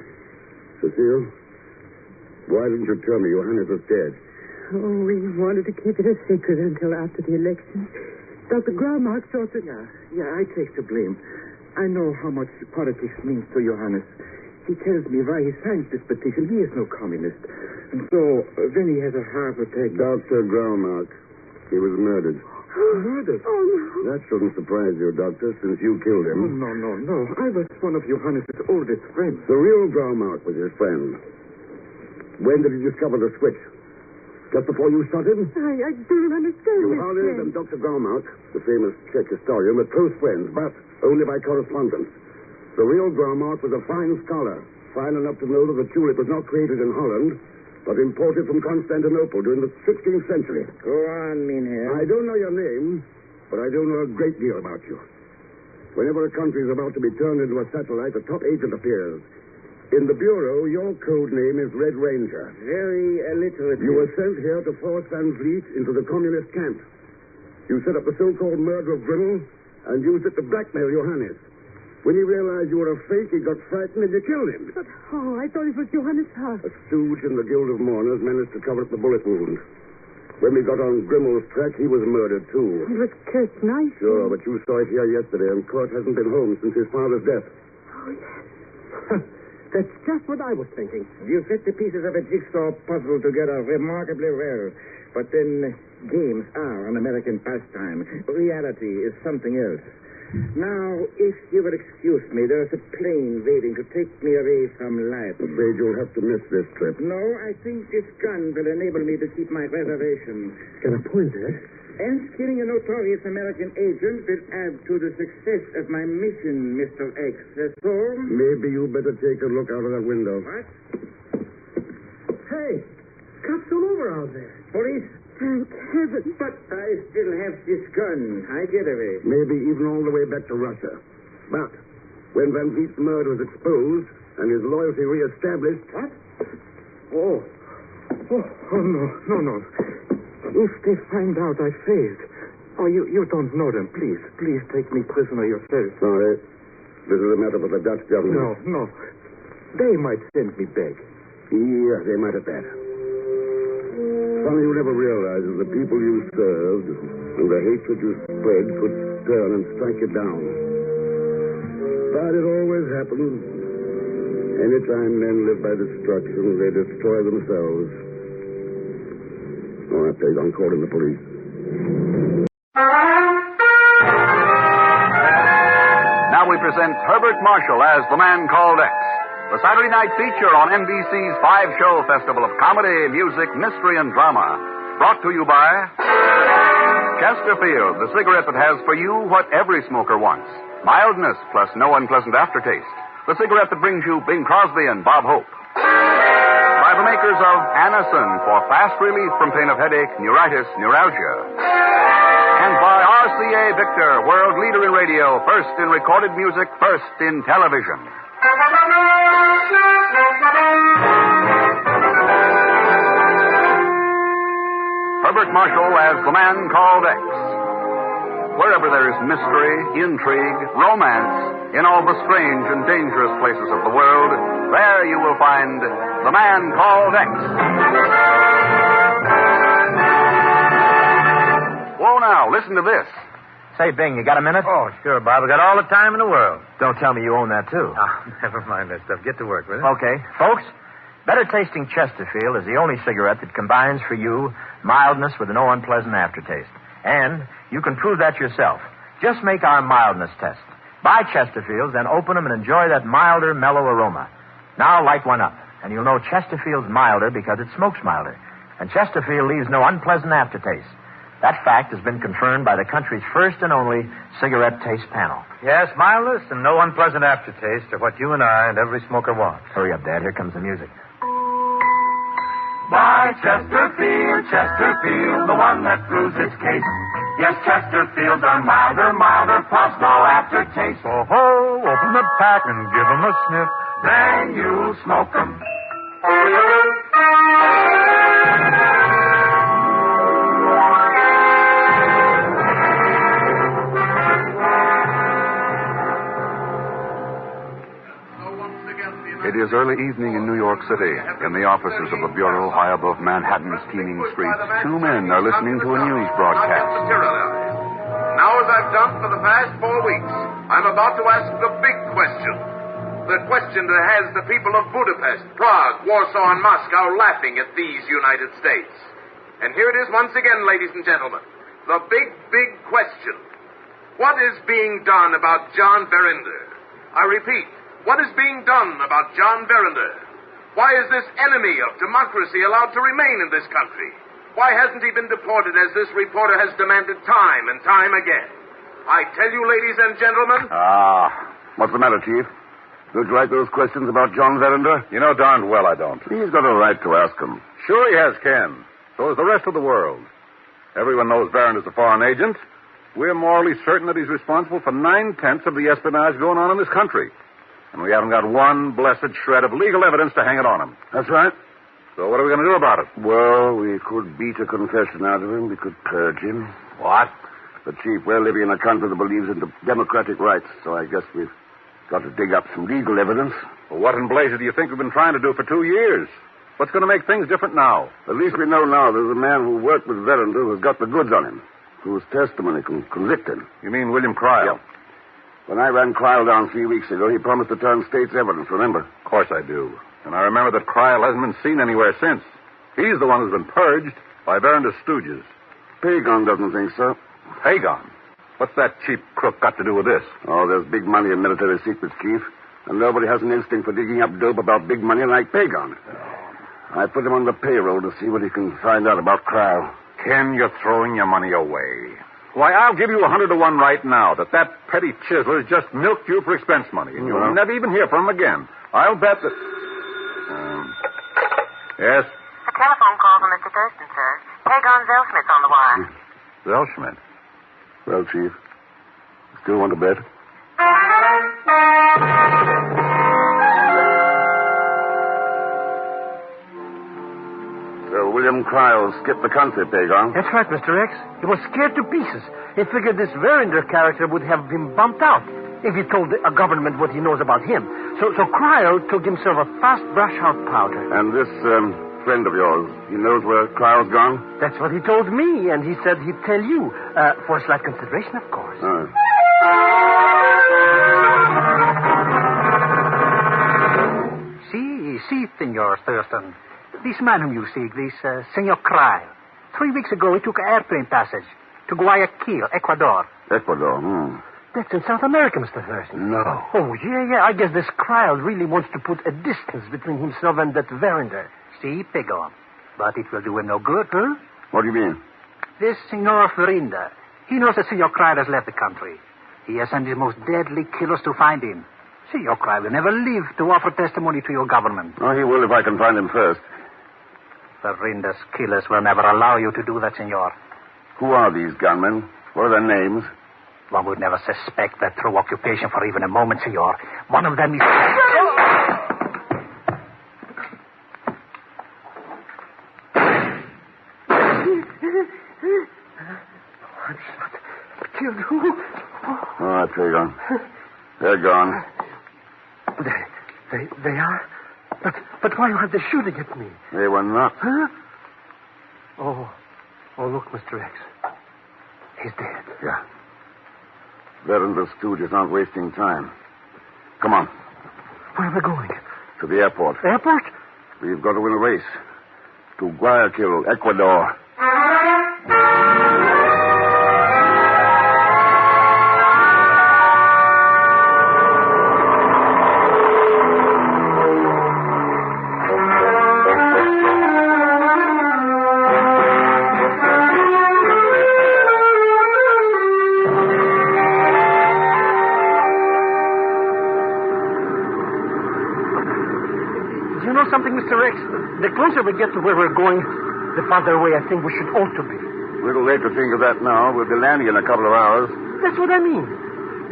Cecile, why didn't you tell me Johannes was dead? Oh, we wanted to keep it a secret until after the election. Dr. Graumark thought that... Yeah, I take the blame. I know how much politics means to Johannes. He tells me why he signed this petition. He is no communist. And so, then he has a heart attack. Dr. Graumark. He was murdered. Murdered? Oh, no. That shouldn't surprise you, Doctor, since you killed him. Oh, no. I was one of Johannes' oldest friends. The real Graumark was his friend. When did he discover the switch? Just before you shot him? I don't understand. Johannes and Dr. Graumark, the famous Czech historian, were close friends, but only by correspondence. The real Graumark was a fine scholar, fine enough to know that the tulip was not created in Holland, but imported from Constantinople during the 16th century. Go on, Mynheer. I don't know your name, but I do know a great deal about you. Whenever a country is about to be turned into a satellite, a top agent appears. In the Bureau, your code name is Red Ranger. Very alliterative. You were sent here to force Van Vliet into the communist camp. You set up the so-called murder of Grimmel and used it to blackmail Johannes. When he realized you were a fake, he got frightened and you killed him. But, I thought it was Johannes' house. A stooge in the Guild of Mourners managed to cover up the bullet wound. When we got on Grimmel's track, he was murdered, too. It was Kurt Knight. Sure, but you saw it here yesterday, and Kurt hasn't been home since his father's death. Oh, yes. That's just what I was thinking. You set the pieces of a jigsaw puzzle together remarkably well. But then, games are an American pastime. Reality is something else. Now, if you will excuse me, there's a plane waiting to take me away from Leiden. Afraid you'll have to miss this trip. No, I think this gun will enable me to keep my reservation. Got a point there. And killing a notorious American agent will add to the success of my mission, Mr. X. So... Maybe you better take a look out of that window. What? Hey, cops all over out there. Police? Thank heaven. But I still have this gun. I get away. Maybe even all the way back to Russia. But when Van Vliet's murder was exposed and his loyalty reestablished... What? Oh, no. If they find out I failed... Oh, you don't know them. Please take me prisoner yourself. Sorry. This is a matter for the Dutch government. No. They might send me back. Yeah, they might at that. Funny you never realized that the people you served and the hatred you spread could turn and strike you down. But it always happens. Anytime men live by destruction, they destroy themselves. All right, Peg, I'm calling the police. Now we present Herbert Marshall as the man called X. The Saturday night feature on NBC's 5-show festival of comedy, music, mystery, and drama. Brought to you by Chesterfield, the cigarette that has for you what every smoker wants. Mildness plus no unpleasant aftertaste. The cigarette that brings you Bing Crosby and Bob Hope. By the makers of Anacin for fast relief from pain of headache, neuritis, neuralgia. And by RCA Victor, world leader in radio, first in recorded music, first in television. Herbert Marshall as the man called X. Wherever there is mystery, intrigue, romance, in all the strange and dangerous places of the world, there you will find the man called X. Whoa, now, listen to this. Say, Bing, you got a minute? Oh, sure, Bob. I got all the time in the world. Don't tell me you own that, too. Oh, never mind that stuff. Get to work with it. Okay. Folks, Better Tasting Chesterfield is the only cigarette that combines for you mildness with no unpleasant aftertaste. And you can prove that yourself. Just make our mildness test. Buy Chesterfields, then open them and enjoy that milder, mellow aroma. Now light one up, and you'll know Chesterfield's milder because it smokes milder. And Chesterfield leaves no unpleasant aftertaste. That fact has been confirmed by the country's first and only cigarette taste panel. Yes, mildness and no unpleasant aftertaste are what you and I and every smoker wants. Hurry up, Dad. Here comes the music. Why, Chesterfield, Chesterfield, the one that proves its case. Yes, Chesterfields are milder, plus no aftertaste. Oh, open the pack and give 'em a sniff. Then you'll smoke 'em. It is early evening in New York City. In the offices of the Bureau high above Manhattan's teeming streets, two men are listening to a news broadcast. Now, as I've done for the past 4 weeks, I'm about to ask the big question. The question that has the people of Budapest, Prague, Warsaw, and Moscow laughing at these United States. And here it is once again, ladies and gentlemen. The big question. What is being done about John Verinder? I repeat, what is being done about John Verinder? Why is this enemy of democracy allowed to remain in this country? Why hasn't he been deported as this reporter has demanded time and time again? I tell you, ladies and gentlemen... What's the matter, Chief? Don't you like those questions about John Verinder? You know darned well I don't. He's got a right to ask them. Sure he has, Ken. So is the rest of the world. Everyone knows Verinder's a foreign agent. We're morally certain that he's responsible for 9/10 of the espionage going on in this country. And we haven't got one blessed shred of legal evidence to hang it on him. That's right. So what are we going to do about it? Well, we could beat a confession out of him. We could purge him. What? But, Chief, we're living in a country that believes in democratic rights, so I guess we've got to dig up some legal evidence. Well, what in blazes do you think we've been trying to do for 2 years? What's going to make things different now? At least we know now there's a man who worked with Verinder who's got the goods on him, whose testimony can convict him. You mean William Cryle? Yeah. When I ran Cryle down 3 weeks ago, he promised to turn state's evidence, remember? Of course I do. And I remember that Cryle hasn't been seen anywhere since. He's the one who's been purged by Verinder's stooges. Pagan doesn't think so. Pagan? What's that cheap crook got to do with this? Oh, there's big money in military secrets, Chief. And nobody has an instinct for digging up dope about big money like Pagan. I put him on the payroll to see what he can find out about Cryle. Ken, you're throwing your money away. Why, I'll give you 100 to 1 right now that petty chiseler has just milked you for expense money, and you'll never even hear from him again. I'll bet that... Yes? A telephone call from Mr. Thurston, sir. Pagan Zellschmidt's on the wire. Zellschmidt? Well, Chief, still want to bet? So William Cryle skipped the country, Pagan. That's right, Mr. X. He was scared to pieces. He figured this Verinder character would have him bumped out if he told a government what he knows about him. So Cryle took himself a fast brush-out powder. And this friend of yours, he knows where Cryle's gone? That's what he told me, and he said he'd tell you. For slight consideration, of course. See, Senor Thurston. This man whom you seek, this Senor Cryle. 3 weeks ago, he took an airplane passage to Guayaquil, Ecuador. Ecuador, That's in South America, Mr. Thurston. No. Oh, yeah. I guess this Cryle really wants to put a distance between himself and that Verinder. See, Pagan. But it will do him no good, huh? What do you mean? This Senor Verinder, he knows that Senor Cryle has left the country. He has sent his most deadly killers to find him. Senor Cryle will never live to offer testimony to your government. Oh, he will if I can find him first. Verinder's killers will never allow you to do that, Senor. Who are these gunmen? What are their names? One would never suspect their true occupation for even a moment, Senor. One of them is... Killed who? All right, Pagan. They're gone. They are? But why are they shooting at me? They were not. Huh? Oh, look, Mr. X. He's dead. Yeah. Verinder's stooges aren't wasting time. Come on. Where are we going? To the airport. Airport? We've got to win a race. To Guayaquil, Ecuador. Something, Mr. X. the closer we get to where we're going, the farther away I think we should ought to be. A little late to think of that now. We'll be landing in a couple of hours. That's what I mean.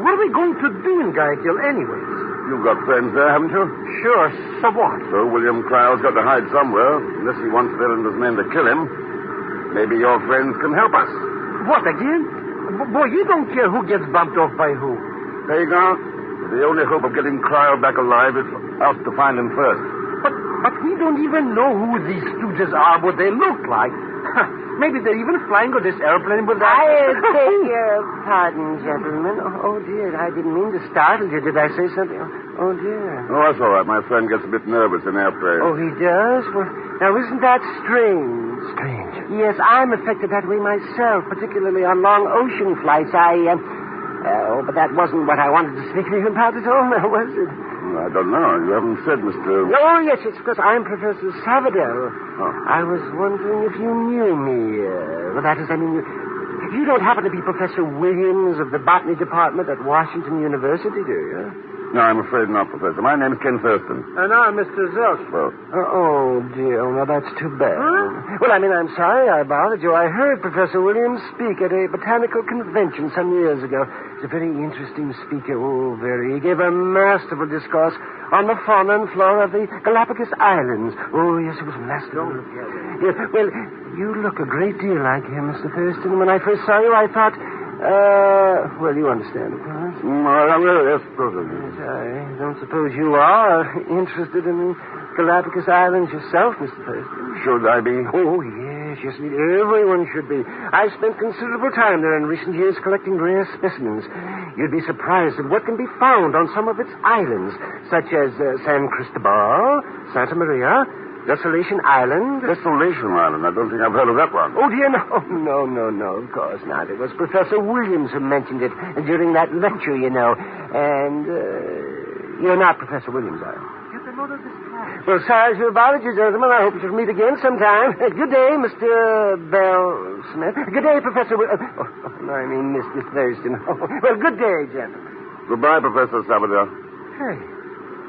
What are we going to do in Guayaquil anyways? You've got friends there, haven't you? Sure, so what? So William Cryle's got to hide somewhere, unless he wants Bill and his men to kill him. Maybe your friends can help us. What, again? Boy, you don't care who gets bumped off by who. Pagan, the only hope of getting Cryle back alive is for us to find him first. But we don't even know who these stooges are, what they look like. Maybe they're even flying on this airplane with that... I beg your pardon, gentlemen. Oh, dear, I didn't mean to startle you. Did I say something? Oh, dear. Oh, that's all right. My friend gets a bit nervous in airplanes. Oh, he does? Well, now, isn't that strange? Strange? Yes, I'm affected that way myself, particularly on long ocean flights. But that wasn't what I wanted to speak to you about at all, now, was it? I don't know. You haven't said, Mr... Oh, yes, it's because I'm Professor Savadell. Oh. I was wondering if you knew me. That is, I mean, you don't happen to be Professor Williams of the Botany Department at Washington University, do you? No, I'm afraid not, Professor. My name's Ken Thurston. And I'm Mr. Zelch. Well, oh, dear. Oh, now, that's too bad. Huh? Well, I mean, I'm sorry I bothered you. I heard Professor Williams speak at a botanical convention some years ago. He's a very interesting speaker. Oh, very. He gave a masterful discourse on the fauna and flora of the Galapagos Islands. Oh, yes, it was masterful. Yes, well, you look a great deal like him, Mr. Thurston. When I first saw you, I thought... well, you understand, of course. Yes, Professor. Yes, I don't suppose you are interested in the Galapagos Islands yourself, Mr. Thurston. Should I be? Oh, yes, indeed. Everyone should be. I've spent considerable time there in recent years collecting rare specimens. You'd be surprised at what can be found on some of its islands, such as San Cristobal, Santa Maria, Desolation Island. Desolation Island? I don't think I've heard of that one. Oh, dear, no, of course not. It was Professor Williams who mentioned it during that lecture, you know. And, you're not Professor Williams, are you? Well, sorry to have bothered you, gentlemen. I hope we shall meet again sometime. Good day, Mr. Bell Smith. Good day, Professor I mean, Mr. Thurston. Well, good day, gentlemen. Goodbye, Professor Sabadell. Hey.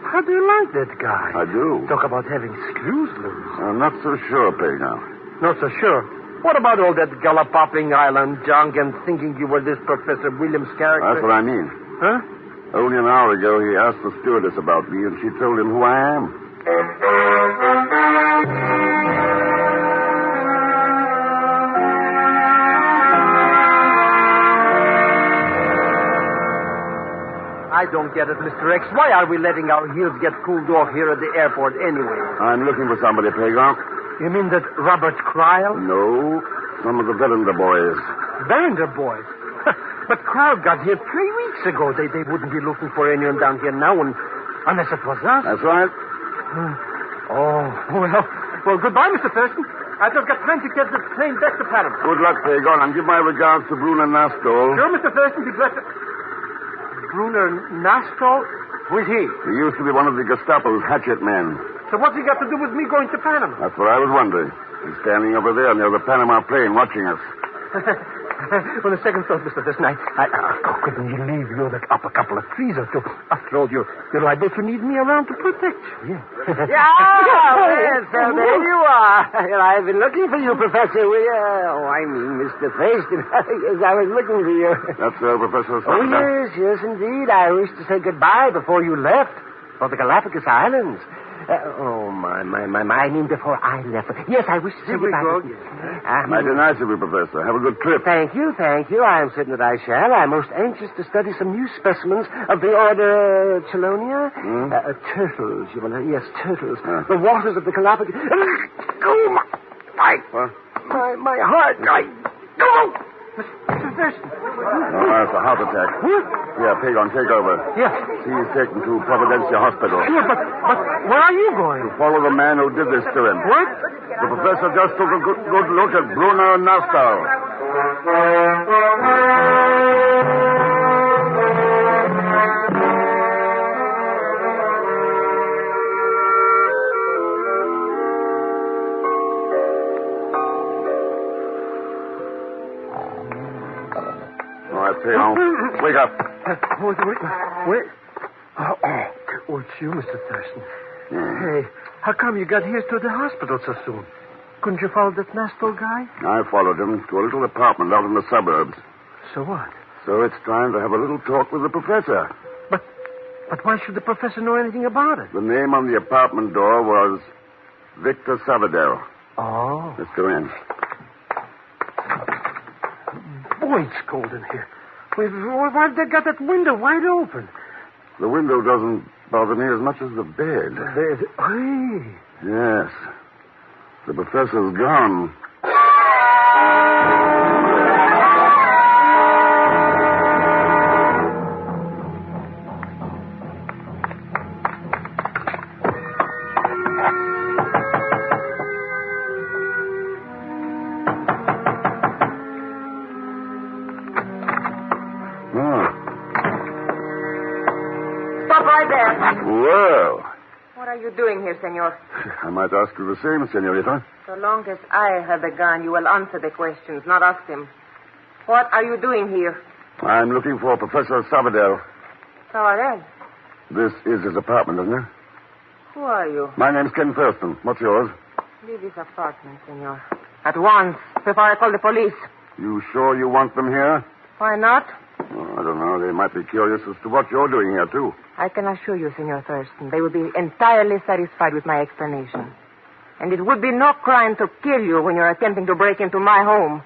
How do you like that guy? I do. Talk about having screws loose. I'm not so sure, Pagan. Not so sure? What about all that gallop-popping island junk and thinking you were this Professor Williams character? That's what I mean. Huh? Only an hour ago, he asked the stewardess about me, and she told him who I am. I don't get it, Mr. X. Why are we letting our heels get cooled off here at the airport anyway? I'm looking for somebody, Pagan. You mean that Robert Cryle? No, some of the Verinder boys. Verinder boys? But Cryle got here 3 weeks ago. They wouldn't be looking for anyone down here now, unless it was us. That's right. Well, goodbye, Mr. Thurston. I've just got time to get this plane back to Panama. Good luck, Pagan, and give my regards to Bruno Nastol. Sure, Mr. Thurston. Be glad to... Bruno Nastol? Who is he? He used to be one of the Gestapo's hatchet men. So what's he got to do with me going to Panama? That's what I was wondering. He's standing over there near the Panama plane watching us. Well, a second thought, Mr. Thurston, how couldn't you leave you up a couple of trees or two? After all, you're liable to need me around to protect you. Yes, there you are. I've been looking for you, Professor. Mr. Thurston. Yes, I was looking for you. That's Professor Oh, yes, indeed. I wish to say goodbye before you left for the Galapagos Islands. I mean before I left. Yes, I wish to say goodbye. Mighty nice of you, Professor. Have a good trip. Thank you. I am certain that I shall. I'm most anxious to study some new specimens of the order Chelonia. Turtles, you will know. Yes, turtles. The waters of the Galapagos. My heart. Mr. Thurston. No, that's a heart attack. What? Yeah, Pagan, take over. Yes. He's taken to Providencia Hospital. Sure, but where are you going? To follow the man who did this to him. What? The professor just took a good look at Bruno Nastol. Wake up. Wait. Oh, it's you, Mr. Thurston. Hey, How come you got here to the hospital so soon? Couldn't you follow that Nastol guy? I followed him to a little apartment out in the suburbs. So what? So it's time to have a little talk with the professor. But why should the professor know anything about it? The name on the apartment door was Victor Sabadell. Oh. Let's go in. Boy, it's cold in here. Why have they got that window wide open? The window doesn't bother me as much as the bed. The bed? Hey. Yes. The professor's gone. Well. What are you doing here, senor? I might ask you the same, senorita. So long as I have the gun, you will answer the questions, not ask them. What are you doing here? I'm looking for Professor Sabadell. Alvarez. This is his apartment, isn't it? Who are you? My name's Ken Thurston. What's yours? Leave this apartment, senor. At once, before I call the police. You sure you want them here? Why not? Oh, I don't know. They might be curious as to what you're doing here, too. I can assure you, Senor Thurston, they will be entirely satisfied with my explanation. And it would be no crime to kill you when you're attempting to break into my home.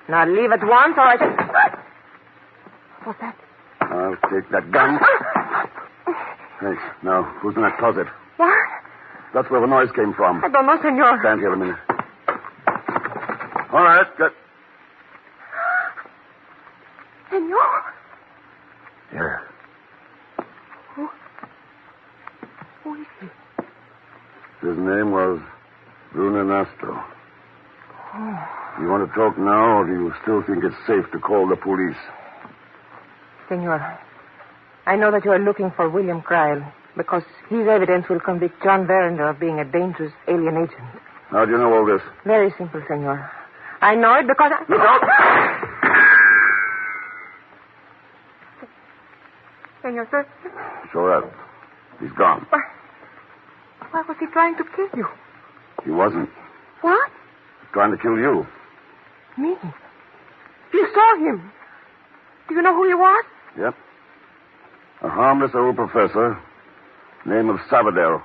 Now leave at once or I shall... What's that? I'll take that gun. Thanks. Now, who's in that closet? What? That's where the noise came from. I don't know, Senor. Stand here a minute. All right, get... Senor? Yeah. Who is he? His name was Bruno Nastro. Oh. You want to talk now, or do you still think it's safe to call the police? Senor, I know that you are looking for William Cryle because his evidence will convict John Verinder of being a dangerous alien agent. How do you know all this? Very simple, Senor. I know it because I... Look out! Senor, sir. Show that. He's gone. Why was he trying to kill you? He wasn't. What? He's trying to kill you. Me? You saw him. Do you know who he was? Yep. A harmless old professor, name of Sabadell.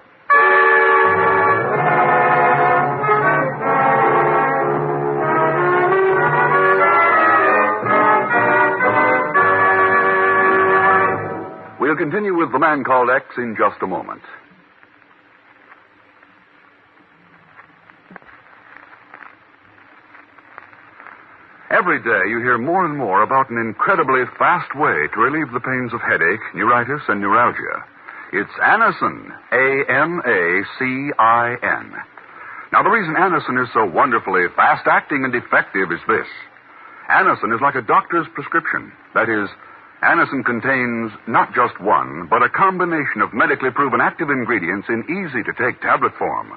We'll continue with The Man Called X in just a moment. Every day you hear more and more about an incredibly fast way to relieve the pains of headache, neuritis, and neuralgia. It's Anacin, A-N-A-C-I-N. Now, the reason Anacin is so wonderfully fast-acting and effective is this. Anacin is like a doctor's prescription. That is, Anacin contains not just one, but a combination of medically proven active ingredients in easy-to-take tablet form.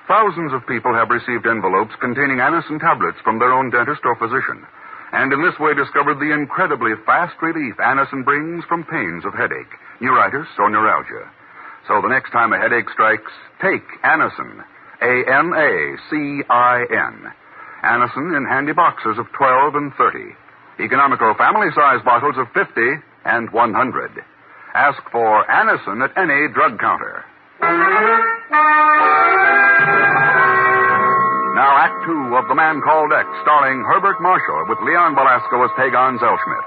Thousands of people have received envelopes containing Anacin tablets from their own dentist or physician, and in this way discovered the incredibly fast relief Anacin brings from pains of headache, neuritis, or neuralgia. So the next time a headache strikes, take Anacin, A-N-A-C-I-N. Anacin in handy boxes of 12 and 30. Economical family-size bottles of 50 and 100. Ask for Anacin at any drug counter. Now, Act Two of The Man Called X, starring Herbert Marshall with Leon Belasco as Pagon Zellschmidt.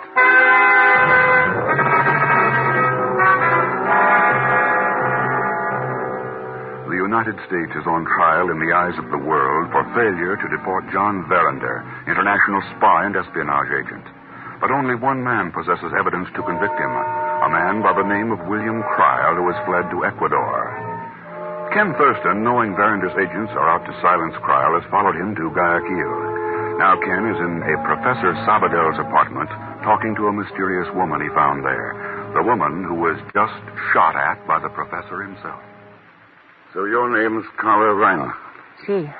The United States is on trial in the eyes of the world for failure to deport John Verinder, international spy and espionage agent. But only one man possesses evidence to convict him, a man by the name of William Cryle, who has fled to Ecuador. Ken Thurston, knowing Verinder's agents are out to silence Cryle, has followed him to Guayaquil. Now Ken is in a Professor Sabadell's apartment talking to a mysterious woman he found there, the woman who was just shot at by the professor himself. So your name's Carla Reiner. Si.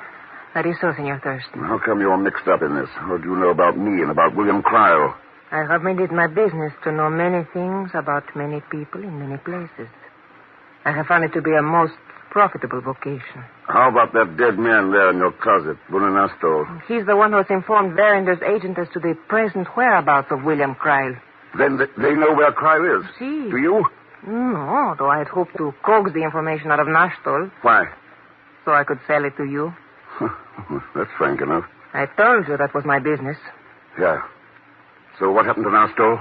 That is so, Senor Thurston. How come you're mixed up in this? What do you know about me and about William Cryle? I have made it my business to know many things about many people in many places. I have found it to be a most profitable vocation. How about that dead man there in your closet, Buonanastro? He's the one who has informed Verender's agent as to the present whereabouts of William Cryle. Then they know where Cryle is. Si. Do you? No, though I had hoped to coax the information out of Nastol. Why? So I could sell it to you. That's frank enough. I told you that was my business. Yeah. So what happened to Nastol?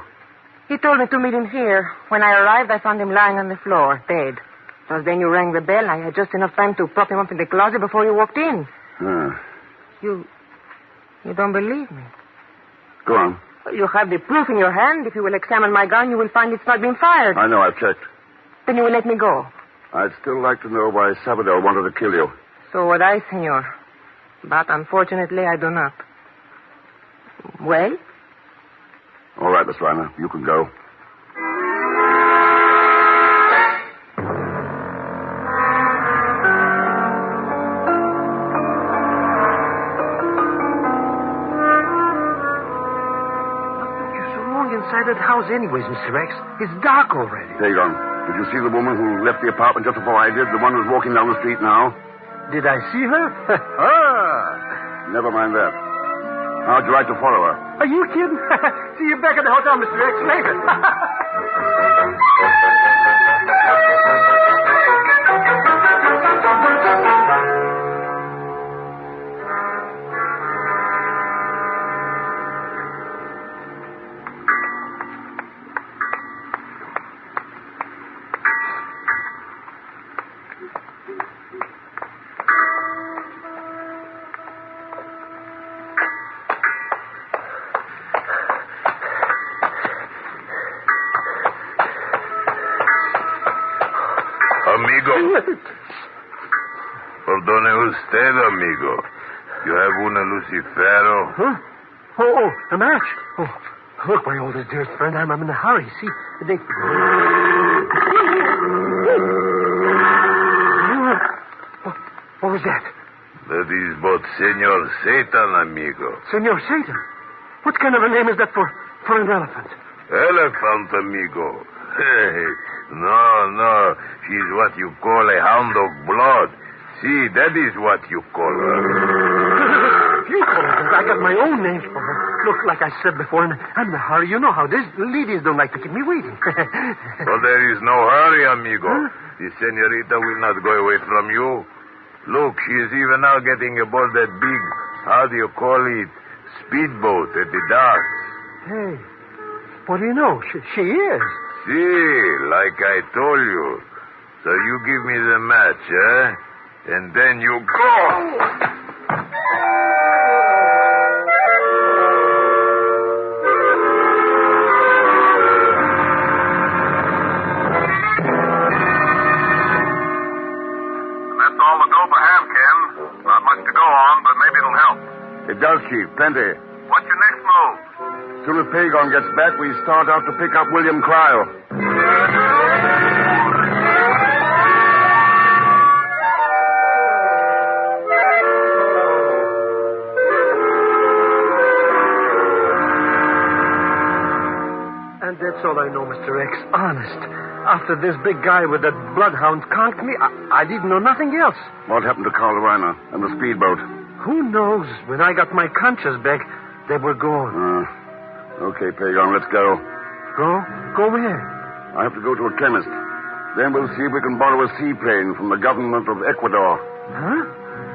He told me to meet him here. When I arrived, I found him lying on the floor, dead. It was then you rang the bell, and I had just enough time to prop him up in the closet before you walked in. You don't believe me? Go on. You have the proof in your hand. If you will examine my gun, you will find it's not been fired. I know, I've checked. Then you will let me go. I'd still like to know why Sabadell wanted to kill you. So would I, senor. But unfortunately, I do not. Well? All right, Miss Reiner, you can go. Inside that house anyways, Mr. X. It's dark already. Dagon, did you see the woman who left the apartment just before I did? The one who's walking down the street now? Did I see her? Never mind that. How'd you like to follow her? Are you kidding? See you back at the hotel, Mr. X, later. Perdone usted, amigo. You have una Lucifero? Huh? Oh, a match. Oh, look, my oldest dearest friend, I'm in a hurry. See, they... What was that? That is but Senor Satan, amigo. Senor Satan? What kind of a name is that for an elephant? Elephant, amigo. Hey, no. She's what you call a hound of blood. See, that is what you call her. You call her that? I got my own names for her. Look, like I said before, I'm in a hurry. You know how this ladies don't like to keep me waiting. Well, there is no hurry, amigo. Huh? The senorita will not go away from you. Look, she is even now getting aboard that big, how do you call it, speedboat at the docks. Hey, what do you know? She is. See, like I told you. So you give me the match, eh? And then you go. That's all the go for ham, Ken. Not much to go on, but maybe it'll help. It does, Chief. Plenty. What's your next move? As soon as Pagon gets back, we start out to pick up William Cryle. And that's all I know, Mr. X. Honest. After this big guy with that bloodhound conked me, I didn't know nothing else. What happened to Carl Reiner and the speedboat? Who knows? When I got my conscience back, they were gone. Okay, Pagon, let's go. Go? Go where? I have to go to a chemist. Then we'll see if we can borrow a seaplane from the government of Ecuador. Huh?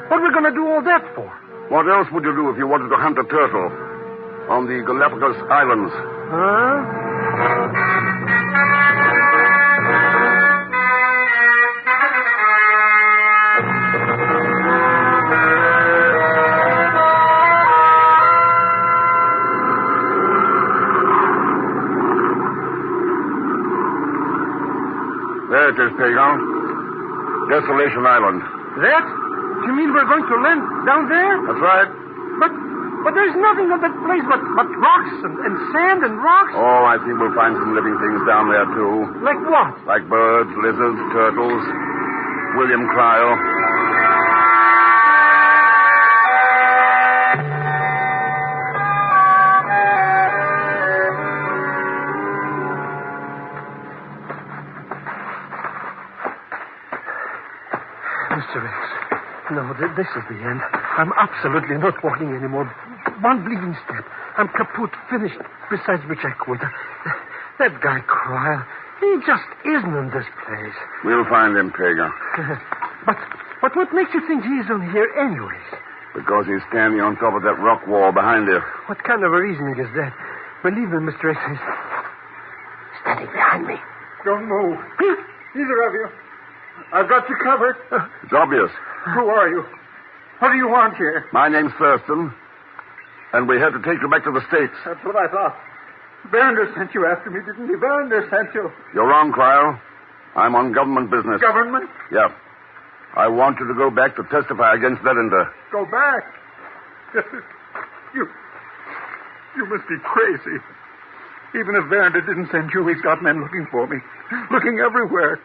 What are we going to do all that for? What else would you do if you wanted to hunt a turtle on the Galapagos Islands? Huh? There it is, Pagon. Desolation Island. That? You mean we're going to land down there? That's right. But there's nothing on that place but rocks and sand and rocks. Oh, I think we'll find some living things down there, too. Like what? Like birds, lizards, turtles, William Cryle. this is the end. I'm absolutely not walking anymore. One bleeding step. I'm kaput, finished, besides which I quit. That guy, Cryle, he just isn't in this place. We'll find him, Traeger. But what makes you think he isn't here anyways? Because he's standing on top of that rock wall behind you. What kind of a reasoning is that? Believe me, Mr. X, he's standing behind me. Don't move. Either of you. I've got you covered. It's obvious. Who are you? What do you want here? My name's Thurston, and we had to take you back to the States. That's what I thought. Berander sent you after me, didn't he? Berander sent you. You're wrong, Cryle. I'm on government business. Government? Yeah. I want you to go back to testify against Berander. Go back? You must be crazy. Even if Berander didn't send you, he's got men looking for me. Looking everywhere.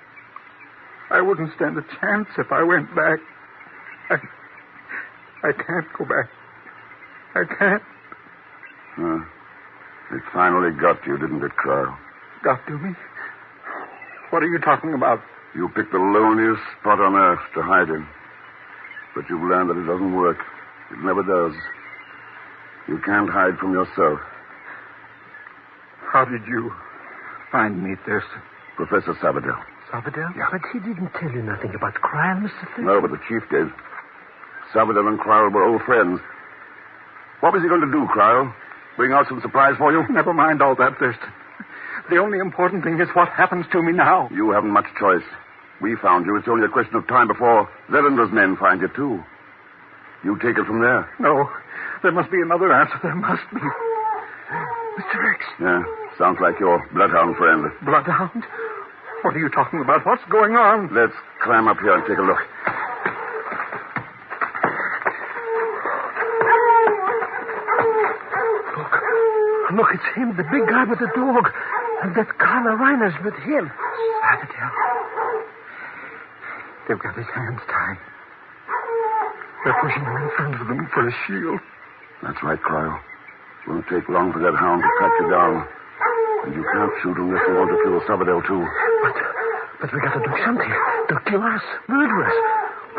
I wouldn't stand a chance if I went back. I can't go back. I can't. It finally got you, didn't it, Cryle? Got to me? What are you talking about? You picked the loneliest spot on earth to hide in. But you've learned that it doesn't work. It never does. You can't hide from yourself. How did you find me, Thurston? Professor Sabadell. Sabadell? Yeah. But he didn't tell you nothing about Cryle, Mr. Thurston. No, but the chief did. Sabadell and Cryle were old friends. What was he going to do, Cryle? Bring out some surprise for you? Never mind all that, Thurston. The only important thing is what happens to me now. You haven't much choice. We found you. It's only a question of time before Verander's men find you, too. You take it from there. No. There must be another answer. There must be. Mr. X. Yeah. Sounds like your bloodhound friend. Bloodhound? What are you talking about? What's going on? Let's climb up here and take a look. Look, it's him, the big guy with the dog. And that Carla Reiner's with him. Sabadell. They've got his hands tied. They're pushing him in front of them for a shield. That's right, Cryle. It won't take long for that hound to track you down. And you can't shoot unless you want to kill Sabadell, too. But we got to do something. They'll kill us, murder us.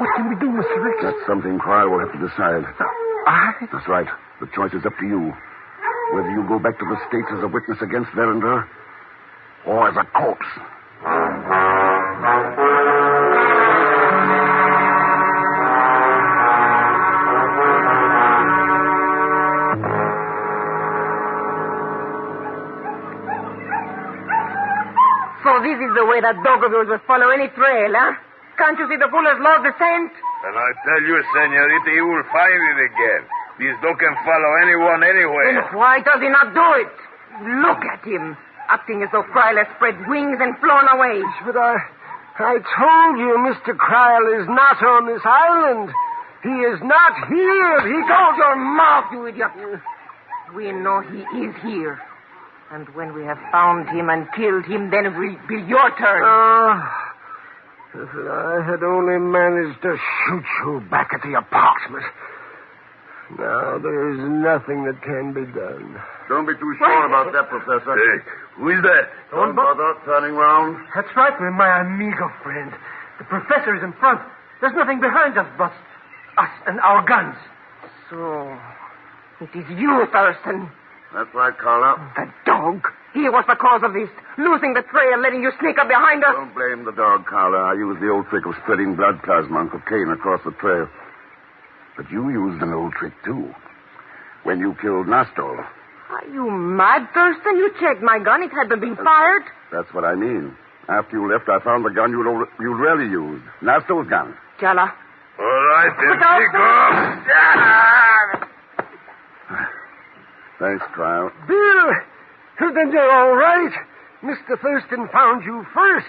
What can we do, Mr. Rex? That's something Cryle will have to decide. That's right. The choice is up to you. Whether you go back to the States as a witness against Verander or as a corpse. So this is the way that dog of yours will follow any trail, huh? Can't you see the fool has lost the scent? And I tell you, senorita, he will find it again. This dog can follow anyone anywhere. Then why does he not do it? Look at him, acting as though Cryle has spread wings and flown away. But I told you Mr. Cryle is not on this island. He is not here. He Close your mouth, you idiot. We know he is here. And when we have found him and killed him, then it will be your turn. If I had only managed to shoot you back at the apartment. Now, there is nothing that can be done. Don't be too sure about that, Professor. Hey, who is that? Don't bother turning round. That's right, my amigo friend. The professor is in front. There's nothing behind us but us and our guns. So, it is you, Thurston. That's right, Carla. The dog. He was the cause of this. Losing the trail, letting you sneak up behind us. Don't blame the dog, Carla. I used the old trick of spreading blood plasma and cocaine across the trail. But you used an old trick, too. When you killed Nastor. Are you mad, Thurston? You checked my gun. It hadn't been fired. That's what I mean. After you left, I found the gun you'd rarely used. Nastor's gun. Jala. All right, then. Thanks, Cryle. Bill, then you're all right. Mr. Thurston found you first.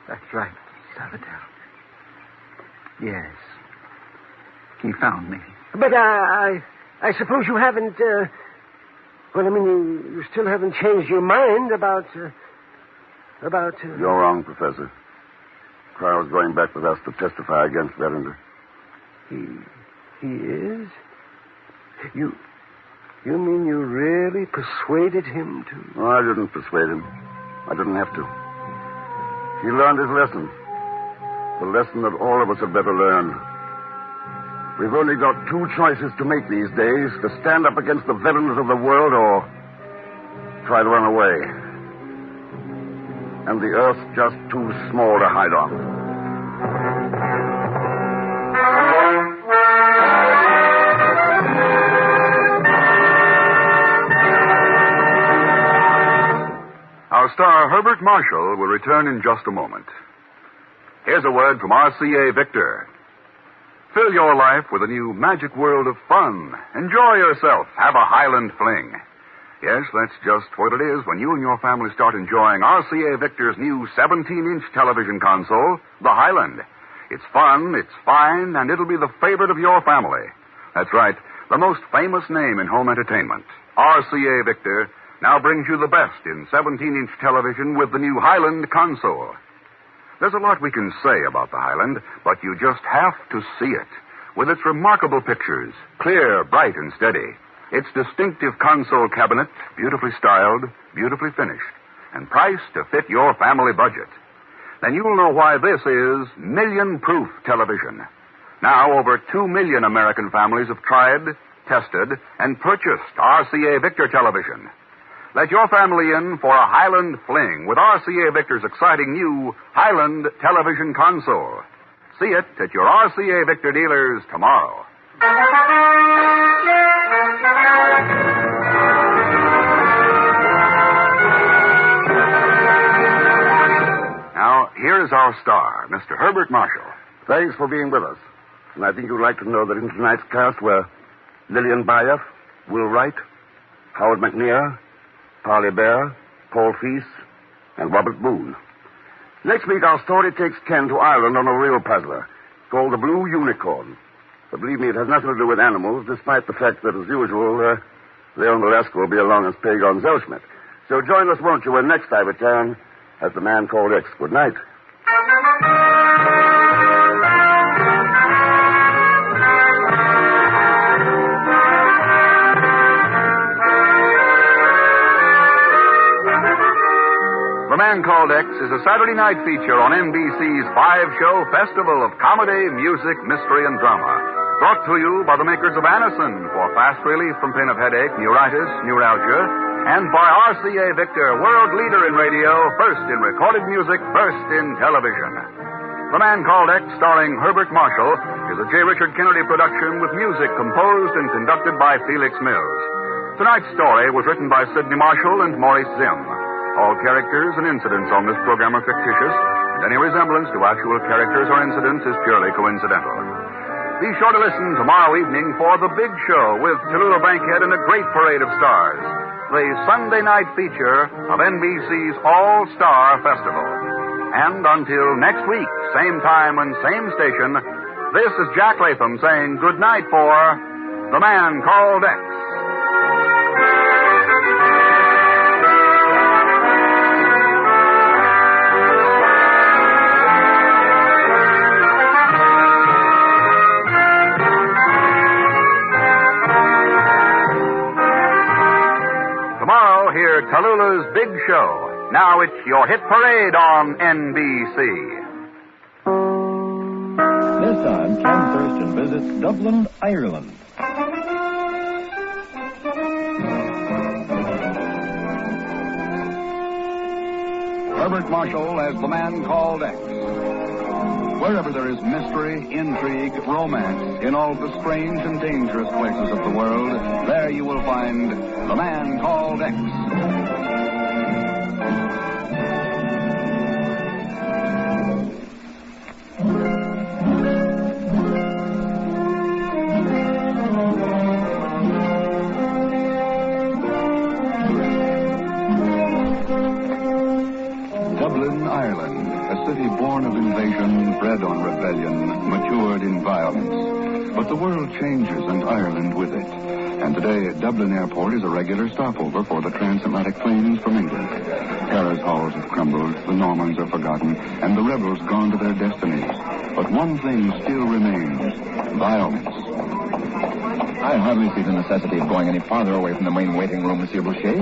That's right, Sabadell. Yes. He found me. But I suppose you haven't, you still haven't changed your mind about... You're wrong, Professor. Cryle's going back with us to testify against Verander. He is? You mean you really persuaded him to... No, I didn't persuade him. I didn't have to. He learned his lesson. The lesson that all of us had better learn. We've only got two choices to make these days, to stand up against the villains of the world or try to run away. And the Earth's just too small to hide on. Our star, Herbert Marshall, will return in just a moment. Here's a word from RCA Victor. Fill your life with a new magic world of fun. Enjoy yourself. Have a Highland fling. Yes, that's just what it is when you and your family start enjoying RCA Victor's new 17-inch television console, the Highland. It's fun, it's fine, and it'll be the favorite of your family. That's right, the most famous name in home entertainment. RCA Victor now brings you the best in 17-inch television with the new Highland console. There's a lot we can say about the Highland, but you just have to see it. With its remarkable pictures, clear, bright, and steady. Its distinctive console cabinet, beautifully styled, beautifully finished, and priced to fit your family budget. Then you'll know why this is million-proof television. Now, over 2 million American families have tried, tested, and purchased RCA Victor television. Let your family in for a Highland fling with RCA Victor's exciting new Highland television console. See it at your RCA Victor dealers tomorrow. Now, here is our star, Mr. Herbert Marshall. Thanks for being with us. And I think you'd like to know that in tonight's cast were Lillian Bayef, Will Wright, Howard McNear, Parley Bear, Paul Feast, and Robert Boone. Next week, our story takes Ken to Ireland on a real puzzler called the Blue Unicorn. But believe me, it has nothing to do with animals, despite the fact that, as usual, Leon Valeska will be along as Pagon Zellschmidt. So join us, won't you, when next I return as the Man Called X. Good night. The Man Called X is a Saturday night feature on NBC's 5-show festival of comedy, music, mystery, and drama. Brought to you by the makers of Anacin for fast relief from pain of headache, neuritis, neuralgia, and by RCA Victor, world leader in radio, first in recorded music, first in television. The Man Called X, starring Herbert Marshall, is a J. Richard Kennedy production with music composed and conducted by Felix Mills. Tonight's story was written by Sidney Marshall and Maurice Zimm. All characters and incidents on this program are fictitious, and any resemblance to actual characters or incidents is purely coincidental. Be sure to listen tomorrow evening for The Big Show with Tallulah Bankhead and a great parade of stars. The Sunday night feature of NBC's All-Star Festival. And until next week, same time and same station, this is Jack Latham saying good night for The Man Called X. Tallulah's Big Show. Now it's your hit parade on NBC. This time, Ken Thurston visits Dublin, Ireland. Herbert Marshall as the Man Called X. Wherever there is mystery, intrigue, romance, in all the strange and dangerous places of the world, there you will find the Man Called X. Dublin, Ireland, a city born of invasion, bred on rebellion, matured in violence. But the world changes and Ireland with it. And today, Dublin Airport is a regular stopover for the transatlantic planes from England. Paris halls have crumbled, the Normans are forgotten, and the rebels gone to their destinies. But one thing still remains: violence. I hardly see the necessity of going any farther away from the main waiting room, Monsieur Boucher.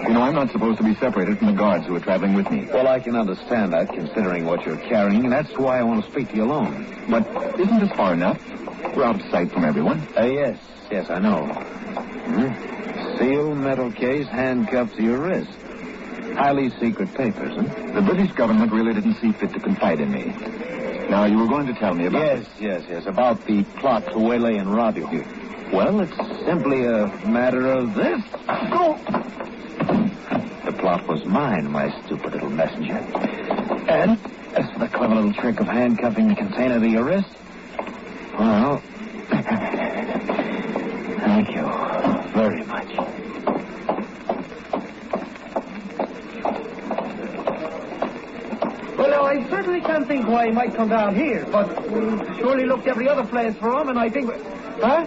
You know, I'm not supposed to be separated from the guards who are traveling with me. Well, I can understand that, considering what you're carrying, and that's why I want to speak to you alone. But isn't this far enough? We're out of sight from everyone. Yes, I know. Sealed metal case handcuffed to your wrist. Highly secret papers, huh? The British government really didn't see fit to confide in me. Now, you were going to tell me about... Yes, about the plot to waylay and rob you. Well, it's simply a matter of this. Go! The plot was mine, my stupid little messenger. And as for the clever little trick of handcuffing the container to your wrist, well, thank you very much. Well, I certainly can't think why he might come down here, but we surely looked every other place for him, and I think... Huh?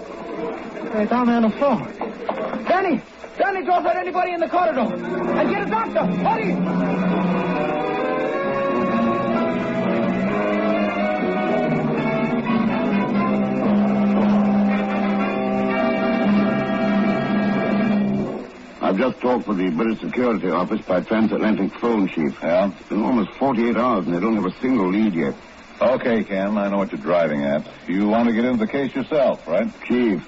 Hey, down there on the floor. Danny, don't let anybody in the corridor. And get a doctor. Hurry! I've just talked with the British Security Office by transatlantic phone, Chief. Yeah? It's been almost 48 hours, and they don't have a single lead yet. Okay, Ken, I know what you're driving at. You want to get into the case yourself, right? Chief,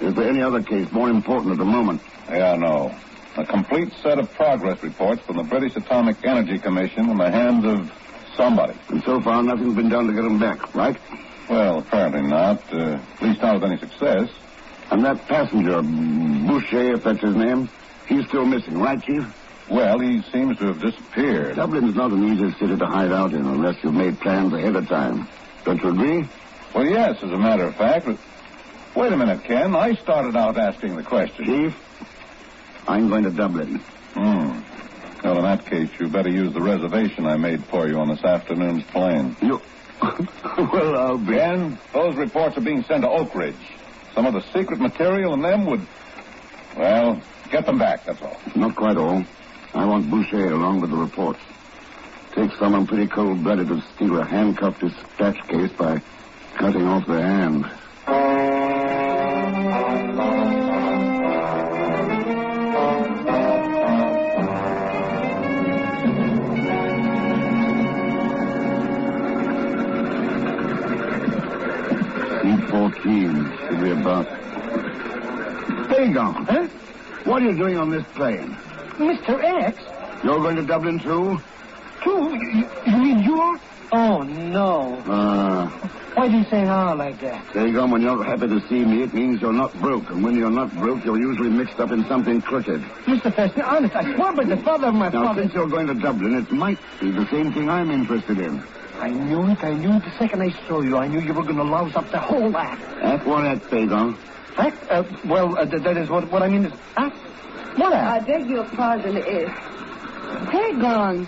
is there any other case more important at the moment? Yeah, no. A complete set of progress reports from the British Atomic Energy Commission in the hands of somebody. And so far, nothing's been done to get them back, right? Well, apparently not. At least not with any success. And that passenger, Boucher, if that's his name, he's still missing, right, Chief? Well, he seems to have disappeared. Dublin's not an easy city to hide out in unless you've made plans ahead of time. Don't you agree? Well, yes, as a matter of fact. But wait a minute, Ken. I started out asking the question. Chief, I'm going to Dublin. Well, in that case, you better use the reservation I made for you on this afternoon's plane. You... Well, I'll be... Ken, those reports are being sent to Oak Ridge. Some of the secret material in them would... Well, get them back, that's all. Not quite all. I want Boucher along with the reports. Takes someone pretty cold-blooded to steal a handcuffed dispatch case by cutting off their hand. C-14 should be about... Bengal, huh? What are you doing on this plane? Mr. X? You're going to Dublin, too? Too? You mean you are? Oh, no. Why do you say no like that? Dagon, when you're happy to see me, it means you're not broke. And when you're not broke, you're usually mixed up in something crooked. Mr. Fester, honest, I swear by the father of my now, father... since you're going to Dublin, it might be the same thing I'm interested in. I knew it. The second I saw you, I knew you were going to louse up the whole act. At what act, Dagon? Act? That is what I mean is... Act? What act? I beg your pardon, Dagon.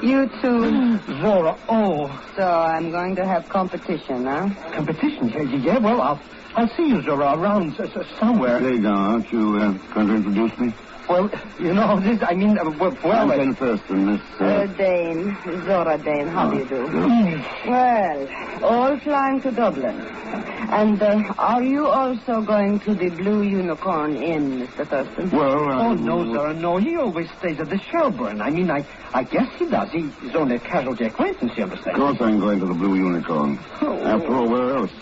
You two? Zora, oh. So I'm going to have competition, huh? Competition? Yeah, well, I'll see you, Zora, around somewhere. Dagon, aren't you going to introduce me? Well, you know, this, I mean, I'm Ken Thurston, Miss... Dane. Zora Dane, how do you do? Well, all flying to Dublin. And are you also going to the Blue Unicorn Inn, Mr. Thurston? Well, Oh, no, Zora, no. He always stays at the Shelburne. I mean, I guess he does. He's only a casualty acquaintance, you understand? Of course I'm going to the Blue Unicorn. Oh. After all, where else?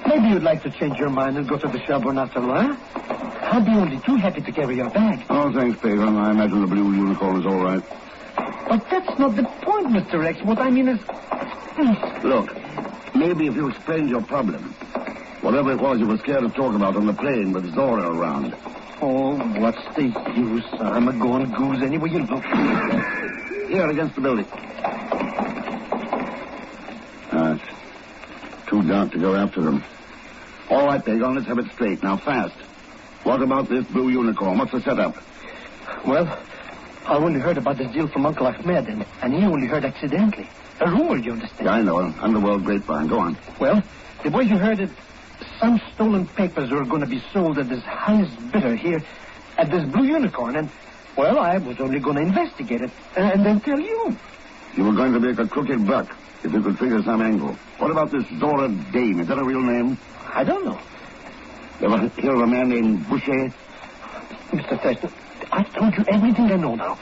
Maybe you'd like to change your mind and go to the Shelburne after all, huh? I'd be only too happy to carry your bag. Oh, thanks, Dagon. I imagine the Blue Unicorn is all right. But that's not the point, Mr. X. What I mean is... Look, maybe if you explained your problem, whatever it was you were scared to talk about on the plane with Zora around. Oh, what's the use? I'm a going goose anyway, you look. Here, against the building. It's too dark to go after them. All right, Pagan, let's have it straight. Now, fast. What about this Blue Unicorn? What's the setup? Well, I only heard about this deal from Uncle Ahmed, and he only heard accidentally. A rumor, you understand? Yeah, I know. Underworld grapevine. Go on. Well, the way you heard it, some stolen papers are going to be sold at this highest bidder here at this Blue Unicorn, and, well, I was only going to investigate it and then tell you. You were going to make a crooked buck if you could figure some angle. What about this Zora Dame? Is that a real name? I don't know. Ever hear of a man named Boucher? Mr. Thurston, I've told you everything I know now.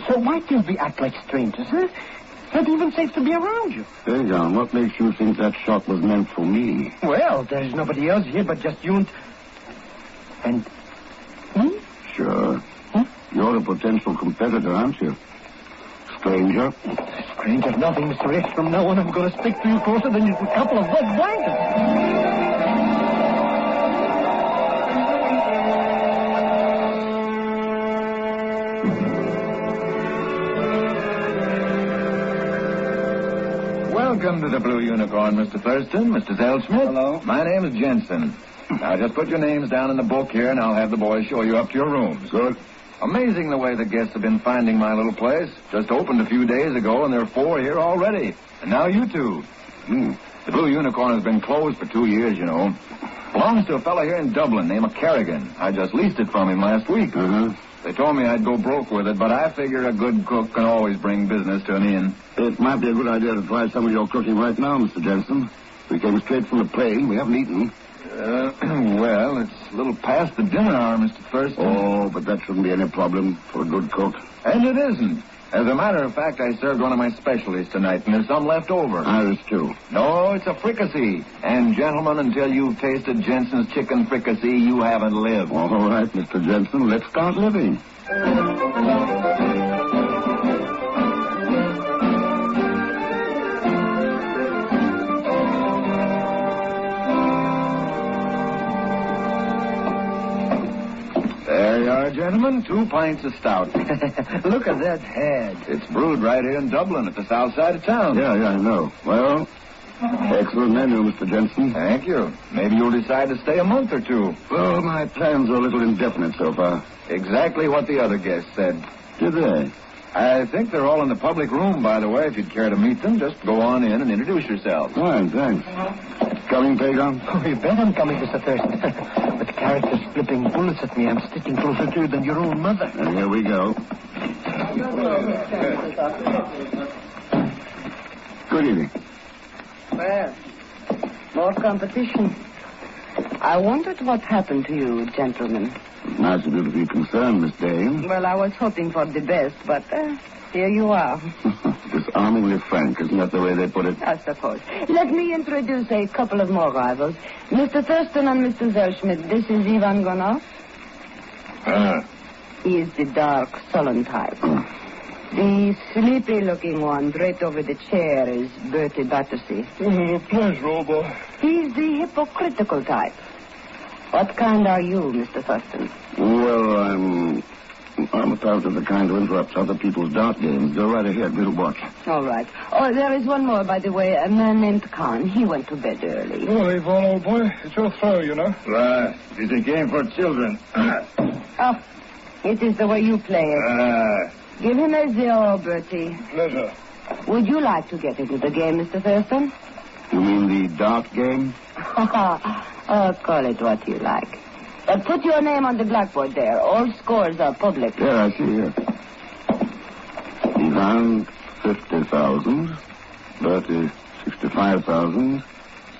So why can't we act like strangers, huh? Not even safe to be around you. Pagan, what makes you think that shot was meant for me? Well, there's nobody else here but just you and me? Sure. Huh? You're a potential competitor, aren't you? Stranger? Stranger nothing, Mr. X. From now on, I'm going to stick to you closer than a couple of wet blankets. Welcome to the Blue Unicorn, Mr. Thurston, Mr. Zellschmidt. Hello. My name is Jensen. Now, just put your names down in the book here, and I'll have the boys show you up to your rooms. Good. Amazing the way the guests have been finding my little place. Just opened a few days ago, and there are 4 here already. And now you 2. The Blue Unicorn has been closed for 2 years, you know. Belongs to a fellow here in Dublin named Kerrigan. I just leased it from him last week. They told me I'd go broke with it, but I figure a good cook can always bring business to an inn. It might be a good idea to try some of your cooking right now, Mr. Jensen. We came straight from the plane. We haven't eaten. Well, it's a little past the dinner hour, Mr. Thurston. Oh, but that shouldn't be any problem for a good cook. And it isn't. As a matter of fact, I served one of my specialties tonight, and there's some left over. Irish, too. No, it's a fricassee. And, gentlemen, until you've tasted Jensen's chicken fricassee, you haven't lived. All right, Mr. Jensen, let's start living. There you are, gentlemen. 2 pints of stout. Look at that head. It's brewed right here in Dublin at the south side of town. Yeah, I know. Well, excellent menu, Mr. Jensen. Thank you. Maybe you'll decide to stay a month or 2. Well, my plans are a little indefinite so far. Exactly what the other guests said. Did they? I think they're all in the public room, by the way. If you'd care to meet them, just go on in and introduce yourselves. Fine, thanks. Coming, Pagan? Oh, you bet I'm coming, Mr. Thurston. With characters flipping bullets at me, I'm sticking closer to you than your own mother. And here we go. Good evening. Well, more competition. I wondered what happened to you, gentlemen. Nice of you to be concerned, Miss Dane. Well, I was hoping for the best, but here you are. Disarmingly frank, isn't that the way they put it? I suppose. Let me introduce a couple of more rivals. Mr. Thurston and Mr. Zellschmidt, this is Ivan Gonov. He is the dark, sullen type. The sleepy-looking one draped over the chair is Bertie Battersea. Pleasure, old boy. He's the hypocritical type. What kind are you, Mr. Thurston? Well, I'm apparently the kind who interrupts other people's dart games. Go right ahead. We'll watch. All right. Oh, there is one more, by the way. A man named Khan. He went to bed early. Well, Yvonne, old boy, it's your throw, you know. Right. It's a game for children. Oh, it is the way you play it. Give him a 0, Bertie. Pleasure. Would you like to get into the game, Mr. Thurston? You mean the dart game? Oh, call it what you like. But put your name on the blackboard there. All scores are public. Yeah, I see here. Ivan, 50,000. Bertie, 65,000.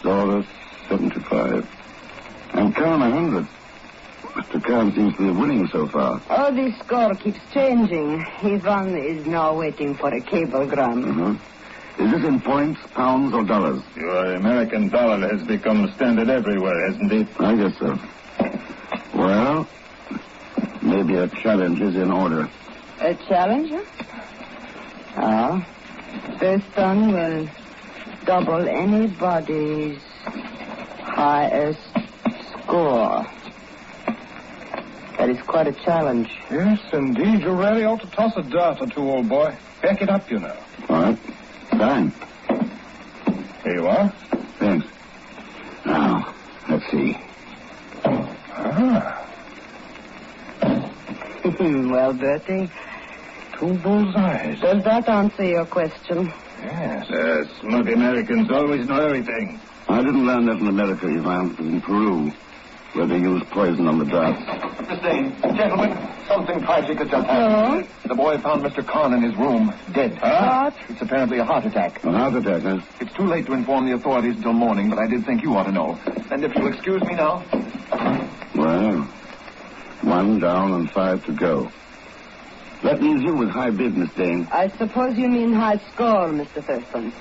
Zora, 75. And Khan, 100. Mr. Khan seems to be winning so far. Oh, the score keeps changing. Ivan is now waiting for a cablegram. Is this in points, pounds, or dollars? Your American dollar has become standard everywhere, hasn't it? I guess so. Well, maybe a challenge is in order. A challenge? Thurston will double anybody's highest score. That is quite a challenge. Yes, indeed. You really ought to toss a dart or 2, old boy. Back it up, you know. All right. Fine. Here you are. Thanks. Now, let's see. Well, Bertie, 2 bullseyes. does that answer your question? Yes. Smug Americans always know everything. I didn't learn that in America, Ivan. It was in Peru, where they used poison on the darts. Miss Dane, gentlemen, something tragic has just happened. The boy found Mr. Kahn in his room, dead. What? It's apparently a heart attack. A heart attack, huh? It's too late to inform the authorities until morning, but I did think you ought to know. And if you'll excuse me now. Well, 1 down and 5 to go. That leaves you with high bid, Miss Dane. I suppose you mean high score, Mr. Thurston.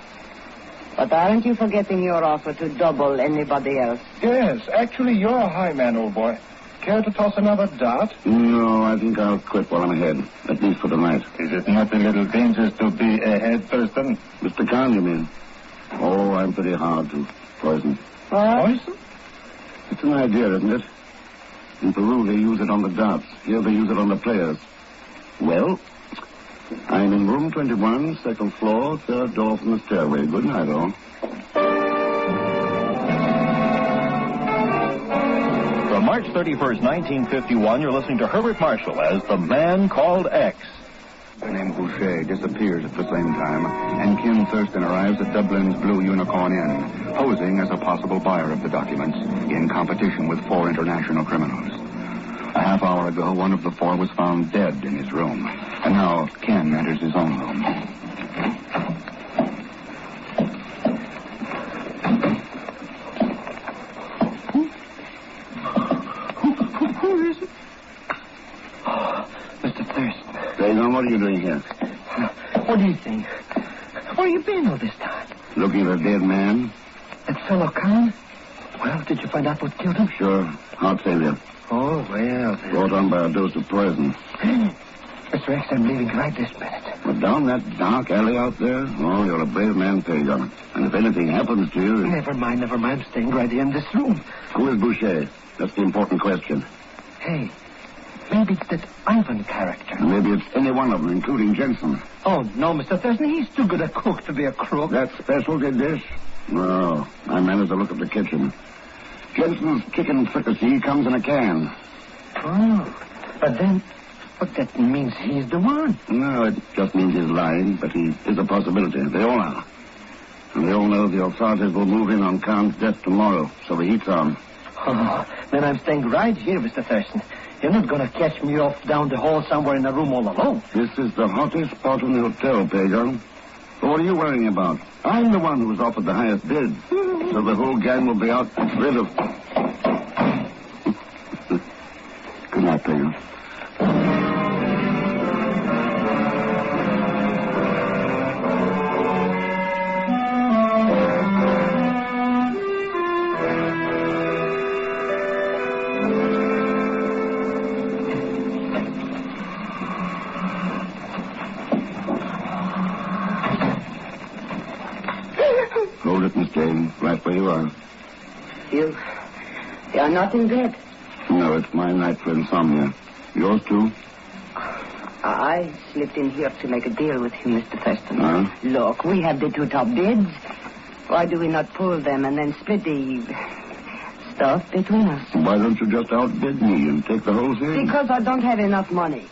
But aren't you forgetting your offer to double anybody else? Yes, actually, you're a high man, old boy. Care to toss another dart? No, I think I'll quit while I'm ahead, at least for tonight. Is it not a little dangerous to be ahead, Thurston? Mr. Kahn, you mean? Oh, I'm pretty hard to poison. Poison? It's an idea, isn't it? In Peru, they use it on the darts. Here, they use it on the players. Well, I'm in room 21, 2nd floor, 3rd door from the stairway. Good night, all. From March 31st, 1951, you're listening to Herbert Marshall as The Man Called X. The name Boucher disappears at the same time, and Kim Thurston arrives at Dublin's Blue Unicorn Inn, posing as a possible buyer of the documents in competition with 4 international criminals. A half hour ago, one of the 4 was found dead in his room, and now Ken enters his own room. Who is it? Oh, Mr. Thurston. Dagon, what are you doing here? What do you think? Where you been all this time? Looking at a dead man? That fellow Kahn? Well, did you find out what killed him? Sure. Heart failure. Oh, well, then. Brought on by a dose of poison. Mr. X, I'm leaving right this minute. But down that dark alley out there? Oh, you're a brave man, Pagan. And if anything happens to you... Never mind. I'm staying right here in this room. Who is Boucher? That's the important question. Hey, maybe it's that Ivan character. Maybe it's any one of them, including Jensen. Oh, no, Mr. Thurston. He's too good a cook to be a crook. That specialty dish? No. I managed to look at the kitchen. Jensen's chicken fricassee comes in a can. Oh, but that means he's the one. No, it just means he's lying, but he is a possibility. They all are. And they all know the authorities will move in on Khan's death tomorrow, so the heat's on. Oh, then I'm staying right here, Mr. Thurston. You're not going to catch me off down the hall somewhere in a room all alone. This is the hottest spot in the hotel, Pagan. But what are you worrying about? I'm the one who was offered the highest bid. So the whole gang will be out rid of... Good night, Pagan. Hold it, Miss Jane, right where you are. You're not in bed. No, it's my night for insomnia. Yours, too? I slipped in here to make a deal with you, Mr. Thurston. Huh? Look, we have the 2 top bids. Why do we not pool them and then split the stuff between us? Why don't you just outbid me and take the whole thing? Because I don't have enough money.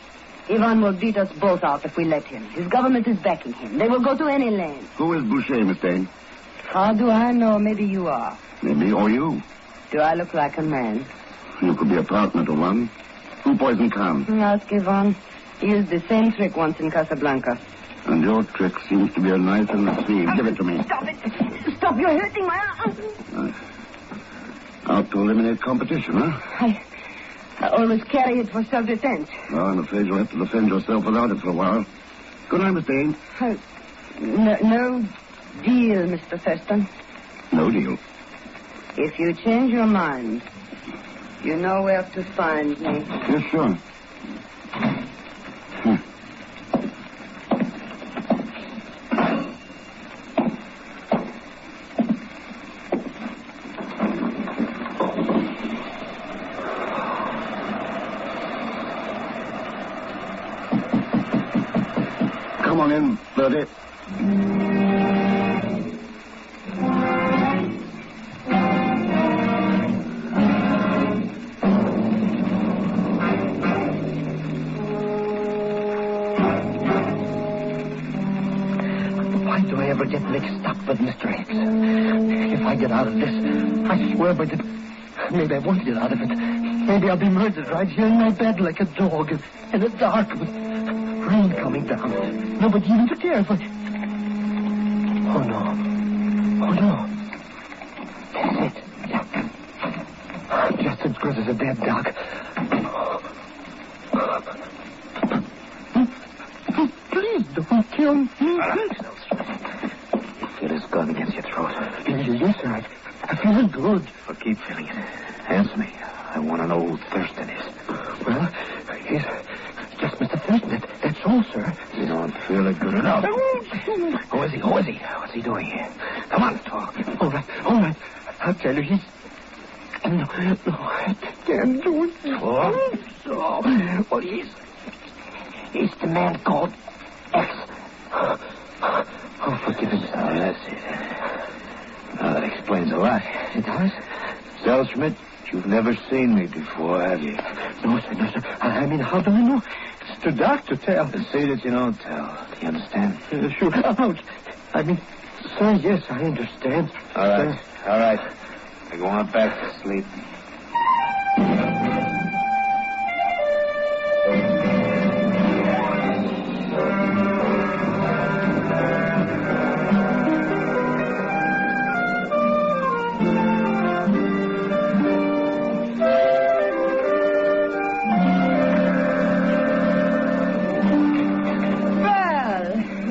Ivan will beat us both out if we let him. His government is backing him. They will go to any length. Who is Boucher, Miss Dane? How do I know? Maybe you are. Maybe, or you. Do I look like a man? You could be a partner to one. Who poisoned Khan? Ask Ivan. He used the same trick once in Casablanca. And your trick seems to be a knife in the sleeve. Give it to me. Stop it. Stop. You're hurting my arm. Out to eliminate competition, huh? I always carry it for self-defense. Well, I'm afraid you'll have to defend yourself without it for a while. Good night, Miss Dane. No deal, Mr. Thurston. No deal. If you change your mind, you know where to find me. Yes, sure. Come on in, Bertie. mixed up with Mr. X. If I get out of this, I swear by the... Maybe I won't get out of it. Maybe I'll be murdered right here in my bed like a dog in the dark with rain coming down. Nobody even to care if I... Oh, no. Oh, no. That's it. Yeah. Just as good as a dead dog. Please don't kill me. Relax, you feel his gun against your throat. Yes, sir. I feel it good. Well, keep feeling it. Answer me. I want to know who Thurston is. Well, he's just Mr. Thurston. That's all, sir. You don't feel it good enough. Who is he? Who is he? What's he doing here? Come on, talk. All right. I'll tell you, he's... No, I can't do it. Talk? So, well, he's the man called X. Oh, forgive him, sir. Oh, that's it. Now, that explains a lot. It does? Selschmidt, you've never seen me before, have you? No, sir. I mean, how do I know? It's too dark to tell. Then say that you don't tell. Do you understand? Sure. Ouch. I mean, sir, yes, I understand. All right. I go on back to sleep.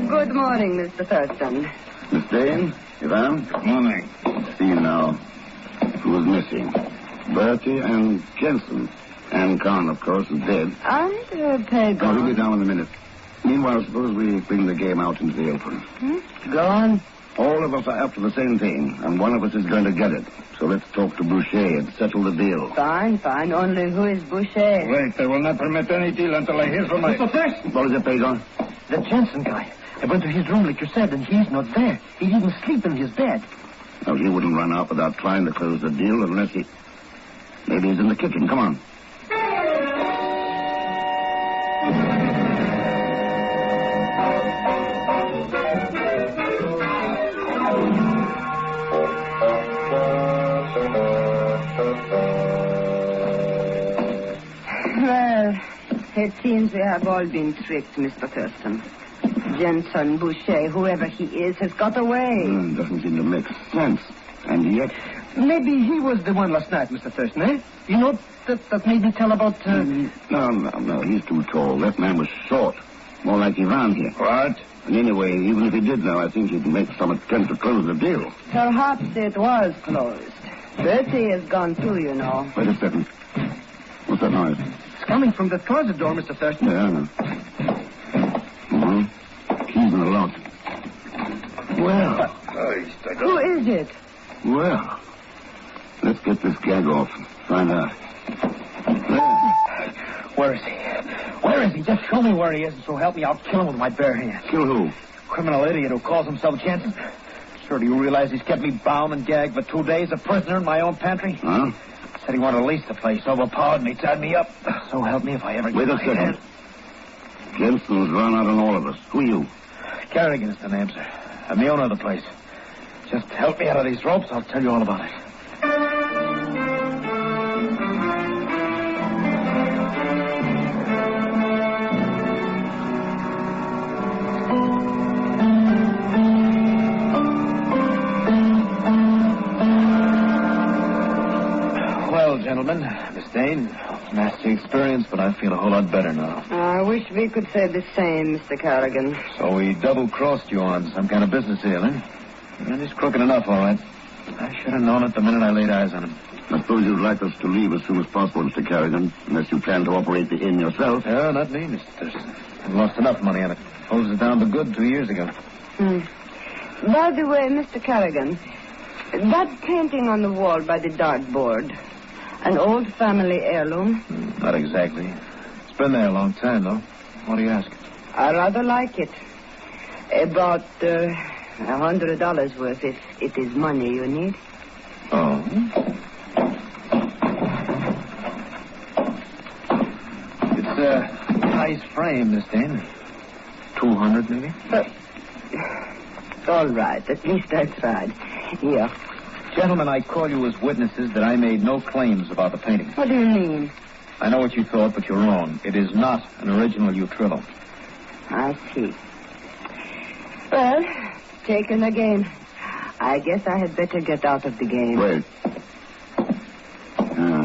Good morning, Mr. Thurston. Miss Dane, Ivan. Good morning. See you now. Who is missing? Bertie and Jensen. Ann Kahn, of course, is dead. And Pedro. I'll be down in a minute. Meanwhile, suppose we bring the game out into the open. Go on. All of us are after the same thing, and one of us is going to get it. So let's talk to Boucher and settle the deal. Fine. Only who is Boucher? Wait, I will not permit any deal until I hear from my... Mr. Thurston! What is it, Pedro? The Jensen guy. I went to his room like you said, and he's not there. He didn't sleep in his bed. No, he wouldn't run out without trying to close the deal unless he... Maybe he's in the kitchen. Come on. Well, it seems we have all been tricked, Mr. Thurston. Jensen, Boucher, whoever he is, has got away. Doesn't seem to make sense. And yet... Maybe he was the one last night, Mr. Thurston, eh? You know, that made me tell about... No, he's too tall. That man was short. More like Ivan here. What? And anyway, even if he did know, I think he'd make some attempt to close the deal. Perhaps it was closed. Bertie is gone too, you know. Wait a second. What's that noise? It's coming from the closet door, Mr. Thurston. Yeah, I know. Keys in the lock. Well. Who is it? Well. Let's get this gag off. Find out. Where is he? Where is he? Just show me where he is, and so help me, I'll kill him with my bare hands. Kill who? Criminal idiot who calls himself Jensen. Sir, do you realize he's kept me bound and gagged for 2 days, a prisoner in my own pantry? Huh? Said he wanted to lease the place, overpowered me, tied me up. So help me if I ever get Wait a my second. hands. Jensen's run out on all of us. Who are you? Kerrigan is the name, sir. I'm the owner of the place. Just help me out of these ropes, I'll tell you all about it. Well, gentlemen, Miss Dane, nasty experience, but I feel a whole lot better now. I wish we could say the same, Mr. Kerrigan. So we double-crossed you on some kind of business deal, eh? And he's crooked enough, all right. I should have known it the minute I laid eyes on him. I suppose you'd like us to leave as soon as possible, Mr. Kerrigan, unless you plan to operate the inn yourself. Yeah, not me, Mr. Thurston. I've lost enough money on it. Closed it down to good 2 years ago. By the way, Mr. Kerrigan, that painting on the wall by the dartboard, an old family heirloom? Not exactly. It's been there a long time, though. What do you ask? I rather like it. About $100 worth, if it is money you need. Oh. It's a nice frame, Miss Dane. 200, maybe? All right. At least I tried. Here. Gentlemen, I call you as witnesses that I made no claims about the painting. What do you mean? I know what you thought, but you're wrong. It is not an original Utrillo. I see. Well, taken again. I guess I had better get out of the game. Wait.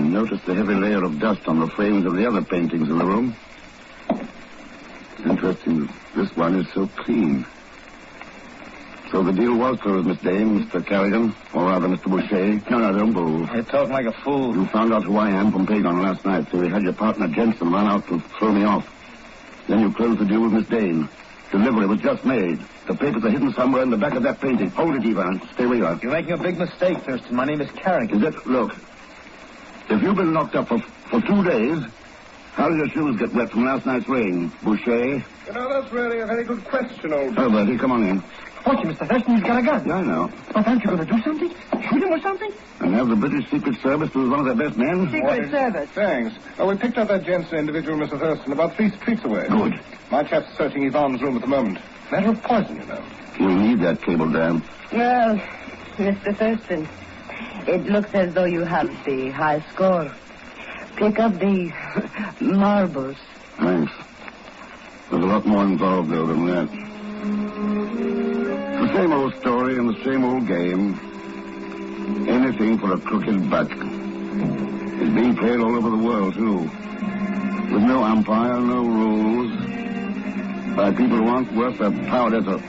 Notice the heavy layer of dust on the frames of the other paintings in the room. It's interesting that this one is so clean. So the deal was closed, Miss Dane, Mr. Carrigan, or rather Mr. Boucher. No, don't move. You're talking like a fool. You found out who I am from Pagon last night, so you had your partner Jensen run out to throw me off. Then you closed the deal with Miss Dane. Delivery was just made. The papers are hidden somewhere in the back of that painting. Hold it, Ivan. Stay where you are. You're making a big mistake, Thurston. My name is Carrigan. Is it? Look, if you've been locked up for 2 days, how did your shoes get wet from last night's rain, Boucher? You know, that's really a very good question, old Oh, Bertie, come on in. Watch him, Mr. Thurston. He's got a gun. Yeah, I know. But aren't you going to do something? Shoot him or something? And have the British Secret Service, who is one of their best men? Secret Service. Thanks. We picked up that Jensen individual, Mr. Thurston, about 3 streets away. Good. My chap's searching Yvonne's room at the moment. Matter of poison, you know. You'll need that cablegram. Well, Mr. Thurston, it looks as though you have the high score. Pick up these marbles. Thanks. There's a lot more involved, though, than that. It's the same old story and the same old game. Anything for a crooked buck. It's being played all over the world, too. With no umpire, no rules. By people who aren't worth their powder to...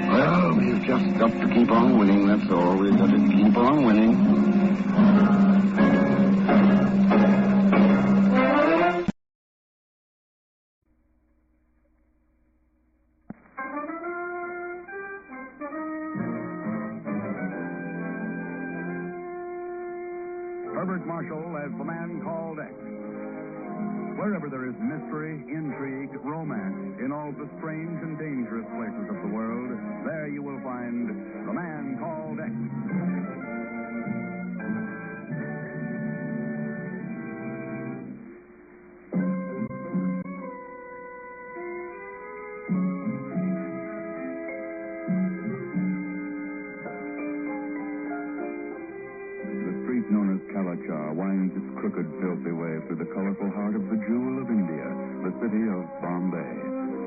Well, we've just got to keep on winning, that's all. We've got to keep on winning. Herbert Marshall as the man called X. Wherever there is mystery, intrigue, romance, in all the strange and dangerous places of the world, there you will find the man called X. Known as Kalachar winds its crooked, filthy way through the colorful heart of the jewel of India, the city of Bombay.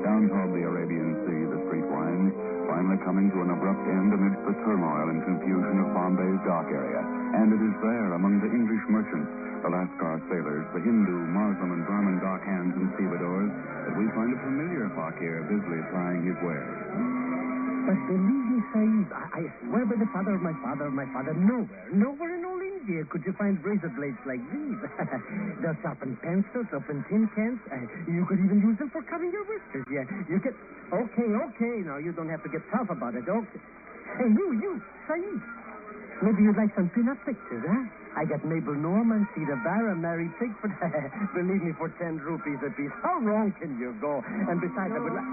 Down toward the Arabian Sea, the street winds, finally coming to an abrupt end amidst the turmoil and confusion of Bombay's dock area. And it is there, among the English merchants, the Lascar sailors, the Hindu, Muslim, and Brahmin dock hands and stevedores, that we find a familiar fakir busily plying his wares. But believe me, Saeed, I swear by the father of my father, nowhere in all India could you find razor blades like these. They'll sharpen pencils, open tin cans. You could even use them for cutting your whiskers. Yeah, you can... Okay. Now, you don't have to get tough about it, okay? Hey, you, Saeed. Maybe you'd like some pin-up pictures, huh? I got Mabel Norman, Cedar Barra, Mary Pickford. Believe me, for 10 rupees a piece. How wrong can you go? And besides, I would like...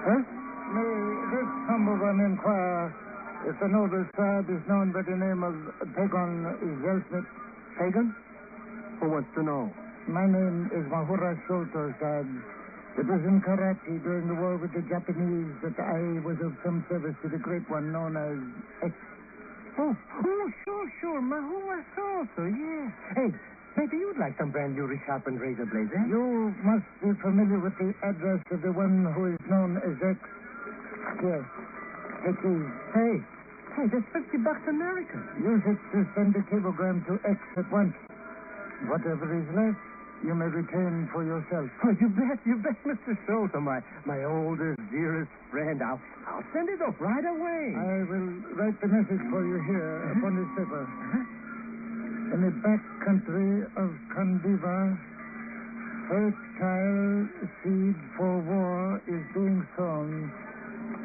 Huh? May this humble one inquire if the noble Sahib is known by the name of Pagon Zelsmith? Pagon? Who wants to know? My name is Mahura Sholto, Sahib. It was in Karachi during the war with the Japanese that I was of some service to the great one known as X. Oh, sure. Mahura Sholto, yeah. Hey, maybe you'd like some brand new resharpened razor blades, eh? You must be familiar with the address of the one who is known as X. Yes. It is. Hey, that's $50 American. Use it to send a cablegram to X at once. Whatever is left, you may retain for yourself. Oh, you bet, Mr. Sholto, my oldest, dearest friend. I'll send it off right away. I will write the message for you here upon this paper. In the back country of Kandiva, fertile seed for war is being sown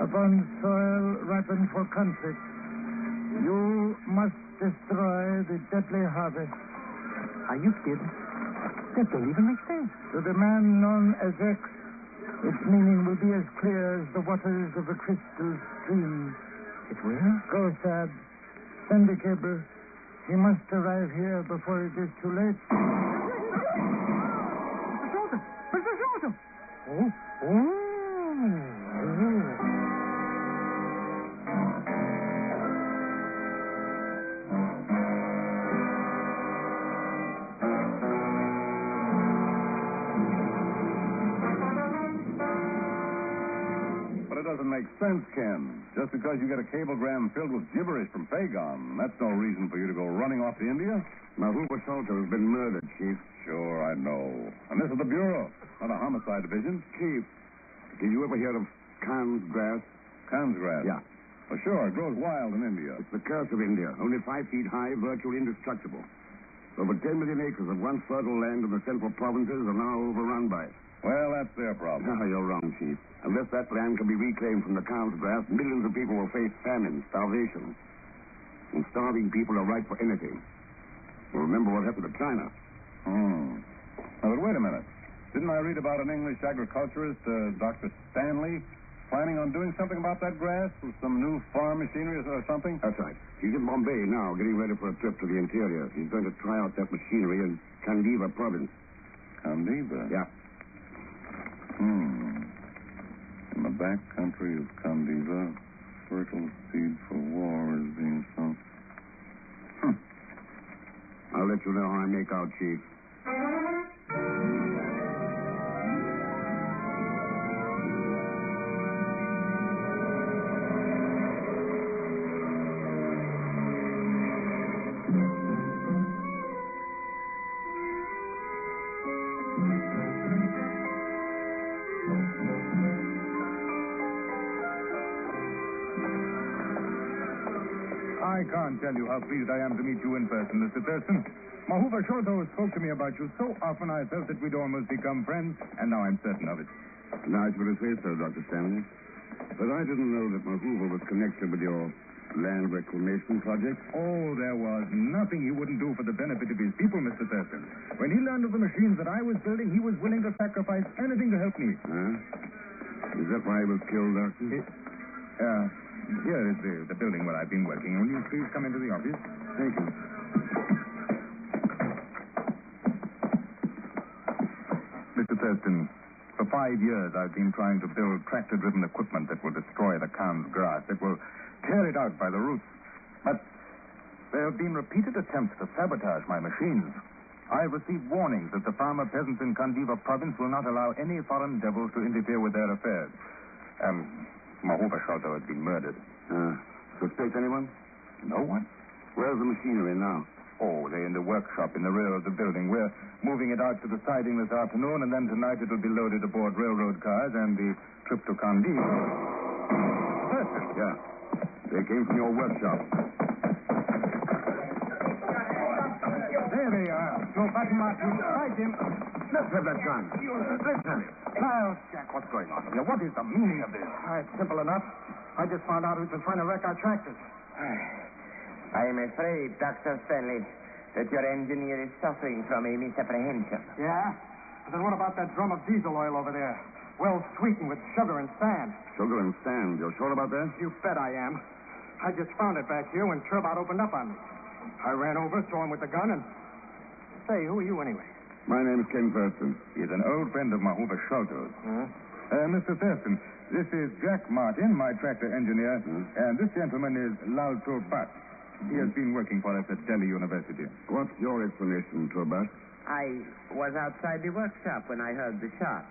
upon soil ripened for conflict. You must destroy the deadly harvest. Are you kidding? That don't even make sense. To the man known as X, its meaning will be as clear as the waters of a crystal stream. It will? Go, Sahib. Send the cable. He must arrive here before it is too late. Mr. Sholto! Oh. makes sense, Ken. Just because you get a cablegram filled with gibberish from Pagon, that's no reason for you to go running off to India. Mahuba Salter has been murdered, Chief. Sure, I know. And this is the Bureau, not a homicide division. Chief, did you ever hear of Khan's grass? Khan's grass? Yeah. Well, sure, it grows wild in India. It's the curse of India. Only 5 feet high, virtually indestructible. Over 10 million acres of once fertile land in the central provinces are now overrun by it. Well, that's their problem. No, you're wrong, Chief. Unless that land can be reclaimed from the Khan's grass, millions of people will face famine, starvation. And starving people are ripe for anything. Well, remember what happened to China. Now, but wait a minute. Didn't I read about an English agriculturist, Dr. Stanley, planning on doing something about that grass with some new farm machinery or something? That's right. He's in Bombay now, getting ready for a trip to the interior. He's going to try out that machinery in Kandiva province. Kandiva? Yeah. In the back country of Kandiva, fertile seed for war is being sown. I'll let you know how I make out, Chief. I can't tell you how pleased I am to meet you in person, Mr. Thurston. Mahuva Sholto spoke to me about you so often I felt that we'd almost become friends, and now I'm certain of it. Nice of you to say so, Dr. Stanley. But I didn't know that Mahuva was connected with your land reclamation project. Oh, there was nothing he wouldn't do for the benefit of his people, Mr. Thurston. When he learned of the machines that I was building, he was willing to sacrifice anything to help me. Huh? Is that why he was killed, Doctor? Here is the building where I've been working. Will you please come into the office? Thank you. Mr. Thurston, for 5 years I've been trying to build tractor-driven equipment that will destroy the Khan's grass, that will tear it out by the roots. But there have been repeated attempts to sabotage my machines. I've received warnings that the farmer peasants in Kandiva province will not allow any foreign devils to interfere with their affairs. Mahuva Sholto has been murdered. Suspect anyone? No one. Where's the machinery now? Oh, they're in the workshop in the rear of the building. We're moving it out to the siding this afternoon, and then tonight it'll be loaded aboard railroad cars and the trip to Kandiva. Thurston. Yeah. They came from your workshop. There they are. Joe Battenmartin. Hi, Jim. Let's have that gun. Let's have it. Now, Jack, what's going on here? What is the meaning of this? It's simple enough. I just found out who's been trying to wreck our tractors. I am afraid, Dr. Stanley, that your engineer is suffering from a misapprehension. Yeah? But then what about that drum of diesel oil over there? Well sweetened with sugar and sand. Sugar and sand. You're sure about that? You bet I am. I just found it back here when Turbot opened up on me. I ran over, saw him with the gun, and... Say, who are you anyway? My name is Ken Thurston. He's an old friend of Mahuva Sholto's. Mr. Thurston, this is Jack Martin, my tractor engineer, and this gentleman is Lal Turbat. He has been working for us at Delhi University. What's your explanation, Turbat? I was outside the workshop when I heard the shot.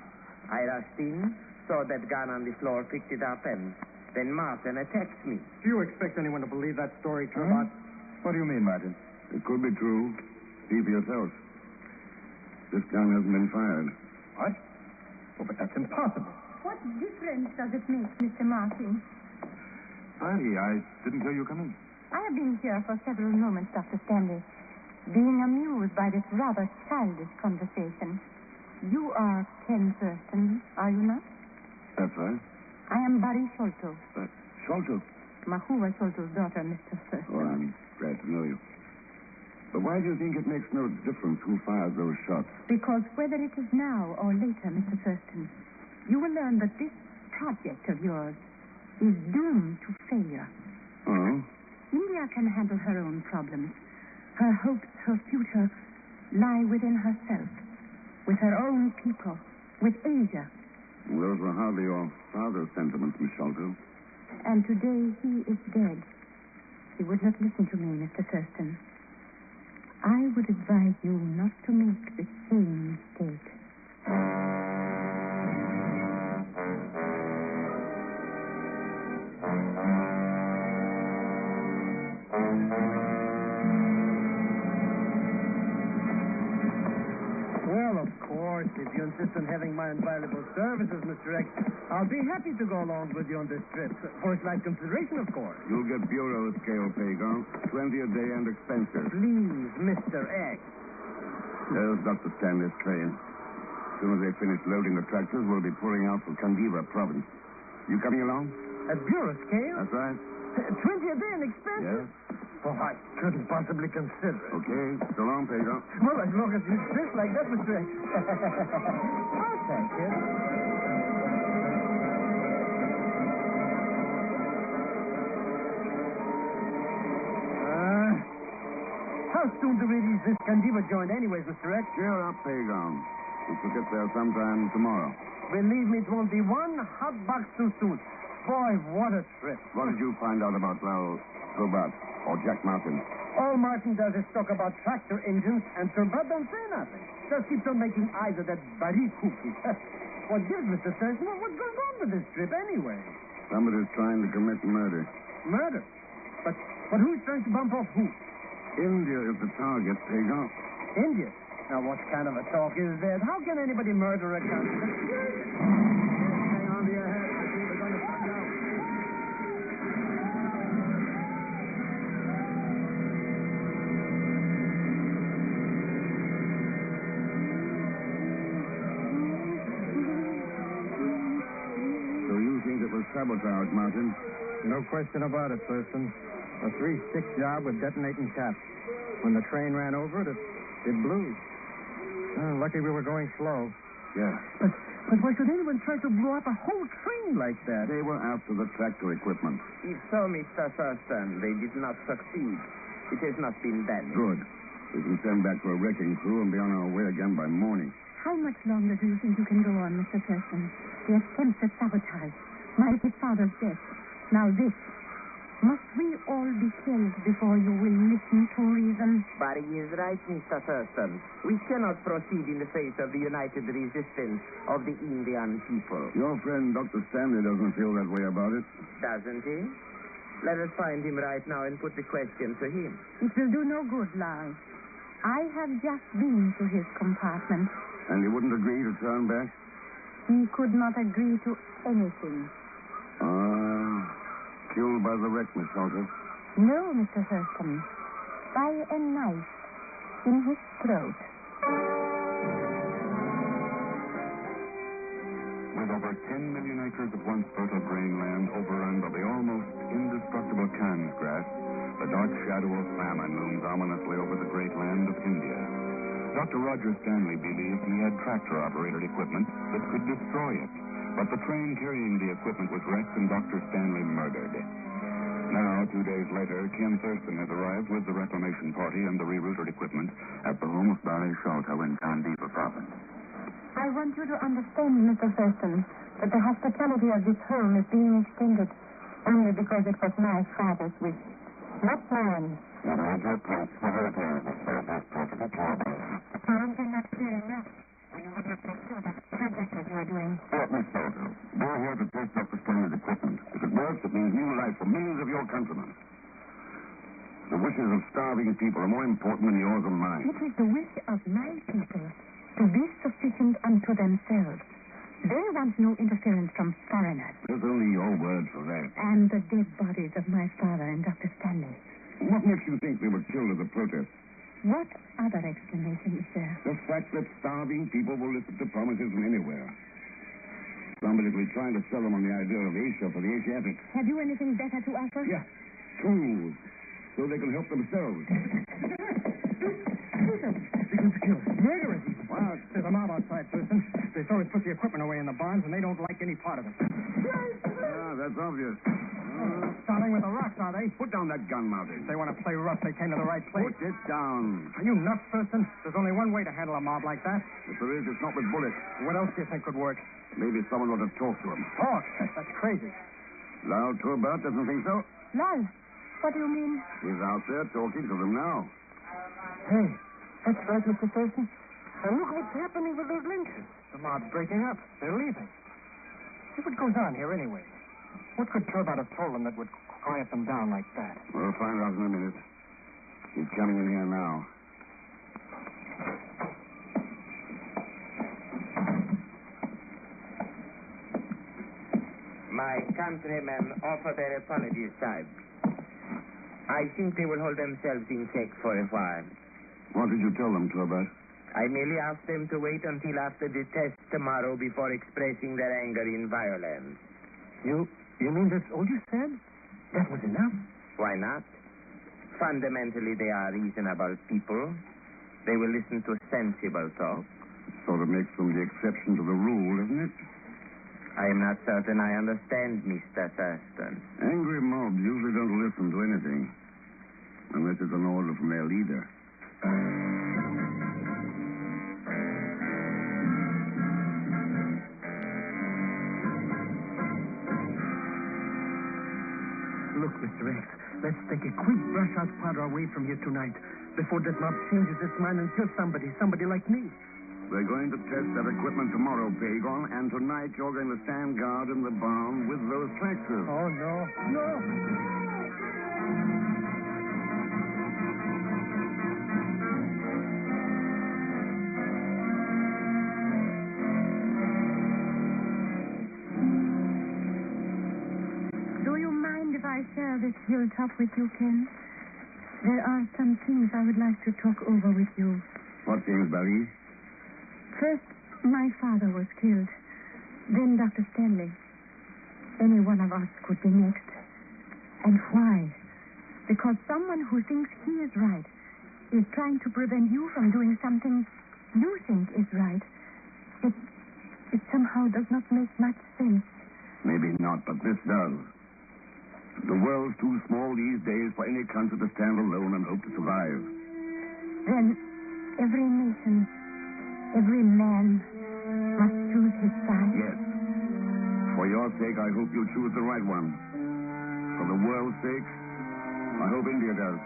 I rushed in, saw that gun on the floor, picked it up, and then Martin attacked me. Do you expect anyone to believe that story, Turbot? What do you mean, Martin? It could be true. See for yourself. This gun hasn't been fired. What? Oh, but that's impossible. What difference does it make, Mr. Martin? Barry, I didn't hear you come in. I have been here for several moments, Dr. Stanley, being amused by this rather childish conversation. You are Ken Thurston, are you not? That's right. I am Barry Sholto. Sholto? Mahuva Sholto's daughter, Mr. Thurston. Oh, I'm glad to know you. But why do you think it makes no difference who fired those shots? Because whether it is now or later, Mr. Thurston, you will learn that this project of yours is doomed to failure. Oh? India can handle her own problems. Her hopes, her future, lie within herself, with her own people, with Asia. Those were hardly your father's sentiments, Miss Sholto. And today he is dead. He would not listen to me, Mr. Thurston. I would advise you not to make the same mistake. insist on having my invaluable services, Mr. X, I'll be happy to go along with you on this trip. For slight consideration, of course. You'll get bureau scale pay, Gone. 20 a day and expenses. Please, Mr. X. There's Dr. Stanley's train. As soon as they finish loading the tractors, we'll be pouring out for Kandiva province. You coming along? At bureau scale? That's right. 20 a day and expenses? Yes. Oh, I couldn't possibly consider it. Okay. So long, Pedro. Well, as long as you insist like that, Mr. X. I'll take it. How soon do we reach this Kandiva joint anyways, Mr. X? Cheer up, Pagon. We shall get there sometime tomorrow. Believe me, it won't be one hot box too soon. Boy, what a trip. What did you find out about, Turbat or Jack Martin? All Martin does is talk about tractor engines, and Turbat don't say nothing. Just keeps on making eyes at that Barry cookie. What gives, Mr. Thurston? What's going on with this trip anyway? Somebody's trying to commit murder. Murder? But who's trying to bump off who? India is the target, Pagon. India? Now, what kind of a talk is that? How can anybody murder a country? Hang on to your head. I think we're going to find out. So you think it was sabotage, Martin? No question about it, Thurston. A 3-stick job with detonating caps. When the train ran over it, it blew. Lucky we were going slow. Yeah. But why should anyone try to blow up a whole train like that? They were after the tractor equipment. If so, Mr. Thurston, they did not succeed. It has not been damaged. Good. We can send back for a wrecking crew and be on our way again by morning. How much longer do you think you can go on, Mr. Thurston? The attempts at sabotage. My father's death. Now this. Must we all be killed before you will listen to reason? Barry is right, Mr. Thurston. We cannot proceed in the face of the united resistance of the Indian people. Your friend, Dr. Stanley, doesn't feel that way about it. Doesn't he? Let us find him right now and put the question to him. It will do no good, Lars. I have just been to his compartment. And he wouldn't agree to turn back? He could not agree to anything. Killed by the wreck, Miss Salter? No, Mr. Thurston. By a knife in his throat. With over 10 million acres of once fertile grain land overrun by the almost indestructible Cannes grass, the dark shadow of famine looms ominously over the great land of India. Dr. Roger Stanley believed he had tractor-operated equipment that could destroy it. But the train carrying the equipment was wrecked and Dr. Stanley murdered. Now, 2 days later, Kim Thurston has arrived with the reclamation party and the rerouted equipment at the home of Barry Sullivan in Kandiva province. I want you to understand, Mr. Thurston, that the hospitality of this home is being extended only because it was my father's wish, not mine. You had your place for her there, Miss Sullivan, President Alvarez. The terms are not clear enough. You would have to do the project that you are doing. Miss Sullivan, we're here to test Dr. Stanley's equipment. If it works, it means new life for millions of your countrymen. The wishes of starving people are more important than yours and mine. It is the wish of my people to be sufficient unto themselves. They want no interference from foreigners. There's only your word for that. And the dead bodies of my father and Dr. Stanley. What makes you think they were killed as a protest? What other explanation is there? The fact that starving people will listen to promises from anywhere. Somebody's been trying to sell them on the idea of Asia for the Asiatics. Have you anything better to offer? Yeah. Tools. So they can help themselves. Sequence to kill. Murderers, even. Wow, there's a mob outside, Thurston. They saw us put the equipment away in the barns, and they don't like any part of it. Yeah, that's obvious. Starting with the rocks, are they? Put down that gun, Martin. If they want to play rough, they came to the right place. Put it down. Are you nuts, Thurston? There's only one way to handle a mob like that. If there is, it's not with bullets. What else do you think could work? Maybe someone ought to talk to him. Talk? That's crazy. Lyle Turbot doesn't think so? Lal, what do you mean? He's out there talking to them now. Hey, that's right, Mr. Thurston. And look what's happening with those lynchers. The mob's breaking up. They're leaving. See what goes on here anyway. What could Turbot have told them that would quiet them down like that? We'll find out in a minute. He's coming in here now. My countrymen offer their apologies, Sahib. I think they will hold themselves in check for a while. What did you tell them, Turbot? I merely asked them to wait until after the test tomorrow before expressing their anger in violence. You mean that's all you said? That was enough? Why not? Fundamentally, they are reasonable people. They will listen to sensible talk. Sort of makes them the exception to the rule, isn't it? I am not certain I understand, Mr. Thurston. Angry mobs usually don't listen to anything. Unless it's an order from their leader. Look, Mr. X, let's take a quick brush out part our way from here tonight before that mob changes its mind and kills somebody like me. We're going to test that equipment tomorrow, Pagon, and tonight you're going to stand guard in the barn with those tractors. Oh, no. No! Do you mind if I share this hilltop with you, Ken? There are some things I would like to talk over with you. What things, Barry? First, my father was killed. Then Dr. Stanley. Any one of us could be next. And why? Because someone who thinks he is right is trying to prevent you from doing something you think is right. It somehow does not make much sense. Maybe not, but this does. The world's too small these days for any country to stand alone and hope to survive. Then every nation, every man must choose his side. Yes. For your sake, I hope you choose the right one. For the world's sake, I hope India does.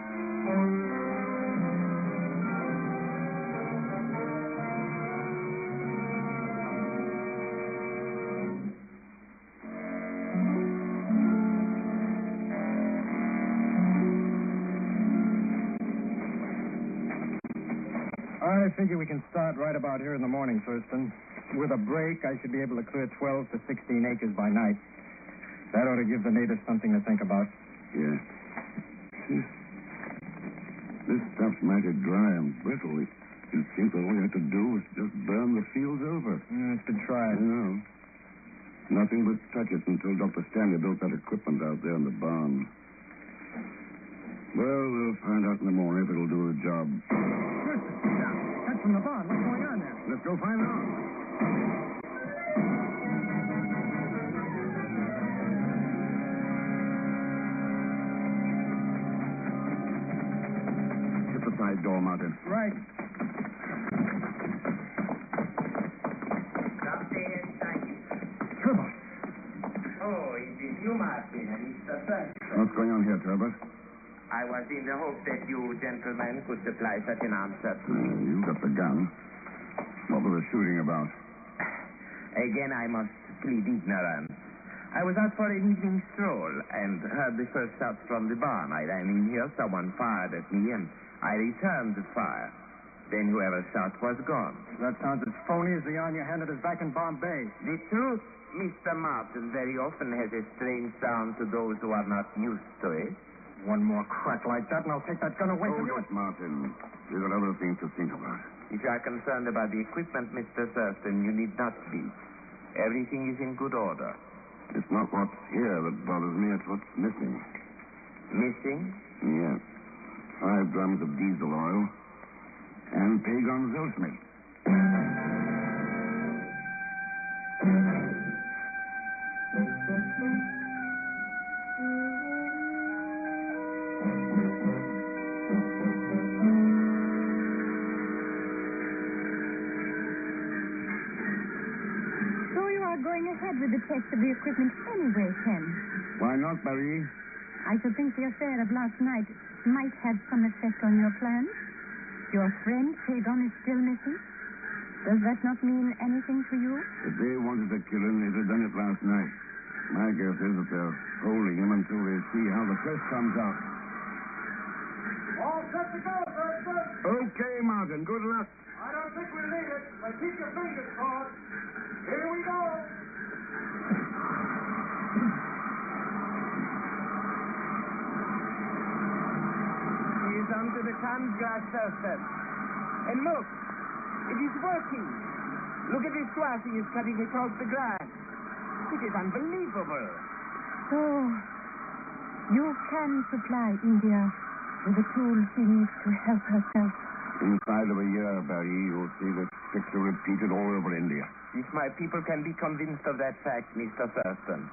I figure we can start right about here in the morning, Thurston. With a break, I should be able to clear 12 to 16 acres by night. That ought to give the natives something to think about. Yeah. This stuff's mighty dry and brittle. You'd think that all you had to do was just burn the fields over. It's been tried. I know. Nothing but touch it until Dr. Stanley built that equipment out there in the barn. Well, we'll find out in the morning if it'll do the job. That's from the barn. What's going on there? Let's go find out. Hit the side door, Martin. Right. Turbot. Oh, it is you, Martin, and Mr. Thurston. What's going on here, Turbot? I was in the hope that you gentlemen could supply such an answer to me. You got the gun. What was the shooting about? Again, I must plead ignorance. I was out for an evening stroll and heard the first shots from the barn. I ran in here, someone fired at me, and I returned the fire. Then whoever shot was gone. That sounds as phony as the yarn you handed us back in Bombay. The truth, Mr. Martin, very often has a strange sound to those who are not used to it. One more crack like that, and I'll take that gun away from you. Hold it, Martin. We've got other things to think about. If you are concerned about the equipment, Mr. Thurston, you need not be. Everything is in good order. It's not what's here that bothers me, it's what's missing. Missing? Yes. 5 drums of diesel oil and Pagon's Zosmith. With the test of the equipment anyway, Ken. Why not, Barry? I should think the affair of last night might have some effect on your plans. Your friend, Pagon, is still missing. Does that not mean anything to you? If they wanted to kill him, they'd have done it last night. My guess is that they're holding him until they see how the test comes out. All set to go, Thurston. Okay, Martin. Good luck. I don't think we'll need it, but keep your fingers crossed. Here we go. Khan's grass, Thurston. And look, it is working. Look at this swath he is cutting across the grass. It is unbelievable. So, you can supply India with the tools she needs to help herself. Inside of a year, Barry, you'll see this picture repeated all over India. If my people can be convinced of that fact, Mr. Thurston,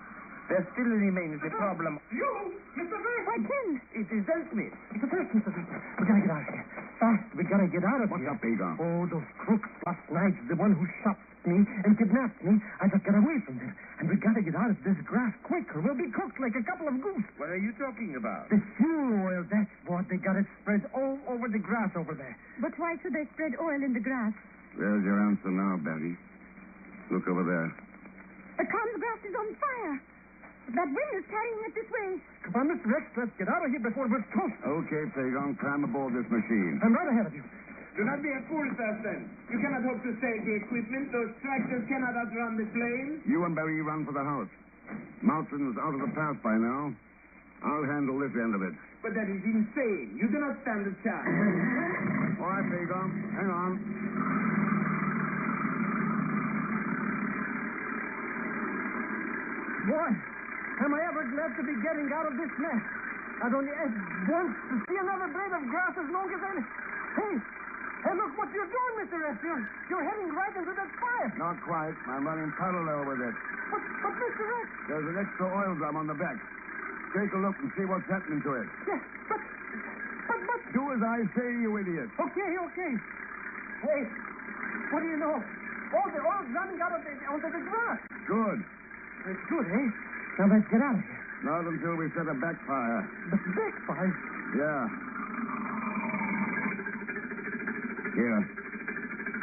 there still remains the problem. You, Mr. Thurston! Why, Ken? It is Elsmith. Mr. Thurston, Mr. Thurston. We gotta get out of here. Fast, we gotta get out of here. What's up, Egon? Oh, those crooks last night, the one who shot me and kidnapped me. I just got away from them. And we gotta get out of this grass quick, or we'll be cooked like a couple of goose. What are you talking about? The fuel oil, that's what. They got it spread all over the grass over there. But why should they spread oil in the grass? There's your answer now, Barry. Look over there. The Khan's grass is on fire. That wind is carrying it this way. Come on, Mr. Rex, let's get out of here before we're toast. Okay, Pagon, climb aboard this machine. I'm right ahead of you. Do not be a fool, Thurston. You cannot hope to save the equipment. Those tractors cannot outrun the flames. You and Barry run for the house. Mountain's out of the path by now. I'll handle this end of it. But that is insane. You do not stand a chance. All right, Pagon. Hang on. Boy, am I ever glad to be getting out of this mess. I'd only ask once to see another blade of grass as long as I... Hey, look what you're doing, Mr. Rex. You're heading right into that fire. Not quite. I'm running parallel with it. But Mr. Rex... There's an extra oil drum on the back. Take a look and see what's happening to it. Yes, but... Do as I say, you idiot. Okay. Hey, what do you know? All the oil's running out of onto the grass. Good. It's good, eh? Now let's get out of here. Not until we set a backfire. The backfire? Yeah. Here.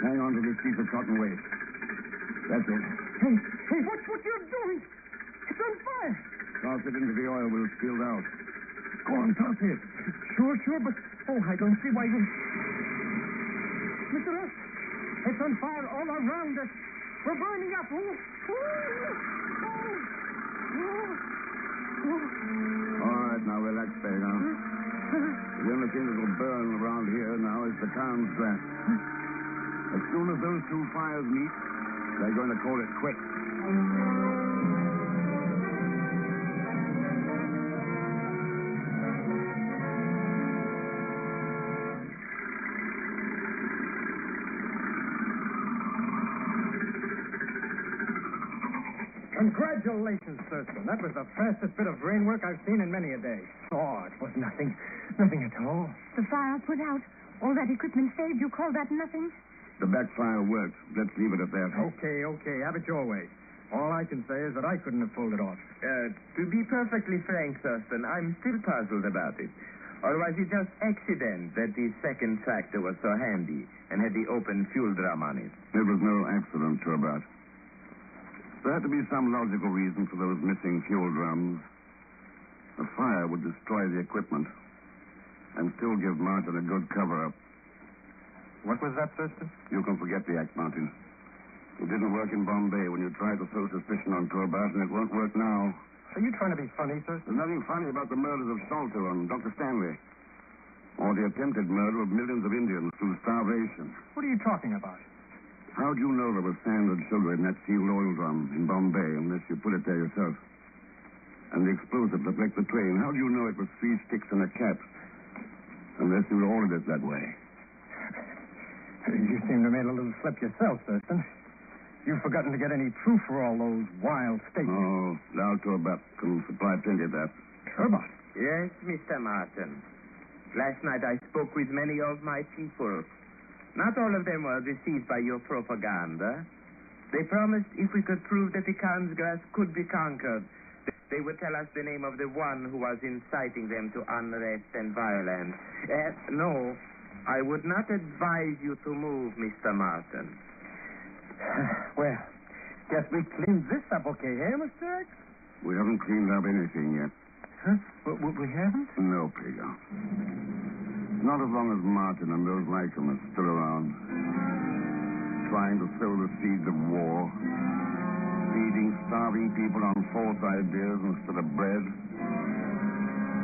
Hang on to this piece of cotton waste. That's it. Hey, watch what you're doing. It's on fire. Toss it into the oil. We'll spill out. Go on, toss it. Sure, but... Oh, I don't see why you... Mr. Rex, it's on fire all around us. We're burning up. All right, now relax, Pagan. The only thing that will burn around here now is the Khan's grass. As soon as those two fires meet, they're going to call it quits. Congratulations, Thurston. That was the fastest bit of brain work I've seen in many a day. Oh, it was nothing. Nothing at all. The fire put out. All that equipment saved. You call that nothing? The backfire worked. Let's leave it at that. Okay. Have it your way. All I can say is that I couldn't have pulled it off. To be perfectly frank, Thurston, I'm still puzzled about it. Or was it just accident that the second tractor was so handy and had the open fuel drum on it? There was no accident, Turbat. There had to be some logical reason for those missing fuel drums. A fire would destroy the equipment and still give Martin a good cover-up. What was that, Thurston? You can forget the act, Martin. It didn't work in Bombay when you tried to throw suspicion on Turbat, and it won't work now. Are you trying to be funny, Thurston? There's nothing funny about the murders of Salter and Dr. Stanley, or the attempted murder of millions of Indians through starvation. What are you talking about? How'd you know there was sand and sugar in that sealed oil drum in Bombay unless you put it there yourself? And the explosive that wrecked the train, how'd you know it was 3 sticks and a cap? Unless you ordered it that way. You seem to have made a little slip yourself, Thurston. You've forgotten to get any proof for all those wild statements. Oh, now Turbat can supply plenty of that. Turbat? Yes, Mr. Martin. Last night I spoke with many of my people. Not all of them were deceived by your propaganda. They promised if we could prove that the Khan's grass could be conquered, they would tell us the name of the one who was inciting them to unrest and violence. No, I would not advise you to move, Mr. Martin. Well, guess we cleaned this up okay, eh, Mr. X? We haven't cleaned up anything yet. Huh? We haven't? No, Pagan. Not as long as Martin and those like him are still around. Trying to sow the seeds of war. Feeding starving people on false ideas instead of bread.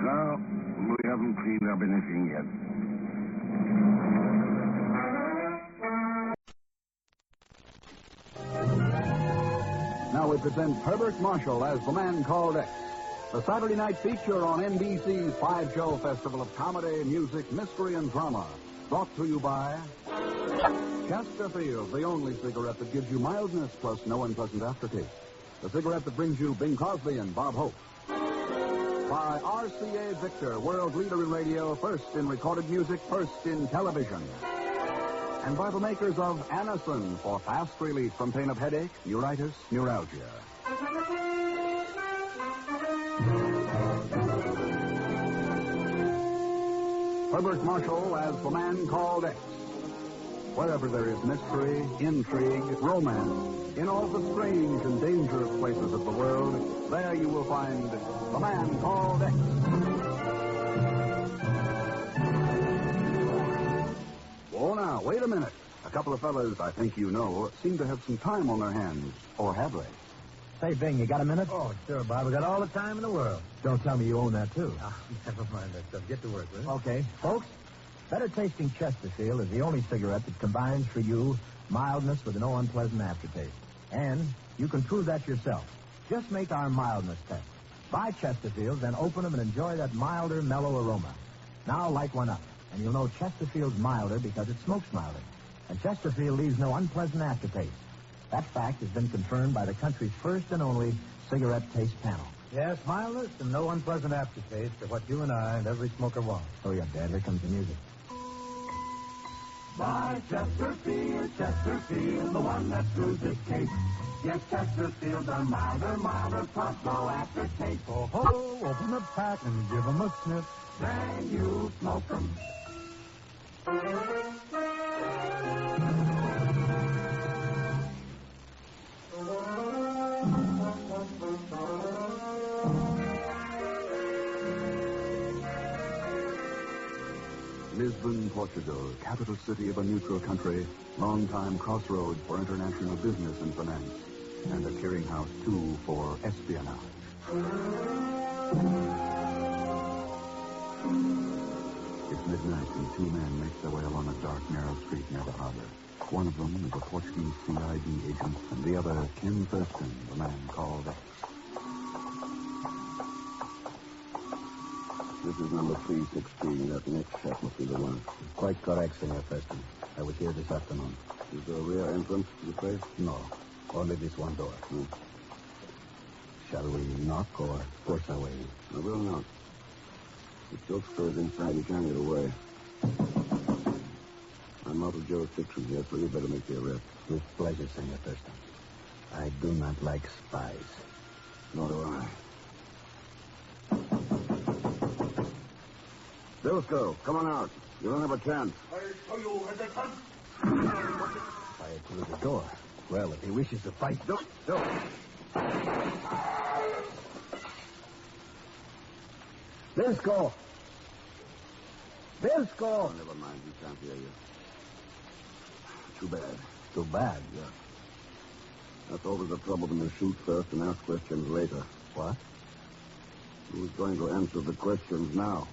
No, we haven't cleaned up anything yet. Now we present Herbert Marshall as the Man Called X, the Saturday night feature on NBC's 5-show festival of comedy, music, mystery, and drama. Brought to you by Chesterfield, the only cigarette that gives you mildness plus no unpleasant aftertaste. The cigarette that brings you Bing Crosby and Bob Hope. By RCA Victor, world leader in radio, first in recorded music, first in television. And by the makers of Anacin for fast relief from pain of headache, neuritis, neuralgia. Herbert Marshall as the Man Called X. Wherever there is mystery, intrigue, romance, in all the strange and dangerous places of the world, there you will find the Man Called X. Oh, now, wait a minute. A couple of fellas I think you know seem to have some time on their hands. Or have they? Say, Bing, you got a minute? Oh, sure, Bob. We got all the time in the world. Don't tell me you own that, too. Oh, never mind that stuff. Get to work, will you? Okay. Folks, better tasting Chesterfield is the only cigarette that combines for you mildness with no unpleasant aftertaste. And you can prove that yourself. Just make our mildness test. Buy Chesterfields, then open them and enjoy that milder, mellow aroma. Now light one up, and you'll know Chesterfield's milder because it smokes milder. And Chesterfield leaves no unpleasant aftertaste. That fact has been confirmed by the country's first and only cigarette taste panel. Yes, mildness and no unpleasant aftertaste are what you and I and every smoker want. Oh, yeah, Dad, here comes the music. Buy Chesterfield, Chesterfield, the one that proves its case. Yes, Chesterfield's a milder, plus no aftertaste. Oh, ho, open the pack and give 'em a sniff. Then you smoke 'em. Lisbon, Portugal, capital city of a neutral country, long-time crossroads for international business and finance, and a clearinghouse, too, for espionage. It's midnight, and two men make their way along a dark, narrow street near the harbor. One of them is a Portuguese CID agent, and the other, Ken Thurston, the Man Called X. This is number 316. That next shack must be the one. Quite correct, Senor Thurston. I was here this afternoon. Is there a rear entrance to the place? No. Only this one door. Shall we knock or force our way in? I will knock. If Jokester is inside, he can't get away. I'm out of jurisdiction here, so you better make the arrest. With pleasure, Senor Thurston. I do not like spies. Nor do I. Bilsko, come on out. You don't have a chance. I tell you, at the time. Fire through the door. Well, if he wishes to fight, do. Bilsko! Oh, never mind. He can't hear you. Too bad. Too bad? Yeah. That's always the trouble when you shoot first and ask questions later. What? Who's going to answer the questions now?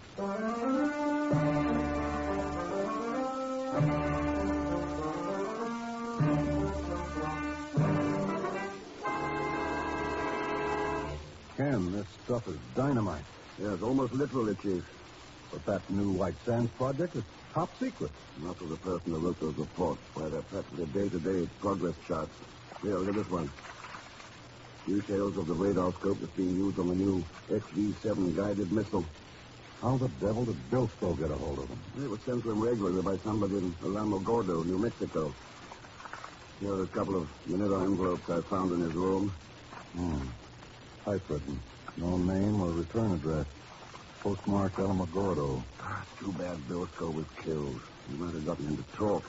Ken, this stuff is dynamite. Yes, almost literally, Chief. But that new White Sands project is top secret. Not for the person who wrote those reports. Why, they're practically day-to-day progress charts. Here, look at this one. Details of the radar scope that's being used on the new XV-7 guided missile. How the devil did Bilsko get a hold of them? It was sent to him regularly by somebody in Alamogordo, New Mexico. Here are a couple of Manila envelopes I found in his room. Typewritten. No name or return address. Postmarked Alamogordo. It's too bad Bilsko was killed. He might have gotten him to talk.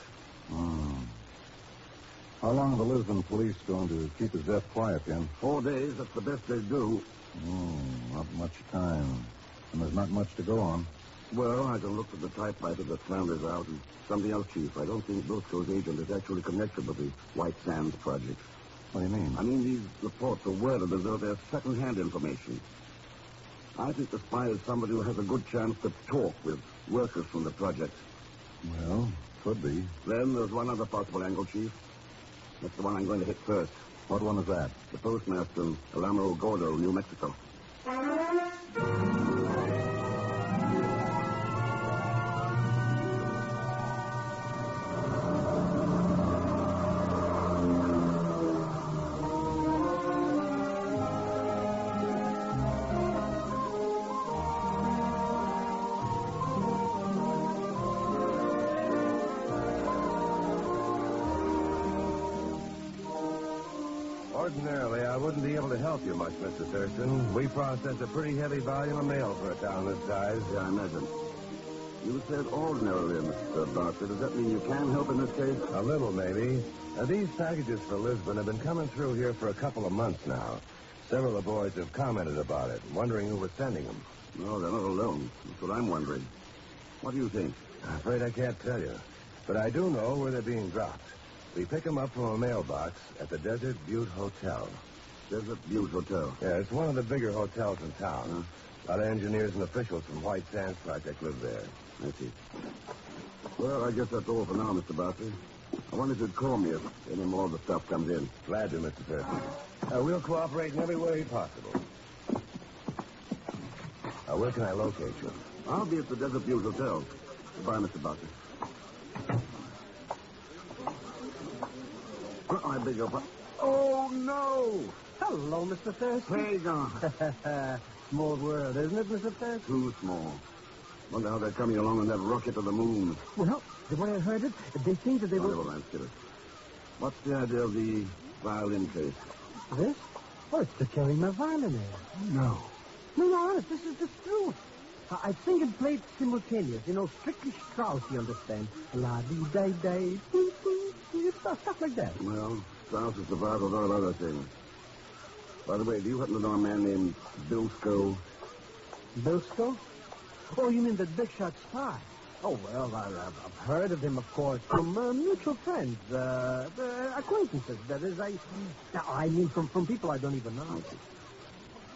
How long are the Lisbon police going to keep his death quiet, Ken? 4 days. That's the best they do. Not much time. And there's not much to go on. Well, I can look for the typewriter that found us out and something else, Chief. I don't think Bilsko's agent is actually connected with the White Sands project. What do you mean? I mean, these reports are worded as though they're second-hand information. I think the spy is somebody who has a good chance to talk with workers from the project. Well, could be. Then there's one other possible angle, Chief. That's the one I'm going to hit first. What one is that? The postmaster in Alamo Gordo, New Mexico. Ordinarily, I wouldn't be able to help you much, Mr. Thurston. We process a pretty heavy volume of mail for a town this size. Yeah, I imagine. You said ordinarily, Mr. Barker. Does that mean you can help in this case? A little, maybe. These packages for Lisbon have been coming through here for a couple of months now. Several of the boys have commented about it, wondering who was sending them. No, they're not alone. That's what I'm wondering. What do you think? I'm afraid I can't tell you. But I do know where they're being dropped. We pick them up from a mailbox at the Desert Butte Hotel. Desert Butte Hotel? Yeah, it's one of the bigger hotels in town. A lot of engineers and officials from White Sands Project live there. I see. Well, I guess that's all for now, Mr. Barker. I wonder if you'd call me if any more of the stuff comes in. Glad to, Mr. Thurston. We'll cooperate in every way possible. Where can I locate you? I'll be at the Desert Butte Hotel. Goodbye, Mr. Barker. I beg your pardon. Oh, no! Hello, Mr. Thurston. Hey, John. Small world, isn't it, Mr. Thurston? Too small. Wonder how they're coming along on that rocket to the moon. Well, the way I heard it, they think that they will... Never mind, skip it. What's the idea of the violin case? This? Oh, it's to carry my violin in. No. No, honest, this is the truth. I sing and play it simultaneous. Strictly Strauss, you understand. La-dee-day-day, stuff like that. Well, Strauss is the father of all other things. By the way, do you happen to know a man named Bilsko? Bilsko? Oh, you mean the big shot spy? Oh, well, I've heard of him, of course, from mutual friends, acquaintances. That is, I mean from people I don't even know.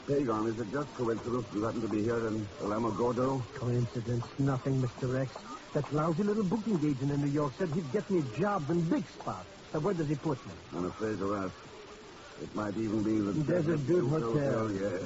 Pagon, is it just coincidence you happen to be here in Alamo Gordo? Coincidence? Nothing, Mr. X. That lousy little booking agent in New York said he'd get me jobs in big spots. So where does he put me? I'm afraid to ask. It might even be the Desert Butte Hotel. Yeah.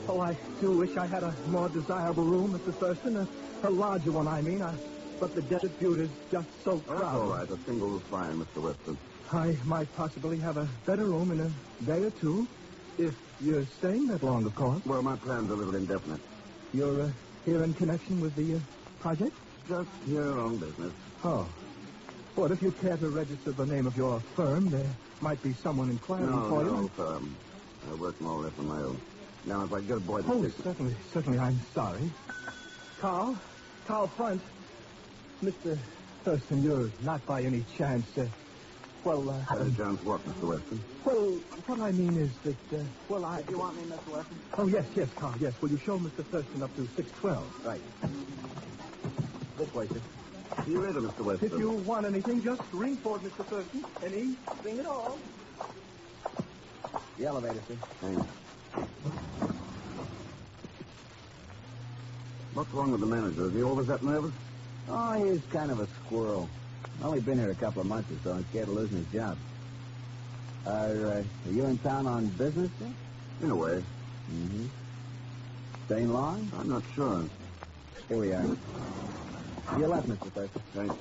Oh, I do wish I had a more desirable room, Mr. Thurston. A larger one, I mean. But the Desert Butte is just so crowded. All right, a single is fine, Mr. Weston. I might possibly have a better room in a day or two. If you're staying that long, of course. Well, my plans are a little indefinite. You're here in connection with the project? Just here on business. Oh. Well, if you care to register the name of your firm, there might be someone inquiring for you. No, firm. I work more or less on my own. Now, if I get a boy to certainly, I'm sorry. Carl Front. Mr. Thurston, you're not by any chance, chance what, Mr. Weston? Well, what I mean is that, If you want me, Mr. Weston? Oh, yes, Carl, yes. Will you show Mr. Thurston up to 612? Right. This way, sir. See you later, Mr. Weston. If you want anything, just ring for it, Mr. Thurston. Anything at all. The elevator, sir. Thanks. What's wrong with the manager? Is he always that nervous? Oh, he's kind of a squirrel. Only been here a couple of months or so. He's scared of losing his job. Are you in town on business, sir? In a way. Mm-hmm. Staying long? I'm not sure. Here we are. You're left, Mr. Thurston. Thanks.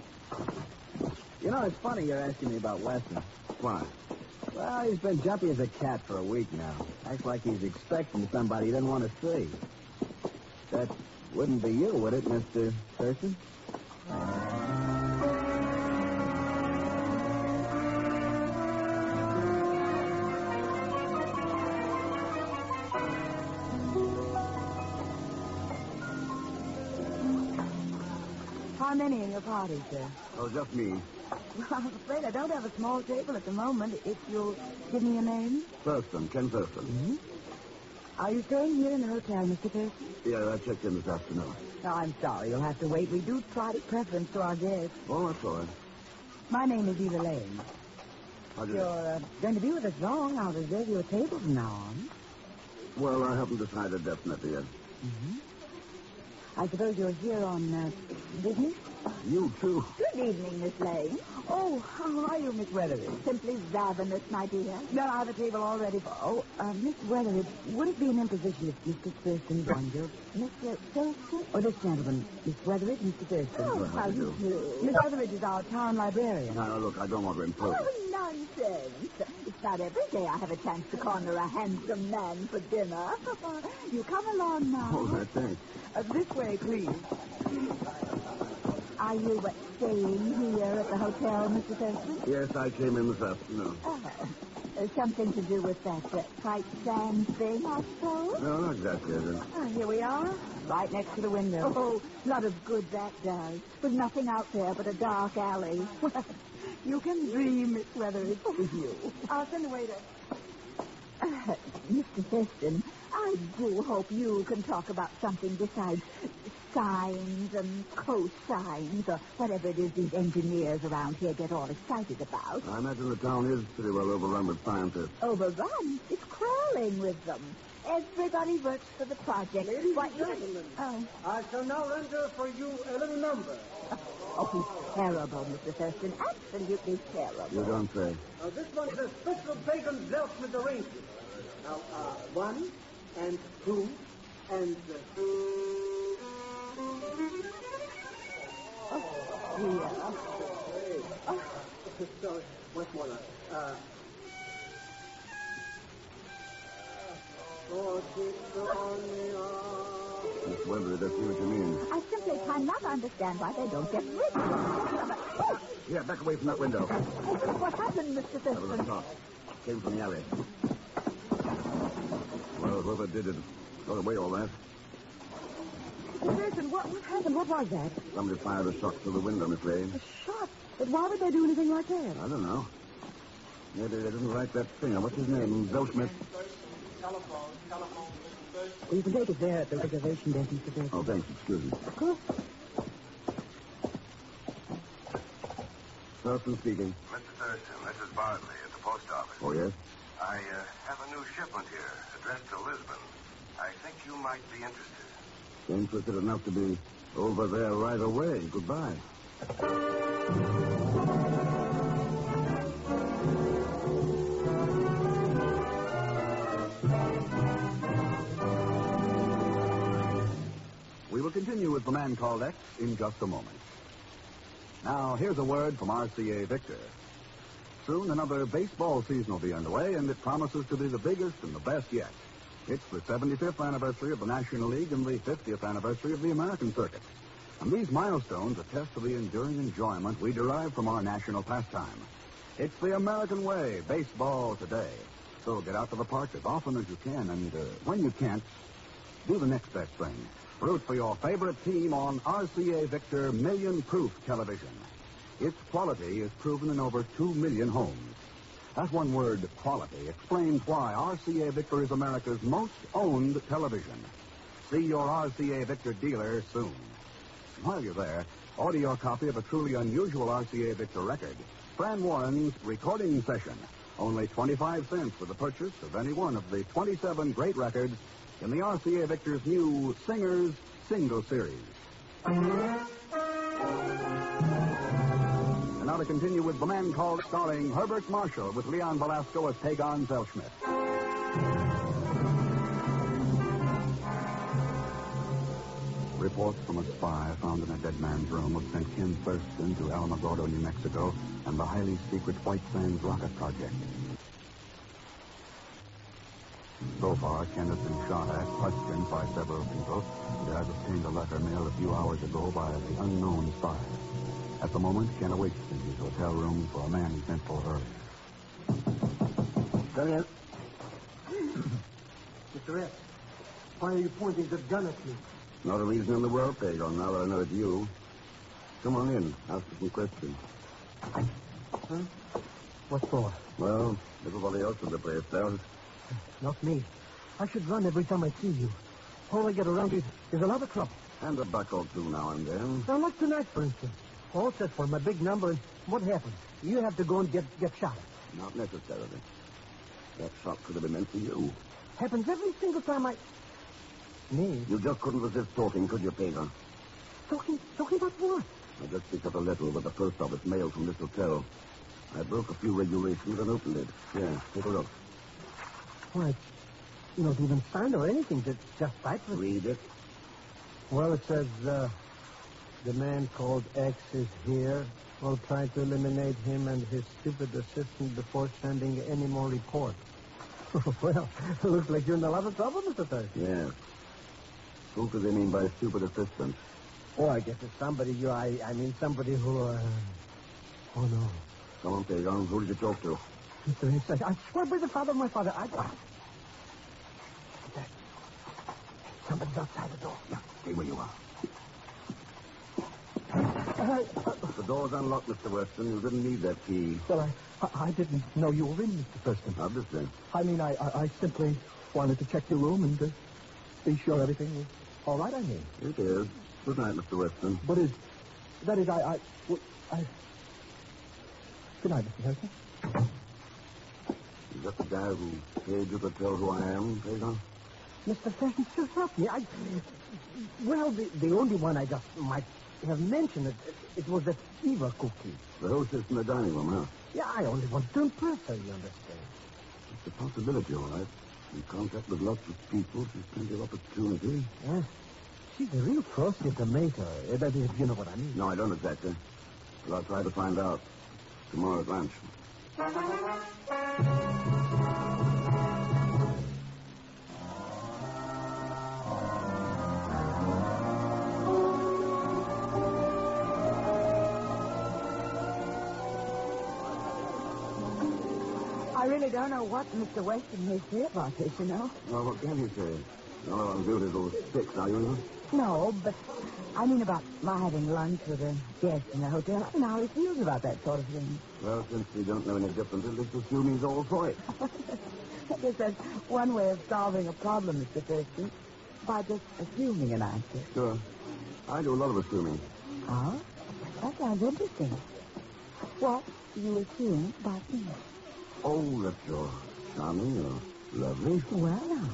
It's funny you're asking me about Weston. Why? Well, he's been jumpy as a cat for a week now. Acts like he's expecting somebody he doesn't want to see. That wouldn't be you, would it, Mr. Thurston? How many in your party, sir? Oh, just me. Well, I'm afraid I don't have a small table at the moment. If you'll give me your name. Thurston, Ken Thurston. Mm-hmm. Are you staying here in the hotel, Mr. Thurston? Yeah, I checked in this afternoon. No, I'm sorry. You'll have to wait. We do try to preference to our guests. Oh, that's all right. My name is Eva Lane. How do If you... you're going to be with us long, I'll reserve you a table from now on. Well, I haven't decided definitely yet. Mm-hmm. I suppose you're here on business? You, too. Good evening, Miss Lane. Oh, how are you, Miss Weatheridge? Simply ravenous, my dear. No, I have a table all ready for... Oh, Miss Weatheridge, would it be an imposition if Mr. Thurston joined you? Mr. Thurston? Oh, this gentleman. Miss Weatheridge, Mr. Thurston. Oh, how do you do? Miss Weatheridge is our town librarian. Now, look, I don't want to impose. Oh, nonsense. It's not every day I have a chance to corner a handsome man for dinner. You come along now. Oh, right, thanks. This way, please. Are you staying here at the hotel, Mr. Thurston? Yes, I came in this afternoon. Oh, something to do with that white sand thing, I suppose? No, not exactly, is it? Oh, here we are, right next to the window. Oh, lot of good that does. With nothing out there but a dark alley. Well, you can dream, Miss Weatheridge. You. I'll send the waiter. Mr. Thurston, I do hope you can talk about something besides sines and cosines or whatever it is these engineers around here get all excited about. I imagine the town is pretty well overrun with scientists. Overrun? It's crawling with them. Everybody works for the project. Ladies and gentlemen, I shall now render for you a little number. Oh, he's terrible, Mr. Thurston. Absolutely terrible. You don't say. This one is a special bacon Zeltsmith arrangement. Now, 1 and 2 and... Sorry, much more. Miss Weatheridge, I see what you mean. I simply cannot understand why they don't get rid of it. Here, back away from that window. What happened, Mr. That was a Thurston? shot. Came from the alley. Well, whoever did it got away all that. Mr. Thurston, what happened? What was that? Somebody fired a shot through the window, Miss Lane. A shot? But why would they do anything like that? I don't know. Maybe they didn't like that singer. What's his name? Zeltsmith. Well, you can take it there at the reservation desk, Mr. Thurston. Oh, thanks. Excuse me. Of course. Thurston speaking. Mr. Thurston, this is Bartley at the post office. Oh, yes? I have a new shipment here, addressed to Lisbon. I think you might be interested. Interested enough to be over there right away. Goodbye. We will continue with The Man Called X in just a moment. Now, here's a word from RCA Victor. Soon another baseball season will be underway, and it promises to be the biggest and the best yet. It's the 75th anniversary of the National League and the 50th anniversary of the American circuit. And these milestones attest to the enduring enjoyment we derive from our national pastime. It's the American way, baseball today. So get out to the park as often as you can, and when you can't, do the next best thing. Root for your favorite team on RCA Victor Million Proof television. Its quality is proven in over 2 million homes. That one word, quality, explains why RCA Victor is America's most owned television. See your RCA Victor dealer soon. While you're there, order your copy of a truly unusual RCA Victor record, Fran Warren's Recording Session. Only 25 cents for the purchase of any one of the 27 great records in the RCA Victor's new Singers Single Series. And now to continue with The Man Called, starring Herbert Marshall with Leon Velasco as Pagon Zelschmidt. Reports from a spy found in a dead man's room have sent Ken Thurston to Alamogordo, New Mexico, and the highly secret White Sands rocket project. So far, Ken has been shot at, questioned by several people, and has obtained a letter mailed a few hours ago by the unknown spy. At the moment, Ken awaits in his hotel room for a man he sent for early. Come in. Mr. X, why are you pointing the gun at me? Not a reason in the world, Pagon, now that I know it's you. Come on in. Ask me some questions. Huh? What for? Well, everybody else in the place does. Not me. I should run every time I see you. All I get around is a lot of trouble. And a buck or two now and then. Now, like tonight, for instance. All set for my big number, and what happens? You have to go and get shot at. Not necessarily. That shot could have been meant for you. Happens every single time I... Me? You just couldn't resist talking, could you, Pedro? Talking about what? I just picked up a letter with the post office mail from this hotel. I broke a few regulations and opened it. Yeah, take a look. Why, you don't even sign or anything. Just type it. Read it. Well, it says, the man called X is here. We'll try to eliminate him and his stupid assistant before sending any more reports. Well, it looks like you're in a lot of trouble, Mr. Thurston. Yeah. Who could they mean by stupid assistant? Oh, I guess it's somebody I mean somebody who, Oh, no. Come on, Pedro. Who did you talk to? Mr. Hicks, I swear by the father of my father, Somebody's outside the door. Yeah, stay where you are. The door's unlocked, Mr. Weston. You didn't need that key. Well, I didn't know you were in, Mr. Thurston. Obviously. I mean, I simply wanted to check your room and be sure everything was all right, I mean. It is. Good night, Mr. Weston. But Good night, Mr. Thurston. Is that the guy who paid you to tell who I am, Pedro? Mr. Thurston, sure help me. Well, the only one I just might have mentioned, it was that Eva cookie. The hostess in the dining room, huh? Yeah, I only wanted to impress her, you understand. It's a possibility, all right. In contact with lots of people, she's plenty of opportunity. Yeah. She's a real frosty tomato. That is, you know what I mean. No, I don't exactly. But I'll try to find out. Tomorrow at lunch. I really don't know what Mr. Weston may say about this, you know. Well, what can he say? You're not on duty till 6, are you? No, but I mean about my having lunch with a guest in the hotel. I don't know how he feels about that sort of thing. Well, since we don't know any different, let's assume he's all for it. I guess that's one way of solving a problem, Mr. Thurston, by just assuming an answer. Sure. I do a lot of assuming. Oh? That sounds interesting. What do you assume about me? Oh, that you're charming or lovely. Well, now.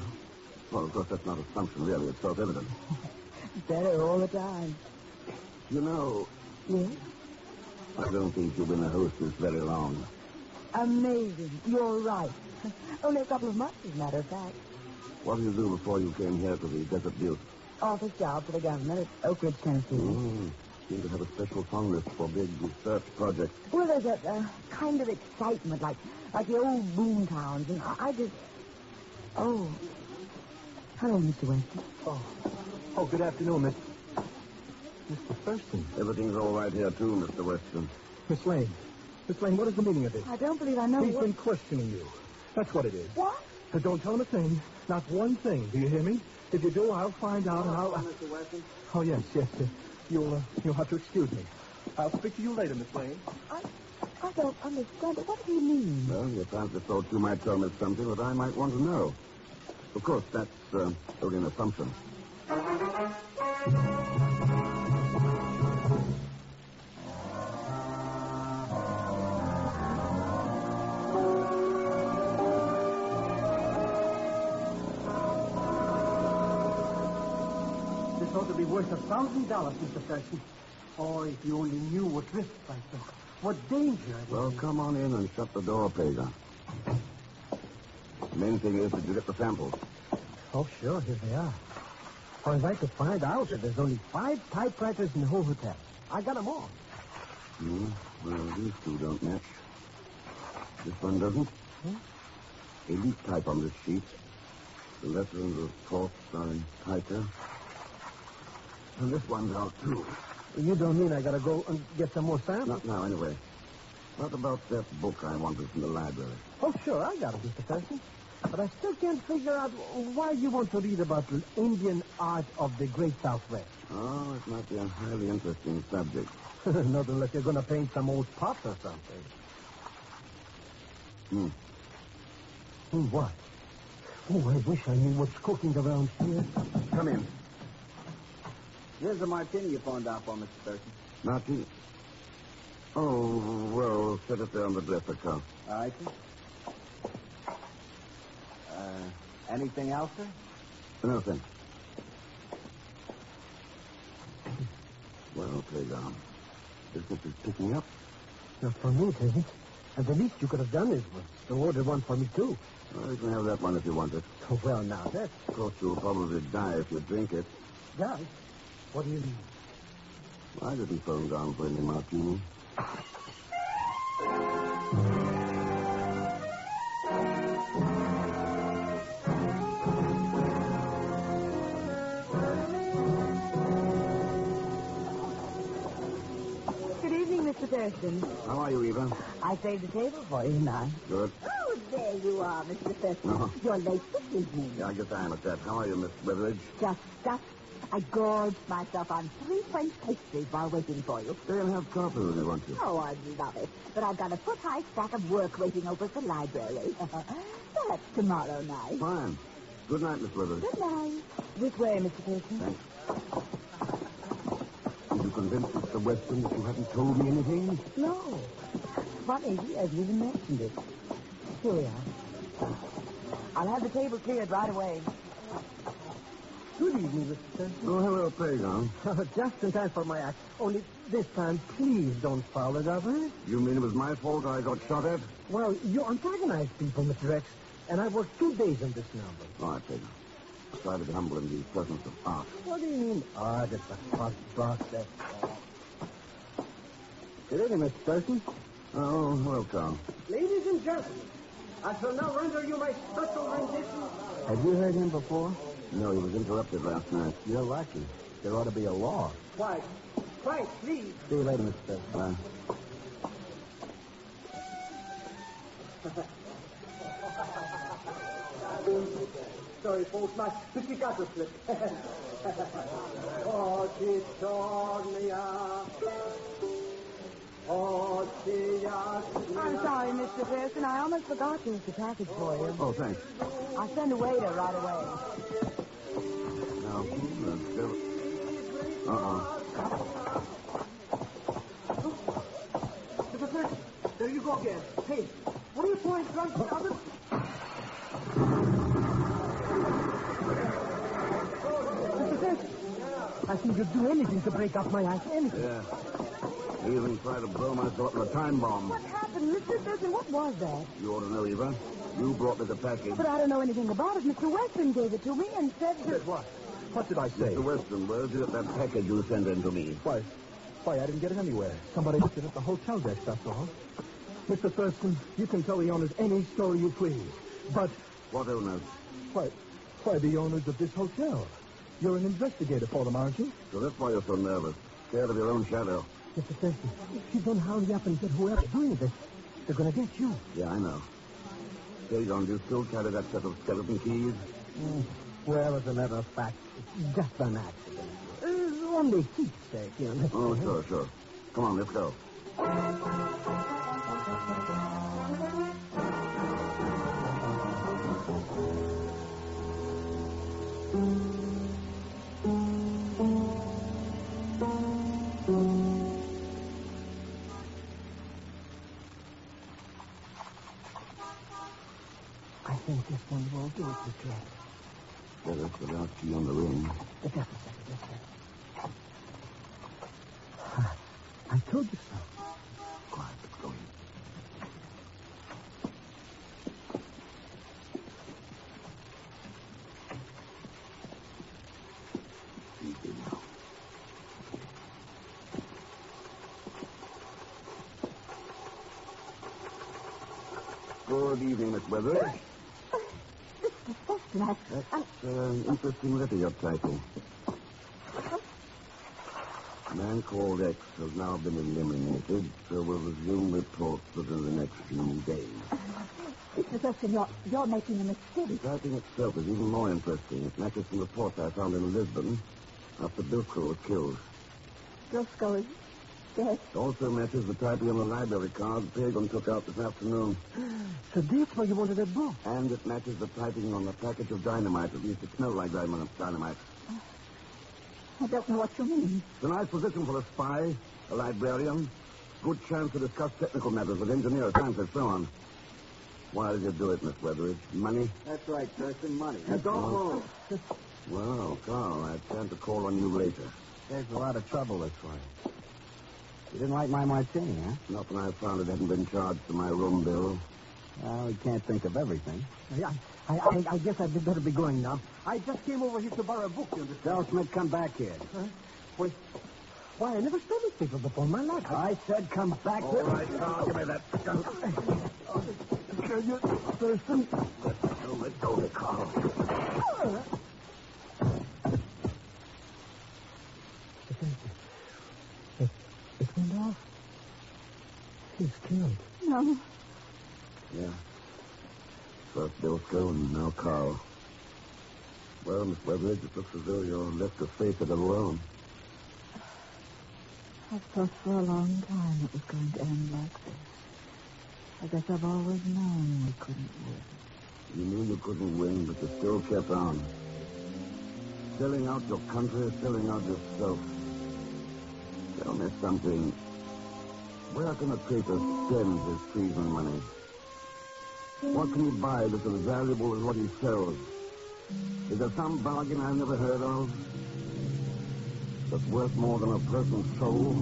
Well, of course, that's not assumption, really. It's self-evident. Better all the time. You know... Yes? I don't think you've been a hostess very long. Amazing. You're right. Only a couple of months, as a matter of fact. What did you do before you came here to the Desert Butte? Office job for the government at Oak Ridge, Tennessee. Seem to have a special fondness for big research projects. Well, there's a kind of excitement, like the old boom towns, and I just... Oh. Hello, Mr. Weston. Oh, good afternoon, Mr. Thurston. Everything's all right here, too, Mr. Weston. Miss Lane. Miss Lane, what is the meaning of this? I don't believe I know He's been questioning you. That's what it is. What? Don't tell him a thing. Not one thing. Do you hear me? If you do, I'll find out and I'll... Mr. Weston? Oh, yes. You'll have to excuse me. I'll speak to you later, Miss Lane. I don't understand it. What do you mean? Well, you apparently thought you might tell me something that I might want to know. Of course, that's only an assumption. This ought to be worth $1,000, Mr. Thurston. Oh, if you only knew what risks I took. What danger. Well, come on in and shut the door, Pedro. The main thing is, did you get the samples? Oh, sure, here they are. I was like to find out that there's only 5 typewriters in the whole hotel. I got them all. Well, these two don't match. This one doesn't. Elite type on this sheet. The letter and the thoughts are in typer. And this one's out, too. You don't mean I gotta go and get some more samples? Not now, anyway. What about that book I wanted from the library? Oh, sure, I got it, Mr. Thurston. But I still can't figure out why you want to read about the Indian art of the Great Southwest. Oh, it might be a highly interesting subject. Not unless you're going to paint some old pots or something. What? Oh, I wish I knew what's cooking around here. Come in. Here's the martini you phoned out for, Mr. Thurston. Martin? Oh, well, set it there on the dresser, Carl. All right, sir. Anything else, sir? No, thanks. Well, playground. Business is picking up. Not for me, it isn't. And the least you could have done is to order one for me, too. Well, you can have that one if you want it. Oh, well, now, that's... Of course, you'll probably die if you drink it. Die? What do you mean? I didn't phone down for any martini. Good evening, Mr. Thurston. How are you, Eva? I saved the table for you, tonight. Good. Oh, there you are, Mr. Thurston. Uh-huh. You're late this evening. Yeah, I guess I am at that. How are you, Miss Weatheridge? Just stuff. I gorged myself on 3 French pastries while waiting for you. Stay and have coffee when you want to. Oh, I love it. But I've got a foot-high stack of work waiting over at the library. That's tomorrow night. Fine. Good night, Miss Weatheridge. Good night. This way, Mr. Thurston. Thanks. Did you convince Mr. Weston that you hadn't told me anything? No. Funny, he hasn't even mentioned it. Here we are. I'll have the table cleared right away. Good evening, Mr. Thurston. Oh, hello, playground. Just in time for my act. Only this time, please don't foul it, Alvarez. You mean it was my fault I got shot at? Well, you antagonize people, Mr. X, and I worked 2 days on this novel. All right, playground. Try to be humble in the presence of art. What do you mean? Art at the first process. Good evening, Mr. Thurston. Oh, hello, Carl. Ladies and gentlemen, I shall now render you my special rendition. Have you heard him before? No, he was interrupted last night. You're lucky. There ought to be a law. Quiet. Quiet, please. See you later, Mr. Thurston. Sorry, folks, my pizzicato slip. Oh, I'm sorry, Mr. Thurston. I almost forgot to use the package for you. Oh, thanks. I'll send a waiter right away. Now, still... Mr. Thurston, there you go again. Hey, what are you pouring drunk for others? Mr. Thurston, I think you'd do anything to break up my act. Anything. Yeah. I even tried to blow myself with a time bomb. What happened, Mr. Thurston? What was that? You ought to know, Eva. You brought me the package. But I don't know anything about it. Mr. Weston gave it to me and said... Said what? What did I say? Mr. Weston, where did you get that package you sent in to me? Why, I didn't get it anywhere. Somebody left it at the hotel desk, that's all. Mr. Thurston, you can tell the owners any story you please. But... What owners? Why, the owners of this hotel. You're an investigator for them, aren't you? So that's why you're so nervous. Scared of your own shadow. Mr. Thurston, if you don't hurry up and get whoever's doing this, they're going to get you. Yeah, I know. Say, John, do you still carry that set of skeleton keys? Well, as a matter of fact, it's just an accident. Only keepsake, you know. Oh, sure. Come on, let's go. I think this one will do it, Mr. X. Yeah, that's the last key on the ring. Just a second. I told you so. Quiet, let's go in. Easy now. Good evening, Miss Weathers. That's an interesting letter you're typing. A man called X has now been eliminated, so we'll resume reports within the next few days. Mr. Thurston, you're making a mistake. The typing itself is even more interesting. It matches some reports I found in Lisbon after Bilko was killed. Bilko Yes. It also matches the typing on the library card Pagan took out this afternoon. So that's why you wanted that book. And it matches the typing on the package of dynamite. At least it smelled like dynamite. I don't know what you mean. It's a nice position for a spy, a librarian. Good chance to discuss technical matters with engineers, scientists, so on. Why did you do it, Miss Weatheridge? Money? That's right, Thurston, money. Now, don't move. Well, Carl, I plan to call on you later. There's a lot of trouble this way. You didn't like my martini, huh? Not when I found it hadn't been charged to my room bill. Well, we can't think of everything. I guess I'd better be going now. I just came over here to borrow a book, you understand? Tell Smith, come back here. Why, I never saw this paper before in my life. I said come back here. All right, Carl, give me that. Can you, Thurston? Let go of it, Carl. It went off. He's killed. No. Yeah. First Bill Stone, now Carl. Well, Miss Weatheridge, it looks as though you're left to face it alone. I've thought for a long time it was going to end like this. I guess I've always known we couldn't win. You knew you couldn't win, but you still kept on. Selling out your country, selling out yourself. Tell me something. Where can a traitor spend his treason money? What can he buy that's as valuable as what he sells? Is there some bargain I've never heard of that's worth more than a person's soul?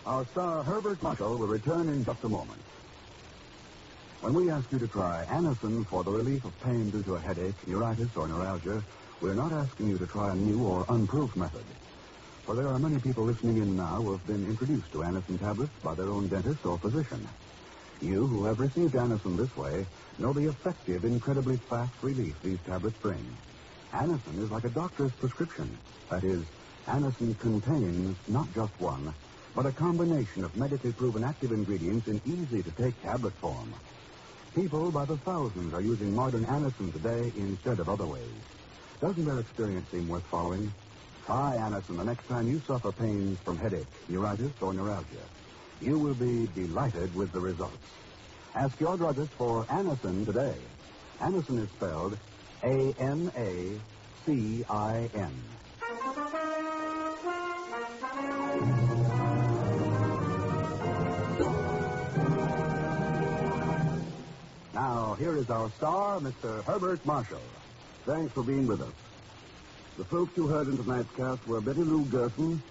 Our star, Herbert Marshall, will return in just a moment. When we ask you to try Anacin for the relief of pain due to a headache, neuritis, or neuralgia, we're not asking you to try a new or unproved method. For there are many people listening in now who have been introduced to Anacin tablets by their own dentist or physician. You who have received Anacin this way know the effective, incredibly fast relief these tablets bring. Anacin is like a doctor's prescription. That is, Anacin contains not just one, but a combination of medically proven active ingredients in easy-to-take tablet form. People by the thousands are using modern Anacin today instead of other ways. Doesn't their experience seem worth following? Try Anacin the next time you suffer pains from headache, neuritis, or neuralgia. You will be delighted with the results. Ask your druggist for Anacin today. Anacin is spelled A-N-A-C-I-N. Now, here is our star, Mr. Herbert Marshall. Thanks for being with us. The folks you heard in tonight's cast were Betty Lou Gerson,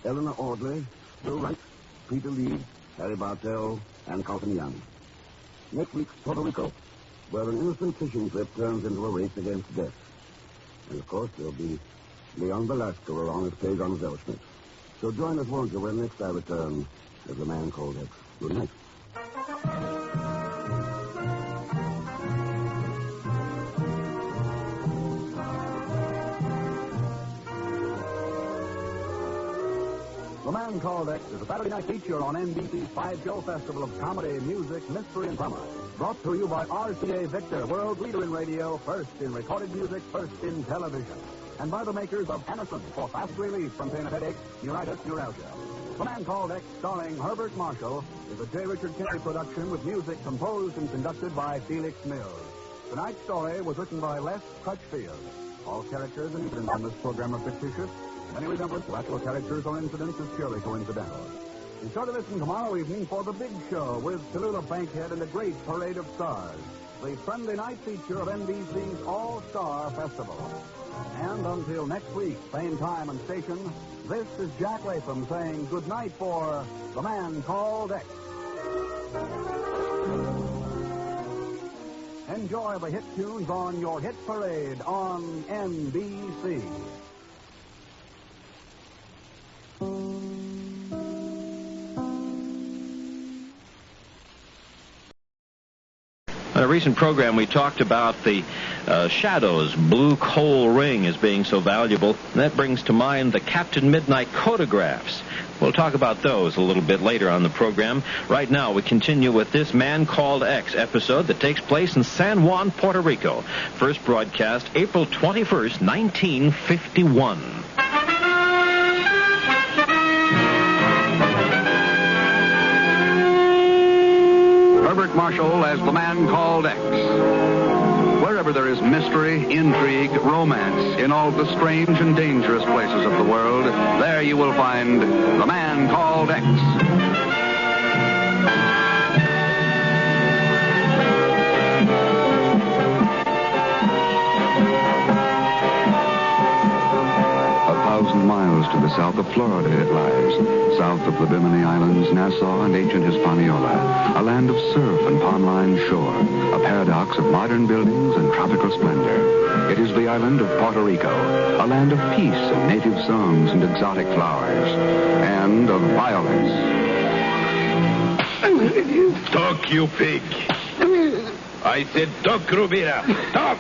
Eleanor Audley, Bill Wright, Peter Lee, Harry Bartell, and Carlton Young. Next week's Puerto Rico, where an innocent fishing trip turns into a race against death. And, of course, there'll be Leon Velasco along as Pagan Zellschmidt. So join us, won't you, when next I return as the man called X. Good night. The Man Called X is a Saturday night feature on NBC's 5-show festival of comedy, music, mystery, and drama. Brought to you by RCA Victor, world leader in radio, first in recorded music, first in television. And by the makers of Anacin for fast relief from pain of headache, neuritis, neuralgia. The Man Called X, starring Herbert Marshall, is a J. Richard Kelly production with music composed and conducted by Felix Mills. Tonight's story was written by Les Crutchfield. All characters and incidents on this program are fictitious. Any resemblance to actual characters or incidents is purely coincidental. Be sure to listen tomorrow evening for The Big Show with Tallulah Bankhead and a great parade of stars. The Sunday night feature of NBC's All-Star Festival. And until next week, same time and station, this is Jack Latham saying good night for The Man Called X. Enjoy the hit tunes on your hit parade on NBC. On a recent program, we talked about the shadows. Blue coal ring as being so valuable. And that brings to mind the Captain Midnight photographs. We'll talk about those a little bit later on the program. Right now, we continue with This Man Called X episode that takes place in San Juan, Puerto Rico. First broadcast April 21st, 1951. Herbert Marshall as the Man Called X. Wherever there is mystery, intrigue, romance, in all the strange and dangerous places of the world, there you will find the Man Called X. Miles to the south of Florida it lies, south of the Bimini Islands, Nassau, and ancient Hispaniola, a land of surf and palm-lined shore, a paradox of modern buildings and tropical splendor. It is the island of Puerto Rico, a land of peace and native songs and exotic flowers, and of violence. Talk, you pig. I said talk, Rubira. Talk.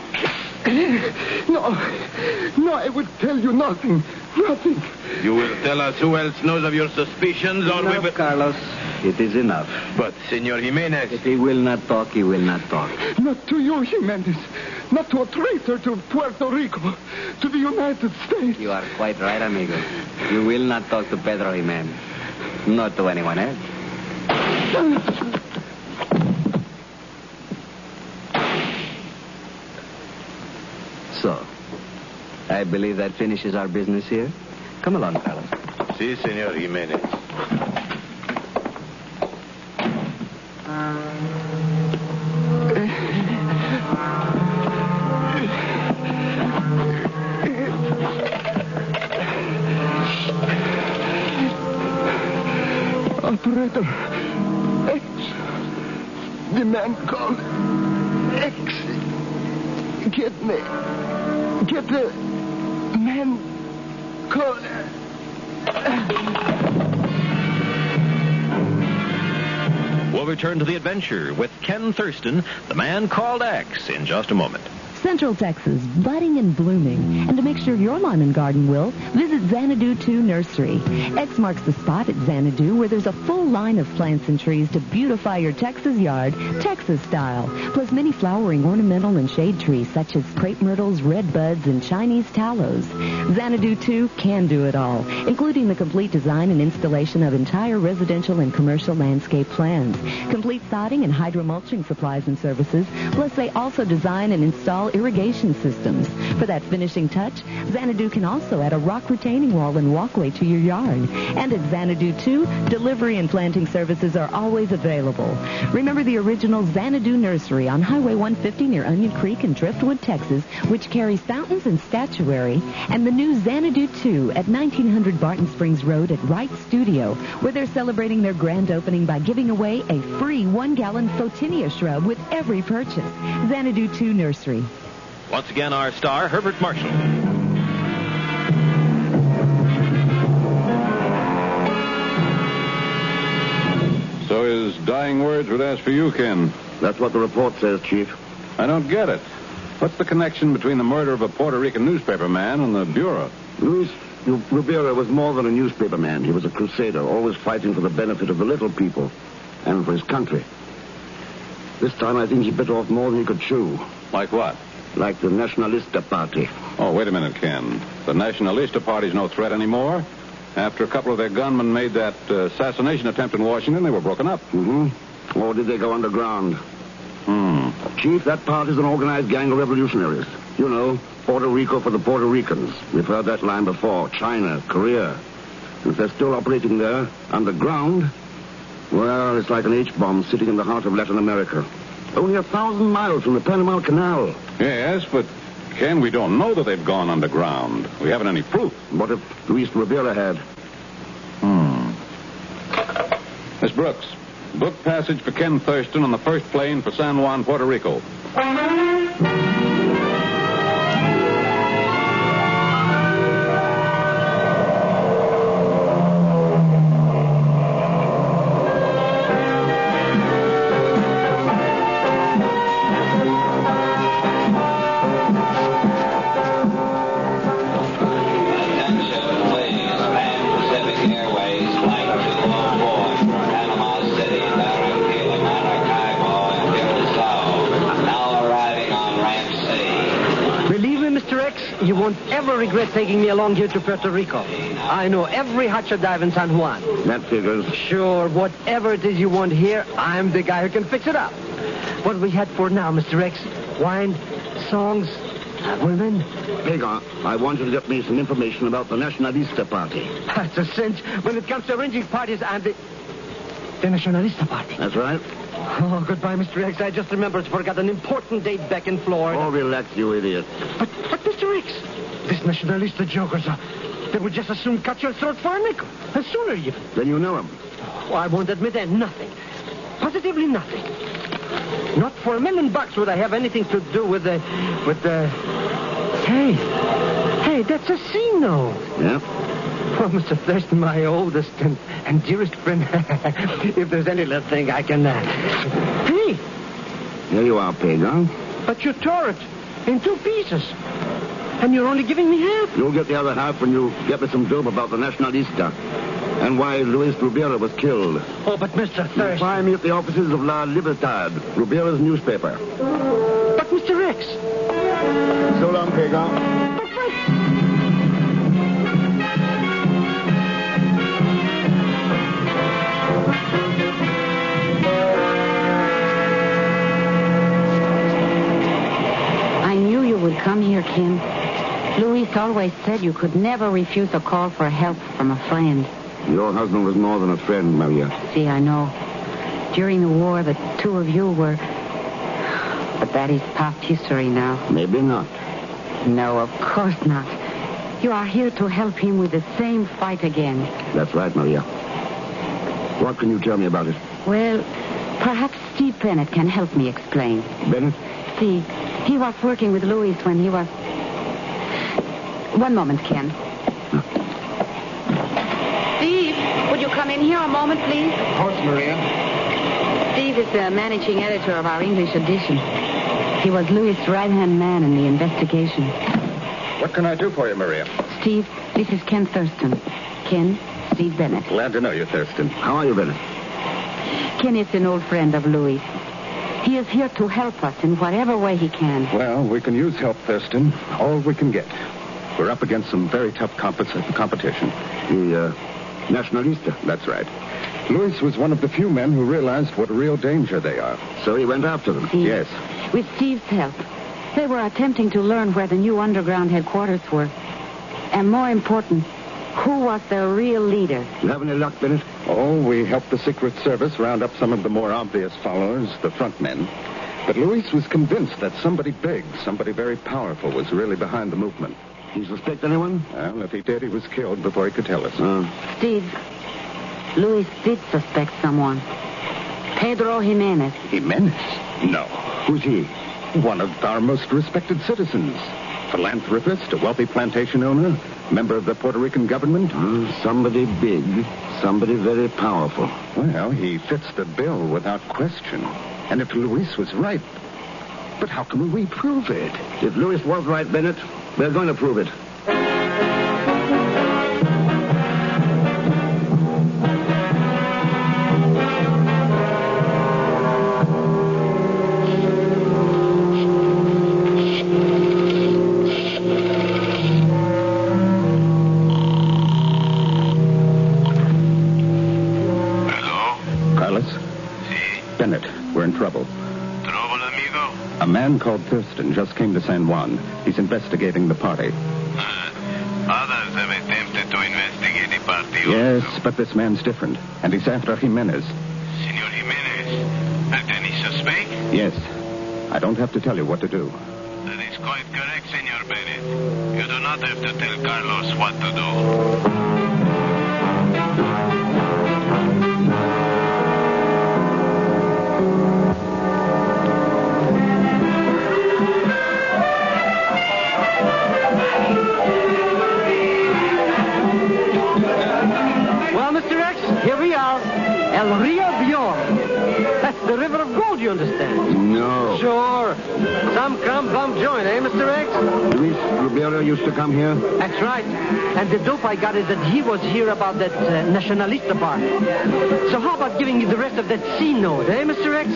No, I would tell you nothing. Nothing. You will tell us who else knows of your suspicions, or we will... Carlos. It is enough. But, Senor Jimenez... If he will not talk, he will not talk. Not to you, Jimenez. Not to a traitor to Puerto Rico. To the United States. You are quite right, amigo. You will not talk to Pedro Jimenez. Not to anyone else. So, I believe that finishes our business here. Come along, Carlos. Si, Senor Jimenez. Operator X. The Man Called X. Get the Man Called... We'll return to the adventure with Ken Thurston, the Man Called X, in just a moment. Central Texas, budding and blooming. And to make sure your lawn and garden will, visit Xanadu 2 Nursery. X marks the spot at Xanadu where there's a full line of plants and trees to beautify your Texas yard, Texas style. Plus many flowering ornamental and shade trees such as crepe myrtles, red buds, and Chinese tallows. Xanadu 2 can do it all, including the complete design and installation of entire residential and commercial landscape plans, complete sodding and hydromulching supplies and services. Plus they also design and install irrigation systems. For that finishing touch, Xanadu can also add a rock retaining wall and walkway to your yard. And at Xanadu 2, delivery and planting services are always available. Remember the original Xanadu Nursery on Highway 150 near Onion Creek in Driftwood, Texas, which carries fountains and statuary, and the new Xanadu 2 at 1900 Barton Springs Road at Wright Studio, where they're celebrating their grand opening by giving away a free 1-gallon Photinia shrub with every purchase. Xanadu 2 Nursery. Once again, our star, Herbert Marshall. So his dying words would ask for you, Ken. That's what the report says, Chief. I don't get it. What's the connection between the murder of a Puerto Rican newspaper man and the Bureau? Luis Rivera was more than a newspaper man. He was a crusader, always fighting for the benefit of the little people and for his country. This time, I think he bit off more than he could chew. Like what? Like the Nacionalista Party. Oh, wait a minute, Ken. The Nacionalista Party's no threat anymore. After a couple of their gunmen made that assassination attempt in Washington, they were broken up. Mm-hmm. Or did they go underground? Chief, that party's an organized gang of revolutionaries. You know, Puerto Rico for the Puerto Ricans. We've heard that line before. China, Korea. And if they're still operating there, underground, well, it's like an H-bomb sitting in the heart of Latin America. Only 1,000 miles from the Panama Canal. Yes, but, Ken, we don't know that they've gone underground. We haven't any proof. What if Luis Rivera had? Miss Brooks, book passage for Ken Thurston on the first plane for San Juan, Puerto Rico. Attention, please. Pan Pacific Airways, won't ever regret taking me along here to Puerto Rico. I know every hotshot dive in San Juan. That figures. Sure, whatever it is you want here, I'm the guy who can fix it up. What do we had for now, Mr. X? Wine, songs, women? Hagar, I want you to get me some information about the Nacionalista Party. That's a cinch. When it comes to arranging parties, I'm the Nacionalista Party. That's right. Oh, goodbye, Mr. X. I just remembered to forget an important date back in Florida. Oh, relax, you idiot. But Mr. X, these Nacionalista jokers, they would just as soon cut your throat for a nickel. And sooner, even. Then you know him. Oh, I won't admit that. Nothing. Positively nothing. Not for $1 million would I have anything to do with the... Hey, that's a C note. Yeah? Oh, Mr. Thurston, my oldest and dearest friend, if there's any little thing I can... Hey! Here you are, Hagar. But you tore it in 2 pieces. And you're only giving me half. You'll get the other half when you get me some dope about the Nacionalista. And why Luis Rubira was killed. Oh, but Mr. Thurston... You'll find me at the offices of La Libertad, Rubira's newspaper. But Mr. X... So long, Hagar. Come here, Kim. Luis always said you could never refuse a call for help from a friend. Your husband was more than a friend, Maria. See, I know. During the war, the two of you were... But that is past history now. Maybe not. No, of course not. You are here to help him with the same fight again. That's right, Maria. What can you tell me about it? Well, perhaps Steve Bennett can help me explain. Bennett? See, he was working with Luis when he was... One moment, Ken. Steve, would you come in here a moment, please? Of course, Maria. Steve is the managing editor of our English edition. He was Luis' right-hand man in the investigation. What can I do for you, Maria? Steve, this is Ken Thurston. Ken, Steve Bennett. Glad to know you, Thurston. How are you, Bennett? Ken is an old friend of Luis. He is here to help us in whatever way he can. Well, we can use help, Thurston. All we can get. We're up against some very tough competition. The Nacionalista? That's right. Luis was one of the few men who realized what a real danger they are. So he went after them? Steve, yes. With Steve's help, they were attempting to learn where the new underground headquarters were. And more important, who was their real leader. You have any luck, Bennett? Oh, we helped the Secret Service round up some of the more obvious followers, the front men. But Luis was convinced that somebody big, somebody very powerful, was really behind the movement. Do you suspect anyone? Well, if he did, he was killed before he could tell us. Steve, Luis did suspect someone. Pedro Jimenez. Jimenez? No. Who's he? One of our most respected citizens. Philanthropist, a wealthy plantation owner, member of the Puerto Rican government. Somebody big, somebody very powerful. Well, he fits the bill without question. And if Luis was right, but how can we prove it? If Luis was right, Bennett, we're going to prove it. A man called Thurston just came to San Juan. He's investigating the party. Others have attempted to investigate the party also. Yes, but this man's different. And he's after Jimenez. Senor Jimenez, and any suspect? Yes. I don't have to tell you what to do. That is quite correct, Senor Bennett. You do not have to tell Carlos what to do. El Rio Bior. That's the river of gold. road, you understand? No. Sure. Some crumb-bum joint, eh, Mr. X? Luis Rubio used to come here? That's right. And the dope I got is that he was here about that Nacionalista party. So how about giving you the rest of that C note, eh, Mr. X?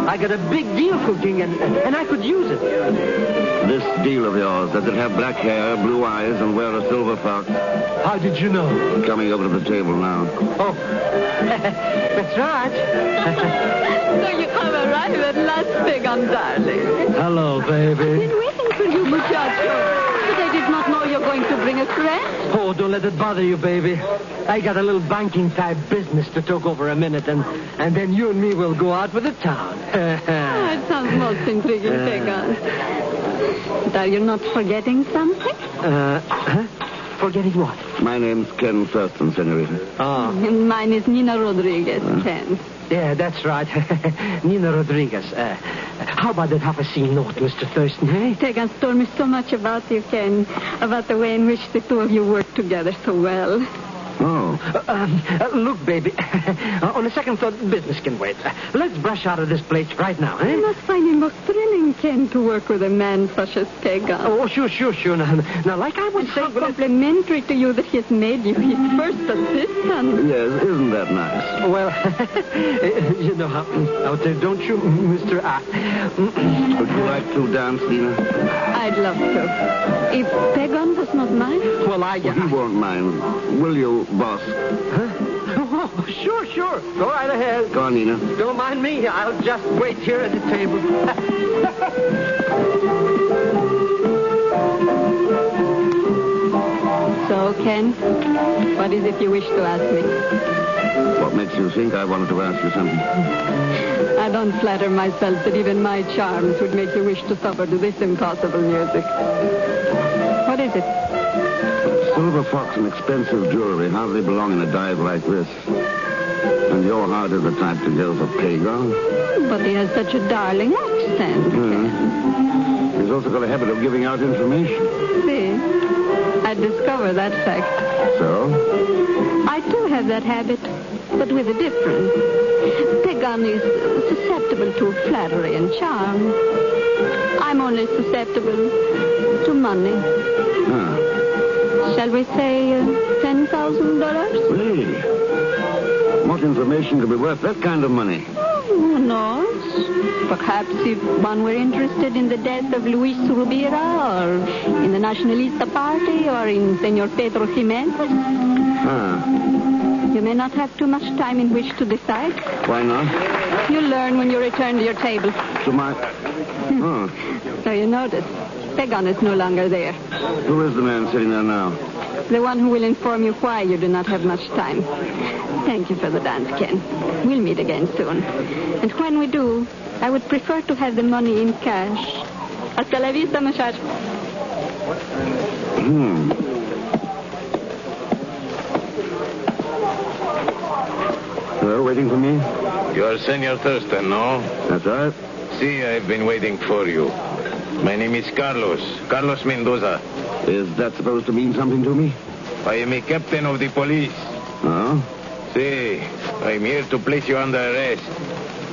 I got a big deal cooking, and I could use it. This deal of yours, does it have black hair, blue eyes, and wear a silver fox? How did you know? Coming over to the table now. Oh, that's right. So you have arrived at last, Pagan, darling. Hello, baby. I've been waiting for you, muchacho. But I did not know you're going to bring a friend. Oh, don't let it bother you, baby. I got a little banking-type business to talk over a minute, and then you and me will go out with the town. It sounds most intriguing, Pagan. But are you not forgetting something? Huh? Forgetting what? My name's Ken Thurston, senorita. Oh. And mine is Nina Rodriguez, Ken. Yeah, that's right. Nina Rodriguez. How about that half a C note, Mr. Thurston, eh? Pagan told me so much about you, Ken. About the way in which the two of you work together so well. Oh. Look, baby, on a second thought, business can wait. Let's brush out of this place right now, eh? You must find it most thrilling, Ken, to work with a man such as Pagan. Oh, sure. Now, like I was saying... How complimentary to you that he has made you his first assistant. Yes, isn't that nice? Well, you know how out there, don't you, Mr. Would you like to dance, Nina? I'd love to. If Pagan does not mind? Well, he won't mind. Will you, boss? Huh? Oh, sure. Go right ahead. Go on, Nina. Don't mind me. I'll just wait here at the table. So, Ken, what is it you wish to ask me? What makes you think I wanted to ask you something? I don't flatter myself that even my charms would make you wish to suffer to this impossible music. What is it? Silver fox and expensive jewelry hardly belong in a dive like this. And your heart is the type to go for Pagan. But he has such a darling accent. He's also got a habit of giving out information. See, I discovered that fact. So? I too have that habit, but with a difference. Pagan is susceptible to flattery and charm. I'm only susceptible to money. Huh. Shall we say $10,000? Really? What information could be worth that kind of money? Who knows? Perhaps if one were interested in the death of Luis Rubira, or in the Nacionalista Party, or in Senor Pedro Jimenez. You may not have too much time in which to decide. Why not? You'll learn when you return to your table. To my... So you notice, Pagan is no longer there. Who is the man sitting there now? The one who will inform you why you do not have much time. Thank you for the dance, Ken. We'll meet again soon. And when we do, I would prefer to have the money in cash. Hasta la vista, muchacho. Hello, waiting for me? You're Senor Thurston, no? That's right. See, I've been waiting for you. My name is Carlos Mendoza. Is that supposed to mean something to me? I am a captain of the police. Oh? See, I'm here to place you under arrest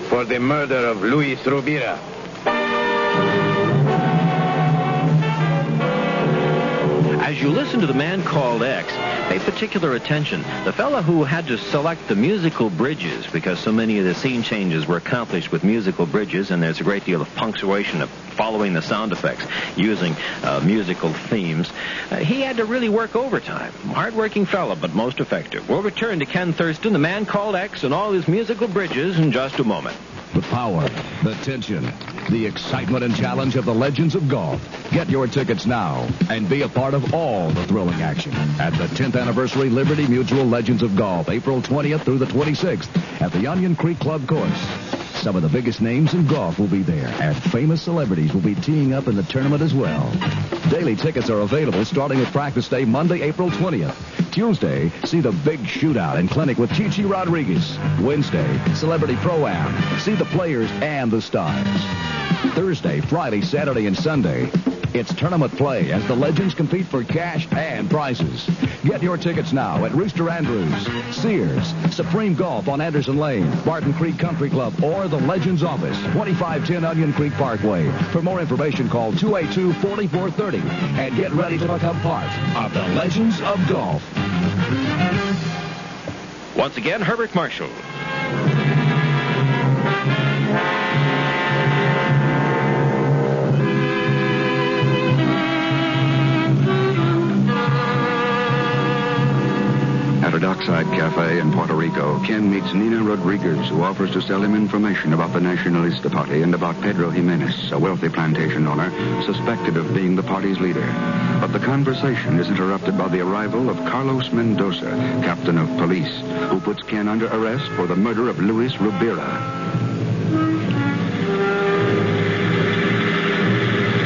for the murder of Luis Rubira. As you listen to The Man Called X, pay particular attention. The fellow who had to select the musical bridges, because so many of the scene changes were accomplished with musical bridges, and there's a great deal of punctuation of following the sound effects, using musical themes. He had to really work overtime. Hard-working fellow, but most effective. We'll return to Ken Thurston, The Man Called X, and all his musical bridges in just a moment. The power, the tension, the excitement and challenge of the Legends of Golf. Get your tickets now and be a part of all the thrilling action at the 10th Anniversary Liberty Mutual Legends of Golf, April 20th through the 26th at the Onion Creek Club course. Some of the biggest names in golf will be there, and famous celebrities will be teeing up in the tournament as well. Daily tickets are available starting with practice day Monday, April 20th. Tuesday, see the big shootout and clinic with Chichi Rodriguez. Wednesday, Celebrity Pro-Am. See the players and the stars. Thursday, Friday, Saturday, and Sunday, It's tournament play as the legends compete for cash and prizes. Get your tickets now at Rooster Andrews, Sears, Supreme Golf on Anderson Lane, Barton Creek Country Club, or the Legends office, 2510 Onion Creek Parkway. For more information, call 282-4430 and get ready to become part of the Legends of Golf. Once again, Herbert Marshall. At a dockside cafe in Puerto Rico, Ken meets Nina Rodriguez, who offers to sell him information about the Nacionalista Party and about Pedro Jimenez, a wealthy plantation owner suspected of being the party's leader. But the conversation is interrupted by the arrival of Carlos Mendoza, captain of police, who puts Ken under arrest for the murder of Luis Rubira.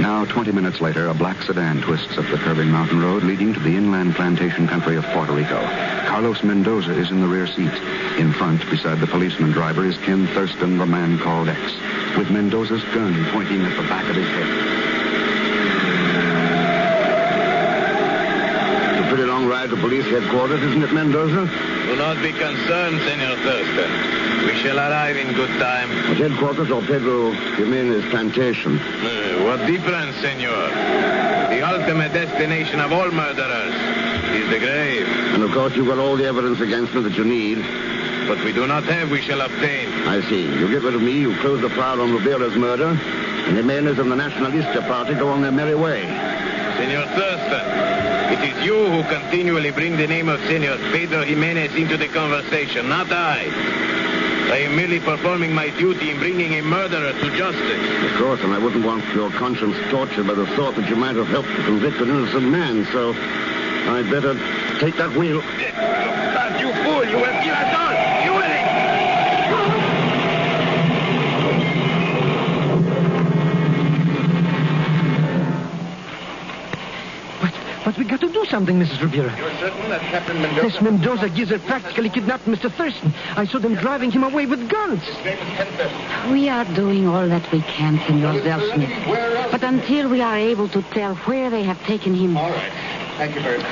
Now, 20 minutes later, a black sedan twists up the curving mountain road leading to the inland plantation country of Puerto Rico. Carlos Mendoza is in the rear seat. In front, beside the policeman driver, is Ken Thurston, the man called X, with Mendoza's gun pointing at the back of his head. It's a pretty long ride to police headquarters, isn't it, Mendoza? Do not be concerned, Senor Thurston. We shall arrive in good time. At headquarters or Pedro Jimenez plantation? What difference, senor? The ultimate destination of all murderers is the grave. And, of course, you've got all the evidence against me that you need. What we do not have, we shall obtain. I see. You get rid of me, you close the file on Rubira's murder, and Jimenez and the Nacionalista Party go on their merry way. Senor Thurston, it is you who continually bring the name of Senor Pedro Jimenez into the conversation, not I. I am merely performing my duty in bringing a murderer to justice. Of course, and I wouldn't want your conscience tortured by the thought that you might have helped to convict an innocent man, so I'd better take that wheel. You fool! You will kill us all! You will! But we got to do something, Mrs. Rivera. You're certain that Captain Mendoza... This Mendoza gizzard practically kidnapped Mr. Thurston. I saw them driving him away with guns. His name is Ken Thurston. We are doing all that we can, Senor Zelsmith. But until we are able to tell where they have taken him... All right. Thank you very much.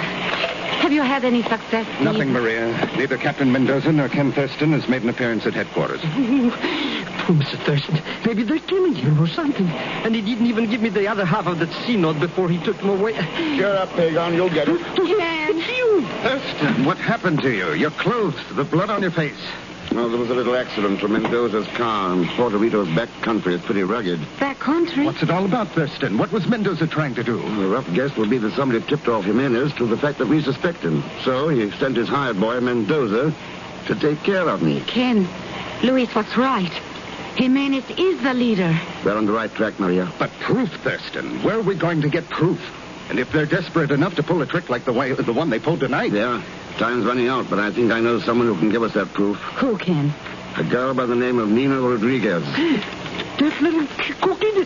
Have you had any success, Steve? Nothing, Maria. Neither Captain Mendoza nor Ken Thurston has made an appearance at headquarters. Poor Mr. Thurston. Maybe they're killing him or something. And he didn't even give me the other half of that C note before he took him away. Cheer up, Pagan. You'll get it. Ken! It's you! Thurston, what happened to you? Your clothes, the blood on your face. Well, there was a little accident to Mendoza's car in Puerto Rico's back country. It's pretty rugged. Back country? What's it all about, Thurston? What was Mendoza trying to do? The rough guess would be that somebody tipped off Jimenez to the fact that we suspect him. So he sent his hired boy, Mendoza, to take care of me. Ken, Luis was right. Jimenez is the leader. We're on the right track, Maria. But proof, Thurston. Where are we going to get proof? And if they're desperate enough to pull a trick like the one they pulled tonight... Yeah, time's running out, but I think I know someone who can give us that proof. Who can? A girl by the name of Nina Rodriguez. That little cookie?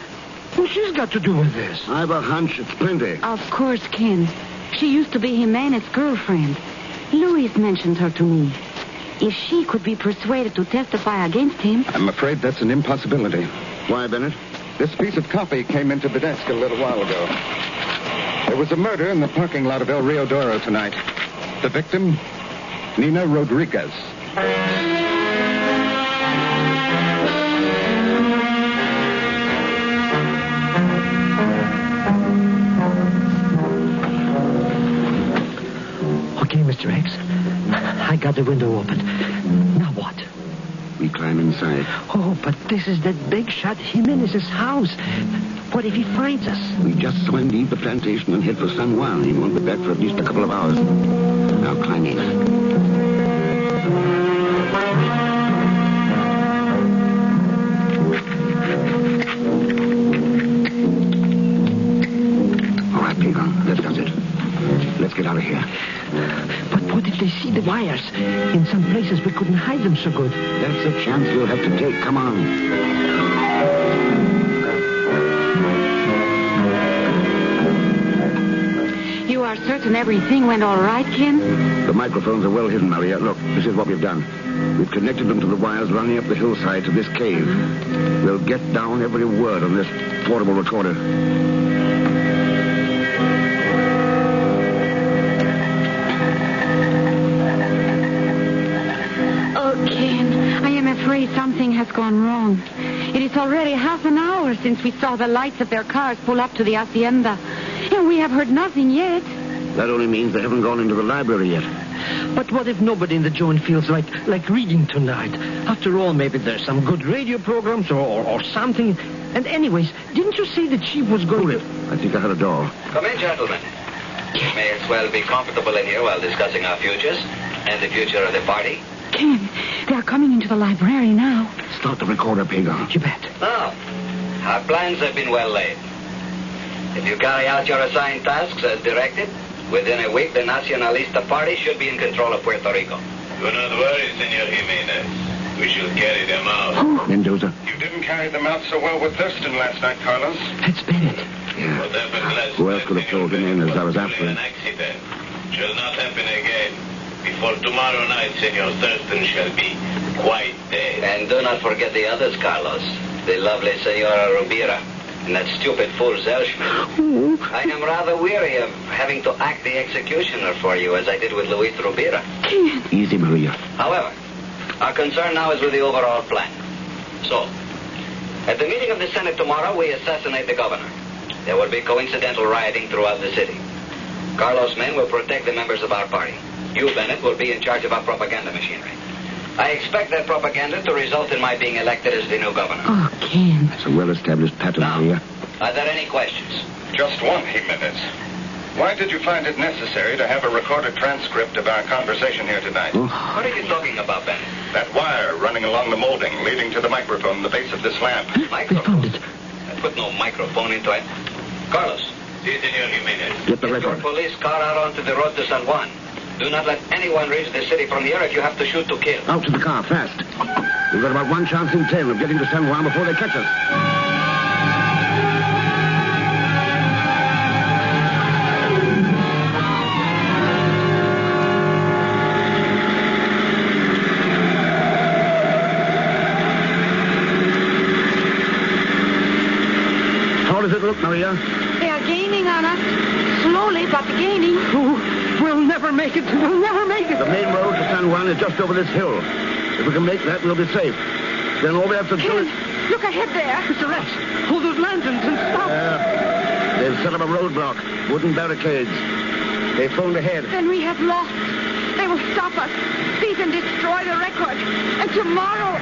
What she's got to do with this? I've a hunch it's plenty. Of course, Ken. She used to be Jimenez's girlfriend. Luis mentioned her to me. If she could be persuaded to testify against him... I'm afraid that's an impossibility. Why, Bennett? This piece of copy came into the desk a little while ago. There was a murder in the parking lot of El Rio Doro tonight. The victim, Nina Rodriguez. Okay, Mr. X. I got the window open. Now what? We climb inside. Oh, but this is that big shot Jimenez's house. What if he finds us? We just saw him leave the plantation and head for San Juan. He won't be back for at least a couple of hours. Now climb in. All right, Pagan, that does it. Let's get out of here. But what if they see the wires? In some places we couldn't hide them so good. That's a chance we'll have to take. Come on. You are certain everything went all right, Ken? The microphones are well hidden, Maria. Look, this is what we've done. We've connected them to the wires running up the hillside to this cave. We'll get down every word on this portable recorder. afraid something has gone wrong. It is already half an hour since we saw the lights of their cars pull up to the hacienda. And we have heard nothing yet. That only means they haven't gone into the library yet. But what if nobody in the joint feels like reading tonight? After all, maybe there's some good radio programs or something. And anyways, didn't you say that she was going to... I think I heard a door. Come in, gentlemen. We may as well be comfortable in here while discussing our futures and the future of the party. Ken, they are coming into the library now. Start the recorder, Pagan. You bet. Now, our plans have been well laid. If you carry out your assigned tasks as directed, within a week the Nacionalista Party should be in control of Puerto Rico. Do not worry, Senor Jimenez. We shall carry them out. Mendoza. You didn't carry them out so well with Thurston last night, Carlos. That's Bennett. Yeah. What happened last Who else could have told him in as I was after him? An accident shall not happen again. Before tomorrow night, Senor Thurston shall be quite dead. And do not forget the others, Carlos. The lovely Senora Rubira and that stupid fool Zellschmidt. I am rather weary of having to act the executioner for you as I did with Luis Rubira. Easy, Maria. However, our concern now is with the overall plan. So, at the meeting of the Senate tomorrow, we assassinate the governor. There will be coincidental rioting throughout the city. Carlos' men will protect the members of our party. You, Bennett, will be in charge of our propaganda machinery. I expect that propaganda to result in my being elected as the new governor. Oh, Ken. It's a well-established pattern, Maria. Are there any questions? Just one, Jimenez. Why did you find it necessary to have a recorded transcript of our conversation here tonight? Oh. What are you talking about, Bennett? That wire running along the molding, leading to the microphone, the base of this lamp. Microphone? I put no microphone into it. Carlos. Si, Senor Jimenez. Get the Get your record. police car out onto the road to San Juan. Do not let anyone reach the city from here if you have to shoot to kill. Out to the car, fast. We've got about 1 chance in 10 of getting to San Juan before they catch us. How does it look, Maria? They are gaining on us. Slowly, but gaining. We'll never make it. We'll never make it. The main road to San Juan is just over this hill. If we can make that, we'll be safe. Then all we have to do is... Look ahead there. Mr. Rex, hold those lanterns and stop. They've set up a roadblock, wooden barricades. They phoned ahead. Then we have lost. They will stop us, seize and destroy the record. And tomorrow...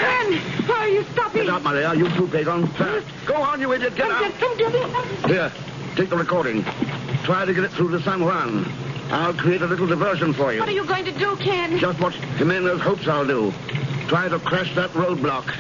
Ken, why are you stopping? Get out, Maria. You too, Pagon. Fast. Go on, you idiot. Get out. I'm getting it. Here, take the recording. Try to get it through to San Juan. I'll create a little diversion for you. What are you going to do, Ken? Just what Jimenez hopes I'll do. Try to crash that roadblock.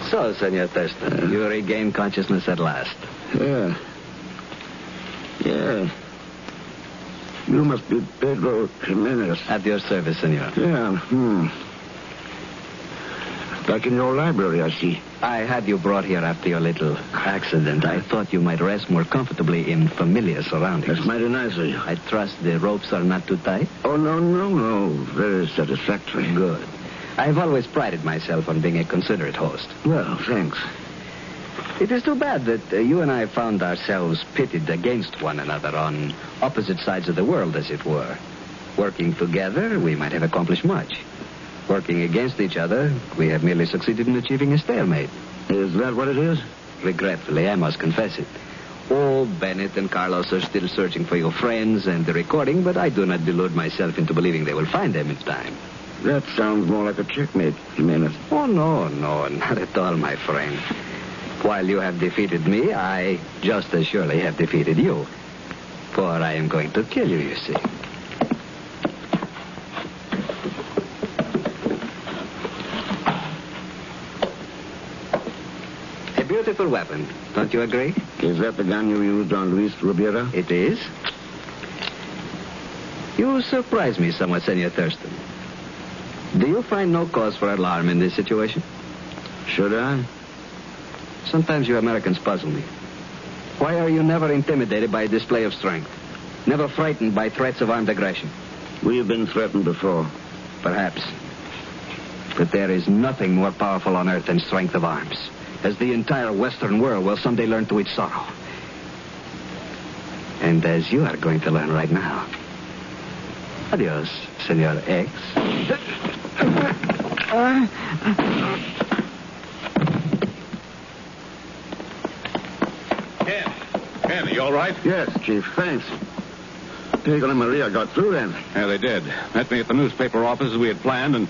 So, Senor Thurston, you regain consciousness at last. Yeah. You must be Pedro Jimenez. At your service, senor. Yeah, Back in your library, I see. I had you brought here after your little accident. I thought you might rest more comfortably in familiar surroundings. That's mighty nice of you. I trust the ropes are not too tight? Oh, no. Very satisfactory. Good. I've always prided myself on being a considerate host. Well, thanks. It is too bad that you and I found ourselves pitted against one another on opposite sides of the world, as it were. Working together, we might have accomplished much. Working against each other, we have merely succeeded in achieving a stalemate. Is that what it is? Regretfully, I must confess it. Oh, Bennett and Carlos are still searching for your friends and the recording, but I do not delude myself into believing they will find them in time. That sounds more like a checkmate, Jimenez. Oh, no, not at all, my friend. While you have defeated me, I just as surely have defeated you. For I am going to kill you, you see. A beautiful weapon, don't you agree? Is that the gun you used on Luis Rubira? It is. You surprise me somewhat, Senor Thurston. Do you find no cause for alarm in this situation? Should I? Sometimes you Americans puzzle me. Why are you never intimidated by a display of strength? Never frightened by threats of armed aggression? We've been threatened before. Perhaps. But there is nothing more powerful on earth than strength of arms, as the entire Western world will someday learn to its sorrow. And as you are going to learn right now. Adios, Senor X. Ken, are you all right? Yes, Chief, thanks. Pagan and Maria got through then. Yeah, they did. Met me at the newspaper office as we had planned, and...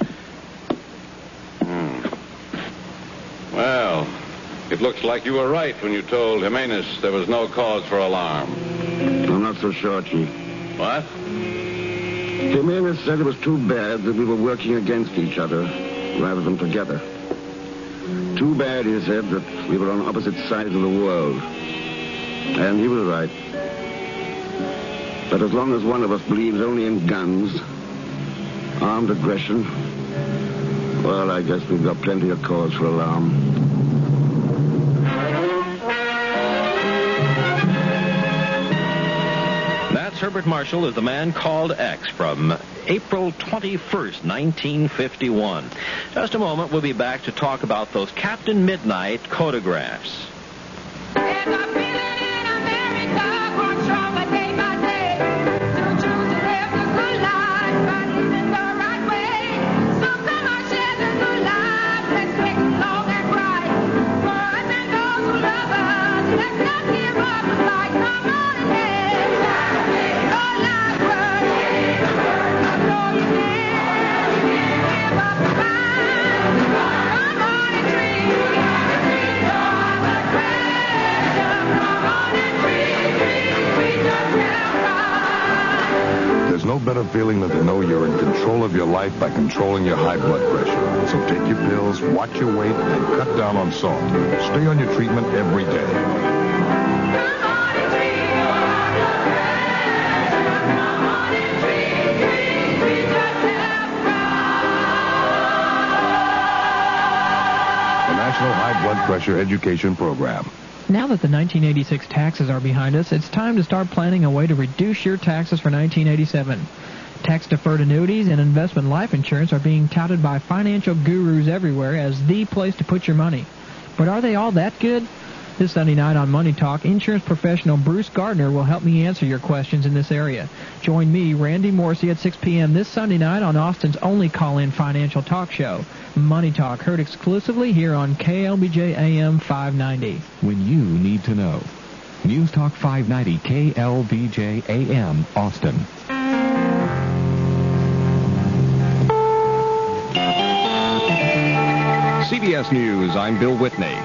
Well, it looks like you were right when you told Jimenez there was no cause for alarm. I'm not so sure, Chief. What? Jimenez said it was too bad that we were working against each other rather than together. Too bad, he said, that we were on opposite sides of the world. And he was right. But as long as one of us believes only in guns, armed aggression, well, I guess we've got plenty of cause for alarm. That's Herbert Marshall as the Man Called X from April 21st, 1951. Just a moment, we'll be back to talk about those Captain Midnight photographs. No better feeling than to know you're in control of your life by controlling your high blood pressure. So take your pills, watch your weight, and cut down on salt. Stay on your treatment every day. The National High Blood Pressure Education Program. Now that the 1986 taxes are behind us, it's time to start planning a way to reduce your taxes for 1987. Tax-deferred annuities and investment life insurance are being touted by financial gurus everywhere as the place to put your money. But are they all that good? This Sunday night on Money Talk, insurance professional Bruce Gardner will help me answer your questions in this area. Join me, Randy Morsey, at 6 p.m. this Sunday night on Austin's only call-in financial talk show, Money Talk, heard exclusively here on KLBJ AM 590. When you need to know. News Talk 590 KLBJ AM, Austin. CBS News, I'm Bill Whitney.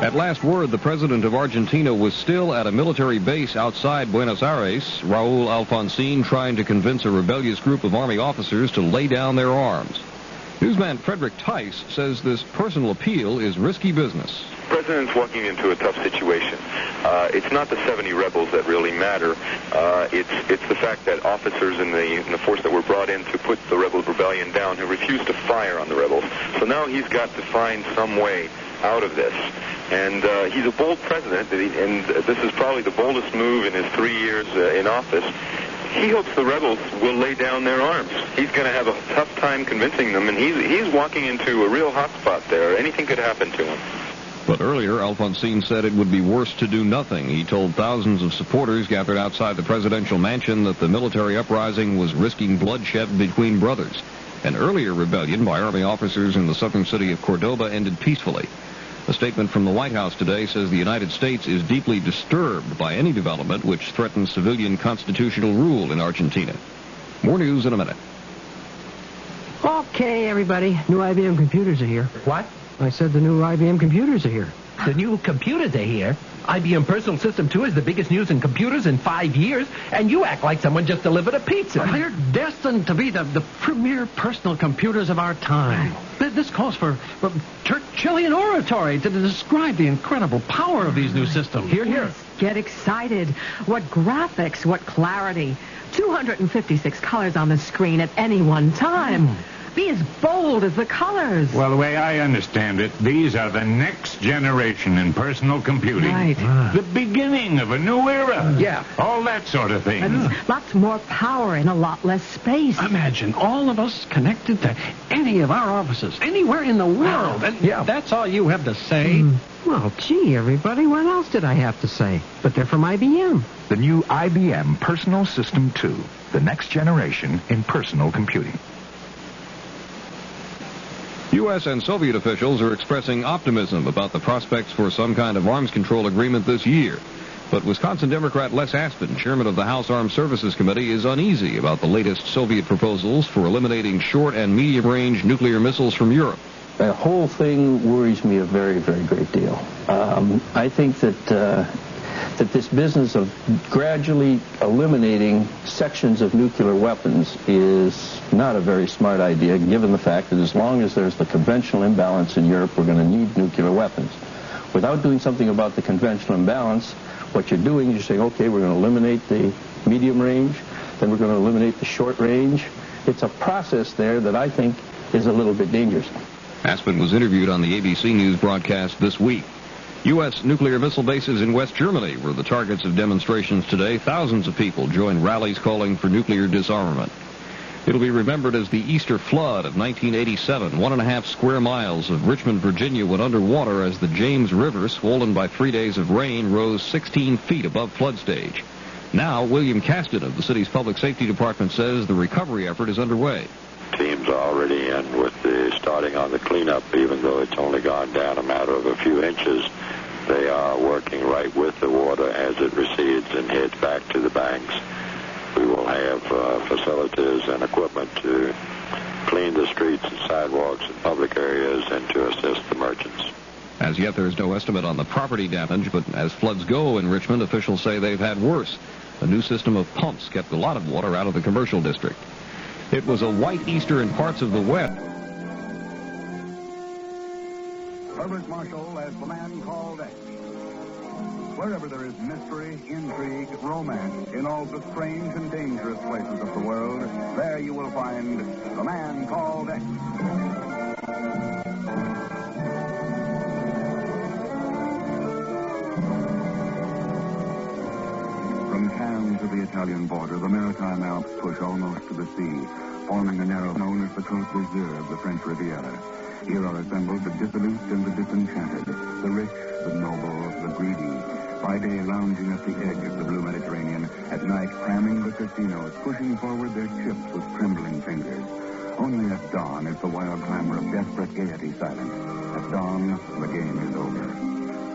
At last word, the president of Argentina was still at a military base outside Buenos Aires, Raul Alfonsín trying to convince a rebellious group of Army officers to lay down their arms. Newsman Frederick Tice says this personal appeal is risky business. The president's walking into a tough situation. It's not the 70 rebels that really matter. It's the fact that officers in the force that were brought in to put the rebel rebellion down who refused to fire on the rebels. So now he's got to find some way out of this. And he's a bold president, and this is probably the boldest move in his 3 years in office. He hopes the rebels will lay down their arms. He's going to have a tough time convincing them, and he's walking into a real hot spot there. Anything could happen to him. But earlier, Alfonsín said it would be worse to do nothing. He told thousands of supporters gathered outside the presidential mansion that the military uprising was risking bloodshed between brothers. An earlier rebellion by Army officers in the southern city of Cordoba ended peacefully. A statement from the White House today says the United States is deeply disturbed by any development which threatens civilian constitutional rule in Argentina. More news in a minute. Okay, everybody. New IBM computers are here. What? I said the new IBM computers are here. The new computers are here? IBM Personal System 2 is the biggest news in computers in 5 years, and you act like someone just delivered a pizza. Well, they're destined to be the premier personal computers of our time. This calls for Churchillian oratory to describe the incredible power of these new systems. Here. Yes, get excited. What graphics, what clarity. 256 colors on the screen at any one time. Be as bold as the colors. Well, the way I understand it, these are the next generation in personal computing. Right. The beginning of a new era. Yeah. All that sort of thing. And lots more power in a lot less space. Imagine all of us connected to any of our offices, anywhere in the world. And that's all you have to say? Well, gee, everybody, what else did I have to say? But they're from IBM. The new IBM Personal System 2, the next generation in personal computing. U.S. and Soviet officials are expressing optimism about the prospects for some kind of arms control agreement this year. But Wisconsin Democrat Les Aspin, chairman of the House Armed Services Committee, is uneasy about the latest Soviet proposals for eliminating short and medium-range nuclear missiles from Europe. The whole thing worries me a very, very great deal. I think that this business of gradually eliminating sections of nuclear weapons is not a very smart idea, given the fact that as long as there's the conventional imbalance in Europe, we're going to need nuclear weapons. Without doing something about the conventional imbalance, what you're doing is you're saying, okay, we're going to eliminate the medium range, then we're going to eliminate the short range. It's a process there that I think is a little bit dangerous. Aspin was interviewed on the ABC News broadcast this week. U.S. nuclear missile bases in West Germany were the targets of demonstrations today. Thousands of people joined rallies calling for nuclear disarmament. It'll be remembered as the Easter flood of 1987. 1.5 square miles of Richmond, Virginia went underwater as the James River, swollen by 3 days of rain, rose 16 feet above flood stage. Now, William Caston of the city's public safety department says the recovery effort is underway. Teams are already in with the starting on the cleanup, even though it's only gone down a matter of a few inches. They are working right with the water as it recedes and heads back to the banks. We will have facilities and equipment to clean the streets and sidewalks and public areas and to assist the merchants. As yet, there is no estimate on the property damage, but as floods go in Richmond, officials say they've had worse. A new system of pumps kept a lot of water out of the commercial district. It was a white Easter in parts of the West. Herbert Marshall as the man called X. Wherever there is mystery, intrigue, romance, in all the strange and dangerous places of the world, there you will find the man called X. From Cannes to the Italian border, the maritime Alps push almost to the sea, forming a narrow known as the Côte d'Azur of the French Riviera. Here are assembled the dissolute and the disenchanted, the rich, the noble, the greedy. By day, lounging at the edge of the blue Mediterranean, at night, cramming the casinos, pushing forward their chips with trembling fingers. Only at dawn is the wild clamor of desperate gaiety silent. At dawn, the game is over.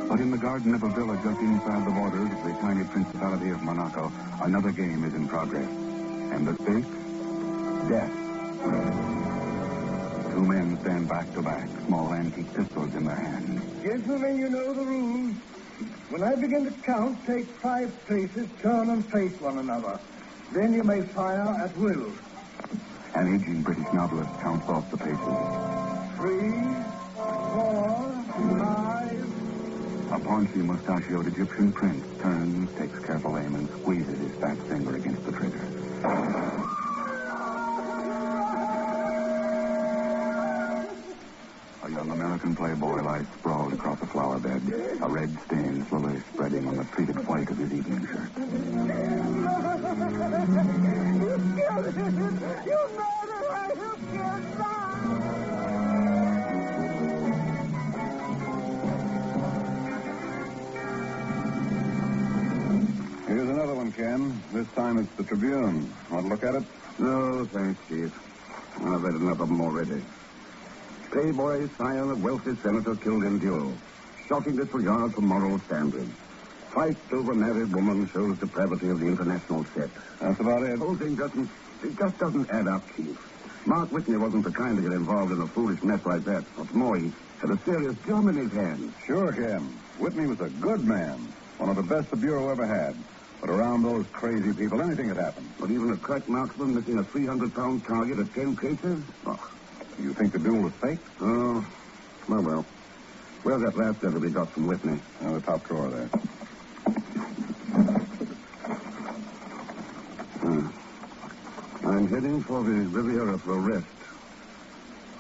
But in the garden of a villa just inside the borders of the tiny principality of Monaco, another game is in progress. And the stakes? Death. Two men stand back to back, small antique pistols in their hands. Gentlemen, you know the rules. When I begin to count, take 5 paces, turn and face one another. Then you may fire at will. An aging British novelist counts off the paces. 3, 4, 5. A paunchy, mustachioed Egyptian prince turns, takes careful aim, and squeezes his fat finger against the trigger. A young American playboy lies sprawled across a flower bed, a red stain slowly spreading on the treated white of his evening shirt. You killed him! You murderer! You killed Here's another one, Ken. This time it's the Tribune. Want to look at it? No, thanks, Chief. I've read enough of them already. Playboy, scion of wealthy senator killed in duel. Shocking disregard for moral standards. Fight over married woman shows depravity of the international set. That's about it. The whole thing just doesn't add up, Chief. Mark Whitney wasn't the kind to get involved in a foolish mess like that. What's more, he had a serious gun in his hand. Sure, Ken. Whitney was a good man. One of the best the Bureau ever had. But around those crazy people, anything could happen. But even a crack marksman missing a 300-pound target at 10 paces? Oh. You think the duel was fake? Oh, well. Where's that last letter we got from Whitney? The top drawer there. I'm heading for the Riviera for a rest.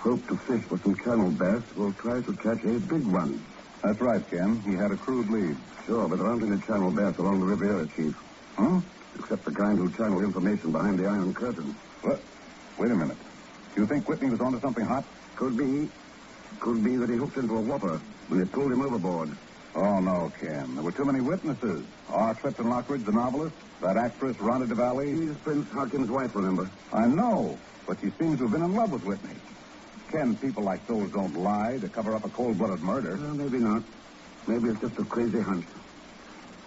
hope to fish for some channel bass, we'll try to catch a big one. That's right, Ken. He had a crude lead. Sure, but there aren't any channel bass along the Riviera, Chief. Huh? Except the kind who channel information behind the Iron Curtain. What? Wait a minute. You think Whitney was onto something hot? Could be. Could be that he hooked into a whopper when they pulled him overboard. Oh, no, Ken. There were too many witnesses. R. Clifton Lockridge, the novelist, that actress, Rhonda DeValley. She's Prince Harkin's wife, remember? I know, but she seems to have been in love with Whitney. Ken, people like those don't lie to cover up a cold-blooded murder. Well, maybe not. Maybe it's just a crazy hunch.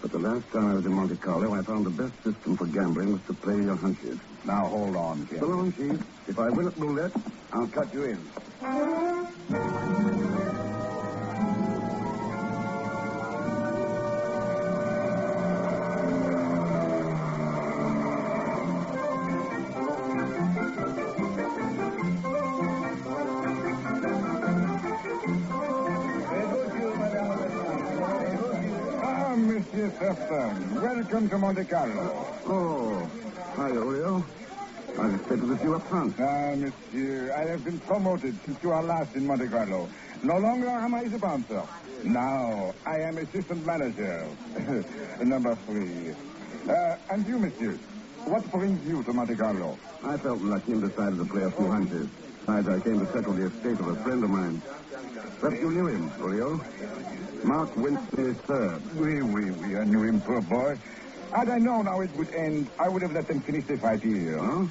But the last time I was in Monte Carlo, I found the best system for gambling was to play your hunches. Now, hold on, Ken. So long, Chief. If I win at roulette, I'll cut you in. Monsieur Sefton, welcome to Monte Carlo. Oh, hi, Oreo. I expected to see you up front. Ah, monsieur, I have been promoted since you are last in Monte Carlo. No longer am I the bouncer. Now, I am assistant manager. Number 3. And you, monsieur, what brings you to Monte Carlo? I felt lucky and decided to play a few hunches. Besides, I came to settle the estate of a friend of mine. Perhaps you knew him, Oreo. Mark Winston III. Oui, I knew him, poor boy. Had I known how it would end, I would have let them finish the fight here. Huh?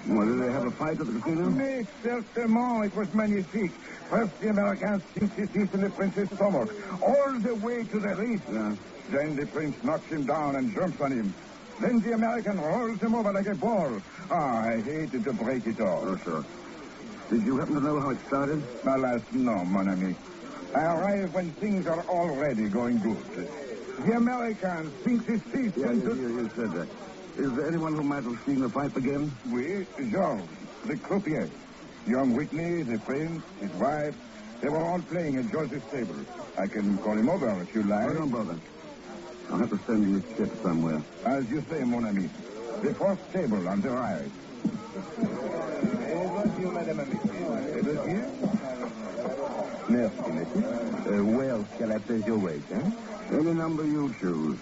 Well, did they have a fight at the casino? Mais certainement, it was magnifique. First, the American sinks his teeth in the prince's stomach, all the way to the reef. Yeah. Then the prince knocks him down and jumps on him. Then the American rolls him over like a ball. Ah, I hated to break it all. Oh, sure. Did you happen to know how it started? Alas, no, mon ami. I arrive when things are already going good. The American sinks his teeth into... You said that. Is there anyone who might have seen the fight begin? Oui, Georges, the croupier. Young Whitney, the prince, his wife, they were all playing at George's table. I can call him over if you like. Oh, don't bother. I'll have to send you a tip somewhere. As you say, mon ami. The fourth table on the right. Merci, monsieur. Where shall I place your weight, eh? Any number you choose.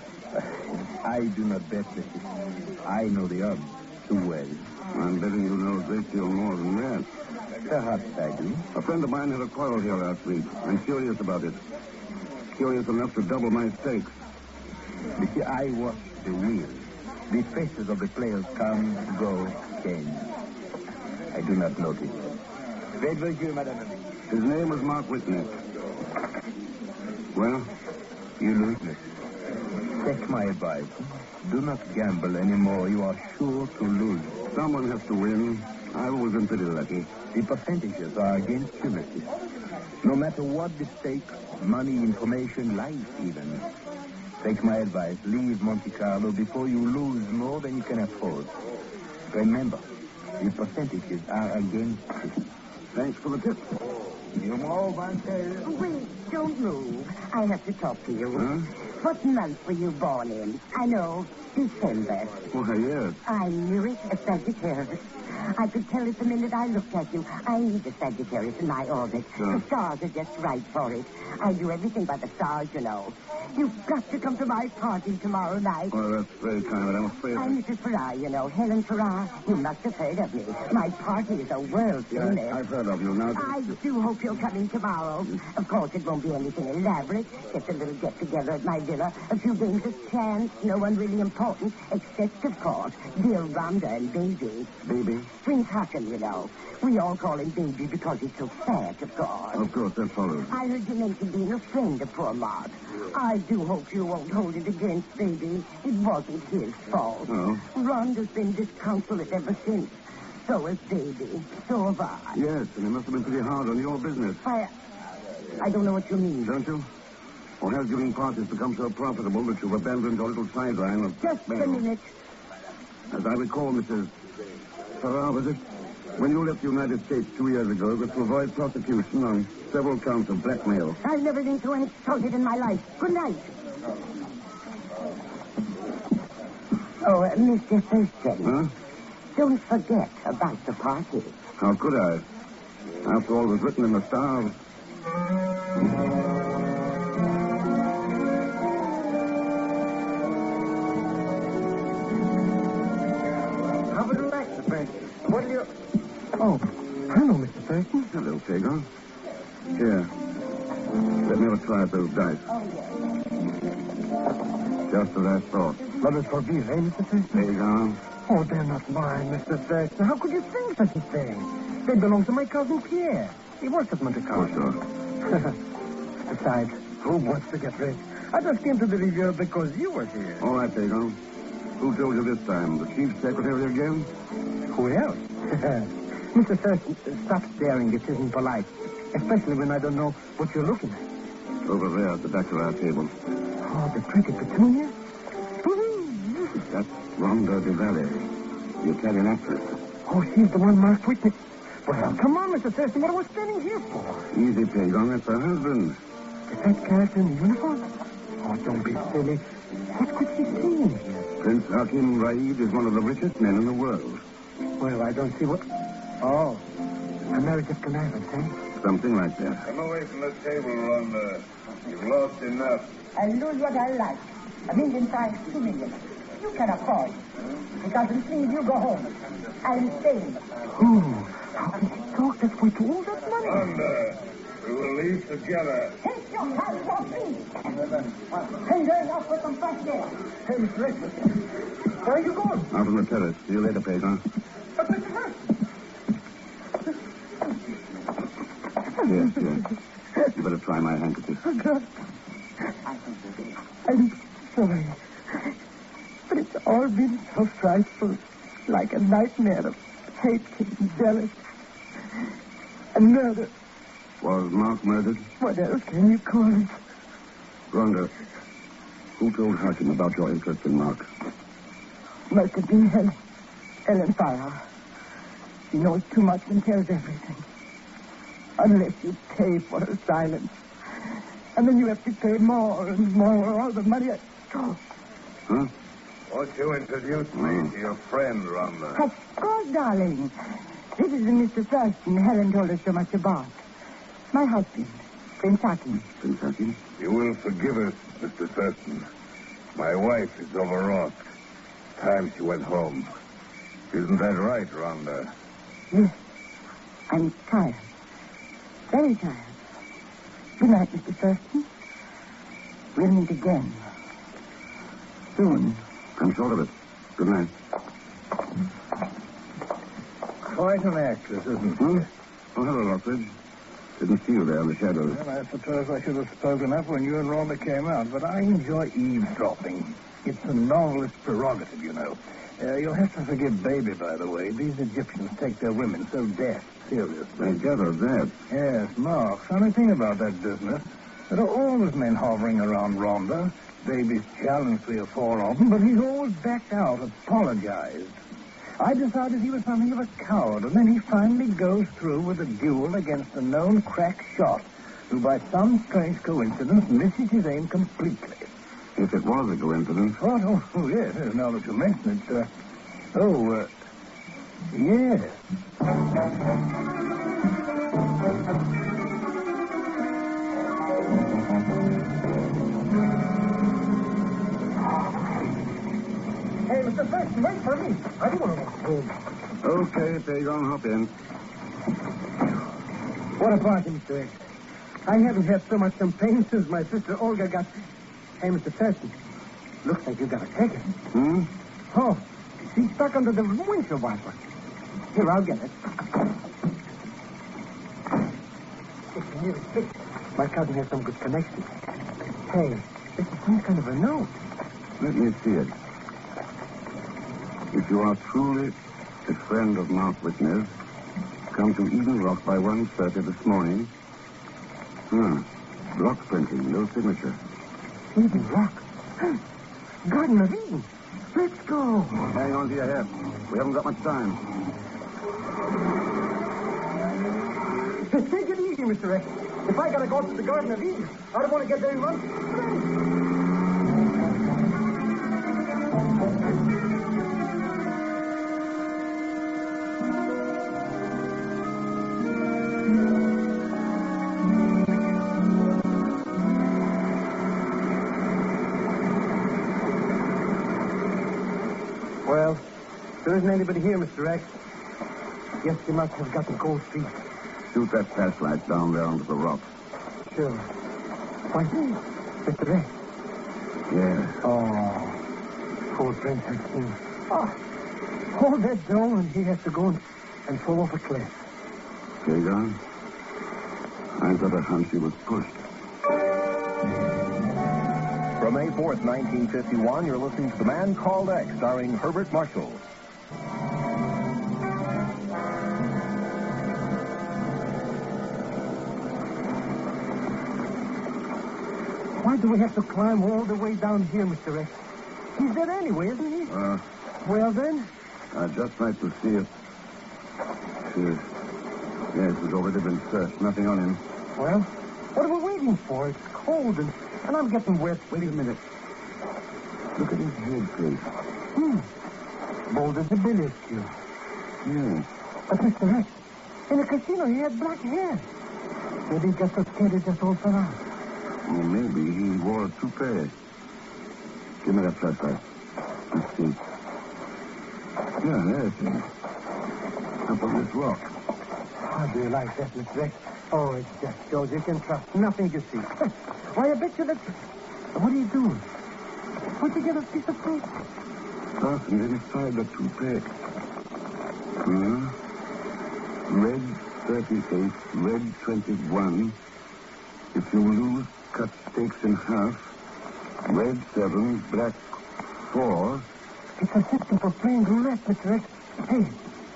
I do not bet, monsieur. I know the odds too well. I'm betting you know a great deal more than that. Perhaps I do. A friend of mine had a quarrel here last week. I'm curious about it. Curious enough to double my stakes. Monsieur, I watch the wheel. The faces of the players come, go, change. I do not notice. Faites vos yeux, madame. His name was Mark Whitney. Well? You lose, monsieur. Take my advice. Do not gamble anymore. You are sure to lose. Someone has to win. I've always been pretty lucky. The percentages are against you, monsieur. No matter what the stakes, money, information, life even. Take my advice. Leave Monte Carlo before you lose more than you can afford. Remember, the percentages are against you. Thanks for the tip. Wait, don't move. I have to talk to you. Huh? What month were you born in? I know, December. Why, yes. I knew it, a Sagittarius. I could tell it the minute I looked at you. I need a Sagittarius in my orbit. Sure. The stars are just right for it. I do everything by the stars, you know. You've got to come to my party tomorrow night. Well, that's very kind, but I'm afraid... I'm Mrs. Farrar, you know. Helen Farrar. You must have heard of me. My party is a world famous. Yeah, I've heard of you now. I do hope you'll come in tomorrow. Of course, it won't be anything elaborate. Just a little get-together at my villa. A few games of chance. No one really important. Except, of course, dear Rhonda and Baby. Baby? Prince Harkin, you know. We all call him Baby because he's so fat, of course. Of course, that follows. I heard you mention being a friend of poor Mark. I do hope you won't hold it against Baby. It wasn't his fault. Oh? Rhonda's been disconsolate ever since. So has Baby. So have I. Yes, and it must have been pretty hard on your business. I don't know what you mean. Don't you? Or has giving parties become so profitable that you've abandoned your little sideline of... Just a minute. As I recall, Mrs. Farrar, was it? When you left the United States 2 years ago, it was to avoid prosecution on several counts of blackmail. I've never been so insulted in my life. Good night. Oh, Mr. Thurston. Huh? Don't forget about the party. How could I? After all was written in the stars. How would you like, Mr. Thurston? What do you... Oh, hello, Mr. Thurston. Hello, Pagan. Here. Let me have a try at those dice. Just as I thought. But it's for beer, eh, Mr. Thurston? Pagan. Oh, they're not mine, Mr. Thurston. How could you think such a thing? They belong to my cousin Pierre. He works at Monte Carlo. Oh, sure. Besides, who wants to get rich? I just came to the review because you were here. All right, Pagan. Who told you this time? The chief secretary again? Who else? Mr. Thurston, stop staring. It isn't polite. Especially when I don't know what you're looking at. Over there at the back of our table. Oh, the pretty petunia? That's Rhonda Di Valle, the Italian actress. Oh, she's the one marked with me. Well, come on, Mr. Thurston. What are we standing here for? Easy, Pagan. It's her husband. Is that character in the uniform? Oh, don't be silly. What could she see in here? Prince Hakim Raid is one of the richest men in the world. Well, I don't see what... Oh, a marriage of connivance, eh? Something like that. Come away from the table, Rhonda. You've lost enough. I lose what I like. $1 million times 2 million. You can afford. Because please, you go home. I'm staying. Oh, how can she talk that way to all that money? Rhonda, we will leave together. Take your hands off me. I'm going off for some fresh air. Hey, Mr. Rex, where are you going? Out on the terrace. See you later, Pagan. But Mr. Rex. Yes. You better try my handkerchief. Oh, God. I'm sorry. But it's all been so frightful. Like a nightmare of hatred and jealousy. And murder. Was Mark murdered? What else can you call it? Rhonda, who told Hakim about your interest in Mark? Must have been Helen Farrar. She knows too much and tells everything. Unless you pay for her silence. And then you have to pay more and more. All the money I... Oh. Huh? Won't you introduce me to your friend, Rhonda? Of course, darling. This is Mr. Thurston Helen told us so much about. My husband, Prince Hakim. Prince Hakim? You will forgive us, Mr. Thurston. My wife is overwrought. Time she went home. Isn't that right, Rhonda? Yes. I'm tired. Very tired. Good night, Mr. Thurston. We'll meet again. Soon. I'm sure of it. Good night. Quite an actress, isn't she? Oh, hello, Rockridge. Didn't see you there in the shadows. Well, I suppose I should have spoken up when you and Rhonda came out, but I enjoy eavesdropping. It's a novelist's prerogative, you know. You'll have to forgive Baby, by the way. These Egyptians take their women so death seriously. I gathered that. Yes, Mark. Funny thing about that business. There are always men hovering around Rhonda. Baby's challenged 3 or 4 of them, but he's always backed out, apologized. I decided he was something of a coward, and then he finally goes through with a duel against a known crack shot, who by some strange coincidence misses his aim completely. If it was a coincidence. What? Oh, yes, now that you mention it. Yes. Hey, Mr. Thurston, wait for me. I don't want to walk home. Okay, Pagan, hop in. What a party, Mr. X. I haven't had so much champagne since my sister Olga got... Hey, Mr. Thurston, looks like you got a ticket. Hmm? Oh, she's stuck under the windshield wiper. Here, I'll get it. It's nearly fixed. My cousin has some good connections. Hey, this is some kind of a note. Let me see it. If you are truly a friend of Mark Whitner's, come to Eden Rock by 1:30 this morning. Block printing, no signature. Eden Rock? Garden of Eden. Let's go. Hang on to your hat. We haven't got much time. Just take it easy, Mr. X. If I gotta go to the Garden of Eden, I don't want to get there in one. Well, there isn't anybody here, Mr. X. Guess you must have got the cold feet. Shoot that flashlight down there onto the rock. Sure. Why, Mr. X. Yeah. Oh, poor Prince has seen. Oh, all that dough, and he has to go and fall off a cliff. Hagar, I've got a hunch he was pushed. From May 4th, 1951, you're listening to The Man Called X, starring Herbert Marshall. Why do we have to climb all the way down here, Mr. X? He's dead anyway, isn't he? Well, then? I'd just like to see it. Yes, he's already been searched. Nothing on him. Well, what are we waiting for? It's cold, and I'm getting wet. Wait a minute. Look at his head, please. Bold as a billiard cue. Yeah. But, Mr. X, in the casino, he had black hair. Maybe he got so scared he just all fell out. Or maybe he wore a toupee. Give me that flashlight. Let's see. Yeah, there it is. Up on this rock. How do you like that, Mr. X? Oh, it just shows you can trust nothing you see. Why, I bet you that... What are you doing? Where'd you get a piece of fruit? Fastened inside the toupee. Red 38, red 21. If you lose, cut stakes in half. Red 7, black 4. It's a system for playing roulette, Mr. X. Hey,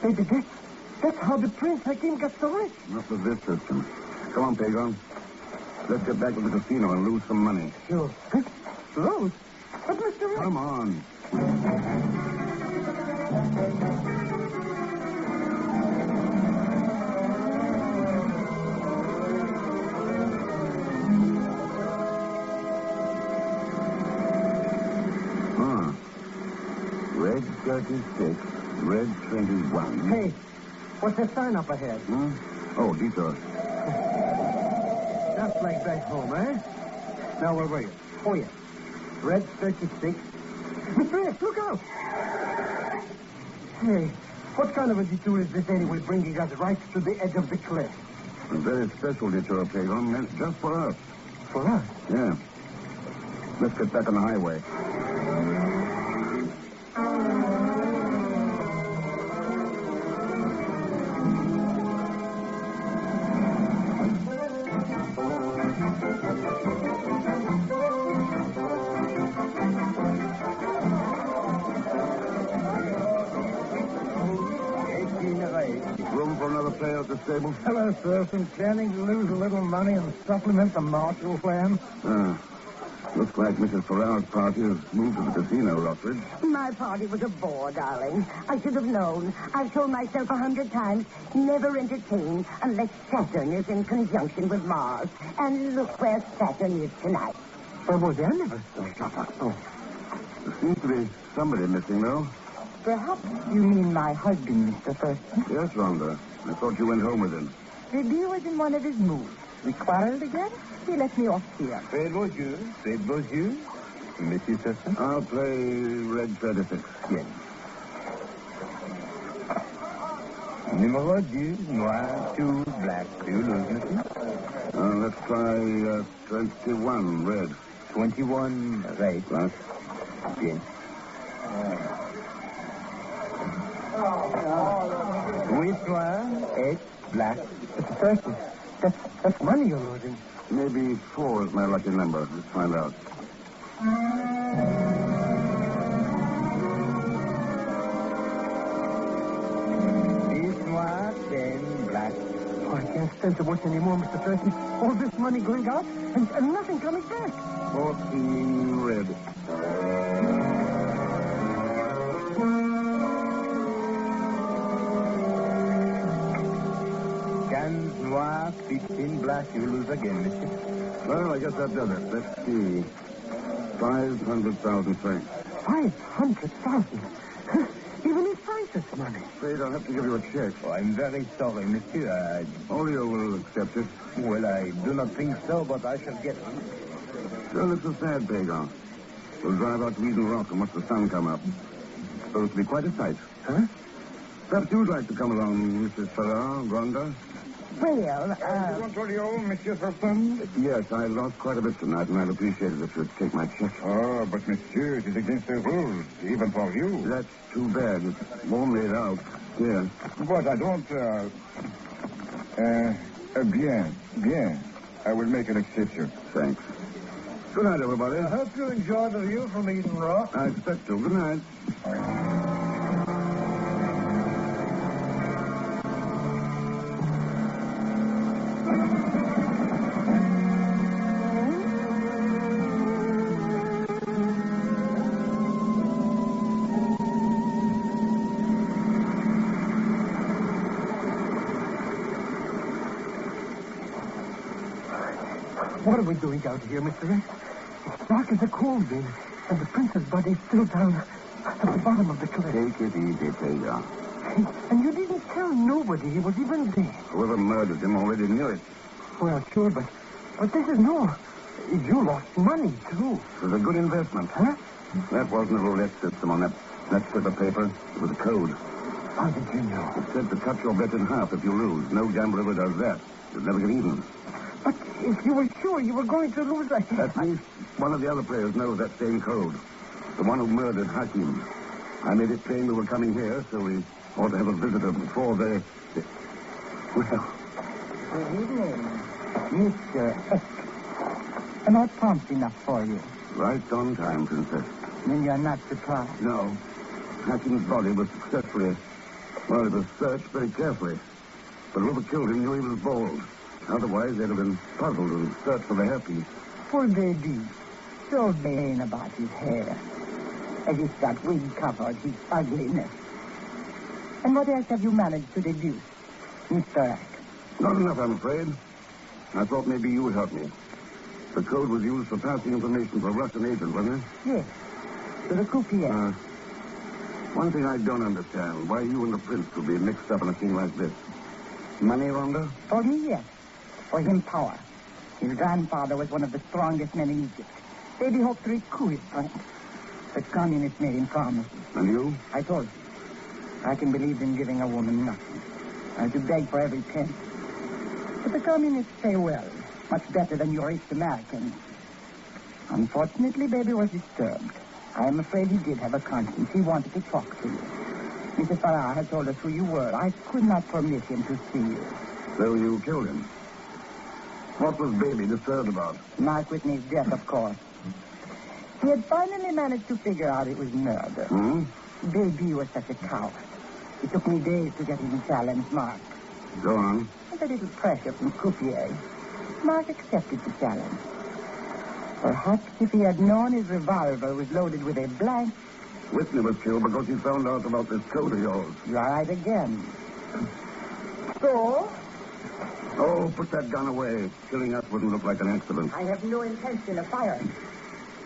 baby, that's how the Prince Hakim got so rich. Not with this system. Come on, Pagon. Let's get back to the casino and lose some money. Sure. Lose? But, Mr. X... Come on. Red 36, red 21. Hey, what's that sign up ahead? Oh, detour. Just like back home, eh? Now, where were you? Oh, yeah. Red 36. Mr. X, look out! Hey, what kind of a detour is this anyway, bringing us right to the edge of the cliff? A very special detour, Pagon, meant just for us. For us? Yeah. Let's get back on the highway. Room for another player at the stable? Hello, sir. Some planning to lose a little money and supplement the Marshall plan? Looks like Mrs. Farrell's party has moved to the casino, Rockridge. My party was a bore, darling. I should have known. I've told myself 100 times, never entertain unless Saturn is in conjunction with Mars. And look where Saturn is tonight. Oh, boy, I never saw. There seems to be somebody missing, though. Perhaps you mean my husband, Mr. Thurston. Yes, Rhonda. I thought you went home with him. Maybe he was in one of his moods. We quarreled again. He let me off here. Fred bonjour. Fred bonjour. Monsieur Thurston? I'll play red 36. Yes. Numéro 2, noir, 2, black. Do you lose, monsieur? Let's try 21, red. 21, red. Black. Yes. 8 noir, 8, black. Mr. Thurston, that's money you're losing. Maybe 4 is my lucky number. Let's find out. Noir, 10, black. Oh, I can't stand to watch anymore, Mr. Thurston. All this money going out and nothing coming back. 14, red. Cans noir, 15, black. You lose again, monsieur. Well, I guess that does it. Let's see. 500,000 francs. 500,000? Even in Francis money. Afraid I'll have to give you a check. Oh, I'm very sorry, monsieur. Olio will accept it. Well, I do not think so, but I shall get it. Don't look so sad, Pagon. We'll drive out to Eden Rock and watch the sun come up. supposed to be quite a sight. Huh? Perhaps you'd like to come along, Mrs. Farrar, Rhonda? Well, You want to your own, Monsieur Fulton? Yes, I lost quite a bit tonight, and I'd appreciate it if you'd take my check. Oh, but monsieur, it is against the rules, even for you. That's too bad. It's warm laid out. Here. But I don't, bien. I will make an exception. Thanks. Good night, everybody. I hope you enjoy the view from Eden Rock. I expect to. Good night. What are we doing out here, Mr. X? It's dark as a coal bin, and the prince's body is still down at the bottom of the cliff. Take it easy, Taylor. And you didn't tell nobody he was even there. Whoever murdered him already knew it. Well, sure, but this is no... You lost money, too. It was a good investment. Huh? That wasn't a roulette system on that slip of paper. It was a code. How did you know? It said to cut your bet in half if you lose. No gambler ever does that. You'll never get even. But if you were sure you were going to lose, At least one of the other players knows that same code. The one who murdered Hakim. I made it plain we were coming here, so we ought to have a visitor before they... Well... Good evening, Mr. X. Am I prompt enough for you? Right on time, Princess. Then you're not surprised? No. Hakim's body was successfully... Well, it was searched very carefully. But whoever killed him knew he was bald. Otherwise, they'd have been puzzled and searched for the hairpiece. Poor baby. So vain about his hair. As if that wig covered his ugliness. And what else have you managed to deduce, Mr. X? Not enough, I'm afraid. I thought maybe you would help me. The code was used for passing information for a Russian agent, wasn't it? Yes. To the croupier. One thing I don't understand. Why you and the prince would be mixed up in a thing like this. Money, Rhonda? For me, yes. For him, power. His grandfather was one of the strongest men in Egypt. Baby hoped to recoup his strength. The communists made him promises. And you? I told you. I can believe in giving a woman nothing. I had to beg for every penny. But the communists say, well, much better than your East Americans. Unfortunately, baby was disturbed. I am afraid he did have a conscience. He wanted to talk to you. Mrs. Farrar had told us who you were. I could not permit him to see you. So you killed him? What was baby disturbed about? Mark Whitney's death, of course. He had finally managed to figure out it was murder. Hmm? Baby was such a coward. It took me days to get him to challenge Mark. Go on. With a little pressure from croupier, Mark accepted the challenge. Perhaps if he had known his revolver was loaded with a blank... Whitney was killed because he found out about this code of yours. You're right again. So? Oh, put that gun away. Killing us wouldn't look like an accident. I have no intention of firing.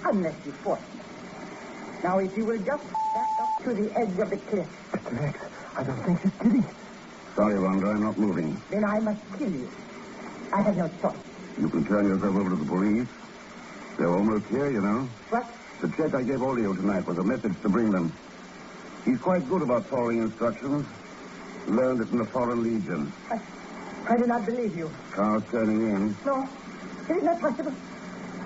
Unless you force me. Now, if you will just back up to the edge of the cliff. Mr. X, I don't think she's kidding. Sorry, Rhonda, I'm not moving. Then I must kill you. I have no choice. You can turn yourself over to the police. They're almost here, you know. What? The check I gave Olio tonight was a message to bring them. He's quite good about following instructions. Learned it in the Foreign Legion. I do not believe you. Car's turning in. No, it is not possible.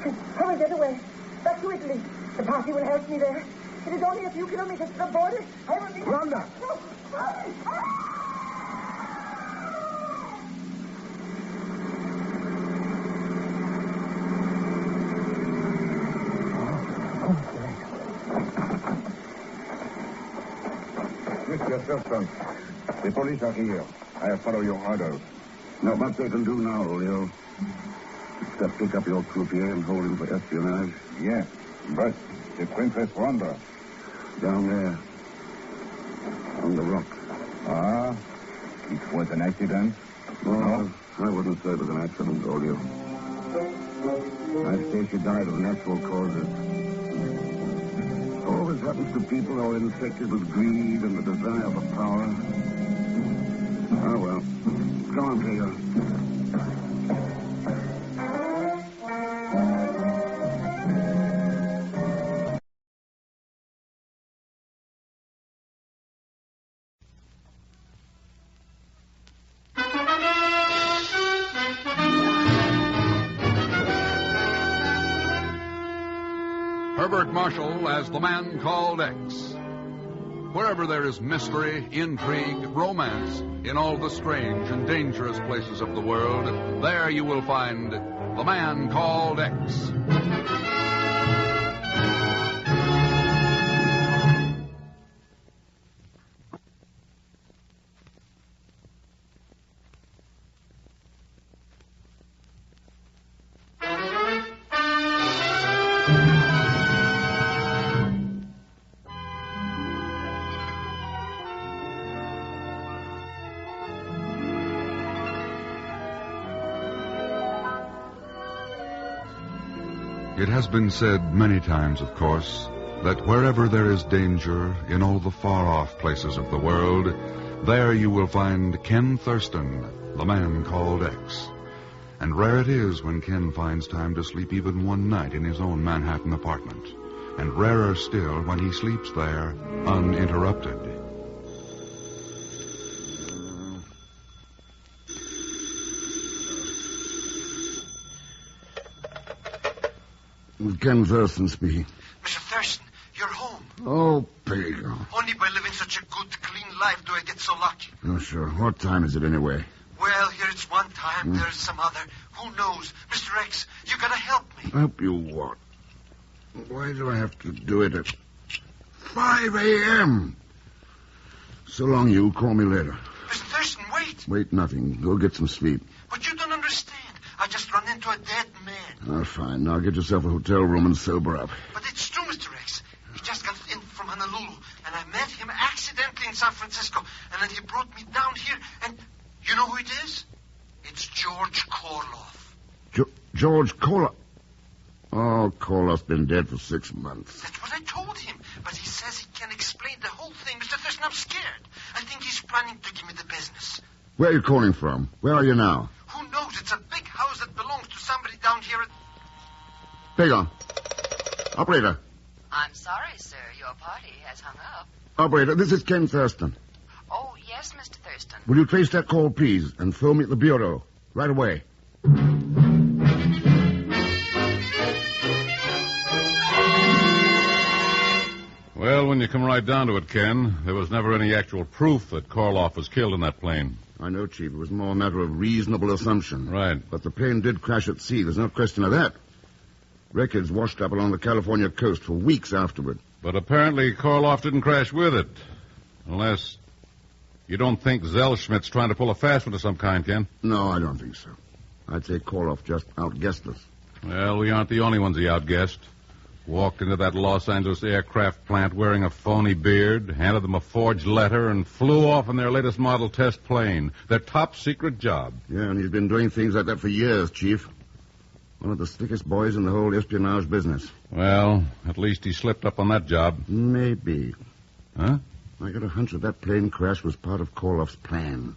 I will get away. Back to Italy. The party will help me there. It is only a few kilometers to the border. I will be... Rhonda! No. Mr. Thurston, the police are here. I have followed your orders. Not much they can do now, Olio. Except pick up your croupier and hold him for espionage. Yes, but the Princess Rhonda. Down there. On the rock. Ah, it was an accident? No, I wouldn't say it was an accident, Olio. I'd say she died of natural causes. Always happens to people who are infected with greed and the desire for power. Oh, well. Come on, Taylor. Herbert Marshall as the man called X. Wherever there is mystery, intrigue, romance, in all the strange and dangerous places of the world, there you will find the man called X. It has been said many times, of course, that wherever there is danger in all the far-off places of the world, there you will find Ken Thurston, the man called X. And rare it is when Ken finds time to sleep even one night in his own Manhattan apartment. And rarer still when he sleeps there uninterrupted. Ken Thurston speaking. Mr. Thurston, you're home. Oh, Pedro. Only by living such a good, clean life do I get so lucky. Oh, sure. What time is it anyway? Well, here it's one time, there's some other. Who knows? Mr. X, you gotta help me. Help you what? Why do I have to do it at 5 a.m.? So long, you. Call me later. Mr. Thurston, wait. Wait nothing. Go get some sleep. But you don't understand. I just run into a dead man. Oh, fine. Now get yourself a hotel room and sober up. But it's true, Mr. X. He just got in from Honolulu, and I met him accidentally in San Francisco, and then he brought me down here, and you know who it is? It's George Koloff. George Koloff? Oh, Koloff's been dead for 6 months. That's what I told him, but he says he can explain the whole thing. Mr. Thurston, I'm scared. I think he's planning to give me the business. Where are you calling from? Where are you now? Who knows? It's a big house that belongs to somebody down here at... Hang on. Operator. I'm sorry, sir. Your party has hung up. Operator, this is Ken Thurston. Oh, yes, Mr. Thurston. Will you trace that call, please, and phone me at the bureau right away? Well, when you come right down to it, Ken, there was never any actual proof that Koloff was killed in that plane. I know, Chief. It was more a matter of reasonable assumption. Right. But the plane did crash at sea. There's no question of that. Records washed up along the California coast for weeks afterward. But apparently Koloff didn't crash with it. Unless you don't think Zellschmidt's trying to pull a fast one of some kind, Ken? No, I don't think so. I'd say Koloff just outguessed us. Well, we aren't the only ones he outguessed. Walked into that Los Angeles aircraft plant wearing a phony beard, handed them a forged letter, and flew off in their latest model test plane. Their top-secret job. Yeah, and he's been doing things like that for years, Chief. One of the slickest boys in the whole espionage business. Well, at least he slipped up on that job. Maybe. Huh? I got a hunch that plane crash was part of Koloff's plan.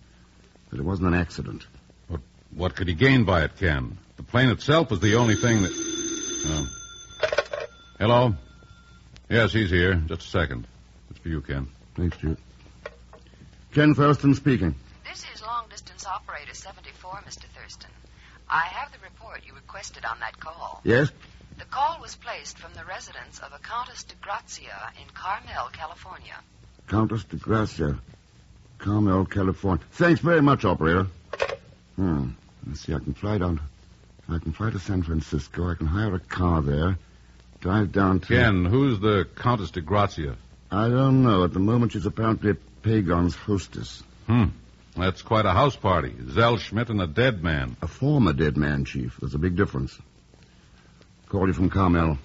That it wasn't an accident. But what could he gain by it, Ken? The plane itself was the only thing that... Hello? Yes, he's here. Just a second. It's for you, Ken. Thanks, Chief. Ken Thurston speaking. This is long-distance operator 74, Mr. Thurston. I have the report you requested on that call. Yes? The call was placed from the residence of a Countess de Grazia in Carmel, California. Countess de Grazia, Carmel, California. Thanks very much, operator. Let's see, I can fly to San Francisco. I can hire a car there. Drive down to... Ken, who's the Countess de Grazia? I don't know. At the moment, she's apparently Pagon's hostess. That's quite a house party. Zellschmidt and a dead man. A former dead man, Chief. There's a big difference. Call you from Carmel.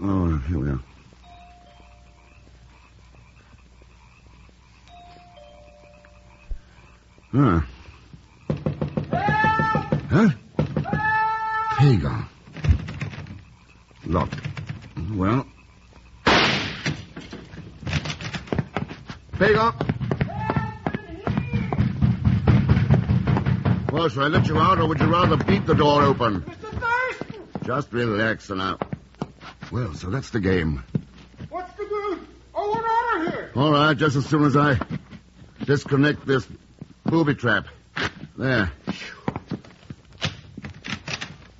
Well, here we are. Huh? Pagon. Locked. Well. Pagon. Oh, shall I let you out, or would you rather beat the door open? Mr. Thurston! Just relax now. Well, so that's the game. What's the news? I want out of here. All right, just as soon as I disconnect this booby trap. There.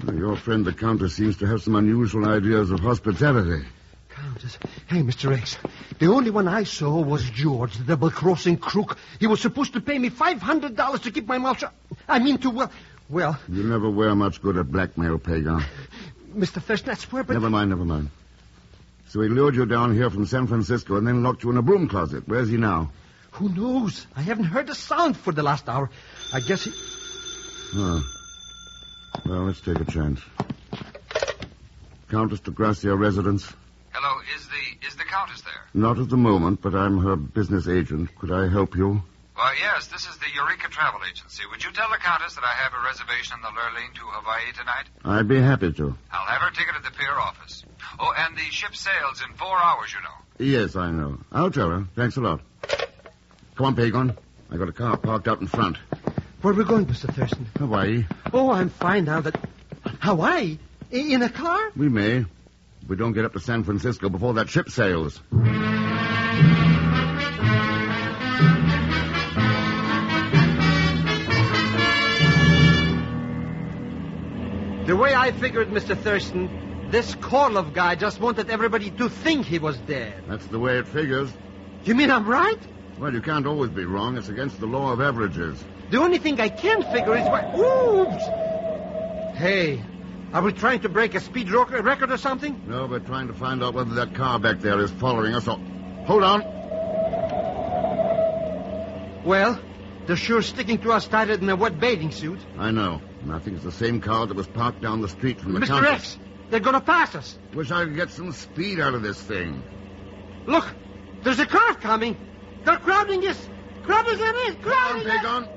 Well, your friend, the Countess, seems to have some unusual ideas of hospitality. Countess? Hey, Mr. X. The only one I saw was George, the double-crossing crook. He was supposed to pay me $500 to keep my mouth shut. I mean to, well... You never were much good at blackmail, Pagan. Mr. Thurston, I swear, but... Never mind. So he lured you down here from San Francisco and then locked you in a broom closet. Where's he now? Who knows? I haven't heard a sound for the last hour. I guess he... Oh. Well, let's take a chance. Countess de Gracia residence? Hello, is the Countess there? Not at the moment, but I'm her business agent. Could I help you? Well, yes, this is the Eureka Travel Agency. Would you tell the Countess that I have a reservation on the Lurline to Hawaii tonight? I'd be happy to. I'll have her ticket at the pier office. Oh, and the ship sails in 4 hours, you know. Yes, I know. I'll tell her. Thanks a lot. Come on, Pagan. I got a car parked out in front. Where are we going, Mr. Thurston? Hawaii. Oh, I'm fine now that... Hawaii? In a car? We may. If we don't get up to San Francisco before that ship sails. The way I figured, Mr. Thurston, this Korlov guy just wanted everybody to think he was dead. That's the way it figures. You mean I'm right? Well, you can't always be wrong. It's against the law of averages. The only thing I can figure is why... Oops! Hey, are we trying to break a speed record or something? No, we're trying to find out whether that car back there is following us or... Hold on. Well, they're sure sticking to us tighter than a wet bathing suit. I know. And I think it's the same car that was parked down the street from the Mr. Countess. X, they're going to pass us. Wish I could get some speed out of this thing. Look, there's a car coming. They're crowding us. Crowding us. Crowding us. Come on,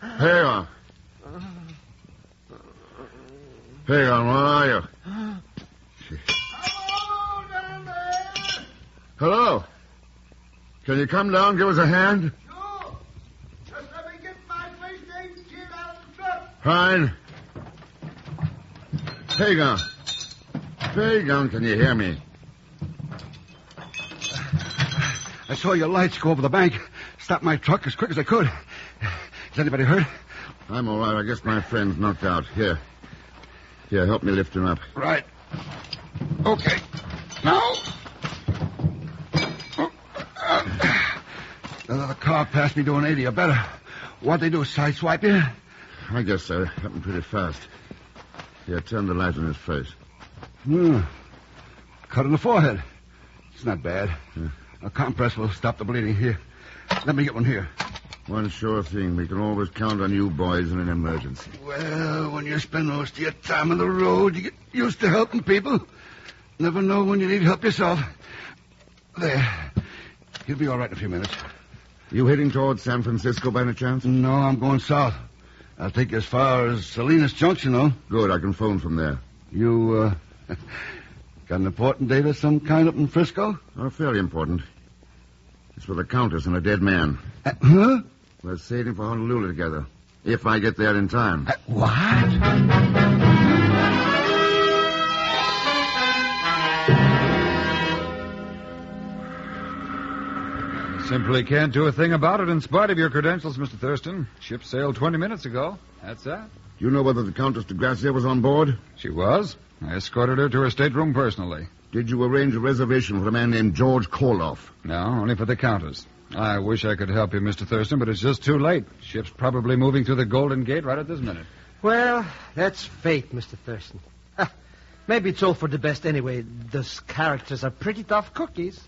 Hang on. Hang on, where are you? Hello? Can you come down and give us a hand? Sure. Just let me get my PlayStation kid out of the truck. Fine. Pagan. Pagan, can you hear me? I saw your lights go over the bank. Stopped my truck as quick as I could. Is anybody hurt? I'm all right. I guess my friend's knocked out. Here, help me lift him up. Right. Okay. Now. Another car passed me doing 80 or better. What'd they do, sideswipe you? I guess so. Happened pretty fast. Here, turn the light on his face. Cut in the forehead. It's not bad. A compress will stop the bleeding. Here. Let me get one here. One sure thing. We can always count on you boys in an emergency. Well, when you spend most of your time on the road, you get used to helping people. Never know when you need help yourself. There. He'll be all right in a few minutes. You heading towards San Francisco by any chance? No, I'm going south. I'll take you as far as Salinas Junction, though. Good, I can phone from there. You, got an important date of some kind up in Frisco? Oh, fairly important. It's for the Countess and a dead man. Huh? We're sailing for Honolulu together. If I get there in time. What? Simply can't do a thing about it in spite of your credentials, Mr. Thurston. Ship sailed 20 minutes ago. That's that. Do you know whether the Countess de Gracia was on board? She was. I escorted her to her stateroom personally. Did you arrange a reservation for a man named George Korloff? No, only for the Countess. I wish I could help you, Mr. Thurston, but it's just too late. Ship's probably moving through the Golden Gate right at this minute. Well, that's fate, Mr. Thurston. Maybe it's all for the best anyway. Those characters are pretty tough cookies.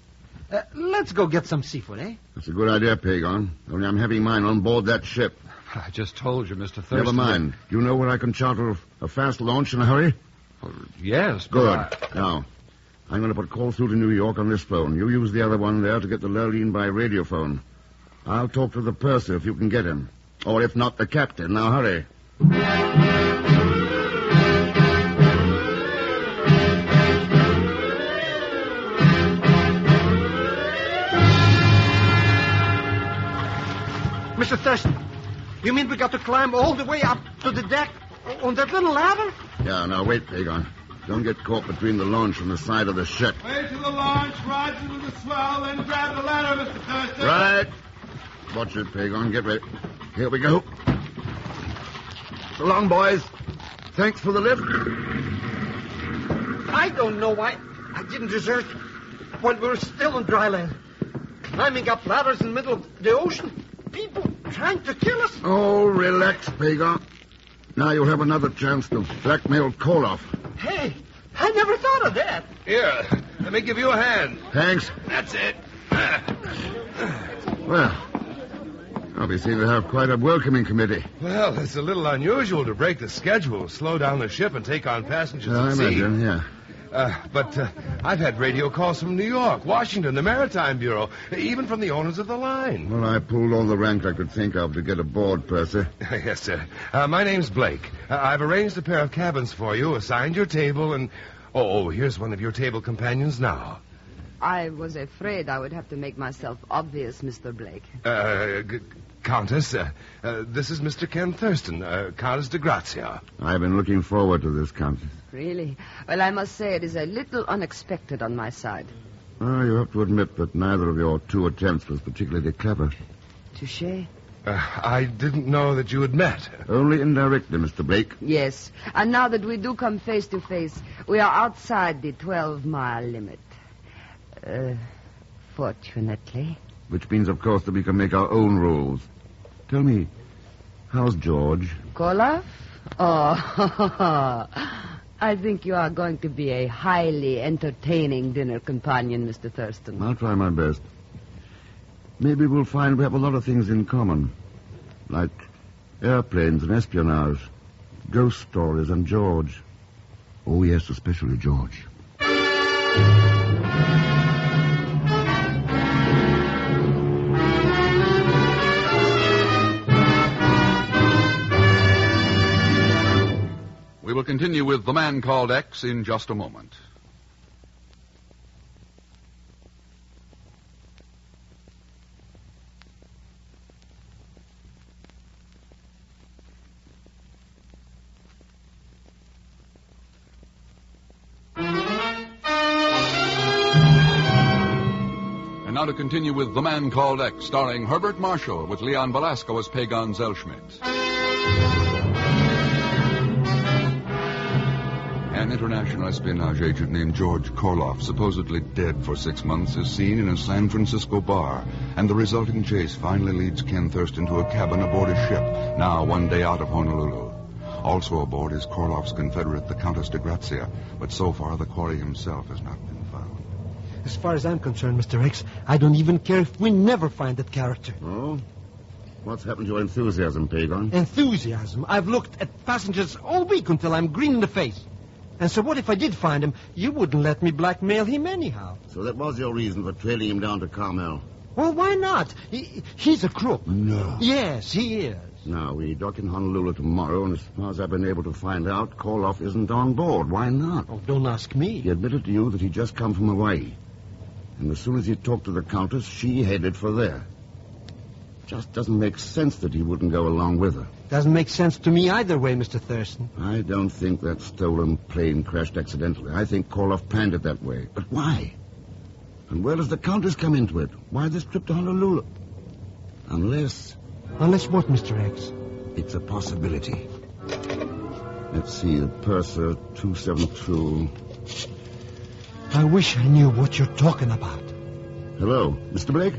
Let's go get some seafood, eh? That's a good idea, Pagan. Only I'm having mine on board that ship. I just told you, Mr. Thurston. Never mind. Do you know where I can charter a fast launch in a hurry? Well, yes, but good. Now, I'm going to put call through to New York on this phone. You use the other one there to get the Lurline by radiophone. I'll talk to the purser if you can get him. Or if not, the captain. Now, hurry. You mean we got to climb all the way up to the deck on that little ladder? Yeah, now wait, Pagon. Don't get caught between the launch and the side of the ship. Wait till the launch, rise into the swell, then grab the ladder, Mr. Thurston. Right. Watch it, Pagon. Get ready. Here we go. So long, boys. Thanks for the lift. I don't know why I didn't desert when we were still on dry land. Climbing up ladders in the middle of the ocean. People trying to kill us. Oh, relax, Pagon. Now you'll have another chance to blackmail Koloff. Hey, I never thought of that. Here, let me give you a hand. Thanks. That's it. Well, we seem to have quite a welcoming committee. Well, it's a little unusual to break the schedule, slow down the ship, and take on passengers I at sea. imagine, yeah. But I've had radio calls from New York, Washington, the Maritime Bureau, even from the owners of the line. Well, I pulled all the rank I could think of to get aboard, Purser. Yes, sir. My name's Blake. I've arranged a pair of cabins for you, assigned your table, and... Oh, here's one of your table companions now. I was afraid I would have to make myself obvious, Mr. Blake. Countess, this is Mr. Ken Thurston, Countess de Grazia. I've been looking forward to this, Countess. Really? Well, I must say it is a little unexpected on my side. Oh, you have to admit that neither of your two attempts was particularly clever. Touché? I didn't know that you had met. Only indirectly, Mr. Blake. Yes. And now that we do come face to face, we are outside the 12-mile limit. Fortunately. Which means, of course, that we can make our own rules. Tell me, how's George? Koloff? Oh, I think you are going to be a highly entertaining dinner companion, Mr. Thurston. I'll try my best. Maybe we'll find we have a lot of things in common. Like airplanes and espionage, ghost stories and George. Oh, yes, especially George. We will continue with The Man Called X in just a moment. And now to continue with The Man Called X, starring Herbert Marshall with Leon Velasco as Pagan Zellschmidt. An international espionage agent named George Koloff, supposedly dead for 6 months, is seen in a San Francisco bar, and the resulting chase finally leads Ken Thurston to a cabin aboard his ship, now 1 day out of Honolulu. Also aboard is Koloff's confederate, the Countess de Grazia, but so far the quarry himself has not been found. As far as I'm concerned, Mr. X, I don't even care if we never find that character. Oh? What's happened to your enthusiasm, Pagan? Enthusiasm? I've looked at passengers all week until I'm green in the face. And so what if I did find him? You wouldn't let me blackmail him anyhow. So that was your reason for trailing him down to Carmel? Well, why not? He's a crook. No. Yes, he is. Now, we dock in Honolulu tomorrow, and as far as I've been able to find out, Koloff isn't on board. Why not? Oh, don't ask me. He admitted to you that he'd just come from Hawaii. And as soon as he talked to the Countess, she headed for there. Just doesn't make sense that he wouldn't go along with her. Doesn't make sense to me either way, Mr. Thurston. I don't think that stolen plane crashed accidentally. I think Koloff planned it that way. But why? And where does the Countess come into it? Why this trip to Honolulu? Unless... Unless what, Mr. X? It's a possibility. Let's see, the Purser 272. I wish I knew what you're talking about. Hello, Mr. Blake?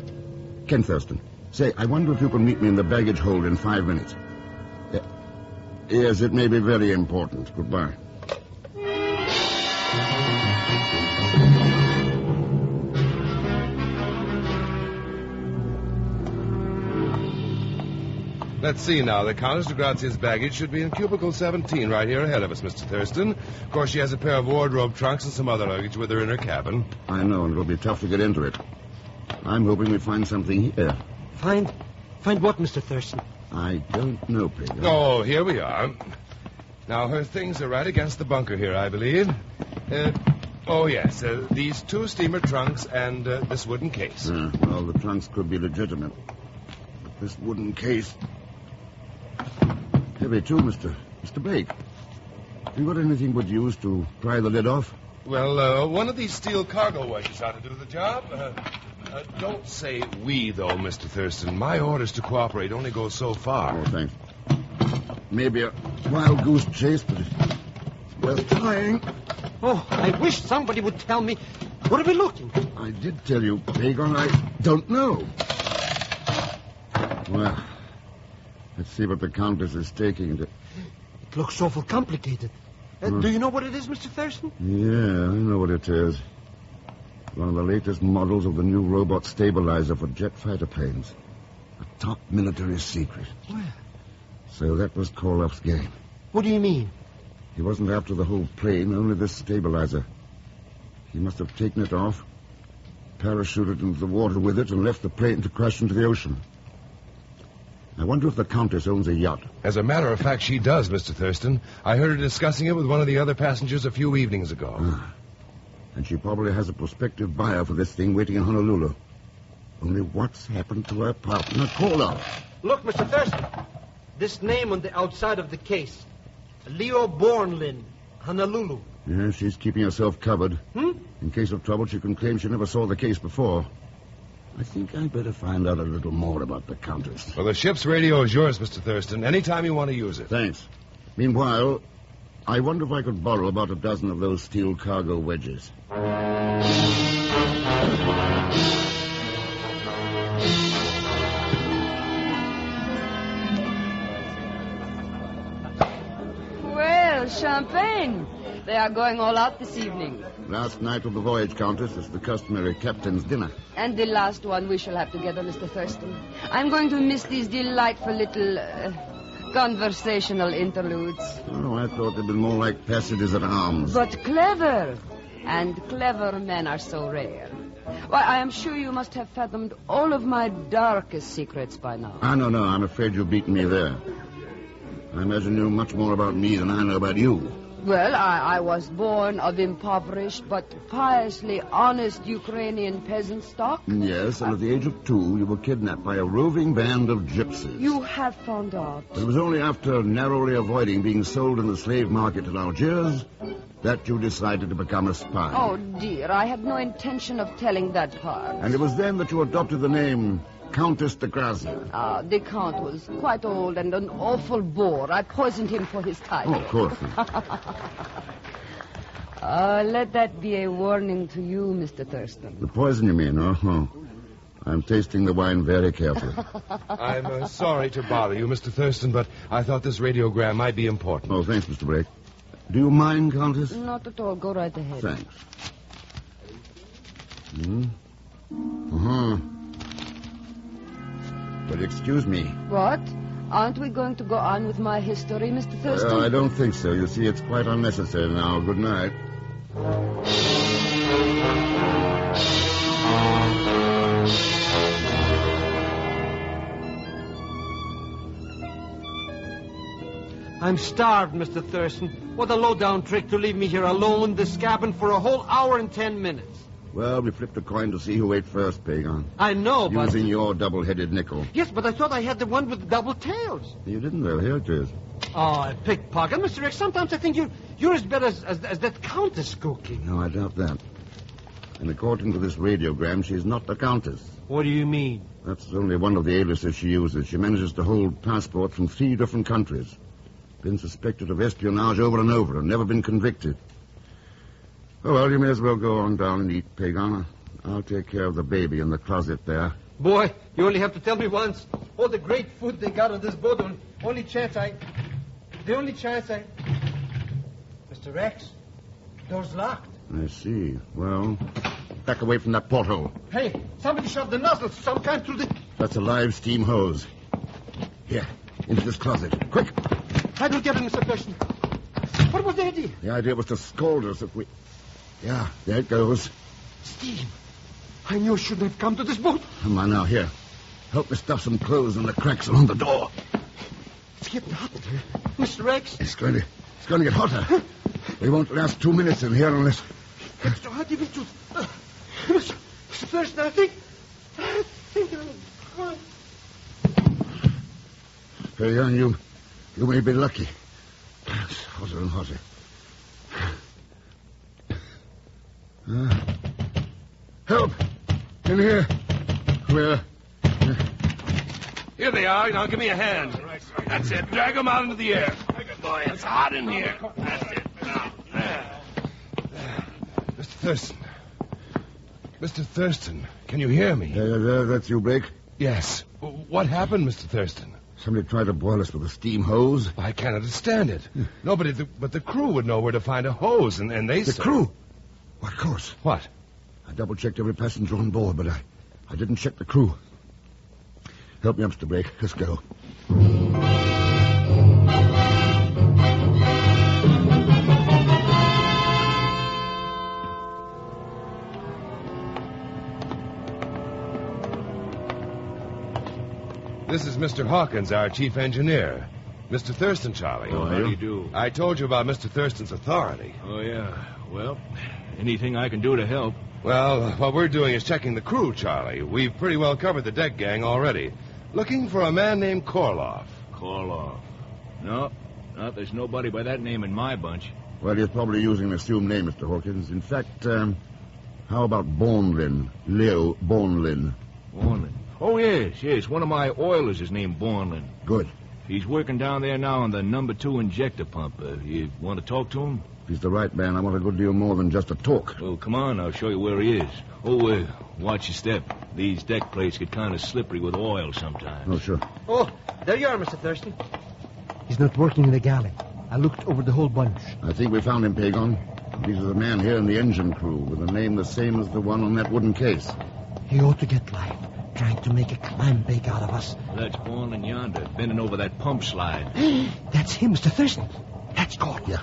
Ken Thurston. Say, I wonder if you can meet me in the baggage hold in 5 minutes. Yes, it may be very important. Goodbye. Let's see now. The Countess de Grazia's baggage should be in cubicle 17 right here ahead of us, Mr. Thurston. Of course, she has a pair of wardrobe trunks and some other luggage with her in her cabin. I know, and it'll be tough to get into it. I'm hoping we find something here. Find what, Mr. Thurston? I don't know, Pedro. Oh, here we are. Now, her things are right against the bunker here, I believe. Yes, these 2 steamer trunks and this wooden case. Well, the trunks could be legitimate. But this wooden case... Heavy, too, Mr. Blake. Have you got anything would use to pry the lid off? Well, one of these steel cargo wedges ought to do the job. Don't say we, though, Mr. Thurston. My orders to cooperate only go so far. Oh, thanks. Maybe a wild goose chase, but it's worth trying. Oh, I wish somebody would tell me. What are we looking? I did tell you, Pagan. I don't know. Well, let's see what the Countess is taking. It looks awful complicated. Do you know what it is, Mr. Thurston? Yeah, I know what it is. One of the latest models of the new robot stabilizer for jet fighter planes. A top military secret. Well. So that was Koloff's game. What do you mean? He wasn't after the whole plane, only this stabilizer. He must have taken it off, parachuted into the water with it, and left the plane to crash into the ocean. I wonder if the Countess owns a yacht. As a matter of fact, she does, Mr. Thurston. I heard her discussing it with one of the other passengers a few evenings ago. And she probably has a prospective buyer for this thing waiting in Honolulu. Only what's happened to her partner, Koloff? Look, Mr. Thurston. This name on the outside of the case. Leo Bornlin, Honolulu. Yeah, she's keeping herself covered. In case of trouble, she can claim she never saw the case before. I think I'd better find out a little more about the Countess. Well, the ship's radio is yours, Mr. Thurston, anytime you want to use it. Thanks. Meanwhile, I wonder if I could borrow about a dozen of those steel cargo wedges. Well, champagne. They are going all out this evening. Last night of the voyage, Countess, is the customary captain's dinner. And the last one we shall have together, Mr. Thurston. I'm going to miss these delightful little conversational interludes. Oh, I thought they'd been more like passages at arms. But clever. And clever men are so rare. Why, I am sure you must have fathomed all of my darkest secrets by now. No. I'm afraid you've beaten me there. I imagine you know much more about me than I know about you. Well, I was born of impoverished but piously honest Ukrainian peasant stock. Yes, and at the age of 2, you were kidnapped by a roving band of gypsies. You have found out. But it was only after narrowly avoiding being sold in the slave market in Algiers that you decided to become a spy. Oh, dear, I had no intention of telling that part. And it was then that you adopted the name Countess de Grazia. The Count was quite old and an awful bore. I poisoned him for his title. Oh, of course. Let that be a warning to you, Mr. Thurston. The poison, you mean? Oh. I'm tasting the wine very carefully. I'm sorry to bother you, Mr. Thurston, but I thought this radiogram might be important. Oh, thanks, Mr. Blake. Do you mind, Countess? Not at all. Go right ahead. Thanks. But excuse me. What? Aren't we going to go on with my history, Mr. Thurston? I don't think so. You see, it's quite unnecessary now. Good night. I'm starved, Mr. Thurston. What a low-down trick to leave me here alone in this cabin for a whole hour and 10 minutes. Well, we flipped a coin to see who ate first, Pagan. I know, but... Using your double-headed nickel. Yes, but I thought I had the one with the double tails. You didn't, though. Here it is. Oh, a pickpocket. Mr. X, sometimes I think you're as bad as that Countess cookie. No, I doubt that. And according to this radiogram, she's not the Countess. What do you mean? That's only one of the aliases she uses. She manages to hold passports from 3 different countries. Been suspected of espionage over and over and never been convicted. Oh, well, you may as well go on down and eat, Pagan. I'll take care of the baby in the closet there. Boy, you only have to tell me once. All the great food they got on this boat. The only chance I... Mr. X, door's locked. I see. Well, back away from that porthole. Hey, somebody shoved the nozzle some kind through the... That's a live steam hose. Here, into this closet. Quick! I don't get it, Mr. Thurston. What was the idea? The idea was to scold us if we... Yeah, there it goes. Steam. I knew I shouldn't have come to this boat. Come on now, here. Help me stuff some clothes in the cracks along the door. It's getting hot in here. Mr. X. It's going to get hotter. We won't last 2 minutes in here unless... It's too hot even to... Mr. Thurston, I think I'm... Hey, young, you You may be lucky. It's hotter and hotter. Help! In here. Where? Here they are. Now give me a hand. That's it. Drag them out into the air. Boy, it's hot in here. That's it. Now, there. Mr. Thurston. Mr. Thurston, can you hear me? That's you, Blake? Yes. What happened, Mr. Thurston? Somebody tried to boil us with a steam hose. I can't understand it. Nobody but the crew would know where to find a hose, and they The crew? What course? What? I double-checked every passenger on board, but I didn't check the crew. Help me up, Mr. Blake. Let's go. This is Mr. Hawkins, our chief engineer. Mr. Thurston, Charlie. Oh, how do you do? I told you about Mr. Thurston's authority. Oh, yeah. Well, anything I can do to help. Well, what we're doing is checking the crew, Charlie. We've pretty well covered the deck gang already. Looking for a man named Korloff. Korloff? No, there's nobody by that name in my bunch. Well, he's probably using an assumed name, Mr. Hawkins. In fact, how about Bornlin? Leo Bornlin. Bornlin? Oh, yes. One of my oilers is named Bornlin. Good. He's working down there now on the number 2 injector pump. You want to talk to him? If he's the right man, I want a good deal more than just a talk. Well, come on, I'll show you where he is. Oh, watch your step. These deck plates get kind of slippery with oil sometimes. Oh, sure. Oh, there you are, Mr. Thurston. He's not working in the galley. I looked over the whole bunch. I think we found him, Pagon. He's a man here in the engine crew with a name the same as the one on that wooden case. He ought to get life, trying to make a clam bake out of us. That's Bornlin yonder, bending over that pump slide. That's him, Mr. Thurston. That's caught. Yeah.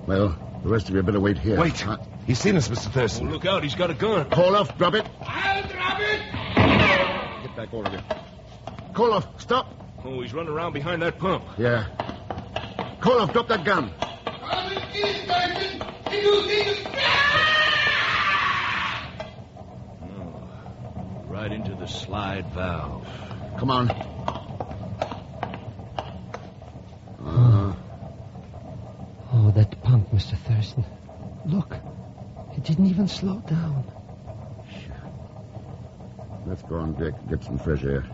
Well, the rest of you better wait here. Wait. He's seen us, Mr. Thurston. Oh, look out, he's got a gun. Korloff, drop it. I'll drop it. Get back, all of you. Korloff, stop. Oh, he's running around behind that pump. Yeah. Korloff, drop that gun. Right into the slide valve. Come on. Oh, that pump, Mr. Thurston. Look, it didn't even slow down. Let's go on deck, get some fresh air.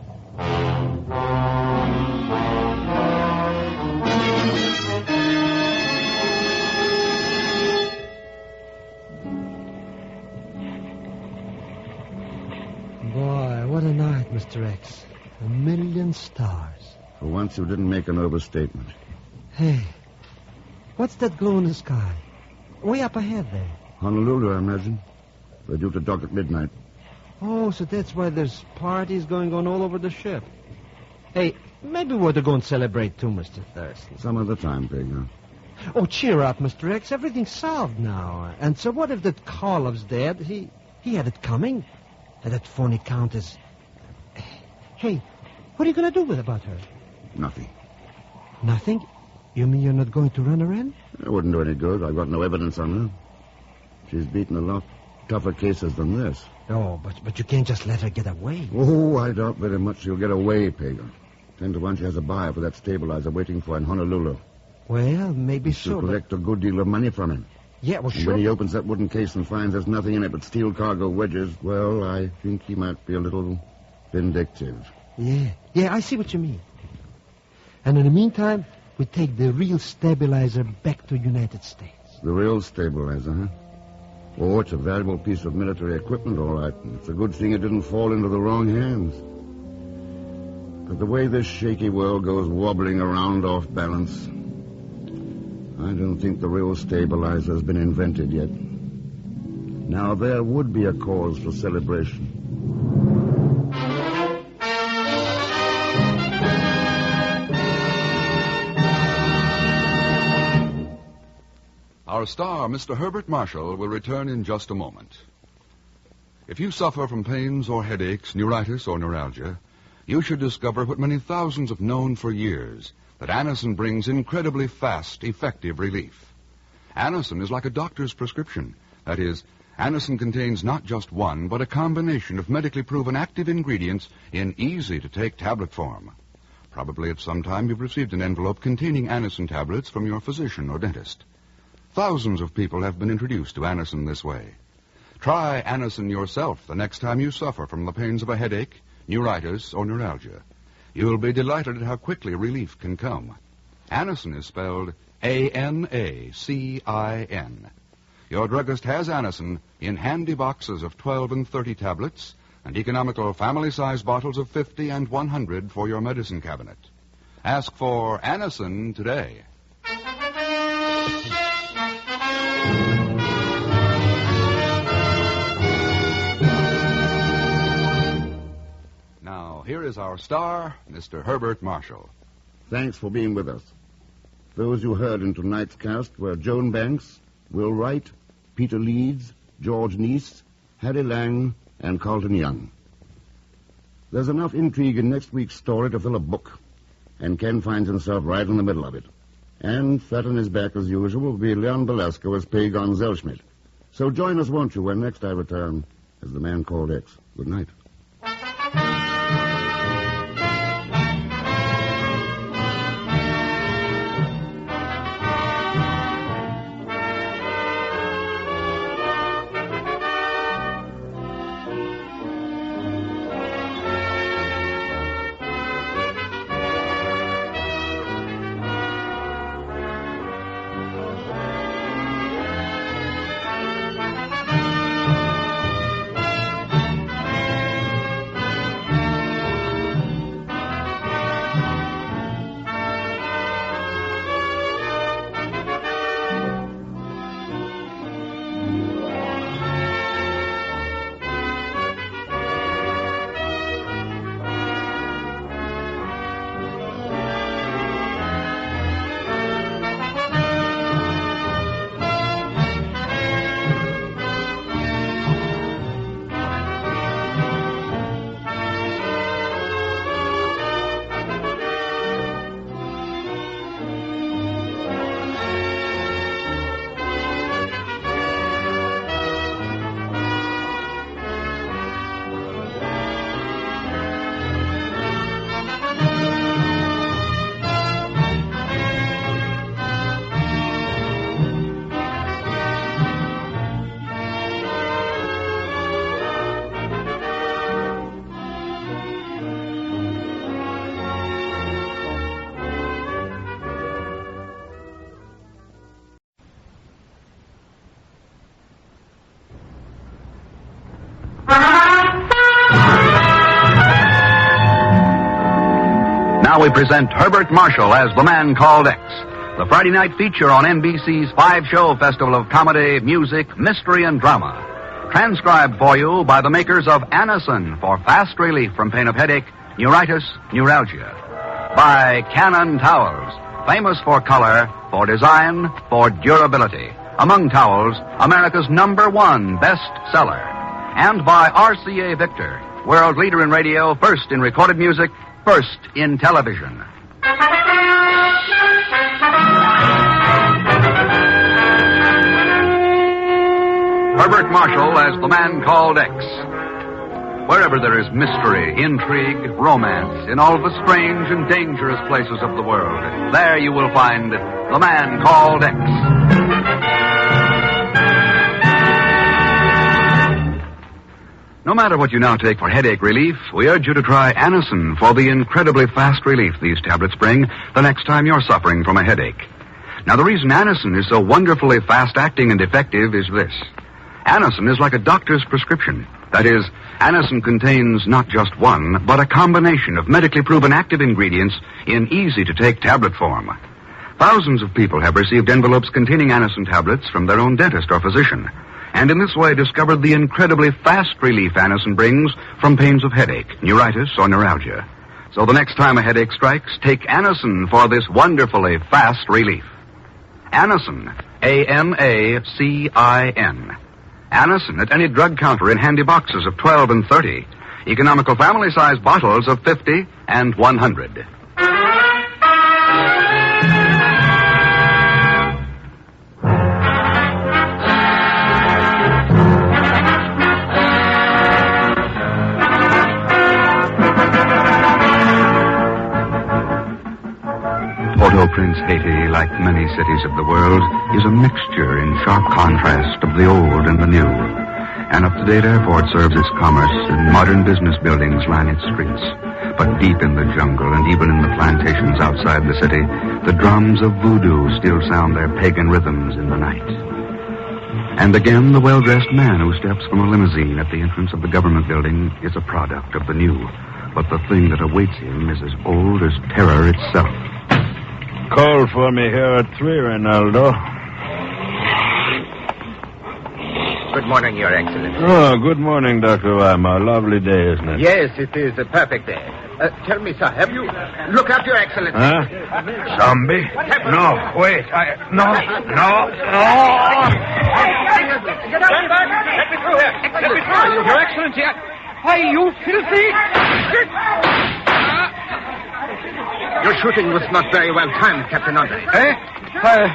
Boy, what a night, Mr. X. 1,000,000 stars. For once, you didn't make an overstatement. Hey, what's that glow in the sky? Way up ahead there. Honolulu, I imagine. They're due to dock at midnight. Oh, so that's why there's parties going on all over the ship. Hey, maybe we ought to go and celebrate too, Mr. Thurston. Some other time, Pagan. Oh, cheer up, Mr. X. Everything's solved now. And so what if that Karloff's dead? He had it coming. And that phony countess. Hey, what are you going to do about her? Nothing. Nothing? You mean you're not going to run her in? It wouldn't do any good. I've got no evidence on her. She's beaten a lot tougher cases than this. Oh, but you can't just let her get away. Oh, I doubt very much she'll get away, Pagan. 10 to 1 she has a buyer for that stabilizer waiting for her in Honolulu. Well, maybe She'll so. collect a good deal of money from him. Yeah, well, And sure. when he opens that wooden case and finds there's nothing in it but steel cargo wedges, well, I think he might be a little vindictive. Yeah, I see what you mean. And in the meantime, we take the real stabilizer back to United States. The real stabilizer, huh? Oh, it's a valuable piece of military equipment, all right. It's a good thing it didn't fall into the wrong hands. But the way this shaky world goes wobbling around off balance, I don't think the real stabilizer's been invented yet. Now, there would be a cause for celebration. Our star, Mr. Herbert Marshall, will return in just a moment. If you suffer from pains or headaches, neuritis or neuralgia, you should discover what many thousands have known for years, that Anacin brings incredibly fast, effective relief. Anacin is like a doctor's prescription. That is, Anacin contains not just one, but a combination of medically proven active ingredients in easy-to-take tablet form. Probably at some time you've received an envelope containing Anacin tablets from your physician or dentist. Thousands of people have been introduced to Anacin this way. Try Anacin yourself the next time you suffer from the pains of a headache, neuritis, or neuralgia. You'll be delighted at how quickly relief can come. Anacin is spelled A-N-A-C-I-N. Your druggist has Anacin in handy boxes of 12 and 30 tablets and economical family-size bottles of 50 and 100 for your medicine cabinet. Ask for Anacin today. Now, here is our star, Mr. Herbert Marshall. Thanks for being with us. Those you heard in tonight's cast were Joan Banks, Will Wright, Peter Leeds, George Neese, Harry Lang, and Carlton Young. There's enough intrigue in next week's story to fill a book, and Ken finds himself right in the middle of it. And fat on his back, as usual, will be Leon Belasco as Pagon Zellschmidt. So join us, won't you, when next I return as the man called X. Good night. Now we present Herbert Marshall as the man called X, the Friday night feature on NBC's 5-show festival of comedy, music, mystery, and drama. Transcribed for you by the makers of Anacin for fast relief from pain of headache, neuritis, neuralgia. By Cannon Towels, famous for color, for design, for durability. Among towels, America's #1 best-seller. And by RCA Victor, world leader in radio, first in recorded music, first in television. Herbert Marshall as the man called X. Wherever there is mystery, intrigue, romance, in all the strange and dangerous places of the world, there you will find the man called X. No matter what you now take for headache relief, we urge you to try Anacin for the incredibly fast relief these tablets bring the next time you're suffering from a headache. Now, the reason Anacin is so wonderfully fast-acting and effective is this. Anacin is like a doctor's prescription. That is, Anacin contains not just one, but a combination of medically proven active ingredients in easy-to-take tablet form. Thousands of people have received envelopes containing Anacin tablets from their own dentist or physician, and in this way discovered the incredibly fast relief Anacin brings from pains of headache, neuritis, or neuralgia. So the next time a headache strikes, take Anacin for this wonderfully fast relief. Anacin, A-N-A-C-I-N. Anacin at any drug counter in handy boxes of 12 and 30. Economical family-size bottles of 50 and 100. many cities of the world is a mixture in sharp contrast of the old and the new. An up-to-date airport serves its commerce, and modern business buildings line its streets. But deep in the jungle, and even in the plantations outside the city, the drums of voodoo still sound their pagan rhythms in the night. And again, the well-dressed man who steps from a limousine at the entrance of the government building is a product of the new. But the thing that awaits him is as old as terror itself. Call for me here at 3, Rinaldo. Good morning, Your Excellency. Oh, good morning, Dr. Weimar. Lovely day, isn't it? Yes, it is a perfect day. Tell me, sir, have you... Look out, Your Excellency. Huh? Zombie? No, wait. No. Get out! Let me through here. Let me through. Your Excellency, why, you filthy... Your shooting was not very well timed, Captain Andre.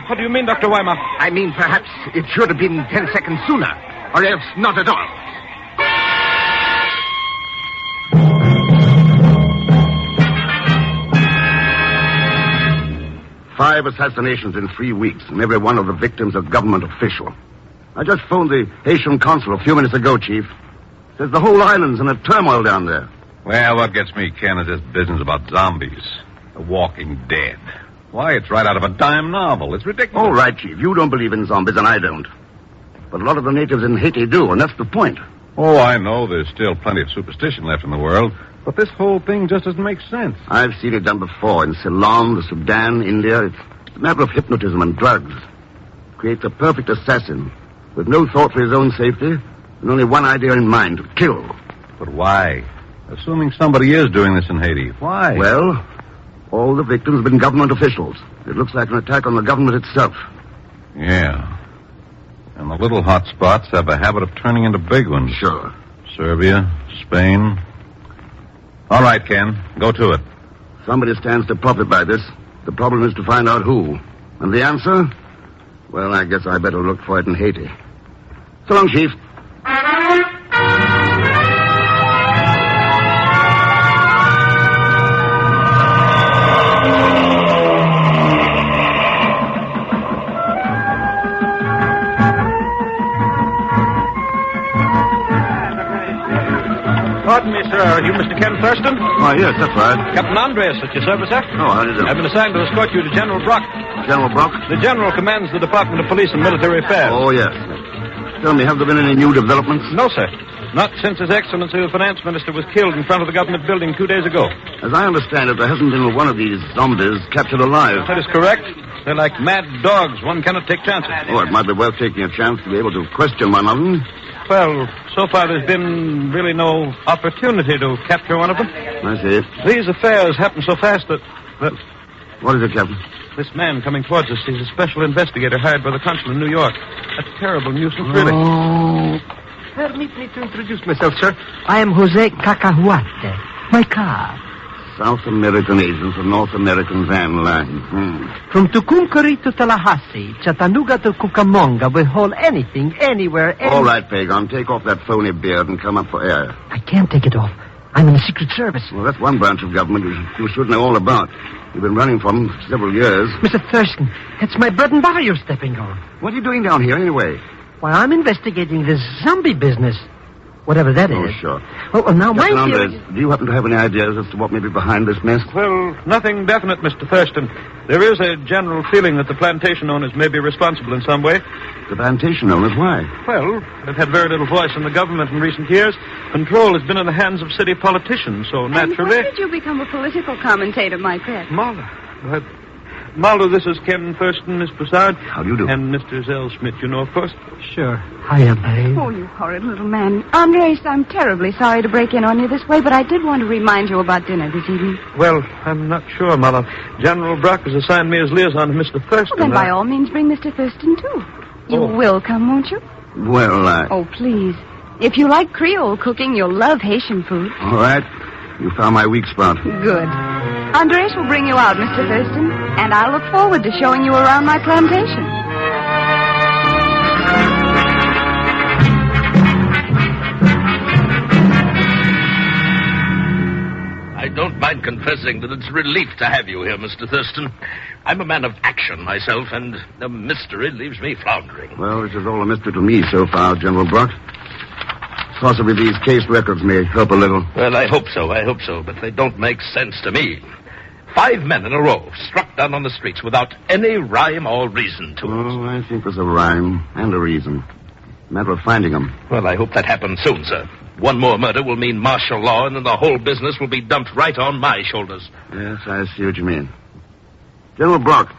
What do you mean, Dr. Weimar? I mean, perhaps it should have been 10 seconds sooner, or else not at all. Five assassinations in 3 weeks, and every one of the victims a government official. I just phoned the Haitian consul a few minutes ago, Chief. Says the whole island's in a turmoil down there. Well, what gets me, Ken, is this business about zombies. The Walking Dead. Why, it's right out of a dime novel. It's ridiculous. All right, Chief. You don't believe in zombies, and I don't. But a lot of the natives in Haiti do, and that's the point. Oh, I know there's still plenty of superstition left in the world, but this whole thing just doesn't make sense. I've seen it done before in Ceylon, the Sudan, India. It's a matter of hypnotism and drugs. Creates a perfect assassin with no thought for his own safety and only one idea in mind, to kill. But why? Assuming somebody is doing this in Haiti, why? Well, all the victims have been government officials. It looks like an attack on the government itself. Yeah. And the little hot spots have a habit of turning into big ones. Sure. Serbia, Spain. All right, Ken. Go to it. Somebody stands to profit by this. The problem is to find out who. And the answer? Well, I guess I better look for it in Haiti. So long, Chief. Pardon me, sir. Are you Mr. Ken Thurston? Oh, yes, that's right. Captain Andreas at your service, sir. Oh, how do you do? I've been assigned to escort you to General Brock. General Brock? The General commands the Department of Police and Military Affairs. Oh, yes. Tell me, have there been any new developments? No, sir. Not since His Excellency the Finance Minister was killed in front of the government building 2 days ago. As I understand it, there hasn't been one of these zombies captured alive. That is correct. They're like mad dogs. One cannot take chances. Oh, it might be worth taking a chance to be able to question one of them. Well, so far there's been really no opportunity to capture one of them. I see. These affairs happen so fast that... What is it, Captain? This man coming towards us, he's a special investigator hired by the consul in New York. A terrible nuisance, really. Oh. Permit me to introduce myself, sir. I am Jose Cacahuate. My car. South American agents of North American van line. From Tucumcari to Tallahassee, Chattanooga to Cucamonga, we haul anything, anywhere, All right, Pagon, take off that phony beard and come up for air. I can't take it off. I'm in the Secret Service. Well, that's one branch of government you should know all about. You've been running for them for several years. Mr. Thurston, it's my bread and butter you're stepping on. What are you doing down here, anyway? Why, I'm investigating this zombie business. Whatever that is. Oh, sure. Well, now, my Captain theory... Andres, do you happen to have any ideas as to what may be behind this mess? Well, nothing definite, Mr. Thurston. There is a general feeling that the plantation owners may be responsible in some way. The plantation owners? Why? Well, they've had very little voice in the government in recent years. Control has been in the hands of city politicians, so naturally... And when did you become a political commentator, my pet? Marla, this is Ken Thurston, Miss Broussard. How do you do? And Mr. Zell Schmidt, you know, of course. Sure. Hiya, babe. Oh, you horrid little man. Andres, I'm terribly sorry to break in on you this way, but I did want to remind you about dinner this evening. Well, I'm not sure, Marla. General Brock has assigned me as liaison to Mr. Thurston. Well, then by all means bring Mr. Thurston, too. You will come, won't you? Well, Oh, please. If you like Creole cooking, you'll love Haitian food. All right. You found my weak spot. Good. Andres will bring you out, Mr. Thurston, and I look forward to showing you around my plantation. I don't mind confessing that it's a relief to have you here, Mr. Thurston. I'm a man of action myself, and the mystery leaves me floundering. Well, this is all a mystery to me so far, General Brock. Possibly these case records may help a little. Well, I hope so, but they don't make sense to me. 5 men in a row, struck down on the streets without any rhyme or reason to it. Oh, I think there's a rhyme and a reason. Matter of finding them. Well, I hope that happens soon, sir. One more murder will mean martial law, and then the whole business will be dumped right on my shoulders. Yes, I see what you mean. General Brock,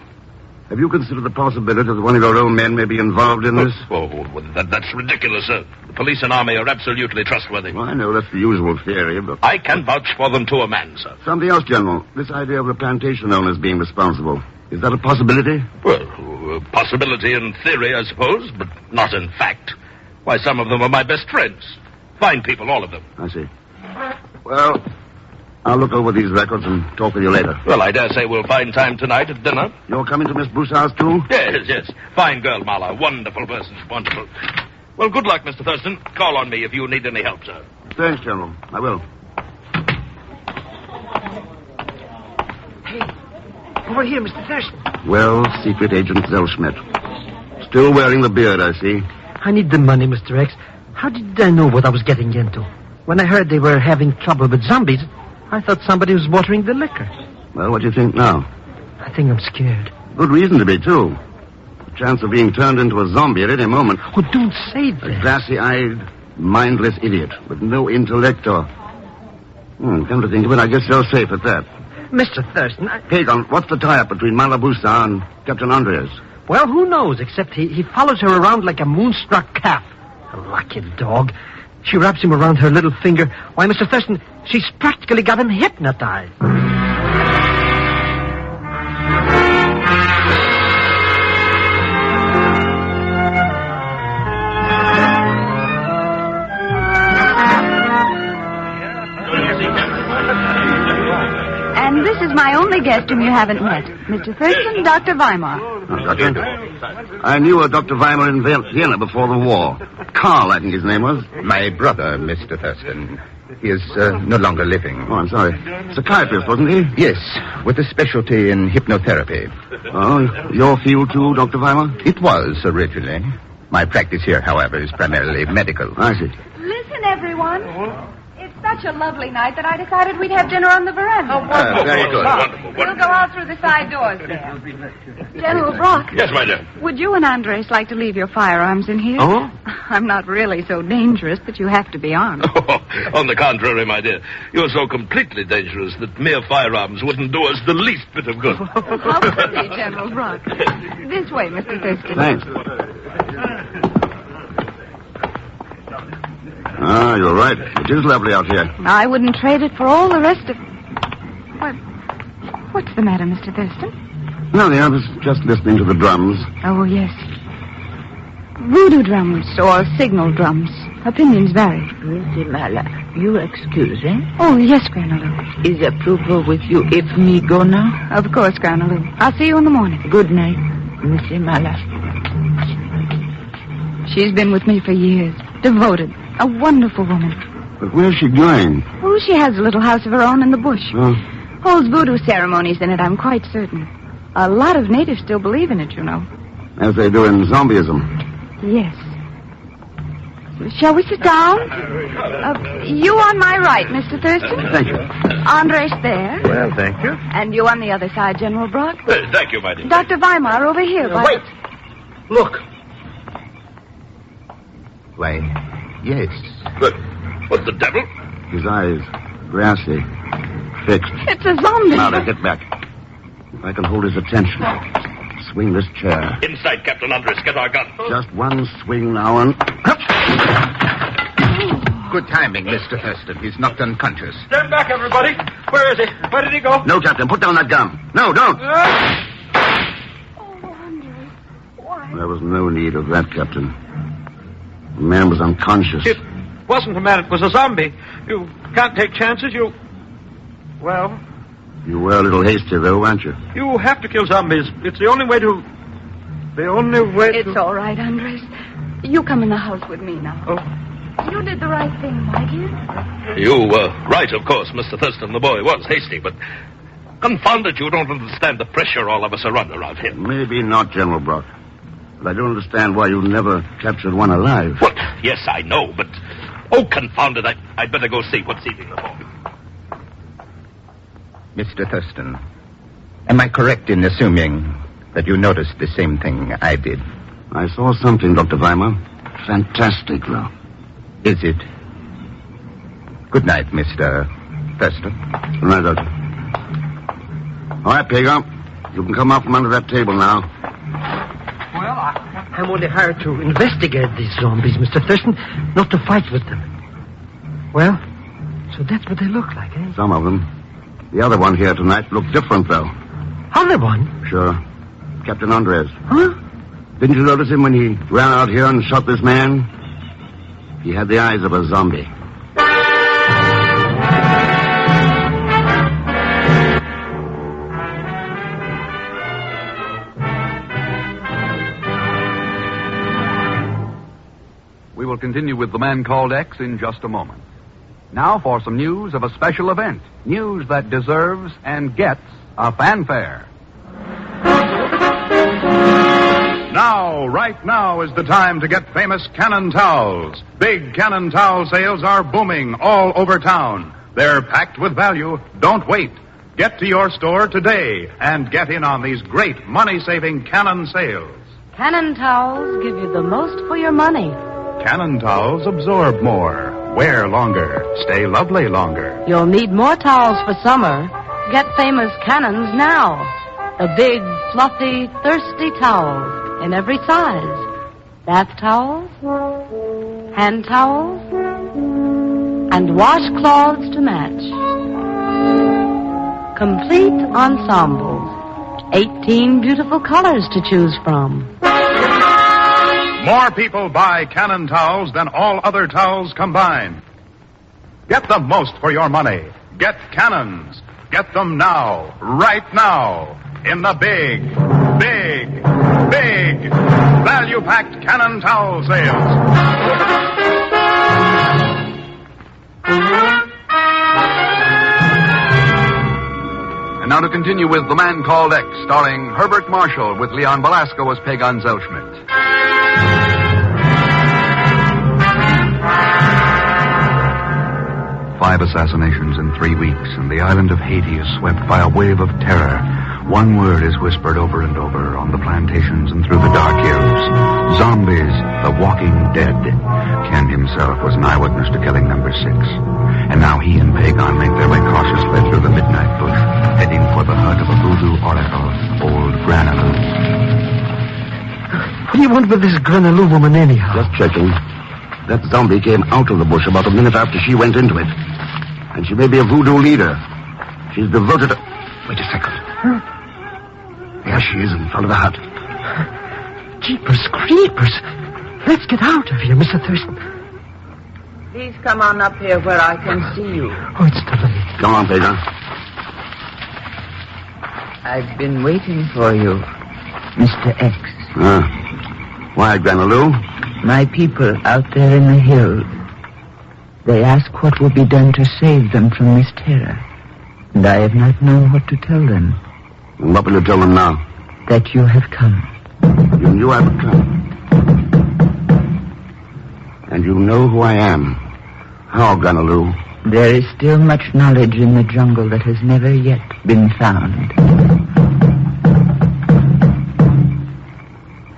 have you considered the possibility that one of your own men may be involved in this? That's ridiculous, sir. The police and army are absolutely trustworthy. Well, I know that's the usual theory, but... I can vouch for them to a man, sir. Something else, General. This idea of the plantation owners being responsible. Is that a possibility? Well, a possibility in theory, I suppose, but not in fact. Why, some of them are my best friends. Fine people, all of them. I see. Well, I'll look over these records and talk with you later. Well, I dare say we'll find time tonight at dinner. You're coming to Miss Broussard's, too? Yes. Fine girl, Marla. Wonderful person. Wonderful. Well, good luck, Mr. Thurston. Call on me if you need any help, sir. Thanks, General. I will. Hey, over here, Mr. Thurston. Well, Secret Agent Zellschmidt. Still wearing the beard, I see. I need the money, Mr. X. How did I know what I was getting into? When I heard they were having trouble with zombies, I thought somebody was watering the liquor. Well, what do you think now? I think I'm scared. Good reason to be, too. The chance of being turned into a zombie at any moment. Oh, don't say that. A glassy-eyed, mindless idiot with no intellect or... come to think of it, I guess you're safe at that. Mr. Thurston, Pagon, what's the tie-up between Malabusa and Captain Andres? Well, who knows, except he follows her around like a moonstruck calf. A lucky dog. She wraps him around her little finger. Why, Mr. Thurston, she's practically got him hypnotized. And this is my only guest whom you haven't met. Mr. Thurston, Dr. Weimar. Doctor? I knew a Dr. Weimar in Vienna before the war. Carl, I think his name was. My brother, Mr. Thurston. He is no longer living. Oh, I'm sorry. Psychiatrist, wasn't he? Yes, with a specialty in hypnotherapy. Oh, your field too, Dr. Weimar? It was originally. My practice here, however, is primarily medical. I see. Listen, everyone. It's such a lovely night that I decided we'd have dinner on the veranda. Very good. Wonderful. We'll go out through the side doors there. General Brock. Yes, my dear. Would you and Andres like to leave your firearms in here? Oh? I'm not really so dangerous that you have to be armed. On the contrary, my dear. You're so completely dangerous that mere firearms wouldn't do us the least bit of good. How pretty, General Brock. This way, Mr. Thurston. Thanks. Ah, you're right. It is lovely out here. I wouldn't trade it for all the rest of... What's the matter, Mr. Thurston? Nothing. I was just listening to the drums. Oh, yes. Voodoo drums or signal drums. Opinions vary. Mr. Mala, you excuse, eh? Oh, yes, Granaloo. Is approval with you if me go now? Of course, Granaloo. I'll see you in the morning. Good night, Mr. Mala. She's been with me for years. Devoted. A wonderful woman. But where's she going? Oh, she has a little house of her own in the bush. Oh. Holds voodoo ceremonies in it, I'm quite certain. A lot of natives still believe in it, you know. As they do in zombieism. Yes. Shall we sit down? You on my right, Mr. Thurston. Thank you. Andres there. Well, thank you. And you on the other side, General Brock. Thank you, my dear. Dr. Weimar over here. Wait. Look. Why, yes. But what the devil? His eyes, grassy, fixed. It's a zombie. Now, then, get back. If I can hold his attention. Swing this chair. Inside, Captain Andres. Get our gun. Just one swing now and... Good timing, Mr. Thurston. He's knocked unconscious. Stand back, everybody. Where is he? Where did he go? No, Captain. Put down that gun. No, don't. Oh, Andres. Why? There was no need of that, Captain. The man was unconscious. It wasn't a man. It was a zombie. You can't take chances. Well... You were a little hasty, though, weren't you? You have to kill zombies. It's the only way to... It's all right, Andres. You come in the house with me now. Oh. You did the right thing, my dear. You were right, of course. Mr. Thurston, the boy, was hasty, but confound it, you don't understand the pressure all of us are under around him. Maybe not, General Brock. But I don't understand why you never captured one alive. What? Yes, I know, but... Oh, confound it, I'd better go see what's eating the boy. Mr. Thurston, am I correct in assuming that you noticed the same thing I did? I saw something, Dr. Weimer. Fantastic, though. Is it? Good night, Mr. Thurston. Good night, Doctor. All right, Pager. You can come out from under that table now. Well, I'm only hired to investigate these zombies, Mr. Thurston, not to fight with them. Well, so that's what they look like, eh? Some of them. The other one here tonight looked different, though. Other one? Sure. Captain Alvarez. Huh? Didn't you notice him when he ran out here and shot this man? He had the eyes of a zombie. We will continue with The Man Called X in just a moment. Now for some news of a special event. News that deserves and gets a fanfare. Now, right now is the time to get famous Cannon towels. Big Cannon towel sales are booming all over town. They're packed with value. Don't wait. Get to your store today and get in on these great money-saving Cannon sales. Cannon towels give you the most for your money. Cannon towels absorb more, wear longer, stay lovely longer. You'll need more towels for summer. Get famous Cannons now. The big, fluffy, thirsty towels in every size. Bath towels, hand towels, and washcloths to match. Complete ensembles. 18 beautiful colors to choose from. More people buy Cannon towels than all other towels combined. Get the most for your money. Get Cannons. Get them now, right now, in the big, big, big, value-packed Cannon towel sales. And now to continue with The Man Called X, starring Herbert Marshall with Leon Belasco as Pagan Zellschmidt. 5 assassinations in 3 weeks, and the island of Haiti is swept by a wave of terror. One word is whispered over and over on the plantations and through the dark hills. Zombies, the walking dead. Ken himself was an eyewitness to killing number 6. And now he and Pagan make their way cautiously through the midnight bush, heading for the hut of a voodoo oracle, old Granaloo. What do you want with this Granaloo woman anyhow? Just checking. That zombie came out of the bush about a minute after she went into it. And she may be a voodoo leader. She's devoted to... Wait a second. Huh? There she is in front of the hut. Jeepers creepers. Let's get out of here, Mr. Thurston. Please come on up here where I can see you. Oh, it's too late. Come on, Pagan. I've been waiting for you, Mr. X. Why, Granaloo? My people out there in the hills. They ask what will be done to save them from this terror. And I have not known what to tell them. And what will you tell them now? That you have come. You knew I would come. And you know who I am. How, Granaloo? There is still much knowledge in the jungle that has never yet been found.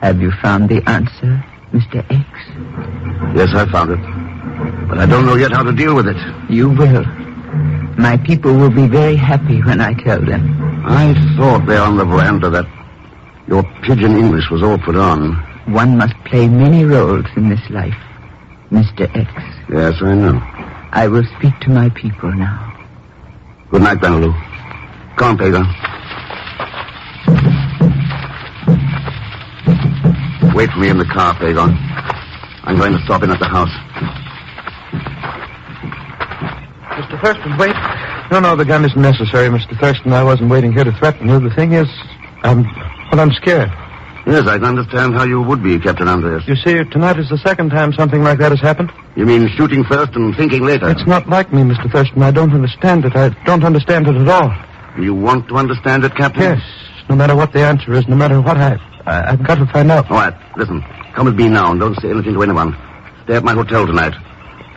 Have you found the answer, Mr. X? Yes, I found it. But I don't know yet how to deal with it. You will. My people will be very happy when I tell them. I thought there on the veranda that your pidgin English was all put on. One must play many roles in this life, Mr. X. Yes, I know. I will speak to my people now. Good night, Granaloo. Come on, Pagan. Wait for me in the car, Pagan. I'm going to stop in at the house. Mr. Thurston, wait. No, the gun isn't necessary, Mr. Thurston. I wasn't waiting here to threaten you. The thing is, I'm scared. Yes, I can understand how you would be, Captain Andreas. You see, tonight is the second time something like that has happened. You mean shooting first and thinking later? It's not like me, Mr. Thurston. I don't understand it. I don't understand it at all. You want to understand it, Captain? Yes. No matter what the answer is, no matter what I've got to find out. All right, listen. Come with me now and don't say anything to anyone. Stay at my hotel tonight.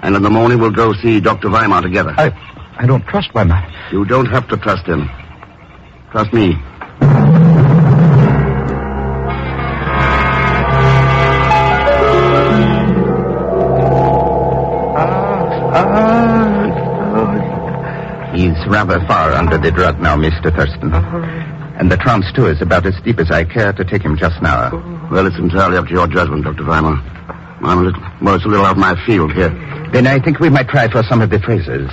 And in the morning we'll go see Dr. Weimar together. I don't trust Weimar. You don't have to trust him. Trust me. He's rather far under the drug now, Mr. Thurston. And the trance, too, is about as deep as I care to take him just now. Well, it's entirely up to your judgment, Dr. Weimar. It's a little out of my field here. Then I think we might try for some of the phrases,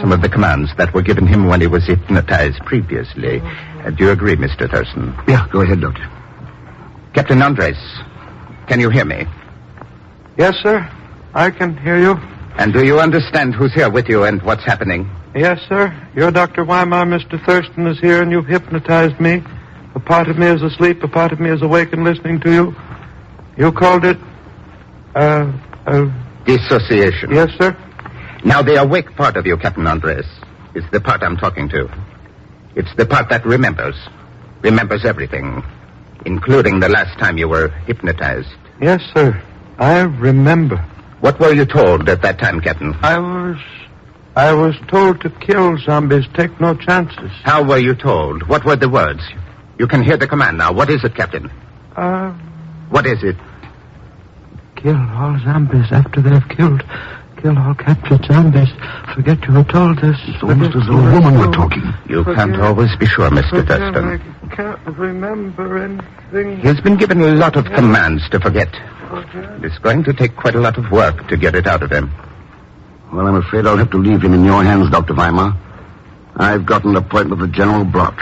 some of the commands that were given him when he was hypnotized previously. Do you agree, Mr. Thurston? Yeah, go ahead, Doctor. Captain Andres, can you hear me? Yes, sir. I can hear you. And do you understand who's here with you and what's happening? Yes, sir. You're Dr. Weimar. Mr. Thurston is here, and you've hypnotized me. A part of me is asleep, a part of me is awake and listening to you. You called it... Dissociation. Yes, sir. Now, the awake part of you, Captain Andres, is the part I'm talking to. It's the part that remembers everything, including the last time you were hypnotized. Yes, sir. I remember. What were you told at that time, Captain? I was told to kill zombies, take no chances. How were you told? What were the words? You can hear the command now. What is it, Captain? What is it? Kill all zombies after they've killed all captured zombies. Forget you were told this. It's almost as though a woman were talking. You can't always be sure, Mr. Thurston. I can't remember anything. He's been given a lot of commands to forget. It's going to take quite a lot of work to get it out of him. Well, I'm afraid I'll have to leave him in your hands, Dr. Weimar. I've got an appointment with General Brock.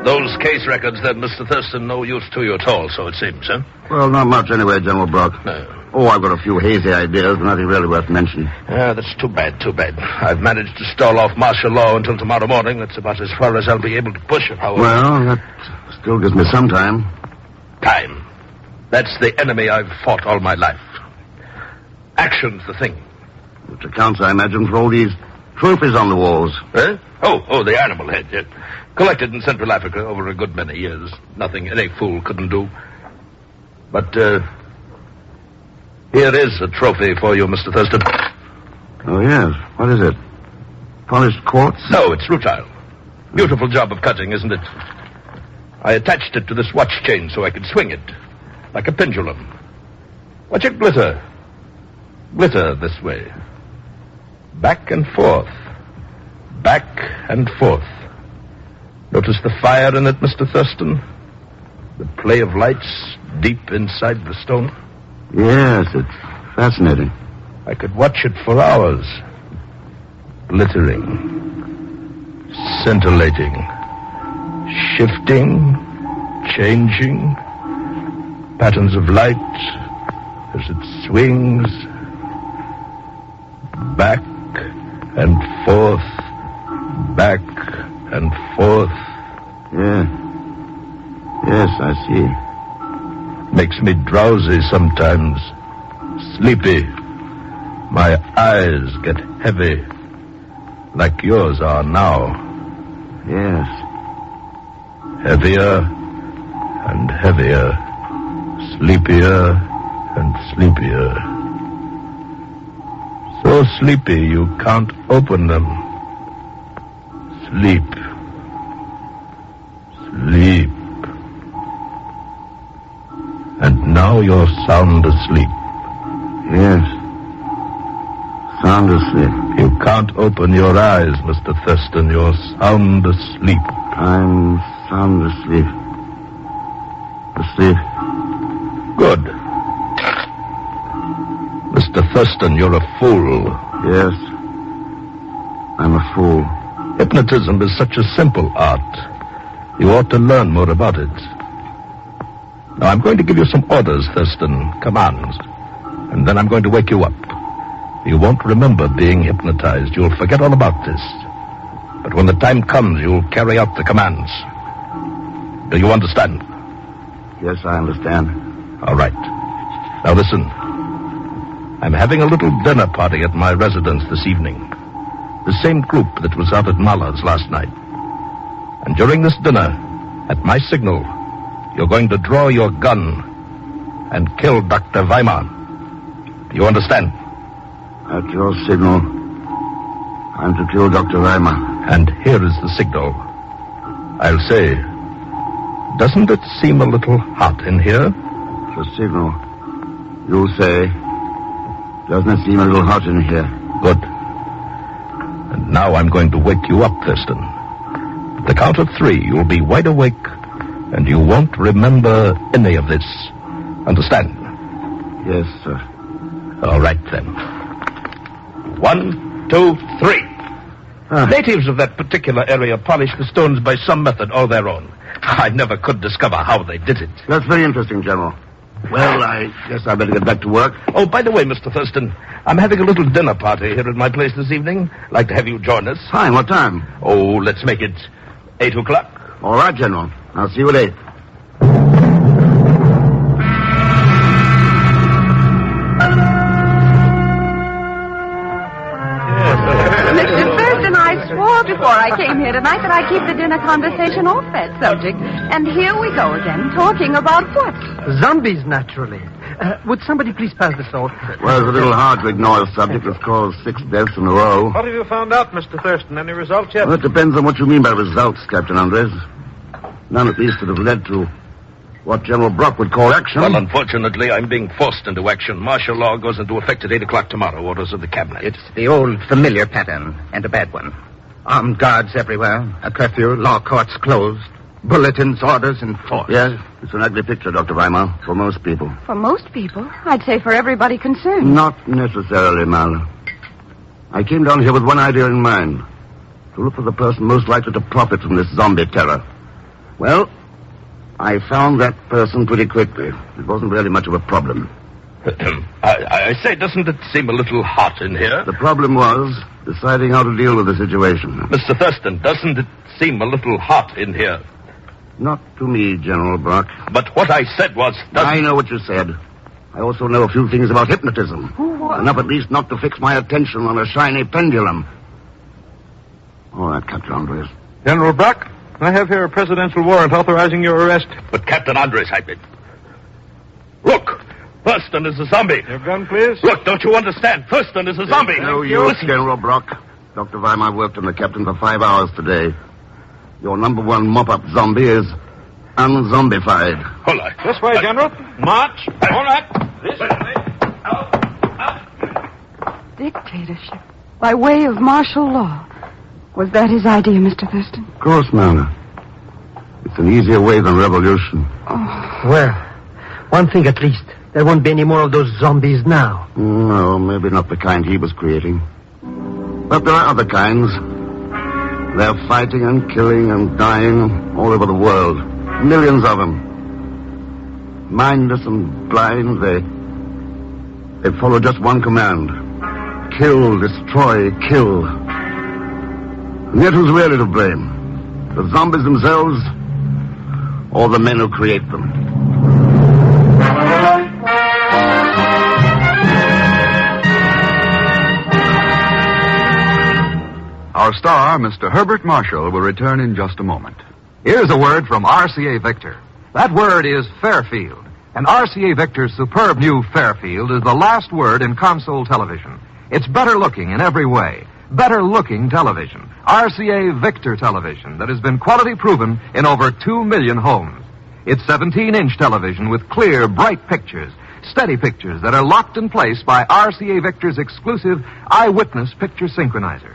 Those case records, then, Mr. Thurston, no use to you at all, so it seems, huh? Well, not much anyway, General Brock. No. Oh, I've got a few hazy ideas, but nothing really worth mentioning. Yeah, that's too bad. I've managed to stall off martial law until tomorrow morning. That's about as far as I'll be able to push it, however. Well, that still gives me some time. Time. That's the enemy I've fought all my life. Action's the thing. Which accounts, I imagine, for all these trophies on the walls. Eh? Oh, the animal head. Yeah. Collected in Central Africa over a good many years. Nothing any fool couldn't do. But, here is a trophy for you, Mr. Thurston. Oh, yes. What is it? Polished quartz? No, it's rutile. Beautiful job of cutting, isn't it? I attached it to this watch chain so I could swing it, like a pendulum. Watch it glitter. Glitter this way. Back and forth. Back and forth. Notice the fire in it, Mr. Thurston? The play of lights deep inside the stone? Yes, it's fascinating. I could watch it for hours. Glittering. Scintillating. Shifting. Changing. Patterns of light as it swings. Back and forth. Back and forth. Yeah. Yes, I see. Makes me drowsy sometimes. Sleepy. My eyes get heavy. Like yours are now. Yes. Heavier and heavier. Sleepier and sleepier. So sleepy you can't open them. Sleep. Sleep. And now you're sound asleep. Yes. Sound asleep. You can't open your eyes, Mr. Thurston. You're sound asleep. I'm sound asleep. Asleep. Good. Mr. Thurston, you're a fool. Yes. I'm a fool. Hypnotism is such a simple art. You ought to learn more about it. Now, I'm going to give you some orders, Thurston, commands. And then I'm going to wake you up. You won't remember being hypnotized. You'll forget all about this. But when the time comes, you'll carry out the commands. Do you understand? Yes, I understand. All right. Now listen. I'm having a little dinner party at my residence this evening. The same group that was out at Mahler's last night. And during this dinner, at my signal, you're going to draw your gun and kill Dr. Weimar. Do you understand? At your signal, I'm to kill Dr. Weimar. And here is the signal. I'll say, doesn't it seem a little hot in here? The signal. You say, doesn't it seem a little hot in here? Good. And now I'm going to wake you up, Thurston. At the count of 3, you'll be wide awake, and you won't remember any of this. Understand? Yes, sir. All right, then. 1, 2, 3. Natives of that particular area polish the stones by some method all their own. I never could discover how they did it. That's very interesting, General. Well, I guess I better get back to work. Oh, by the way, Mr. Thurston, I'm having a little dinner party here at my place this evening. Like to have you join us. Fine, what time? Oh, let's make it 8 o'clock. All right, General. I'll see you at 8. Mr. Thurston, I swore before I came here tonight that I'd keep the dinner conversation off that subject. And here we go again, talking about what? Zombies, naturally. Would somebody please pass the salt? Well, it's a little hard to ignore a subject that's caused 6 deaths in a row. What have you found out, Mr. Thurston? Any results yet? Well, it depends on what you mean by results, Captain Andres. None at least that have led to what General Brock would call action. Well, unfortunately, I'm being forced into action. Martial law goes into effect at 8 o'clock tomorrow. Orders of the cabinet. It's the old familiar pattern, and a bad one. Armed guards everywhere, a curfew, law courts closed, bulletins, orders enforced. Yes, it's an ugly picture, Dr. Weimar, for most people. For most people? I'd say for everybody concerned. Not necessarily, Mahler. I came down here with one idea in mind. To look for the person most likely to profit from this zombie terror. Well, I found that person pretty quickly. It wasn't really much of a problem. I say, doesn't it seem a little hot in here? The problem was deciding how to deal with the situation. Mr. Thurston, doesn't it seem a little hot in here? Not to me, General Brock. But what I said was... I know what you said. I also know a few things about hypnotism. What? Enough at least not to fix my attention on a shiny pendulum. All right, Captain Andres. General Brock, I have here a presidential warrant authorizing your arrest. But Captain Andres, Look! Thurston is a zombie. Your gun, please. Look, don't you understand? Thurston is a zombie. No use, General Brock. Dr. Weimar worked on the captain for 5 hours today. Your number 1 mop-up zombie is unzombified. Hold on. This way, General. March. All right. This way. Dictatorship. By way of martial law. Was that his idea, Mr. Thurston? Of course, Mahler. It's an easier way than revolution. Oh. Well, one thing at least. There won't be any more of those zombies now. No, maybe not the kind he was creating. But there are other kinds. They're fighting and killing and dying all over the world. Millions of them. Mindless and blind, they follow just one command. Kill, destroy, kill. And yet who's really to blame? The zombies themselves or the men who create them? Our star, Mr. Herbert Marshall, will return in just a moment. Here's a word from RCA Victor. That word is Fairfield. And RCA Victor's superb new Fairfield is the last word in console television. It's better looking in every way. Better looking television. RCA Victor television that has been quality proven in over 2 million homes. It's 17-inch television with clear, bright pictures. Steady pictures that are locked in place by RCA Victor's exclusive Eyewitness picture synchronizer.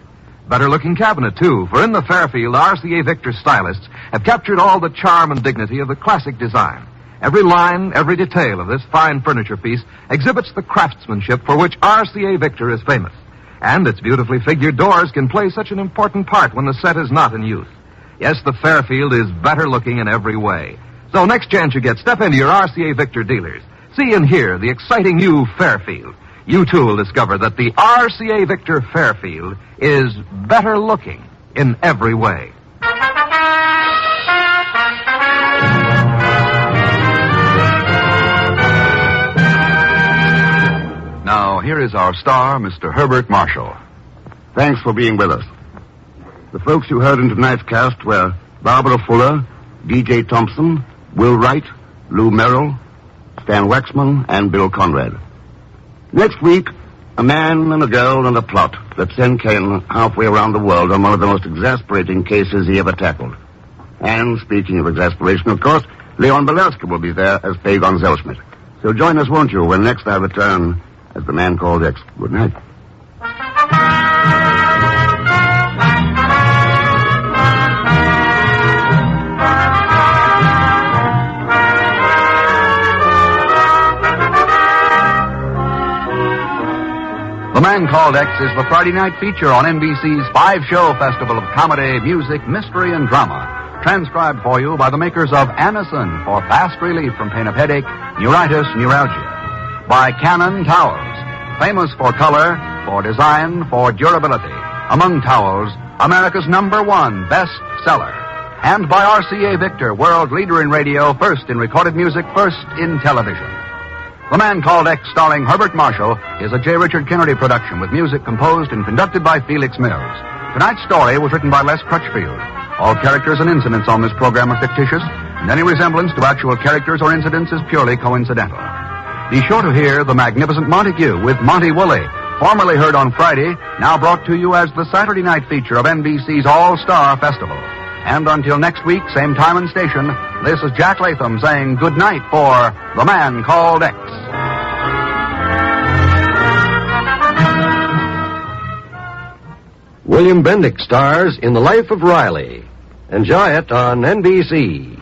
Better-looking cabinet, too, for in the Fairfield, RCA Victor stylists have captured all the charm and dignity of the classic design. Every line, every detail of this fine furniture piece exhibits the craftsmanship for which RCA Victor is famous. And its beautifully figured doors can play such an important part when the set is not in use. Yes, the Fairfield is better-looking in every way. So next chance you get, step into your RCA Victor dealers. See and hear the exciting new Fairfield. You, too, will discover that the RCA Victor Fairfield is better looking in every way. Now, here is our star, Mr. Herbert Marshall. Thanks for being with us. The folks you heard in tonight's cast were Barbara Fuller, D.J. Thompson, Will Wright, Lou Merrill, Stan Waxman, and Bill Conrad. Next week, a man and a girl and a plot that sent Ken halfway around the world on one of the most exasperating cases he ever tackled. And speaking of exasperation, of course, Leon Belasco will be there as Pagon Zellschmidt. So join us, won't you, when next I return as the man called X. Good night. The Man Called X is the Friday night feature on NBC's 5-show festival of comedy, music, mystery, and drama. Transcribed for you by the makers of Anacin for fast relief from pain of headache, neuritis, neuralgia. By Cannon Towels, famous for color, for design, for durability. Among towels, America's #1 best seller. And by RCA Victor, world leader in radio, first in recorded music, first in television. The Man Called X, starring Herbert Marshall, is a J. Richard Kennedy production with music composed and conducted by Felix Mills. Tonight's story was written by Les Crutchfield. All characters and incidents on this program are fictitious, and any resemblance to actual characters or incidents is purely coincidental. Be sure to hear The Magnificent Montague with Monty Woolley, formerly heard on Friday, now brought to you as the Saturday night feature of NBC's All-Star Festival. And until next week, same time and station, this is Jack Latham saying good night for The Man Called X. William Bendick stars in The Life of Riley. Enjoy it on NBC.